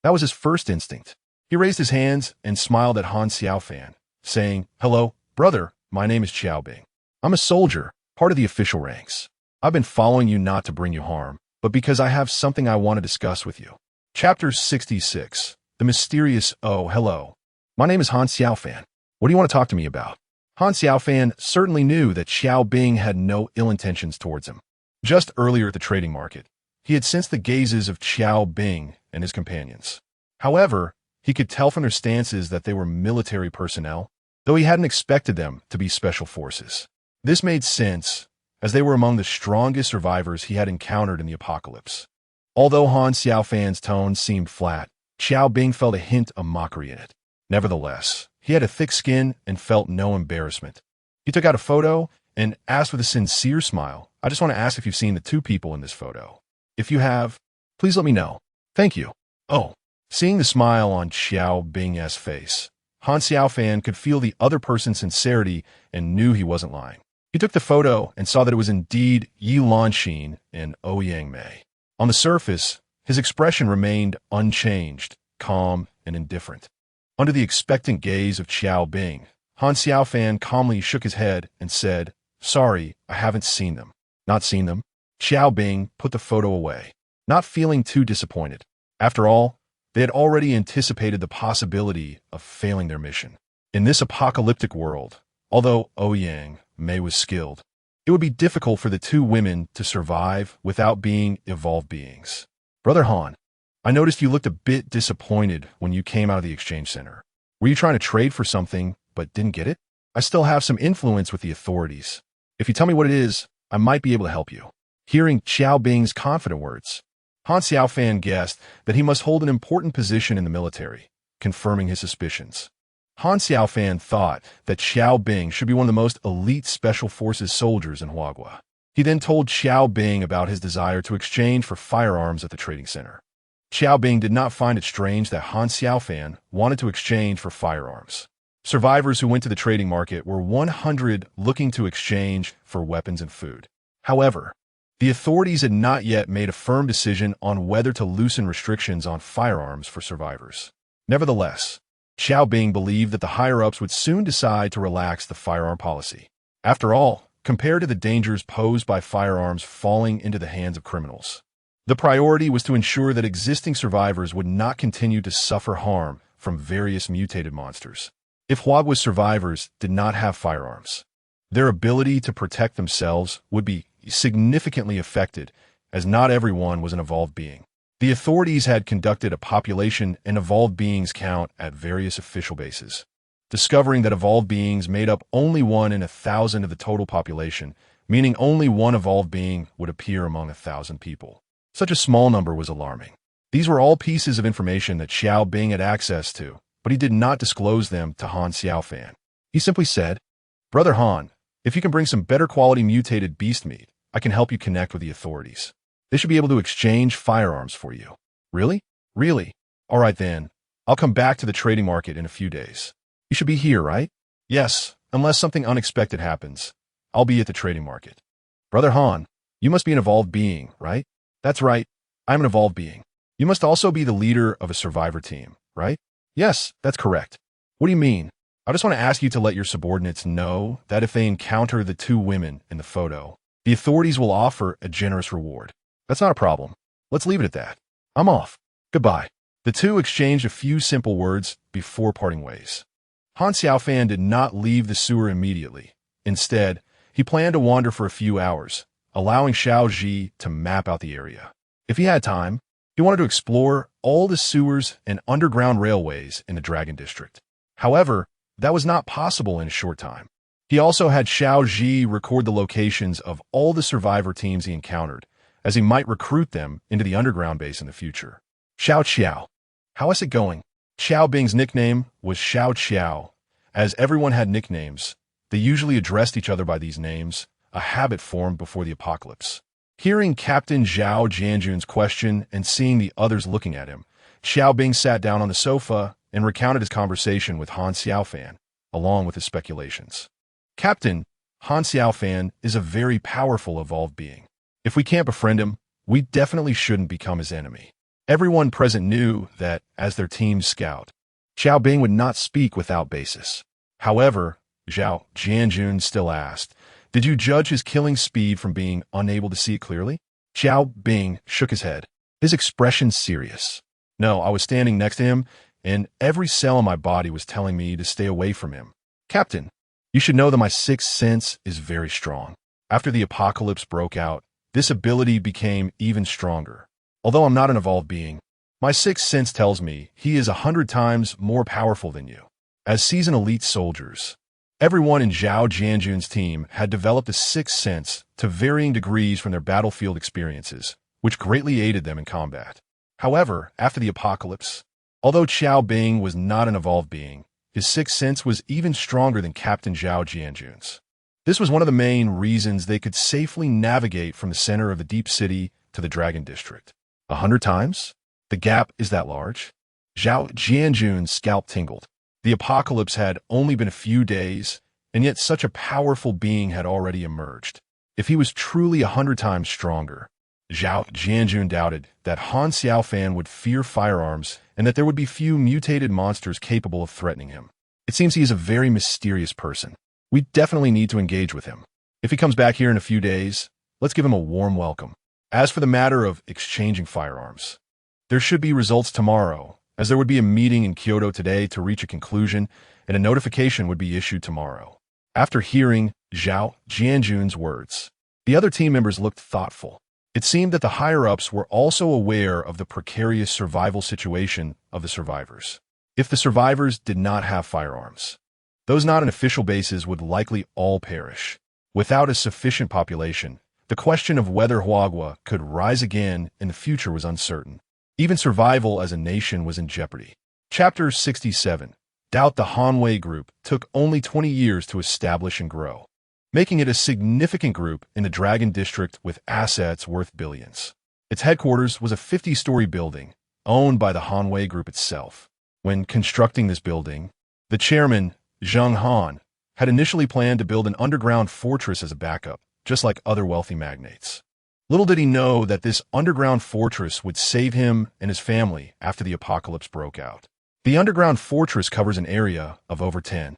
That was his first instinct. He raised his hands and smiled at Han Xiaofan, saying, "Hello, brother, my name is Xiao Bing. I'm a soldier, part of the official ranks. I've been following you not to bring you harm, but because I have something I want to discuss with you." Chapter 66. The Mysterious Oh, Hello. My name is Han Xiaofan. What do you want to talk to me about? Han Xiaofan certainly knew that Xiao Bing had no ill intentions towards him. Just earlier at the trading market, he had sensed the gazes of Xiao Bing and his companions. However, he could tell from their stances that they were military personnel, though he hadn't expected them to be special forces. This made sense, as they were among the strongest survivors he had encountered in the apocalypse. Although Han Xiaofan's tone seemed flat, Xiao Bing felt a hint of mockery in it. Nevertheless, he had a thick skin and felt no embarrassment. He took out a photo and asked with a sincere smile, "I just want to ask if you've seen the 2 people in this photo. If you have, please let me know. Thank you." Oh. Seeing the smile on Xiao Bing's face, Han Xiaofan could feel the other person's sincerity and knew he wasn't lying. He took the photo and saw that it was indeed Yi Lanxin and Ouyang Mei. On the surface, his expression remained unchanged, calm, and indifferent. Under the expectant gaze of Xiao Bing, Han Xiaofan calmly shook his head and said, "Sorry, I haven't seen them." Not seen them? Xiao Bing put the photo away, not feeling too disappointed. After all, they had already anticipated the possibility of failing their mission. In this apocalyptic world, although Ouyang Mei was skilled, it would be difficult for the 2 women to survive without being evolved beings. "Brother Han, I noticed you looked a bit disappointed when you came out of the exchange center. Were you trying to trade for something, but didn't get it? I still have some influence with the authorities. If you tell me what it is, I might be able to help you." Hearing Xiao Bing's confident words, Han Xiaofan guessed that he must hold an important position in the military, confirming his suspicions. Han Xiaofan thought that Xiao Bing should be one of the most elite special forces soldiers in Huagua. He then told Xiao Bing about his desire to exchange for firearms at the trading center. Xiao Bing did not find it strange that Han Xiaofan wanted to exchange for firearms. Survivors who went to the trading market were 100 looking to exchange for weapons and food. However, the authorities had not yet made a firm decision on whether to loosen restrictions on firearms for survivors. Nevertheless, Xiao Bing believed that the higher-ups would soon decide to relax the firearm policy. After all, compared to the dangers posed by firearms falling into the hands of criminals, the priority was to ensure that existing survivors would not continue to suffer harm from various mutated monsters. If Huagua's survivors did not have firearms, their ability to protect themselves would be significantly affected, as not everyone was an evolved being. The authorities had conducted a population and evolved beings count at various official bases. discovering that evolved beings made up only 1 in 1,000 of the total population, meaning only one evolved being would appear among 1,000 people. Such a small number was alarming. These were all pieces of information that Xiao Bing had access to, but he did not disclose them to Han Xiaofan. He simply said, "Brother Han, if you can bring some better quality mutated beast meat, I can help you connect with the authorities. They should be able to exchange firearms for you." "Really? Really? All right then. I'll come back to the trading market in a few days. You should be here, right?" "Yes, unless something unexpected happens. I'll be at the trading market." "Brother Han, you must be an evolved being, right?" "That's right. I'm an evolved being." "You must also be the leader of a survivor team, right?" "Yes, that's correct." "What do you mean?" "I just want to ask you to let your subordinates know that if they encounter the 2 women in the photo, the authorities will offer a generous reward." "That's not a problem. Let's leave it at that. I'm off. Goodbye." The two exchanged a few simple words before parting ways. Han Xiaofan did not leave the sewer immediately. Instead, he planned to wander for a few hours, allowing Xiao Ji to map out the area. If he had time, he wanted to explore all the sewers and underground railways in the Dragon District. However, that was not possible in a short time. He also had Xiao Ji record the locations of all the survivor teams he encountered, as he might recruit them into the underground base in the future. Xiao Qiao. How is it going? Xiao Bing's nickname was Xiao Qiao. As everyone had nicknames, they usually addressed each other by these names, a habit formed before the apocalypse. Hearing Captain Zhao Jianjun's question and seeing the others looking at him, Xiao Bing sat down on the sofa and recounted his conversation with Han Xiaofan, along with his speculations. "Captain, Han Xiaofan is a very powerful evolved being. If we can't befriend him, we definitely shouldn't become his enemy." Everyone present knew that, as their team's scout, Xiao Bing would not speak without basis. However, Zhao Jianjun still asked, "Did you judge his killing speed from being unable to see it clearly?" Xiao Bing shook his head, his expression serious. "No, I was standing next to him, and every cell in my body was telling me to stay away from him." "Captain, you should know that my sixth sense is very strong. After the apocalypse broke out, this ability became even stronger. Although I'm not an evolved being, my sixth sense tells me he is 100 times more powerful than you." As seasoned elite soldiers, everyone in Zhao Jianjun's team had developed a sixth sense to varying degrees from their battlefield experiences, which greatly aided them in combat. However, after the apocalypse, although Xiao Bing was not an evolved being, his sixth sense was even stronger than Captain Zhao Jianjun's. This was one of the main reasons they could safely navigate from the center of the Deep City to the Dragon District. 100 times? The gap is that large? Zhao Jianjun's scalp tingled. The apocalypse had only been a few days, and yet such a powerful being had already emerged. If he was truly 100 times stronger, Zhao Jianjun doubted that Han Xiaofan would fear firearms and that there would be few mutated monsters capable of threatening him. It seems he is a very mysterious person. We definitely need to engage with him. If he comes back here in a few days, let's give him a warm welcome. As for the matter of exchanging firearms, there should be results tomorrow, as there would be a meeting in Kyoto today to reach a conclusion, and a notification would be issued tomorrow. After hearing Zhao Jianjun's words, the other team members looked thoughtful. It seemed that the higher-ups were also aware of the precarious survival situation of the survivors. If the survivors did not have firearms, those not in official bases would likely all perish. Without a sufficient population, the question of whether Huagua could rise again in the future was uncertain. Even survival as a nation was in jeopardy. Chapter 67. Doubt the Hanwei Group took only 20 years to establish and grow, making it a significant group in the Dragon District with assets worth billions. Its headquarters was a 50-story building, owned by the Hanwei Group itself. When constructing this building, the chairman, Zheng Han, had initially planned to build an underground fortress as a backup, just like other wealthy magnates. Little did he know that this underground fortress would save him and his family after the apocalypse broke out. The underground fortress covers an area of over 10,000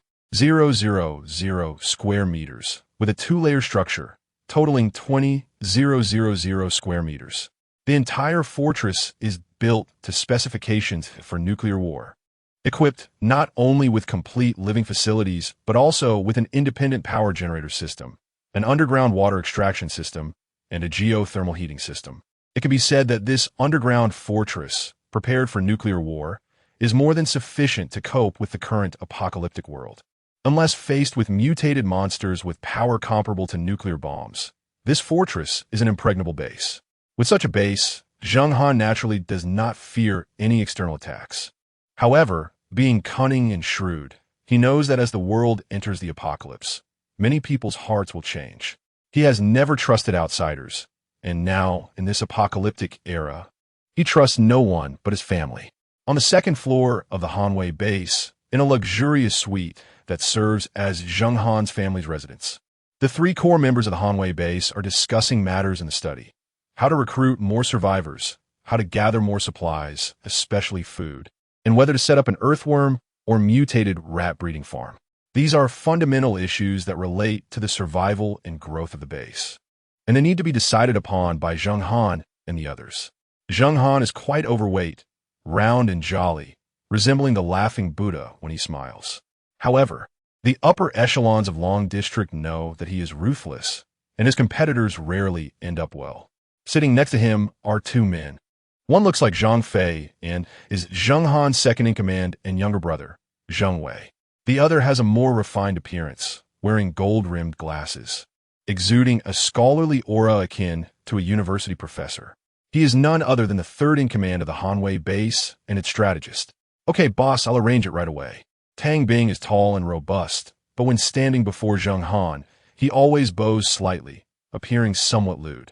square meters, with a 2-layer structure, totaling 20,000 square meters. The entire fortress is built to specifications for nuclear war, equipped not only with complete living facilities, but also with an independent power generator system, an underground water extraction system, and a geothermal heating system. It can be said that this underground fortress, prepared for nuclear war, is more than sufficient to cope with the current apocalyptic world. Unless faced with mutated monsters with power comparable to nuclear bombs, this fortress is an impregnable base. With such a base, Zheng Han naturally does not fear any external attacks. However, being cunning and shrewd, he knows that as the world enters the apocalypse, many people's hearts will change. He has never trusted outsiders, and now, in this apocalyptic era, he trusts no one but his family. On the second floor of the Hanwei base, in a luxurious suite that serves as Zheng Han's family's residence, the three core members of the Hanwei base are discussing matters in the study: how to recruit more survivors, how to gather more supplies, especially food, and whether to set up an earthworm or mutated rat breeding farm. These are fundamental issues that relate to the survival and growth of the base, and they need to be decided upon by Zheng Han and the others. Zheng Han is quite overweight, round and jolly, resembling the laughing Buddha when he smiles. However, the upper echelons of Long District know that he is ruthless, and his competitors rarely end up well. Sitting next to him are two men. One looks like Zhang Fei and is Zheng Han's second-in-command and younger brother, Zheng Wei. The other has a more refined appearance, wearing gold-rimmed glasses, exuding a scholarly aura akin to a university professor. He is none other than the third-in-command of the Hanwei base and its strategist. Okay, boss, I'll arrange it right away. Tang Bing is tall and robust, but when standing before Zheng Han, he always bows slightly, appearing somewhat lewd.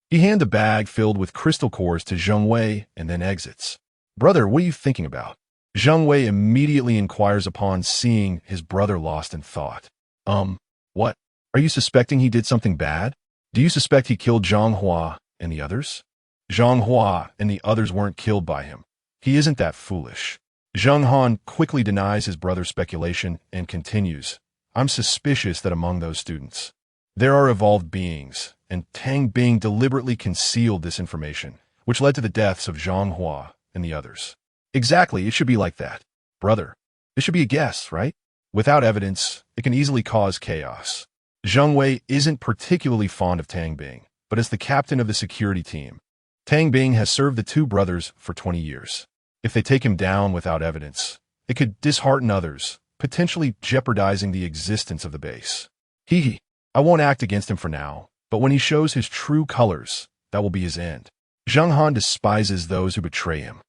He hands a bag filled with crystal cores to Zheng Wei and then exits. Brother, what are you thinking about? Zheng Wei immediately inquires upon seeing his brother lost in thought. What? Are you suspecting he did something bad? Do you suspect he killed Zhang Hua and the others? Zhang Hua and the others weren't killed by him. He isn't that foolish. Zheng Han quickly denies his brother's speculation and continues, I'm suspicious that among those students, there are evolved beings, and Tang Bing deliberately concealed this information, which led to the deaths of Zhang Hua and the others. Exactly, it should be like that. Brother, this should be a guess, right? Without evidence, it can easily cause chaos. Zheng Wei isn't particularly fond of Tang Bing, but as the captain of the security team, Tang Bing has served the two brothers for 20 years. If they take him down without evidence, it could dishearten others, potentially jeopardizing the existence of the base. I won't act against him for now, but when he shows his true colors, that will be his end. Zheng Han despises those who betray him.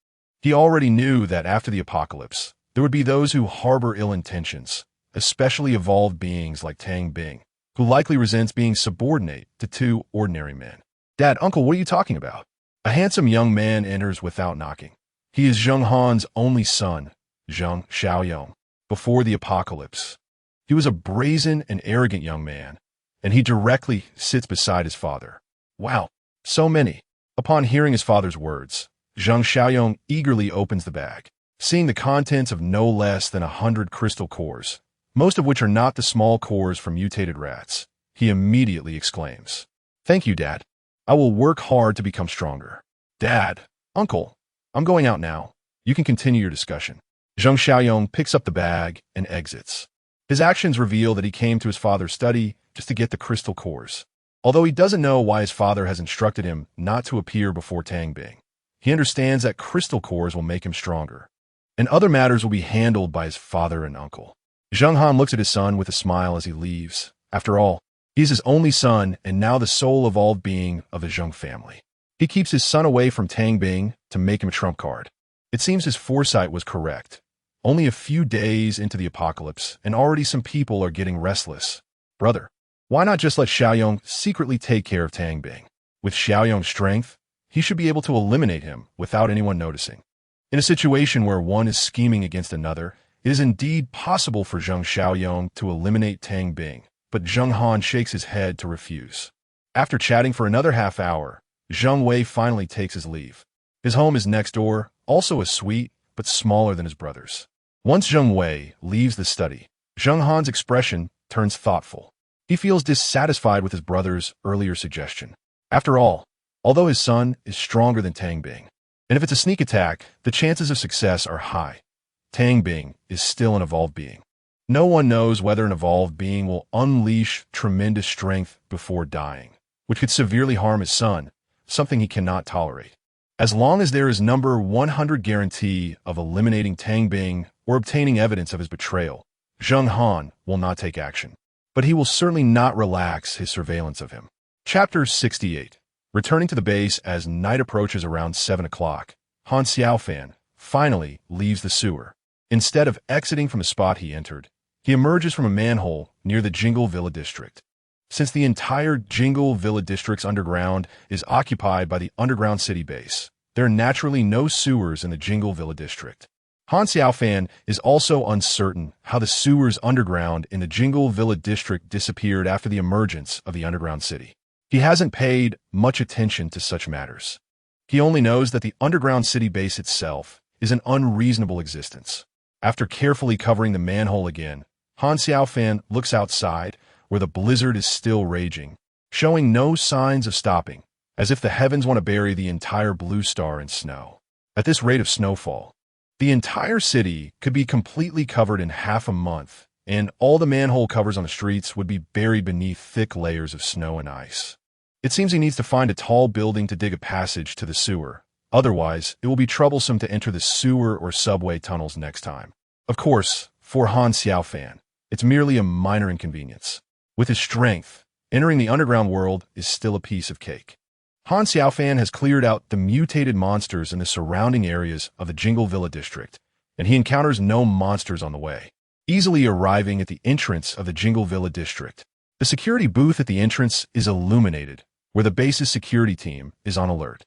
He already knew that after the apocalypse, there would be those who harbor ill intentions, especially evolved beings like Tang Bing, who likely resents being subordinate to two ordinary men. Dad, Uncle, what are you talking about? A handsome young man enters without knocking. He is Zheng Han's only son, Zheng Xiaoyong, before the apocalypse. He was a brazen and arrogant young man, and he directly sits beside his father. Wow, so many. Upon hearing his father's words, Zheng Xiaoyong eagerly opens the bag, seeing the contents of no less than 100 crystal cores, most of which are not the small cores from mutated rats. He immediately exclaims, Thank you, Dad. I will work hard to become stronger. Dad, Uncle, I'm going out now. You can continue your discussion. Zheng Xiaoyong picks up the bag and exits. His actions reveal that he came to his father's study just to get the crystal cores. Although he doesn't know why his father has instructed him not to appear before Tang Bing, he understands that crystal cores will make him stronger, and other matters will be handled by his father and uncle. Zheng Han looks at his son with a smile as he leaves. After all, he is his only son and now the sole evolved being of the Zheng family. He keeps his son away from Tang Bing to make him a trump card. It seems his foresight was correct. Only a few days into the apocalypse, and already some people are getting restless. Brother, why not just let Xiaoyong secretly take care of Tang Bing? With Xiaoyong's strength, he should be able to eliminate him without anyone noticing. In a situation where one is scheming against another, it is indeed possible for Zheng Xiaoyong to eliminate Tang Bing, but Zheng Han shakes his head to refuse. After chatting for another half hour, Zheng Wei finally takes his leave. His home is next door, also a suite, but smaller than his brother's. Once Zheng Wei leaves the study, Zheng Han's expression turns thoughtful. He feels dissatisfied with his brother's earlier suggestion. After all, although his son is stronger than Tang Bing, and if it's a sneak attack, the chances of success are high. Tang Bing is still an evolved being. No one knows whether an evolved being will unleash tremendous strength before dying, which could severely harm his son, something he cannot tolerate. As long as there is number 100 guarantee of eliminating Tang Bing or obtaining evidence of his betrayal, Zheng Han will not take action. But he will certainly not relax his surveillance of him. Chapter 68. Returning to the base as night approaches around 7 o'clock, Han Xiaofan finally leaves the sewer. Instead of exiting from the spot he entered, he emerges from a manhole near the Jingle Villa district. Since the entire Jingle Villa district's underground is occupied by the underground city base, there are naturally no sewers in the Jingle Villa district. Han Xiaofan is also uncertain how the sewers underground in the Jingle Villa district disappeared after the emergence of the underground city. He hasn't paid much attention to such matters. He only knows that the underground city base itself is an unreasonable existence. After carefully covering the manhole again, Han Xiaofan looks outside, where the blizzard is still raging, showing no signs of stopping, as if the heavens want to bury the entire blue star in snow. At this rate of snowfall, the entire city could be completely covered in half a month, and all the manhole covers on the streets would be buried beneath thick layers of snow and ice. It seems he needs to find a tall building to dig a passage to the sewer. Otherwise, it will be troublesome to enter the sewer or subway tunnels next time. Of course, for Han Xiaofan, it's merely a minor inconvenience. With his strength, entering the underground world is still a piece of cake. Han Xiaofan has cleared out the mutated monsters in the surrounding areas of the Jingle Villa district, and he encounters no monsters on the way. Easily arriving at the entrance of the Jingle Villa district, the security booth at the entrance is illuminated, where the base's security team is on alert.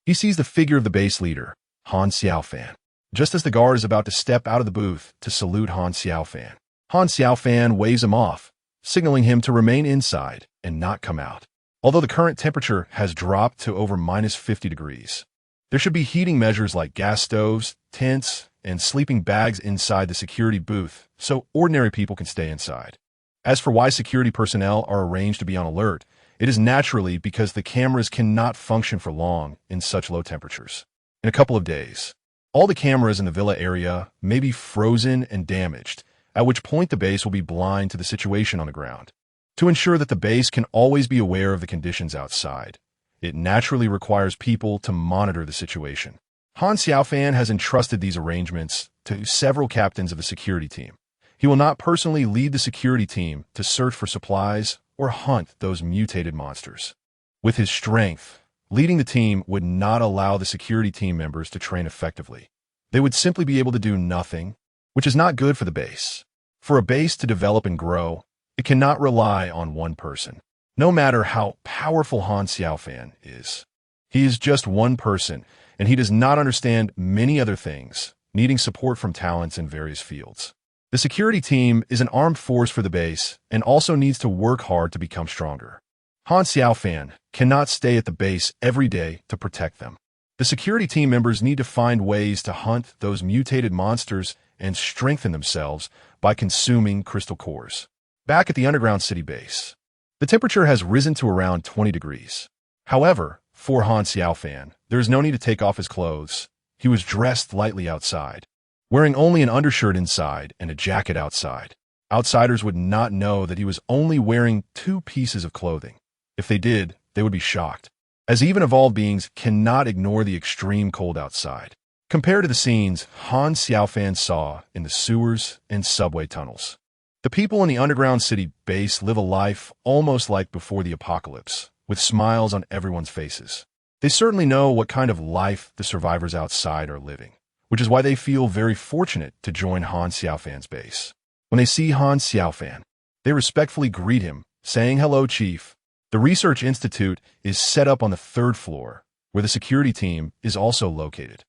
He sees the figure of the base leader, Han Xiaofan, just as the guard is about to step out of the booth to salute Han Xiaofan. Han Xiaofan waves him off, signaling him to remain inside and not come out. Although the current temperature has dropped to over -50 degrees, there should be heating measures like gas stoves, tents, and sleeping bags inside the security booth so ordinary people can stay inside. As for why security personnel are arranged to be on alert, it is naturally because the cameras cannot function for long in such low temperatures. In a couple of days, all the cameras in the villa area may be frozen and damaged, at which point the base will be blind to the situation on the ground. To ensure that the base can always be aware of the conditions outside, it naturally requires people to monitor the situation. Han Xiaofan has entrusted these arrangements to several captains of the security team. He will not personally lead the security team to search for supplies or hunt those mutated monsters. With his strength, leading the team would not allow the security team members to train effectively. They would simply be able to do nothing, which is not good for the base. For a base to develop and grow, it cannot rely on one person. No matter how powerful Han Xiaofan is, he is just one person, and he does not understand many other things, needing support from talents in various fields. The security team is an armed force for the base and also needs to work hard to become stronger. Han Xiaofan cannot stay at the base every day to protect them. The security team members need to find ways to hunt those mutated monsters and strengthen themselves by consuming crystal cores. Back at the underground city base, the temperature has risen to around 20 degrees. However, for Han Xiaofan, there is no need to take off his clothes. He was dressed lightly outside, wearing only an undershirt inside and a jacket outside. Outsiders would not know that he was only wearing 2 pieces of clothing. If they did, they would be shocked, as even evolved beings cannot ignore the extreme cold outside. Compared to the scenes Han Xiaofan saw in the sewers and subway tunnels, the people in the underground city base live a life almost like before the apocalypse, with smiles on everyone's faces. They certainly know what kind of life the survivors outside are living, which is why they feel very fortunate to join Han Xiaofan's base. When they see Han Xiaofan, they respectfully greet him, saying, "Hello, Chief." The research institute is set up on the 3rd floor, where the security team is also located.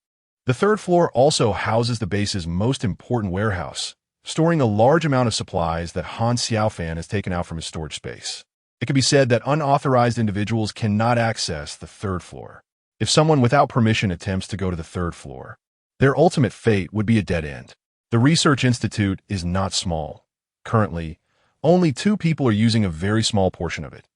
The 3rd floor also houses the base's most important warehouse, storing a large amount of supplies that Han Xiaofan has taken out from his storage space. It can be said that unauthorized individuals cannot access the 3rd floor. If someone without permission attempts to go to the 3rd floor, their ultimate fate would be a dead end. The research institute is not small. Currently, only 2 people are using a very small portion of it,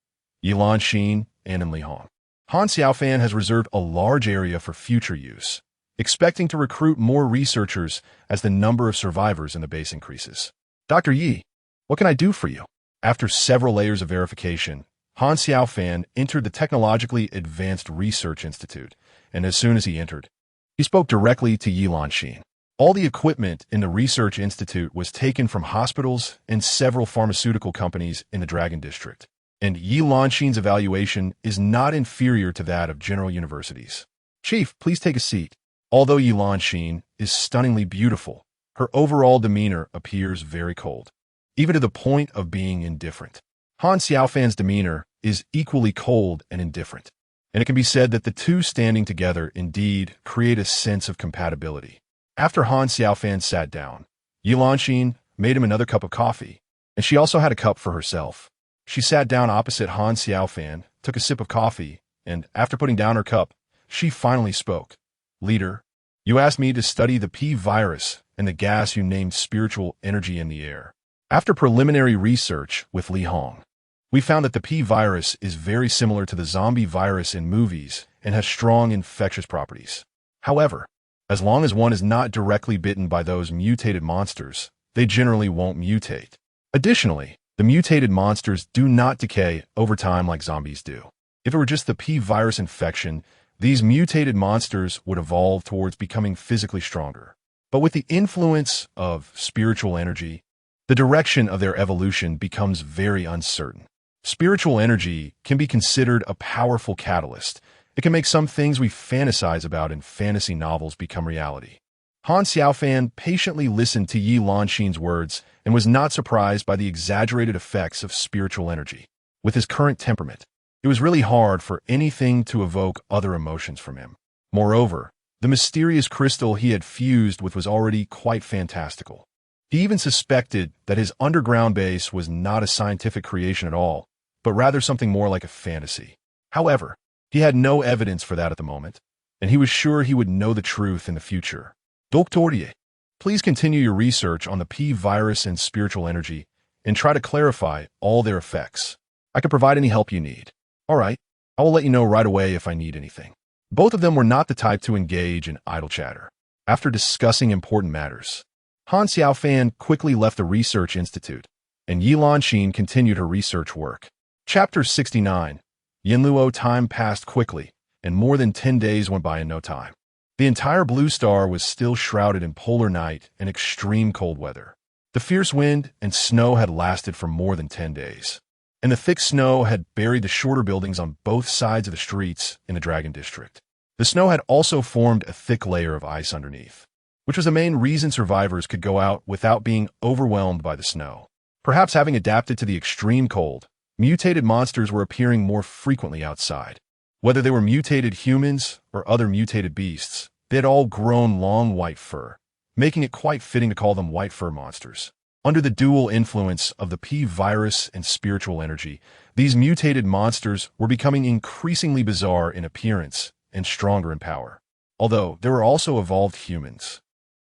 Yilan Xin and Li Hong. Han Xiaofan has reserved a large area for future use, expecting to recruit more researchers as the number of survivors in the base increases. "Dr. Yi, what can I do for you?" After several layers of verification, Han Xiaofan entered the technologically advanced research institute and as soon as he entered, he spoke directly to Yi Lanxin. All the equipment in the research institute was taken from hospitals and several pharmaceutical companies in the Dragon District, and Yi Lanxin's evaluation is not inferior to that of general universities. Chief, please take a seat. Although Yi Lanxin is stunningly beautiful, her overall demeanor appears very cold, even to the point of being indifferent. Han Xiaofan's demeanor is equally cold and indifferent, and it can be said that the two standing together indeed create a sense of compatibility. After Han Xiaofan sat down, Yi Lanxin made him another cup of coffee, and she also had a cup for herself. She sat down opposite Han Xiaofan, took a sip of coffee, and after putting down her cup, she finally spoke. Leader, you asked me to study the P virus and the gas you named spiritual energy in the air. After preliminary research with Li Hong, we found that the P virus is very similar to the zombie virus in movies and has strong infectious properties. However, as long as one is not directly bitten by those mutated monsters, they generally won't mutate. Additionally, the mutated monsters do not decay over time like zombies do. If it were just the P virus infection, these mutated monsters would evolve towards becoming physically stronger. But with the influence of spiritual energy, the direction of their evolution becomes very uncertain. Spiritual energy can be considered a powerful catalyst. It can make some things we fantasize about in fantasy novels become reality. Han Xiaofan patiently listened to Yi Lanxin's words and was not surprised by the exaggerated effects of spiritual energy. With his current temperament, it was really hard for anything to evoke other emotions from him. Moreover, the mysterious crystal he had fused with was already quite fantastical. He even suspected that his underground base was not a scientific creation at all, but rather something more like a fantasy. However, he had no evidence for that at the moment, and he was sure he would know the truth in the future. Doctor, please continue your research on the P virus and spiritual energy and try to clarify all their effects. I can provide any help you need. All right, I will let you know right away if I need anything. Both of them were not the type to engage in idle chatter. After discussing important matters, Han Xiaofan quickly left the research institute, and Yi Lanxin continued her research work. Chapter 69. Yinluo. Time passed quickly, and more than 10 days went by in no time. The entire Blue Star was still shrouded in polar night and extreme cold weather. The fierce wind and snow had lasted for more than 10 days, and the thick snow had buried the shorter buildings on both sides of the streets in the Dragon District. The snow had also formed a thick layer of ice underneath, which was the main reason survivors could go out without being overwhelmed by the snow. Perhaps having adapted to the extreme cold, mutated monsters were appearing more frequently outside. Whether they were mutated humans or other mutated beasts, they had all grown long white fur, making it quite fitting to call them white fur monsters. Under the dual influence of the P virus and spiritual energy, these mutated monsters were becoming increasingly bizarre in appearance and stronger in power. Although there were also evolved humans,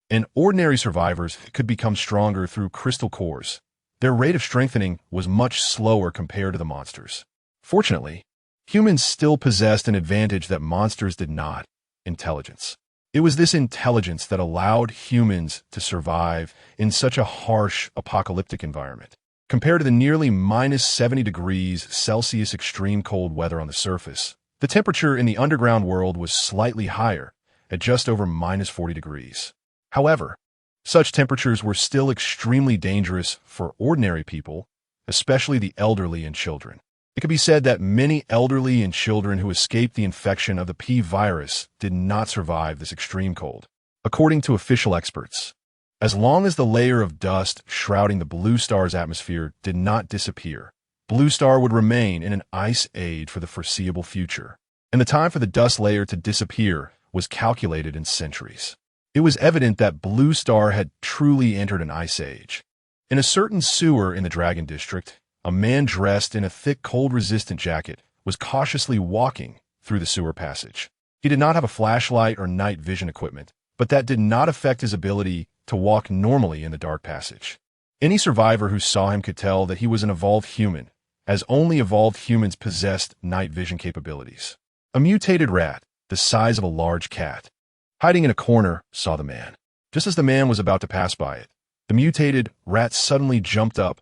and ordinary survivors could become stronger through crystal cores. Their rate of strengthening was much slower compared to the monsters. Fortunately, humans still possessed an advantage that monsters did not: intelligence. It was this intelligence that allowed humans to survive in such a harsh, apocalyptic environment. Compared to the nearly minus 70 degrees Celsius extreme cold weather on the surface, the temperature in the underground world was slightly higher, at just over minus 40 degrees. However, such temperatures were still extremely dangerous for ordinary people, especially the elderly and children. It could be said that many elderly and children who escaped the infection of the P virus did not survive this extreme cold. According to official experts, as long as the layer of dust shrouding the Blue Star's atmosphere did not disappear, Blue Star would remain in an ice age for the foreseeable future, and the time for the dust layer to disappear was calculated in centuries. It was evident that Blue Star had truly entered an ice age. In a certain sewer in the Dragon District, a man dressed in a thick cold-resistant jacket was cautiously walking through the sewer passage. He did not have a flashlight or night vision equipment, but that did not affect his ability to walk normally in the dark passage. Any survivor who saw him could tell that he was an evolved human, as only evolved humans possessed night vision capabilities. A mutated rat, the size of a large cat, hiding in a corner, saw the man. Just as the man was about to pass by it, the mutated rat suddenly jumped up,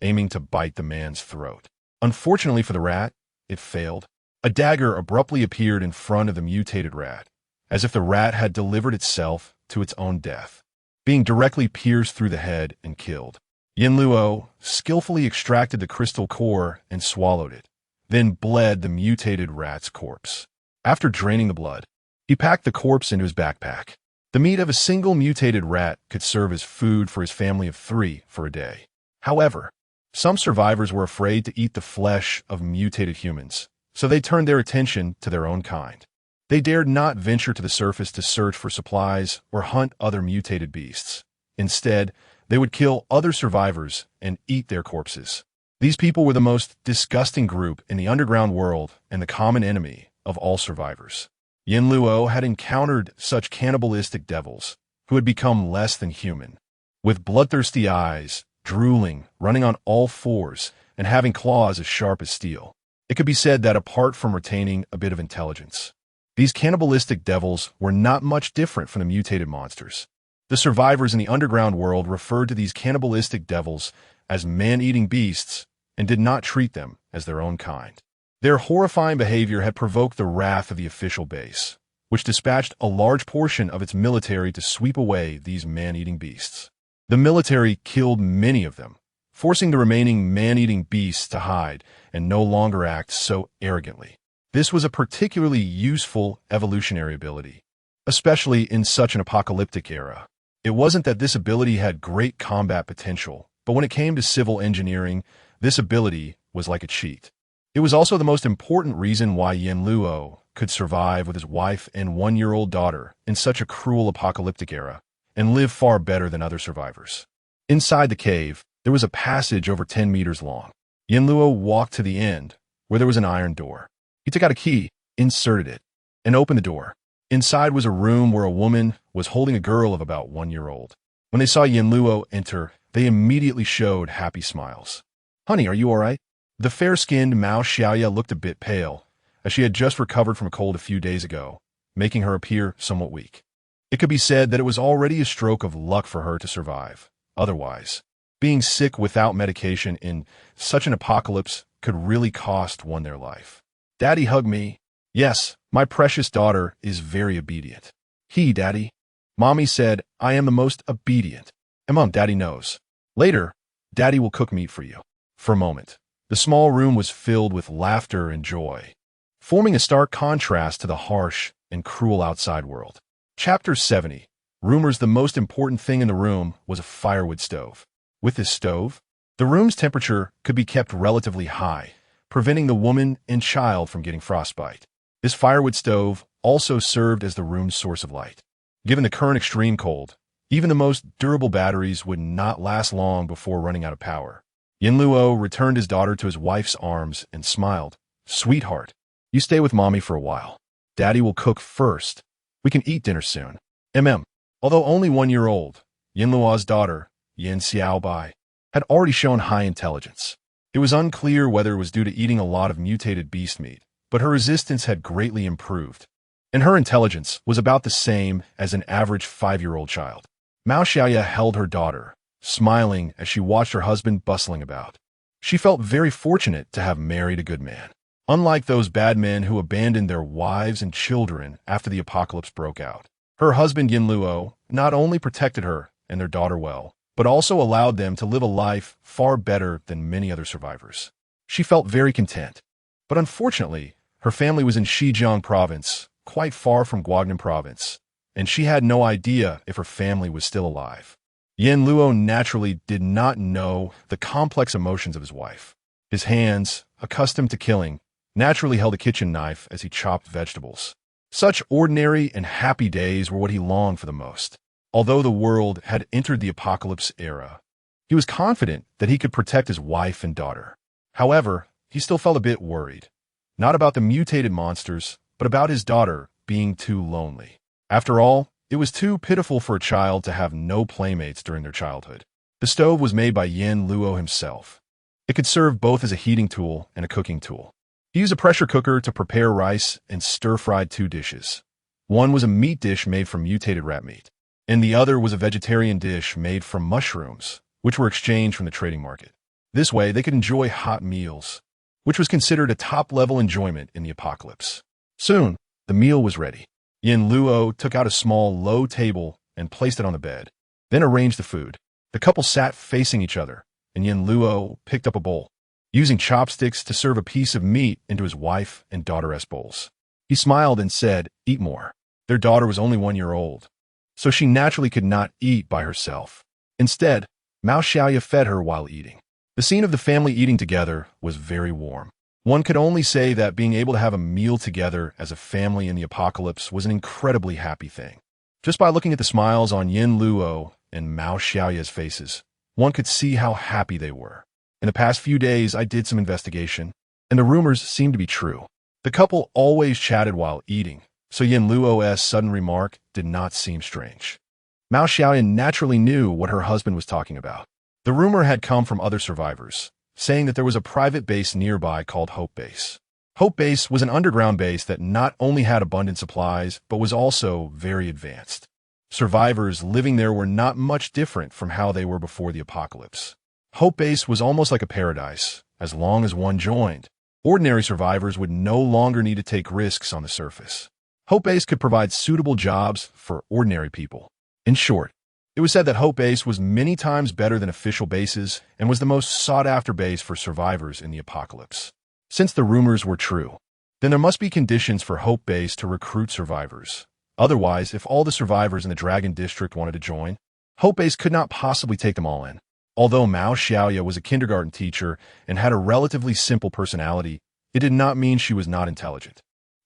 aiming to bite the man's throat. Unfortunately for the rat, it failed. A dagger abruptly appeared in front of the mutated rat, as if the rat had delivered itself to its own death, being directly pierced through the head and killed. Yin Luo skillfully extracted the crystal core and swallowed it, then bled the mutated rat's corpse. After draining the blood, he packed the corpse into his backpack. The meat of a single mutated rat could serve as food for his family of 3 for a day. However, some survivors were afraid to eat the flesh of mutated humans, so they turned their attention to their own kind. They dared not venture to the surface to search for supplies or hunt other mutated beasts. Instead, they would kill other survivors and eat their corpses. These people were the most disgusting group in the underground world and the common enemy of all survivors. Yin Luo had encountered such cannibalistic devils who had become less than human, with bloodthirsty eyes, drooling, running on all fours, and having claws as sharp as steel. It could be said that apart from retaining a bit of intelligence, these cannibalistic devils were not much different from the mutated monsters. The survivors in the underground world referred to these cannibalistic devils as man-eating beasts and did not treat them as their own kind. Their horrifying behavior had provoked the wrath of the official base, which dispatched a large portion of its military to sweep away these man-eating beasts. The military killed many of them, forcing the remaining man-eating beasts to hide and no longer act so arrogantly. This was a particularly useful evolutionary ability, especially in such an apocalyptic era. It wasn't that this ability had great combat potential, but when it came to civil engineering, this ability was like a cheat. It was also the most important reason why Yin Luo could survive with his wife and 1-year-old daughter in such a cruel apocalyptic era and live far better than other survivors. Inside the cave, there was a passage over 10 meters long. Yin Luo walked to the end, where there was an iron door. He took out a key, inserted it, and opened the door. Inside was a room where a woman was holding a girl of about 1 year old. When they saw Yin Luo enter, they immediately showed happy smiles. "Honey, are you all right?" The fair-skinned Mao Xiaoya looked a bit pale, as she had just recovered from a cold a few days ago, making her appear somewhat weak. It could be said that it was already a stroke of luck for her to survive. Otherwise, being sick without medication in such an apocalypse could really cost one their life. "Daddy, hug me." "Yes, my precious daughter is very obedient." Daddy." Mommy said, "I am the most obedient." And Mom, Daddy knows. Later, Daddy will cook meat for you. For a moment, the small room was filled with laughter and joy, forming a stark contrast to the harsh and cruel outside world. Chapter 70. Rumors the most important thing in the room was a firewood stove. With this stove, the room's temperature could be kept relatively high, preventing the woman and child from getting frostbite. This firewood stove also served as the room's source of light. Given the current extreme cold, even the most durable batteries would not last long before running out of power. Yin Luo returned his daughter to his wife's arms and smiled. "Sweetheart, you stay with Mommy for a while. Daddy will cook first. We can eat dinner soon." Although only 1 year old, Yin Luo's daughter, Yin Xiaobai, had already shown high intelligence. It was unclear whether it was due to eating a lot of mutated beast meat, but her resistance had greatly improved, and her intelligence was about the same as an average 5-year-old child. Mao Xiaoya held her daughter, smiling as she watched her husband bustling about. She felt very fortunate to have married a good man. Unlike those bad men who abandoned their wives and children after the apocalypse broke out, her husband Yin Luo not only protected her and their daughter well, but also allowed them to live a life far better than many other survivors. She felt very content. But unfortunately, her family was in Xinjiang province, quite far from Guangdong province, and she had no idea if her family was still alive. Yin Luo naturally did not know the complex emotions of his wife. His hands, accustomed to killing, naturally held a kitchen knife as he chopped vegetables. Such ordinary and happy days were what he longed for the most. Although the world had entered the apocalypse era, he was confident that he could protect his wife and daughter. However, he still felt a bit worried, not about the mutated monsters, but about his daughter being too lonely. After all, it was too pitiful for a child to have no playmates during their childhood. The stove was made by Yin Luo himself. It could serve both as a heating tool and a cooking tool. He used a pressure cooker to prepare rice and stir-fried 2 dishes. One was a meat dish made from mutated rat meat, and the other was a vegetarian dish made from mushrooms, which were exchanged from the trading market. This way, they could enjoy hot meals. which was considered a top-level enjoyment in the apocalypse. Soon, the meal was ready. Yin Luo took out a small, low table and placed it on the bed, then arranged the food. The couple sat facing each other, and Yin Luo picked up a bowl, using chopsticks to serve a piece of meat into his wife and daughter's bowls. He smiled and said, "Eat more." Their daughter was only 1 year old, so she naturally could not eat by herself. Instead, Mao Xiaoya fed her while eating. The scene of the family eating together was very warm. One could only say that being able to have a meal together as a family in the apocalypse was an incredibly happy thing. Just by looking at the smiles on Yin Luo and Mao Xiaoya's faces, one could see how happy they were. In the past few days, I did some investigation, and the rumors seemed to be true. The couple always chatted while eating, so Yin Luo's sudden remark did not seem strange. Mao Xiaoya naturally knew what her husband was talking about. The rumor had come from other survivors, saying that there was a private base nearby called Hope Base. Hope Base was an underground base that not only had abundant supplies, but was also very advanced. Survivors living there were not much different from how they were before the apocalypse. Hope Base was almost like a paradise. As long as one joined, ordinary survivors would no longer need to take risks on the surface. Hope Base could provide suitable jobs for ordinary people. In short, it was said that Hope Base was many times better than official bases and was the most sought-after base for survivors in the apocalypse. Since the rumors were true, then there must be conditions for Hope Base to recruit survivors. Otherwise, if all the survivors in the Dragon District wanted to join, Hope Base could not possibly take them all in. Although Mao Xiaoya was a kindergarten teacher and had a relatively simple personality, it did not mean she was not intelligent.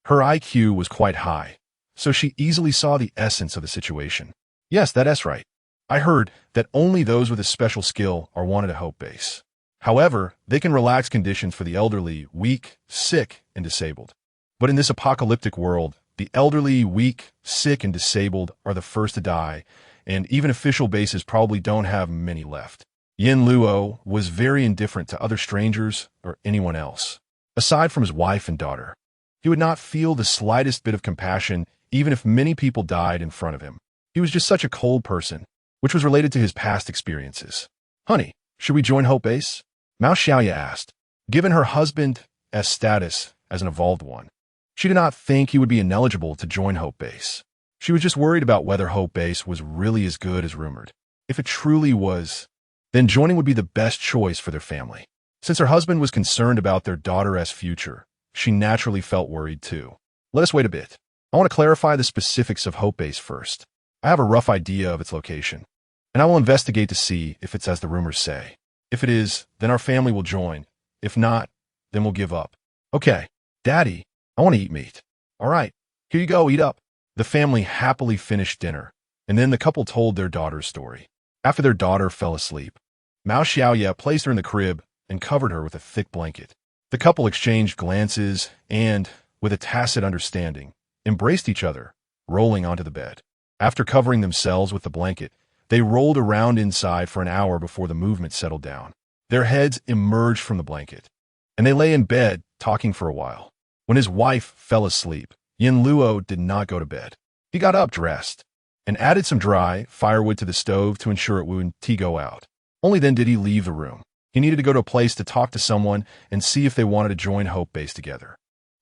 Her IQ was quite high, so she easily saw the essence of the situation. Yes, that's right. I heard that only those with a special skill are wanted at Hope Base. However, they can relax conditions for the elderly, weak, sick, and disabled. But in this apocalyptic world, the elderly, weak, sick, and disabled are the first to die, and even official bases probably don't have many left. Yin Luo was very indifferent to other strangers or anyone else. Aside from his wife and daughter, he would not feel the slightest bit of compassion even if many people died in front of him. He was just such a cold person, which was related to his past experiences. "Honey, should we join Hope Base?" Mao Xiaoya asked. Given her husband's status as an evolved one, she did not think he would be ineligible to join Hope Base. She was just worried about whether Hope Base was really as good as rumored. If it truly was, then joining would be the best choice for their family. Since her husband was concerned about their daughter's future, she naturally felt worried too. Let us wait a bit. I want to clarify the specifics of Hope Base first. I have a rough idea of its location, and I will investigate to see if it's as the rumors say. If it is, then our family will join. If not, then we'll give up. Okay, Daddy, I want to eat meat. All right, here you go, eat up. The family happily finished dinner, and then the couple told their daughter's story. After their daughter fell asleep, Mao Xiaoya placed her in the crib and covered her with a thick blanket. The couple exchanged glances and, with a tacit understanding, embraced each other, rolling onto the bed. After covering themselves with the blanket, they rolled around inside for an hour before the movement settled down. Their heads emerged from the blanket, and they lay in bed, talking for a while. When his wife fell asleep, Yin Luo did not go to bed. He got up dressed, and added some dry firewood to the stove to ensure it wouldn't go out. Only then did he leave the room. He needed to go to a place to talk to someone and see if they wanted to join Hope Base together.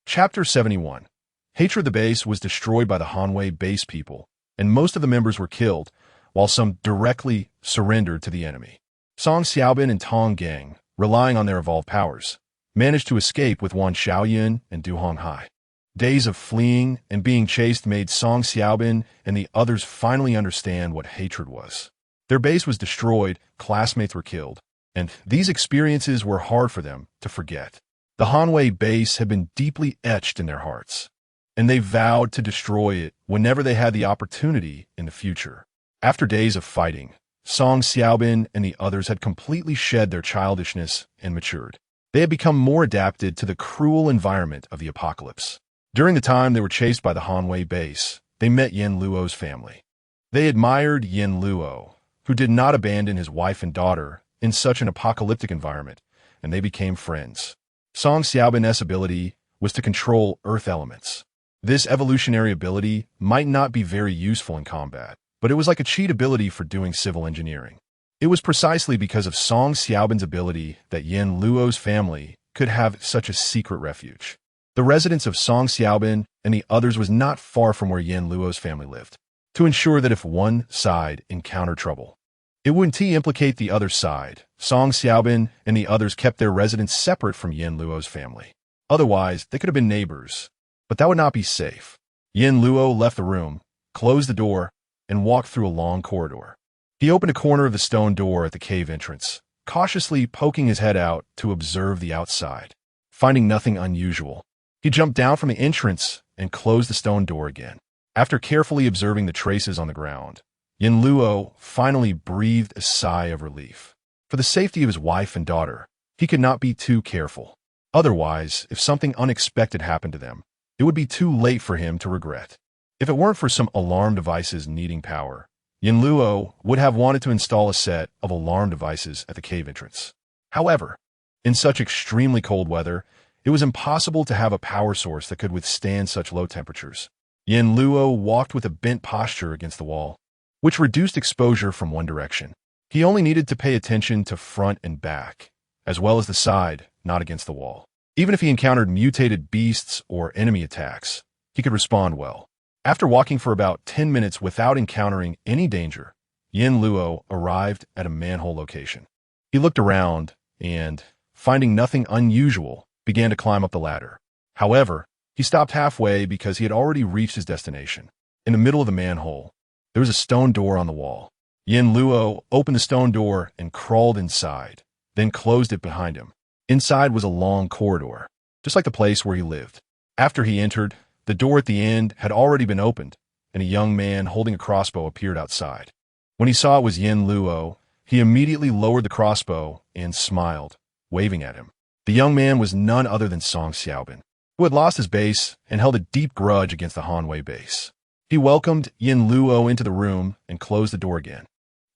Chapter 71. Hatred of the base was destroyed by the Hanwei base people, and most of the members were killed, while some directly surrendered to the enemy. Song Xiaobin and Tong Gang, relying on their evolved powers, managed to escape with Wan Xiaoyun and Du Honghai. Days of fleeing and being chased made Song Xiaobin and the others finally understand what hatred was. Their base was destroyed, classmates were killed, and these experiences were hard for them to forget. The Hanwei base had been deeply etched in their hearts, and they vowed to destroy it whenever they had the opportunity in the future. After days of fighting, Song Xiaobin and the others had completely shed their childishness and matured. They had become more adapted to the cruel environment of the apocalypse. During the time they were chased by the Hanwei base, they met Yin Luo's family. They admired Yin Luo, who did not abandon his wife and daughter in such an apocalyptic environment, and they became friends. Song Xiaobin's ability was to control earth elements. This evolutionary ability might not be very useful in combat, but it was like a cheat ability for doing civil engineering. It was precisely because of Song Xiaobin's ability that Yin Luo's family could have such a secret refuge. The residence of Song Xiaobin and the others was not far from where Yin Luo's family lived, to ensure that if one side encountered trouble, it wouldn't implicate the other side. Song Xiaobin and the others kept their residence separate from Yin Luo's family. Otherwise, they could have been neighbors, but that would not be safe. Yin Luo left the room, closed the door, and walked through a long corridor. He opened a corner of the stone door at the cave entrance, cautiously poking his head out to observe the outside. Finding nothing unusual, he jumped down from the entrance and closed the stone door again. After carefully observing the traces on the ground, Yin Luo finally breathed a sigh of relief. For the safety of his wife and daughter, he could not be too careful. Otherwise, if something unexpected happened to them, it would be too late for him to regret. If it weren't for some alarm devices needing power, Yin Luo would have wanted to install a set of alarm devices at the cave entrance. However, in such extremely cold weather, it was impossible to have a power source that could withstand such low temperatures. Yin Luo walked with a bent posture against the wall, which reduced exposure from one direction. He only needed to pay attention to front and back, as well as the side, not against the wall. Even if he encountered mutated beasts or enemy attacks, he could respond well. After walking for about 10 minutes without encountering any danger, Yin Luo arrived at a manhole location. He looked around and, finding nothing unusual, began to climb up the ladder. However, he stopped halfway because he had already reached his destination. In the middle of the manhole, there was a stone door on the wall. Yin Luo opened the stone door and crawled inside, then closed it behind him. Inside was a long corridor, just like the place where he lived. After he entered, the door at the end had already been opened, and a young man holding a crossbow appeared outside. When he saw it was Yin Luo, he immediately lowered the crossbow and smiled, waving at him. The young man was none other than Song Xiaobin, who had lost his base and held a deep grudge against the Hanwei base. He welcomed Yin Luo into the room and closed the door again.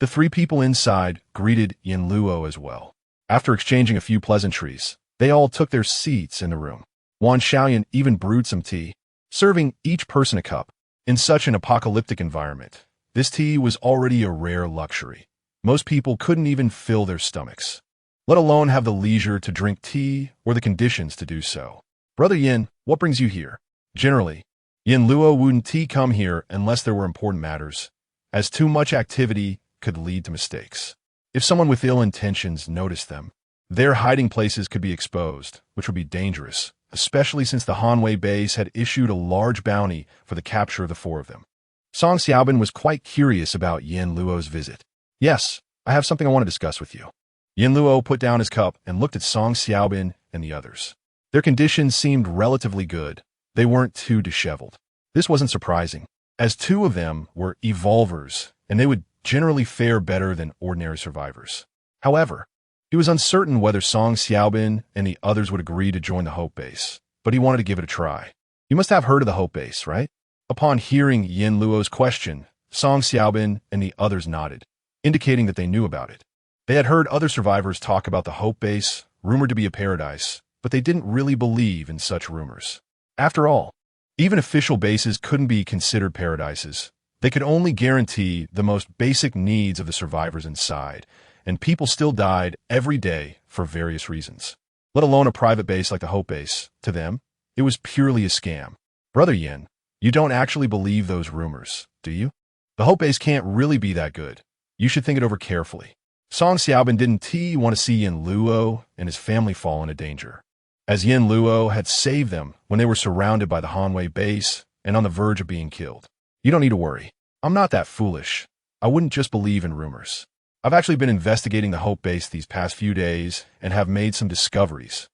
The three people inside greeted Yin Luo as well. After exchanging a few pleasantries, they all took their seats in the room. Wan Xiaoyan even brewed some tea, serving each person a cup. In such an apocalyptic environment, this tea was already a rare luxury. Most people couldn't even fill their stomachs, let alone have the leisure to drink tea or the conditions to do so. Brother Yin, what brings you here? Generally, Yin Luo wouldn't come here unless there were important matters, as too much activity could lead to mistakes. If someone with ill intentions noticed them, their hiding places could be exposed, which would be dangerous, especially since the Hanwei base had issued a large bounty for the capture of the four of them. Song Xiaobin was quite curious about Yin Luo's visit. Yes, I have something I want to discuss with you. Yin Luo put down his cup and looked at Song Xiaobin and the others. Their conditions seemed relatively good. They weren't too disheveled. This wasn't surprising, as two of them were evolvers, and they would generally fare better than ordinary survivors. However, he was uncertain whether Song Xiaobin and the others would agree to join the Hope Base, but he wanted to give it a try. You must have heard of the Hope Base, right? Upon hearing Yin Luo's question, Song Xiaobin and the others nodded, indicating that they knew about it. They had heard other survivors talk about the Hope Base, rumored to be a paradise, but they didn't really believe in such rumors. After all, even official bases couldn't be considered paradises. They could only guarantee the most basic needs of the survivors inside, and people still died every day for various reasons. Let alone a private base like the Hope Base. To them, it was purely a scam. Brother Yin, you don't actually believe those rumors, do you? The Hope Base can't really be that good. You should think it over carefully. Song Xiaobin didn't want to see Yin Luo and his family fall into danger, as Yin Luo had saved them when they were surrounded by the Hanwei base and on the verge of being killed. You don't need to worry. I'm not that foolish. I wouldn't just believe in rumors. I've actually been investigating the Hope Base these past few days and have made some discoveries.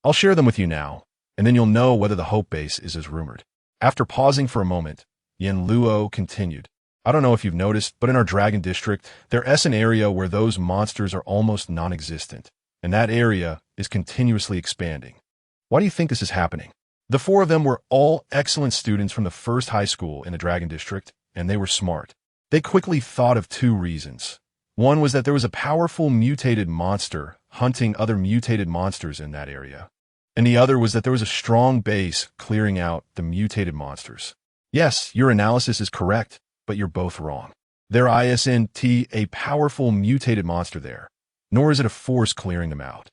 I'll share them with you now, and then you'll know whether the Hope Base is as rumored. After pausing for a moment, Yin Luo continued. I don't know if you've noticed, but in our Dragon District, there is an area where those monsters are almost non-existent, and that area is continuously expanding. Why do you think this is happening? The four of them were all excellent students from the first high school in the Dragon District, and they were smart. They quickly thought of two reasons. One was that there was a powerful mutated monster hunting other mutated monsters in that area, and the other was that there was a strong base clearing out the mutated monsters. Yes, your analysis is correct, but you're both wrong. There isn't a powerful mutated monster there, nor is it a force clearing them out.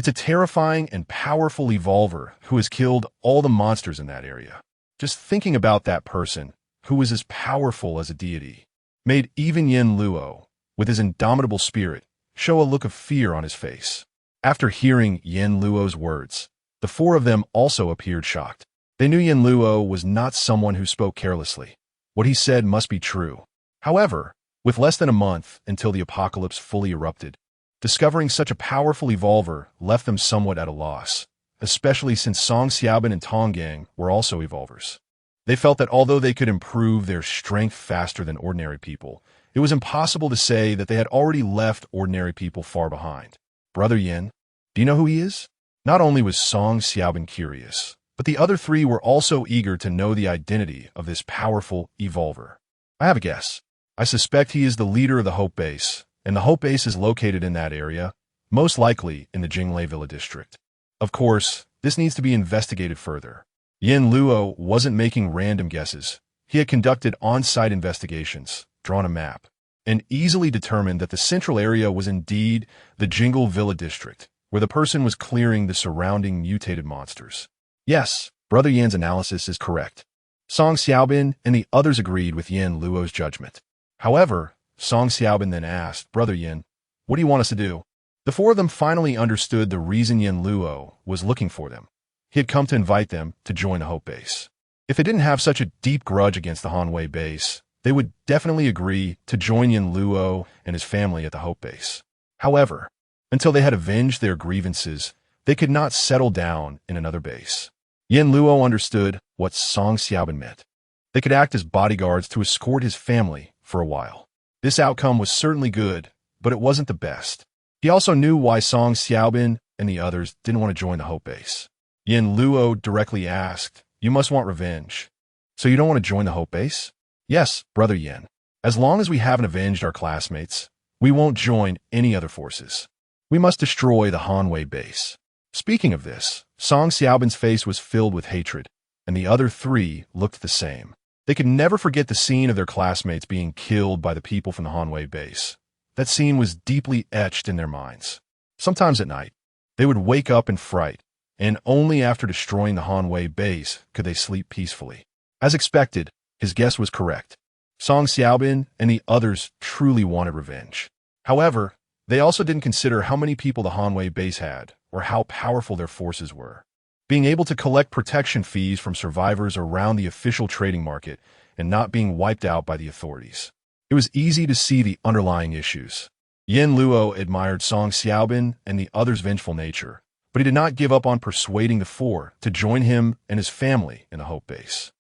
It's a terrifying and powerful evolver who has killed all the monsters in that area. Just thinking about that person, who was as powerful as a deity, made even Yin Luo, with his indomitable spirit, show a look of fear on his face. After hearing Yin Luo's words, the four of them also appeared shocked. They knew Yin Luo was not someone who spoke carelessly. What he said must be true. However, with less than a month until the apocalypse fully erupted, discovering such a powerful evolver left them somewhat at a loss, especially since Song Xiaobin and Tonggang were also evolvers. They felt that although they could improve their strength faster than ordinary people, it was impossible to say that they had already left ordinary people far behind. Brother Yin, do you know who he is? Not only was Song Xiaobin curious, but the other three were also eager to know the identity of this powerful evolver. I have a guess. I suspect he is the leader of the Hope Base, and the Hope Base is located in that area, most likely in the Jinglei Villa district. Of course, this needs to be investigated further. Yin Luo wasn't making random guesses. He had conducted on-site investigations, drawn a map, and easily determined that the central area was indeed the Jingle Villa district, where the person was clearing the surrounding mutated monsters. Yes, Brother Yan's analysis is correct. Song Xiaobin and the others agreed with Yin Luo's judgment. However, Song Xiaobin then asked, Brother Yin, what do you want us to do? The four of them finally understood the reason Yin Luo was looking for them. He had come to invite them to join the Hope Base. If they didn't have such a deep grudge against the Hanwei Base, they would definitely agree to join Yin Luo and his family at the Hope Base. However, until they had avenged their grievances, they could not settle down in another base. Yin Luo understood what Song Xiaobin meant. They could act as bodyguards to escort his family for a while. This outcome was certainly good, but it wasn't the best. He also knew why Song Xiaobin and the others didn't want to join the Hope Base. Yin Luo directly asked, you must want revenge. So you don't want to join the Hope Base? Yes, Brother Yin. As long as we haven't avenged our classmates, we won't join any other forces. We must destroy the Hanwei Base. Speaking of this, Song Xiaobin's face was filled with hatred, and the other three looked the same. They could never forget the scene of their classmates being killed by the people from the Hanwei Base. That scene was deeply etched in their minds. Sometimes at night, they would wake up in fright, and only after destroying the Hanwei Base could they sleep peacefully. As expected, his guess was correct. Song Xiaobin and the others truly wanted revenge. However, they also didn't consider how many people the Hanwei Base had, or how powerful their forces were. Being able to collect protection fees from survivors around the official trading market and not being wiped out by the authorities. It was easy to see the underlying issues. Yin Luo admired Song Xiaobin and the others' vengeful nature, but he did not give up on persuading the four to join him and his family in the Hope Base.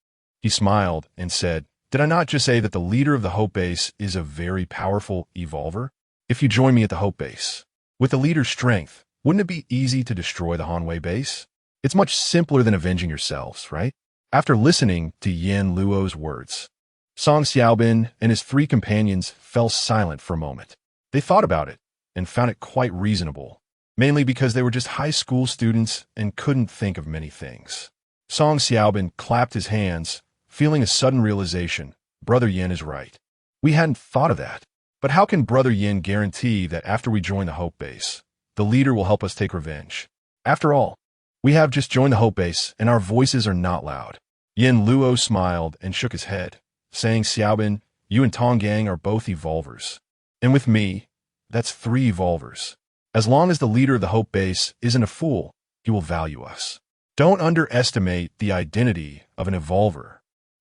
He smiled and said, did I not just say that the leader of the Hope Base is a very powerful evolver? If you join me at the Hope Base, with the leader's strength, wouldn't it be easy to destroy the Hanwei Base? It's much simpler than avenging yourselves, right? After listening to Yin Luo's words, Song Xiaobin and his three companions fell silent for a moment. They thought about it and found it quite reasonable, mainly because they were just high school students and couldn't think of many things. Song Xiaobin clapped his hands, feeling a sudden realization. Brother Yin is right. We hadn't thought of that. But how can Brother Yin guarantee that after we join the Hope Base, the leader will help us take revenge? After all, we have just joined the Hope Base, and our voices are not loud. Yin Luo smiled and shook his head, saying, Xiaobin, you and Tonggang are both evolvers. And with me, that's 3 evolvers. As long as the leader of the Hope Base isn't a fool, he will value us. Don't underestimate the identity of an evolver.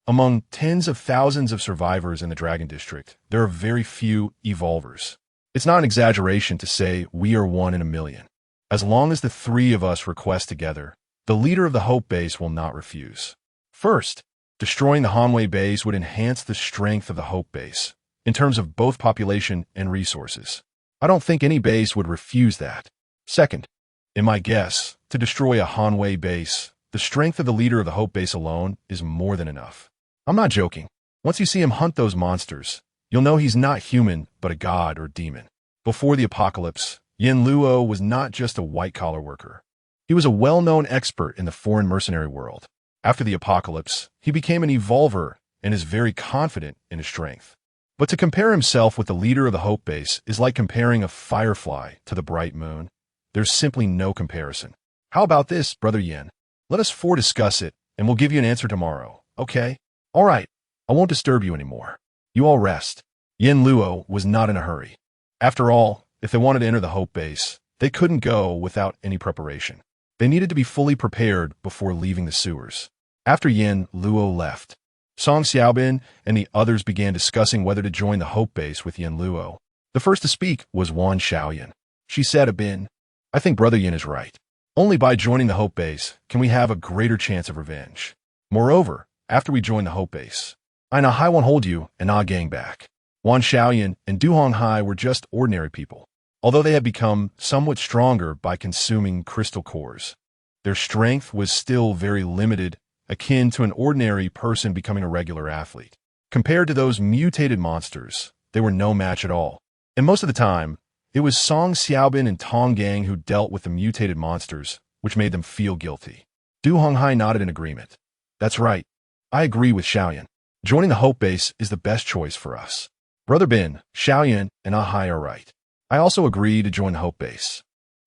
Among tens of thousands of survivors in the Dragon District, there are very few evolvers. It's not an exaggeration to say we are 1 in a million. As long as the 3 of us request together, the leader of the Hope Base will not refuse. First, destroying the Hanwei Base would enhance the strength of the Hope Base, in terms of both population and resources. I don't think any base would refuse that. Second, in my guess, to destroy a Hanwei base, the strength of the leader of the Hope Base alone is more than enough. I'm not joking. Once you see him hunt those monsters, you'll know he's not human, but a god or demon. Before the apocalypse, Yin Luo was not just a white-collar worker. He was a well-known expert in the foreign mercenary world. After the apocalypse, he became an evolver and is very confident in his strength. But to compare himself with the leader of the Hope Base is like comparing a firefly to the bright moon. There's simply no comparison. How about this, Brother Yin? Let us four discuss it, and we'll give you an answer tomorrow, okay? All right, I won't disturb you anymore. You all rest. Yin Luo was not in a hurry. After all, if they wanted to enter the Hope Base, they couldn't go without any preparation. They needed to be fully prepared before leaving the sewers. After Yin Luo left, Song Xiaobin and the others began discussing whether to join the Hope Base with Yin Luo. The first to speak was Wan Xiaoyan. She said, I think Brother Yin is right. Only by joining the Hope Base can we have a greater chance of revenge. Moreover, after we join the Hope Base, I Na Hai won't hold you and Na gang back. Wan Xiaoyan and Du Honghai were just ordinary people, although they had become somewhat stronger by consuming crystal cores. Their strength was still very limited, akin to an ordinary person becoming a regular athlete. Compared to those mutated monsters, they were no match at all. And most of the time, it was Song Xiaobin and Tong Gang who dealt with the mutated monsters, which made them feel guilty. Du Honghai nodded in agreement. That's right. I agree with Xiaoyan. Joining the Hope Base is the best choice for us. Brother Bin, Xiaoyan, and Ahai are right. I also agree to join the Hope Base.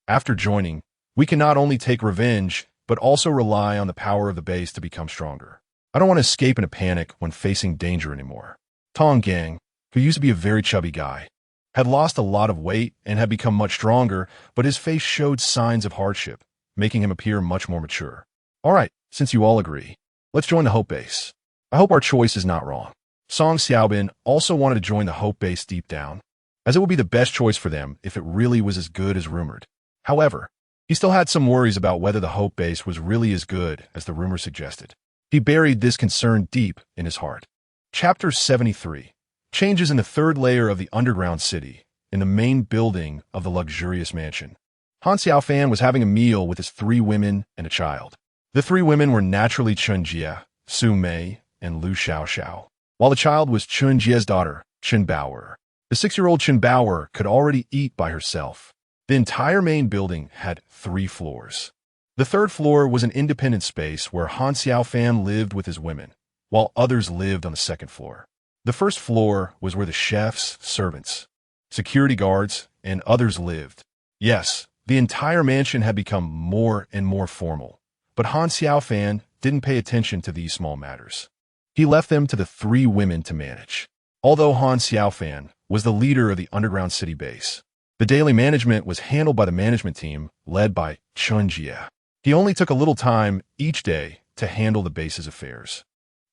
After joining, we can not only take revenge, but also rely on the power of the base to become stronger. I don't want to escape in a panic when facing danger anymore. Tong Gang, who used to be a very chubby guy, had lost a lot of weight and had become much stronger, but his face showed signs of hardship, making him appear much more mature. All right, since you all agree, let's join the Hope Base. I hope our choice is not wrong. Song Xiaobin also wanted to join the Hope Base deep down, as it would be the best choice for them if it really was as good as rumored. However, he still had some worries about whether the Hope Base was really as good as the rumor suggested. He buried this concern deep in his heart. Chapter 73. Changes in the third layer of the underground city, in the main building of the luxurious mansion. Han Xiaofan was having a meal with his 3 women and a child. The 3 women were naturally Chun Jie, Su Mei, and Lu Xiaoxiao, while the child was Chun Jie's daughter, Chen Baoer. The 6-year-old Chen Baoer could already eat by herself. The entire main building had 3 floors. The 3rd floor was an independent space where Han Xiaofan lived with his women, while others lived on the 2nd floor. The 1st floor was where the chefs, servants, security guards, and others lived. Yes, the entire mansion had become more and more formal, but Han Xiaofan didn't pay attention to these small matters. He left them to the 3 women to manage. Although Han Xiaofan was the leader of the underground city base, the daily management was handled by the management team led by Chun Jie. He only took a little time each day to handle the base's affairs,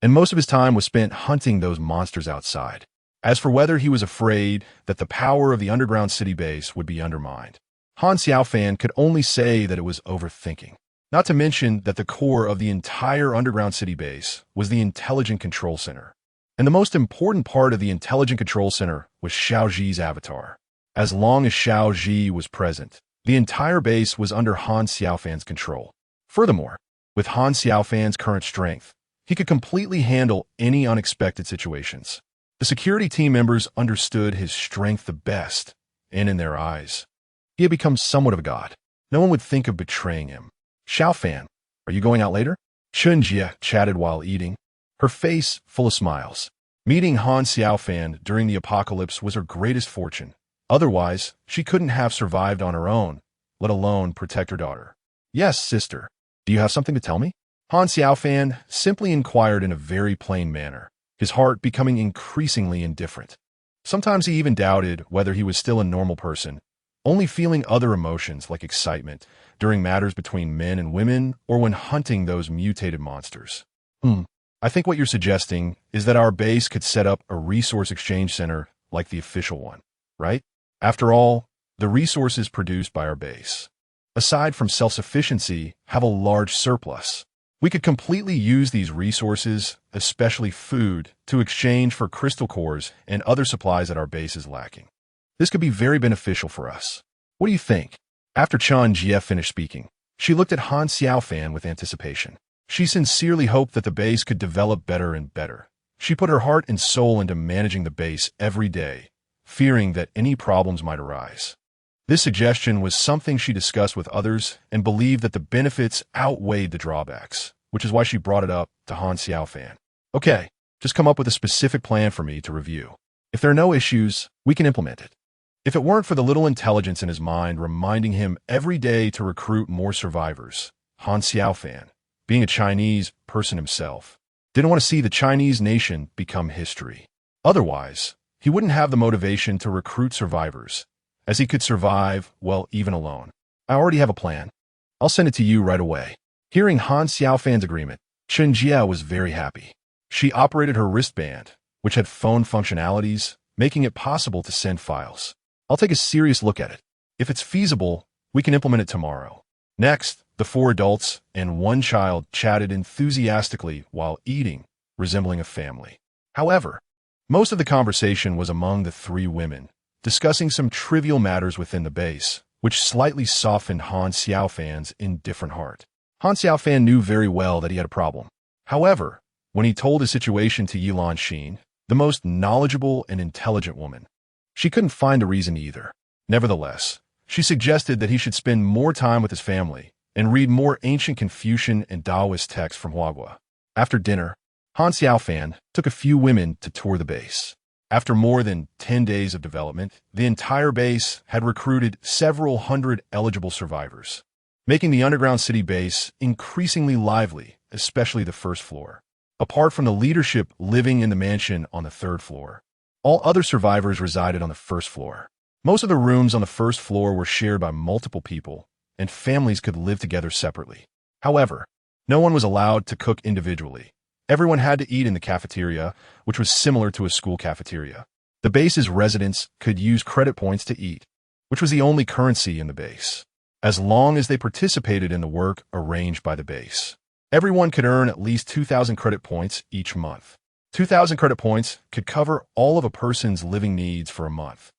and most of his time was spent hunting those monsters outside. As for whether he was afraid that the power of the underground city base would be undermined, Han Xiaofan could only say that it was overthinking. Not to mention that the core of the entire underground city base was the Intelligent Control Center. And the most important part of the Intelligent Control Center was Xiao Zhi's avatar. As long as Xiao Zhi was present, the entire base was under Han Xiaofan's control. Furthermore, with Han Xiaofan's current strength, he could completely handle any unexpected situations. The security team members understood his strength the best, and in their eyes, he had become somewhat of a god. No one would think of betraying him. Xiaofan, are you going out later? Chun Jie chatted while eating, her face full of smiles. Meeting Han Xiaofan during the apocalypse was her greatest fortune. Otherwise, she couldn't have survived on her own, let alone protect her daughter. Yes, sister. Do you have something to tell me? Han Xiaofan simply inquired in a very plain manner, his heart becoming increasingly indifferent. Sometimes he even doubted whether he was still a normal person, only feeling other emotions like excitement during matters between men and women or when hunting those mutated monsters. I think what you're suggesting is that our base could set up a resource exchange center like the official one, right? After all, the resources produced by our base, aside from self-sufficiency, have a large surplus. We could completely use these resources, especially food, to exchange for crystal cores and other supplies that our base is lacking. This could be very beneficial for us. What do you think? After Chun Jie finished speaking, she looked at Han Xiaofan with anticipation. She sincerely hoped that the base could develop better and better. She put her heart and soul into managing the base every day, fearing that any problems might arise. This suggestion was something she discussed with others and believed that the benefits outweighed the drawbacks, which is why she brought it up to Han Xiaofan. Okay, just come up with a specific plan for me to review. If there are no issues, we can implement it. If it weren't for the little intelligence in his mind reminding him every day to recruit more survivors, Han Xiaofan, being a Chinese person himself, didn't want to see the Chinese nation become history. Otherwise, he wouldn't have the motivation to recruit survivors, as he could survive, well, even alone. I already have a plan. I'll send it to you right away. Hearing Han Xiaofan's agreement, Chen Jia was very happy. She operated her wristband, which had phone functionalities, making it possible to send files. I'll take a serious look at it. If it's feasible, we can implement it tomorrow. Next, the 4 adults and 1 child chatted enthusiastically while eating, resembling a family. However, most of the conversation was among the 3 women, discussing some trivial matters within the base, which slightly softened Han Xiaofan's indifferent heart. Han Xiaofan knew very well that he had a problem. However, when he told his situation to Yilan Xin, the most knowledgeable and intelligent woman, she couldn't find a reason either. Nevertheless, she suggested that he should spend more time with his family and read more ancient Confucian and Taoist texts from Huagua. After dinner, Han Xiaofan took a few women to tour the base. After more than 10 days of development, the entire base had recruited several hundred eligible survivors, making the underground city base increasingly lively, especially the first floor. Apart from the leadership living in the mansion on the 3rd floor, all other survivors resided on the 1st floor. Most of the rooms on the 1st floor were shared by multiple people, and families could live together separately. However, no one was allowed to cook individually. Everyone had to eat in the cafeteria, which was similar to a school cafeteria. The base's residents could use credit points to eat, which was the only currency in the base, as long as they participated in the work arranged by the base. Everyone could earn at least 2,000 credit points each month. 2,000 credit points could cover all of a person's living needs for a month.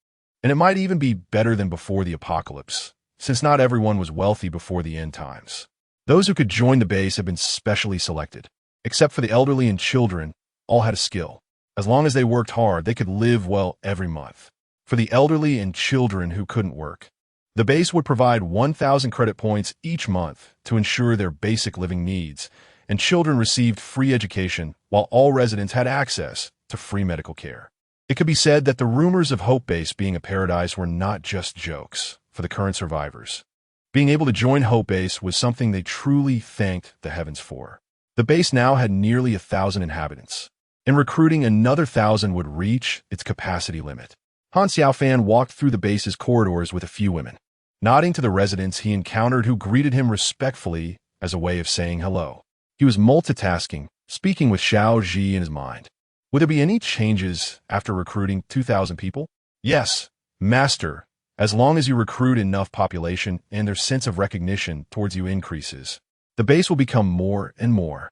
And it might even be better than before the apocalypse, since not everyone was wealthy before the end times. Those who could join the base had been specially selected. Except for the elderly and children, all had a skill. As long as they worked hard, they could live well every month. For the elderly and children who couldn't work, the base would provide 1,000 credit points each month to ensure their basic living needs, and children received free education while all residents had access to free medical care. It could be said that the rumors of Hope Base being a paradise were not just jokes for the current survivors. Being able to join Hope Base was something they truly thanked the heavens for. The base now had nearly 1,000 inhabitants, and recruiting another 1,000 would reach its capacity limit. Han Xiaofan walked through the base's corridors with a few women, nodding to the residents he encountered who greeted him respectfully as a way of saying hello. He was multitasking, speaking with Xiao Ji in his mind. Would there be any changes after recruiting 2,000 people? Yes, master, as long as you recruit enough population and their sense of recognition towards you increases, the base will become more and more.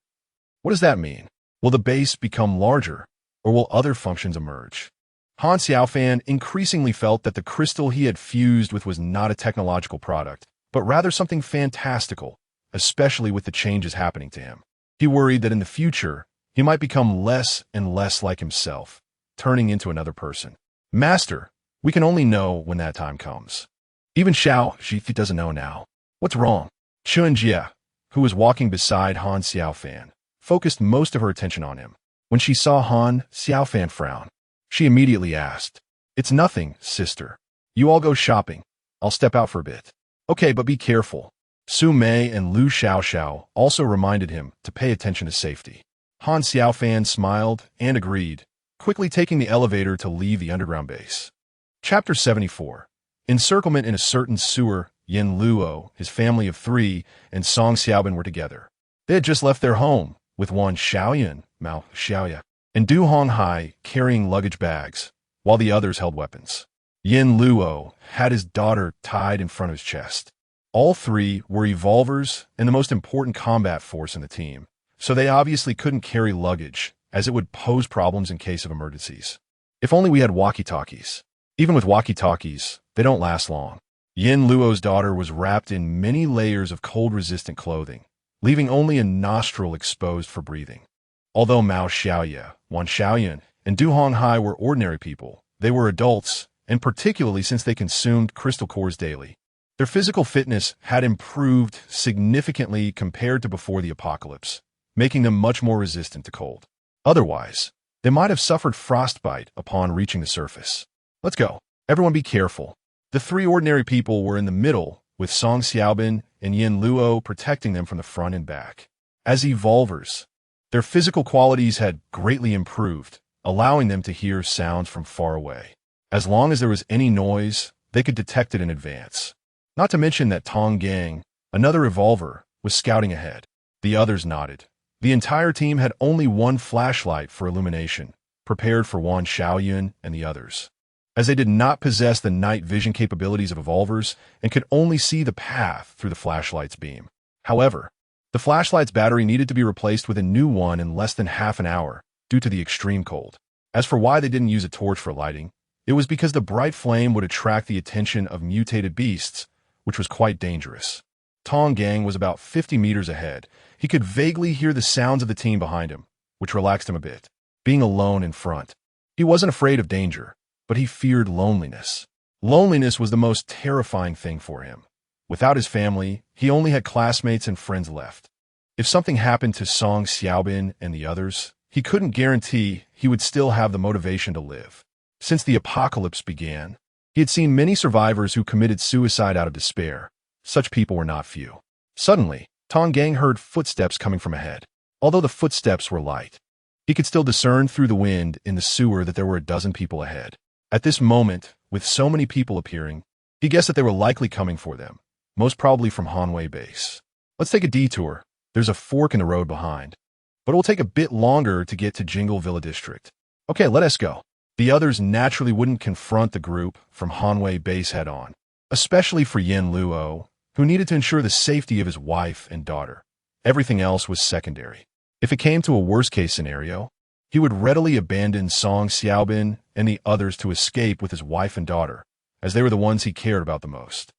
What does that mean? Will the base become larger, or will other functions emerge? Han Xiaofan increasingly felt that the crystal he had fused with was not a technological product, but rather something fantastical, especially with the changes happening to him. He worried that in the future, he might become less and less like himself, turning into another person. Master, we can only know when that time comes. Even Xiao Ji doesn't know now. What's wrong? Chen Jia, who was walking beside Han Xiaofan, focused most of her attention on him. When she saw Han Xiaofan frown, she immediately asked, "It's nothing, sister. You all go shopping. I'll step out for a bit." "Okay, but be careful." Su Mei and Lu Xiaoxiao also reminded him to pay attention to safety. Han Xiaofan smiled and agreed, quickly taking the elevator to leave the underground base. Chapter 74. Encirclement in a certain sewer. Yin Luo, his family of 3, and Song Xiaobin were together. They had just left their home, with one Xiaoyan, Mao Xiaoya, and Du Honghai carrying luggage bags, while the others held weapons. Yin Luo had his daughter tied in front of his chest. All 3 were evolvers and the most important combat force in the team, so they obviously couldn't carry luggage, as it would pose problems in case of emergencies. If only we had walkie-talkies. Even with walkie-talkies, they don't last long. Yin Luo's daughter was wrapped in many layers of cold-resistant clothing, leaving only a nostril exposed for breathing. Although Mao Xiaoya, Wan Xiaoyan, and Du Honghai were ordinary people, they were adults, and particularly since they consumed crystal cores daily. Their physical fitness had improved significantly compared to before the apocalypse, making them much more resistant to cold. Otherwise, they might have suffered frostbite upon reaching the surface. Let's go. Everyone be careful. The three ordinary people were in the middle, with Song Xiaobin and Yin Luo protecting them from the front and back. As evolvers, their physical qualities had greatly improved, allowing them to hear sounds from far away. As long as there was any noise, they could detect it in advance. Not to mention that Tong Gang, another evolver, was scouting ahead. The others nodded. The entire team had only one flashlight for illumination, prepared for Wan Xiaoyun and the others, as they did not possess the night vision capabilities of evolvers and could only see the path through the flashlight's beam. However, the flashlight's battery needed to be replaced with a new one in less than half an hour due to the extreme cold. As for why they didn't use a torch for lighting, it was because the bright flame would attract the attention of mutated beasts, which was quite dangerous. Tong Gang was about 50 meters ahead. He could vaguely hear the sounds of the team behind him, which relaxed him a bit. Being alone in front, he wasn't afraid of danger, but he feared loneliness. Loneliness was the most terrifying thing for him. Without his family, he only had classmates and friends left. If something happened to Song Xiaobin and the others, he couldn't guarantee he would still have the motivation to live. Since the apocalypse began, he had seen many survivors who committed suicide out of despair. Such people were not few. Suddenly, Tong Gang heard footsteps coming from ahead. Although the footsteps were light, he could still discern through the wind in the sewer that there were a dozen people ahead. At this moment, with so many people appearing, he guessed that they were likely coming for them, most probably from Hanwei base. Let's take a detour. There's a fork in the road behind, but it will take a bit longer to get to Jingle Villa District. Okay, let us go. The others naturally wouldn't confront the group from Hanwei base head-on, especially for Yin Luo, who needed to ensure the safety of his wife and daughter. Everything else was secondary. If it came to a worst-case scenario, he would readily abandon Song Xiaobin and the others to escape with his wife and daughter, as they were the ones he cared about the most.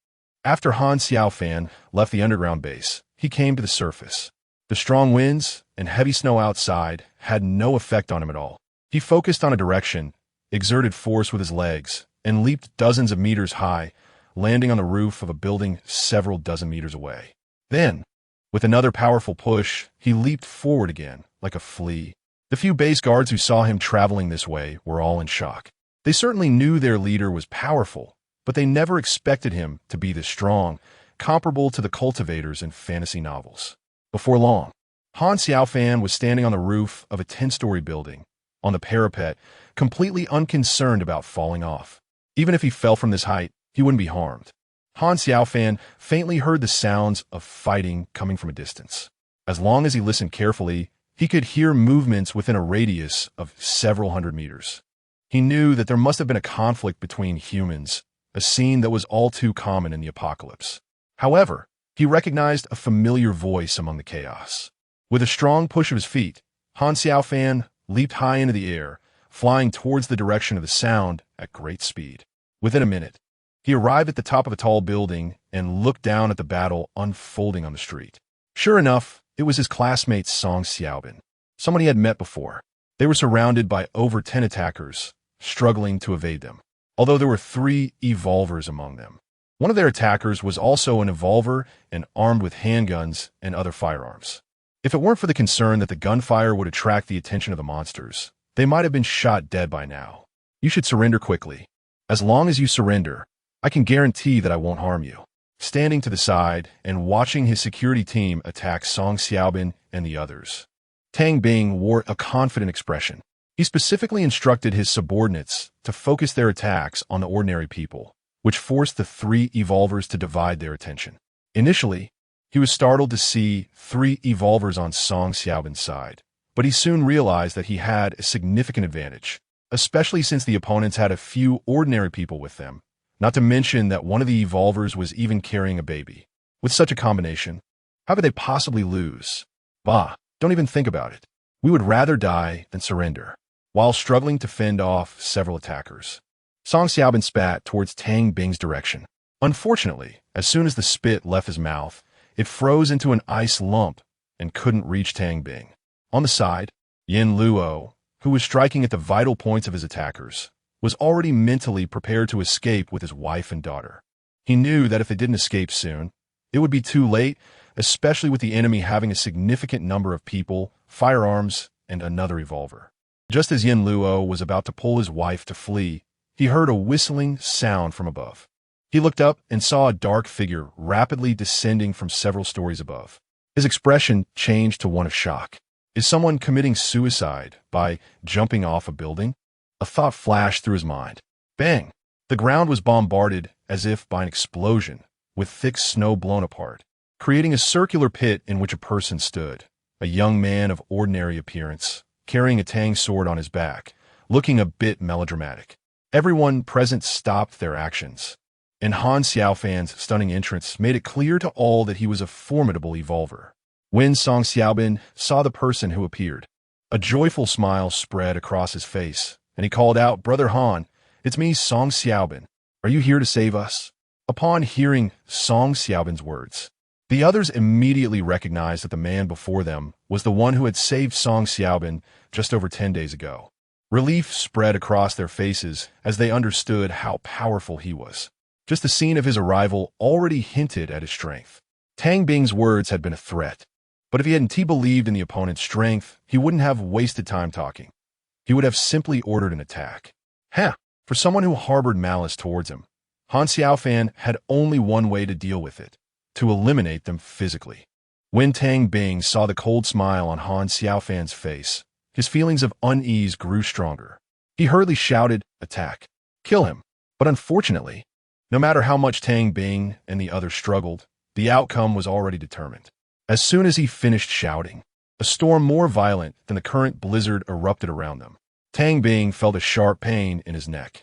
After Han Xiaofan left the underground base, he came to the surface. The strong winds and heavy snow outside had no effect on him at all. He focused on a direction, exerted force with his legs, and leaped dozens of meters high, landing on the roof of a building several dozen meters away. Then, with another powerful push, he leaped forward again, like a flea. The few base guards who saw him traveling this way were all in shock. They certainly knew their leader was powerful, but they never expected him to be this strong, comparable to the cultivators in fantasy novels. Before long, Han Xiaofan was standing on the roof of a 10-story building, on the parapet, completely unconcerned about falling off. Even if he fell from this height, he wouldn't be harmed. Han Xiaofan faintly heard the sounds of fighting coming from a distance. As long as he listened carefully, he could hear movements within a radius of several hundred meters. He knew that there must have been a conflict between humans, a scene that was all too common in the apocalypse. However, he recognized a familiar voice among the chaos. With a strong push of his feet, Han Xiaofan leaped high into the air, flying towards the direction of the sound at great speed. Within a minute, he arrived at the top of a tall building and looked down at the battle unfolding on the street. Sure enough, it was his classmate Song Xiaobin, someone he had met before. They were surrounded by over 10 attackers, struggling to evade them, although there were 3 evolvers among them. One of their attackers was also an evolver and armed with handguns and other firearms. If it weren't for the concern that the gunfire would attract the attention of the monsters, they might have been shot dead by now. You should surrender quickly. As long as you surrender, I can guarantee that I won't harm you. Standing to the side and watching his security team attack Song Xiaobin and the others, Tang Bing wore a confident expression. He specifically instructed his subordinates to focus their attacks on the ordinary people, which forced the 3 evolvers to divide their attention. Initially, he was startled to see 3 evolvers on Song Xiaobin's side, but he soon realized that he had a significant advantage, especially since the opponents had a few ordinary people with them, not to mention that one of the evolvers was even carrying a baby. With such a combination, how could they possibly lose? Bah, don't even think about it. We would rather die than surrender. While struggling to fend off several attackers, Song Xiaobin spat towards Tang Bing's direction. Unfortunately, as soon as the spit left his mouth, it froze into an ice lump and couldn't reach Tang Bing. On the side, Yin Luo, who was striking at the vital points of his attackers, was already mentally prepared to escape with his wife and daughter. He knew that if they didn't escape soon, it would be too late, especially with the enemy having a significant number of people, firearms, and another revolver. Just as Yin Luo was about to pull his wife to flee, he heard a whistling sound from above. He looked up and saw a dark figure rapidly descending from several stories above. His expression changed to one of shock. Is someone committing suicide by jumping off a building? A thought flashed through his mind. Bang! The ground was bombarded as if by an explosion, with thick snow blown apart, creating a circular pit in which a person stood, a young man of ordinary appearance, carrying a tang sword on his back, looking a bit melodramatic. Everyone present stopped their actions, and Han Xiaofan's stunning entrance made it clear to all that he was a formidable evolver. When Song Xiaobin saw the person who appeared, a joyful smile spread across his face, and he called out, "Brother Han, it's me, Song Xiaobin. Are you here to save us?" Upon hearing Song Xiaobin's words, the others immediately recognized that the man before them was the one who had saved Song Xiaobin just over 10 days ago. Relief spread across their faces as they understood how powerful he was. Just the scene of his arrival already hinted at his strength. Tang Bing's words had been a threat, but if he hadn't believed in the opponent's strength, he wouldn't have wasted time talking. He would have simply ordered an attack. For someone who harbored malice towards him, Han Xiaofan had only one way to deal with it: to eliminate them physically. When Tang Bing saw the cold smile on Han Xiaofan's face, his feelings of unease grew stronger. He hurriedly shouted, "Attack! Kill him!" But unfortunately, no matter how much Tang Bing and the others struggled, the outcome was already determined. As soon as he finished shouting, a storm more violent than the current blizzard erupted around them. Tang Bing felt a sharp pain in his neck,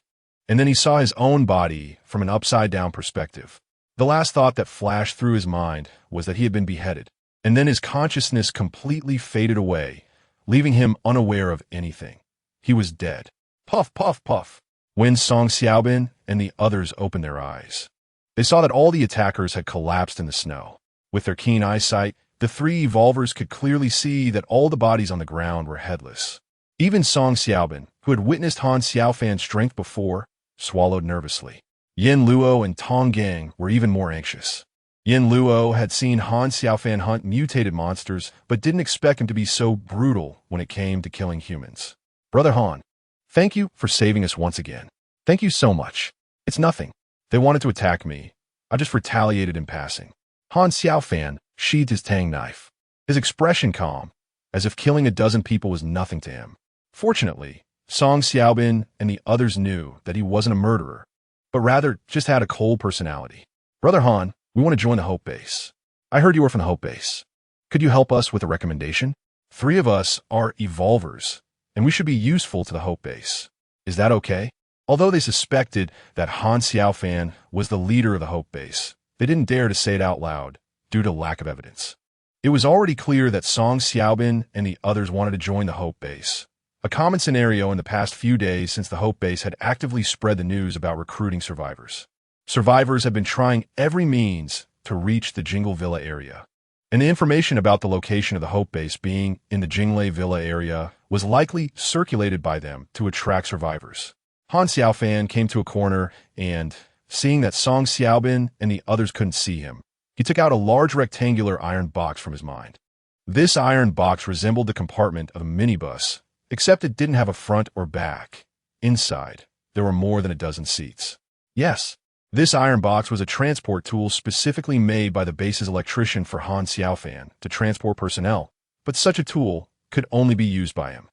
and then he saw his own body from an upside-down perspective. The last thought that flashed through his mind was that he had been beheaded, and then his consciousness completely faded away, leaving him unaware of anything. He was dead. Puff, puff, puff. When Song Xiaobin and the others opened their eyes, they saw that all the attackers had collapsed in the snow. With their keen eyesight, the three evolvers could clearly see that all the bodies on the ground were headless. Even Song Xiaobin, who had witnessed Han Xiaofan's strength before, swallowed nervously. Yin Luo and Tong Gang were even more anxious. Yin Luo had seen Han Xiaofan hunt mutated monsters, but didn't expect him to be so brutal when it came to killing humans. "Brother Han, thank you for saving us once again. Thank you so much. It's nothing. They wanted to attack me. I just retaliated in passing." Han Xiaofan sheathed his tang knife, his expression calm, as if killing a dozen people was nothing to him. Fortunately, Song Xiaobin and the others knew that he wasn't a murderer, but rather just had a cold personality. "Brother Han, we want to join the Hope Base. I heard you were from the Hope Base. Could you help us with a recommendation? 3 of us are evolvers, and we should be useful to the Hope Base. Is that okay?" Although they suspected that Han Xiaofan was the leader of the Hope Base, they didn't dare to say it out loud due to lack of evidence. It was already clear that Song Xiaobin and the others wanted to join the Hope Base, a common scenario in the past few days since the Hope Base had actively spread the news about recruiting survivors. Survivors had been trying every means to reach the Jingle Villa area, and the information about the location of the Hope Base being in the Jingle Villa area was likely circulated by them to attract survivors. Han Xiaofan came to a corner and, seeing that Song Xiaobin and the others couldn't see him, he took out a large rectangular iron box from his mind. This iron box resembled the compartment of a minibus, except it didn't have a front or back. Inside, there were more than a dozen seats. Yes, this iron box was a transport tool specifically made by the base's electrician for Han Xiaofan to transport personnel, but such a tool could only be used by him.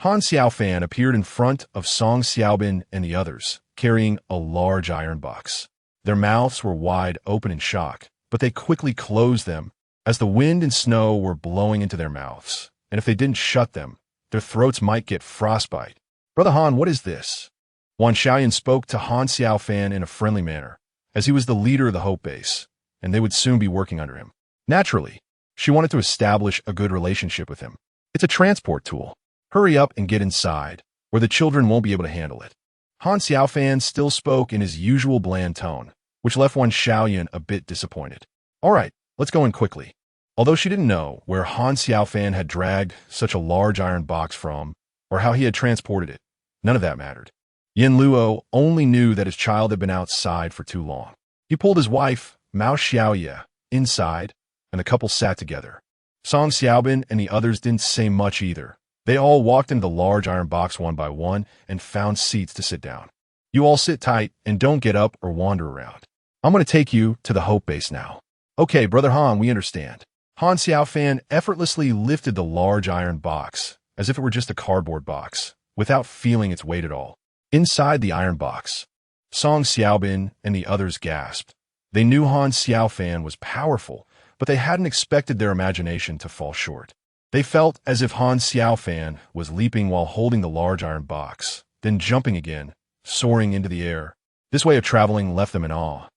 Han Xiaofan appeared in front of Song Xiaobin and the others, carrying a large iron box. Their mouths were wide open in shock, but they quickly closed them as the wind and snow were blowing into their mouths, and if they didn't shut them, their throats might get frostbite. "Brother Han, what is this?" Wan Xiaoyan spoke to Han Xiaofan in a friendly manner, as he was the leader of the Hope Base, and they would soon be working under him. Naturally, she wanted to establish a good relationship with him. "It's a transport tool. Hurry up and get inside, or the children won't be able to handle it." Han Xiaofan still spoke in his usual bland tone, which left Wan Xiaoyan a bit disappointed. "All right, let's go in quickly." Although she didn't know where Han Xiaofan had dragged such a large iron box from, or how he had transported it, none of that mattered. Yin Luo only knew that his child had been outside for too long. He pulled his wife, Mao Xiaoye, inside, and the couple sat together. Song Xiaobin and the others didn't say much either. They all walked into the large iron box one by one and found seats to sit down. You all sit tight and don't get up or wander around. I'm going to take you to the Hope Base now. Okay, Brother Han, we understand. Han Xiaofan effortlessly lifted the large iron box, as if it were just a cardboard box, without feeling its weight at all. Inside the iron box, Song Xiaobin and the others gasped. They knew Han Xiaofan was powerful, but they hadn't expected their imagination to fall short. They felt as if Han Xiaofan was leaping while holding the large iron box, then jumping again, soaring into the air. This way of traveling left them in awe.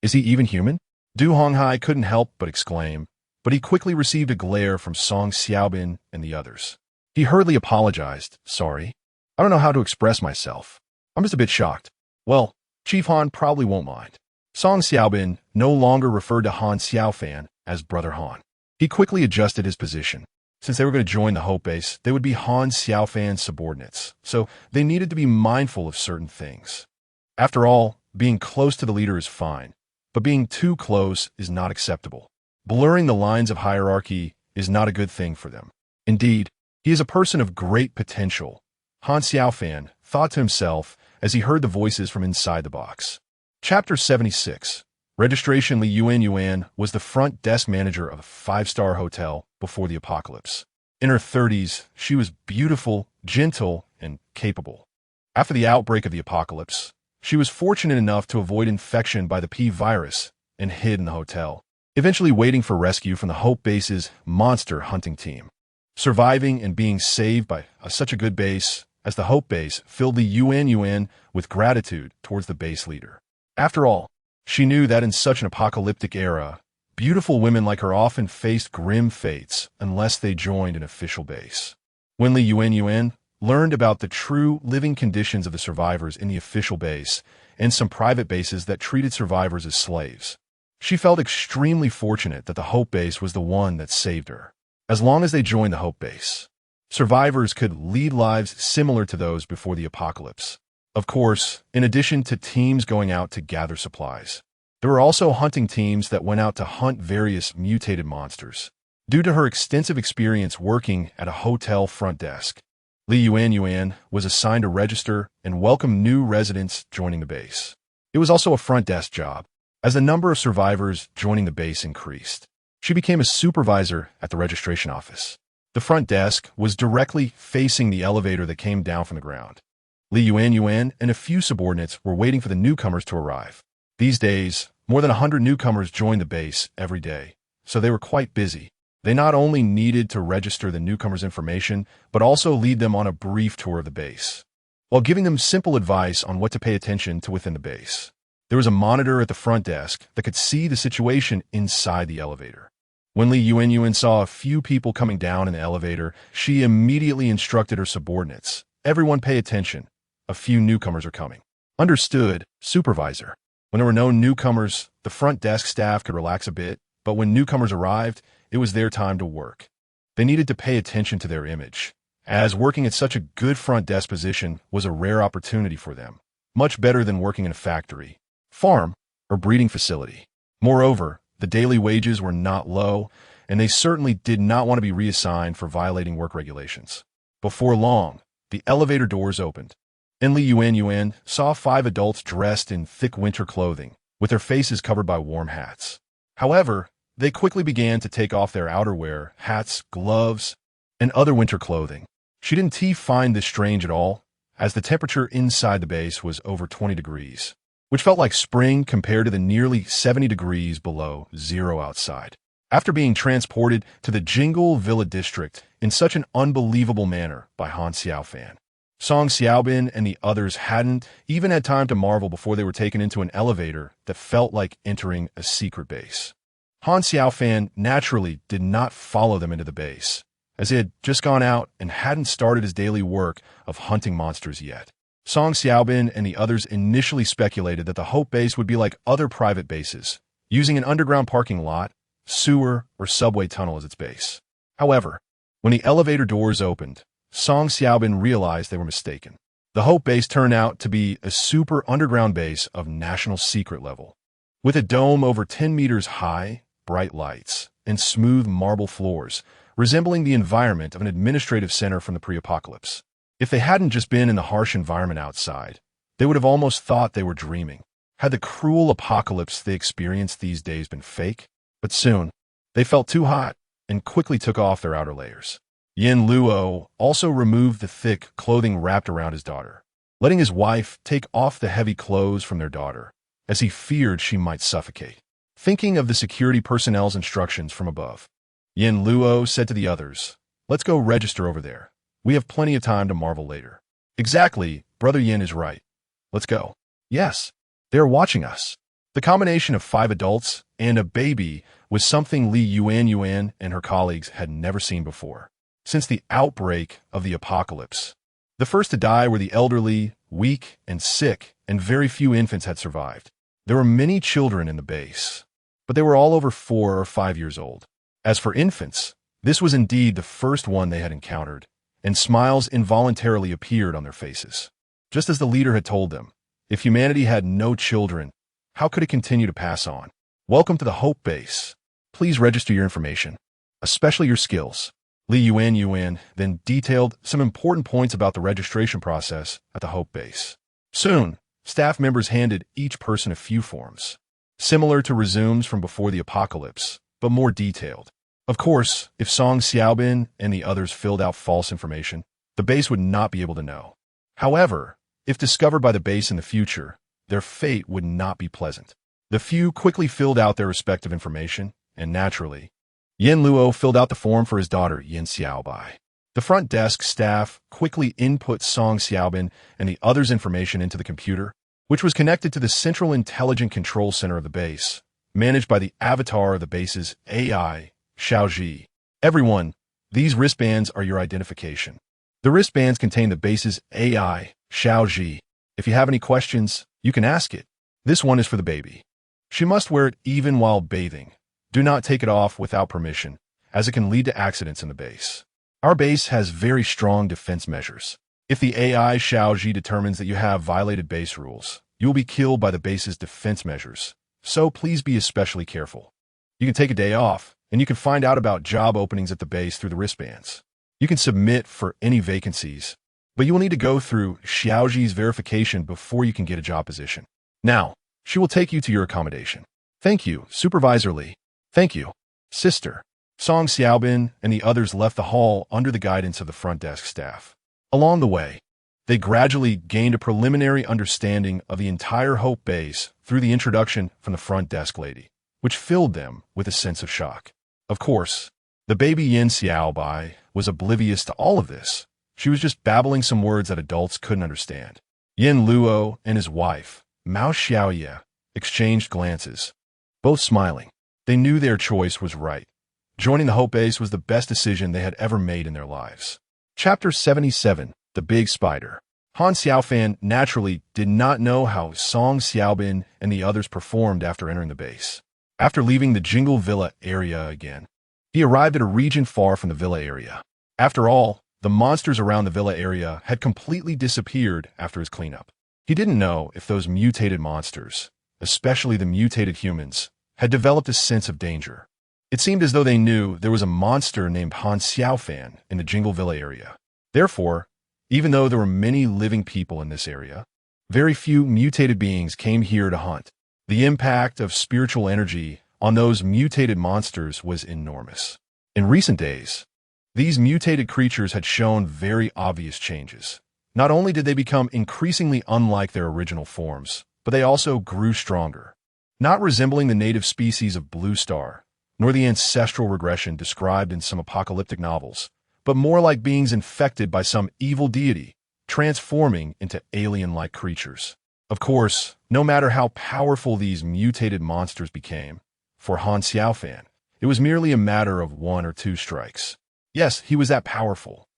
Is he even human? Du Honghai couldn't help but exclaim, but he quickly received a glare from Song Xiaobin and the others. He hurriedly apologized. Sorry. I don't know how to express myself. I'm just a bit shocked. Well, Chief Han probably won't mind. Song Xiaobin no longer referred to Han Xiaofan as Brother Han. He quickly adjusted his position. Since they were going to join the Hope Base, they would be Han Xiaofan's subordinates, so they needed to be mindful of certain things. After all, being close to the leader is fine, but being too close is not acceptable. Blurring the lines of hierarchy is not a good thing for them. Indeed, he is a person of great potential. Han Xiaofan thought to himself as he heard the voices from inside the box. Chapter 76. Registration. Li Yuan was the front desk manager of a five-star hotel before the apocalypse. In her 30s, she was beautiful, gentle, and capable. After the outbreak of the apocalypse, she was fortunate enough to avoid infection by the P virus and hid in the hotel, eventually waiting for rescue from the Hope Base's monster hunting team. Surviving and being saved by such a good base as the Hope Base filled Li Yuan with gratitude towards the base leader. After all, she knew that in such an apocalyptic era, beautiful women like her often faced grim fates unless they joined an official base. When Li Yuan learned about the true living conditions of the survivors in the official base and some private bases that treated survivors as slaves, she felt extremely fortunate that the Hope Base was the one that saved her. As long as they joined the Hope Base, survivors could lead lives similar to those before the apocalypse. Of course, in addition to teams going out to gather supplies, there were also hunting teams that went out to hunt various mutated monsters. Due to her extensive experience working at a hotel front desk, Li Yuan was assigned to register and welcome new residents joining the base. It was also a front desk job. As the number of survivors joining the base increased, she became a supervisor at the registration office. The front desk was directly facing the elevator that came down from the ground. Li Yuan and a few subordinates were waiting for the newcomers to arrive. These days, more than 100 newcomers joined the base every day, so they were quite busy. They not only needed to register the newcomers' information, but also lead them on a brief tour of the base, while giving them simple advice on what to pay attention to within the base. There was a monitor at the front desk that could see the situation inside the elevator. When Li Yuan saw a few people coming down in the elevator, she immediately instructed her subordinates, "Everyone pay attention. A few newcomers are coming." Understood, supervisor. When there were no newcomers, the front desk staff could relax a bit, but when newcomers arrived, it was their time to work. They needed to pay attention to their image, as working at such a good front desk position was a rare opportunity for them, much better than working in a factory, farm, or breeding facility. Moreover, the daily wages were not low, and they certainly did not want to be reassigned for violating work regulations. Before long, the elevator doors opened, and Li Yuan saw 5 adults dressed in thick winter clothing, with their faces covered by warm hats. However, they quickly began to take off their outerwear, hats, gloves, and other winter clothing. She didn't find this strange at all, as the temperature inside the base was over 20 degrees, which felt like spring compared to the nearly 70 degrees below zero outside. After being transported to the Jingle Villa district in such an unbelievable manner by Han Xiaofan, Song Xiaobin and the others hadn't even had time to marvel before they were taken into an elevator that felt like entering a secret base. Han Xiaofan naturally did not follow them into the base, as he had just gone out and hadn't started his daily work of hunting monsters yet. Song Xiaobin and the others initially speculated that the Hope Base would be like other private bases, using an underground parking lot, sewer, or subway tunnel as its base. However, when the elevator doors opened, Song Xiaobin realized they were mistaken. The Hope Base turned out to be a super underground base of national secret level. With a dome over 10 meters high, bright lights, and smooth marble floors, resembling the environment of an administrative center from the pre-apocalypse. If they hadn't just been in the harsh environment outside, They would have almost thought they were dreaming. Had the cruel apocalypse they experienced these days been fake? But soon, they felt too hot and quickly took off their outer layers. Yin Luo also removed the thick clothing wrapped around his daughter, letting his wife take off the heavy clothes from their daughter, as he feared she might suffocate. Thinking of the security personnel's instructions from above, Yin Luo said to the others, "Let's go register over there. We have plenty of time to marvel later." Exactly, Brother Yin is right. Let's go. Yes, they are watching us. The combination of 5 adults and a baby was something Li Yuan and her colleagues had never seen before. Since the outbreak of the apocalypse, the first to die were the elderly, weak, and sick, and very few infants had survived. There were many children in the base, but they were all over 4 or 5 years old. As for infants, this was indeed the first one they had encountered, and smiles involuntarily appeared on their faces. Just as the leader had told them, if humanity had no children, how could it continue to pass on? Welcome to the Hope Base. Please register your information, especially your skills. Li Yuan then detailed some important points about the registration process at the Hope Base. Soon, staff members handed each person a few forms, similar to resumes from before the apocalypse, but more detailed. Of course, if Song Xiaobin and the others filled out false information, the base would not be able to know. However, if discovered by the base in the future, their fate would not be pleasant. The few quickly filled out their respective information, and naturally, Yin Luo filled out the form for his daughter, Yin Xiaobai. The front desk staff quickly input Song Xiaobin and the others' information into the computer, which was connected to the Central Intelligent Control Center of the base, managed by the avatar of the base's AI, Xiaoji. Everyone, these wristbands are your identification. The wristbands contain the base's AI, Xiaoji. If you have any questions, you can ask it. This one is for the baby. She must wear it even while bathing. Do not take it off without permission, as it can lead to accidents in the base. Our base has very strong defense measures. If the AI Xiaoji determines that you have violated base rules, you will be killed by the base's defense measures, so please be especially careful. You can take a day off, and you can find out about job openings at the base through the wristbands. You can submit for any vacancies, but you will need to go through Xiaoji's verification before you can get a job position. Now, she will take you to your accommodation. Thank you, Supervisor Li. Thank you, Sister. Song Xiaobin and the others left the hall under the guidance of the front desk staff. Along the way, they gradually gained a preliminary understanding of the entire Hope Base through the introduction from the front desk lady, which filled them with a sense of shock. Of course, the baby Yin Xiaobai was oblivious to all of this. She was just babbling some words that adults couldn't understand. Yin Luo and his wife, Mao Xiaoye, exchanged glances, both smiling. They knew their choice was right. Joining the Hope Base was the best decision they had ever made in their lives. Chapter 77, The Big Spider. Han Xiaofan naturally did not know how Song Xiaobin and the others performed after entering the base. After leaving the Jingle Villa area again, he arrived at a region far from the villa area. After all, the monsters around the villa area had completely disappeared after his cleanup. He didn't know if those mutated monsters, especially the mutated humans, had developed a sense of danger. It seemed as though they knew there was a monster named Han Xiaofan in the Jingle Villa area. Therefore, even though there were many living people in this area, very few mutated beings came here to hunt. The impact of spiritual energy on those mutated monsters was enormous. In recent days, these mutated creatures had shown very obvious changes. Not only did they become increasingly unlike their original forms, but they also grew stronger, not resembling the native species of Blue Star, nor the ancestral regression described in some apocalyptic novels, but more like beings infected by some evil deity, transforming into alien-like creatures. Of course, no matter how powerful these mutated monsters became, for Han Xiaofan, it was merely a matter of 1 or 2 strikes. Yes, he was that powerful.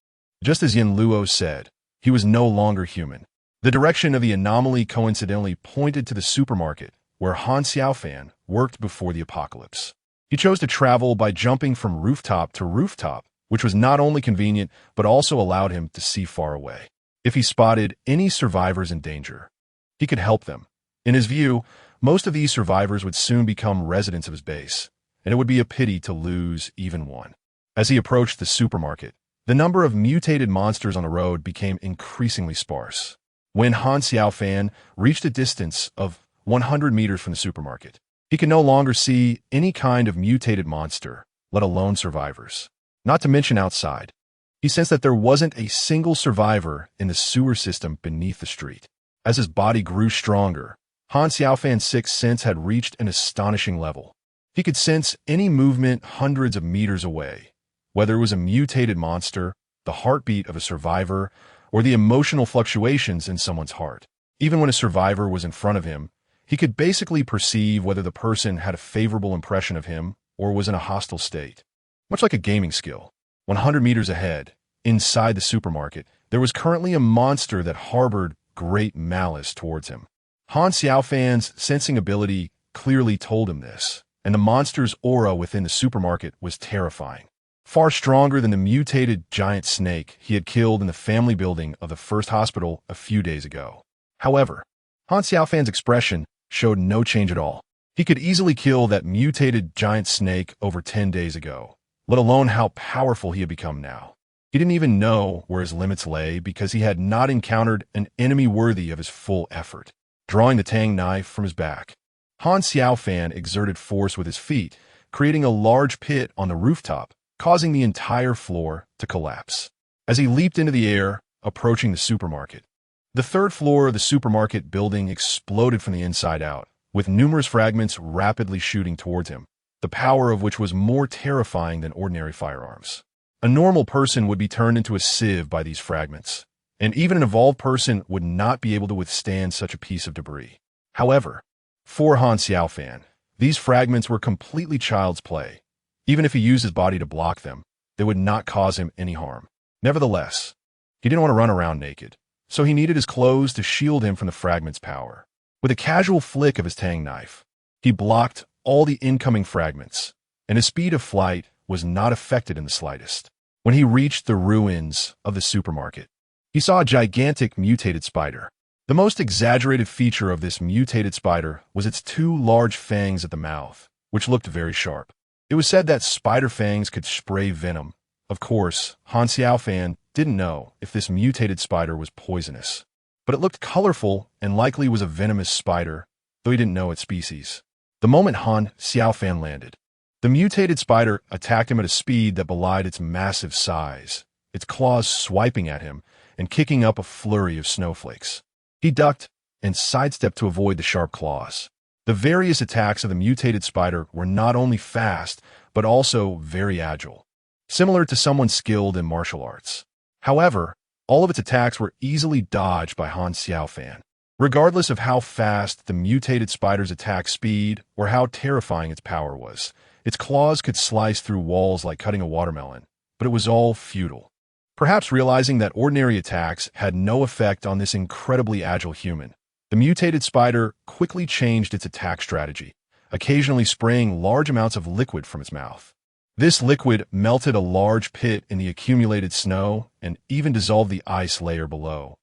Just as Yin Luo said, he was no longer human. The direction of the anomaly coincidentally pointed to the supermarket where Han Xiaofan worked before the apocalypse. He chose to travel by jumping from rooftop to rooftop, which was not only convenient but also allowed him to see far away. If he spotted any survivors in danger, he could help them. In his view, most of these survivors would soon become residents of his base, and it would be a pity to lose even one. As he approached the supermarket, the number of mutated monsters on the road became increasingly sparse. When Han Xiaofan reached a distance of 100 meters from the supermarket, he could no longer see any kind of mutated monster, let alone survivors. Not to mention outside. He sensed that there wasn't a single survivor in the sewer system beneath the street. As his body grew stronger, Han Xiaofan's sixth sense had reached an astonishing level. He could sense any movement hundreds of meters away, whether it was a mutated monster, the heartbeat of a survivor, or the emotional fluctuations in someone's heart. Even when a survivor was in front of him, he could basically perceive whether the person had a favorable impression of him or was in a hostile state. Much like a gaming skill. 100 meters ahead, inside the supermarket, there was currently a monster that harbored great malice towards him. Han Xiaofan's sensing ability clearly told him this, and the monster's aura within the supermarket was terrifying. Far stronger than the mutated giant snake he had killed in the family building of the first hospital a few days ago. However, Han Xiaofan's expression showed no change at all. He could easily kill that mutated giant snake over 10 days ago, let alone how powerful he had become now. He didn't even know where his limits lay because he had not encountered an enemy worthy of his full effort. Drawing the tang knife from his back, Han Xiaofan exerted force with his feet, creating a large pit on the rooftop, causing the entire floor to collapse. As he leaped into the air, approaching the supermarket, the third floor of the supermarket building exploded from the inside out, with numerous fragments rapidly shooting towards him, the power of which was more terrifying than ordinary firearms. A normal person would be turned into a sieve by these fragments, and even an evolved person would not be able to withstand such a piece of debris. However, for Han Xiaofan, these fragments were completely child's play. Even if he used his body to block them, they would not cause him any harm. Nevertheless, he didn't want to run around naked, so he needed his clothes to shield him from the fragment's power. With a casual flick of his tang knife, he blocked all the incoming fragments, and his speed of flight was not affected in the slightest. When he reached the ruins of the supermarket, he saw a gigantic mutated spider. The most exaggerated feature of this mutated spider was its two large fangs at the mouth, which looked very sharp. It was said that spider fangs could spray venom. Of course, Han Xiaofan didn't know if this mutated spider was poisonous, but it looked colorful and likely was a venomous spider, though he didn't know its species. The moment Han Xiaofan landed, the mutated spider attacked him at a speed that belied its massive size, its claws swiping at him and kicking up a flurry of snowflakes. He ducked and sidestepped to avoid the sharp claws. The various attacks of the mutated spider were not only fast, but also very agile, similar to someone skilled in martial arts. However, all of its attacks were easily dodged by Han Xiaofan. Regardless of how fast the mutated spider's attack speed or how terrifying its power was, its claws could slice through walls like cutting a watermelon, but it was all futile. Perhaps realizing that ordinary attacks had no effect on this incredibly agile human, the mutated spider quickly changed its attack strategy, occasionally spraying large amounts of liquid from its mouth. This liquid melted a large pit in the accumulated snow and even dissolved the ice layer below,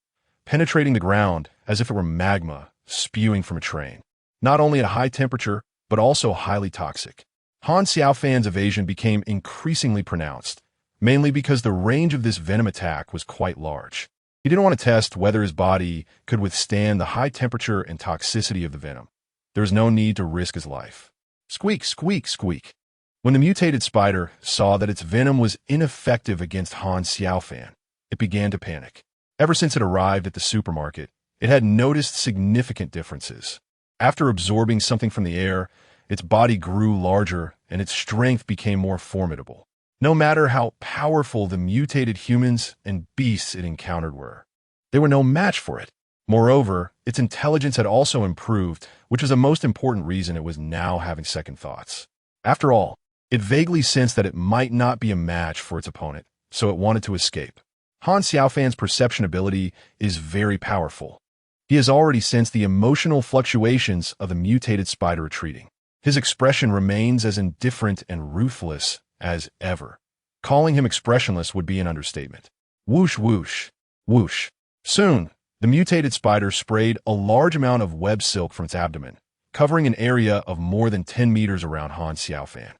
penetrating the ground as if it were magma spewing from a train. Not only at a high temperature, but also highly toxic. Han Xiaofan's evasion became increasingly pronounced, mainly because the range of this venom attack was quite large. He didn't want to test whether his body could withstand the high temperature and toxicity of the venom. There was no need to risk his life. Squeak, squeak, squeak. When the mutated spider saw that its venom was ineffective against Han Xiaofan, it began to panic. Ever since it arrived at the supermarket, it had noticed significant differences. After absorbing something from the air, its body grew larger and its strength became more formidable. No matter how powerful the mutated humans and beasts it encountered were, they were no match for it. Moreover, its intelligence had also improved, which was the most important reason it was now having second thoughts. After all, it vaguely sensed that it might not be a match for its opponent, so it wanted to escape. Han Xiaofan's perception ability is very powerful. He has already sensed the emotional fluctuations of the mutated spider retreating. His expression remains as indifferent and ruthless as ever. Calling him expressionless would be an understatement. Whoosh, whoosh, whoosh. Soon, the mutated spider sprayed a large amount of web silk from its abdomen, covering an area of more than 10 meters around Han Xiaofan.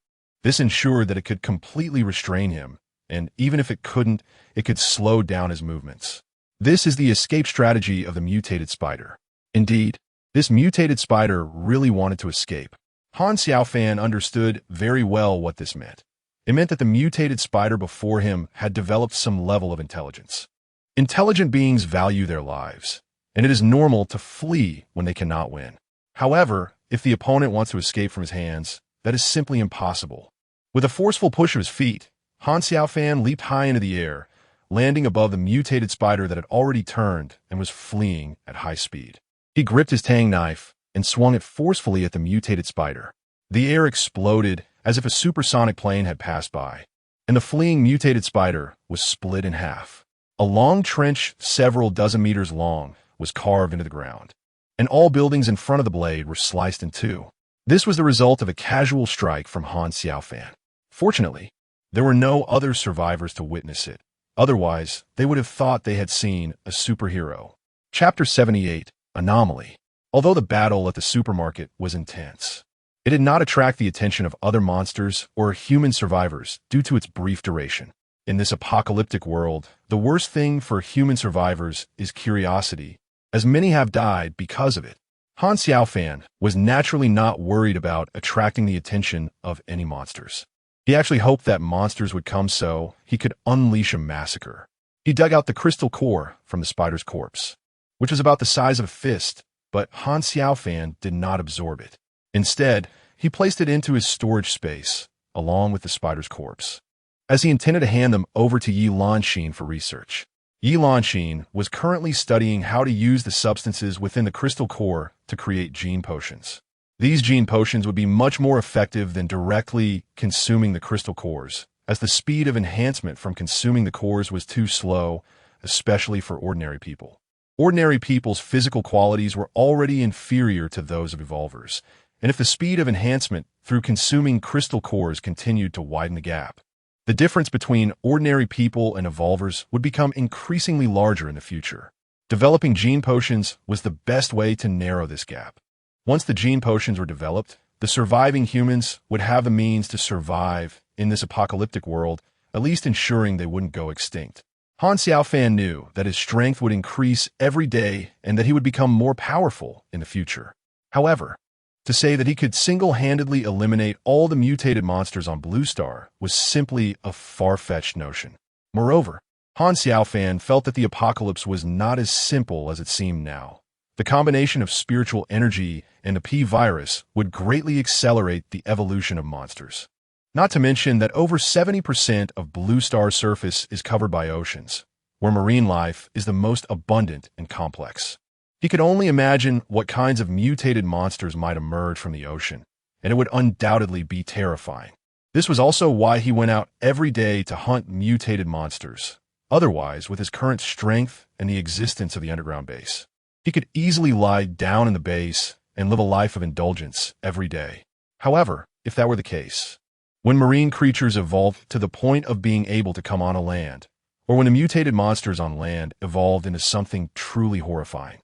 This ensured that it could completely restrain him, and even if it couldn't, it could slow down his movements. This is the escape strategy of the mutated spider. Indeed, this mutated spider really wanted to escape. Han Xiaofan understood very well what this meant. It meant that the mutated spider before him had developed some level of intelligence. Intelligent beings value their lives, and it is normal to flee when they cannot win. However, if the opponent wants to escape from his hands, that is simply impossible. With a forceful push of his feet, Han Xiaofan leaped high into the air, landing above the mutated spider that had already turned and was fleeing at high speed. He gripped his tang knife and swung it forcefully at the mutated spider. The air exploded as if a supersonic plane had passed by, and the fleeing mutated spider was split in half. A long trench several dozen meters long was carved into the ground, and all buildings in front of the blade were sliced in two. This was the result of a casual strike from Han Xiaofan. Fortunately, there were no other survivors to witness it. Otherwise, they would have thought they had seen a superhero. Chapter 78, Anomaly. Although the battle at the supermarket was intense, it did not attract the attention of other monsters or human survivors due to its brief duration. In this apocalyptic world, the worst thing for human survivors is curiosity, as many have died because of it. Han Xiaofan was naturally not worried about attracting the attention of any monsters. He actually hoped that monsters would come so he could unleash a massacre. He dug out the crystal core from the spider's corpse, which was about the size of a fist, but Han Xiaofan did not absorb it. Instead, he placed it into his storage space, along with the spider's corpse, as he intended to hand them over to Yi Lanxin for research. Yi Lanxin was currently studying how to use the substances within the crystal core to create gene potions. These gene potions would be much more effective than directly consuming the crystal cores, as the speed of enhancement from consuming the cores was too slow, especially for ordinary people. Ordinary people's physical qualities were already inferior to those of evolvers, and if the speed of enhancement through consuming crystal cores continued to widen the gap, the difference between ordinary people and evolvers would become increasingly larger in the future. Developing gene potions was the best way to narrow this gap. Once the gene potions were developed, the surviving humans would have the means to survive in this apocalyptic world, at least ensuring they wouldn't go extinct. Han Xiaofan knew that his strength would increase every day and that he would become more powerful in the future. However, to say that he could single-handedly eliminate all the mutated monsters on Blue Star was simply a far-fetched notion. Moreover, Han Xiaofan felt that the apocalypse was not as simple as it seemed now. The combination of spiritual energy and the P-virus would greatly accelerate the evolution of monsters. Not to mention that over 70% of Blue Star's surface is covered by oceans, where marine life is the most abundant and complex. He could only imagine what kinds of mutated monsters might emerge from the ocean, and it would undoubtedly be terrifying. This was also why he went out every day to hunt mutated monsters. Otherwise, with his current strength and the existence of the underground base, he could easily lie down in the base and live a life of indulgence every day. However, if that were the case, when marine creatures evolved to the point of being able to come on a land, or when the mutated monsters on land evolved into something truly horrifying,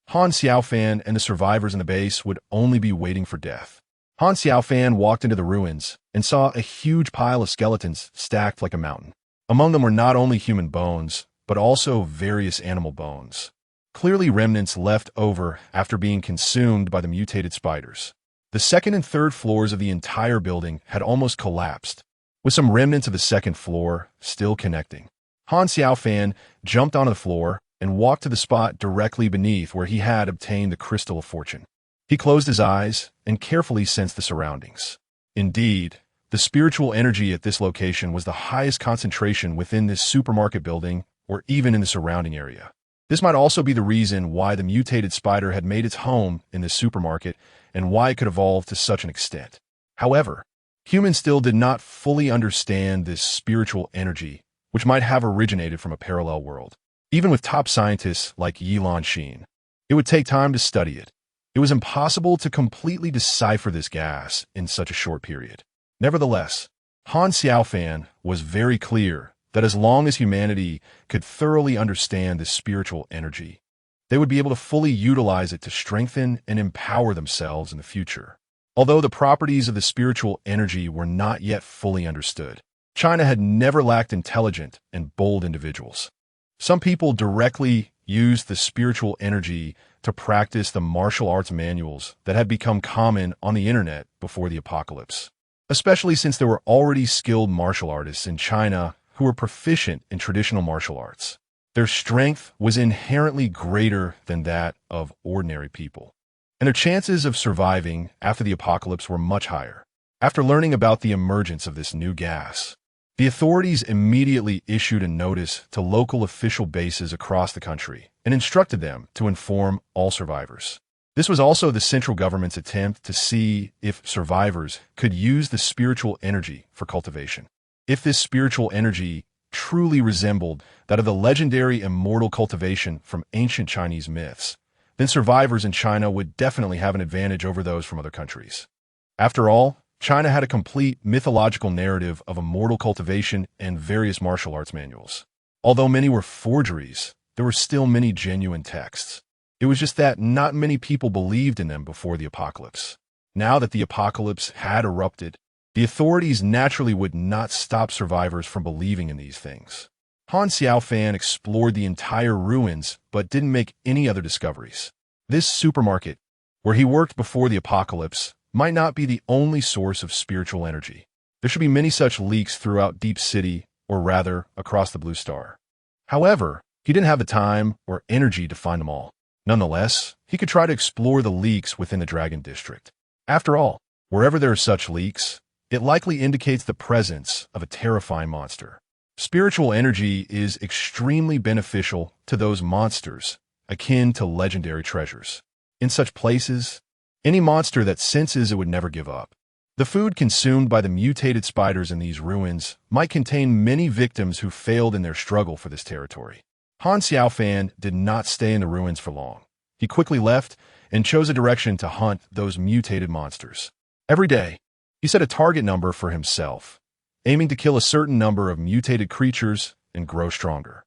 Han Xiaofan and the survivors in the base would only be waiting for death. Han Xiaofan walked into the ruins and saw a huge pile of skeletons stacked like a mountain. Among them were not only human bones, but also various animal bones, clearly remnants left over after being consumed by the mutated spiders. The second and third floors of the entire building had almost collapsed, with some remnants of the second floor still connecting. Han Xiaofan jumped onto the floor and walked to the spot directly beneath where he had obtained the Crystal of Fortune. He closed his eyes and carefully sensed the surroundings. Indeed, the spiritual energy at this location was the highest concentration within this supermarket building or even in the surrounding area. This might also be the reason why the mutated spider had made its home in this supermarket and why it could evolve to such an extent. However, humans still did not fully understand this spiritual energy, which might have originated from a parallel world. Even with top scientists like Yi Lanxin, it would take time to study it. It was impossible to completely decipher this gas in such a short period. Nevertheless, Han Xiaofan was very clear that as long as humanity could thoroughly understand this spiritual energy, they would be able to fully utilize it to strengthen and empower themselves in the future. Although the properties of the spiritual energy were not yet fully understood, China had never lacked intelligent and bold individuals. Some people directly used the spiritual energy to practice the martial arts manuals that had become common on the internet before the apocalypse, especially since there were already skilled martial artists in China who were proficient in traditional martial arts. Their strength was inherently greater than that of ordinary people, and their chances of surviving after the apocalypse were much higher. After learning about the emergence of this new gas, the authorities immediately issued a notice to local official bases across the country and instructed them to inform all survivors. This was also the central government's attempt to see if survivors could use the spiritual energy for cultivation. If this spiritual energy truly resembled that of the legendary immortal cultivation from ancient Chinese myths, then survivors in China would definitely have an advantage over those from other countries. After all, China had a complete mythological narrative of immortal cultivation and various martial arts manuals. Although many were forgeries, there were still many genuine texts. It was just that not many people believed in them before the apocalypse. Now that the apocalypse had erupted, the authorities naturally would not stop survivors from believing in these things. Han Xiaofan explored the entire ruins but didn't make any other discoveries. This supermarket, where he worked before the apocalypse, might not be the only source of spiritual energy. There should be many such leaks throughout Deep City, or rather, across the Blue Star. However, he didn't have the time or energy to find them all. Nonetheless, he could try to explore the leaks within the Dragon District. After all, wherever there are such leaks, it likely indicates the presence of a terrifying monster. Spiritual energy is extremely beneficial to those monsters, akin to legendary treasures. In such places, any monster that senses it would never give up. The food consumed by the mutated spiders in these ruins might contain many victims who failed in their struggle for this territory. Han Xiaofan did not stay in the ruins for long. He quickly left and chose a direction to hunt those mutated monsters. Every day, he set a target number for himself, aiming to kill a certain number of mutated creatures and grow stronger.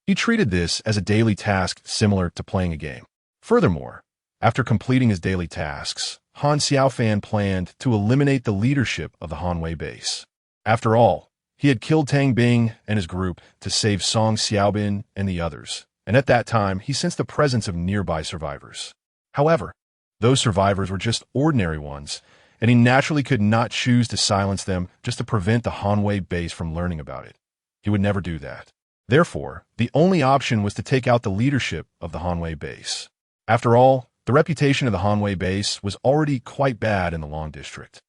He treated this as a daily task similar to playing a game. Furthermore, after completing his daily tasks, Han Xiaofan planned to eliminate the leadership of the Hanwei base. After all, he had killed Tang Bing and his group to save Song Xiaobin and the others, and at that time he sensed the presence of nearby survivors. However, those survivors were just ordinary ones, and he naturally could not choose to silence them just to prevent the Hanwei base from learning about it. He would never do that. Therefore, the only option was to take out the leadership of the Hanwei base. After all, the reputation of the Hanwei base was already quite bad in the Long District.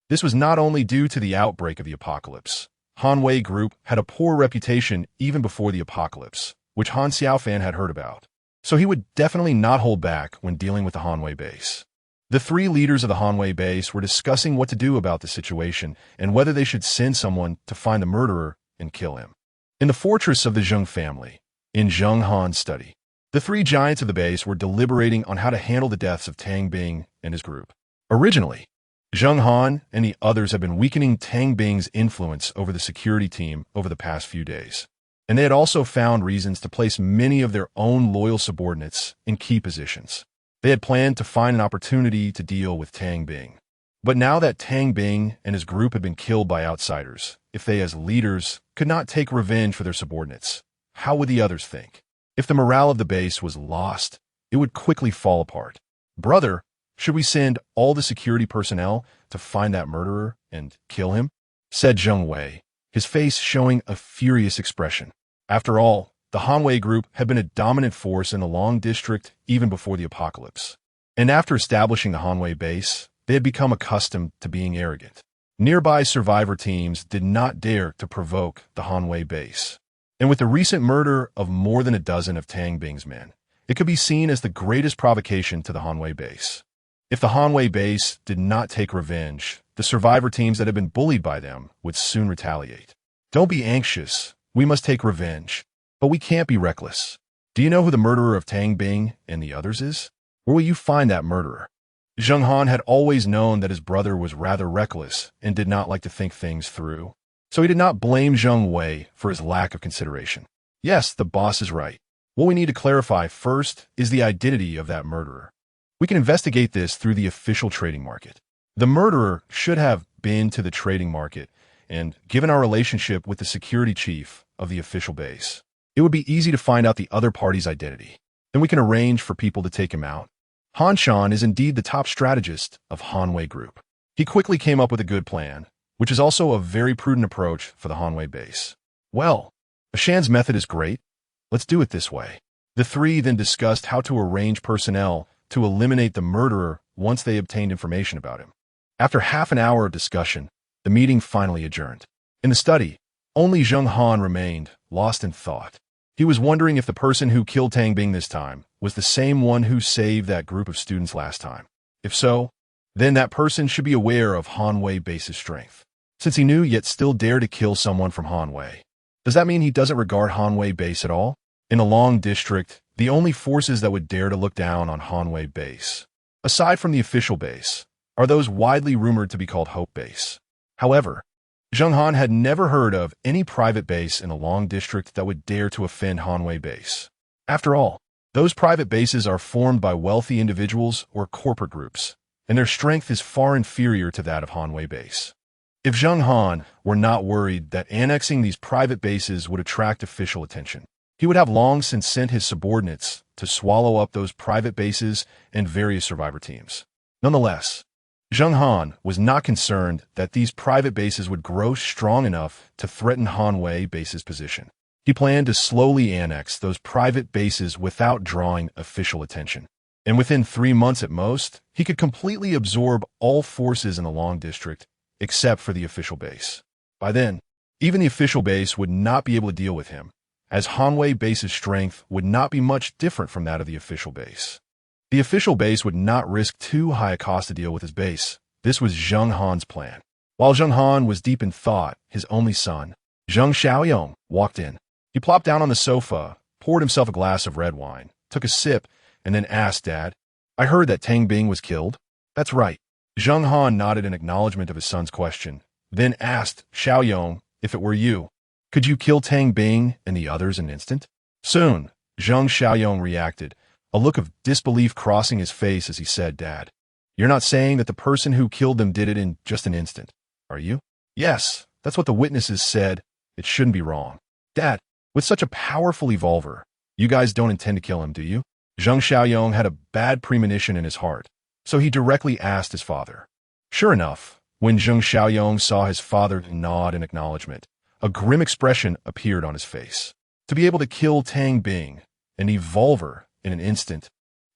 This was not only due to the outbreak of the apocalypse. Hanwei Group had a poor reputation even before the apocalypse, which Han Xiaofan had heard about. So he would definitely not hold back when dealing with the Hanwei base. The three leaders of the Hanwei base were discussing what to do about the situation and whether they should send someone to find the murderer and kill him. In the fortress of the Zheng family, in Zheng Han's study, the three giants of the base were deliberating on how to handle the deaths of Tang Bing and his group. Originally, Zheng Han and the others had been weakening Tang Bing's influence over the security team over the past few days, and they had also found reasons to place many of their own loyal subordinates in key positions. They had planned to find an opportunity to deal with Tang Bing. But now that Tang Bing and his group had been killed by outsiders, if they as leaders could not take revenge for their subordinates, how would the others think? If the morale of the base was lost, it would quickly fall apart. Brother, should we send all the security personnel to find that murderer and kill him? Said Zheng Wei, his face showing a furious expression. After all, the Hanwei Group had been a dominant force in the Long District even before the apocalypse. And after establishing the Hanwei base, they had become accustomed to being arrogant. Nearby survivor teams did not dare to provoke the Hanwei base. And with the recent murder of more than a dozen of Tang Bing's men, it could be seen as the greatest provocation to the Hanwei base. If the Hanwei base did not take revenge, the survivor teams that had been bullied by them would soon retaliate. Don't be anxious. We must take revenge. But we can't be reckless. Do you know who the murderer of Tang Bing and the others is? Where will you find that murderer? Zheng Han had always known that his brother was rather reckless and did not like to think things through. So he did not blame Zheng Wei for his lack of consideration. Yes, the boss is right. What we need to clarify first is the identity of that murderer. We can investigate this through the official trading market. The murderer should have been to the trading market and given our relationship with the security chief of the official base. It would be easy to find out the other party's identity. Then we can arrange for people to take him out. Han Shan is indeed the top strategist of Hanwei Group. He quickly came up with a good plan, which is also a very prudent approach for the Hanwei base. Well, Shan's method is great. Let's do it this way. The three then discussed how to arrange personnel to eliminate the murderer once they obtained information about him. After half an hour of discussion, the meeting finally adjourned. In the study, only Zheng Han remained, lost in thought. He was wondering if the person who killed Tang Bing this time was the same one who saved that group of students last time. If so, then that person should be aware of Hanwei base's strength. Since he knew yet still dared to kill someone from Hanwei, does that mean he doesn't regard Hanwei base at all? In the Long District, the only forces that would dare to look down on Hanwei base, aside from the official base, are those widely rumored to be called Hope Base. However, Zheng Han had never heard of any private base in the Long District that would dare to offend Hanwei base. After all, those private bases are formed by wealthy individuals or corporate groups, and their strength is far inferior to that of Hanwei base. If Zheng Han were not worried that annexing these private bases would attract official attention, he would have long since sent his subordinates to swallow up those private bases and various survivor teams. Nonetheless, Zheng Han was not concerned that these private bases would grow strong enough to threaten Hanwei base's position. He planned to slowly annex those private bases without drawing official attention. And within 3 months at most, he could completely absorb all forces in the Long District except for the official base. By then, even the official base would not be able to deal with him, as Hanwei base's strength would not be much different from that of the official base. The official base would not risk too high a cost to deal with his base. This was Zheng Han's plan. While Zheng Han was deep in thought, his only son, Zheng Xiaoyong, walked in. He plopped down on the sofa, poured himself a glass of red wine, took a sip, and then asked, "Dad, I heard that Tang Bing was killed?" "That's right." Zheng Han nodded in acknowledgement of his son's question, then asked Xiaoyong, "If it were you, could you kill Tang Bing and the others in an instant?" Soon, Zheng Xiaoyong reacted, a look of disbelief crossing his face as he said, "Dad, you're not saying that the person who killed them did it in just an instant, are you?" "Yes, that's what the witnesses said. It shouldn't be wrong." "Dad, with such a powerful evolver, you guys don't intend to kill him, do you?" Zheng Xiaoyong had a bad premonition in his heart, so he directly asked his father. Sure enough, when Zheng Xiaoyong saw his father nod in acknowledgement, a grim expression appeared on his face. To be able to kill Tang Bing, an evolver, in an instant,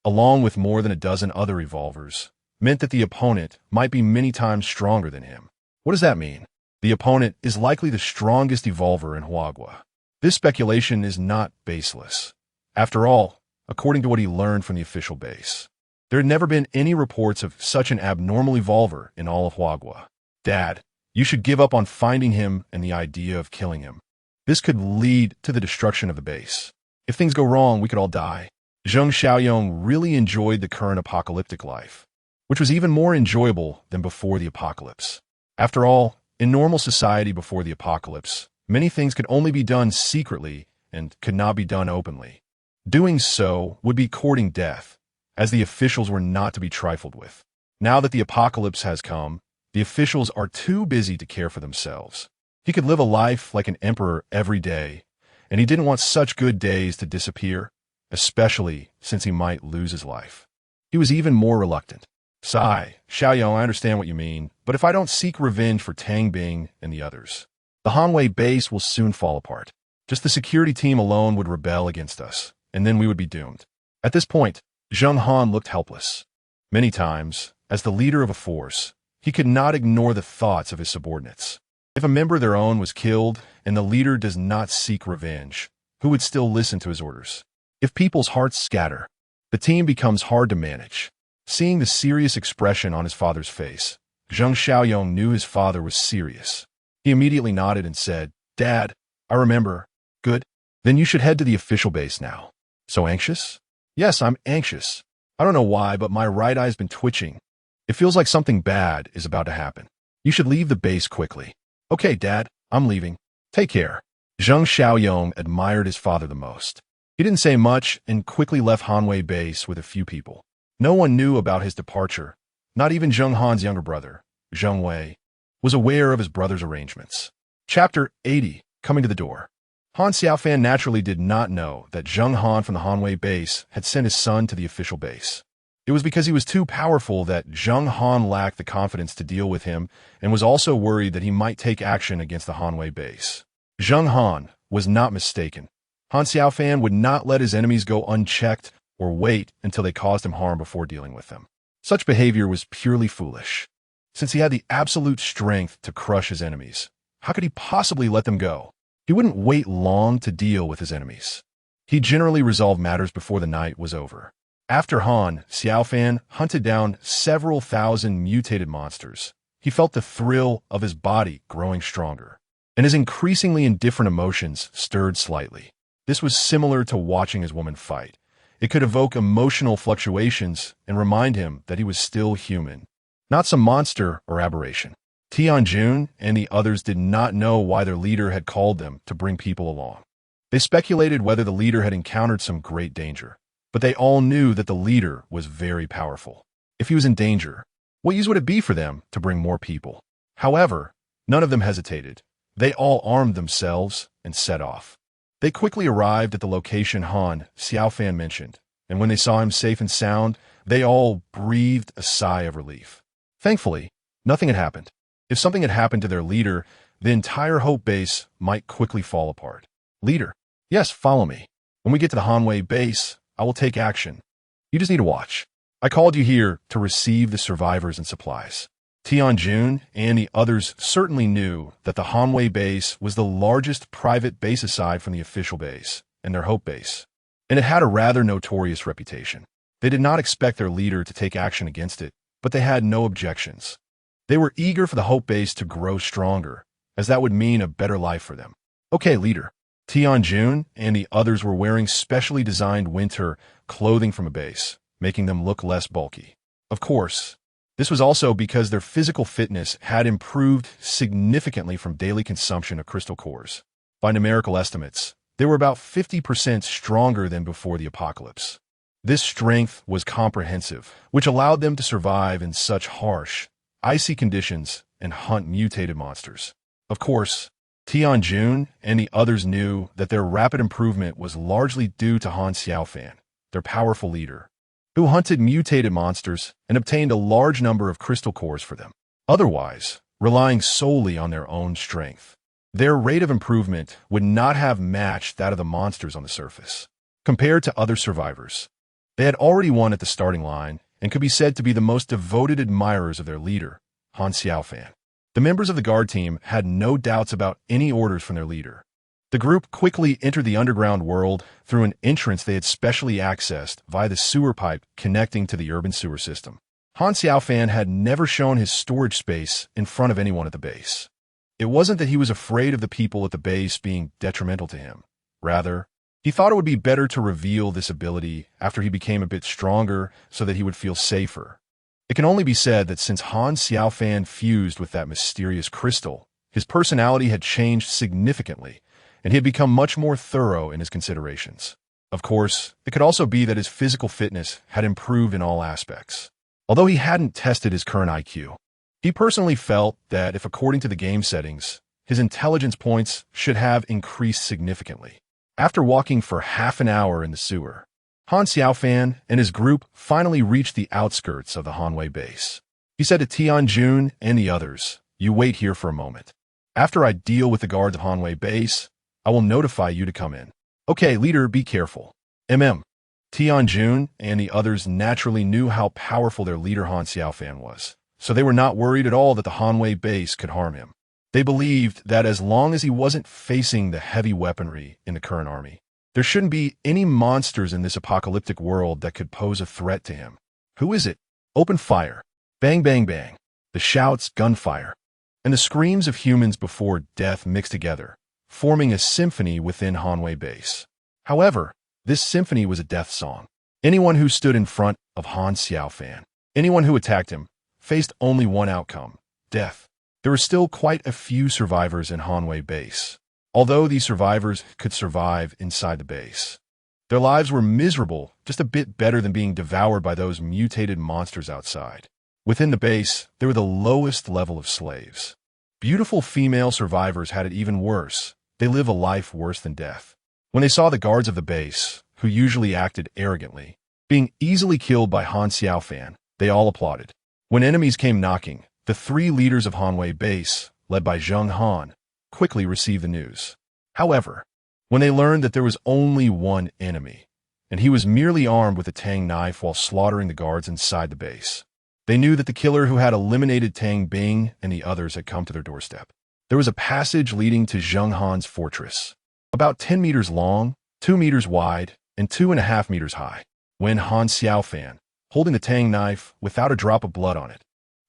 along with more than a dozen other evolvers, meant that the opponent might be many times stronger than him. What does that mean? The opponent is likely the strongest evolver in Huagua. This speculation is not baseless. After all, according to what he learned from the official base, there had never been any reports of such an abnormal evolver in all of Huagua. "Dad, you should give up on finding him and the idea of killing him. This could lead to the destruction of the base. If things go wrong, we could all die." Zheng Xiaoyong really enjoyed the current apocalyptic life, which was even more enjoyable than before the apocalypse. After all, in normal society before the apocalypse, many things could only be done secretly and could not be done openly. Doing so would be courting death, as the officials were not to be trifled with. Now that the apocalypse has come, the officials are too busy to care for themselves. He could live a life like an emperor every day, and he didn't want such good days to disappear, especially since he might lose his life. He was even more reluctant. "Sigh, Xiaoyong, I understand what you mean, but if I don't seek revenge for Tang Bing and the others, the Hanwei base will soon fall apart. Just the security team alone would rebel against us, and then we would be doomed." At this point, Zheng Han looked helpless. Many times, as the leader of a force, he could not ignore the thoughts of his subordinates. If a member of their own was killed and the leader does not seek revenge, who would still listen to his orders? If people's hearts scatter, the team becomes hard to manage. Seeing the serious expression on his father's face, Zheng Xiaoyong knew his father was serious. He immediately nodded and said, "Dad, I remember. Good. Then you should head to the official base now." "So anxious?" "Yes, I'm anxious. I don't know why, but my right eye's been twitching. It feels like something bad is about to happen. You should leave the base quickly." "Okay, Dad, I'm leaving. Take care." Zheng Xiaoyong admired his father the most. He didn't say much and quickly left Hanwei base with a few people. No one knew about his departure. Not even Zheng Han's younger brother, Zheng Wei, was aware of his brother's arrangements. Chapter 80, Coming to the Door. Han Xiaofan naturally did not know that Zheng Han from the Hanwei base had sent his son to the official base. It was because he was too powerful that Zheng Han lacked the confidence to deal with him and was also worried that he might take action against the Hanwei base. Zheng Han was not mistaken. Han Xiaofan would not let his enemies go unchecked or wait until they caused him harm before dealing with them. Such behavior was purely foolish. Since he had the absolute strength to crush his enemies, how could he possibly let them go? He wouldn't wait long to deal with his enemies. He generally resolved matters before the night was over. After Han Xiaofan hunted down several thousand mutated monsters, he felt the thrill of his body growing stronger, and his increasingly indifferent emotions stirred slightly. This was similar to watching his woman fight. It could evoke emotional fluctuations and remind him that he was still human, not some monster or aberration. Tianjun and the others did not know why their leader had called them to bring people along. They speculated whether the leader had encountered some great danger, but they all knew that the leader was very powerful. If he was in danger, what use would it be for them to bring more people? However, none of them hesitated. They all armed themselves and set off. They quickly arrived at the location Han Xiaofan mentioned, and when they saw him safe and sound, they all breathed a sigh of relief. Thankfully, nothing had happened. If something had happened to their leader, the entire Hope base might quickly fall apart. Leader, yes, follow me. When we get to the Hanwei base, I will take action. You just need to watch. I called you here to receive the survivors and supplies. Tianjun and the others certainly knew that the Hanwei base was the largest private base aside from the official base and their Hope base, and it had a rather notorious reputation. They did not expect their leader to take action against it, but they had no objections. They were eager for the Hope base to grow stronger, as that would mean a better life for them. Okay, leader. Tianjun and the others were wearing specially designed winter clothing from a base, making them look less bulky. Of course, this was also because their physical fitness had improved significantly from daily consumption of crystal cores. By numerical estimates, they were about 50% stronger than before the apocalypse. This strength was comprehensive, which allowed them to survive in such harsh, icy conditions and hunt mutated monsters. Of course, Tianjun and the others knew that their rapid improvement was largely due to Han Xiaofan, their powerful leader, who hunted mutated monsters and obtained a large number of crystal cores for them. Otherwise, relying solely on their own strength, their rate of improvement would not have matched that of the monsters on the surface. Compared to other survivors, they had already won at the starting line and could be said to be the most devoted admirers of their leader, Han Xiaofan. The members of the guard team had no doubts about any orders from their leader. The group quickly entered the underground world through an entrance they had specially accessed via the sewer pipe connecting to the urban sewer system. Han Xiaofan had never shown his storage space in front of anyone at the base. It wasn't that he was afraid of the people at the base being detrimental to him. Rather, he thought it would be better to reveal this ability after he became a bit stronger so that he would feel safer. It can only be said that since Han Xiaofan fused with that mysterious crystal, his personality had changed significantly, and he had become much more thorough in his considerations. Of course, it could also be that his physical fitness had improved in all aspects. Although he hadn't tested his current IQ, he personally felt that if, according to the game settings, his intelligence points should have increased significantly. After walking for half an hour in the sewer, Han Xiaofan and his group finally reached the outskirts of the Hanwei base. He said to Tianjun and the others, "You wait here for a moment. After I deal with the guards of Hanwei base, I will notify you to come in." "Okay, leader, be careful." Tianjun and the others naturally knew how powerful their leader Han Xiaofan was, so they were not worried at all that the Hanwei base could harm him. They believed that as long as he wasn't facing the heavy weaponry in the current army, there shouldn't be any monsters in this apocalyptic world that could pose a threat to him. Who is it? Open fire. Bang, bang, bang. The shouts, gunfire, and the screams of humans before death mixed together, forming a symphony within Hanwei base. However, this symphony was a death song. Anyone who stood in front of Han Xiaofan, anyone who attacked him, faced only one outcome: death. There were still quite a few survivors in Hanwei base. Although these survivors could survive inside the base, their lives were miserable, just a bit better than being devoured by those mutated monsters outside. Within the base, they were the lowest level of slaves. Beautiful female survivors had it even worse, they live a life worse than death. When they saw the guards of the base, who usually acted arrogantly, being easily killed by Han Xiaofan, they all applauded. When enemies came knocking, the 3 leaders of Hanwei base, led by Zheng Han, quickly received the news. However, when they learned that there was only one enemy, and he was merely armed with a Tang knife while slaughtering the guards inside the base, they knew that the killer who had eliminated Tang Bing and the others had come to their doorstep. There was a passage leading to Zheng Han's fortress, about 10 meters long, 2 meters wide, and 2.5 meters high. When Han Xiaofan, holding the Tang knife without a drop of blood on it,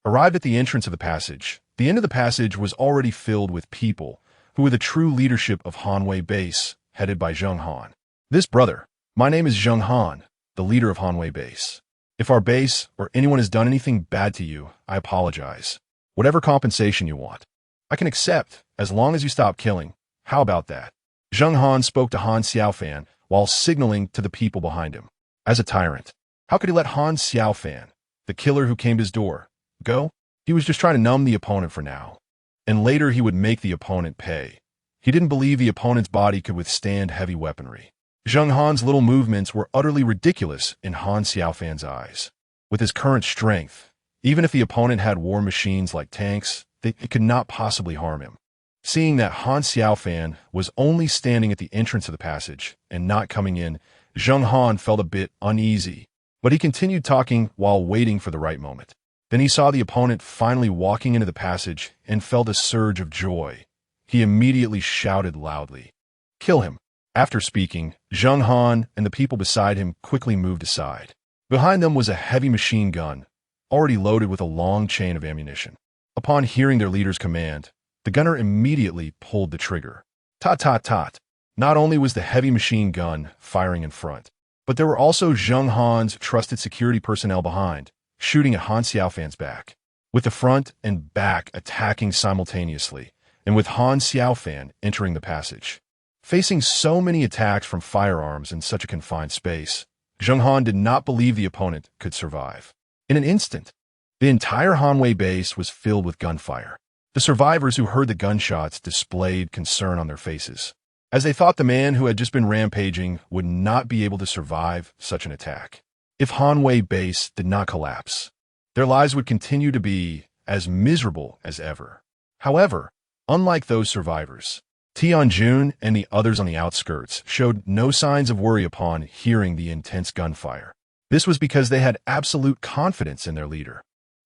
arrived at the entrance of the passage, the end of the passage was already filled with people who were the true leadership of Hanwei base, headed by Zheng Han. "This brother, my name is Zheng Han, the leader of Hanwei base. If our base or anyone has done anything bad to you, I apologize. Whatever compensation you want, I can accept as long as you stop killing. How about that?" Zheng Han spoke to Han Xiaofan while signaling to the people behind him. As a tyrant, how could he let Han Xiaofan, the killer who came to his door, go? He was just trying to numb the opponent for now, and later he would make the opponent pay. He didn't believe the opponent's body could withstand heavy weaponry. Zheng Han's little movements were utterly ridiculous in Han Xiaofan's eyes. With his current strength, even if the opponent had war machines like tanks, it could not possibly harm him. Seeing that Han Xiaofan was only standing at the entrance of the passage and not coming in, Zheng Han felt a bit uneasy, but he continued talking while waiting for the right moment. Then he saw the opponent finally walking into the passage and felt a surge of joy. He immediately shouted loudly, "Kill him!" After speaking, Zheng Han and the people beside him quickly moved aside. Behind them was a heavy machine gun, already loaded with a long chain of ammunition. Upon hearing their leader's command, the gunner immediately pulled the trigger. Tot tot tot. Not only was the heavy machine gun firing in front, but there were also Zheng Han's trusted security personnel behind, shooting at Han Xiaofan's back, with the front and back attacking simultaneously, and with Han Xiaofan entering the passage. Facing so many attacks from firearms in such a confined space, Zheng Han did not believe the opponent could survive. In an instant, the entire Hanwei base was filled with gunfire. The survivors who heard the gunshots displayed concern on their faces, as they thought the man who had just been rampaging would not be able to survive such an attack. If Hanwei base did not collapse, their lives would continue to be as miserable as ever. However, unlike those survivors, Tianjun and the others on the outskirts showed no signs of worry upon hearing the intense gunfire. This was because they had absolute confidence in their leader.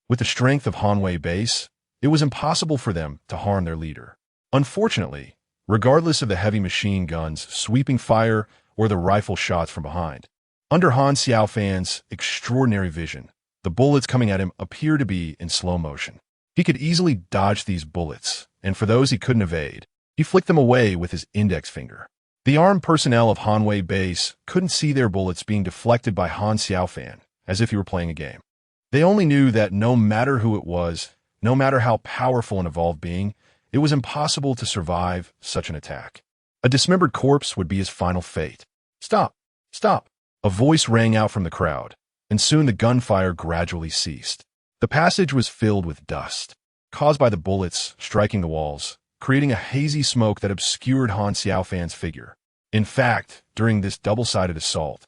With the strength of Hanwei base, it was impossible for them to harm their leader. Unfortunately, regardless of the heavy machine guns sweeping fire or the rifle shots from behind, under Han Xiaofan's extraordinary vision, the bullets coming at him appeared to be in slow motion. He could easily dodge these bullets, and for those he couldn't evade, he flicked them away with his index finger. The armed personnel of Hanwei base couldn't see their bullets being deflected by Han Xiaofan, as if he were playing a game. They only knew that no matter who it was, no matter how powerful an evolved being, it was impossible to survive such an attack. A dismembered corpse would be his final fate. "Stop! Stop!" A voice rang out from the crowd, and soon the gunfire gradually ceased. The passage was filled with dust, caused by the bullets striking the walls, creating a hazy smoke that obscured Han Xiaofan's figure. In fact, during this double-sided assault,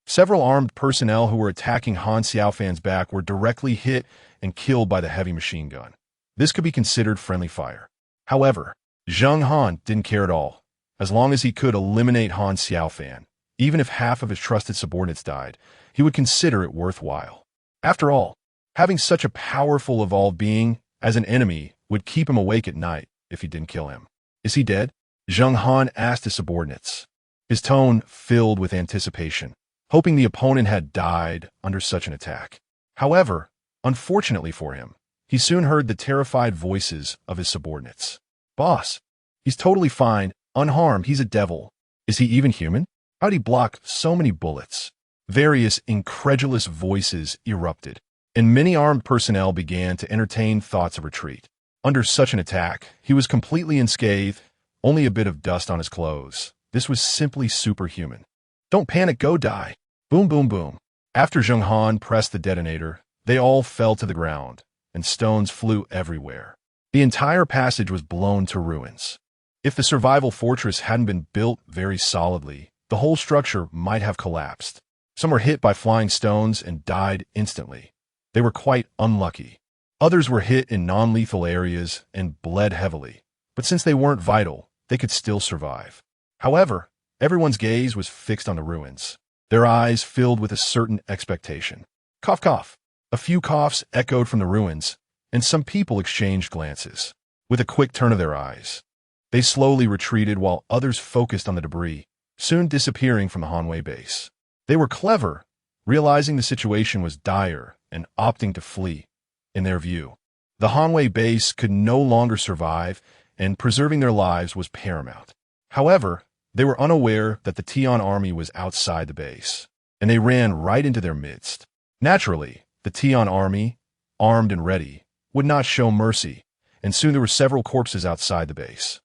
several armed personnel who were attacking Han Xiaofan's back were directly hit and killed by the heavy machine gun. This could be considered friendly fire. However, Zheng Han didn't care at all. As long as he could eliminate Han Xiaofan, even if half of his trusted subordinates died, he would consider it worthwhile. After all, having such a powerful evolved being as an enemy would keep him awake at night if he didn't kill him. "Is he dead?" Zheng Han asked his subordinates, his tone filled with anticipation, hoping the opponent had died under such an attack. However, unfortunately for him, he soon heard the terrified voices of his subordinates. "Boss, he's totally fine, unharmed, he's a devil. Is he even human? How'd he block so many bullets?" Various incredulous voices erupted, and many armed personnel began to entertain thoughts of retreat. Under such an attack, he was completely unscathed, only a bit of dust on his clothes. This was simply superhuman. "Don't panic, go die." Boom, boom, boom. After Zheng Han pressed the detonator, they all fell to the ground, and stones flew everywhere. The entire passage was blown to ruins. If the survival fortress hadn't been built very solidly, the whole structure might have collapsed. Some were hit by flying stones and died instantly. They were quite unlucky. Others were hit in non-lethal areas and bled heavily, but since they weren't vital, they could still survive. However, everyone's gaze was fixed on the ruins, their eyes filled with a certain expectation. Cough, cough. A few coughs echoed from the ruins, and some people exchanged glances. With a quick turn of their eyes, they slowly retreated while others focused on the debris, soon disappearing from the Hanwei base. They were clever, realizing the situation was dire and opting to flee. In their view, the Hanwei base could no longer survive, and preserving their lives was paramount. However, they were unaware that the Tian army was outside the base, and they ran right into their midst. Naturally, the Tian army, armed and ready, would not show mercy, and soon there were several corpses outside the base.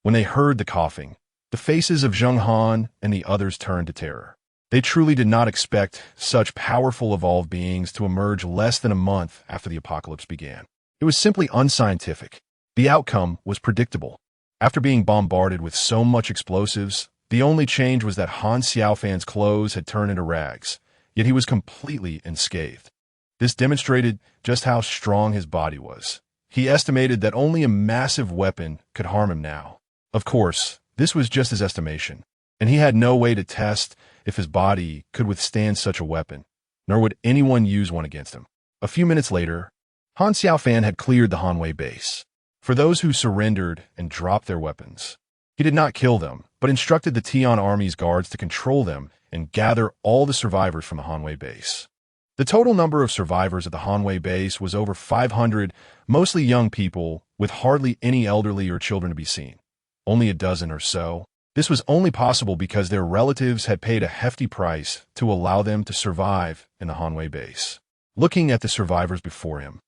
When they heard the coughing, the faces of Zheng Han and the others turned to terror. They truly did not expect such powerful evolved beings to emerge less than a month after the apocalypse began. It was simply unscientific. The outcome was predictable. After being bombarded with so much explosives, the only change was that Han Xiaofan's clothes had turned into rags, yet he was completely unscathed. This demonstrated just how strong his body was. He estimated that only a massive weapon could harm him now. Of course, this was just his estimation, and he had no way to test if his body could withstand such a weapon, nor would anyone use one against him. A few minutes later, Han Xiaofan had cleared the Hanwei base. For those who surrendered and dropped their weapons, he did not kill them, but instructed the Tian army's guards to control them and gather all the survivors from the Hanwei base. The total number of survivors at the Hanwei base was over 500, mostly young people, with hardly any elderly or children to be seen. Only a dozen or so. This was only possible because their relatives had paid a hefty price to allow them to survive in the Hanwei base. Looking at the survivors before him,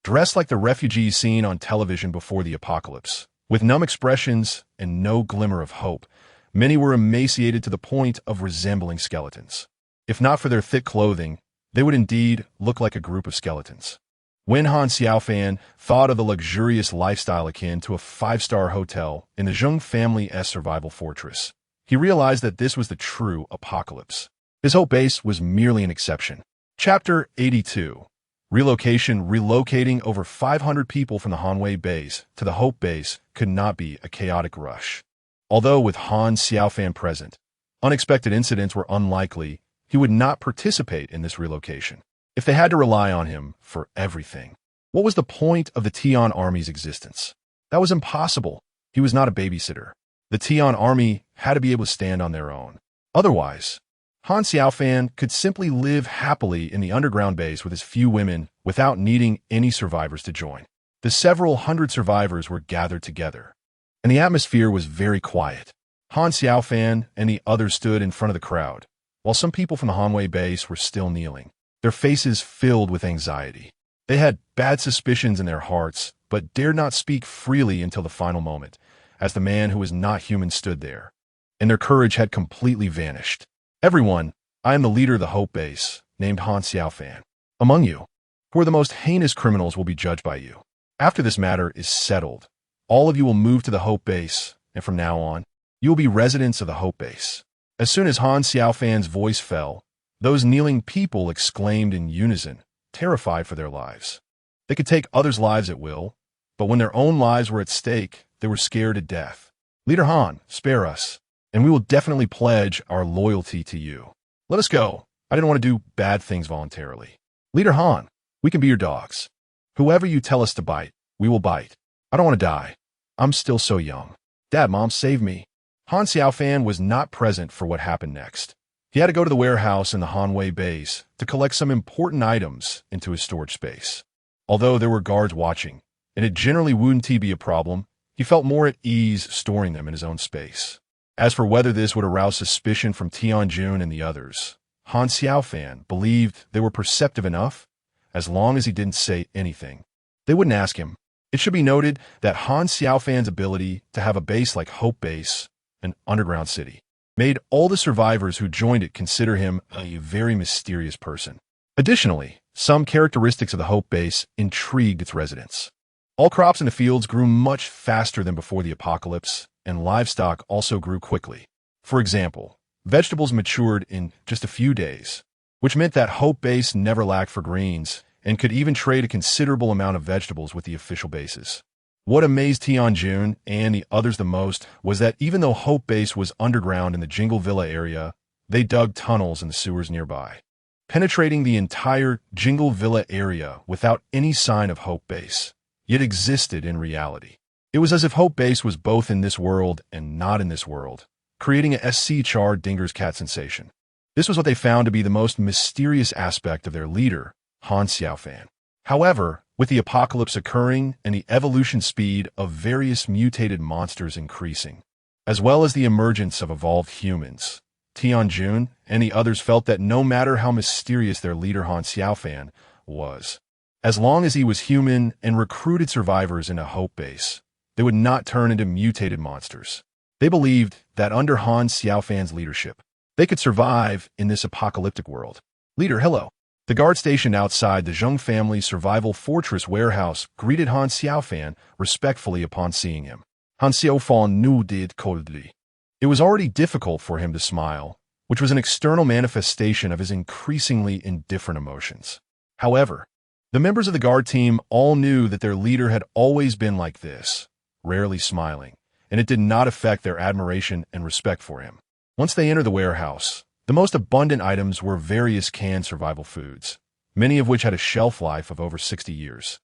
dressed like the refugees seen on television before the apocalypse, with numb expressions and no glimmer of hope, many were emaciated to the point of resembling skeletons. If not for their thick clothing, they would indeed look like a group of skeletons. When Han Xiaofan thought of the luxurious lifestyle akin to a five-star hotel in the Zheng family's survival fortress, he realized that this was the true apocalypse. His hope base was merely an exception. Chapter 82. Relocation. Relocating over 500 people from the Hanwei base to the Hope base could not be a chaotic rush. Although with Han Xiaofan present, unexpected incidents were unlikely, he would not participate in this relocation. If they had to rely on him for everything, what was the point of the Tian army's existence? That was impossible. He was not a babysitter. The Tian army had to be able to stand on their own. Otherwise, Han Xiaofan could simply live happily in the underground base with his few women without needing any survivors to join. The several hundred survivors were gathered together, and the atmosphere was very quiet. Han Xiaofan and the others stood in front of the crowd, while some people from the Hanwei base were still kneeling, their faces filled with anxiety. They had bad suspicions in their hearts, but dared not speak freely until the final moment, as the man who was not human stood there, and their courage had completely vanished. Everyone, I am the leader of the Hope base, named Han Xiaofan. Among you, who are the most heinous criminals will be judged by you. After this matter is settled, all of you will move to the Hope base, and from now on, you will be residents of the Hope base. As soon as Han Xiaofan's voice fell, those kneeling people exclaimed in unison, terrified for their lives. They could take others' lives at will, but when their own lives were at stake, they were scared to death. Leader Han, spare us, and we will definitely pledge our loyalty to you. Let us go. I didn't want to do bad things voluntarily. Leader Han, we can be your dogs. Whoever you tell us to bite, we will bite. I don't want to die. I'm still so young. Dad, Mom, save me. Han Xiaofan was not present for what happened next. He had to go to the warehouse in the Hanwei base to collect some important items into his storage space. Although there were guards watching, and it generally wouldn't be a problem, he felt more at ease storing them in his own space. As for whether this would arouse suspicion from Tianjun and the others, Han Xiaofan believed they were perceptive enough, as long as he didn't say anything. They wouldn't ask him. It should be noted that Han Xiaofan's ability to have a base like Hope Base, an underground city, made all the survivors who joined it consider him a very mysterious person. Additionally, some characteristics of the Hope Base intrigued its residents. All crops in the fields grew much faster than before the apocalypse, and livestock also grew quickly. For example, vegetables matured in just a few days, which meant that Hope Base never lacked for greens and could even trade a considerable amount of vegetables with the official bases. What amazed Tianjun and the others the most was that even though Hope Base was underground in the Jingle Villa area, they dug tunnels in the sewers nearby, penetrating the entire Jingle Villa area without any sign of Hope Base, yet existed in reality. It was as if Hope Base was both in this world and not in this world, creating a SC Char Dinger's cat sensation. This was what they found to be the most mysterious aspect of their leader, Han Xiaofan. However, with the apocalypse occurring and the evolution speed of various mutated monsters increasing, as well as the emergence of evolved humans, Tianjun and the others felt that no matter how mysterious their leader Han Xiaofan was, as long as he was human and recruited survivors into Hope Base, they would not turn into mutated monsters. They believed that under Han Xiaofan's leadership, they could survive in this apocalyptic world. Leader, hello. The guard stationed outside the Zheng family's survival fortress warehouse greeted Han Xiaofan respectfully upon seeing him. Han Xiaofan nodded coldly. It was already difficult for him to smile, which was an external manifestation of his increasingly indifferent emotions. However, the members of the guard team all knew that their leader had always been like this, rarely smiling, and it did not affect their admiration and respect for him. Once they entered the warehouse, the most abundant items were various canned survival foods, many of which had a shelf life of over 60 years,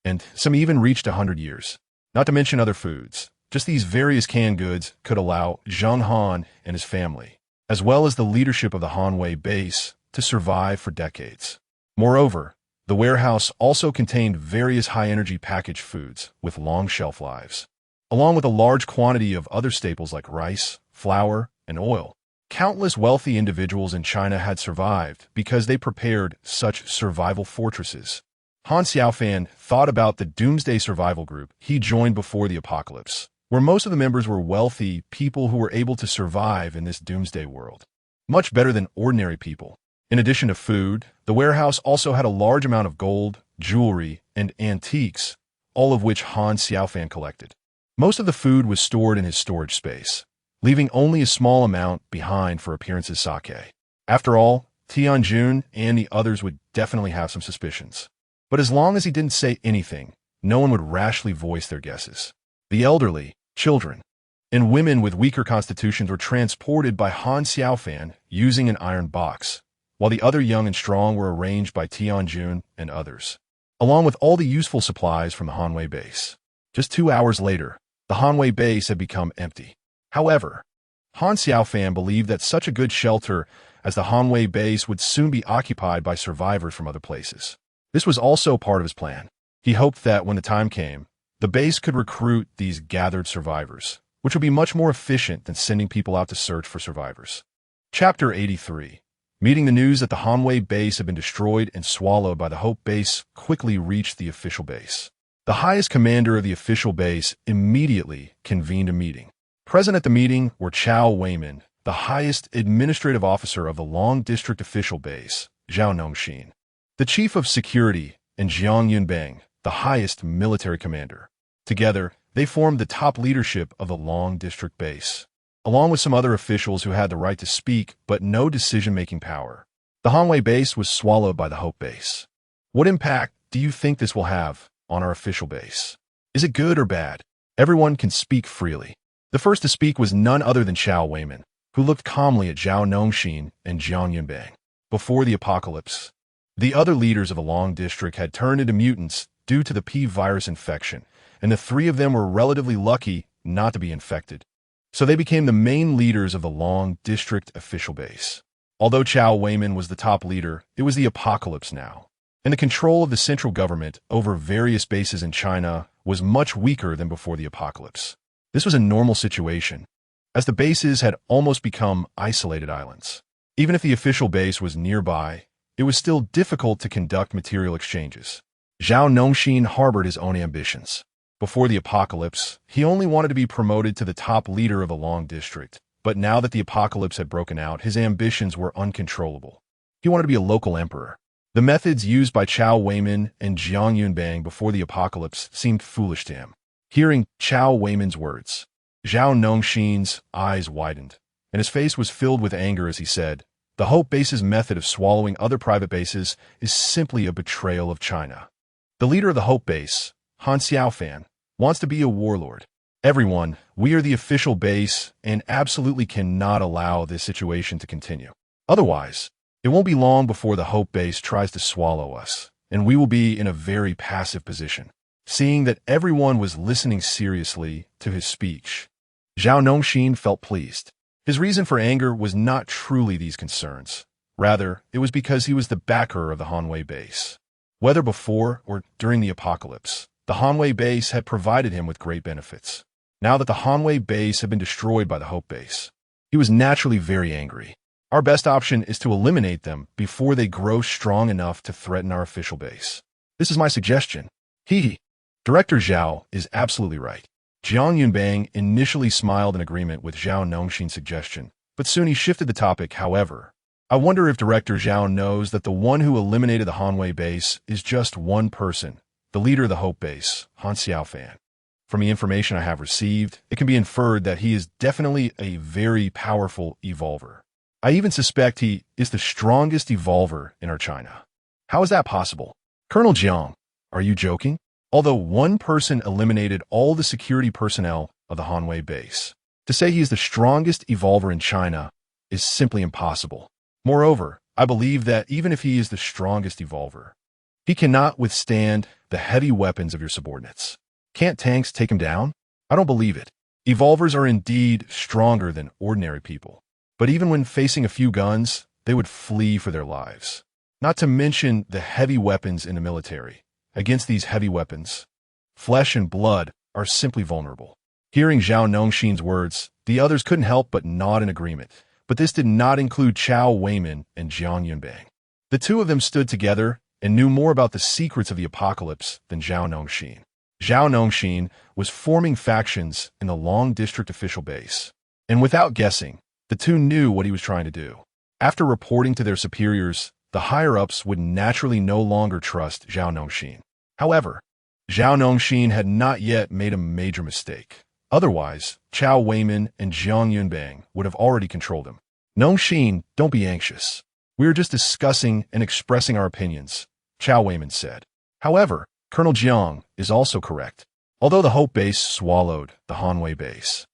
and some even reached 100 years. Not to mention other foods, just these various canned goods could allow Zheng Han and his family, as well as the leadership of the Hanwei base, to survive for decades. Moreover, the warehouse also contained various high-energy packaged foods with long shelf lives, along with a large quantity of other staples like rice, flour, and oil. Countless wealthy individuals in China had survived because they prepared such survival fortresses. Han Xiaofan thought about the Doomsday Survival Group he joined before the apocalypse, where most of the members were wealthy people who were able to survive in this doomsday world. Much better than ordinary people. In addition to food, the warehouse also had a large amount of gold, jewelry, and antiques, all of which Han Xiaofan collected. Most of the food was stored in his storage space, leaving only a small amount behind for appearances sake. After all, Tianjun and the others would definitely have some suspicions. But as long as he didn't say anything, no one would rashly voice their guesses. The elderly, children, and women with weaker constitutions were transported by Han Xiaofan using an iron box, while the other young and strong were arranged by Tianjun and others, along with all the useful supplies from the Hanwei base. Just 2 hours later, the Hanwei base had become empty. However, Han Xiaofan believed that such a good shelter as the Hanwei base would soon be occupied by survivors from other places. This was also part of his plan. He hoped that when the time came, the base could recruit these gathered survivors, which would be much more efficient than sending people out to search for survivors. Chapter 83. Meeting the news that the Hanwei base had been destroyed and swallowed by the Hope base quickly reached the official base. The highest commander of the official base immediately convened a meeting. Present at the meeting were Chao Weiman, the highest administrative officer of the Long District official base, Zhao Nongxin, the chief of security, and Jiang Yunbang, the highest military commander. Together, they formed the top leadership of the Long District base, along with some other officials who had the right to speak but no decision-making power. The Hanwei base was swallowed by the Hope base. What impact do you think this will have on our official base? Is it good or bad? Everyone can speak freely. The first to speak was none other than Chao Weiman, who looked calmly at Zhao Nongxin and Jiang Yunbang. Before the apocalypse, the other leaders of the Long District had turned into mutants due to the P virus infection, and the three of them were relatively lucky not to be infected. So they became the main leaders of the Long District official base. Although Chao Weiman was the top leader, it was the apocalypse now, and the control of the central government over various bases in China was much weaker than before the apocalypse. This was a normal situation, as the bases had almost become isolated islands. Even if the official base was nearby, it was still difficult to conduct material exchanges. Zhao Nongxin harbored his own ambitions. Before the apocalypse, he only wanted to be promoted to the top leader of the Long District, but now that the apocalypse had broken out, his ambitions were uncontrollable. He wanted to be a local emperor. The methods used by Chao Weiman and Jiang Yunbang before the apocalypse seemed foolish to him. Hearing Chao Weiman's words, Zhao Nongxin's eyes widened, and his face was filled with anger as he said, "The Hope Base's method of swallowing other private bases is simply a betrayal of China. The leader of the Hope Base, Han Xiaofan, wants to be a warlord. Everyone, we are the official base and absolutely cannot allow this situation to continue. Otherwise, it won't be long before the Hope Base tries to swallow us, and we will be in a very passive position." Seeing that everyone was listening seriously to his speech, Zhao Nongxin felt pleased. His reason for anger was not truly these concerns. Rather, it was because he was the backer of the Hanwei base. Whether before or during the apocalypse, the Hanwei base had provided him with great benefits. Now that the Hanwei base had been destroyed by the Hope Base, he was naturally very angry. Our best option is to eliminate them before they grow strong enough to threaten our official base. This is my suggestion. Director Zhao is absolutely right. Jiang Yunbang initially smiled in agreement with Zhao Nongxin's suggestion, but soon he shifted the topic. However, I wonder if Director Zhao knows that the one who eliminated the Hanwei base is just one person, the leader of the Hope Base, Han Xiaofan. From the information I have received, it can be inferred that he is definitely a very powerful evolver. I even suspect he is the strongest evolver in our China. How is that possible? Colonel Jiang, are you joking? Although one person eliminated all the security personnel of the Hanwei base, to say he is the strongest evolver in China is simply impossible. Moreover, I believe that even if he is the strongest evolver, he cannot withstand the heavy weapons of your subordinates. Can't tanks take him down? I don't believe it. Evolvers are indeed stronger than ordinary people, but even when facing a few guns, they would flee for their lives. Not to mention the heavy weapons in the military. Against these heavy weapons, flesh and blood are simply vulnerable. Hearing Zhao Nongxin's words, the others couldn't help but nod in agreement, but this did not include Chao Weimin and Jiang Yunbang. The two of them stood together and knew more about the secrets of the apocalypse than Zhao Nongxin. Zhao Nongxin was forming factions in the Long District official base, and without guessing, the two knew what he was trying to do. After reporting to their superiors, the higher-ups would naturally no longer trust Zhao Nongxin. However, Zhao Nongxin had not yet made a major mistake. Otherwise, Chao Weimin and Jiang Yunbang would have already controlled him. Nongxin, don't be anxious. We are just discussing and expressing our opinions, Chao Weimin said. However, Colonel Jiang is also correct. Although the Hope Base swallowed the Hanwei base,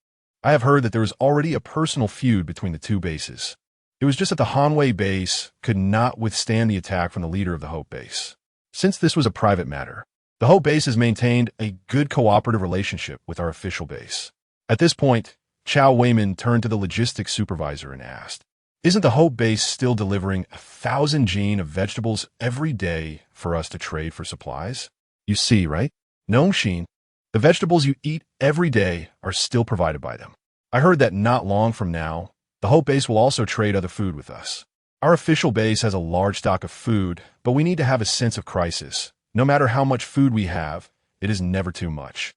I have heard that there is already a personal feud between the two bases. It was just that the Hanwei base could not withstand the attack from the leader of the Hope Base. Since this was a private matter, the Hope Base has maintained a good cooperative relationship with our official base. At this point, Chao Weimin turned to the logistics supervisor and asked, "Isn't the Hope Base still delivering 1,000 gene of vegetables every day for us to trade for supplies? You see, right? Nongxin, the vegetables you eat every day are still provided by them. I heard that not long from now, the Hope Base will also trade other food with us. Our official base has a large stock of food, but we need to have a sense of crisis. No matter how much food we have, it is never too much.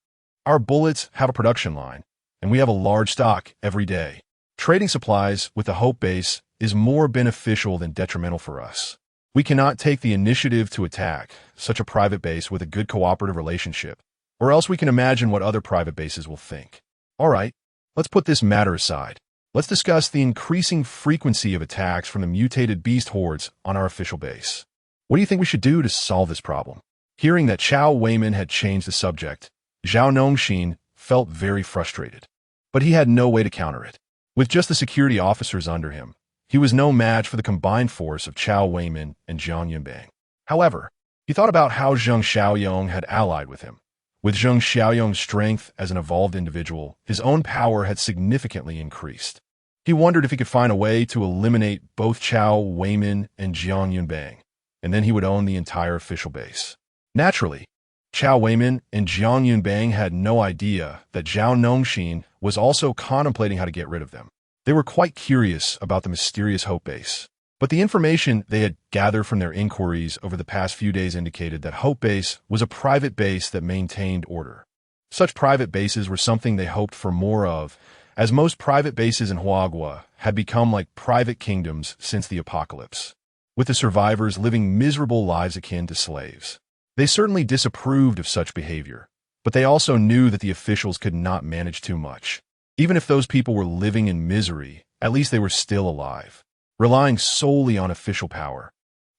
Our bullets have a production line, and we have a large stock every day. Trading supplies with the Hope Base is more beneficial than detrimental for us. We cannot take the initiative to attack such a private base with a good cooperative relationship, or else we can imagine what other private bases will think. All right, let's put this matter aside. Let's discuss the increasing frequency of attacks from the mutated beast hordes on our official base. What do you think we should do to solve this problem?" Hearing that Chao Weimin had changed the subject, Zhao Nongxin felt very frustrated, but he had no way to counter it. With just the security officers under him, he was no match for the combined force of Chao Weimin and Jiang Yunbang. However, he thought about how Zheng Xiaoyong had allied with him. With Zheng Xiaoyong's strength as an evolved individual, his own power had significantly increased. He wondered if he could find a way to eliminate both Chao Weimin and Jiang Yunbang, and then he would own the entire official base. Naturally, Chao Weimin and Jiang Yunbang had no idea that Zhao Nongxin was also contemplating how to get rid of them. They were quite curious about the mysterious Hope Base, but the information they had gathered from their inquiries over the past few days indicated that Hope Base was a private base that maintained order. Such private bases were something they hoped for more of, as most private bases in Huagua had become like private kingdoms since the apocalypse, with the survivors living miserable lives akin to slaves. They certainly disapproved of such behavior, but they also knew that the officials could not manage too much. Even if those people were living in misery, at least they were still alive, relying solely on official power.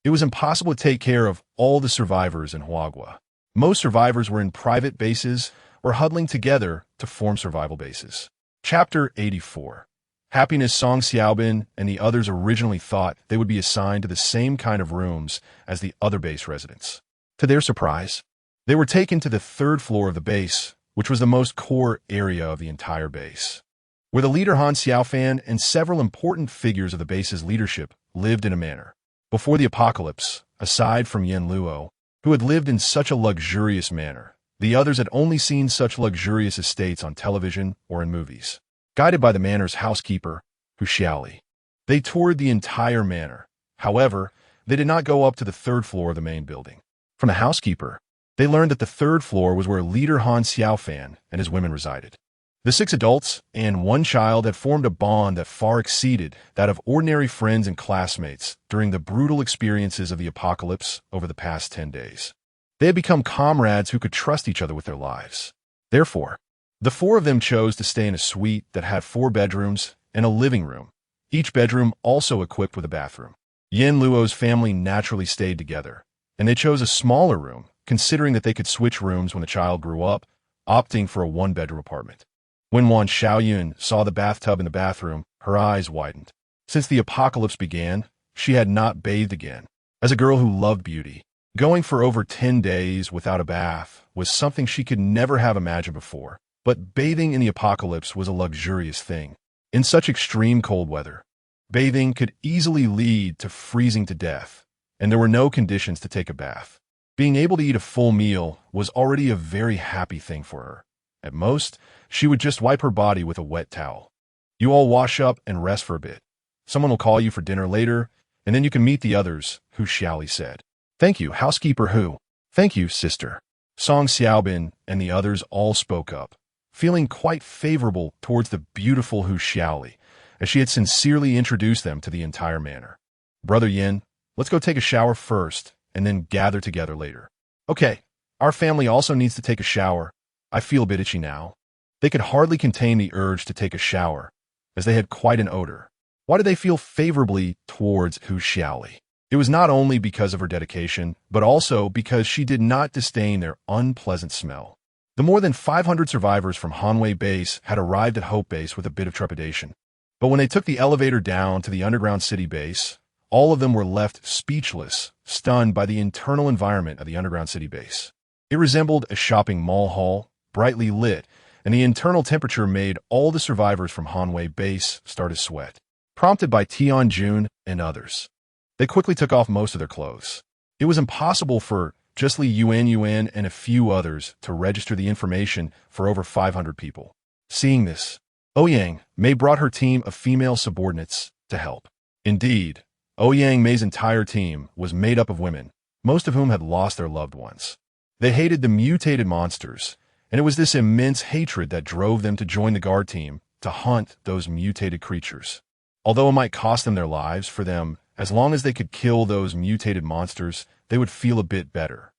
It was impossible to take care of all the survivors in Huagua. Most survivors were in private bases or huddling together to form survival bases. Chapter 84. Happiness. Song Xiaofan and the others originally thought they would be assigned to the same kind of rooms as the other base residents. To their surprise, they were taken to the third floor of the base, which was the most core area of the entire base, where the leader Han Xiaofan and several important figures of the base's leadership lived in a manner. Before the apocalypse, aside from Yen Luo, who had lived in such a luxurious manner, the others had only seen such luxurious estates on television or in movies. Guided by the manor's housekeeper, Xiaoli, they toured the entire manor. However, they did not go up to the third floor of the main building. From the housekeeper, they learned that the third floor was where leader Han Xiaofan and his women resided. The 6 adults and 1 child had formed a bond that far exceeded that of ordinary friends and classmates during the brutal experiences of the apocalypse over the past 10 days. They had become comrades who could trust each other with their lives. Therefore, the 4 of them chose to stay in a suite that had 4 bedrooms and a living room, each bedroom also equipped with a bathroom. Yen Luo's family naturally stayed together, and they chose a smaller room, considering that they could switch rooms when the child grew up, opting for a 1-bedroom apartment. When Wan Xiaoyun saw the bathtub in the bathroom, her eyes widened. Since the apocalypse began, she had not bathed again. As a girl who loved beauty, going for over 10 days without a bath was something she could never have imagined before. But bathing in the apocalypse was a luxurious thing. In such extreme cold weather, bathing could easily lead to freezing to death, and there were no conditions to take a bath. Being able to eat a full meal was already a very happy thing for her. At most, she would just wipe her body with a wet towel. You all wash up and rest for a bit. Someone will call you for dinner later, and then you can meet the others, Hu Xiaoli said. Thank you, housekeeper Hu. Thank you, sister. Song Xiaobin and the others all spoke up, feeling quite favorable towards the beautiful Hu Xiaoli, as she had sincerely introduced them to the entire manor. Brother Yin, let's go take a shower first, and then gather together later. Okay, our family also needs to take a shower. I feel a bit itchy now. They could hardly contain the urge to take a shower, as they had quite an odor. Why did they feel favorably towards Hu Xiaoli? It was not only because of her dedication, but also because she did not disdain their unpleasant smell. The more than 500 survivors from Hanwei Base had arrived at Hope Base with a bit of trepidation. But when they took the elevator down to the underground city base, all of them were left speechless, stunned by the internal environment of the underground city base. It resembled a shopping mall hall, brightly lit, and the internal temperature made all the survivors from Hanwei Base start to sweat. Prompted by Tian Jun and others, they quickly took off most of their clothes. It was impossible for just Li Yuan and a few others to register the information for over 500 people. Seeing this, Ouyang Mei brought her team of female subordinates to help. Indeed, Ouyang Mei's entire team was made up of women, most of whom had lost their loved ones. They hated the mutated monsters, and it was this immense hatred that drove them to join the guard team to hunt those mutated creatures. Although it might cost them their lives, for them, as long as they could kill those mutated monsters, they would feel a bit better.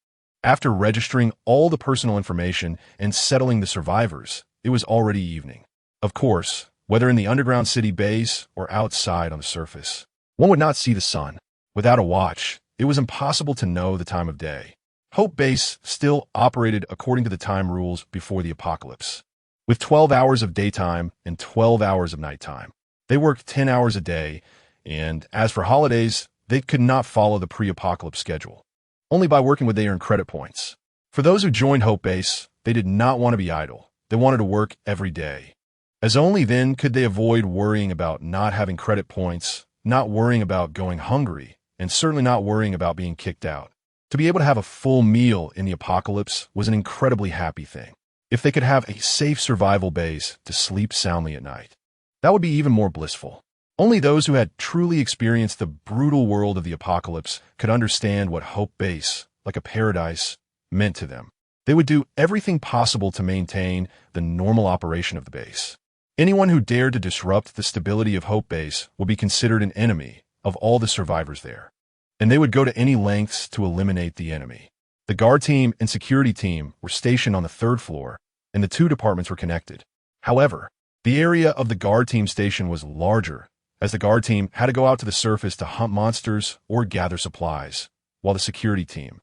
After registering all the personal information and settling the survivors, it was already evening. Of course, whether in the underground city base or outside on the surface, one would not see the sun. Without a watch, it was impossible to know the time of day. Hope Base still operated according to the time rules before the apocalypse, with 12 hours of daytime and 12 hours of nighttime. They worked 10 hours a day, and as for holidays, they could not follow the pre-apocalypse schedule. Only by working would they earn credit points. For those who joined Hope Base, they did not want to be idle. They wanted to work every day, as only then could they avoid worrying about not having credit points, not worrying about going hungry, and certainly not worrying about being kicked out. To be able to have a full meal in the apocalypse was an incredibly happy thing. If they could have a safe survival base to sleep soundly at night, that would be even more blissful. Only those who had truly experienced the brutal world of the apocalypse could understand what Hope Base, like a paradise, meant to them. They would do everything possible to maintain the normal operation of the base. Anyone who dared to disrupt the stability of Hope Base would be considered an enemy of all the survivors there, and they would go to any lengths to eliminate the enemy. The guard team and security team were stationed on the third floor, and the two departments were connected. However, The area of the guard team station was larger, as the guard team had to go out to the surface to hunt monsters or gather supplies, while the security team,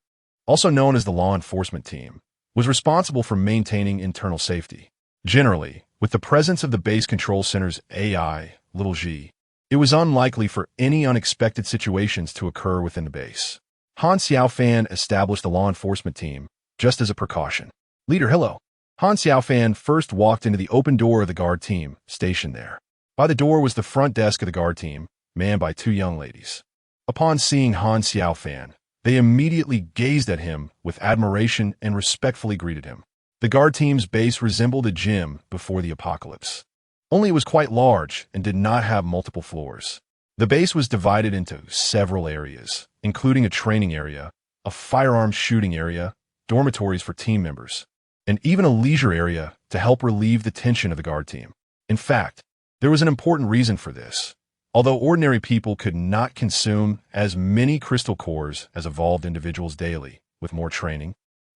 also known as the law enforcement team, was responsible for maintaining internal safety. Generally, with the presence of the base control center's AI, little g, it was unlikely for any unexpected situations to occur within the base. Han Xiaofan established the law enforcement team, just as a precaution. Leader, hello. Han Xiaofan first walked into the open door of the guard team, stationed there. By the door was the front desk of the guard team, manned by two young ladies. Upon seeing Han Xiaofan, they immediately gazed at him with admiration and respectfully greeted him. The guard team's base resembled a gym before the apocalypse. Only it was quite large and did not have multiple floors. The base was divided into several areas, including a training area, a firearms shooting area, dormitories for team members, and even a leisure area to help relieve the tension of the guard team. In fact, there was an important reason for this. Although ordinary people could not consume as many crystal cores as evolved individuals daily, with more training,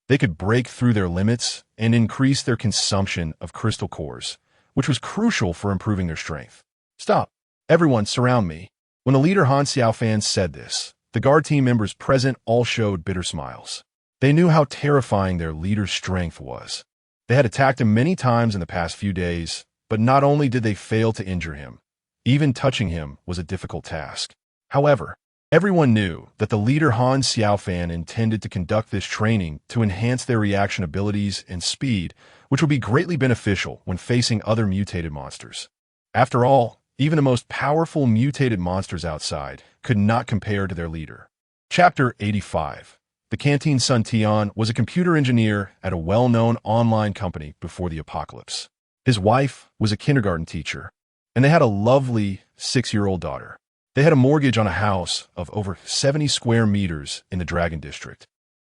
they could break through their limits and increase their consumption of crystal cores, which was crucial for improving their strength. Stop. Everyone surround me. When the leader Han Xiaofan said this, the guard team members present all showed bitter smiles. They knew how terrifying their leader's strength was. They had attacked him many times in the past few days, but not only did they fail to injure him, even touching him was a difficult task. However, everyone knew that the leader Han Xiaofan intended to conduct this training to enhance their reaction abilities and speed, which would be greatly beneficial when facing other mutated monsters. After all, even the most powerful mutated monsters outside could not compare to their leader. Chapter 85. The Canteen Sun Tian was a computer engineer at a well-known online company before the apocalypse. His wife was a kindergarten teacher, and they had a lovely 6-year-old daughter. They had a mortgage on a house of over 70 square meters in the Dragon District,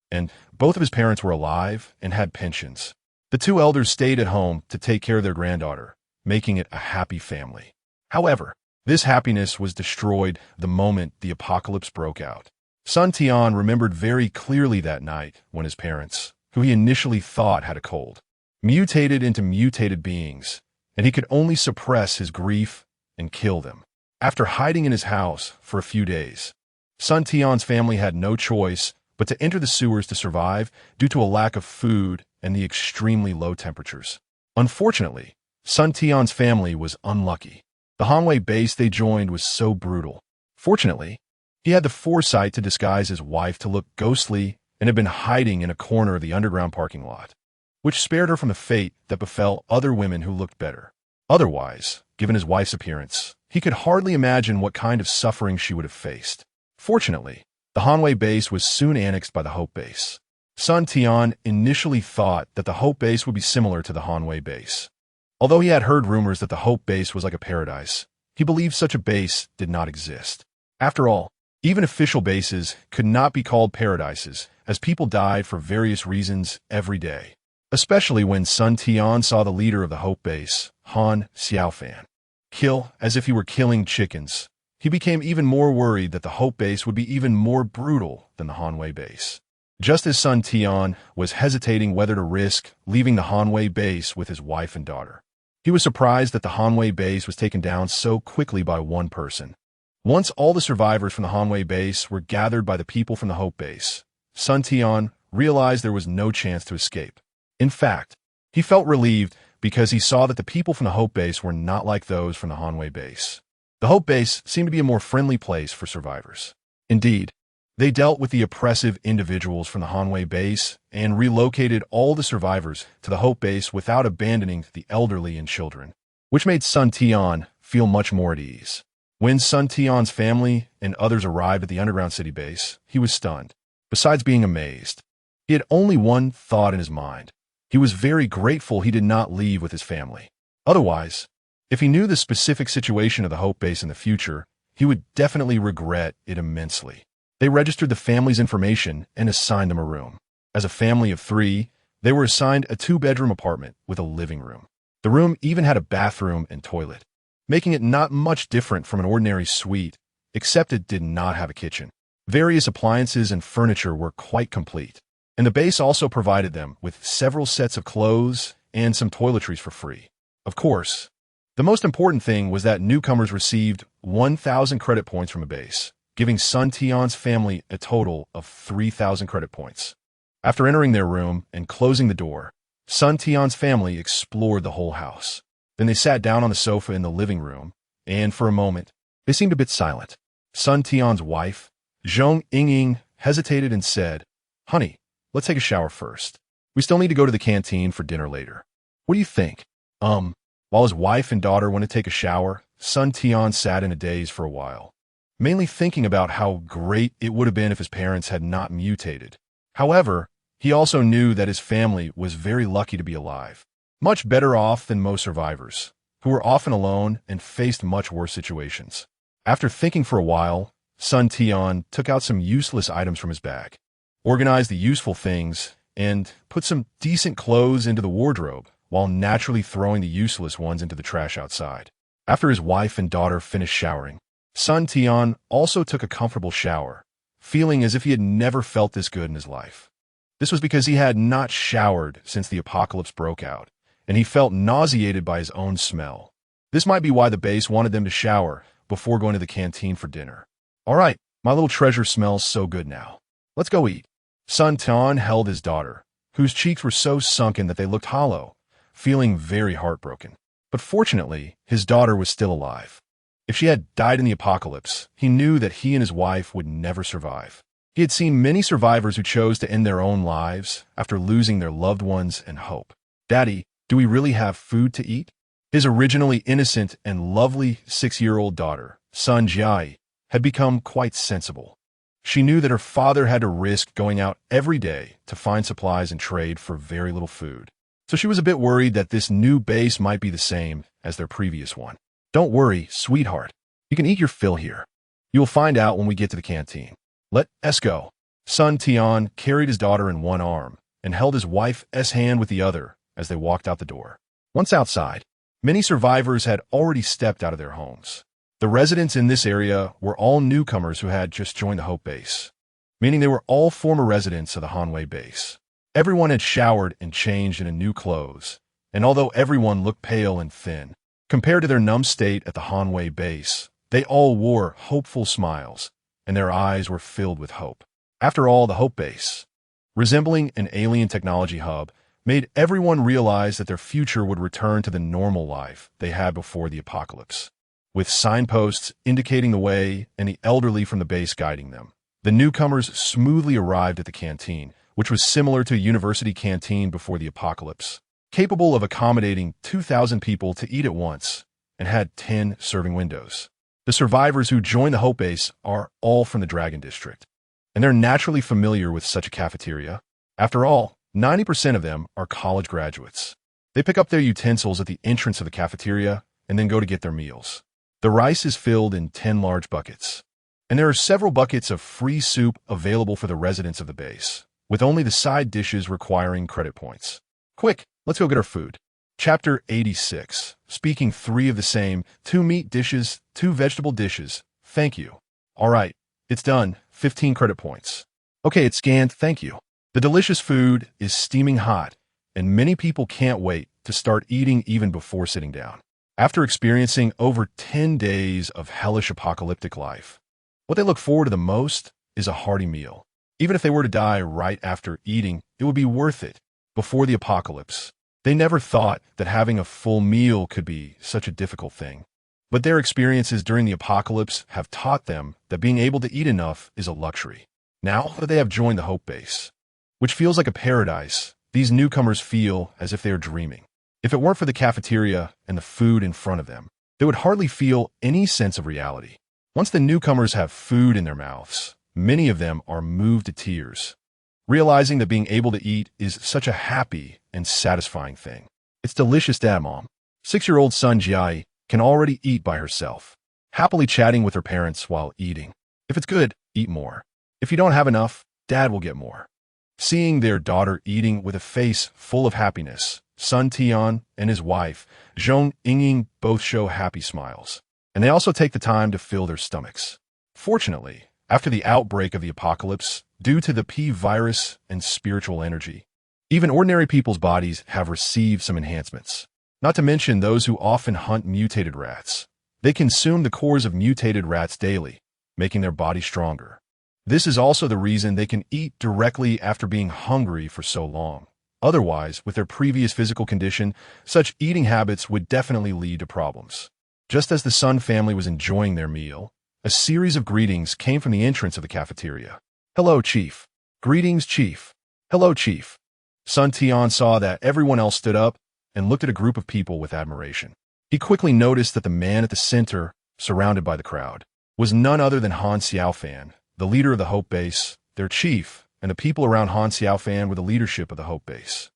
and both of his parents were alive and had pensions. The two elders stayed at home to take care of their granddaughter, making it a happy family. However, this happiness was destroyed the moment the apocalypse broke out. Sun Tian remembered very clearly that night when his parents, who he initially thought had a cold, mutated into mutated beings, and he could only suppress his grief and kill them. After hiding in his house for a few days, Sun Tian's family had no choice but to enter the sewers to survive due to a lack of food and the extremely low temperatures. Unfortunately, Sun Tian's family was unlucky. The Hanwei base they joined was so brutal. Fortunately, he had the foresight to disguise his wife to look ghostly and had been hiding in a corner of the underground parking lot, which spared her from the fate that befell other women who looked better. Otherwise, given his wife's appearance, he could hardly imagine what kind of suffering she would have faced. Fortunately, the Hanwei base was soon annexed by the Hope base. Sun Tian initially thought that the Hope base would be similar to the Hanwei base. Although he had heard rumors that the Hope base was like a paradise, he believed such a base did not exist. After all, even official bases could not be called paradises, as people died for various reasons every day. Especially when Sun Tian saw the leader of the Hope base, Han Xiaofan, kill as if he were killing chickens. He became even more worried that the Hope base would be even more brutal than the Hanwei base. Just as Sun Tian was hesitating whether to risk leaving the Hanwei base with his wife and daughter, he was surprised that the Hanwei base was taken down so quickly by one person. Once all the survivors from the Hanwei base were gathered by the people from the Hope base, Sun Tian realized there was no chance to escape. In fact, he felt relieved because he saw that the people from the Hope base were not like those from the Hanwei base. The Hope base seemed to be a more friendly place for survivors. Indeed, they dealt with the oppressive individuals from the Hanwei base and relocated all the survivors to the Hope base without abandoning the elderly and children, which made Sun Tian feel much more at ease. When Sun Tian's family and others arrived at the underground city base, he was stunned. Besides being amazed, he had only one thought in his mind. He was very grateful he did not leave with his family. Otherwise, if he knew the specific situation of the Hope base in the future, he would definitely regret it immensely. They registered the family's information and assigned them a room. As a family of 3, they were assigned a 2-bedroom apartment with a living room. The room even had a bathroom and toilet, making it not much different from an ordinary suite, except it did not have a kitchen. Various appliances and furniture were quite complete, and the base also provided them with several sets of clothes and some toiletries for free. Of course, The most important thing was that newcomers received 1,000 credit points from a base, giving Sun Tian's family a total of 3,000 credit points. After entering their room and closing the door, Sun Tian's family explored the whole house. Then they sat down on the sofa in the living room, and for a moment, they seemed a bit silent. Sun Tian's wife, Zhong Yingying, hesitated and said, "Honey, let's take a shower first. We still need to go to the canteen for dinner later. What do you think?" While his wife and daughter went to take a shower, Sun Tian sat in a daze for a while, mainly thinking about how great it would have been if his parents had not mutated. However, he also knew that his family was very lucky to be alive, much better off than most survivors, who were often alone and faced much worse situations. After thinking for a while, Sun Tian took out some useless items from his bag, organized the useful things, and put some decent clothes into the wardrobe, while naturally throwing the useless ones into the trash outside. After his wife and daughter finished showering, Sun Tian also took a comfortable shower, feeling as if he had never felt this good in his life. This was because he had not showered since the apocalypse broke out, and he felt nauseated by his own smell. This might be why the base wanted them to shower before going to the canteen for dinner. "All right, my little treasure smells so good now. Let's go eat." Sun Tian held his daughter, whose cheeks were so sunken that they looked hollow, feeling very heartbroken. But fortunately, his daughter was still alive. If she had died in the apocalypse, he knew that he and his wife would never survive. He had seen many survivors who chose to end their own lives after losing their loved ones and hope. "Daddy, do we really have food to eat?" His originally innocent and lovely 6-year-old daughter, Sun Jiai, had become quite sensible. She knew that her father had to risk going out every day to find supplies and trade for very little food. So she was a bit worried that this new base might be the same as their previous one. "Don't worry, sweetheart. You can eat your fill here. You will find out when we get to the canteen. Let's go." Sun Tian carried his daughter in one arm and held his wife's hand with the other as they walked out the door. Once outside, many survivors had already stepped out of their homes. The residents in this area were all newcomers who had just joined the Hope base, meaning they were all former residents of the Hanwei base. Everyone had showered and changed into new clothes, and although everyone looked pale and thin, compared to their numb state at the Hanwei base, they all wore hopeful smiles, and their eyes were filled with hope. After all, the Hope base, resembling an alien technology hub, made everyone realize that their future would return to the normal life they had before the apocalypse. With signposts indicating the way and the elderly from the base guiding them, the newcomers smoothly arrived at the canteen, which was similar to a university canteen before the apocalypse, capable of accommodating 2,000 people to eat at once, and had 10 serving windows. The survivors who joined the Hope base are all from the Dragon District, and they're naturally familiar with such a cafeteria. After all, 90% of them are college graduates. They pick up their utensils at the entrance of the cafeteria and then go to get their meals. The rice is filled in 10 large buckets, and there are several buckets of free soup available for the residents of the base, with only the side dishes requiring credit points. "Quick, let's go get our food." Chapter 86. Speaking 3 of the same, 2 meat dishes, 2 vegetable dishes. Thank you. All right, it's done. 15 credit points. Okay, it's scanned. Thank you. The delicious food is steaming hot, and many people can't wait to start eating even before sitting down. After experiencing over 10 days of hellish apocalyptic life, what they look forward to the most is a hearty meal. Even if they were to die right after eating, it would be worth it. Before the apocalypse, they never thought that having a full meal could be such a difficult thing. But their experiences during the apocalypse have taught them that being able to eat enough is a luxury. Now that they have joined the Hope base, which feels like a paradise, these newcomers feel as if they are dreaming. If it weren't for the cafeteria and the food in front of them, they would hardly feel any sense of reality. Once the newcomers have food in their mouths, many of them are moved to tears, realizing that being able to eat is such a happy and satisfying thing. It's delicious, Dad, Mom. 6-year-old Sun Jiai can already eat by herself, happily chatting with her parents while eating. If it's good, eat more. If you don't have enough, Dad will get more. Seeing their daughter eating with a face full of happiness, Sun Tian and his wife, Zhong Yingying, both show happy smiles, and they also take the time to fill their stomachs. Fortunately, after the outbreak of the apocalypse, due to the P virus and spiritual energy, even ordinary people's bodies have received some enhancements. not to mention those who often hunt mutated rats. They consume the cores of mutated rats daily, making their body stronger. This is also the reason they can eat directly after being hungry for so long. Otherwise, with their previous physical condition, such eating habits would definitely lead to problems. Just as the Sun family was enjoying their meal, a series of greetings came from the entrance of the cafeteria. "Hello, Chief." "Greetings, Chief." "Hello, Chief." Sun Tian saw that everyone else stood up and looked at a group of people with admiration. He quickly noticed that the man at the center, surrounded by the crowd, was none other than Han Xiaofan, the leader of the Hope Base, their chief, and the people around Han Xiaofan were the leadership of the Hope Base.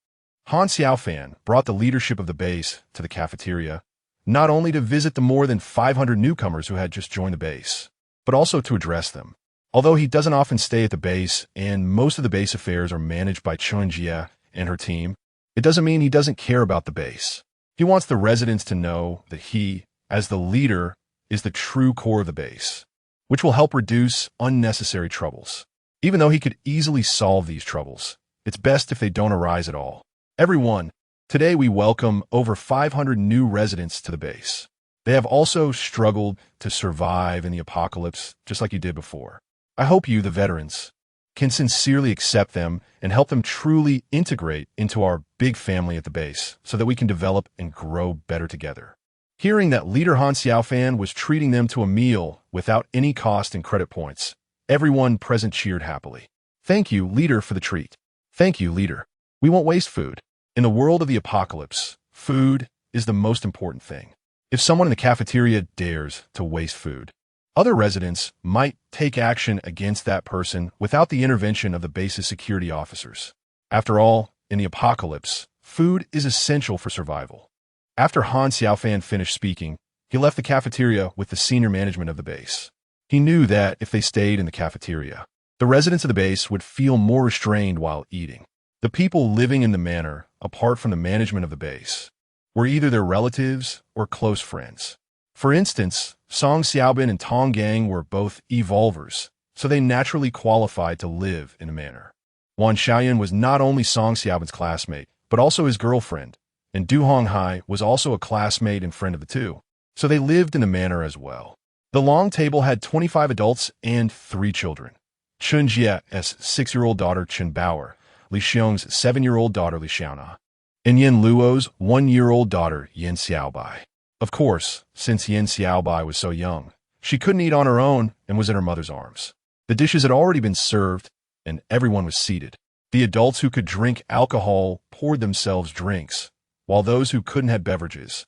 Han Xiaofan brought the leadership of the base to the cafeteria, not only to visit the more than 500 newcomers who had just joined the base, but also to address them. Although he doesn't often stay at the base, and most of the base affairs are managed by Chun Jie and her team, it doesn't mean he doesn't care about the base. He wants the residents to know that he, as the leader, is the true core of the base, which will help reduce unnecessary troubles. Even though he could easily solve these troubles, it's best if they don't arise at all. Everyone, today we welcome over 500 new residents to the base. They have also struggled to survive in the apocalypse, just like you did before. I hope you, the veterans, can sincerely accept them and help them truly integrate into our big family at the base so that we can develop and grow better together. Hearing that Leader Han Xiaofan was treating them to a meal without any cost and credit points, everyone present cheered happily. "Thank you, Leader, for the treat." "Thank you, Leader. We won't waste food." In the world of the apocalypse, food is the most important thing. If someone in the cafeteria dares to waste food, other residents might take action against that person without the intervention of the base's security officers. After all, in the apocalypse, food is essential for survival. After Han Xiaofan finished speaking, he left the cafeteria with the senior management of the base. He knew that if they stayed in the cafeteria, the residents of the base would feel more restrained while eating. The people living in the manor, apart from the management of the base, were either their relatives or close friends. For instance, Song Xiaobin and Tong Gang were both evolvers, so they naturally qualified to live in the manor. Wan Xiaoyan was not only Song Xiaobin's classmate, but also his girlfriend, and Du Honghai was also a classmate and friend of the two, so they lived in the manor as well. The long table had 25 adults and 3 children. Chun Jie's 6-year-old daughter Chen Bauer, Li Xiong's 7-year-old daughter Li Xiaona, and Yin Luo's 1-year-old daughter Yin Xiaobai. Of course, since Yin Xiaobai was so young, she couldn't eat on her own and was in her mother's arms. The dishes had already been served, and everyone was seated. The adults who could drink alcohol poured themselves drinks, while those who couldn't had beverages,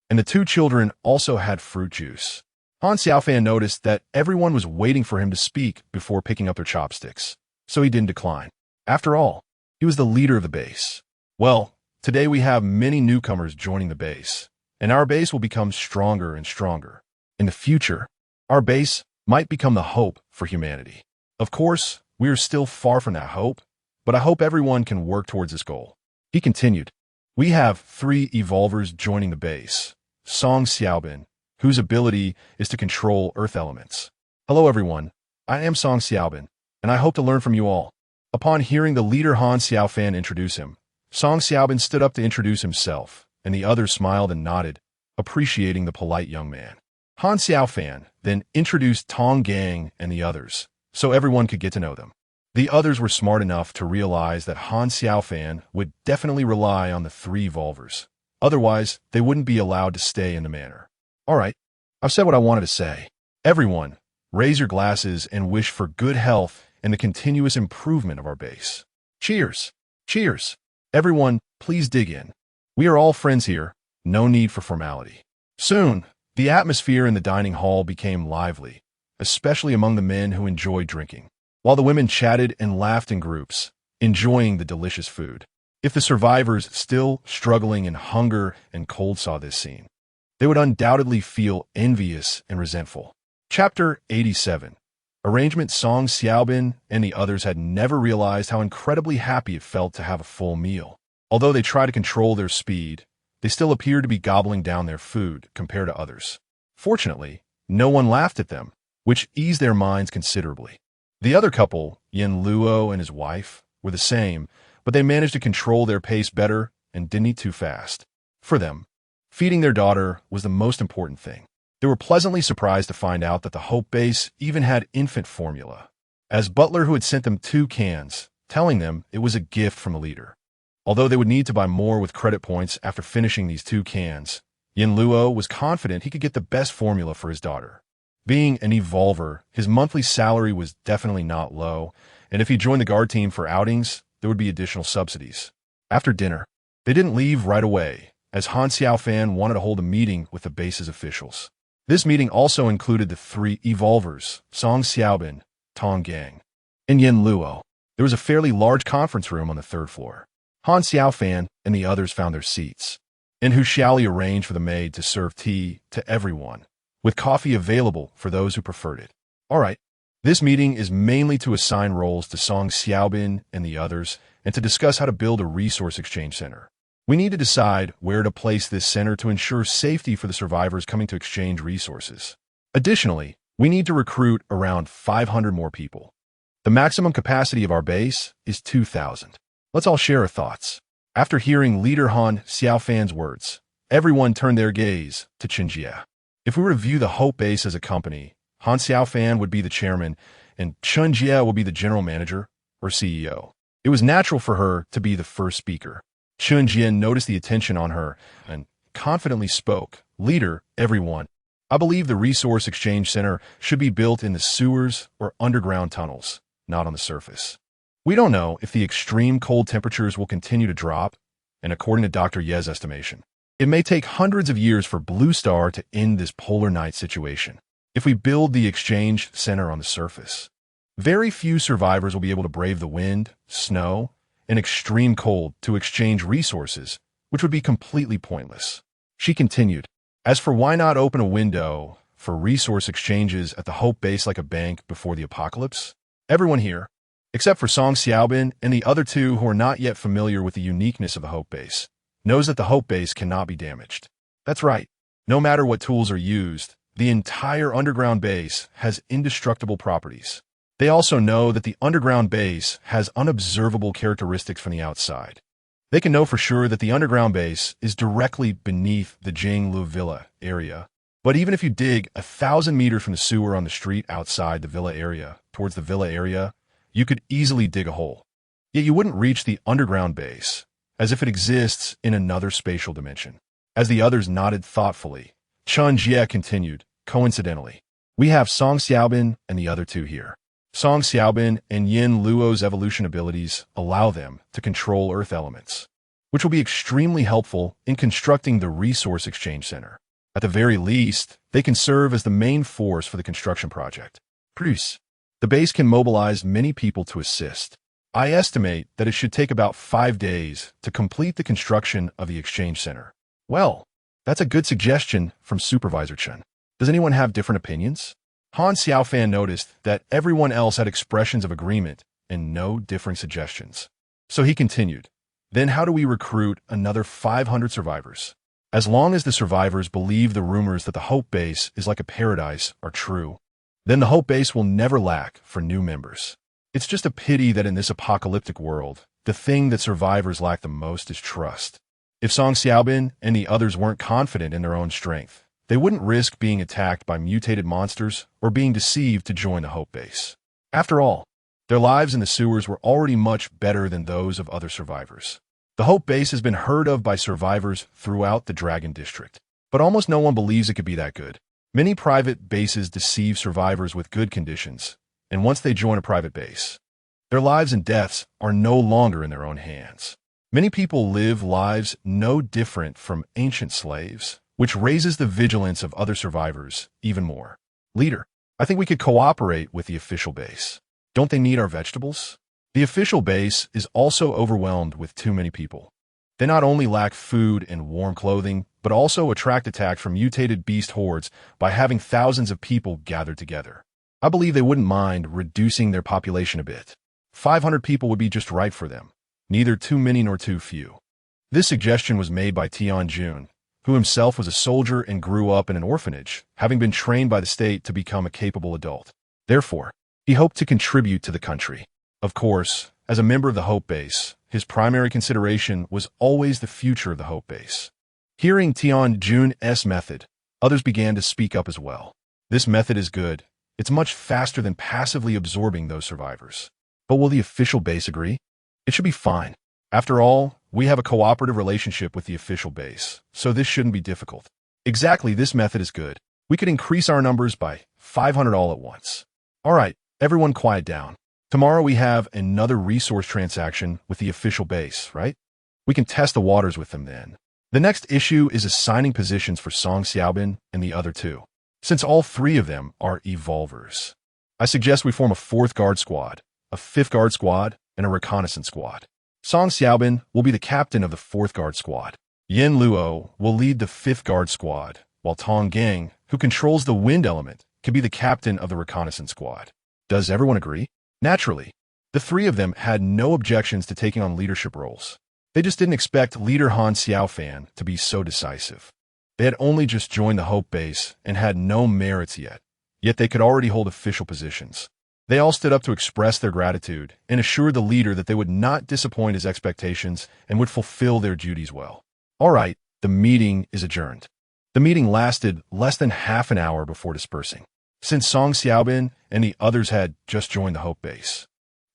and the 2 children also had fruit juice. Han Xiaofan noticed that everyone was waiting for him to speak before picking up their chopsticks, so he didn't decline. After all, he was the leader of the base. Well, today we have many newcomers joining the base, and our base will become stronger and stronger. In the future, our base might become the hope for humanity. Of course, we are still far from that hope, but I hope everyone can work towards this goal. He continued, "We have 3 evolvers joining the base. Song Xiaobin, whose ability is to control earth elements. Hello everyone, I am Song Xiaobin, and I hope to learn from you all." Upon hearing the leader Han Xiaofan introduce him, Song Xiaobin stood up to introduce himself, and the others smiled and nodded, appreciating the polite young man. Han Xiaofan then introduced Tong Gang and the others, so everyone could get to know them. The others were smart enough to realize that Han Xiaofan would definitely rely on the 3 evolvers. Otherwise, they wouldn't be allowed to stay in the manor. All right, I've said what I wanted to say. Everyone, raise your glasses and wish for good health and the continuous improvement of our base. Cheers! Cheers! Everyone, please dig in. We are all friends here, no need for formality. Soon, the atmosphere in the dining hall became lively, especially among the men who enjoyed drinking, while the women chatted and laughed in groups, enjoying the delicious food. If the survivors still struggling in hunger and cold saw this scene, they would undoubtedly feel envious and resentful. Chapter 87. Arrangement. Song Xiaobin and the others had never realized how incredibly happy it felt to have a full meal. Although they tried to control their speed, they still appeared to be gobbling down their food compared to others. Fortunately, no one laughed at them, which eased their minds considerably. The other couple, Yin Luo and his wife, were the same, but they managed to control their pace better and didn't eat too fast. For them, Feeding their daughter was the most important thing. They were pleasantly surprised to find out that the Hope Base even had infant formula, as Butler, who had sent them 2 cans, telling them it was a gift from the leader. Although they would need to buy more with credit points after finishing these 2 cans, Yin Luo was confident he could get the best formula for his daughter. Being an evolver, his monthly salary was definitely not low, and if he joined the guard team for outings, there would be additional subsidies. After dinner, they didn't leave right away, as Han Xiaofan wanted to hold a meeting with the base's officials. This meeting also included the 3 evolvers, Song Xiaobin, Tong Gang, and Yin Luo. There was a fairly large conference room on the 3rd floor. Han Xiaofan and the others found their seats, and Hu Xiaoli arranged for the maid to serve tea to everyone, with coffee available for those who preferred it. All right, this meeting is mainly to assign roles to Song Xiaobin and the others, and to discuss how to build a resource exchange center. We need to decide where to place this center to ensure safety for the survivors coming to exchange resources. Additionally, we need to recruit around 500 more people. The maximum capacity of our base is 2,000. Let's all share our thoughts. After hearing Leader Han Xiaofan's words, everyone turned their gaze to Chenjie. If we were to view the Hope Base as a company, Han Xiaofan would be the chairman, and Chenjie will be the general manager or CEO. It was natural for her to be the first speaker. Chenjie noticed the attention on her and confidently spoke, "Leader, everyone, I believe the Resource Exchange Center should be built in the sewers or underground tunnels, not on the surface. We don't know if the extreme cold temperatures will continue to drop, and according to Dr. Ye's estimation, it may take hundreds of years for Blue Star to end this polar night situation. If we build the exchange center on the surface, very few survivors will be able to brave the wind, snow, and extreme cold to exchange resources, which would be completely pointless." She continued, "As for why not open a window for resource exchanges at the Hope Base like a bank before the apocalypse? Everyone here, except for Song Xiaobin and the other 2 who are not yet familiar with the uniqueness of the Hope Base, knows that the Hope Base cannot be damaged. That's right. No matter what tools are used, the entire underground base has indestructible properties. They also know that the underground base has unobservable characteristics from the outside. They can know for sure that the underground base is directly beneath the Jinglu Villa area. But even if you dig 1,000 meters from the sewer on the street outside the villa area towards the villa area, you could easily dig a hole. Yet you wouldn't reach the underground base, as if it exists in another spatial dimension." As the others nodded thoughtfully, Chenjie continued, "Coincidentally, we have Song Xiaobin and the other 2 here. Song Xiaobin and Yin Luo's evolution abilities allow them to control earth elements, which will be extremely helpful in constructing the Resource Exchange Center. At the very least, they can serve as the main force for the construction project. Plus, the base can mobilize many people to assist. I estimate that it should take about 5 days to complete the construction of the exchange center." "Well, that's a good suggestion from Supervisor Chen. Does anyone have different opinions?" Han Xiaofan noticed that everyone else had expressions of agreement and no differing suggestions. So he continued, "Then how do we recruit another 500 survivors? As long as the survivors believe the rumors that the Hope Base is like a paradise are true, then the Hope Base will never lack for new members. It's just a pity that in this apocalyptic world, the thing that survivors lack the most is trust. If Song Xiaobin and the others weren't confident in their own strength, they wouldn't risk being attacked by mutated monsters or being deceived to join the Hope Base. After all, their lives in the sewers were already much better than those of other survivors. The Hope Base has been heard of by survivors throughout the Dragon District, but almost no one believes it could be that good. Many private bases deceive survivors with good conditions, and once they join a private base, their lives and deaths are no longer in their own hands. Many people live lives no different from ancient slaves, which raises the vigilance of other survivors even more. Leader, I think we could cooperate with the official base. Don't they need our vegetables? The official base is also overwhelmed with too many people. They not only lack food and warm clothing, but also attract attacks from mutated beast hordes by having thousands of people gathered together. I believe they wouldn't mind reducing their population a bit. 500 people would be just right for them, neither too many nor too few. This suggestion was made by Tianjun, who himself was a soldier and grew up in an orphanage, having been trained by the state to become a capable adult. Therefore, he hoped to contribute to the country. Of course, as a member of the Hope Base, his primary consideration was always the future of the Hope Base. Hearing Tian Jun's method, others began to speak up as well. This method is good. It's much faster than passively absorbing those survivors. But will the official base agree? It should be fine. After all, we have a cooperative relationship with the official base, so this shouldn't be difficult. Exactly, this method is good. We could increase our numbers by 500 all at once. All right, everyone quiet down. Tomorrow we have another resource transaction with the official base, right? We can test the waters with them then. The next issue is assigning positions for Song Xiaobin and the other two. Since all three of them are evolvers, I suggest we form a fourth guard squad, a fifth guard squad, and a reconnaissance squad. Song Xiaobin will be the captain of the fourth guard squad. Yin Luo will lead the fifth guard squad, while Tong Gang, who controls the wind element, can be the captain of the reconnaissance squad. Does everyone agree? Naturally, the three of them had no objections to taking on leadership roles. They just didn't expect leader Han Xiaofan to be so decisive. They had only just joined the Hope base and had no merits yet they could already hold official positions. They all stood up to express their gratitude and assured the leader that they would not disappoint his expectations and would fulfill their duties well. All right, the meeting is adjourned. The meeting lasted less than half an hour before dispersing. Since Song Xiaobin and the others had just joined the Hope base,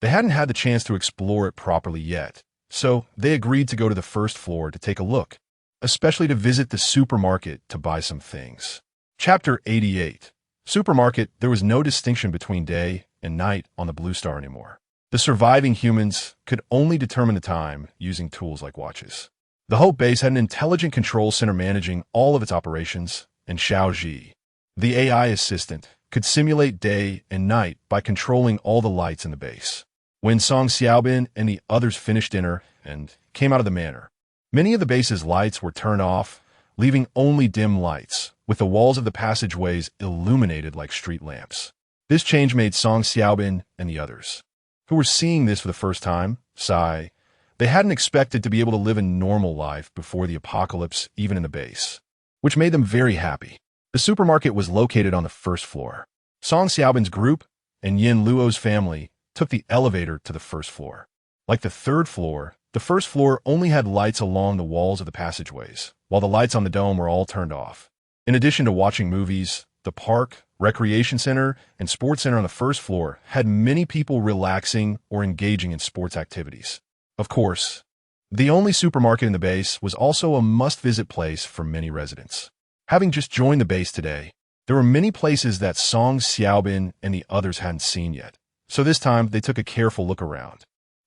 they hadn't had the chance to explore it properly yet, so they agreed to go to the first floor to take a look, especially to visit the supermarket to buy some things. Chapter 88. Supermarket. There was no distinction between day and night on the Blue Star anymore. The surviving humans could only determine the time using tools like watches. The Hope base had an intelligent control center managing all of its operations, and Xiao Ji, the AI assistant, could simulate day and night by controlling all the lights in the base. When Song Xiaobin and the others finished dinner and came out of the manor, many of the base's lights were turned off, leaving only dim lights, with the walls of the passageways illuminated like street lamps. This change made Song Xiaobin and the others, who were seeing this for the first time, sigh. They hadn't expected to be able to live a normal life before the apocalypse, even in the base, which made them very happy. The supermarket was located on the first floor. Song Xiaobin's group and Yin Luo's family took the elevator to the first floor. Like the third floor, the first floor only had lights along the walls of the passageways, while the lights on the dome were all turned off. In addition to watching movies, the park, recreation center, and sports center on the first floor had many people relaxing or engaging in sports activities. Of course, the only supermarket in the base was also a must-visit place for many residents. Having just joined the base today, there were many places that Song Xiaobin and the others hadn't seen yet, so this time they took a careful look around.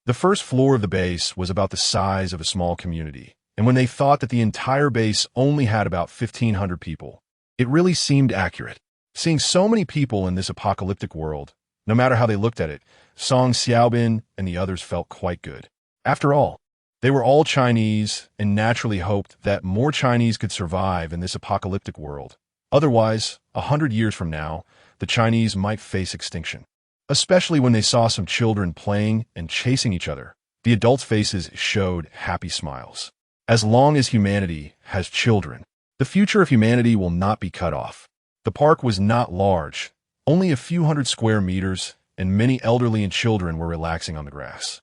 The first floor of the base was about the size of a small community, and when they thought that the entire base only had about 1,500 people, it really seemed accurate. Seeing so many people in this apocalyptic world, no matter how they looked at it, Song Xiaobin and the others felt quite good. After all, they were all Chinese and naturally hoped that more Chinese could survive in this apocalyptic world. Otherwise, 100 years from now, the Chinese might face extinction. Especially when they saw some children playing and chasing each other, the adults' faces showed happy smiles. As long as humanity has children, the future of humanity will not be cut off. The park was not large, only a few hundred square meters, and many elderly and children were relaxing on the grass.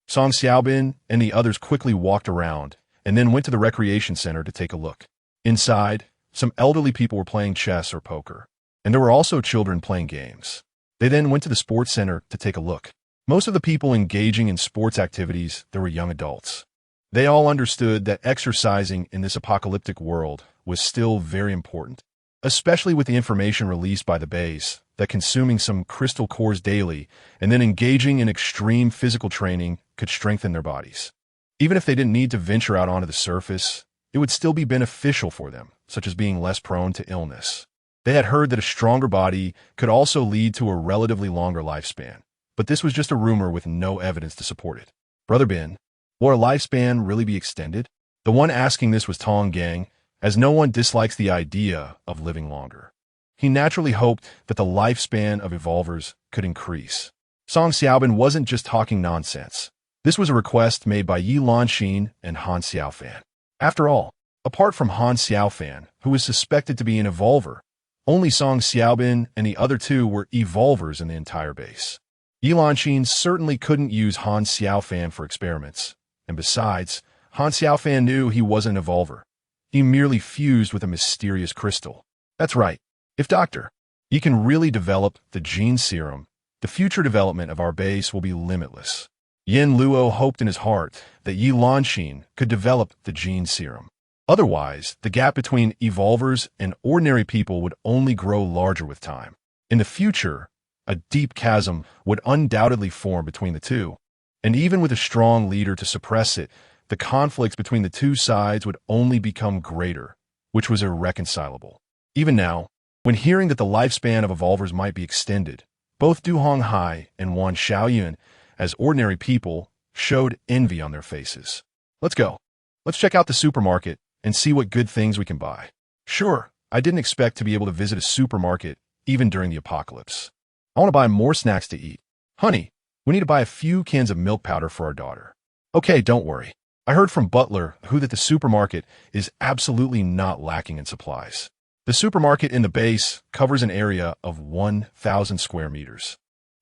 Song Xiaobin and the others quickly walked around and then went to the recreation center to take a look. Inside, some elderly people were playing chess or poker, and there were also children playing games. They then went to the sports center to take a look. Most of the people engaging in sports activities, there were young adults. They all understood that exercising in this apocalyptic world was still very important, especially with the information released by the base that consuming some crystal cores daily and then engaging in extreme physical training could strengthen their bodies. Even if they didn't need to venture out onto the surface, it would still be beneficial for them, such as being less prone to illness. They had heard that a stronger body could also lead to a relatively longer lifespan, but this was just a rumor with no evidence to support it. Brother Bin, will our lifespan really be extended? The one asking this was Tong Gang, as no one dislikes the idea of living longer. He naturally hoped that the lifespan of evolvers could increase. Song Xiaobin wasn't just talking nonsense. This was a request made by Yi Lanxin and Han Xiaofan. After all, apart from Han Xiaofan, who was suspected to be an evolver, only Song Xiaobin and the other two were evolvers in the entire base. Yi Lanxin certainly couldn't use Han Xiaofan for experiments, and besides, Han Xiaofan knew he wasn't an evolver. he merely fused with a mysterious crystal. That's right. If Dr. Yi can really develop the gene serum, the future development of our base will be limitless. Yin Luo hoped in his heart that Yi Lanxin could develop the gene serum. Otherwise, the gap between evolvers and ordinary people would only grow larger with time. In the future, a deep chasm would undoubtedly form between the two, and even with a strong leader to suppress it, the conflicts between the two sides would only become greater, which was irreconcilable. Even now, when hearing that the lifespan of evolvers might be extended, both Du Honghai and Wan Xiaoyun, as ordinary people, showed envy on their faces. Let's go. Let's check out the supermarket and see what good things we can buy. Sure, I didn't expect to be able to visit a supermarket even during the apocalypse. I want to buy more snacks to eat. Honey, we need to buy a few cans of milk powder for our daughter. Okay, don't worry. I heard from Butler that the supermarket is absolutely not lacking in supplies. The supermarket in the base covers an area of 1,000 square meters,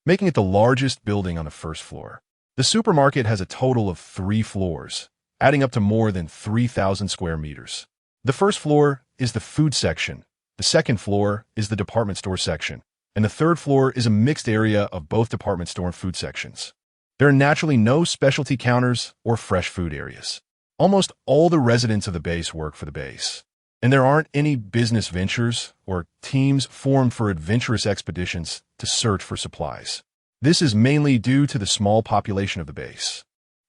making it the largest building on the first floor. The supermarket has a total of 3 floors, adding up to more than 3,000 square meters. The first floor is the food section, the second floor is the department store section, and the third floor is a mixed area of both department store and food sections. There are naturally no specialty counters or fresh food areas. Almost all the residents of the base work for the base, and there aren't any business ventures or teams formed for adventurous expeditions to search for supplies. This is mainly due to the small population of the base.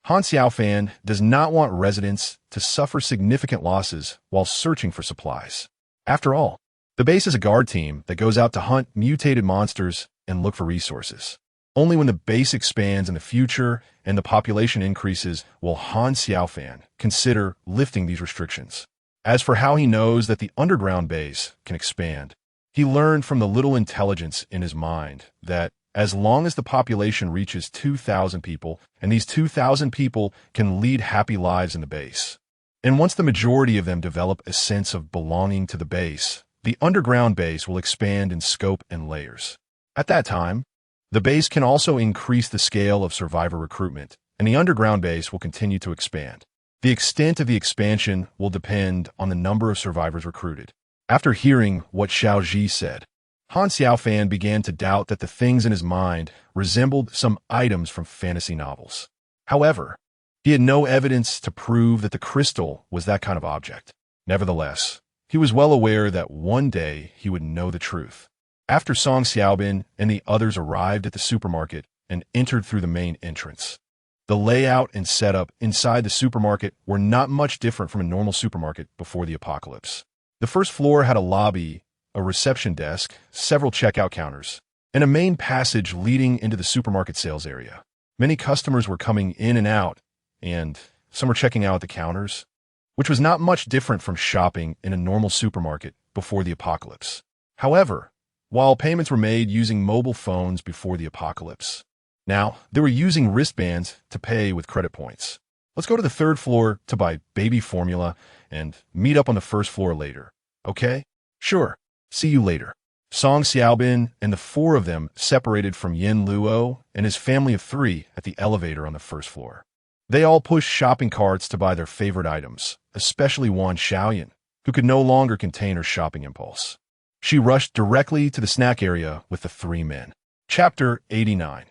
Han Xiaofan does not want residents to suffer significant losses while searching for supplies. After all, the base is a guard team that goes out to hunt mutated monsters and look for resources. Only when the base expands in the future and the population increases will Han Xiaofan consider lifting these restrictions. As for how he knows that the underground base can expand, he learned from the little intelligence in his mind that as long as the population reaches 2,000 people, and these 2,000 people can lead happy lives in the base, and once the majority of them develop a sense of belonging to the base, the underground base will expand in scope and layers. At that time, the base can also increase the scale of survivor recruitment, and the underground base will continue to expand. The extent of the expansion will depend on the number of survivors recruited. After hearing what Xiao Ji said, Han Xiaofan began to doubt that the things in his mind resembled some items from fantasy novels. However, he had no evidence to prove that the crystal was that kind of object. Nevertheless, he was well aware that one day he would know the truth. After Song Xiaobin and the others arrived at the supermarket and entered through the main entrance, the layout and setup inside the supermarket were not much different from a normal supermarket before the apocalypse. The first floor had a lobby, a reception desk, several checkout counters, and a main passage leading into the supermarket sales area. Many customers were coming in and out, and some were checking out at the counters, which was not much different from shopping in a normal supermarket before the apocalypse. However, while payments were made using mobile phones before the apocalypse, now they were using wristbands to pay with credit points. Let's go to the third floor to buy baby formula and meet up on the first floor later. Okay? Sure. See you later. Song Xiaobin and the 4 of them separated from Yin Luo and his family of 3 at the elevator on the first floor. They all pushed shopping carts to buy their favorite items, especially Wan Xiaoyan, who could no longer contain her shopping impulse. She rushed directly to the snack area with the 3 men. Chapter 89.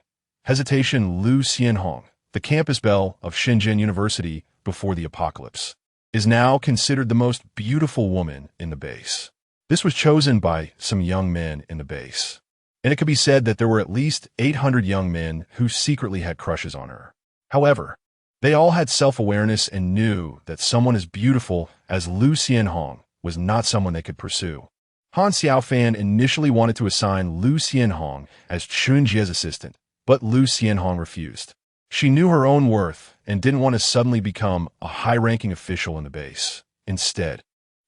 Hesitation. Lu Xianhong, the campus belle of Shenzhen University before the apocalypse, is now considered the most beautiful woman in the base. This was chosen by some young men in the base, and it could be said that there were at least 800 young men who secretly had crushes on her. However, they all had self-awareness and knew that someone as beautiful as Lu Xianhong was not someone they could pursue. Han Xiaofan initially wanted to assign Lu Xianhong as Chun Jie's assistant, but Lu Xianhong refused. She knew her own worth and didn't want to suddenly become a high-ranking official in the base. Instead,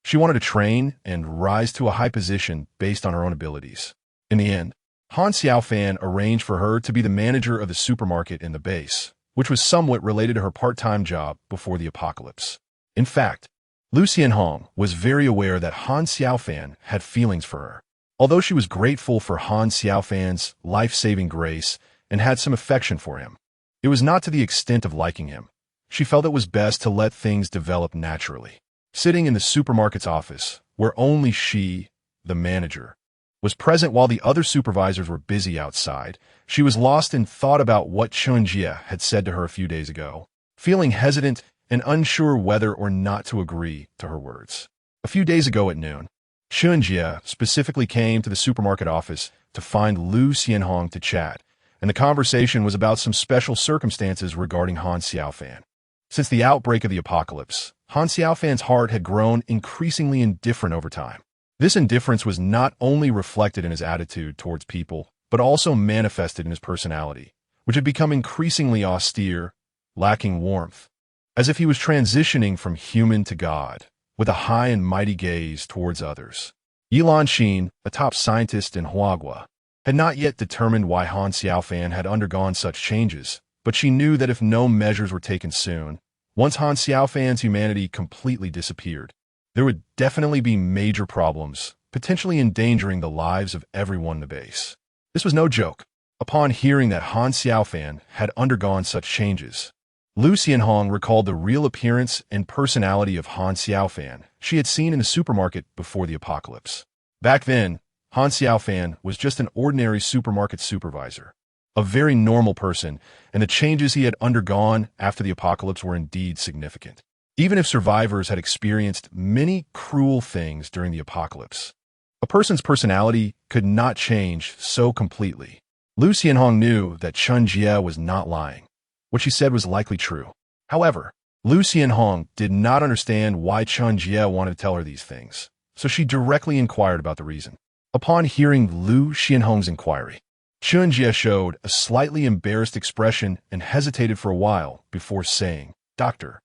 she wanted to train and rise to a high position based on her own abilities. In the end, Han Xiaofan arranged for her to be the manager of the supermarket in the base, which was somewhat related to her part-time job before the apocalypse. In fact, Lu Xianhong was very aware that Han Xiaofan had feelings for her. Although she was grateful for Han Xiaofan's life-saving grace and had some affection for him, it was not to the extent of liking him. She felt it was best to let things develop naturally. sitting in the supermarket's office, where only she, the manager, was present while the other supervisors were busy outside. She was lost in thought about what Chunjie had said to her a few days ago, feeling hesitant and unsure whether or not to agree to her words. A few days ago at noon, Chunjie specifically came to the supermarket office to find Lu Xianhong to chat, and the conversation was about some special circumstances regarding Han Xiaofan. Since the outbreak of the apocalypse, Han Xiaofan's heart had grown increasingly indifferent over time. This indifference was not only reflected in his attitude towards people, but also manifested in his personality, which had become increasingly austere, lacking warmth, as if he was transitioning from human to god, with a high and mighty gaze towards others. Yilan Xin, a top scientist in Huagua, had not yet determined why Han Xiaofan had undergone such changes, but she knew that if no measures were taken soon, once Han Xiaofan's humanity completely disappeared, there would definitely be major problems, potentially endangering the lives of everyone in the base. This was no joke. Upon hearing that Han Xiaofan had undergone such changes, Lu Xianhong recalled the real appearance and personality of Han Xiaofan she had seen in the supermarket before the apocalypse. Back then, Han Xiaofan was just an ordinary supermarket supervisor, a very normal person, and the changes he had undergone after the apocalypse were indeed significant. Even if survivors had experienced many cruel things during the apocalypse, a person's personality could not change so completely. Lu Xianhong knew that Chunjie was not lying. What she said was likely true. However, Lu Xianhong did not understand why Chunjie wanted to tell her these things, so she directly inquired about the reason. Upon hearing Lu Xianhong's inquiry, Chunjie showed a slightly embarrassed expression and hesitated for a while before saying, "Doctor,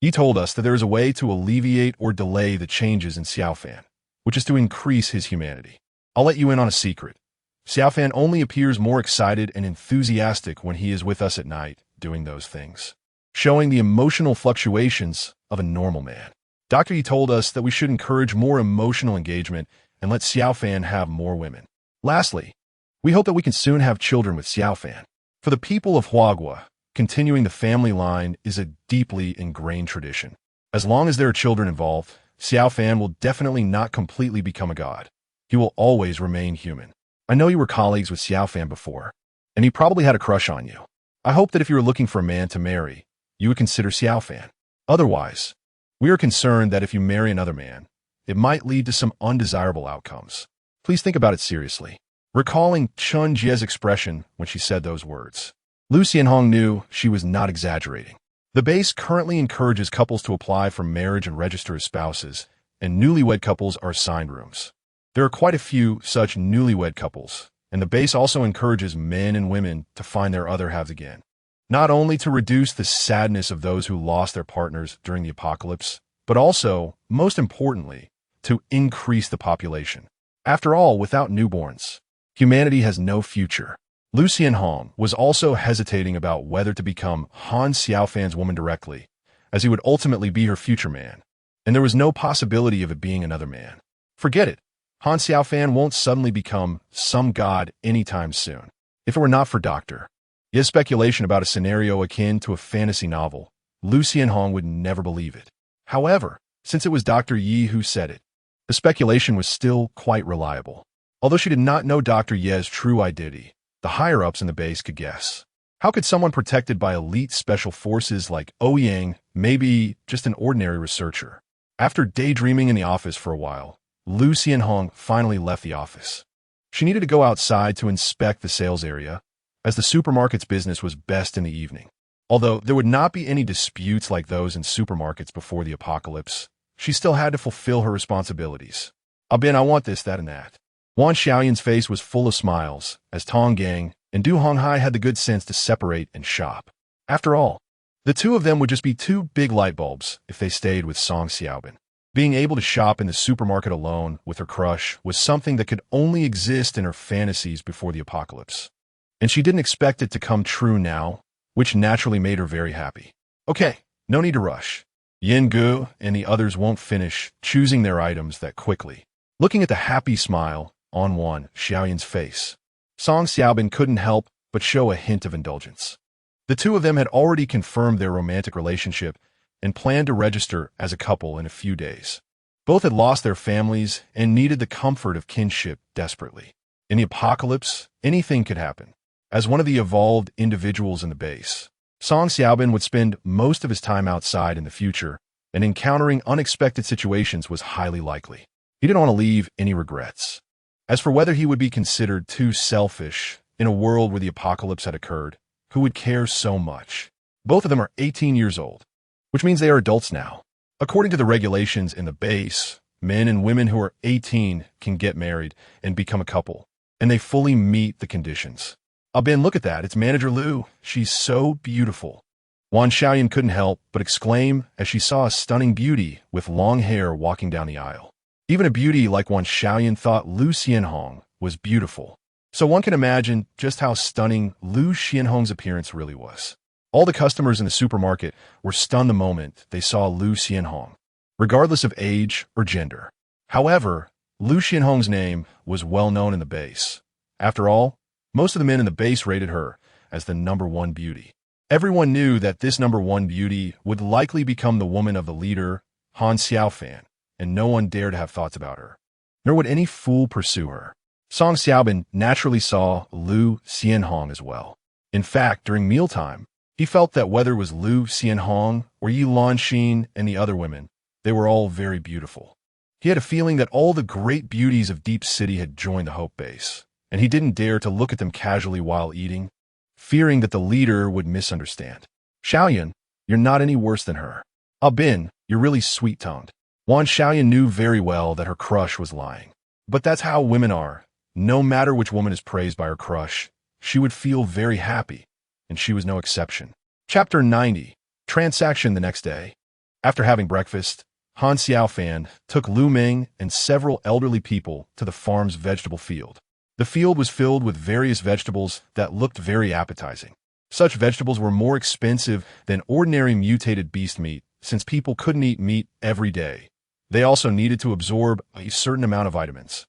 you told us that there is a way to alleviate or delay the changes in Xiaofan, which is to increase his humanity. I'll let you in on a secret. Xiaofan only appears more excited and enthusiastic when he is with us at night, doing those things, showing the emotional fluctuations of a normal man. Doctor, you told us that we should encourage more emotional engagement and let Xiaofan have more women. Lastly, we hope that we can soon have children with Xiaofan. For the people of Huagua, continuing the family line is a deeply ingrained tradition. As long as there are children involved, Xiaofan will definitely not completely become a god. He will always remain human. I know you were colleagues with Xiaofan before, and he probably had a crush on you. I hope that if you were looking for a man to marry, you would consider Xiaofan. Otherwise, we are concerned that if you marry another man, it might lead to some undesirable outcomes. Please think about it seriously." Recalling Chunjie's expression when she said those words, Lu Xianhong knew she was not exaggerating. The base currently encourages couples to apply for marriage and register as spouses, and newlywed couples are assigned rooms. There are quite a few such newlywed couples, and the base also encourages men and women to find their other halves again, not only to reduce the sadness of those who lost their partners during the apocalypse, but also, most importantly, to increase the population. After all, without newborns, humanity has no future. Lu Xianhong was also hesitating about whether to become Han Xiaofan's woman directly, as he would ultimately be her future man, and there was no possibility of it being another man. Forget it. Han Xiaofan won't suddenly become some god anytime soon. If it were not for Dr. Yi's speculation about a scenario akin to a fantasy novel, Lu Xianhong would never believe it. However, since it was Dr. Yi who said it, the speculation was still quite reliable. Although she did not know Dr. Ye's true identity, the higher-ups in the base could guess. How could someone protected by elite special forces like Ouyang maybe just an ordinary researcher? After daydreaming in the office for a while, Lu Xianhong finally left the office. She needed to go outside to inspect the sales area, as the supermarket's business was best in the evening. Although there would not be any disputes like those in supermarkets before the apocalypse, she still had to fulfill her responsibilities. I want this, that, and that. Wan Xiaoyan's face was full of smiles, as Tong Gang and Du Honghai had the good sense to separate and shop. After all, the two of them would just be two big light bulbs if they stayed with Song Xiaobin. Being able to shop in the supermarket alone with her crush was something that could only exist in her fantasies before the apocalypse. And she didn't expect it to come true now, which naturally made her very happy. Okay, no need to rush. Yin Gu and the others won't finish choosing their items that quickly. Looking at the happy smile on Wan Xiaoyan's face, Song Xiaobin couldn't help but show a hint of indulgence. The two of them had already confirmed their romantic relationship, and planned to register as a couple in a few days. Both had lost their families and needed the comfort of kinship desperately. In the apocalypse, anything could happen. As one of the evolved individuals in the base, Xiaofan would spend most of his time outside in the future, and encountering unexpected situations was highly likely. He didn't want to leave any regrets. As for whether he would be considered too selfish in a world where the apocalypse had occurred, who would care so much? Both of them are 18 years old, which means they are adults now. According to the regulations in the base, men and women who are 18 can get married and become a couple, and they fully meet the conditions. Ben, look at that. It's Manager Lu. She's so beautiful. Wan Xiaoyan couldn't help but exclaim as she saw a stunning beauty with long hair walking down the aisle. Even a beauty like Wan Xiaoyan thought Lu Xianhong was beautiful. So one can imagine just how stunning Lu Xianhong's appearance really was. All the customers in the supermarket were stunned the moment they saw Lu Xianhong, regardless of age or gender. However, Lu Xianhong's name was well known in the base. After all, most of the men in the base rated her as the #1 beauty. Everyone knew that this #1 beauty would likely become the woman of the leader, Han Xiaofan, and no one dared have thoughts about her. Nor would any fool pursue her. Song Xiaobin naturally saw Lu Xianhong as well. In fact, during mealtime, he felt that whether it was Lu Xianhong or Yi Lanxin and the other women, they were all very beautiful. He had a feeling that all the great beauties of Deep City had joined the Hope Base, and he didn't dare to look at them casually while eating, fearing that the leader would misunderstand. Xiaoyan, you're not any worse than her. Bin, you're really sweet-tongued. Wan Xiaoyan knew very well that her crush was lying. But that's how women are. No matter which woman is praised by her crush, she would feel very happy, and she was no exception. Chapter 90. Transaction the next day. After having breakfast, Han Xiaofan took Lu Ming and several elderly people to the farm's vegetable field. The field was filled with various vegetables that looked very appetizing. Such vegetables were more expensive than ordinary mutated beast meat, since people couldn't eat meat every day. They also needed to absorb a certain amount of vitamins.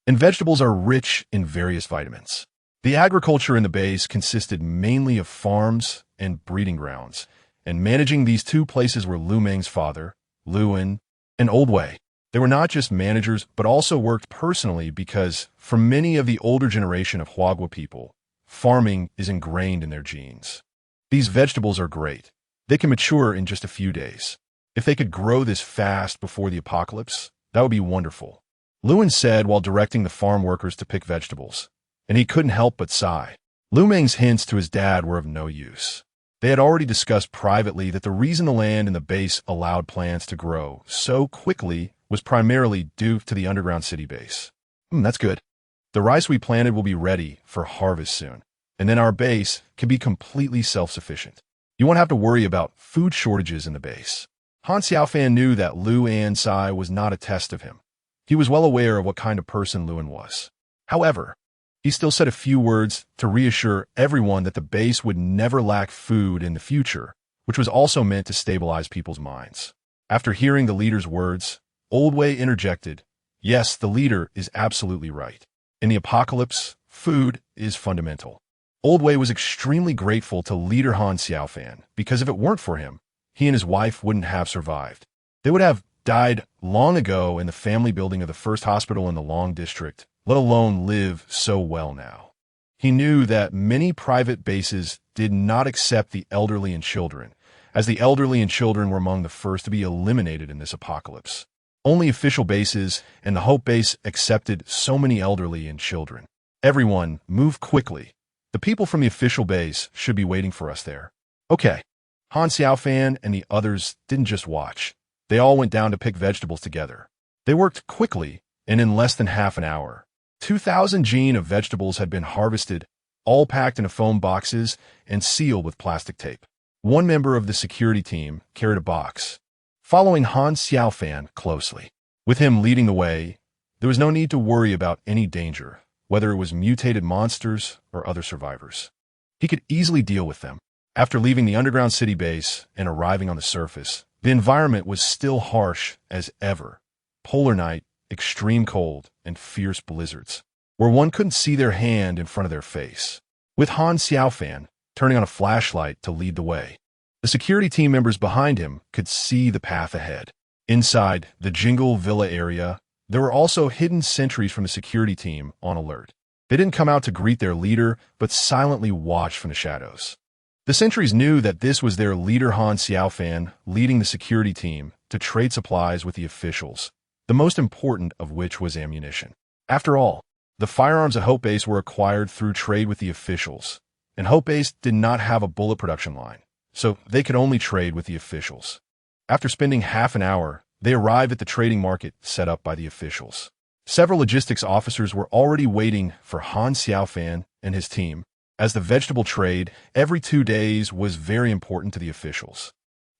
And vegetables are rich in various vitamins. The agriculture in the base consisted mainly of farms and breeding grounds, and managing these two places were Lu Ming's father, Luan, and Old Wei. They were not just managers, but also worked personally because, for many of the older generation of Huagua people, farming is ingrained in their genes. These vegetables are great. They can mature in just a few days. If they could grow this fast before the apocalypse, that would be wonderful. Luan said while directing the farm workers to pick vegetables, and he couldn't help but sigh. Lu Ming's hints to his dad were of no use. They had already discussed privately that the reason the land in the base allowed plants to grow so quickly was primarily due to the underground city base. That's good. The rice we planted will be ready for harvest soon, and then our base can be completely self-sufficient. You won't have to worry about food shortages in the base. Han Xiaofan knew that Lu Ansai was not a test of him. He was well aware of what kind of person Luan was. However, he still said a few words to reassure everyone that the base would never lack food in the future, which was also meant to stabilize people's minds. After hearing the leader's words, Old Wei interjected, "Yes, the leader is absolutely right. In the apocalypse, food is fundamental." Old Wei was extremely grateful to leader Han Xiaofan because if it weren't for him, he and his wife wouldn't have survived. They would have died long ago in the family building of the first hospital in the Long District, let alone live so well now. He knew that many private bases did not accept the elderly and children, as the elderly and children were among the first to be eliminated in this apocalypse. Only official bases and the Hope Base accepted so many elderly and children. Everyone, move quickly. The people from the official base should be waiting for us there. Okay. Han Xiaofan and the others didn't just watch. They all went down to pick vegetables together. They worked quickly, and in less than half an hour, 2,000 gene of vegetables had been harvested, all packed in foam boxes and sealed with plastic tape. One member of the security team carried a box, following Han Xiaofan closely. With him leading the way, there was no need to worry about any danger, whether it was mutated monsters or other survivors. He could easily deal with them. After leaving the underground city base and arriving on the surface, the environment was still harsh as ever. Polar night, extreme cold, and fierce blizzards, where one couldn't see their hand in front of their face. With Han Xiaofan turning on a flashlight to lead the way, The security team members behind him could see the path ahead. Inside the Jingle Villa area, there were also hidden sentries from the security team on alert. They didn't come out to greet their leader, but silently watched from the shadows. The sentries knew that this was their leader Han Xiaofan leading the security team to trade supplies with the officials, the most important of which was ammunition. After all, the firearms at Hope Base were acquired through trade with the officials, and Hope Base did not have a bullet production line, so they could only trade with the officials. After spending half an hour, they arrived at the trading market set up by the officials. Several logistics officers were already waiting for Han Xiaofan and his team, as the vegetable trade every 2 days was very important to the officials.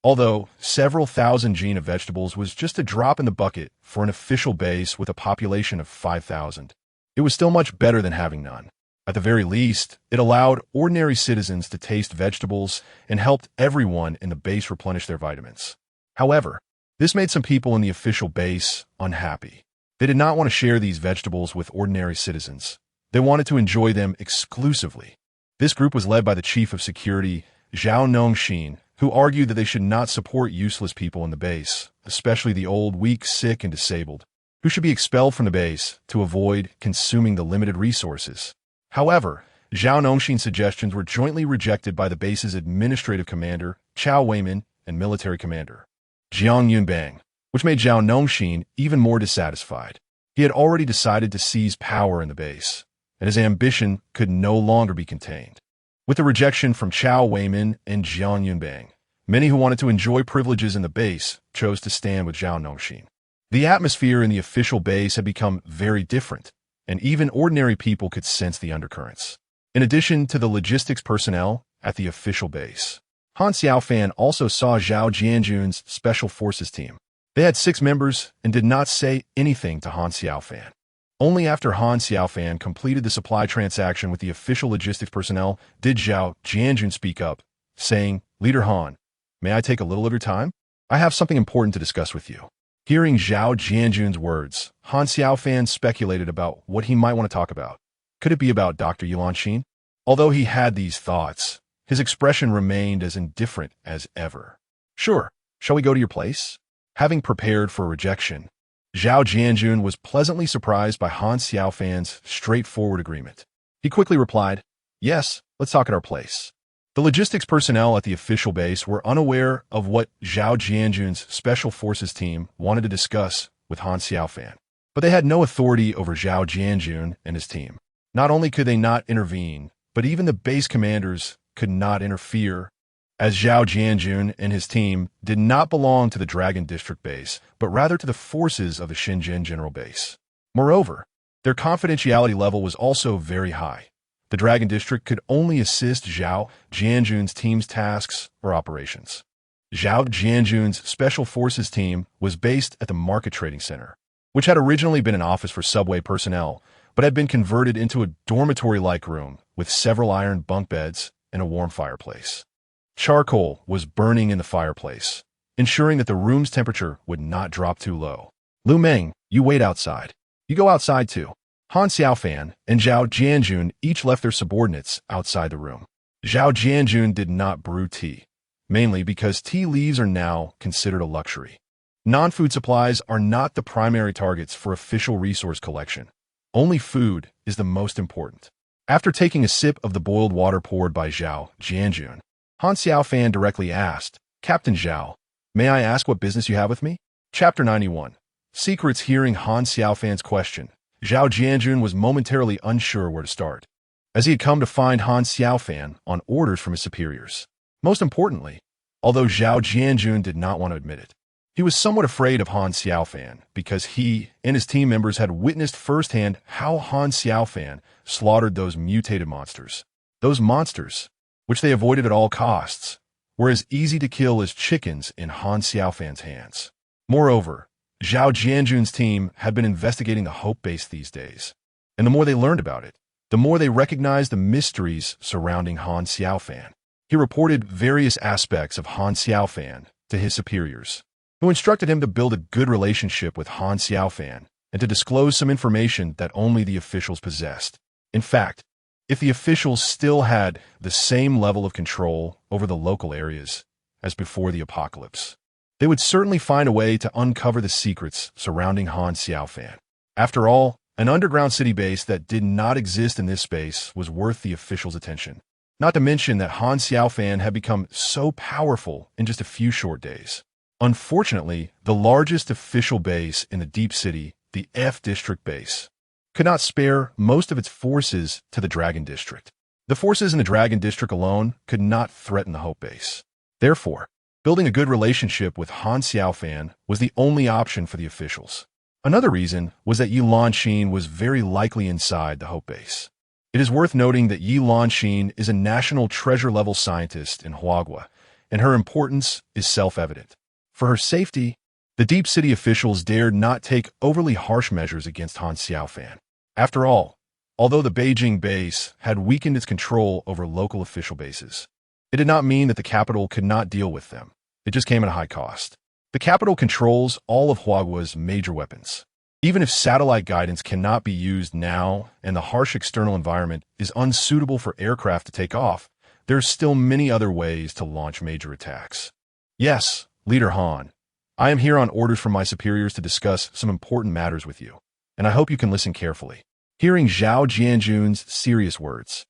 Although several thousand gene of vegetables was just a drop in the bucket for an official base with a population of 5,000, it was still much better than having none. At the very least, it allowed ordinary citizens to taste vegetables and helped everyone in the base replenish their vitamins. However, this made some people in the official base unhappy. They did not want to share these vegetables with ordinary citizens. They wanted to enjoy them exclusively. This group was led by the chief of security, Zhao Nongxin, who argued that they should not support useless people in the base, especially the old, weak, sick, and disabled, who should be expelled from the base to avoid consuming the limited resources. However, Zhao Nongxin's suggestions were jointly rejected by the base's administrative commander, Chao Weimin, and military commander, Jiang Yunbang, which made Zhao Nongxin even more dissatisfied. He had already decided to seize power in the base, and his ambition could no longer be contained. With the rejection from Chao Weimin and Jiang Yunbang, many who wanted to enjoy privileges in the base chose to stand with Zhao Nongxin. The atmosphere in the official base had become very different, and even ordinary people could sense the undercurrents. In addition to the logistics personnel at the official base, Han Xiaofan also saw Zhao Jianjun's special forces team. They had 6 members and did not say anything to Han Xiaofan. Only after Han Xiaofan completed the supply transaction with the official logistics personnel did Zhao Jianjun speak up, saying, "Leader Han, may I take a little of your time? I have something important to discuss with you." Hearing Zhao Jianjun's words, Han Xiaofan speculated about what he might want to talk about. Could it be about Dr. Yulanxin? Although he had these thoughts, his expression remained as indifferent as ever. "Sure, shall we go to your place?" Having prepared for rejection, Zhao Jianjun was pleasantly surprised by Han Xiaofan's straightforward agreement. He quickly replied, "Yes, let's talk at our place." The logistics personnel at the official base were unaware of what Zhao Jianjun's special forces team wanted to discuss with Han Xiaofan, but they had no authority over Zhao Jianjun and his team. Not only could they not intervene, but even the base commanders could not interfere, as Zhao Jianjun and his team did not belong to the Dragon District base, but rather to the forces of the Shenzhen General Base. Moreover, their confidentiality level was also very high. The Dragon District could only assist Zhao Jianjun's team's tasks or operations. Zhao Jianjun's special forces team was based at the Market Trading Center, which had originally been an office for subway personnel, but had been converted into a dormitory-like room with several iron bunk beds and a warm fireplace. Charcoal was burning in the fireplace, ensuring that the room's temperature would not drop too low. "Lu Meng, you wait outside. You go outside too." Han Xiaofan and Zhao Jianjun each left their subordinates outside the room. Zhao Jianjun did not brew tea, mainly because tea leaves are now considered a luxury. Non-food supplies are not the primary targets for official resource collection. Only food is the most important. After taking a sip of the boiled water poured by Zhao Jianjun, Han Xiaofan directly asked, "Captain Zhao, may I ask what business you have with me?" Chapter 91. Secrets. Hearing Han Xiaofan's question, Zhao Jianjun was momentarily unsure where to start, as he had come to find Han Xiaofan on orders from his superiors. Most importantly, although Zhao Jianjun did not want to admit it, he was somewhat afraid of Han Xiaofan because he and his team members had witnessed firsthand how Han Xiaofan slaughtered those mutated monsters. Those monsters, which they avoided at all costs, were as easy to kill as chickens in Han Xiaofan's hands. Moreover, Zhao Jianjun's team had been investigating the Hope Base these days, and the more they learned about it, the more they recognized the mysteries surrounding Han Xiaofan. He reported various aspects of Han Xiaofan to his superiors, who instructed him to build a good relationship with Han Xiaofan and to disclose some information that only the officials possessed. In fact, if the officials still had the same level of control over the local areas as before the apocalypse. They would certainly find a way to uncover the secrets surrounding Han Xiaofan. After all, an underground city base that did not exist in this space was worth the officials' attention. Not to mention that Han Xiaofan had become so powerful in just a few short days. Unfortunately, the largest official base in the Deep City, the F District base, could not spare most of its forces to the Dragon District. The forces in the Dragon District alone could not threaten the Hope base. Therefore, building a good relationship with Han Xiaofan was the only option for the officials. Another reason was that Yi Lanxin was very likely inside the Hope base. It is worth noting that Yi Lanxin is a national treasure-level scientist in Huagua, and her importance is self-evident. For her safety, the Deep City officials dared not take overly harsh measures against Han Xiaofan. After all, although the Beijing base had weakened its control over local official bases, it did not mean that the capital could not deal with them. It just came at a high cost. The capital controls all of Huagua's major weapons. Even if satellite guidance cannot be used now and the harsh external environment is unsuitable for aircraft to take off, there are still many other ways to launch major attacks. Yes, Leader Han, I am here on orders from my superiors to discuss some important matters with you, and I hope you can listen carefully. Hearing Zhao Jianjun's serious words,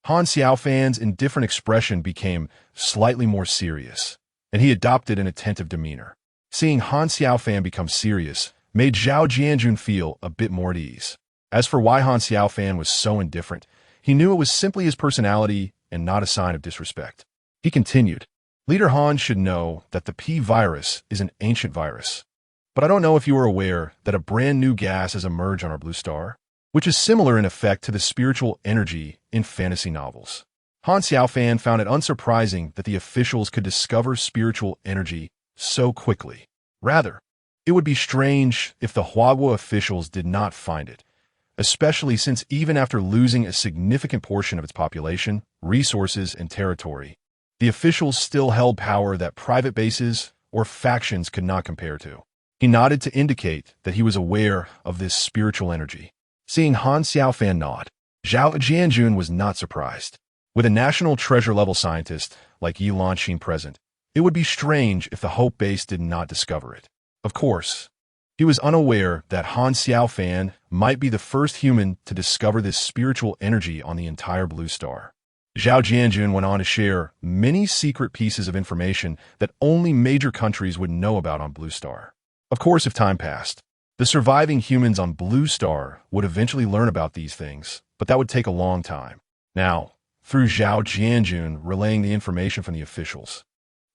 Han Xiaofan's indifferent expression became slightly more serious, and he adopted an attentive demeanor. Seeing Han Xiaofan become serious made Zhao Jianjun feel a bit more at ease. As for why Han Xiaofan was so indifferent, he knew it was simply his personality and not a sign of disrespect. He continued, Leader Han should know that the P virus is an ancient virus. But I don't know if you are aware that a brand new gas has emerged on our blue star, which is similar in effect to the spiritual energy in fantasy novels. Han Xiaofan found it unsurprising that the officials could discover spiritual energy so quickly. Rather, it would be strange if the Huagua officials did not find it, especially since even after losing a significant portion of its population, resources, and territory, the officials still held power that private bases or factions could not compare to. He nodded to indicate that he was aware of this spiritual energy. Seeing Han Xiaofan nod, Zhao Jianjun was not surprised. With a national treasure-level scientist like Yi Lanxin present, it would be strange if the Hope base did not discover it. Of course, he was unaware that Han Xiaofan might be the first human to discover this spiritual energy on the entire blue star. Zhao Jianjun went on to share many secret pieces of information that only major countries would know about on Blue Star. Of course, if time passed, the surviving humans on Blue Star would eventually learn about these things, but that would take a long time. Now, through Zhao Jianjun relaying the information from the officials,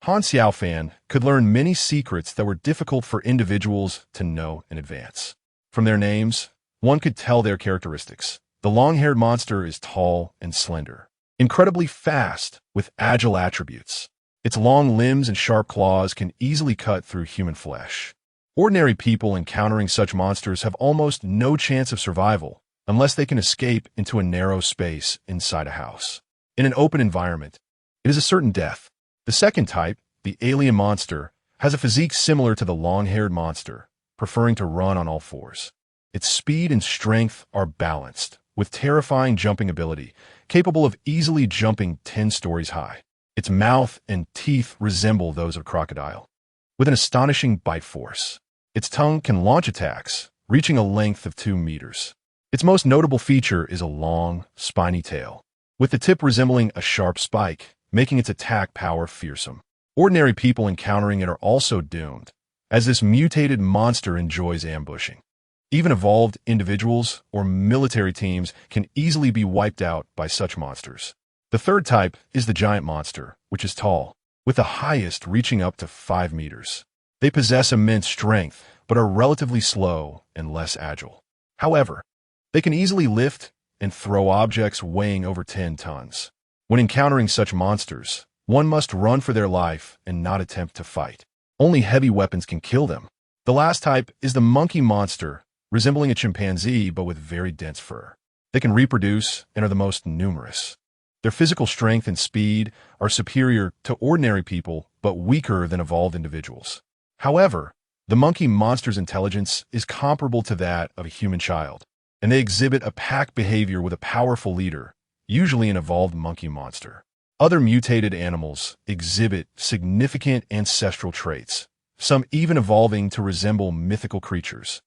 Han Xiaofan could learn many secrets that were difficult for individuals to know in advance. From their names, one could tell their characteristics. The long-haired monster is tall and slender, incredibly fast with agile attributes. Its long limbs and sharp claws can easily cut through human flesh. Ordinary people encountering such monsters have almost no chance of survival unless they can escape into a narrow space inside a house. In an open environment, it is a certain death. The second type, the alien monster, has a physique similar to the long-haired monster, preferring to run on all fours. Its speed and strength are balanced, with terrifying jumping ability, capable of easily jumping 10 stories high. Its mouth and teeth resemble those of a crocodile, with an astonishing bite force. Its tongue can launch attacks, reaching a length of 2 meters. Its most notable feature is a long, spiny tail, with the tip resembling a sharp spike, making its attack power fearsome. Ordinary people encountering it are also doomed, as this mutated monster enjoys ambushing. Even evolved individuals or military teams can easily be wiped out by such monsters. The third type is the giant monster, which is tall, with the highest reaching up to 5 meters. They possess immense strength, but are relatively slow and less agile. However, they can easily lift and throw objects weighing over 10 tons. When encountering such monsters, one must run for their life and not attempt to fight. Only heavy weapons can kill them. The last type is the monkey monster, resembling a chimpanzee but with very dense fur. They can reproduce and are the most numerous. Their physical strength and speed are superior to ordinary people but weaker than evolved individuals. However, the monkey monster's intelligence is comparable to that of a human child, and they exhibit a pack behavior with a powerful leader, usually an evolved monkey monster. Other mutated animals exhibit significant ancestral traits, some even evolving to resemble mythical creatures,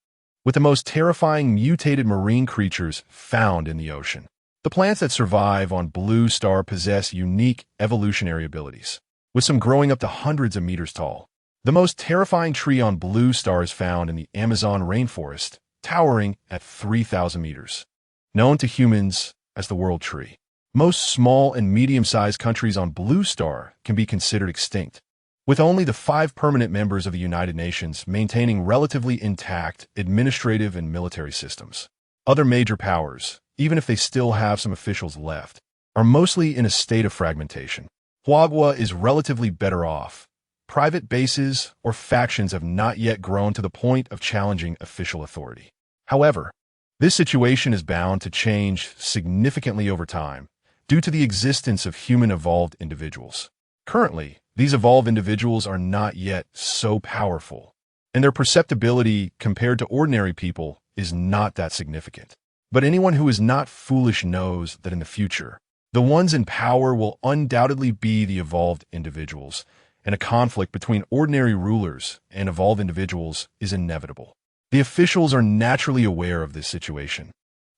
with the most terrifying mutated marine creatures found in the ocean. The plants that survive on Blue Star possess unique evolutionary abilities, with some growing up to hundreds of meters tall. The most terrifying tree on Blue Star is found in the Amazon rainforest, towering at 3,000 meters, known to humans as the World Tree. Most small and medium-sized countries on Blue Star can be considered extinct, with only the 5 permanent members of the United Nations maintaining relatively intact administrative and military systems. Other major powers, even if they still have some officials left, are mostly in a state of fragmentation. Huagua is relatively better off. Private bases or factions have not yet grown to the point of challenging official authority. However, this situation is bound to change significantly over time due to the existence of human-evolved individuals. Currently, these evolved individuals are not yet so powerful, and their perceptibility compared to ordinary people is not that significant. But anyone who is not foolish knows that in the future, the ones in power will undoubtedly be the evolved individuals, and a conflict between ordinary rulers and evolved individuals is inevitable. The officials are naturally aware of this situation,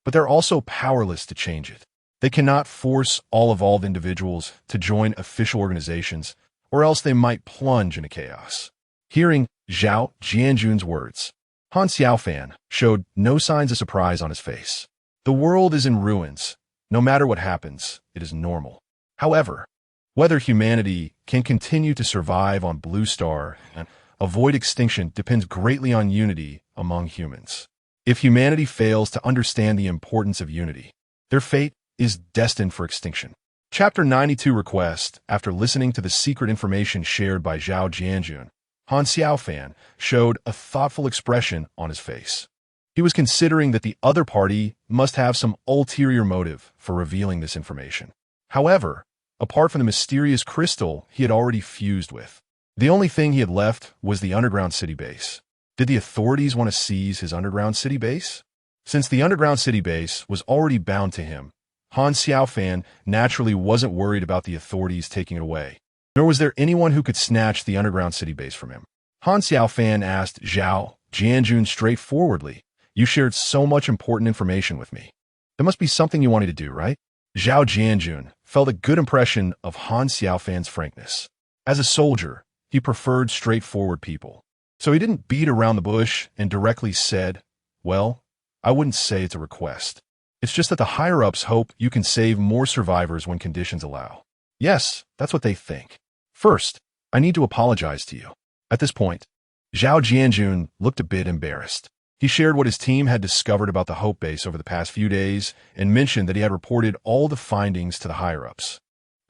but they're also powerless to change it. They cannot force all evolved individuals to join official organizations, or else they might plunge into chaos. Hearing Zhao Jianjun's words, Han Xiaofan showed no signs of surprise on his face. The world is in ruins. No matter what happens, it is normal. However, whether humanity can continue to survive on Blue Star and avoid extinction depends greatly on unity among humans. If humanity fails to understand the importance of unity, their fate is destined for extinction. Chapter 92 Request. After listening to the secret information shared by Zhao Jianjun, Han Xiaofan showed a thoughtful expression on his face. He was considering that the other party must have some ulterior motive for revealing this information. However, apart from the mysterious crystal he had already fused with, the only thing he had left was the underground city base. Did the authorities want to seize his underground city base? Since the underground city base was already bound to him, Han Xiaofan naturally wasn't worried about the authorities taking it away, nor was there anyone who could snatch the underground city base from him. Han Xiaofan asked Zhao Jianjun straightforwardly, "You shared so much important information with me. There must be something you wanted to do, right?" Zhao Jianjun felt a good impression of Han Xiaofan's frankness. As a soldier, he preferred straightforward people. So he didn't beat around the bush and directly said, "Well, I wouldn't say it's a request. It's just that the higher-ups hope you can save more survivors when conditions allow." Yes, that's what they think. "First, I need to apologize to you." At this point, Zhao Jianjun looked a bit embarrassed. He shared what his team had discovered about the Hope Base over the past few days and mentioned that he had reported all the findings to the higher-ups,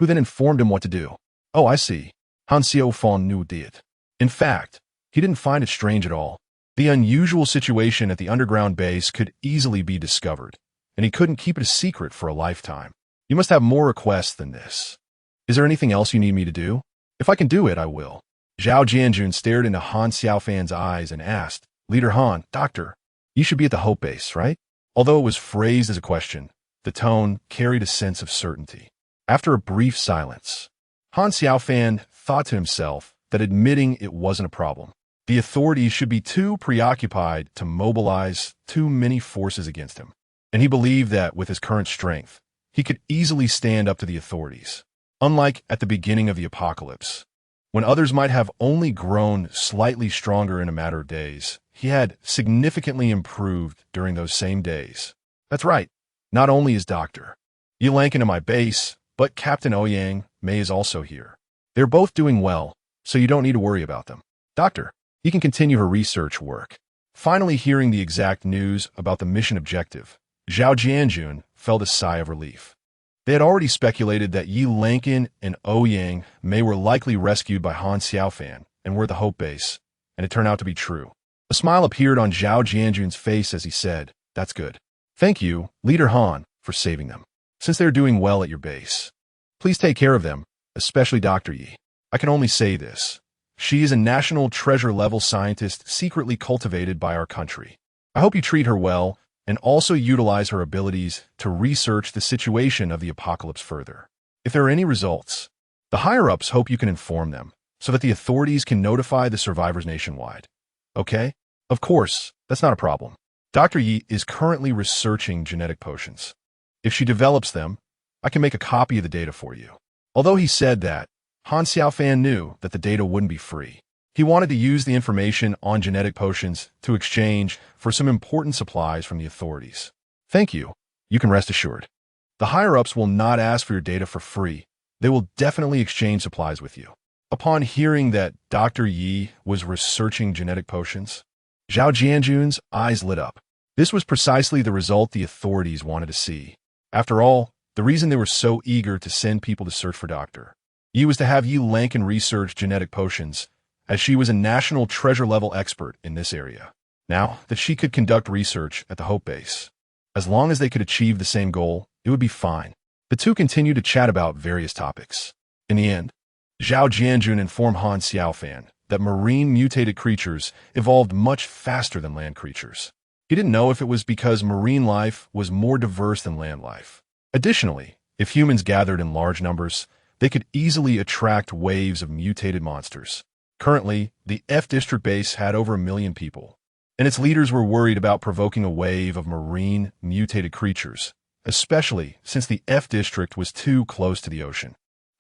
who then informed him what to do. "Oh, I see." Han Xiaofan knew it. In fact, he didn't find it strange at all. The unusual situation at the underground base could easily be discovered, and he couldn't keep it a secret for a lifetime. "You must have more requests than this. Is there anything else you need me to do? If I can do it, I will." Zhao Jianjun stared into Han Xiaofan's eyes and asked, "Leader Han, Doctor, you should be at the Hope Base, right?" Although it was phrased as a question, the tone carried a sense of certainty. After a brief silence, Han Xiaofan thought to himself that admitting it wasn't a problem. The authorities should be too preoccupied to mobilize too many forces against him, and he believed that with his current strength, he could easily stand up to the authorities. Unlike at the beginning of the apocalypse, when others might have only grown slightly stronger in a matter of days, he had significantly improved during those same days. That's right, not only is Dr. Yilankin in my base, but Captain Ouyang Mei is also here. They're both doing well, so you don't need to worry about them. Doctor, you can continue her research work." Finally hearing the exact news about the mission objective, Zhao Jianjun felt a sigh of relief. They had already speculated that Yi Lankin and Ouyang Mei were likely rescued by Han Xiaofan and were at the Hope Base, and it turned out to be true. A smile appeared on Zhao Jianjun's face as he said, "That's good. Thank you, Leader Han, for saving them. Since they're doing well at your base, please take care of them, especially Dr. Yi. I can only say this. She is a national treasure-level scientist secretly cultivated by our country. I hope you treat her well and also utilize her abilities to research the situation of the apocalypse further." If there are any results, the higher-ups hope you can inform them so that the authorities can notify the survivors nationwide. Okay? Of course, that's not a problem. Dr. Yi is currently researching genetic potions. If she develops them, I can make a copy of the data for you. Although he said that, Han Xiaofan knew that the data wouldn't be free. He wanted to use the information on genetic potions to exchange for some important supplies from the authorities. Thank you. You can rest assured. The higher-ups will not ask for your data for free. They will definitely exchange supplies with you. Upon hearing that Dr. Yi was researching genetic potions, Zhao Jianjun's eyes lit up. This was precisely the result the authorities wanted to see. After all, the reason they were so eager to send people to search for Dr. Yi was to have Yi Lankin research genetic potions, as she was a national treasure-level expert in this area. Now that she could conduct research at the Hope Base, as long as they could achieve the same goal, it would be fine. The two continued to chat about various topics. In the end, Zhao Jianjun informed Han Xiaofan that marine mutated creatures evolved much faster than land creatures. He didn't know if it was because marine life was more diverse than land life. Additionally, if humans gathered in large numbers, they could easily attract waves of mutated monsters. Currently, the F District base had over 1 million people, and its leaders were worried about provoking a wave of marine mutated creatures, especially since the F District was too close to the ocean.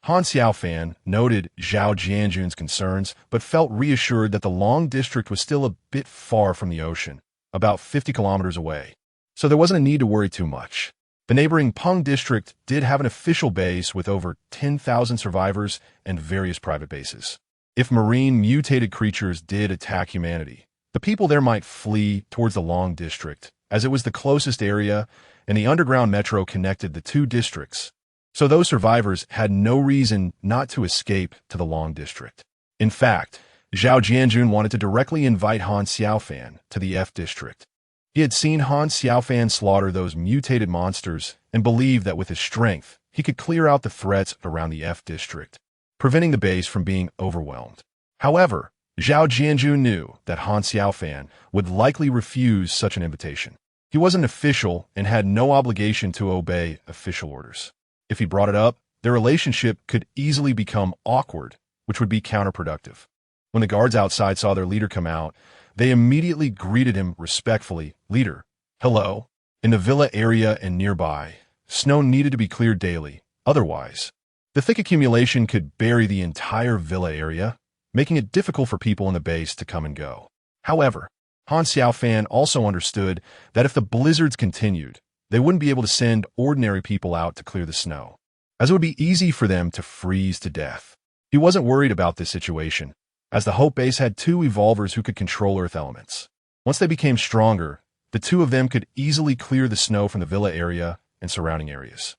Han Xiaofan noted Zhao Jianjun's concerns, but felt reassured that the Long District was still a bit far from the ocean, about 50 kilometers away, so there wasn't a need to worry too much. The neighboring Peng District did have an official base with over 10,000 survivors and various private bases. If marine mutated creatures did attack humanity, the people there might flee towards the Long District, as it was the closest area and the underground metro connected the two districts. So those survivors had no reason not to escape to the Long District. In fact, Zhao Jianjun wanted to directly invite Han Xiaofan to the F District. He had seen Han Xiaofan slaughter those mutated monsters and believed that with his strength, he could clear out the threats around the F District, preventing the base from being overwhelmed. However, Zhao Jianjun knew that Han Xiaofan would likely refuse such an invitation. He was an official and had no obligation to obey official orders. If he brought it up, their relationship could easily become awkward, which would be counterproductive. When the guards outside saw their leader come out, they immediately greeted him respectfully. "Leader, hello." In the villa area and nearby, snow needed to be cleared daily. Otherwise, the thick accumulation could bury the entire villa area, making it difficult for people in the base to come and go. However, Han Xiaofan also understood that if the blizzards continued, they wouldn't be able to send ordinary people out to clear the snow, as it would be easy for them to freeze to death. He wasn't worried about this situation, as the Hope Base had 2 evolvers who could control earth elements. Once they became stronger, the 2 of them could easily clear the snow from the villa area and surrounding areas.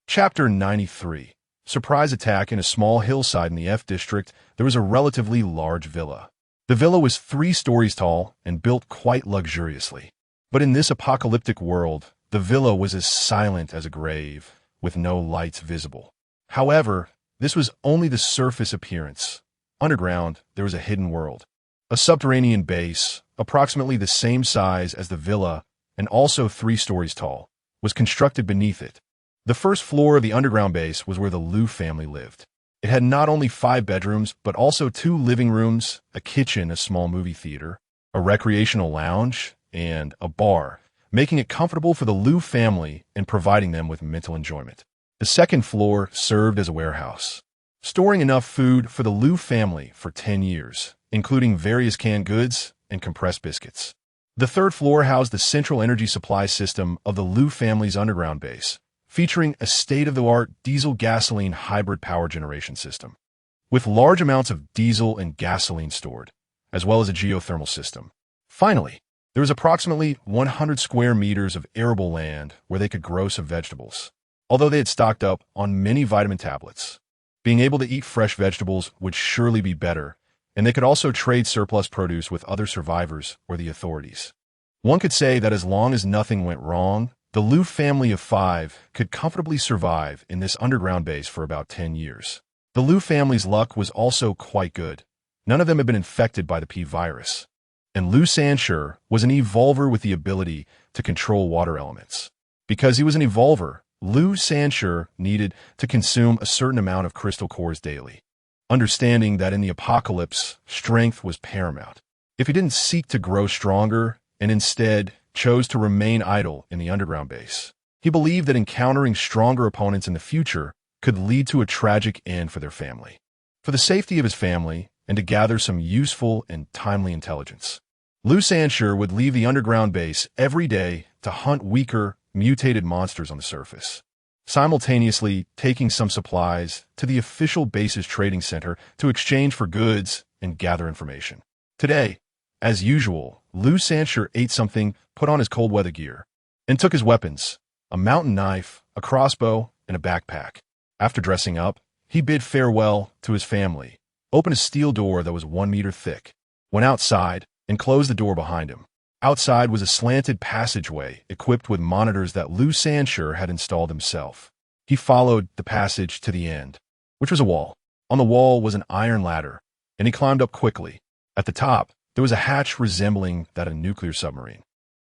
Chapter 93. Surprise attack in a small hillside in the F District. There was a relatively large villa. The villa was 3 stories tall and built quite luxuriously. But in this apocalyptic world, the villa was as silent as a grave, with no lights visible. However, this was only the surface appearance. Underground, there was a hidden world. A subterranean base, approximately the same size as the villa and also 3 stories tall, was constructed beneath it. The first floor of the underground base was where the Liu family lived. It had not only 5 bedrooms, but also 2 living rooms, a kitchen, a small movie theater, a recreational lounge, and a bar, making it comfortable for the Liu family and providing them with mental enjoyment. The second floor served as a warehouse, storing enough food for the Liu family for 10 years, including various canned goods and compressed biscuits. The third floor housed the central energy supply system of the Liu family's underground base, featuring a state-of-the-art diesel-gasoline hybrid power generation system, with large amounts of diesel and gasoline stored, as well as a geothermal system. Finally, there was approximately 100 square meters of arable land where they could grow some vegetables. Although they had stocked up on many vitamin tablets, being able to eat fresh vegetables would surely be better, and they could also trade surplus produce with other survivors or the authorities. One could say that as long as nothing went wrong, the Liu family of 5 could comfortably survive in this underground base for about 10 years. The Liu family's luck was also quite good. None of them had been infected by the P virus. And Liu Sanshur was an evolver with the ability to control water elements. Because he was an evolver, Lu Sanshur needed to consume a certain amount of crystal cores daily, understanding that in the apocalypse, strength was paramount. If he didn't seek to grow stronger and instead chose to remain idle in the underground base, he believed that encountering stronger opponents in the future could lead to a tragic end for their family. For the safety of his family and to gather some useful and timely intelligence, Lu Sanshur would leave the underground base every day to hunt weaker, mutated monsters on the surface, simultaneously taking some supplies to the official base's trading center to exchange for goods and gather information. Today, as usual, Lu Sanshur ate something, put on his cold weather gear, and took his weapons, a mountain knife, a crossbow, and a backpack. After dressing up, he bid farewell to his family, opened a steel door that was 1 meter thick, went outside, and closed the door behind him. Outside was a slanted passageway equipped with monitors that Lu Sanshur had installed himself. He followed the passage to the end, which was a wall. On the wall was an iron ladder, and he climbed up quickly. At the top, there was a hatch resembling that of a nuclear submarine.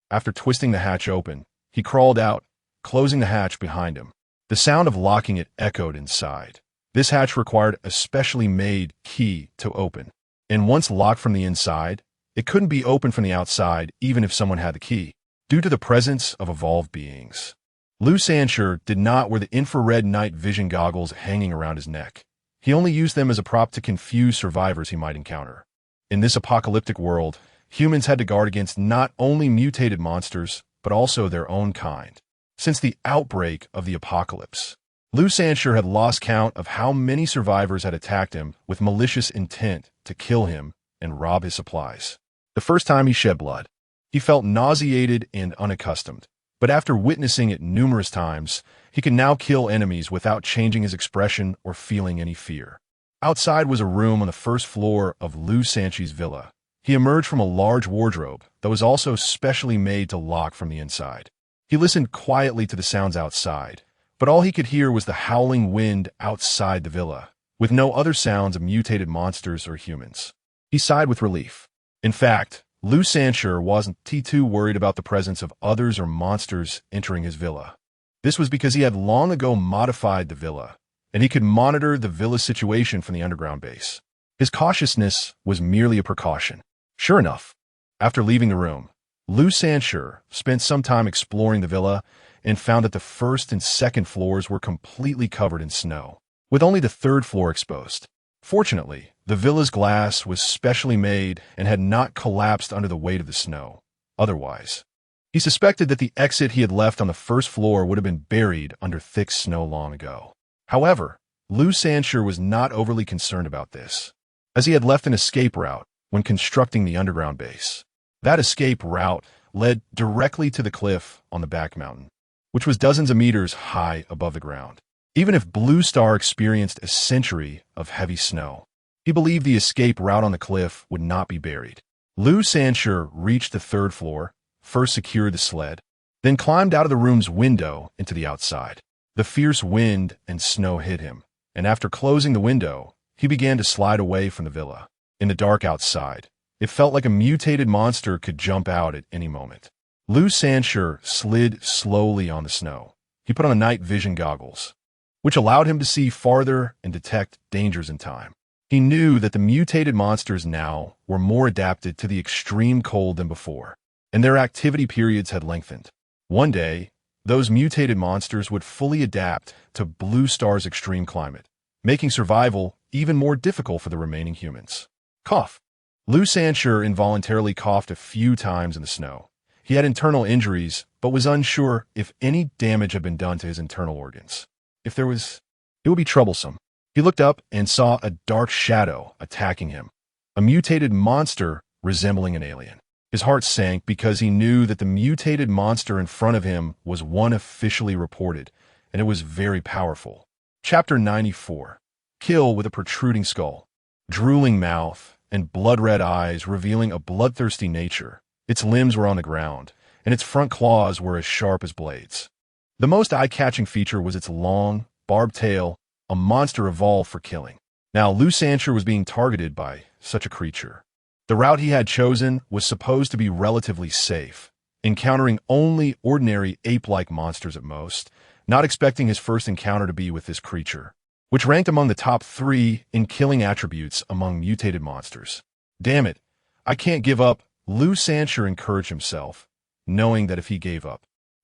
After twisting the hatch open, he crawled out, closing the hatch behind him. The sound of locking it echoed inside. This hatch required a specially made key to open, and once locked from the inside, it couldn't be opened from the outside even if someone had the key, due to the presence of evolved beings. Lu Sanshur did not wear the infrared night vision goggles hanging around his neck. He only used them as a prop to confuse survivors he might encounter. In this apocalyptic world, humans had to guard against not only mutated monsters, but also their own kind. Since the outbreak of the apocalypse, Lu Sanshur had lost count of how many survivors had attacked him with malicious intent to kill him and rob his supplies. The first time he shed blood, he felt nauseated and unaccustomed, but after witnessing it numerous times, he could now kill enemies without changing his expression or feeling any fear. Outside was a room on the first floor of Lu Sanshur's villa. He emerged from a large wardrobe that was also specially made to lock from the inside. He listened quietly to the sounds outside, but all he could hear was the howling wind outside the villa, with no other sounds of mutated monsters or humans. He sighed with relief. In fact, Lu Sanshur wasn't too worried about the presence of others or monsters entering his villa. This was because he had long ago modified the villa, and he could monitor the villa's situation from the underground base. His cautiousness was merely a precaution. Sure enough, after leaving the room, Lu Sanshur spent some time exploring the villa and found that the first and second floors were completely covered in snow, with only the third floor exposed. Fortunately, the villa's glass was specially made and had not collapsed under the weight of the snow. Otherwise, he suspected that the exit he had left on the first floor would have been buried under thick snow long ago. However, Lu Sanshur was not overly concerned about this, as he had left an escape route when constructing the underground base. That escape route led directly to the cliff on the back mountain, which was dozens of meters high above the ground. Even if Blue Star experienced a century of heavy snow, he believed the escape route on the cliff would not be buried. Lu Sanshur reached the third floor, first secured the sled, then climbed out of the room's window into the outside. The fierce wind and snow hit him, and after closing the window, he began to slide away from the villa. In the dark outside, it felt like a mutated monster could jump out at any moment. Lu Sanshur slid slowly on the snow. He put on the night vision goggles, which allowed him to see farther and detect dangers in time. He knew that the mutated monsters now were more adapted to the extreme cold than before, and their activity periods had lengthened. One day, those mutated monsters would fully adapt to Blue Star's extreme climate, making survival even more difficult for the remaining humans. Cough. Lu Sanshur involuntarily coughed a few times in the snow. He had internal injuries, but was unsure if any damage had been done to his internal organs. If there was, it would be troublesome. He looked up and saw a dark shadow attacking him, a mutated monster resembling an alien. His heart sank because he knew that the mutated monster in front of him was one officially reported, and it was very powerful. Chapter 94. Kill with a protruding skull, drooling mouth, and blood-red eyes revealing a bloodthirsty nature. Its limbs were on the ground, and its front claws were as sharp as blades. The most eye-catching feature was its long, barbed tail, a monster evolved for killing. Now, Lu Sanshur was being targeted by such a creature. The route he had chosen was supposed to be relatively safe, encountering only ordinary ape-like monsters at most, not expecting his first encounter to be with this creature, which ranked among the top 3 in killing attributes among mutated monsters. Damn it, I can't give up, Liu Sancher encouraged himself, knowing that if he gave up,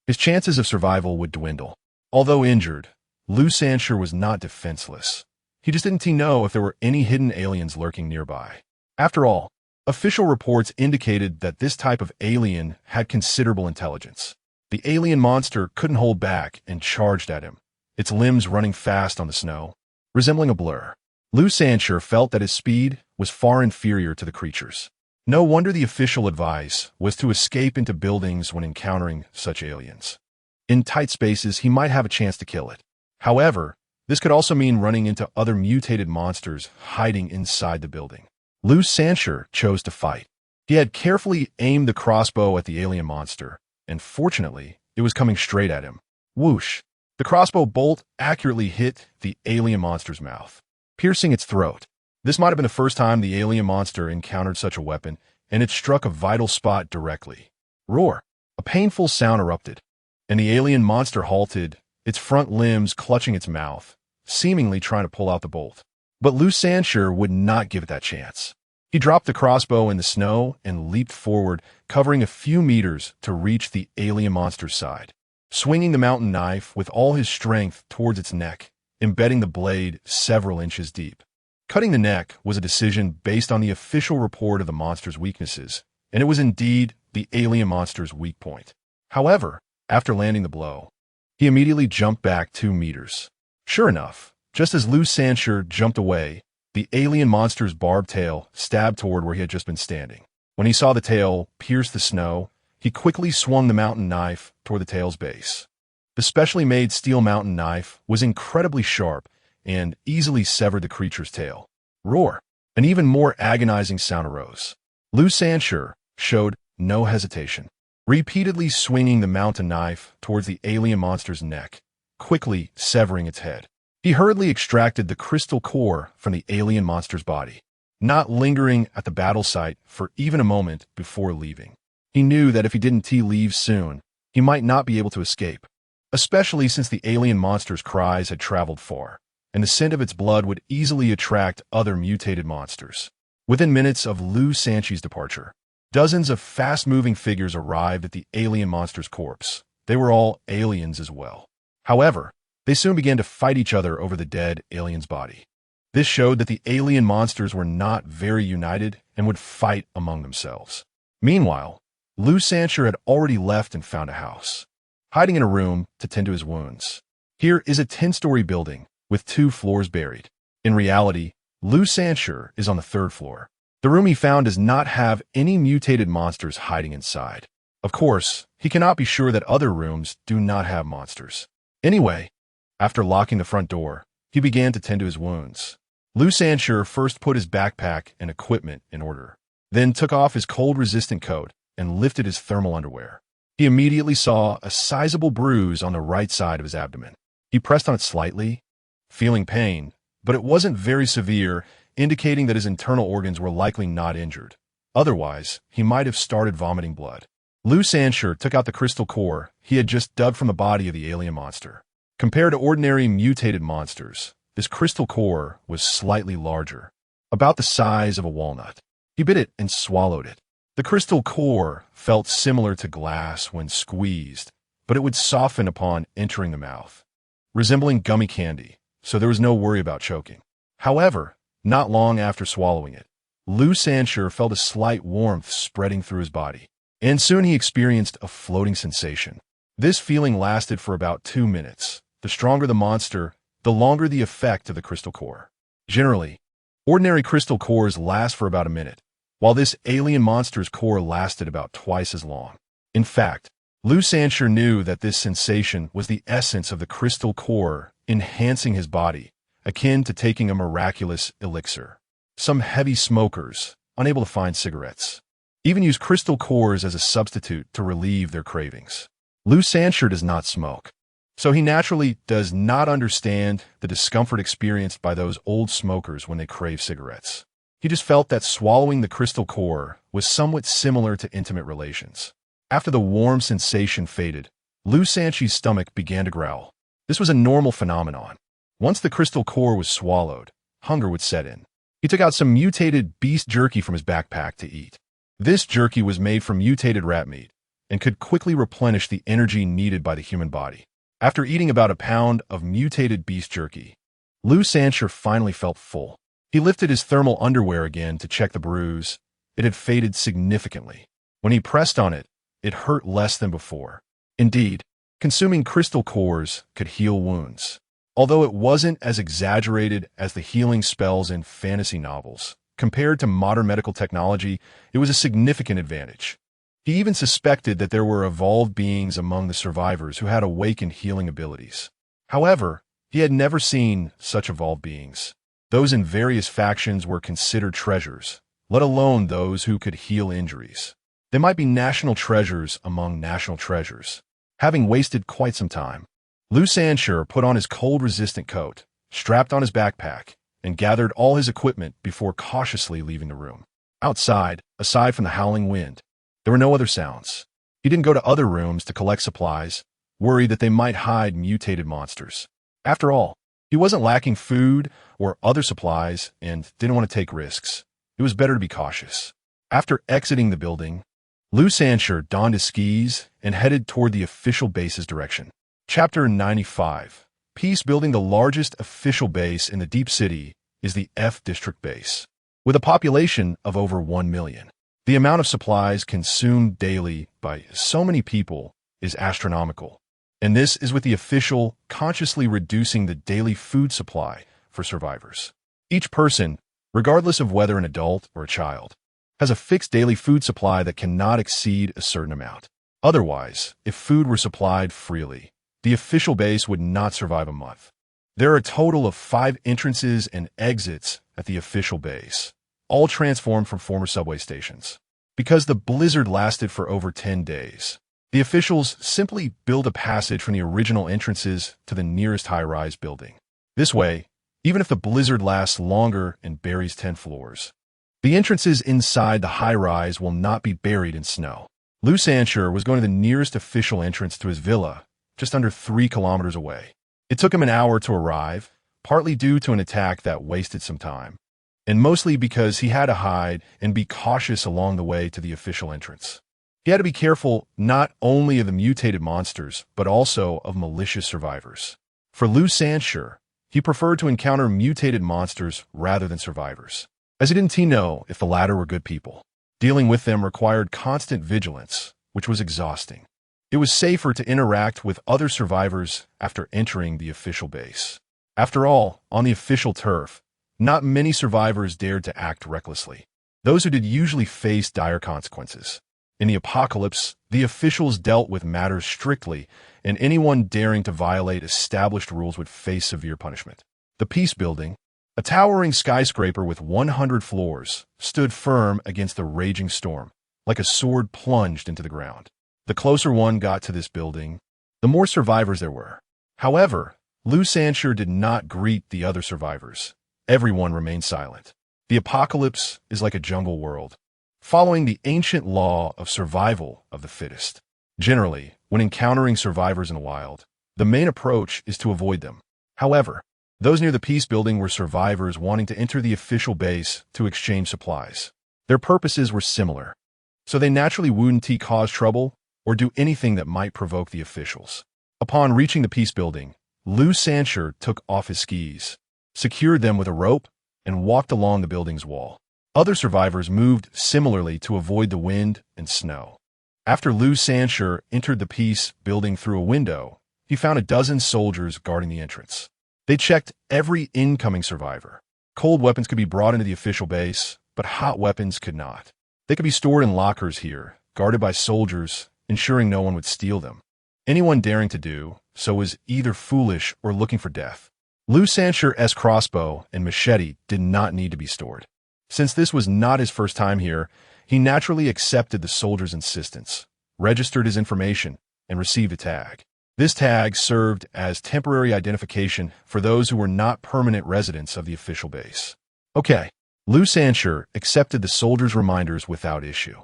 his chances of survival would dwindle. Although injured, Liu Sancher was not defenseless. He just didn't know if there were any hidden aliens lurking nearby. After all, official reports indicated that this type of alien had considerable intelligence. The alien monster couldn't hold back and charged at him, its limbs running fast on the snow, resembling a blur. Liu Sancher felt that his speed was far inferior to the creature's. No wonder the official advice was to escape into buildings when encountering such aliens. In tight spaces, he might have a chance to kill it. However, this could also mean running into other mutated monsters hiding inside the building. Liu Sancher chose to fight. He had carefully aimed the crossbow at the alien monster, and fortunately, it was coming straight at him. Whoosh! The crossbow bolt accurately hit the alien monster's mouth, piercing its throat. This might have been the first time the alien monster encountered such a weapon, and it struck a vital spot directly. Roar! A painful sound erupted, and the alien monster halted, its front limbs clutching its mouth, seemingly trying to pull out the bolt. But Liu Sancher would not give it that chance. He dropped the crossbow in the snow and leaped forward, covering a few meters to reach the alien monster's side, swinging the mountain knife with all his strength towards its neck, embedding the blade several inches deep. Cutting the neck was a decision based on the official report of the monster's weaknesses, and it was indeed the alien monster's weak point. However, after landing the blow, he immediately jumped back 2 meters. Sure enough, just as Liu Sancher jumped away, the alien monster's barbed tail stabbed toward where he had just been standing. When he saw the tail pierce the snow, he quickly swung the mountain knife toward the tail's base. The specially made steel mountain knife was incredibly sharp and easily severed the creature's tail. Roar! An even more agonizing sound arose. Liu Sancher showed no hesitation, repeatedly swinging the mountain knife towards the alien monster's neck, quickly severing its head. He hurriedly extracted the crystal core from the alien monster's body, not lingering at the battle site for even a moment before leaving. He knew that if he didn't leave soon, he might not be able to escape, especially since the alien monster's cries had traveled far, and the scent of its blood would easily attract other mutated monsters. Within minutes of Liu Sancher's departure, dozens of fast-moving figures arrived at the alien monster's corpse. They were all aliens as well. However, they soon began to fight each other over the dead alien's body. This showed that the alien monsters were not very united and would fight among themselves. Meanwhile, Liu Sancher had already left and found a house, hiding in a room to tend to his wounds. Here is a 10-story building with 2 floors buried. In reality, Liu Sancher is on the 3rd floor. The room he found does not have any mutated monsters hiding inside. Of course, he cannot be sure that other rooms do not have monsters. Anyway, after locking the front door, he began to tend to his wounds. Liu Sancher first put his backpack and equipment in order, then took off his cold-resistant coat and lifted his thermal underwear. He immediately saw a sizable bruise on the right side of his abdomen. He pressed on it slightly, feeling pain, but it wasn't very severe, indicating that his internal organs were likely not injured. Otherwise, he might have started vomiting blood. Liu Sancher took out the crystal core he had just dug from the body of the alien monster. Compared to ordinary mutated monsters, this crystal core was slightly larger, about the size of a walnut. He bit it and swallowed it. The crystal core felt similar to glass when squeezed, but it would soften upon entering the mouth, resembling gummy candy, so there was no worry about choking. However, not long after swallowing it, Liu Sancher felt a slight warmth spreading through his body, and soon he experienced a floating sensation. This feeling lasted for about 2 minutes. The stronger the monster, the longer the effect of the crystal core. Generally, ordinary crystal cores last for about a minute, while this alien monster's core lasted about twice as long. In fact, Liu Sancher knew that this sensation was the essence of the crystal core enhancing his body, akin to taking a miraculous elixir. Some heavy smokers, unable to find cigarettes, even use crystal cores as a substitute to relieve their cravings. Liu Sancher does not smoke, so he naturally does not understand the discomfort experienced by those old smokers when they crave cigarettes. He just felt that swallowing the crystal core was somewhat similar to intimate relations. After the warm sensation faded, Liu Sancher's stomach began to growl. This was a normal phenomenon. Once the crystal core was swallowed, hunger would set in. He took out some mutated beast jerky from his backpack to eat. This jerky was made from mutated rat meat and could quickly replenish the energy needed by the human body. After eating about a pound of mutated beast jerky, Liu Sancher finally felt full. He lifted his thermal underwear again to check the bruise. It had faded significantly. When he pressed on it, it hurt less than before. Indeed, consuming crystal cores could heal wounds. Although it wasn't as exaggerated as the healing spells in fantasy novels, compared to modern medical technology, it was a significant advantage. He even suspected that there were evolved beings among the survivors who had awakened healing abilities. However, he had never seen such evolved beings. Those in various factions were considered treasures, let alone those who could heal injuries. They might be national treasures among national treasures. Having wasted quite some time, Liu Sancher put on his cold-resistant coat, strapped on his backpack, and gathered all his equipment before cautiously leaving the room. Outside, aside from the howling wind, there were no other sounds. He didn't go to other rooms to collect supplies, worried that they might hide mutated monsters. After all, he wasn't lacking food or other supplies and didn't want to take risks. It was better to be cautious. After exiting the building, Liu Sancher donned his skis and headed toward the official base's direction. Chapter 95. Peace building. The largest official base in the Deep City is the F District base. With a population of over 1 million, the amount of supplies consumed daily by so many people is astronomical. And this is with the official consciously reducing the daily food supply for survivors. Each person, regardless of whether an adult or a child, has a fixed daily food supply that cannot exceed a certain amount. Otherwise, if food were supplied freely, the official base would not survive a month. There are a total of 5 entrances and exits at the official base, all transformed from former subway stations. Because the blizzard lasted for over 10 days, the officials simply build a passage from the original entrances to the nearest high-rise building. This way, even if the blizzard lasts longer and buries 10 floors, the entrances inside the high-rise will not be buried in snow. Liu Sancher was going to the nearest official entrance to his villa, just under 3 kilometers away. It took him an hour to arrive, partly due to an attack that wasted some time, and mostly because he had to hide and be cautious along the way to the official entrance. He had to be careful not only of the mutated monsters, but also of malicious survivors. For Liu Sancher, he preferred to encounter mutated monsters rather than survivors, as he didn't know if the latter were good people. Dealing with them required constant vigilance, which was exhausting. It was safer to interact with other survivors after entering the official base. After all, on the official turf, not many survivors dared to act recklessly. Those who did usually faced dire consequences. In the apocalypse, the officials dealt with matters strictly, and anyone daring to violate established rules would face severe punishment. The Peace Building, a towering skyscraper with 100 floors, stood firm against the raging storm, like a sword plunged into the ground. The closer one got to this building, the more survivors there were. However, Liu Sancher did not greet the other survivors. Everyone remained silent. The apocalypse is like a jungle world, following the ancient law of survival of the fittest. Generally, when encountering survivors in the wild, the main approach is to avoid them. However, those near the Peace Building were survivors wanting to enter the official base to exchange supplies. Their purposes were similar, so they naturally wouldn't cause trouble or do anything that might provoke the officials. Upon reaching the Peace Building, Liu Sancher took off his skis, secured them with a rope, and walked along the building's wall. Other survivors moved similarly to avoid the wind and snow. After Liu Sancher entered the Peace Building through a window, he found a dozen soldiers guarding the entrance. They checked every incoming survivor. Cold weapons could be brought into the official base, but hot weapons could not. They could be stored in lockers here, guarded by soldiers, ensuring no one would steal them. Anyone daring to do so was either foolish or looking for death. Liu Sancher's crossbow and machete did not need to be stored. Since this was not his first time here, he naturally accepted the soldiers' insistence, registered his information, and received a tag. This tag served as temporary identification for those who were not permanent residents of the official base. Okay, Liu Sancher accepted the soldiers' reminders without issue.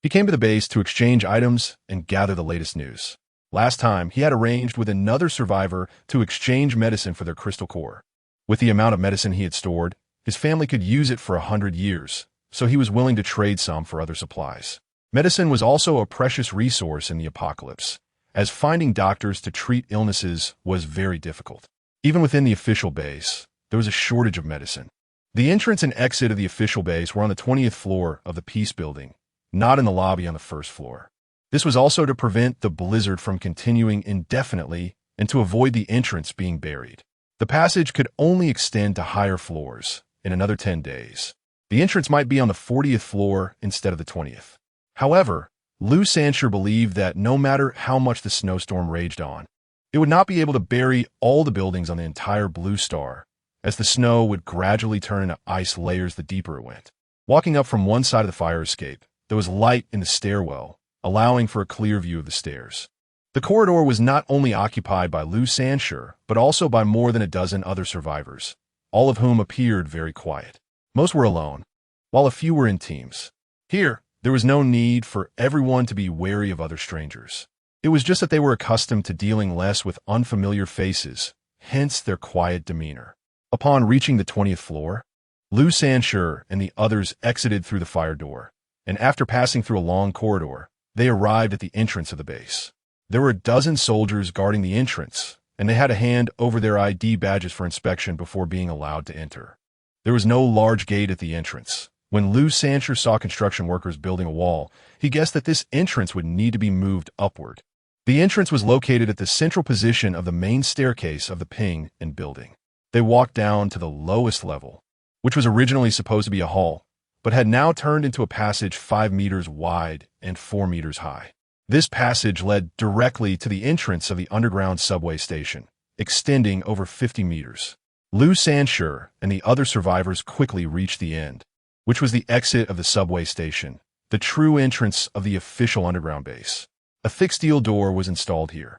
He came to the base to exchange items and gather the latest news. Last time, he had arranged with another survivor to exchange medicine for their crystal core. With the amount of medicine he had stored, his family could use it for 100 years, so he was willing to trade some for other supplies. Medicine was also a precious resource in the apocalypse, as finding doctors to treat illnesses was very difficult. Even within the official base, there was a shortage of medicine. The entrance and exit of the official base were on the 20th floor of the Peace Building, not in the lobby on the first floor. This was also to prevent the blizzard from continuing indefinitely and to avoid the entrance being buried. The passage could only extend to higher floors in another 10 days. The entrance might be on the 40th floor instead of the 20th. However, Liu Sanshur believed that no matter how much the snowstorm raged on, it would not be able to bury all the buildings on the entire blue star, as the snow would gradually turn into ice layers the deeper it went. Walking up from one side of the fire escape, there was light in the stairwell, allowing for a clear view of the stairs. The corridor was not only occupied by Liu Sanshur, but also by more than a dozen other survivors, all of whom appeared very quiet. Most were alone, while a few were in teams. Here, there was no need for everyone to be wary of other strangers. It was just that they were accustomed to dealing less with unfamiliar faces, hence their quiet demeanor. Upon reaching the 20th floor, Liu Sanshur and the others exited through the fire door, and after passing through a long corridor, they arrived at the entrance of the base. There were a dozen soldiers guarding the entrance, and they had to hand over their ID badges for inspection before being allowed to enter. There was no large gate at the entrance. When Liu Sanshur saw construction workers building a wall, he guessed that this entrance would need to be moved upward. The entrance was located at the central position of the main staircase of the Ping and building. They walked down to the lowest level, which was originally supposed to be a hall, but had now turned into a passage 5 meters wide and 4 meters high. This passage led directly to the entrance of the underground subway station, extending over 50 meters. Liu Sanshur and the other survivors quickly reached the end, which was the exit of the subway station, the true entrance of the official underground base. A thick steel door was installed here,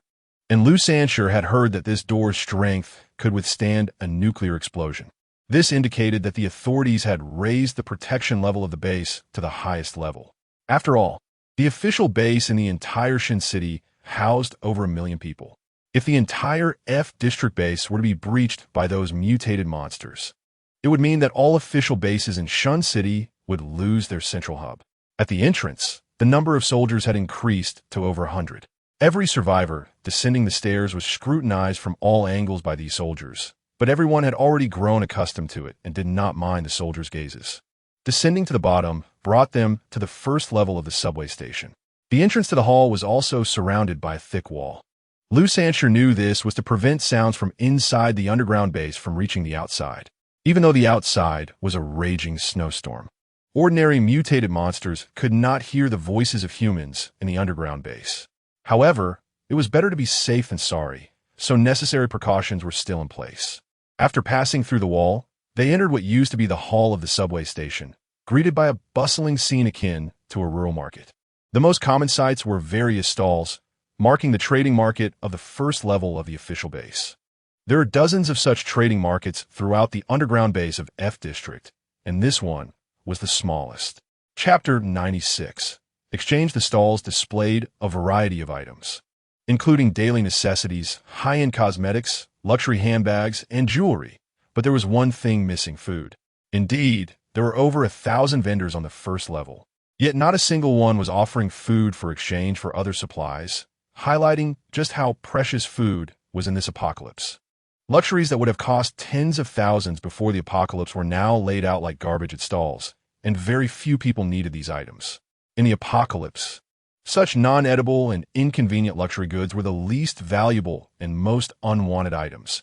and Liu Sanshur had heard that this door's strength could withstand a nuclear explosion. This indicated that the authorities had raised the protection level of the base to the highest level. After all, the official base in the entire Shin City housed over 1 million people. If the entire F district base were to be breached by those mutated monsters, it would mean that all official bases in Shun City would lose their central hub. At the entrance, the number of soldiers had increased to over 100. Every survivor descending the stairs was scrutinized from all angles by these soldiers, but everyone had already grown accustomed to it and did not mind the soldiers' gazes. Descending to the bottom brought them to the first level of the subway station. The entrance to the hall was also surrounded by a thick wall. Liu Sanshur knew this was to prevent sounds from inside the underground base from reaching the outside, even though the outside was a raging snowstorm. Ordinary mutated monsters could not hear the voices of humans in the underground base. However, it was better to be safe than sorry, so necessary precautions were still in place. After passing through the wall, they entered what used to be the hall of the subway station, greeted by a bustling scene akin to a rural market. The most common sights were various stalls, marking the trading market of the first level of the official base. There are dozens of such trading markets throughout the underground base of F District, and this one was the smallest. Chapter 96. Exchange. The stalls displayed a variety of items, including daily necessities, high-end cosmetics, luxury handbags, and jewelry. But there was one thing missing: food. Indeed, there were over 1,000 vendors on the first level, yet not a single one was offering food for exchange for other supplies, highlighting just how precious food was in this apocalypse. Luxuries that would have cost tens of thousands before the apocalypse were now laid out like garbage at stalls, and very few people needed these items. In the apocalypse, such non-edible and inconvenient luxury goods were the least valuable and most unwanted items.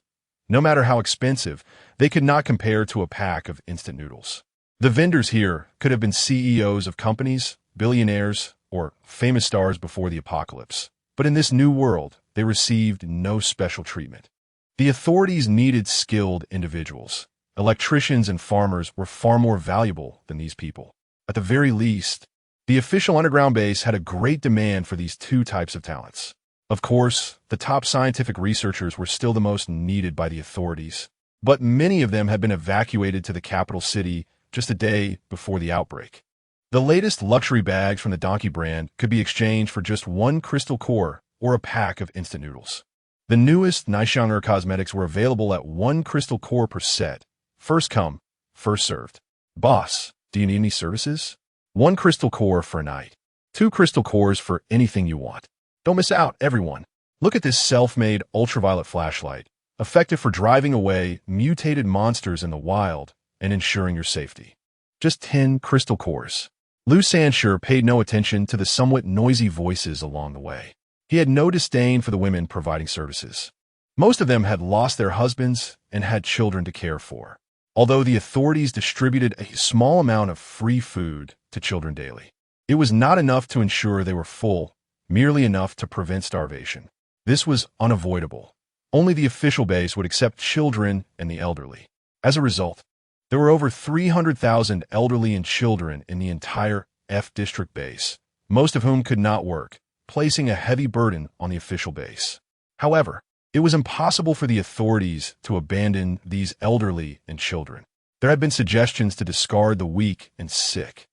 No matter how expensive, they could not compare to a pack of instant noodles. The vendors here could have been CEOs of companies, billionaires, or famous stars before the apocalypse. But in this new world, they received no special treatment. The authorities needed skilled individuals. Electricians and farmers were far more valuable than these people. At the very least, the official underground base had a great demand for these two types of talents. Of course, the top scientific researchers were still the most needed by the authorities, but many of them had been evacuated to the capital city just a day before the outbreak. The latest luxury bags from the Donkey brand could be exchanged for just 1 crystal core or a pack of instant noodles. The newest Nishanger cosmetics were available at 1 crystal core per set. First come, first served. Boss, do you need any services? 1 crystal core for a night. 2 crystal cores for anything you want. Don't miss out, everyone. Look at this self-made ultraviolet flashlight, effective for driving away mutated monsters in the wild and ensuring your safety. Just 10 crystal cores. Lu Sanshur paid no attention to the somewhat noisy voices along the way. He had no disdain for the women providing services. Most of them had lost their husbands and had children to care for, although the authorities distributed a small amount of free food to children daily. It was not enough to ensure they were full, merely enough to prevent starvation. This was unavoidable. Only the official base would accept children and the elderly. As a result, there were over 300,000 elderly and children in the entire F district base, most of whom could not work, placing a heavy burden on the official base. However, it was impossible for the authorities to abandon these elderly and children. There had been suggestions to discard the weak and sick.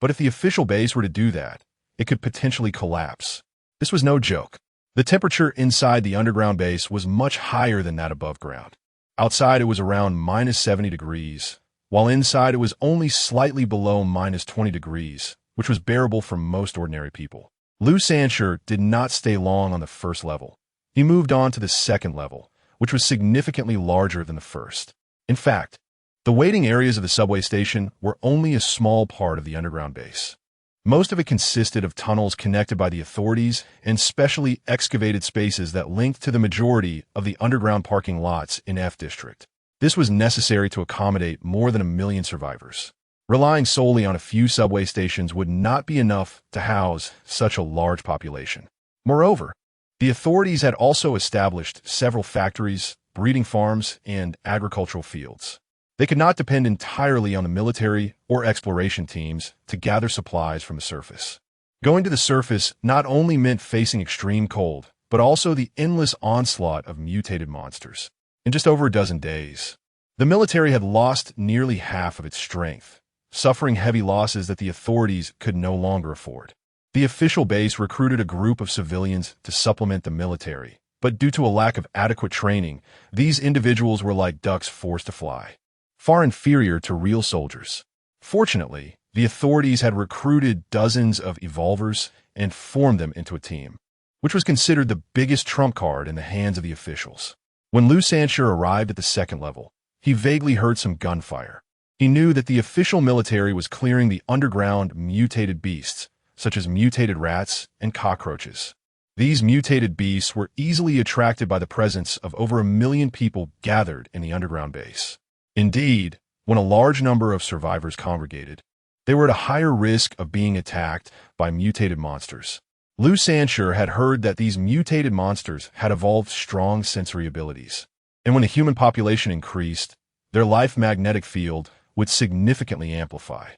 But if the official base were to do that, it could potentially collapse. This was no joke. The temperature inside the underground base was much higher than that above ground. Outside it was around -70 degrees, while inside it was only slightly below -20 degrees, which was bearable for most ordinary people. Lu Sanshur did not stay long on the first level. He moved on to the second level, which was significantly larger than the first. In fact, the waiting areas of the subway station were only a small part of the underground base. Most of it consisted of tunnels connected by the authorities and specially excavated spaces that linked to the majority of the underground parking lots in F District. This was necessary to accommodate more than 1 million survivors. Relying solely on a few subway stations would not be enough to house such a large population. Moreover, the authorities had also established several factories, breeding farms, and agricultural fields. They could not depend entirely on the military or exploration teams to gather supplies from the surface. Going to the surface not only meant facing extreme cold, but also the endless onslaught of mutated monsters. In just over a dozen days, the military had lost nearly half of its strength, suffering heavy losses that the authorities could no longer afford. The official base recruited a group of civilians to supplement the military, but due to a lack of adequate training, these individuals were like ducks forced to fly, far inferior to real soldiers. Fortunately, the authorities had recruited dozens of evolvers and formed them into a team, which was considered the biggest trump card in the hands of the officials. When Lu Sanshur arrived at the second level, he vaguely heard some gunfire. He knew that the official military was clearing the underground mutated beasts, such as mutated rats and cockroaches. These mutated beasts were easily attracted by the presence of over 1 million people gathered in the underground base. Indeed, when a large number of survivors congregated, they were at a higher risk of being attacked by mutated monsters. Lu Sanshur had heard that these mutated monsters had evolved strong sensory abilities, and when the human population increased, their life magnetic field would significantly amplify.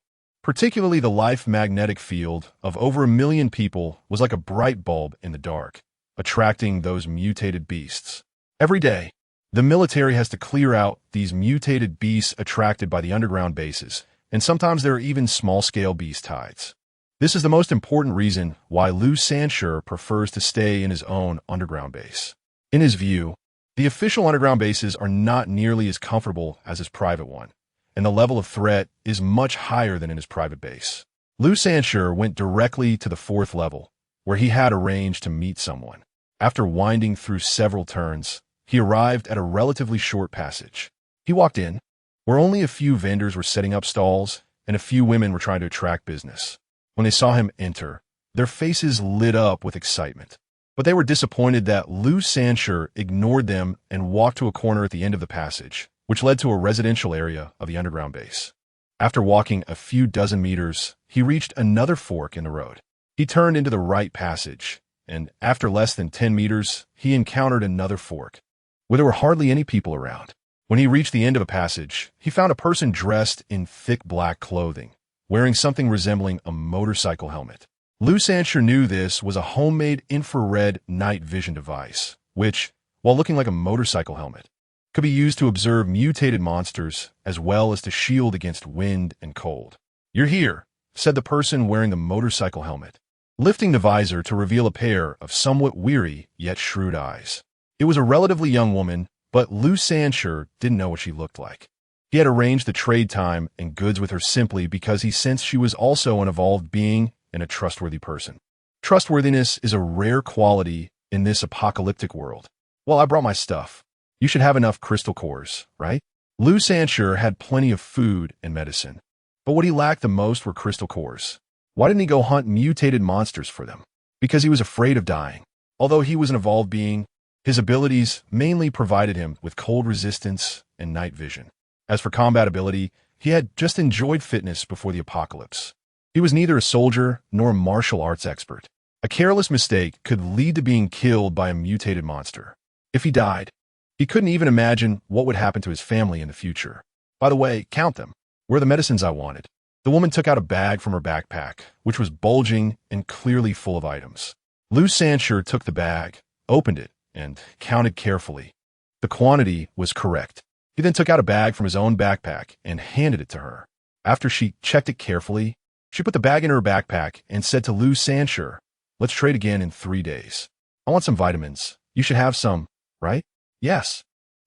Particularly the life magnetic field of over 1 million people was like a bright bulb in the dark, attracting those mutated beasts. Every day, the military has to clear out these mutated beasts attracted by the underground bases, and sometimes there are even small-scale beast tides. This is the most important reason why Lu Sanshur prefers to stay in his own underground base. In his view, the official underground bases are not nearly as comfortable as his private one, and the level of threat is much higher than in his private base. Lu Sanshur went directly to the 4th level, where he had arranged to meet someone. After winding through several turns, he arrived at a relatively short passage. He walked in, where only a few vendors were setting up stalls and a few women were trying to attract business. When they saw him enter, their faces lit up with excitement. But they were disappointed that Lu Sanshur ignored them and walked to a corner at the end of the passage, which led to a residential area of the underground base. After walking a few dozen meters, he reached another fork in the road. He turned into the right passage, and after less than 10 meters, he encountered another fork, where there were hardly any people around. When he reached the end of a passage, he found a person dressed in thick black clothing, wearing something resembling a motorcycle helmet. Lu Sanshur knew this was a homemade infrared night vision device, which, while looking like a motorcycle helmet, could be used to observe mutated monsters as well as to shield against wind and cold. "You're here," said the person wearing the motorcycle helmet. lifting the visor to reveal a pair of somewhat weary yet shrewd eyes. It was a relatively young woman, but Lu Sanshur didn't know what she looked like. He had arranged the trade time and goods with her simply because he sensed she was also an evolved being and a trustworthy person. Trustworthiness is a rare quality in this apocalyptic world. Well, I brought my stuff. You should have enough crystal cores, right? Lu Sanshur had plenty of food and medicine, but what he lacked the most were crystal cores. Why didn't he go hunt mutated monsters for them? Because he was afraid of dying. Although he was an evolved being, his abilities mainly provided him with cold resistance and night vision. As for combat ability, he had just enjoyed fitness before the apocalypse. He was neither a soldier nor a martial arts expert. A careless mistake could lead to being killed by a mutated monster. If he died, he couldn't even imagine what would happen to his family in the future. By the way, count them. Where are the medicines I wanted? The woman took out a bag from her backpack, which was bulging and clearly full of items. Lu Sanshur took the bag, opened it, and counted carefully. The quantity was correct. He then took out a bag from his own backpack and handed it to her. After she checked it carefully, she put the bag in her backpack and said to Lu Sanshur, "Let's trade again in 3 days. I want some vitamins. You should have some, right?" "Yes."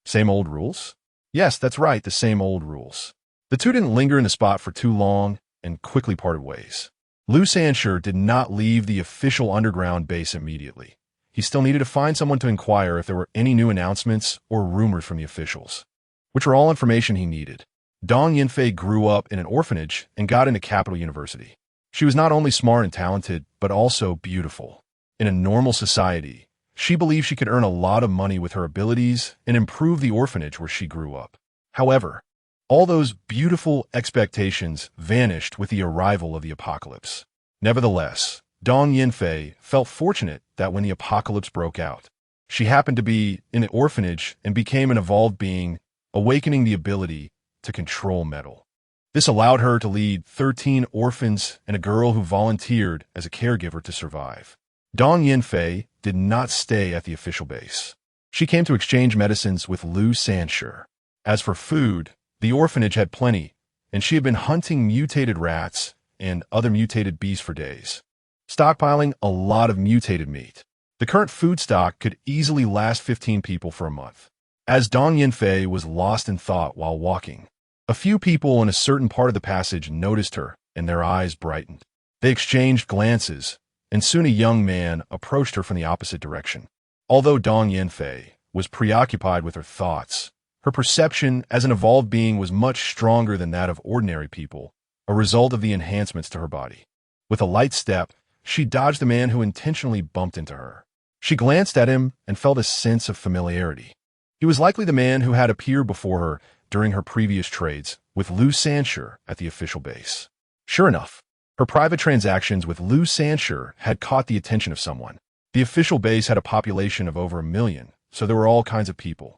"Same old rules?" "Yes, that's right, the same old rules." The two didn't linger in the spot for too long and quickly parted ways. Lu Sanshur did not leave the official underground base immediately. He still needed to find someone to inquire if there were any new announcements or rumors from the officials, which were all information he needed. Dong Yinfei grew up in an orphanage and got into Capital University. She was not only smart and talented, but also beautiful. In a normal society, she believed she could earn a lot of money with her abilities and improve the orphanage where she grew up. However, all those beautiful expectations vanished with the arrival of the apocalypse. Nevertheless, Dong Yinfei felt fortunate that when the apocalypse broke out, she happened to be in an orphanage and became an evolved being, awakening the ability to control metal. This allowed her to lead 13 orphans and a girl who volunteered as a caregiver to survive. Dong Yinfei did not stay at the official base. She came to exchange medicines with Lu Sanshur. As for food, the orphanage had plenty, and she had been hunting mutated rats and other mutated beasts for days, stockpiling a lot of mutated meat. The current food stock could easily last 15 people for a month. As Dong Yinfei was lost in thought while walking, a few people in a certain part of the passage noticed her, and their eyes brightened. They exchanged glances, and soon a young man approached her from the opposite direction. Although Dong Yinfei was preoccupied with her thoughts, her perception as an evolved being was much stronger than that of ordinary people, a result of the enhancements to her body. With a light step, she dodged the man who intentionally bumped into her. She glanced at him and felt a sense of familiarity. He was likely the man who had appeared before her during her previous trades with Lu Sanshur at the official base. Sure enough, her private transactions with Lu Sanshur had caught the attention of someone. The official base had a population of over 1 million, so there were all kinds of people.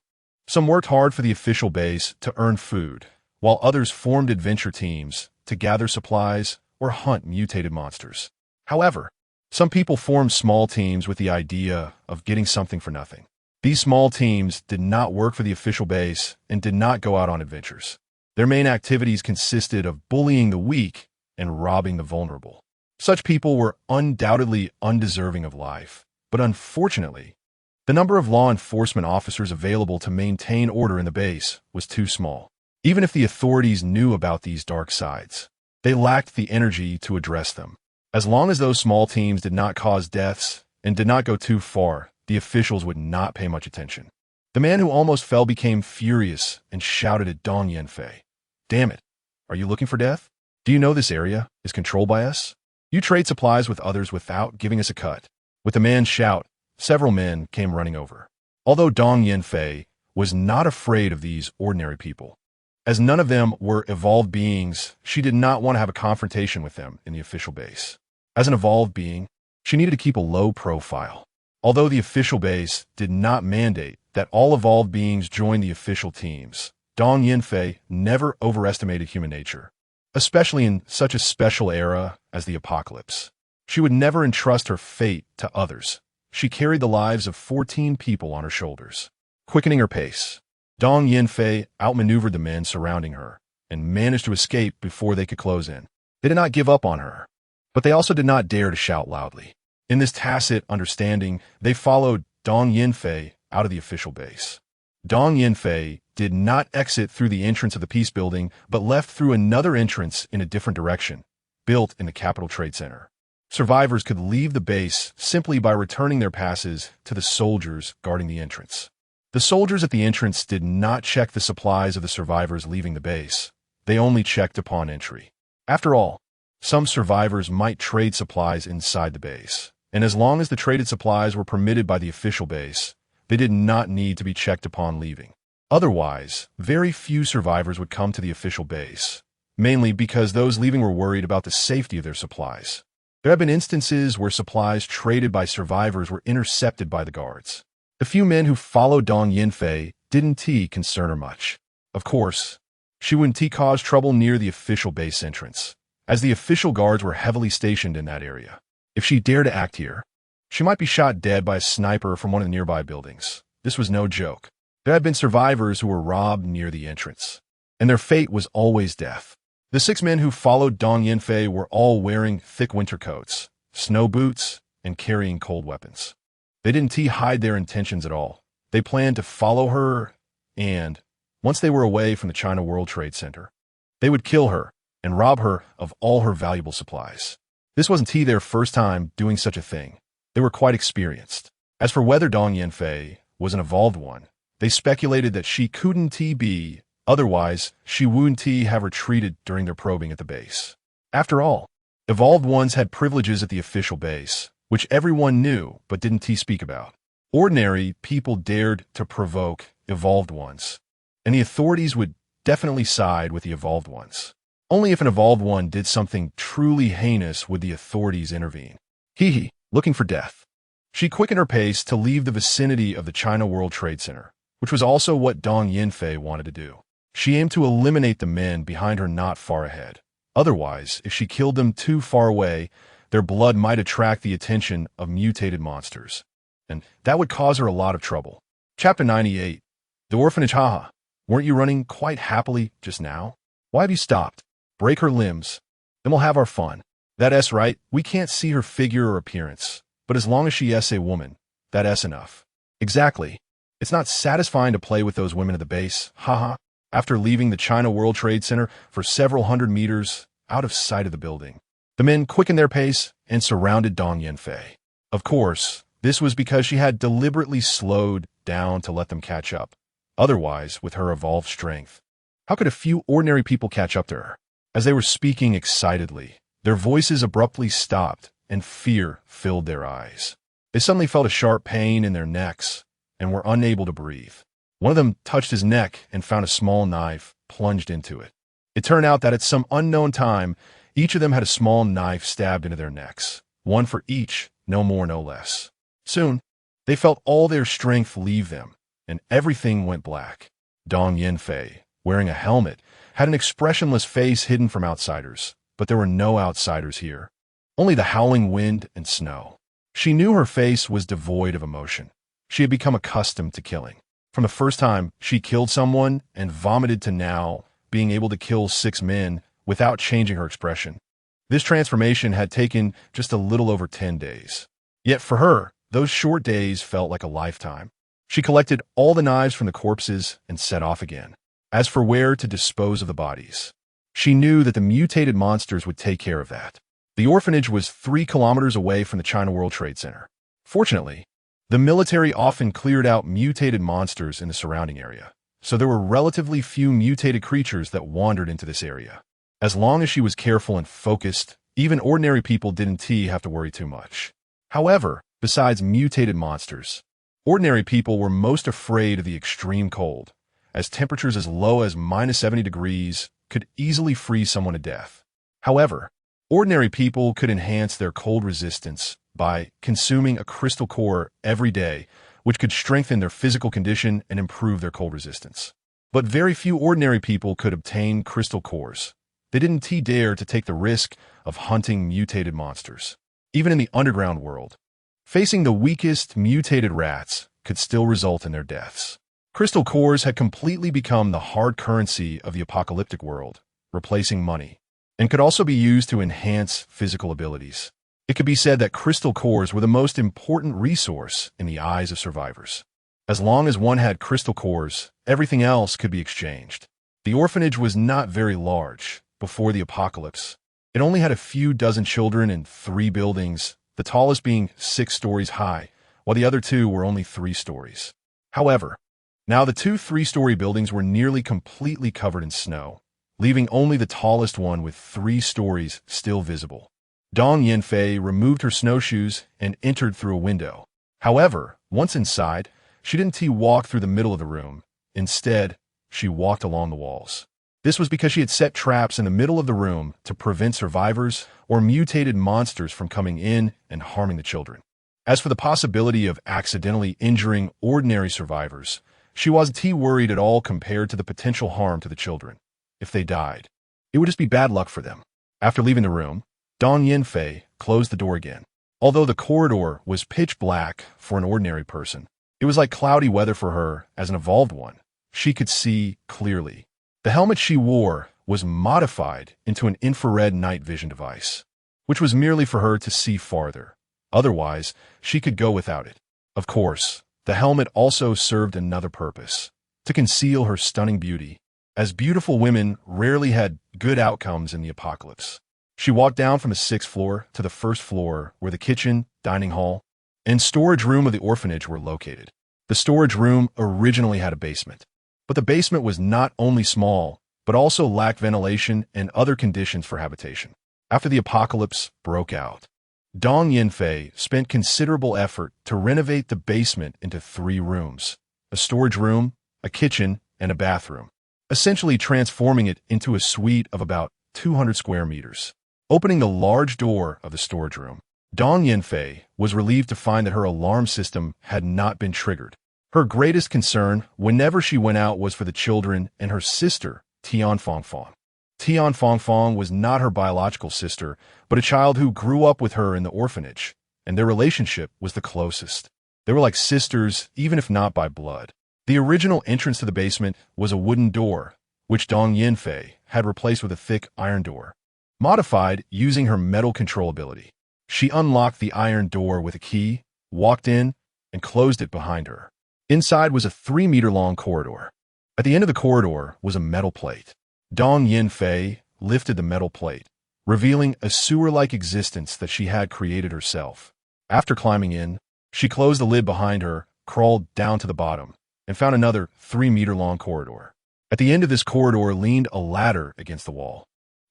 Some worked hard for the official base to earn food, while others formed adventure teams to gather supplies or hunt mutated monsters. However, some people formed small teams with the idea of getting something for nothing. These small teams did not work for the official base and did not go out on adventures. Their main activities consisted of bullying the weak and robbing the vulnerable. Such people were undoubtedly undeserving of life, but unfortunately, the number of law enforcement officers available to maintain order in the base was too small. Even if the authorities knew about these dark sides, they lacked the energy to address them. As long as those small teams did not cause deaths and did not go too far, the officials would not pay much attention. The man who almost fell became furious and shouted at Dong Yinfei, "Damn it! Are you looking for death? Do you know this area is controlled by us? You trade supplies with others without giving us a cut." With the man's shout, several men came running over. Although Dong Yinfei was not afraid of these ordinary people, as none of them were evolved beings, she did not want to have a confrontation with them in the official base. As an evolved being, she needed to keep a low profile. Although the official base did not mandate that all evolved beings join the official teams, Dong Yinfei never overestimated human nature, especially in such a special era as the apocalypse. She would never entrust her fate to others. She carried the lives of 14 people on her shoulders. Quickening her pace, Dong Yinfei outmaneuvered the men surrounding her and managed to escape before they could close in. They did not give up on her. But they also did not dare to shout loudly. In this tacit understanding, they followed Dong Yinfei out of the official base. Dong Yinfei did not exit through the entrance of the Peace Building, but left through another entrance in a different direction, built in the Capital Trade Center. Survivors could leave the base simply by returning their passes to the soldiers guarding the entrance. The soldiers at the entrance did not check the supplies of the survivors leaving the base. They only checked upon entry. After all, some survivors might trade supplies inside the base, and as long as the traded supplies were permitted by the official base, they did not need to be checked upon leaving. Otherwise, very few survivors would come to the official base, mainly because those leaving were worried about the safety of their supplies. There have been instances where supplies traded by survivors were intercepted by the guards. The few men who followed Dong Yinfei didn't concern her much. Of course, she wouldn't cause trouble near the official base entrance, as the official guards were heavily stationed in that area. If she dared to act here, she might be shot dead by a sniper from one of the nearby buildings. This was no joke. There had been survivors who were robbed near the entrance, and their fate was always death. The 6 men who followed Dong Yinfei were all wearing thick winter coats, snow boots, and carrying cold weapons. They didn't hide their intentions at all. They planned to follow her, and, once they were away from the China World Trade Center, they would kill her and rob her of all her valuable supplies. This wasn't their first time doing such a thing. They were quite experienced. As for whether Dong Yinfei was an evolved one, they speculated that she couldn't be. Otherwise, she wouldn't have retreated during their probing at the base. After all, evolved ones had privileges at the official base, which everyone knew but didn't speak about. Ordinary people dared to provoke evolved ones, and the authorities would definitely side with the evolved ones. Only if an evolved one did something truly heinous would the authorities intervene. Looking for death. She quickened her pace to leave the vicinity of the China World Trade Center, which was also what Dong Yinfei wanted to do. She aimed to eliminate the men behind her not far ahead. Otherwise, if she killed them too far away, their blood might attract the attention of mutated monsters, and that would cause her a lot of trouble. Chapter 98. The Orphanage. Weren't you running quite happily just now? Why have you stopped? Break her limbs, then we'll have our fun. That's right, we can't see her figure or appearance, but as long as she is a woman, that's enough. Exactly. It's not satisfying to play with those women at the base, After leaving the China World Trade Center for several hundred meters out of sight of the building, the men quickened their pace and surrounded Dong Yinfei. Of course, this was because she had deliberately slowed down to let them catch up. Otherwise, with her evolved strength, how could a few ordinary people catch up to her? As they were speaking excitedly, their voices abruptly stopped and fear filled their eyes. They suddenly felt a sharp pain in their necks and were unable to breathe. One of them touched his neck and found a small knife plunged into it. It turned out that at some unknown time, each of them had a small knife stabbed into their necks, one for each, no more, no less. Soon, they felt all their strength leave them, and everything went black. Dong Yinfei, wearing a helmet, had an expressionless face hidden from outsiders, but there were no outsiders here. Only the howling wind and snow. She knew her face was devoid of emotion. She had become accustomed to killing. From the first time she killed someone and vomited to now being able to kill 6 men without changing her expression. This transformation had taken just a little over 10 days. Yet for her, those short days felt like a lifetime. She collected all the knives from the corpses and set off again. As for where to dispose of the bodies, she knew that the mutated monsters would take care of that. The orphanage was 3 kilometers away from the China World Trade Center. Fortunately, the military often cleared out mutated monsters in the surrounding area, so there were relatively few mutated creatures that wandered into this area. As long as she was careful and focused, even ordinary people didn't have to worry too much. However, besides mutated monsters, ordinary people were most afraid of the extreme cold, as temperatures as low as -70 degrees could easily freeze someone to death. However, ordinary people could enhance their cold resistance by consuming a crystal core every day, which could strengthen their physical condition and improve their cold resistance. But very few ordinary people could obtain crystal cores. They didn't dare to take the risk of hunting mutated monsters. Even in the underground world, facing the weakest mutated rats could still result in their deaths. Crystal cores had completely become the hard currency of the apocalyptic world, replacing money. and could also be used to enhance physical abilities. It could be said that crystal cores were the most important resource in the eyes of survivors. As long as one had crystal cores, everything else could be exchanged. The orphanage was not very large before the apocalypse. It only had a few dozen children in 3 buildings, the tallest being 6 stories high, while the other 2 were only 3 stories. However, now the 2 3-story buildings were nearly completely covered in snow, leaving only the tallest one with 3 stories still visible. Dong Yinfei removed her snowshoes and entered through a window. However, once inside, she didn't walk through the middle of the room. Instead, she walked along the walls. This was because she had set traps in the middle of the room to prevent survivors or mutated monsters from coming in and harming the children. As for the possibility of accidentally injuring ordinary survivors, she wasn't worried at all compared to the potential harm to the children. If they died, it would just be bad luck for them. After leaving the room, Dong Yinfei closed the door again. Although the corridor was pitch black for an ordinary person, it was like cloudy weather for her as an evolved one. She could see clearly. The helmet she wore was modified into an infrared night vision device, which was merely for her to see farther. Otherwise, she could go without it. Of course, the helmet also served another purpose, to conceal her stunning beauty, as beautiful women rarely had good outcomes in the apocalypse. She walked down from the 6th floor to the 1st floor where the kitchen, dining hall, and storage room of the orphanage were located. The storage room originally had a basement, but the basement was not only small, but also lacked ventilation and other conditions for habitation. After the apocalypse broke out, Dong Yinfei spent considerable effort to renovate the basement into 3 rooms, a storage room, a kitchen, and a bathroom, essentially transforming it into a suite of about 200 square meters. Opening the large door of the storage room, Dong Yinfei was relieved to find that her alarm system had not been triggered. Her greatest concern whenever she went out was for the children and her sister, Tian Fangfang. Tian Fangfang was not her biological sister, but a child who grew up with her in the orphanage, and their relationship was the closest. They were like sisters, even if not by blood. The original entrance to the basement was a wooden door, which Dong Yinfei had replaced with a thick iron door, modified using her metal control ability. She unlocked the iron door with a key, walked in, and closed it behind her. Inside was a 3-meter-long corridor. At the end of the corridor was a metal plate. Dong Yinfei lifted the metal plate, revealing a sewer-like existence that she had created herself. After climbing in, she closed the lid behind her, crawled down to the bottom, and found another 3-meter-long corridor. At the end of this corridor leaned a ladder against the wall.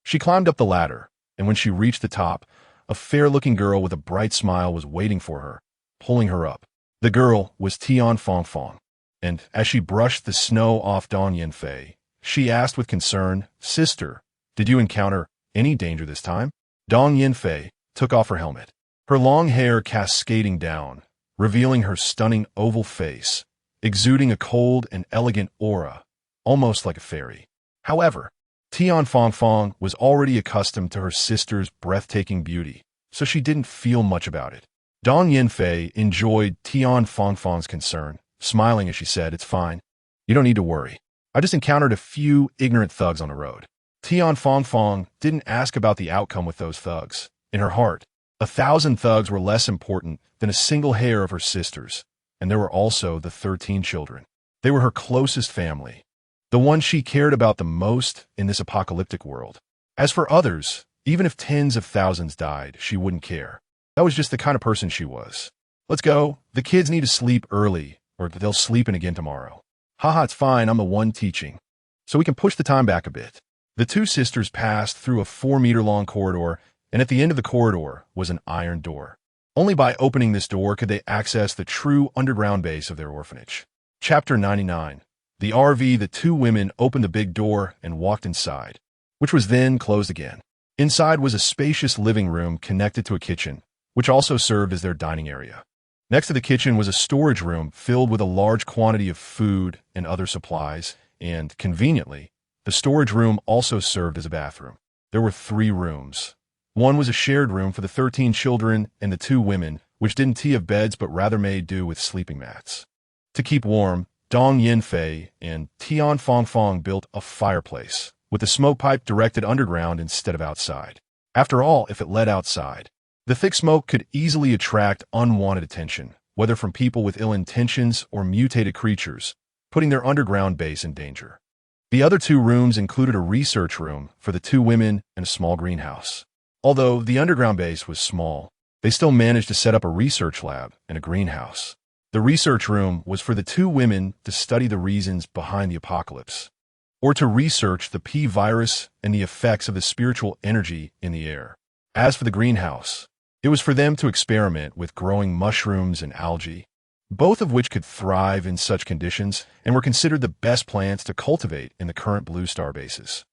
She climbed up the ladder, and when she reached the top, a fair-looking girl with a bright smile was waiting for her, pulling her up. The girl was Tian Fangfang, and as she brushed the snow off Dong Yinfei, she asked with concern, "Sister, did you encounter any danger this time?" Dong Yinfei took off her helmet, her long hair cascading down, revealing her stunning oval face, exuding a cold and elegant aura, almost like a fairy. However, Tian Fangfang was already accustomed to her sister's breathtaking beauty, so she didn't feel much about it. Dong Yinfei enjoyed Tian Fangfang's concern, smiling as she said, "It's fine. You don't need to worry. I just encountered a few ignorant thugs on the road." Tian Fangfang didn't ask about the outcome with those thugs. In her heart, 1,000 thugs were less important than a single hair of her sister's, and there were also the 13 children. They were her closest family, the one she cared about the most in this apocalyptic world. As for others, even if tens of thousands died, she wouldn't care. That was just the kind of person she was. "Let's go. The kids need to sleep early, or they'll sleep in again tomorrow." "Haha, it's fine. I'm the one teaching. So we can push the time back a bit." The 2 sisters passed through a 4-meter-long corridor, and at the end of the corridor was an iron door. Only by opening this door could they access the true underground base of their orphanage. Chapter 99. The RV. The 2 women opened the big door and walked inside, which was then closed again. Inside was a spacious living room connected to a kitchen, which also served as their dining area. Next to the kitchen was a storage room filled with a large quantity of food and other supplies, and, conveniently, the storage room also served as a bathroom. There were 3 rooms. One was a shared room for the 13 children and the 2 women, which didn't have beds but rather made do with sleeping mats. To keep warm, Dong Yinfei and Tian Fangfang built a fireplace, with the smoke pipe directed underground instead of outside. After all, if it led outside, the thick smoke could easily attract unwanted attention, whether from people with ill intentions or mutated creatures, putting their underground base in danger. The other two rooms included a research room for the two women and a small greenhouse. Although the underground base was small, they still managed to set up a research lab and a greenhouse. The research room was for the two women to study the reasons behind the apocalypse, or to research the P virus and the effects of the spiritual energy in the air. As for the greenhouse, it was for them to experiment with growing mushrooms and algae, both of which could thrive in such conditions and were considered the best plants to cultivate in the current Blue Star bases.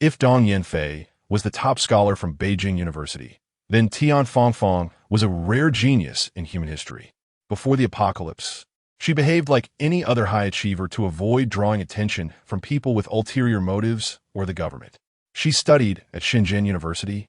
If Dong Yanfei was the top scholar from Beijing University, then Tian Fangfang was a rare genius in human history. Before the apocalypse, she behaved like any other high achiever to avoid drawing attention from people with ulterior motives or the government. She studied at Shenzhen University,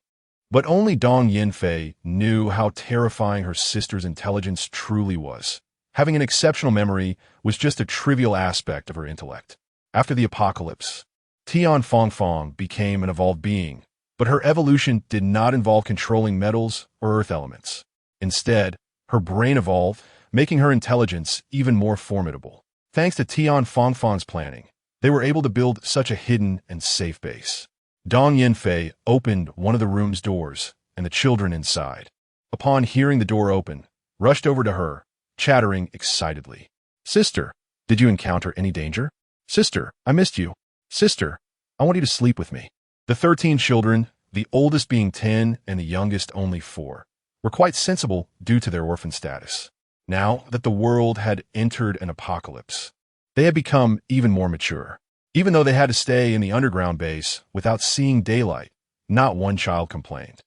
but only Dong Yanfei knew how terrifying her sister's intelligence truly was. Having an exceptional memory was just a trivial aspect of her intellect. After the apocalypse, Tian Fangfang became an evolved being, but her evolution did not involve controlling metals or earth elements. Instead, her brain evolved, making her intelligence even more formidable. Thanks to Tian Fangfang's planning, they were able to build such a hidden and safe base. Dong Yanfei opened one of the room's doors, and the children inside, upon hearing the door open, rushed over to her, chattering excitedly. "Sister, did you encounter any danger? Sister, I missed you. Sister, I want you to sleep with me." The 13 children, the oldest being 10 and the youngest only 4, were quite sensible due to their orphan status. Now that the world had entered an apocalypse, they had become even more mature. Even though they had to stay in the underground base without seeing daylight, not one child complained.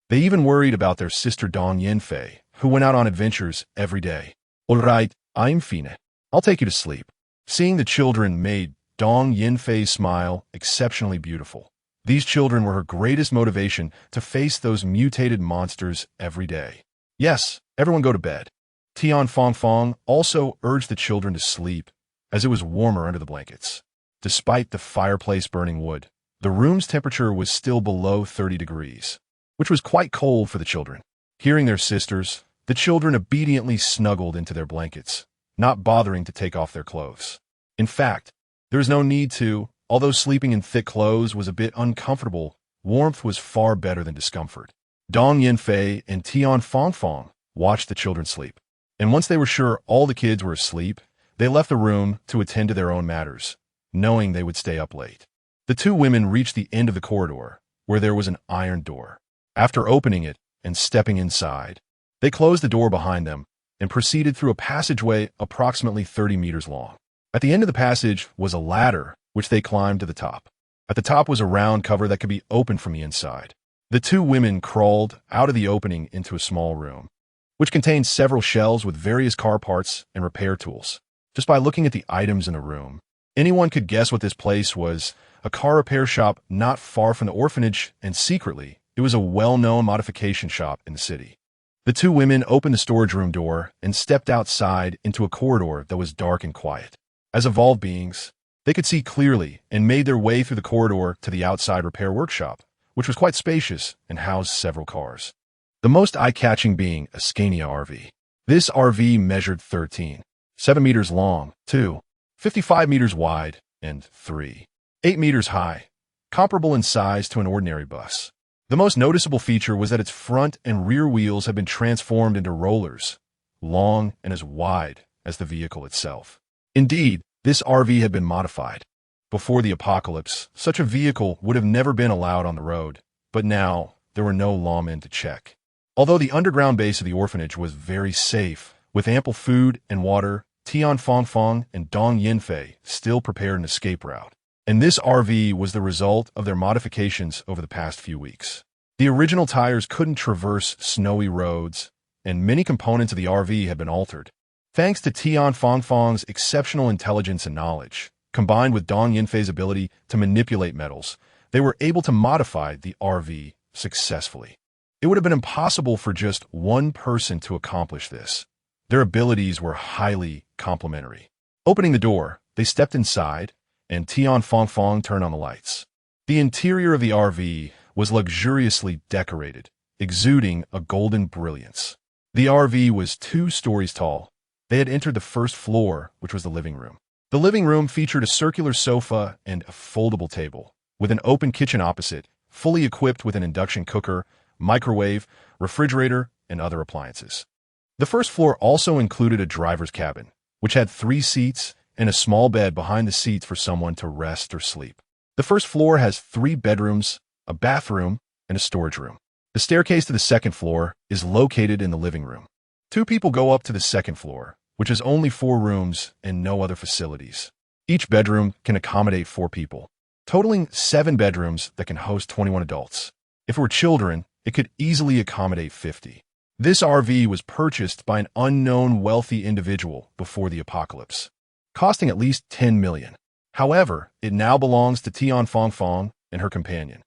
They even worried about their sister Dong Yanfei, who went out on adventures every day. "All right, I'm fine. I'll take you to sleep." Seeing the children made Dong Yanfei smile exceptionally beautiful. These children were her greatest motivation to face those mutated monsters every day. "Yes, everyone go to bed." Tian Fangfang also urged the children to sleep, as it was warmer under the blankets. Despite the fireplace burning wood, the room's temperature was still below 30 degrees, which was quite cold for the children. Hearing their sisters, the children obediently snuggled into their blankets, not bothering to take off their clothes. In fact, there was no need to. Although sleeping in thick clothes was a bit uncomfortable, warmth was far better than discomfort. Dong Yanfei and Tian Fangfang watched the children sleep, and once they were sure all the kids were asleep, they left the room to attend to their own matters, knowing they would stay up late. The two women reached the end of the corridor, where there was an iron door. After opening it and stepping inside, they closed the door behind them and proceeded through a passageway approximately 30 meters long. At the end of the passage was a ladder, which they climbed to the top. At the top was a round cover that could be opened from the inside. The two women crawled out of the opening into a small room, which contained several shelves with various car parts and repair tools. Just by looking at the items in the room, anyone could guess what this place was: a car repair shop not far from the orphanage, and secretly, it was a well-known modification shop in the city. The two women opened the storage room door and stepped outside into a corridor that was dark and quiet. As evolved beings, they could see clearly and made their way through the corridor to the outside repair workshop, which was quite spacious and housed several cars. The most eye-catching being a Scania RV. This RV measured 13.7 meters long, 2.55 meters wide, and 3.8 meters high, comparable in size to an ordinary bus. The most noticeable feature was that its front and rear wheels had been transformed into rollers, long and as wide as the vehicle itself. Indeed, this RV had been modified. Before the apocalypse, such a vehicle would have never been allowed on the road, but now there were no lawmen to check. Although the underground base of the orphanage was very safe, with ample food and water, Tian Fangfang and Dong Yanfei still prepared an escape route. And this RV was the result of their modifications over the past few weeks. The original tires couldn't traverse snowy roads, and many components of the RV had been altered. Thanks to Tian Fangfang's exceptional intelligence and knowledge, combined with Dong Yanfei's ability to manipulate metals, they were able to modify the RV successfully. It would have been impossible for just one person to accomplish this. Their abilities were highly complementary. Opening the door, they stepped inside, and Tian Fangfang turned on the lights. The interior of the RV was luxuriously decorated, exuding a golden brilliance. The RV was 2 stories tall. They had entered the first floor, which was the living room. The living room featured a circular sofa and a foldable table, with an open kitchen opposite, fully equipped with an induction cooker, microwave, refrigerator, and other appliances. The first floor also included a driver's cabin, which had 3 seats and a small bed behind the seats for someone to rest or sleep. The first floor has 3 bedrooms, a bathroom, and a storage room. The staircase to the second floor is located in the living room. 2 people go up to the second floor, which has only 4 rooms and no other facilities. Each bedroom can accommodate 4 people, totaling 7 bedrooms that can host 21 adults. If it were children, it could easily accommodate 50. This RV was purchased by an unknown wealthy individual before the apocalypse, costing at least 10 million. However, it now belongs to Xiaofan and her companion,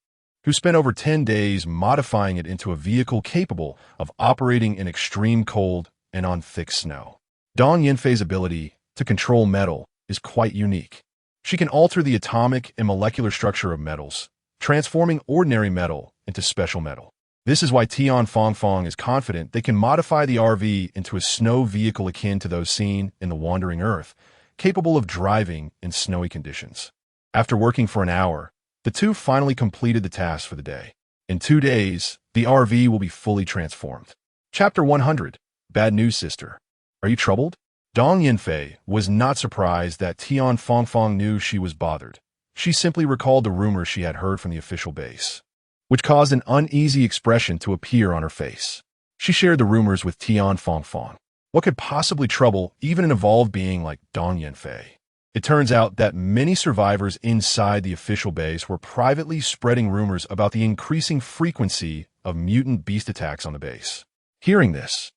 who spent over 10 days modifying it into a vehicle capable of operating in extreme cold and on thick snow. Dong Yinfei's ability to control metal is quite unique. She can alter the atomic and molecular structure of metals, transforming ordinary metal into special metal. This is why Xiaofan is confident they can modify the RV into a snow vehicle akin to those seen in the Wandering Earth, capable of driving in snowy conditions. After working for an hour, the 2 finally completed the task for the day. In 2 days, the RV will be fully transformed. Chapter 100. Bad News, Sister. Are you troubled? Dong Yinfei was not surprised that Xiaofan knew she was bothered. She simply recalled the rumors she had heard from the official base, which caused an uneasy expression to appear on her face. She shared the rumors with Xiaofan. What could possibly trouble even an evolved being like Dong Yinfei? It turns out that many survivors inside the official base were privately spreading rumors about the increasing frequency of mutant beast attacks on the base. Hearing this,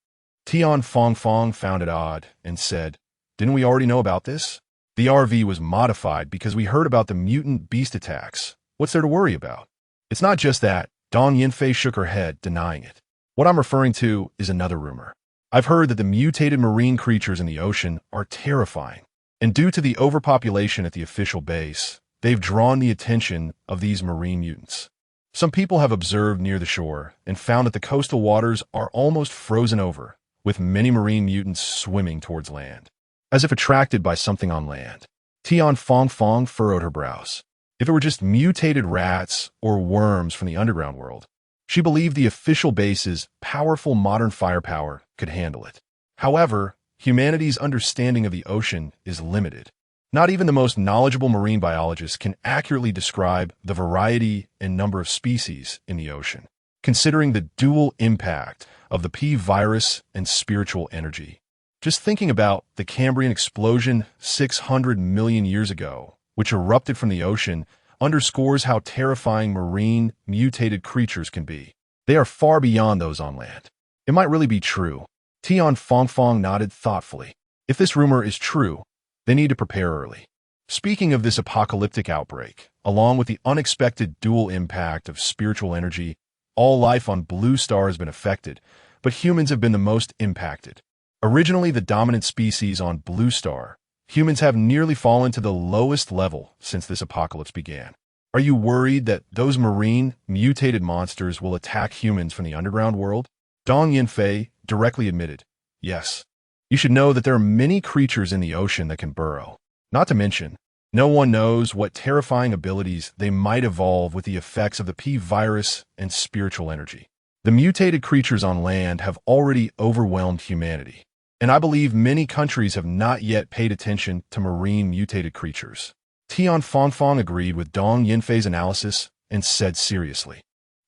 Xiaofan found it odd and said, "Didn't we already know about this? The RV was modified because we heard about the mutant beast attacks. What's there to worry about?" It's not just that. Dong Yinfei shook her head, denying it. What I'm referring to is another rumor. I've heard that the mutated marine creatures in the ocean are terrifying, and due to the overpopulation at the official base, they've drawn the attention of these marine mutants. Some people have observed near the shore and found that the coastal waters are almost frozen over, with many marine mutants swimming towards land, as if attracted by something on land. Xiaofan furrowed her brows. If it were just mutated rats or worms from the underground world, she believed the official base's powerful modern firepower could handle it. However, humanity's understanding of the ocean is limited. Not even the most knowledgeable marine biologists can accurately describe the variety and number of species in the ocean, considering the dual impact of the P virus and spiritual energy. Just thinking about the Cambrian explosion 600 million years ago, which erupted from the ocean, underscores how terrifying marine, mutated creatures can be. They are far beyond those on land. It might really be true. Xiaofan nodded thoughtfully. If this rumor is true, they need to prepare early. Speaking of this apocalyptic outbreak, along with the unexpected dual impact of spiritual energy, all life on Blue Star has been affected, but humans have been the most impacted. Originally the dominant species on Blue Star, humans have nearly fallen to the lowest level since this apocalypse began. Are you worried that those marine, mutated monsters will attack humans from the underground world? Dong Yinfei directly admitted, yes. You should know that there are many creatures in the ocean that can burrow. Not to mention, no one knows what terrifying abilities they might evolve with the effects of the P virus and spiritual energy. The mutated creatures on land have already overwhelmed humanity, and I believe many countries have not yet paid attention to marine mutated creatures. Xiaofan agreed with Dong Yinfei's analysis and said seriously,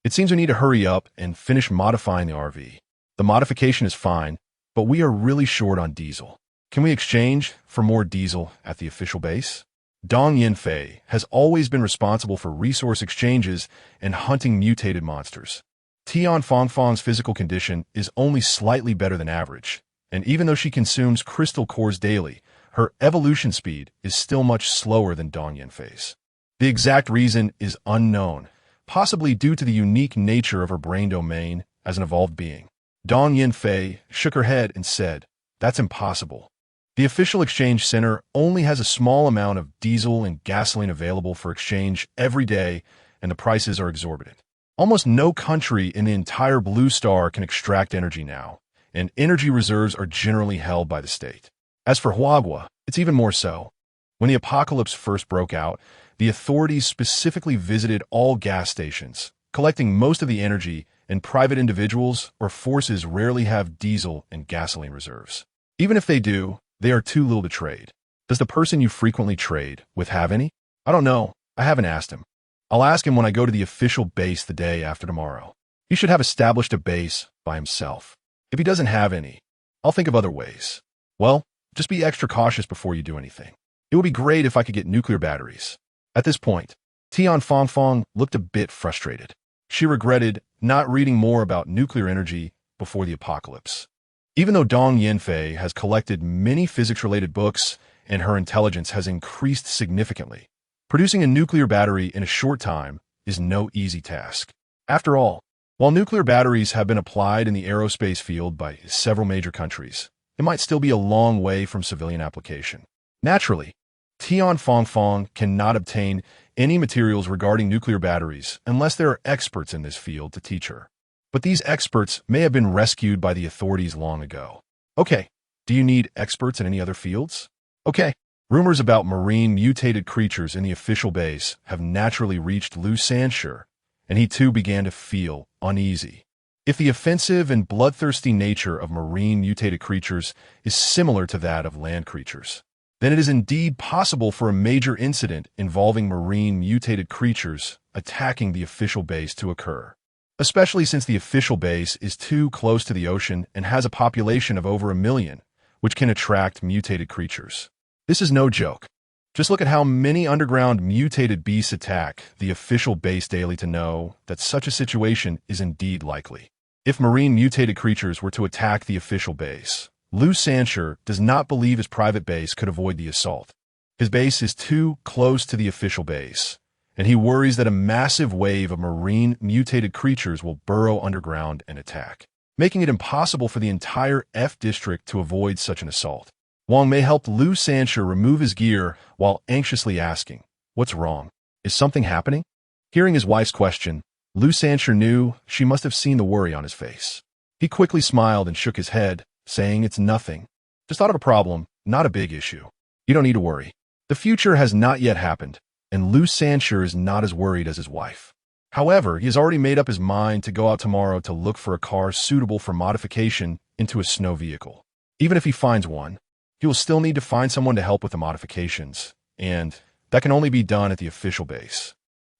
"It seems we need to hurry up and finish modifying the RV. The modification is fine, but we are really short on diesel. Can we exchange for more diesel at the official base?" Dong Yinfei has always been responsible for resource exchanges and hunting mutated monsters. Xiaofan's physical condition is only slightly better than average, and even though she consumes crystal cores daily, her evolution speed is still much slower than Dong Yinfei's. The exact reason is unknown, possibly due to the unique nature of her brain domain as an evolved being. Dong Yinfei shook her head and said, "That's impossible. The official exchange center only has a small amount of diesel and gasoline available for exchange every day, and the prices are exorbitant. Almost no country in the entire blue star can extract energy now, and energy reserves are generally held by the state. As for Huagua, it's even more so. When the apocalypse first broke out, the authorities specifically visited all gas stations, collecting most of the energy, and private individuals or forces rarely have diesel and gasoline reserves. Even if they do, they are too little to trade. Does the person you frequently trade with have any? I don't know. I haven't asked him. I'll ask him when I go to the official base the day after tomorrow. He should have established a base by himself. If he doesn't have any, I'll think of other ways. Well, just be extra cautious before you do anything. It would be great if I could get nuclear batteries. At this point, Tian Fangfang looked a bit frustrated. She regretted not reading more about nuclear energy before the apocalypse. Even though Dong Yanfei has collected many physics-related books and her intelligence has increased significantly, producing a nuclear battery in a short time is no easy task. After all, while nuclear batteries have been applied in the aerospace field by several major countries, it might still be a long way from civilian application. Naturally, Tian Fangfang cannot obtain any materials regarding nuclear batteries unless there are experts in this field to teach her. But these experts may have been rescued by the authorities long ago. Okay, do you need experts in any other fields? Okay. Rumors about marine mutated creatures in the official base have naturally reached Lu Sanshi, and he too began to feel uneasy. If the offensive and bloodthirsty nature of marine mutated creatures is similar to that of land creatures, then it is indeed possible for a major incident involving marine mutated creatures attacking the official base to occur, especially since the official base is too close to the ocean and has a population of over 1 million, which can attract mutated creatures. This is no joke. Just look at how many underground mutated beasts attack the official base daily to know that such a situation is indeed likely. If marine mutated creatures were to attack the official base, Lu Sanshi does not believe his private base could avoid the assault. His base is too close to the official base, and he worries that a massive wave of marine mutated creatures will burrow underground and attack, making it impossible for the entire F district to avoid such an assault. Wang Mei helped Lu Sanshi remove his gear while anxiously asking, "What's wrong? Is something happening?" Hearing his wife's question, Lu Sanshi knew she must have seen the worry on his face. He quickly smiled and shook his head, saying, "It's nothing. Just thought of a problem, not a big issue. You don't need to worry." The future has not yet happened, and Lu Sanshi is not as worried as his wife. However, he has already made up his mind to go out tomorrow to look for a car suitable for modification into a snow vehicle. Even if he finds one, he will still need to find someone to help with the modifications, and that can only be done at the official base.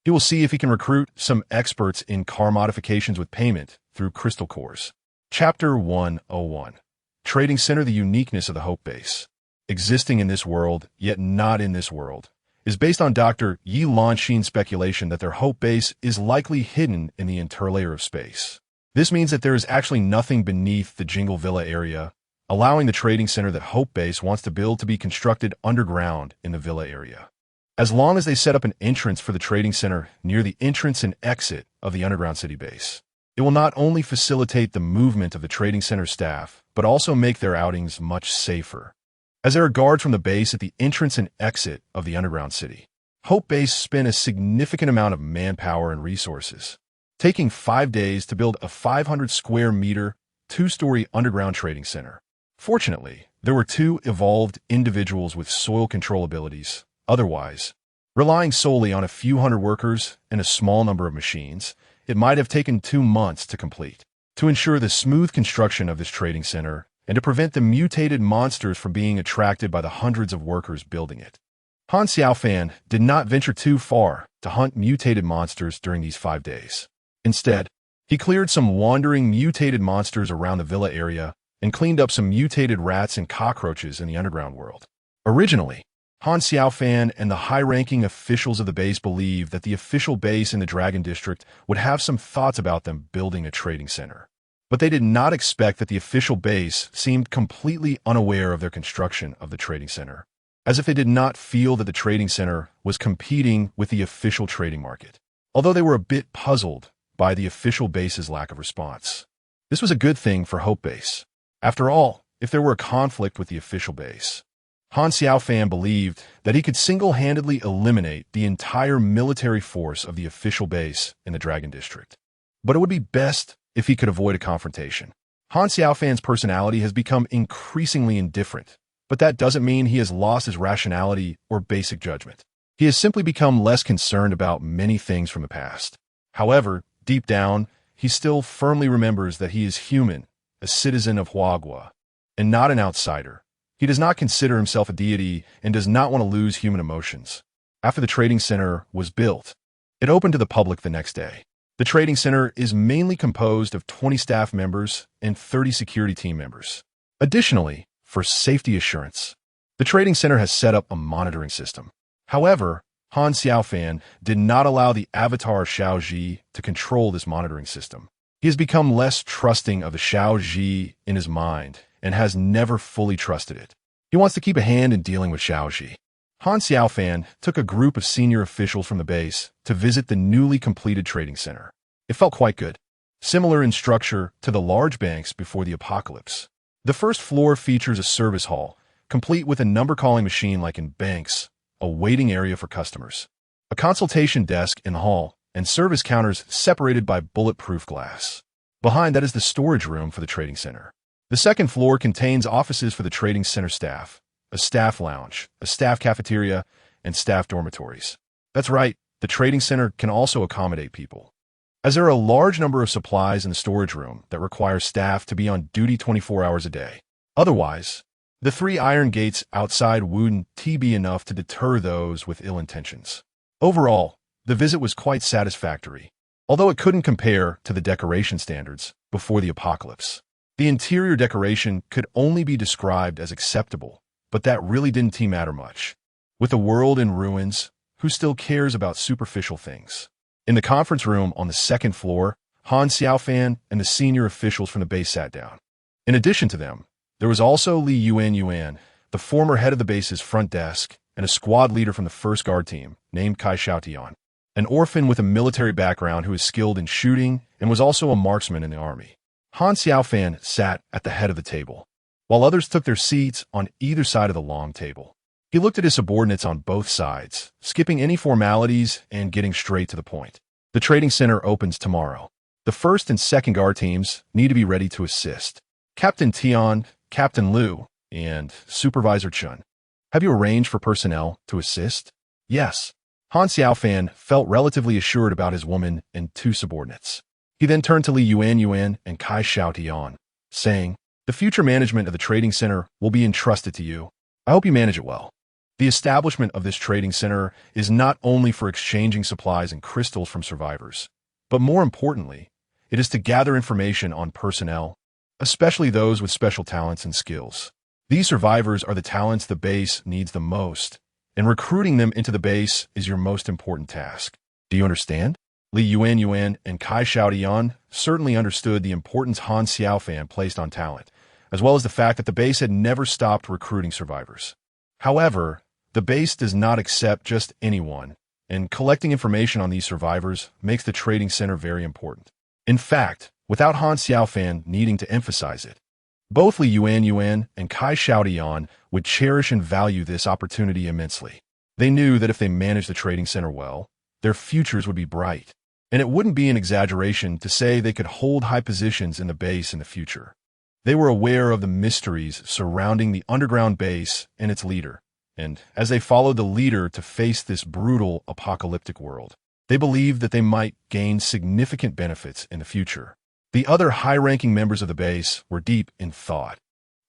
He will see if he can recruit some experts in car modifications with payment through crystal cores. Chapter 101. Trading Center: The Uniqueness of the Hope Base. Existing in this world, yet not in this world, is based on Dr. Yi Lanxin's speculation that their Hope Base is likely hidden in the interlayer of space. This means that there is actually nothing beneath the Jingle Villa area, allowing the trading center that Hope Base wants to build to be constructed underground in the villa area. As long as they set up an entrance for the trading center near the entrance and exit of the underground city base, it will not only facilitate the movement of the trading center staff, but also make their outings much safer. As there are guards from the base at the entrance and exit of the underground city, Hope Base spent a significant amount of manpower and resources, taking 5 days to build a 500 square meter, 2-story underground trading center. Fortunately, there were 2 evolved individuals with soil control abilities. Otherwise, relying solely on a few hundred workers and a small number of machines, it might have taken 2 months to complete. To ensure the smooth construction of this trading center and to prevent the mutated monsters from being attracted by the hundreds of workers building it, Han Xiaofan did not venture too far to hunt mutated monsters during these 5 days. Instead, he cleared some wandering mutated monsters around the villa area and cleaned up some mutated rats and cockroaches in the underground world. Originally, Han Xiaofan and the high-ranking officials of the base believed that the official base in the Dragon District would have some thoughts about them building a trading center. But they did not expect that the official base seemed completely unaware of their construction of the trading center, as if they did not feel that the trading center was competing with the official trading market, although they were a bit puzzled by the official base's lack of response. This was a good thing for Hope Base. After all, if there were a conflict with the official base, Han Xiaofan believed that he could single-handedly eliminate the entire military force of the official base in the Dragon District. But it would be best if he could avoid a confrontation. Han Xiaofan's personality has become increasingly indifferent, but that doesn't mean he has lost his rationality or basic judgment. He has simply become less concerned about many things from the past. However, deep down, he still firmly remembers that he is human, a citizen of Huagua, and not an outsider. He does not consider himself a deity and does not want to lose human emotions. After the trading center was built, it opened to the public the next day. The trading center is mainly composed of 20 staff members and 30 security team members. Additionally, for safety assurance, the trading center has set up a monitoring system. However, Han Xiaofan did not allow the avatar Xiao Ji to control this monitoring system. He has become less trusting of the Xiao Ji in his mind and has never fully trusted it. He wants to keep a hand in dealing with Xiao Ji. Han Xiaofan took a group of senior officials from the base to visit the newly completed trading center. It felt quite good, similar in structure to the large banks before the apocalypse. The first floor features a service hall, complete with a number-calling machine like in banks, a waiting area for customers, a consultation desk in the hall, and service counters separated by bulletproof glass. Behind that is the storage room for the trading center. The second floor contains offices for the trading center staff, a staff lounge, a staff cafeteria, and staff dormitories. That's right, the trading center can also accommodate people, as there are a large number of supplies in the storage room that require staff to be on duty 24 hours a day. Otherwise, the 3 iron gates outside wouldn't be enough to deter those with ill intentions. Overall, the visit was quite satisfactory, although it couldn't compare to the decoration standards before the apocalypse. The interior decoration could only be described as acceptable, but that really didn't matter much. With the world in ruins, who still cares about superficial things? In the conference room on the second floor, Han Xiaofan and the senior officials from the base sat down. In addition to them, there was also Li Yuan, the former head of the base's front desk, and a squad leader from the first guard team, named Kai Xiaotian, an orphan with a military background who is skilled in shooting and was also a marksman in the army. Han Xiaofan sat at the head of the table, while others took their seats on either side of the long table. He looked at his subordinates on both sides, skipping any formalities and getting straight to the point. The trading center opens tomorrow. The first and second guard teams need to be ready to assist. Captain Tian, Captain Liu, and Supervisor Chun. Have you arranged for personnel to assist? Yes. Han Xiaofan felt relatively assured about his woman and 2 subordinates. He then turned to Li Yuan and Kai Xiaotian, saying, "The future management of the trading center will be entrusted to you. I hope you manage it well." The establishment of this trading center is not only for exchanging supplies and crystals from survivors, but more importantly, it is to gather information on personnel, especially those with special talents and skills. These survivors are the talents the base needs the most, and recruiting them into the base is your most important task. Do you understand? Li Yuan and Kai Xiaotian certainly understood the importance Han Xiaofan placed on talent, as well as the fact that the base had never stopped recruiting survivors. However, the base does not accept just anyone, and collecting information on these survivors makes the trading center very important. In fact, without Han Xiaofan needing to emphasize it, both Li Yuan and Kai Xiaotian would cherish and value this opportunity immensely. They knew that if they managed the trading center well, their futures would be bright, and it wouldn't be an exaggeration to say they could hold high positions in the base in the future. They were aware of the mysteries surrounding the underground base and its leader, and as they followed the leader to face this brutal apocalyptic world, they believed that they might gain significant benefits in the future. The other high-ranking members of the base were deep in thought,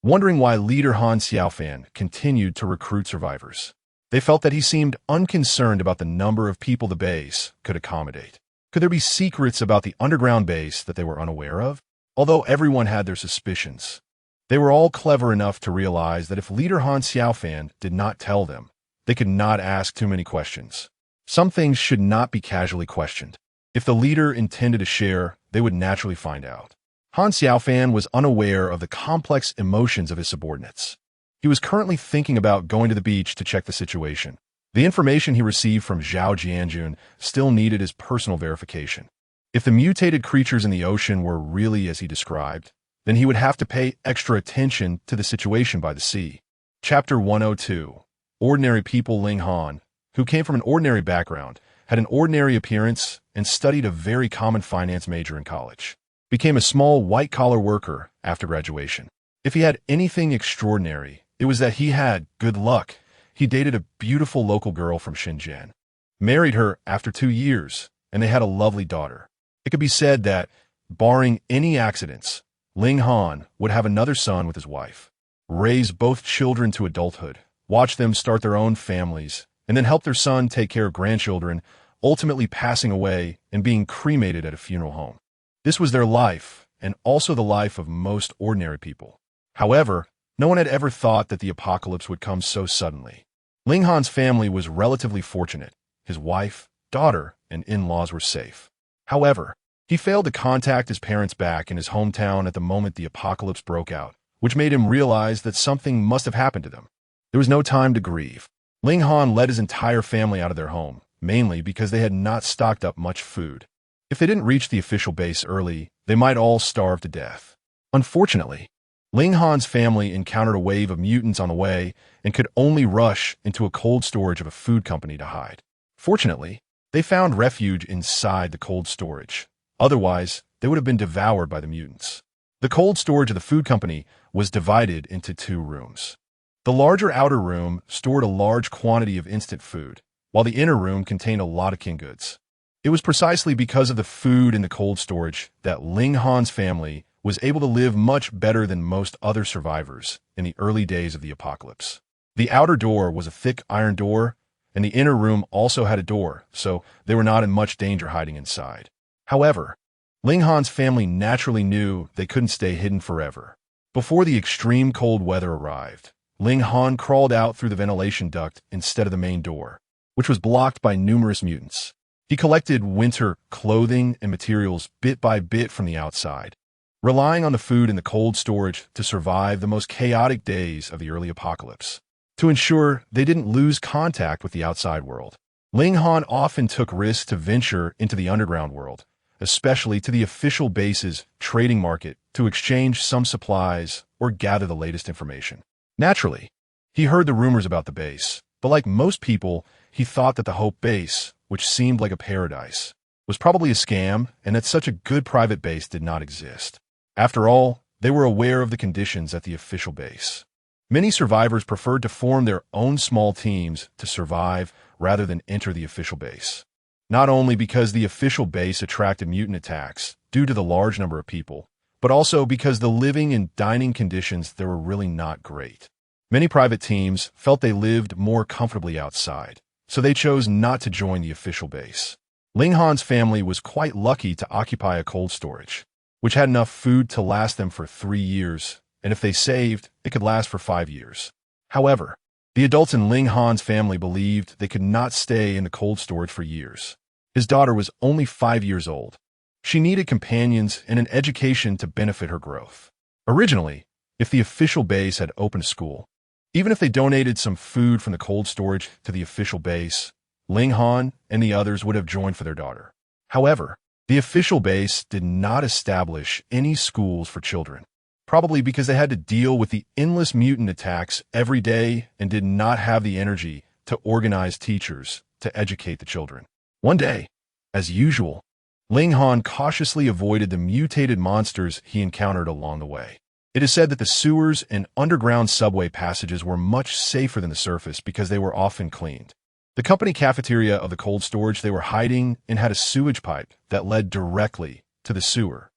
wondering why leader Han Xiaofan continued to recruit survivors. They felt that he seemed unconcerned about the number of people the base could accommodate. Could there be secrets about the underground base that they were unaware of? Although everyone had their suspicions, they were all clever enough to realize that if leader Han Xiaofan did not tell them, they could not ask too many questions. Some things should not be casually questioned. If the leader intended to share, they would naturally find out. Han Xiaofan was unaware of the complex emotions of his subordinates. He was currently thinking about going to the beach to check the situation. The information he received from Zhao Jianjun still needed his personal verification. If the mutated creatures in the ocean were really as he described, then he would have to pay extra attention to the situation by the sea. Chapter 102. Ordinary people. Ling Han, who came from an ordinary background, had an ordinary appearance, and studied a very common finance major in college. Became a small white-collar worker after graduation. If he had anything extraordinary, it was that he had good luck. He dated a beautiful local girl from Shenzhen, married her after 2 years, and they had a lovely daughter. It could be said that, barring any accidents, Ling Han would have another son with his wife, raise both children to adulthood, watch them start their own families, and then help their son take care of grandchildren, ultimately passing away and being cremated at a funeral home. This was their life, and also the life of most ordinary people. However, no one had ever thought that the apocalypse would come so suddenly. Ling Han's family was relatively fortunate. His wife, daughter, and in-laws were safe. However, he failed to contact his parents back in his hometown at the moment the apocalypse broke out, which made him realize that something must have happened to them. There was no time to grieve. Ling Han led his entire family out of their home, mainly because they had not stocked up much food. If they didn't reach the official base early, they might all starve to death. Unfortunately, Ling Han's family encountered a wave of mutants on the way and could only rush into a cold storage of a food company to hide. Fortunately, they found refuge inside the cold storage. Otherwise, they would have been devoured by the mutants. The cold storage of the food company was divided into 2 rooms. The larger outer room stored a large quantity of instant food, while the inner room contained a lot of canned goods. It was precisely because of the food in the cold storage that Ling Han's family was able to live much better than most other survivors in the early days of the apocalypse. The outer door was a thick iron door, and the inner room also had a door, so they were not in much danger hiding inside. However, Ling Han's family naturally knew they couldn't stay hidden forever. Before the extreme cold weather arrived, Ling Han crawled out through the ventilation duct instead of the main door, which was blocked by numerous mutants. He collected winter clothing and materials bit by bit from the outside, relying on the food in the cold storage to survive the most chaotic days of the early apocalypse. To ensure they didn't lose contact with the outside world, Ling Han often took risks to venture into the underground world, especially to the official base's trading market to exchange some supplies or gather the latest information. Naturally, he heard the rumors about the base, but like most people, he thought that the Hope base, which seemed like a paradise, was probably a scam and that such a good private base did not exist. After all, they were aware of the conditions at the official base. Many survivors preferred to form their own small teams to survive rather than enter the official base. Not only because the official base attracted mutant attacks due to the large number of people, but also because the living and dining conditions there were really not great. Many private teams felt they lived more comfortably outside, so they chose not to join the official base. Ling Han's family was quite lucky to occupy a cold storage, which had enough food to last them for 3 years, and if they saved, it could last for 5 years. However, the adults in Ling Han's family believed they could not stay in the cold storage for years. His daughter was only 5 years old. She needed companions and an education to benefit her growth. Originally, if the official base had opened a school, even if they donated some food from the cold storage to the official base, Ling Han and the others would have joined for their daughter. However, the official base did not establish any schools for children, probably because they had to deal with the endless mutant attacks every day and did not have the energy to organize teachers to educate the children. One day, as usual, Ling Han cautiously avoided the mutated monsters he encountered along the way. It is said that the sewers and underground subway passages were much safer than the surface because they were often cleaned. The company cafeteria of the cold storage they were hiding in had a sewage pipe that led directly to the sewer.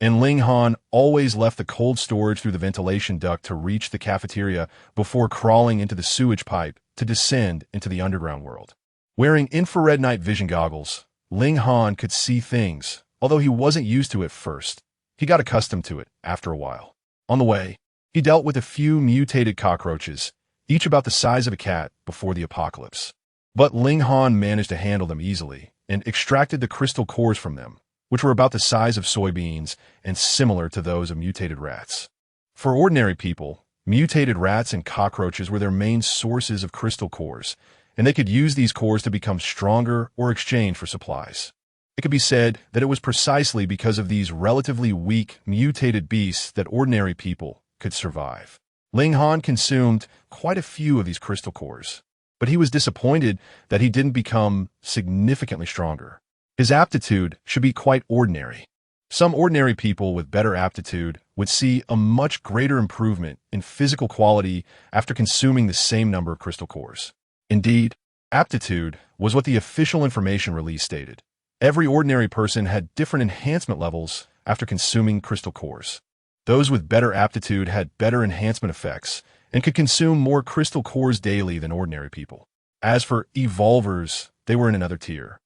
And Ling Han always left the cold storage through the ventilation duct to reach the cafeteria before crawling into the sewage pipe to descend into the underground world. Wearing infrared night vision goggles, Ling Han could see things, although he wasn't used to it first. He got accustomed to it after a while. On the way, he dealt with a few mutated cockroaches, each about the size of a cat before the apocalypse. But Ling Han managed to handle them easily and extracted the crystal cores from them, which were about the size of soybeans and similar to those of mutated rats. For ordinary people, mutated rats and cockroaches were their main sources of crystal cores, and they could use these cores to become stronger or exchange for supplies. It could be said that it was precisely because of these relatively weak, mutated beasts that ordinary people could survive. Ling Han consumed quite a few of these crystal cores, but he was disappointed that he didn't become significantly stronger. His aptitude should be quite ordinary. Some ordinary people with better aptitude would see a much greater improvement in physical quality after consuming the same number of crystal cores. Indeed, aptitude was what the official information release stated. Every ordinary person had different enhancement levels after consuming crystal cores. Those with better aptitude had better enhancement effects and could consume more crystal cores daily than ordinary people. As for evolvers, they were in another tier.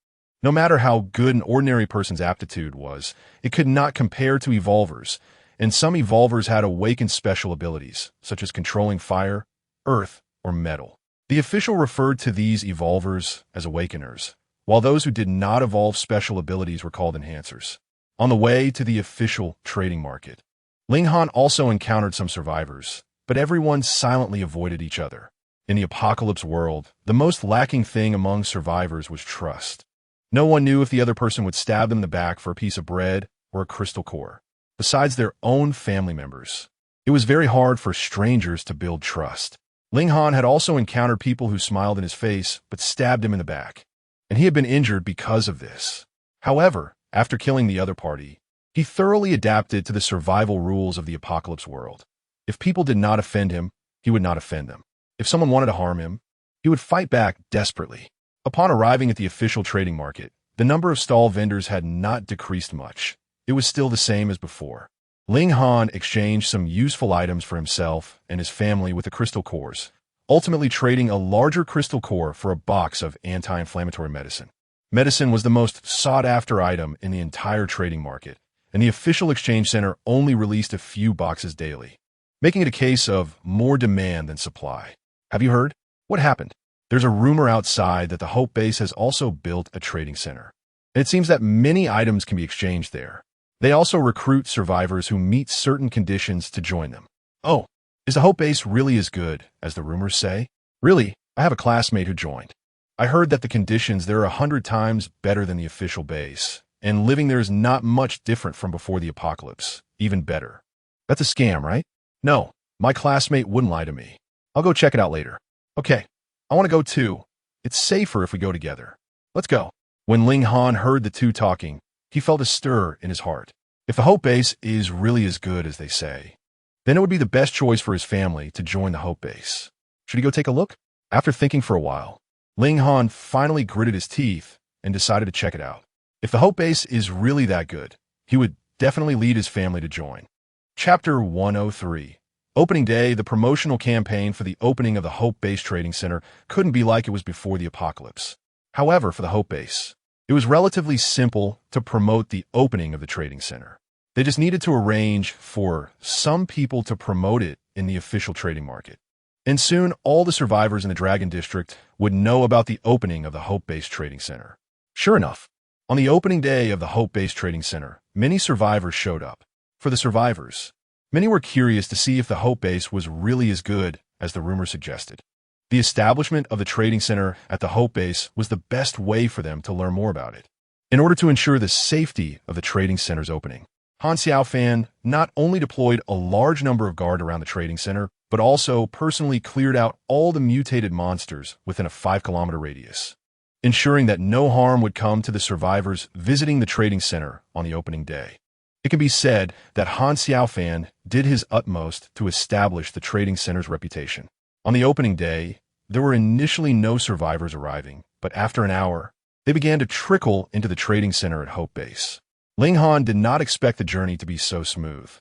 No matter how good an ordinary person's aptitude was, it could not compare to evolvers, and some evolvers had awakened special abilities, such as controlling fire, earth, or metal. The official referred to these evolvers as awakeners, while those who did not evolve special abilities were called enhancers. On the way to the official trading market, Ling Han also encountered some survivors, but everyone silently avoided each other. In the apocalypse world, the most lacking thing among survivors was trust. No one knew if the other person would stab them in the back for a piece of bread or a crystal core, besides their own family members. It was very hard for strangers to build trust. Ling Han had also encountered people who smiled in his face but stabbed him in the back, and he had been injured because of this. However, after killing the other party, he thoroughly adapted to the survival rules of the apocalypse world. If people did not offend him, he would not offend them. If someone wanted to harm him, he would fight back desperately. Upon arriving at the official trading market, the number of stall vendors had not decreased much. It was still the same as before. Ling Han exchanged some useful items for himself and his family with the crystal cores, ultimately trading a larger crystal core for a box of anti-inflammatory medicine. Medicine was the most sought-after item in the entire trading market, and the official exchange center only released a few boxes daily, making it a case of more demand than supply. Have you heard? What happened? There's a rumor outside that the Hope Base has also built a trading center. And it seems that many items can be exchanged there. They also recruit survivors who meet certain conditions to join them. Oh, is the Hope Base really as good as the rumors say? Really, I have a classmate who joined. I heard that the conditions there are 100 times better than the official base, and living there is not much different from before the apocalypse, even better. That's a scam, right? No, my classmate wouldn't lie to me. I'll go check it out later. Okay. I want to go too. It's safer if we go together. Let's go. When Ling Han heard the two talking, he felt a stir in his heart. If the Hope Base is really as good as they say, then it would be the best choice for his family to join the Hope Base. Should he go take a look? After thinking for a while, Ling Han finally gritted his teeth and decided to check it out. If the Hope Base is really that good, he would definitely lead his family to join. Chapter 103. Opening day, the promotional campaign for the opening of the Hope Base Trading Center couldn't be like it was before the apocalypse. However, for the Hope Base, it was relatively simple to promote the opening of the trading center. They just needed to arrange for some people to promote it in the official trading market. And soon, all the survivors in the Dragon District would know about the opening of the Hope Base Trading Center. Sure enough, on the opening day of the Hope Base Trading Center, many survivors showed up. For the survivors, many were curious to see if the Hope Base was really as good as the rumor suggested. The establishment of the trading center at the Hope Base was the best way for them to learn more about it. In order to ensure the safety of the trading center's opening, Han Xiaofan not only deployed a large number of guards around the trading center, but also personally cleared out all the mutated monsters within a 5-kilometer radius, ensuring that no harm would come to the survivors visiting the trading center on the opening day. It can be said that Han Xiaofan did his utmost to establish the trading center's reputation. On the opening day, there were initially no survivors arriving, but after an hour, they began to trickle into the trading center at Hope Base. Ling Han did not expect the journey to be so smooth.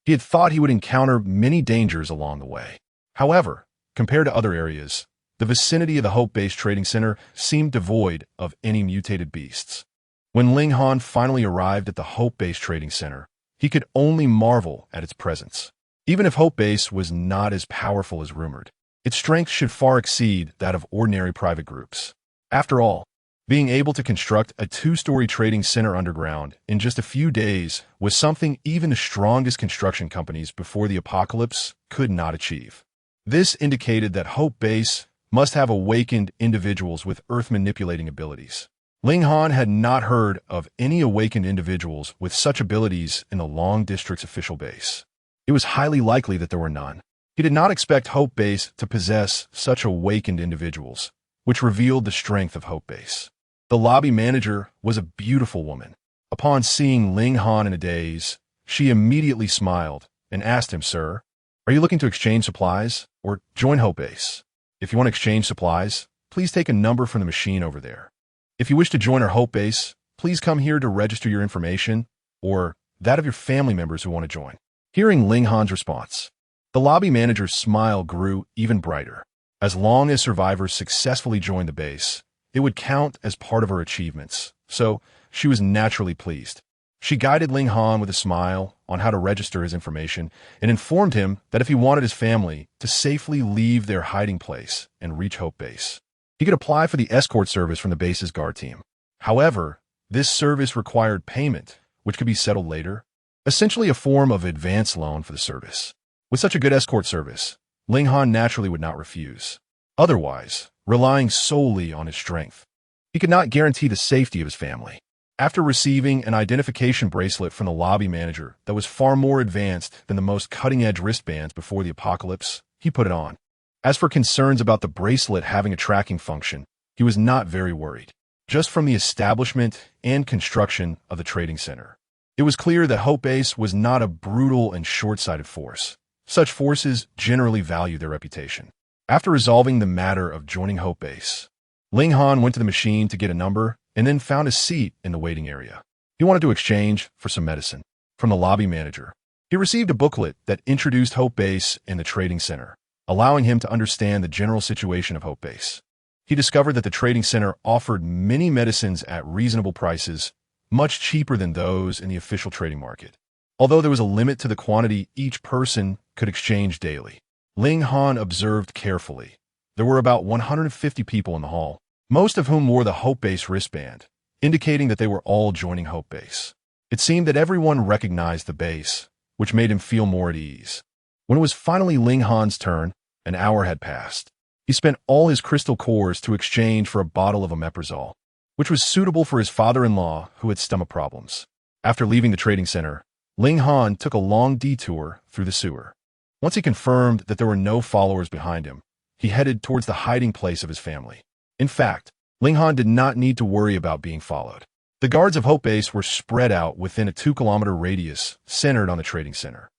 He had thought he would encounter many dangers along the way. However, compared to other areas, the vicinity of the Hope Base Trading Center seemed devoid of any mutated beasts. When Ling Han finally arrived at the Hope Base Trading Center, he could only marvel at its presence. Even if Hope Base was not as powerful as rumored, its strength should far exceed that of ordinary private groups. After all, being able to construct a 2-story trading center underground in just a few days was something even the strongest construction companies before the apocalypse could not achieve. This indicated that Hope Base must have awakened individuals with earth-manipulating abilities. Ling Han had not heard of any awakened individuals with such abilities in the Long District's official base. It was highly likely that there were none. He did not expect Hope Base to possess such awakened individuals, which revealed the strength of Hope Base. The lobby manager was a beautiful woman. Upon seeing Ling Han in a daze, she immediately smiled and asked him, "Sir, are you looking to exchange supplies or join Hope Base? If you want to exchange supplies, please take a number from the machine over there. If you wish to join our Hope Base, please come here to register your information or that of your family members who want to join." Hearing Ling Han's response, the lobby manager's smile grew even brighter. As long as survivors successfully joined the base, it would count as part of her achievements, so she was naturally pleased. She guided Ling Han with a smile on how to register his information and informed him that if he wanted his family to safely leave their hiding place and reach Hope Base, he could apply for the escort service from the base's guard team. However, this service required payment, which could be settled later, essentially a form of advance loan for the service. With such a good escort service, Ling Han naturally would not refuse. Otherwise, relying solely on his strength, he could not guarantee the safety of his family. After receiving an identification bracelet from the lobby manager that was far more advanced than the most cutting-edge wristbands before the apocalypse, he put it on. As for concerns about the bracelet having a tracking function, he was not very worried. Just from the establishment and construction of the trading center, it was clear that Hope Base was not a brutal and short-sighted force. Such forces generally value their reputation. After resolving the matter of joining Hope Base, Ling Han went to the machine to get a number and then found a seat in the waiting area. He wanted to exchange for some medicine. From the lobby manager, he received a booklet that introduced Hope Base and the trading center, allowing him to understand the general situation of Hope Base. He discovered that the trading center offered many medicines at reasonable prices, much cheaper than those in the official trading market. Although there was a limit to the quantity each person could exchange daily, Ling Han observed carefully. There were about 150 people in the hall, most of whom wore the Hope Base wristband, indicating that they were all joining Hope Base. It seemed that everyone recognized the base, which made him feel more at ease. When it was finally Ling Han's turn, an hour had passed. He spent all his crystal cores to exchange for a bottle of omeprazole, which was suitable for his father-in-law who had stomach problems. After leaving the trading center, Ling Han took a long detour through the sewer. Once he confirmed that there were no followers behind him, he headed towards the hiding place of his family. In fact, Ling Han did not need to worry about being followed. The guards of Hope Base were spread out within a 2-kilometer radius centered on the trading center,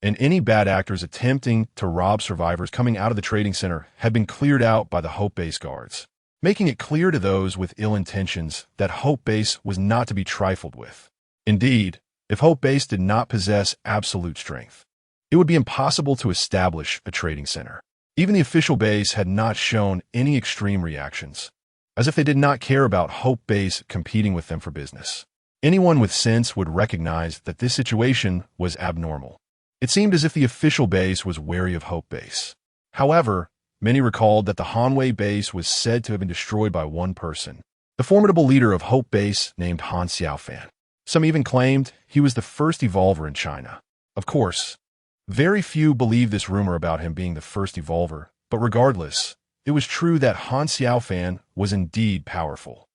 and any bad actors attempting to rob survivors coming out of the trading center had been cleared out by the Hope Base guards, making it clear to those with ill intentions that Hope Base was not to be trifled with. Indeed, if Hope Base did not possess absolute strength, it would be impossible to establish a trading center. Even the official base had not shown any extreme reactions, as if they did not care about Hope Base competing with them for business. Anyone with sense would recognize that this situation was abnormal. It seemed as if the official base was wary of Hope Base. However, many recalled that the Hanwei base was said to have been destroyed by one person, the formidable leader of Hope Base named Han Xiaofan. Some even claimed he was the first evolver in China. Of course, very few believed this rumor about him being the first evolver, but regardless, it was true that Han Xiaofan was indeed powerful.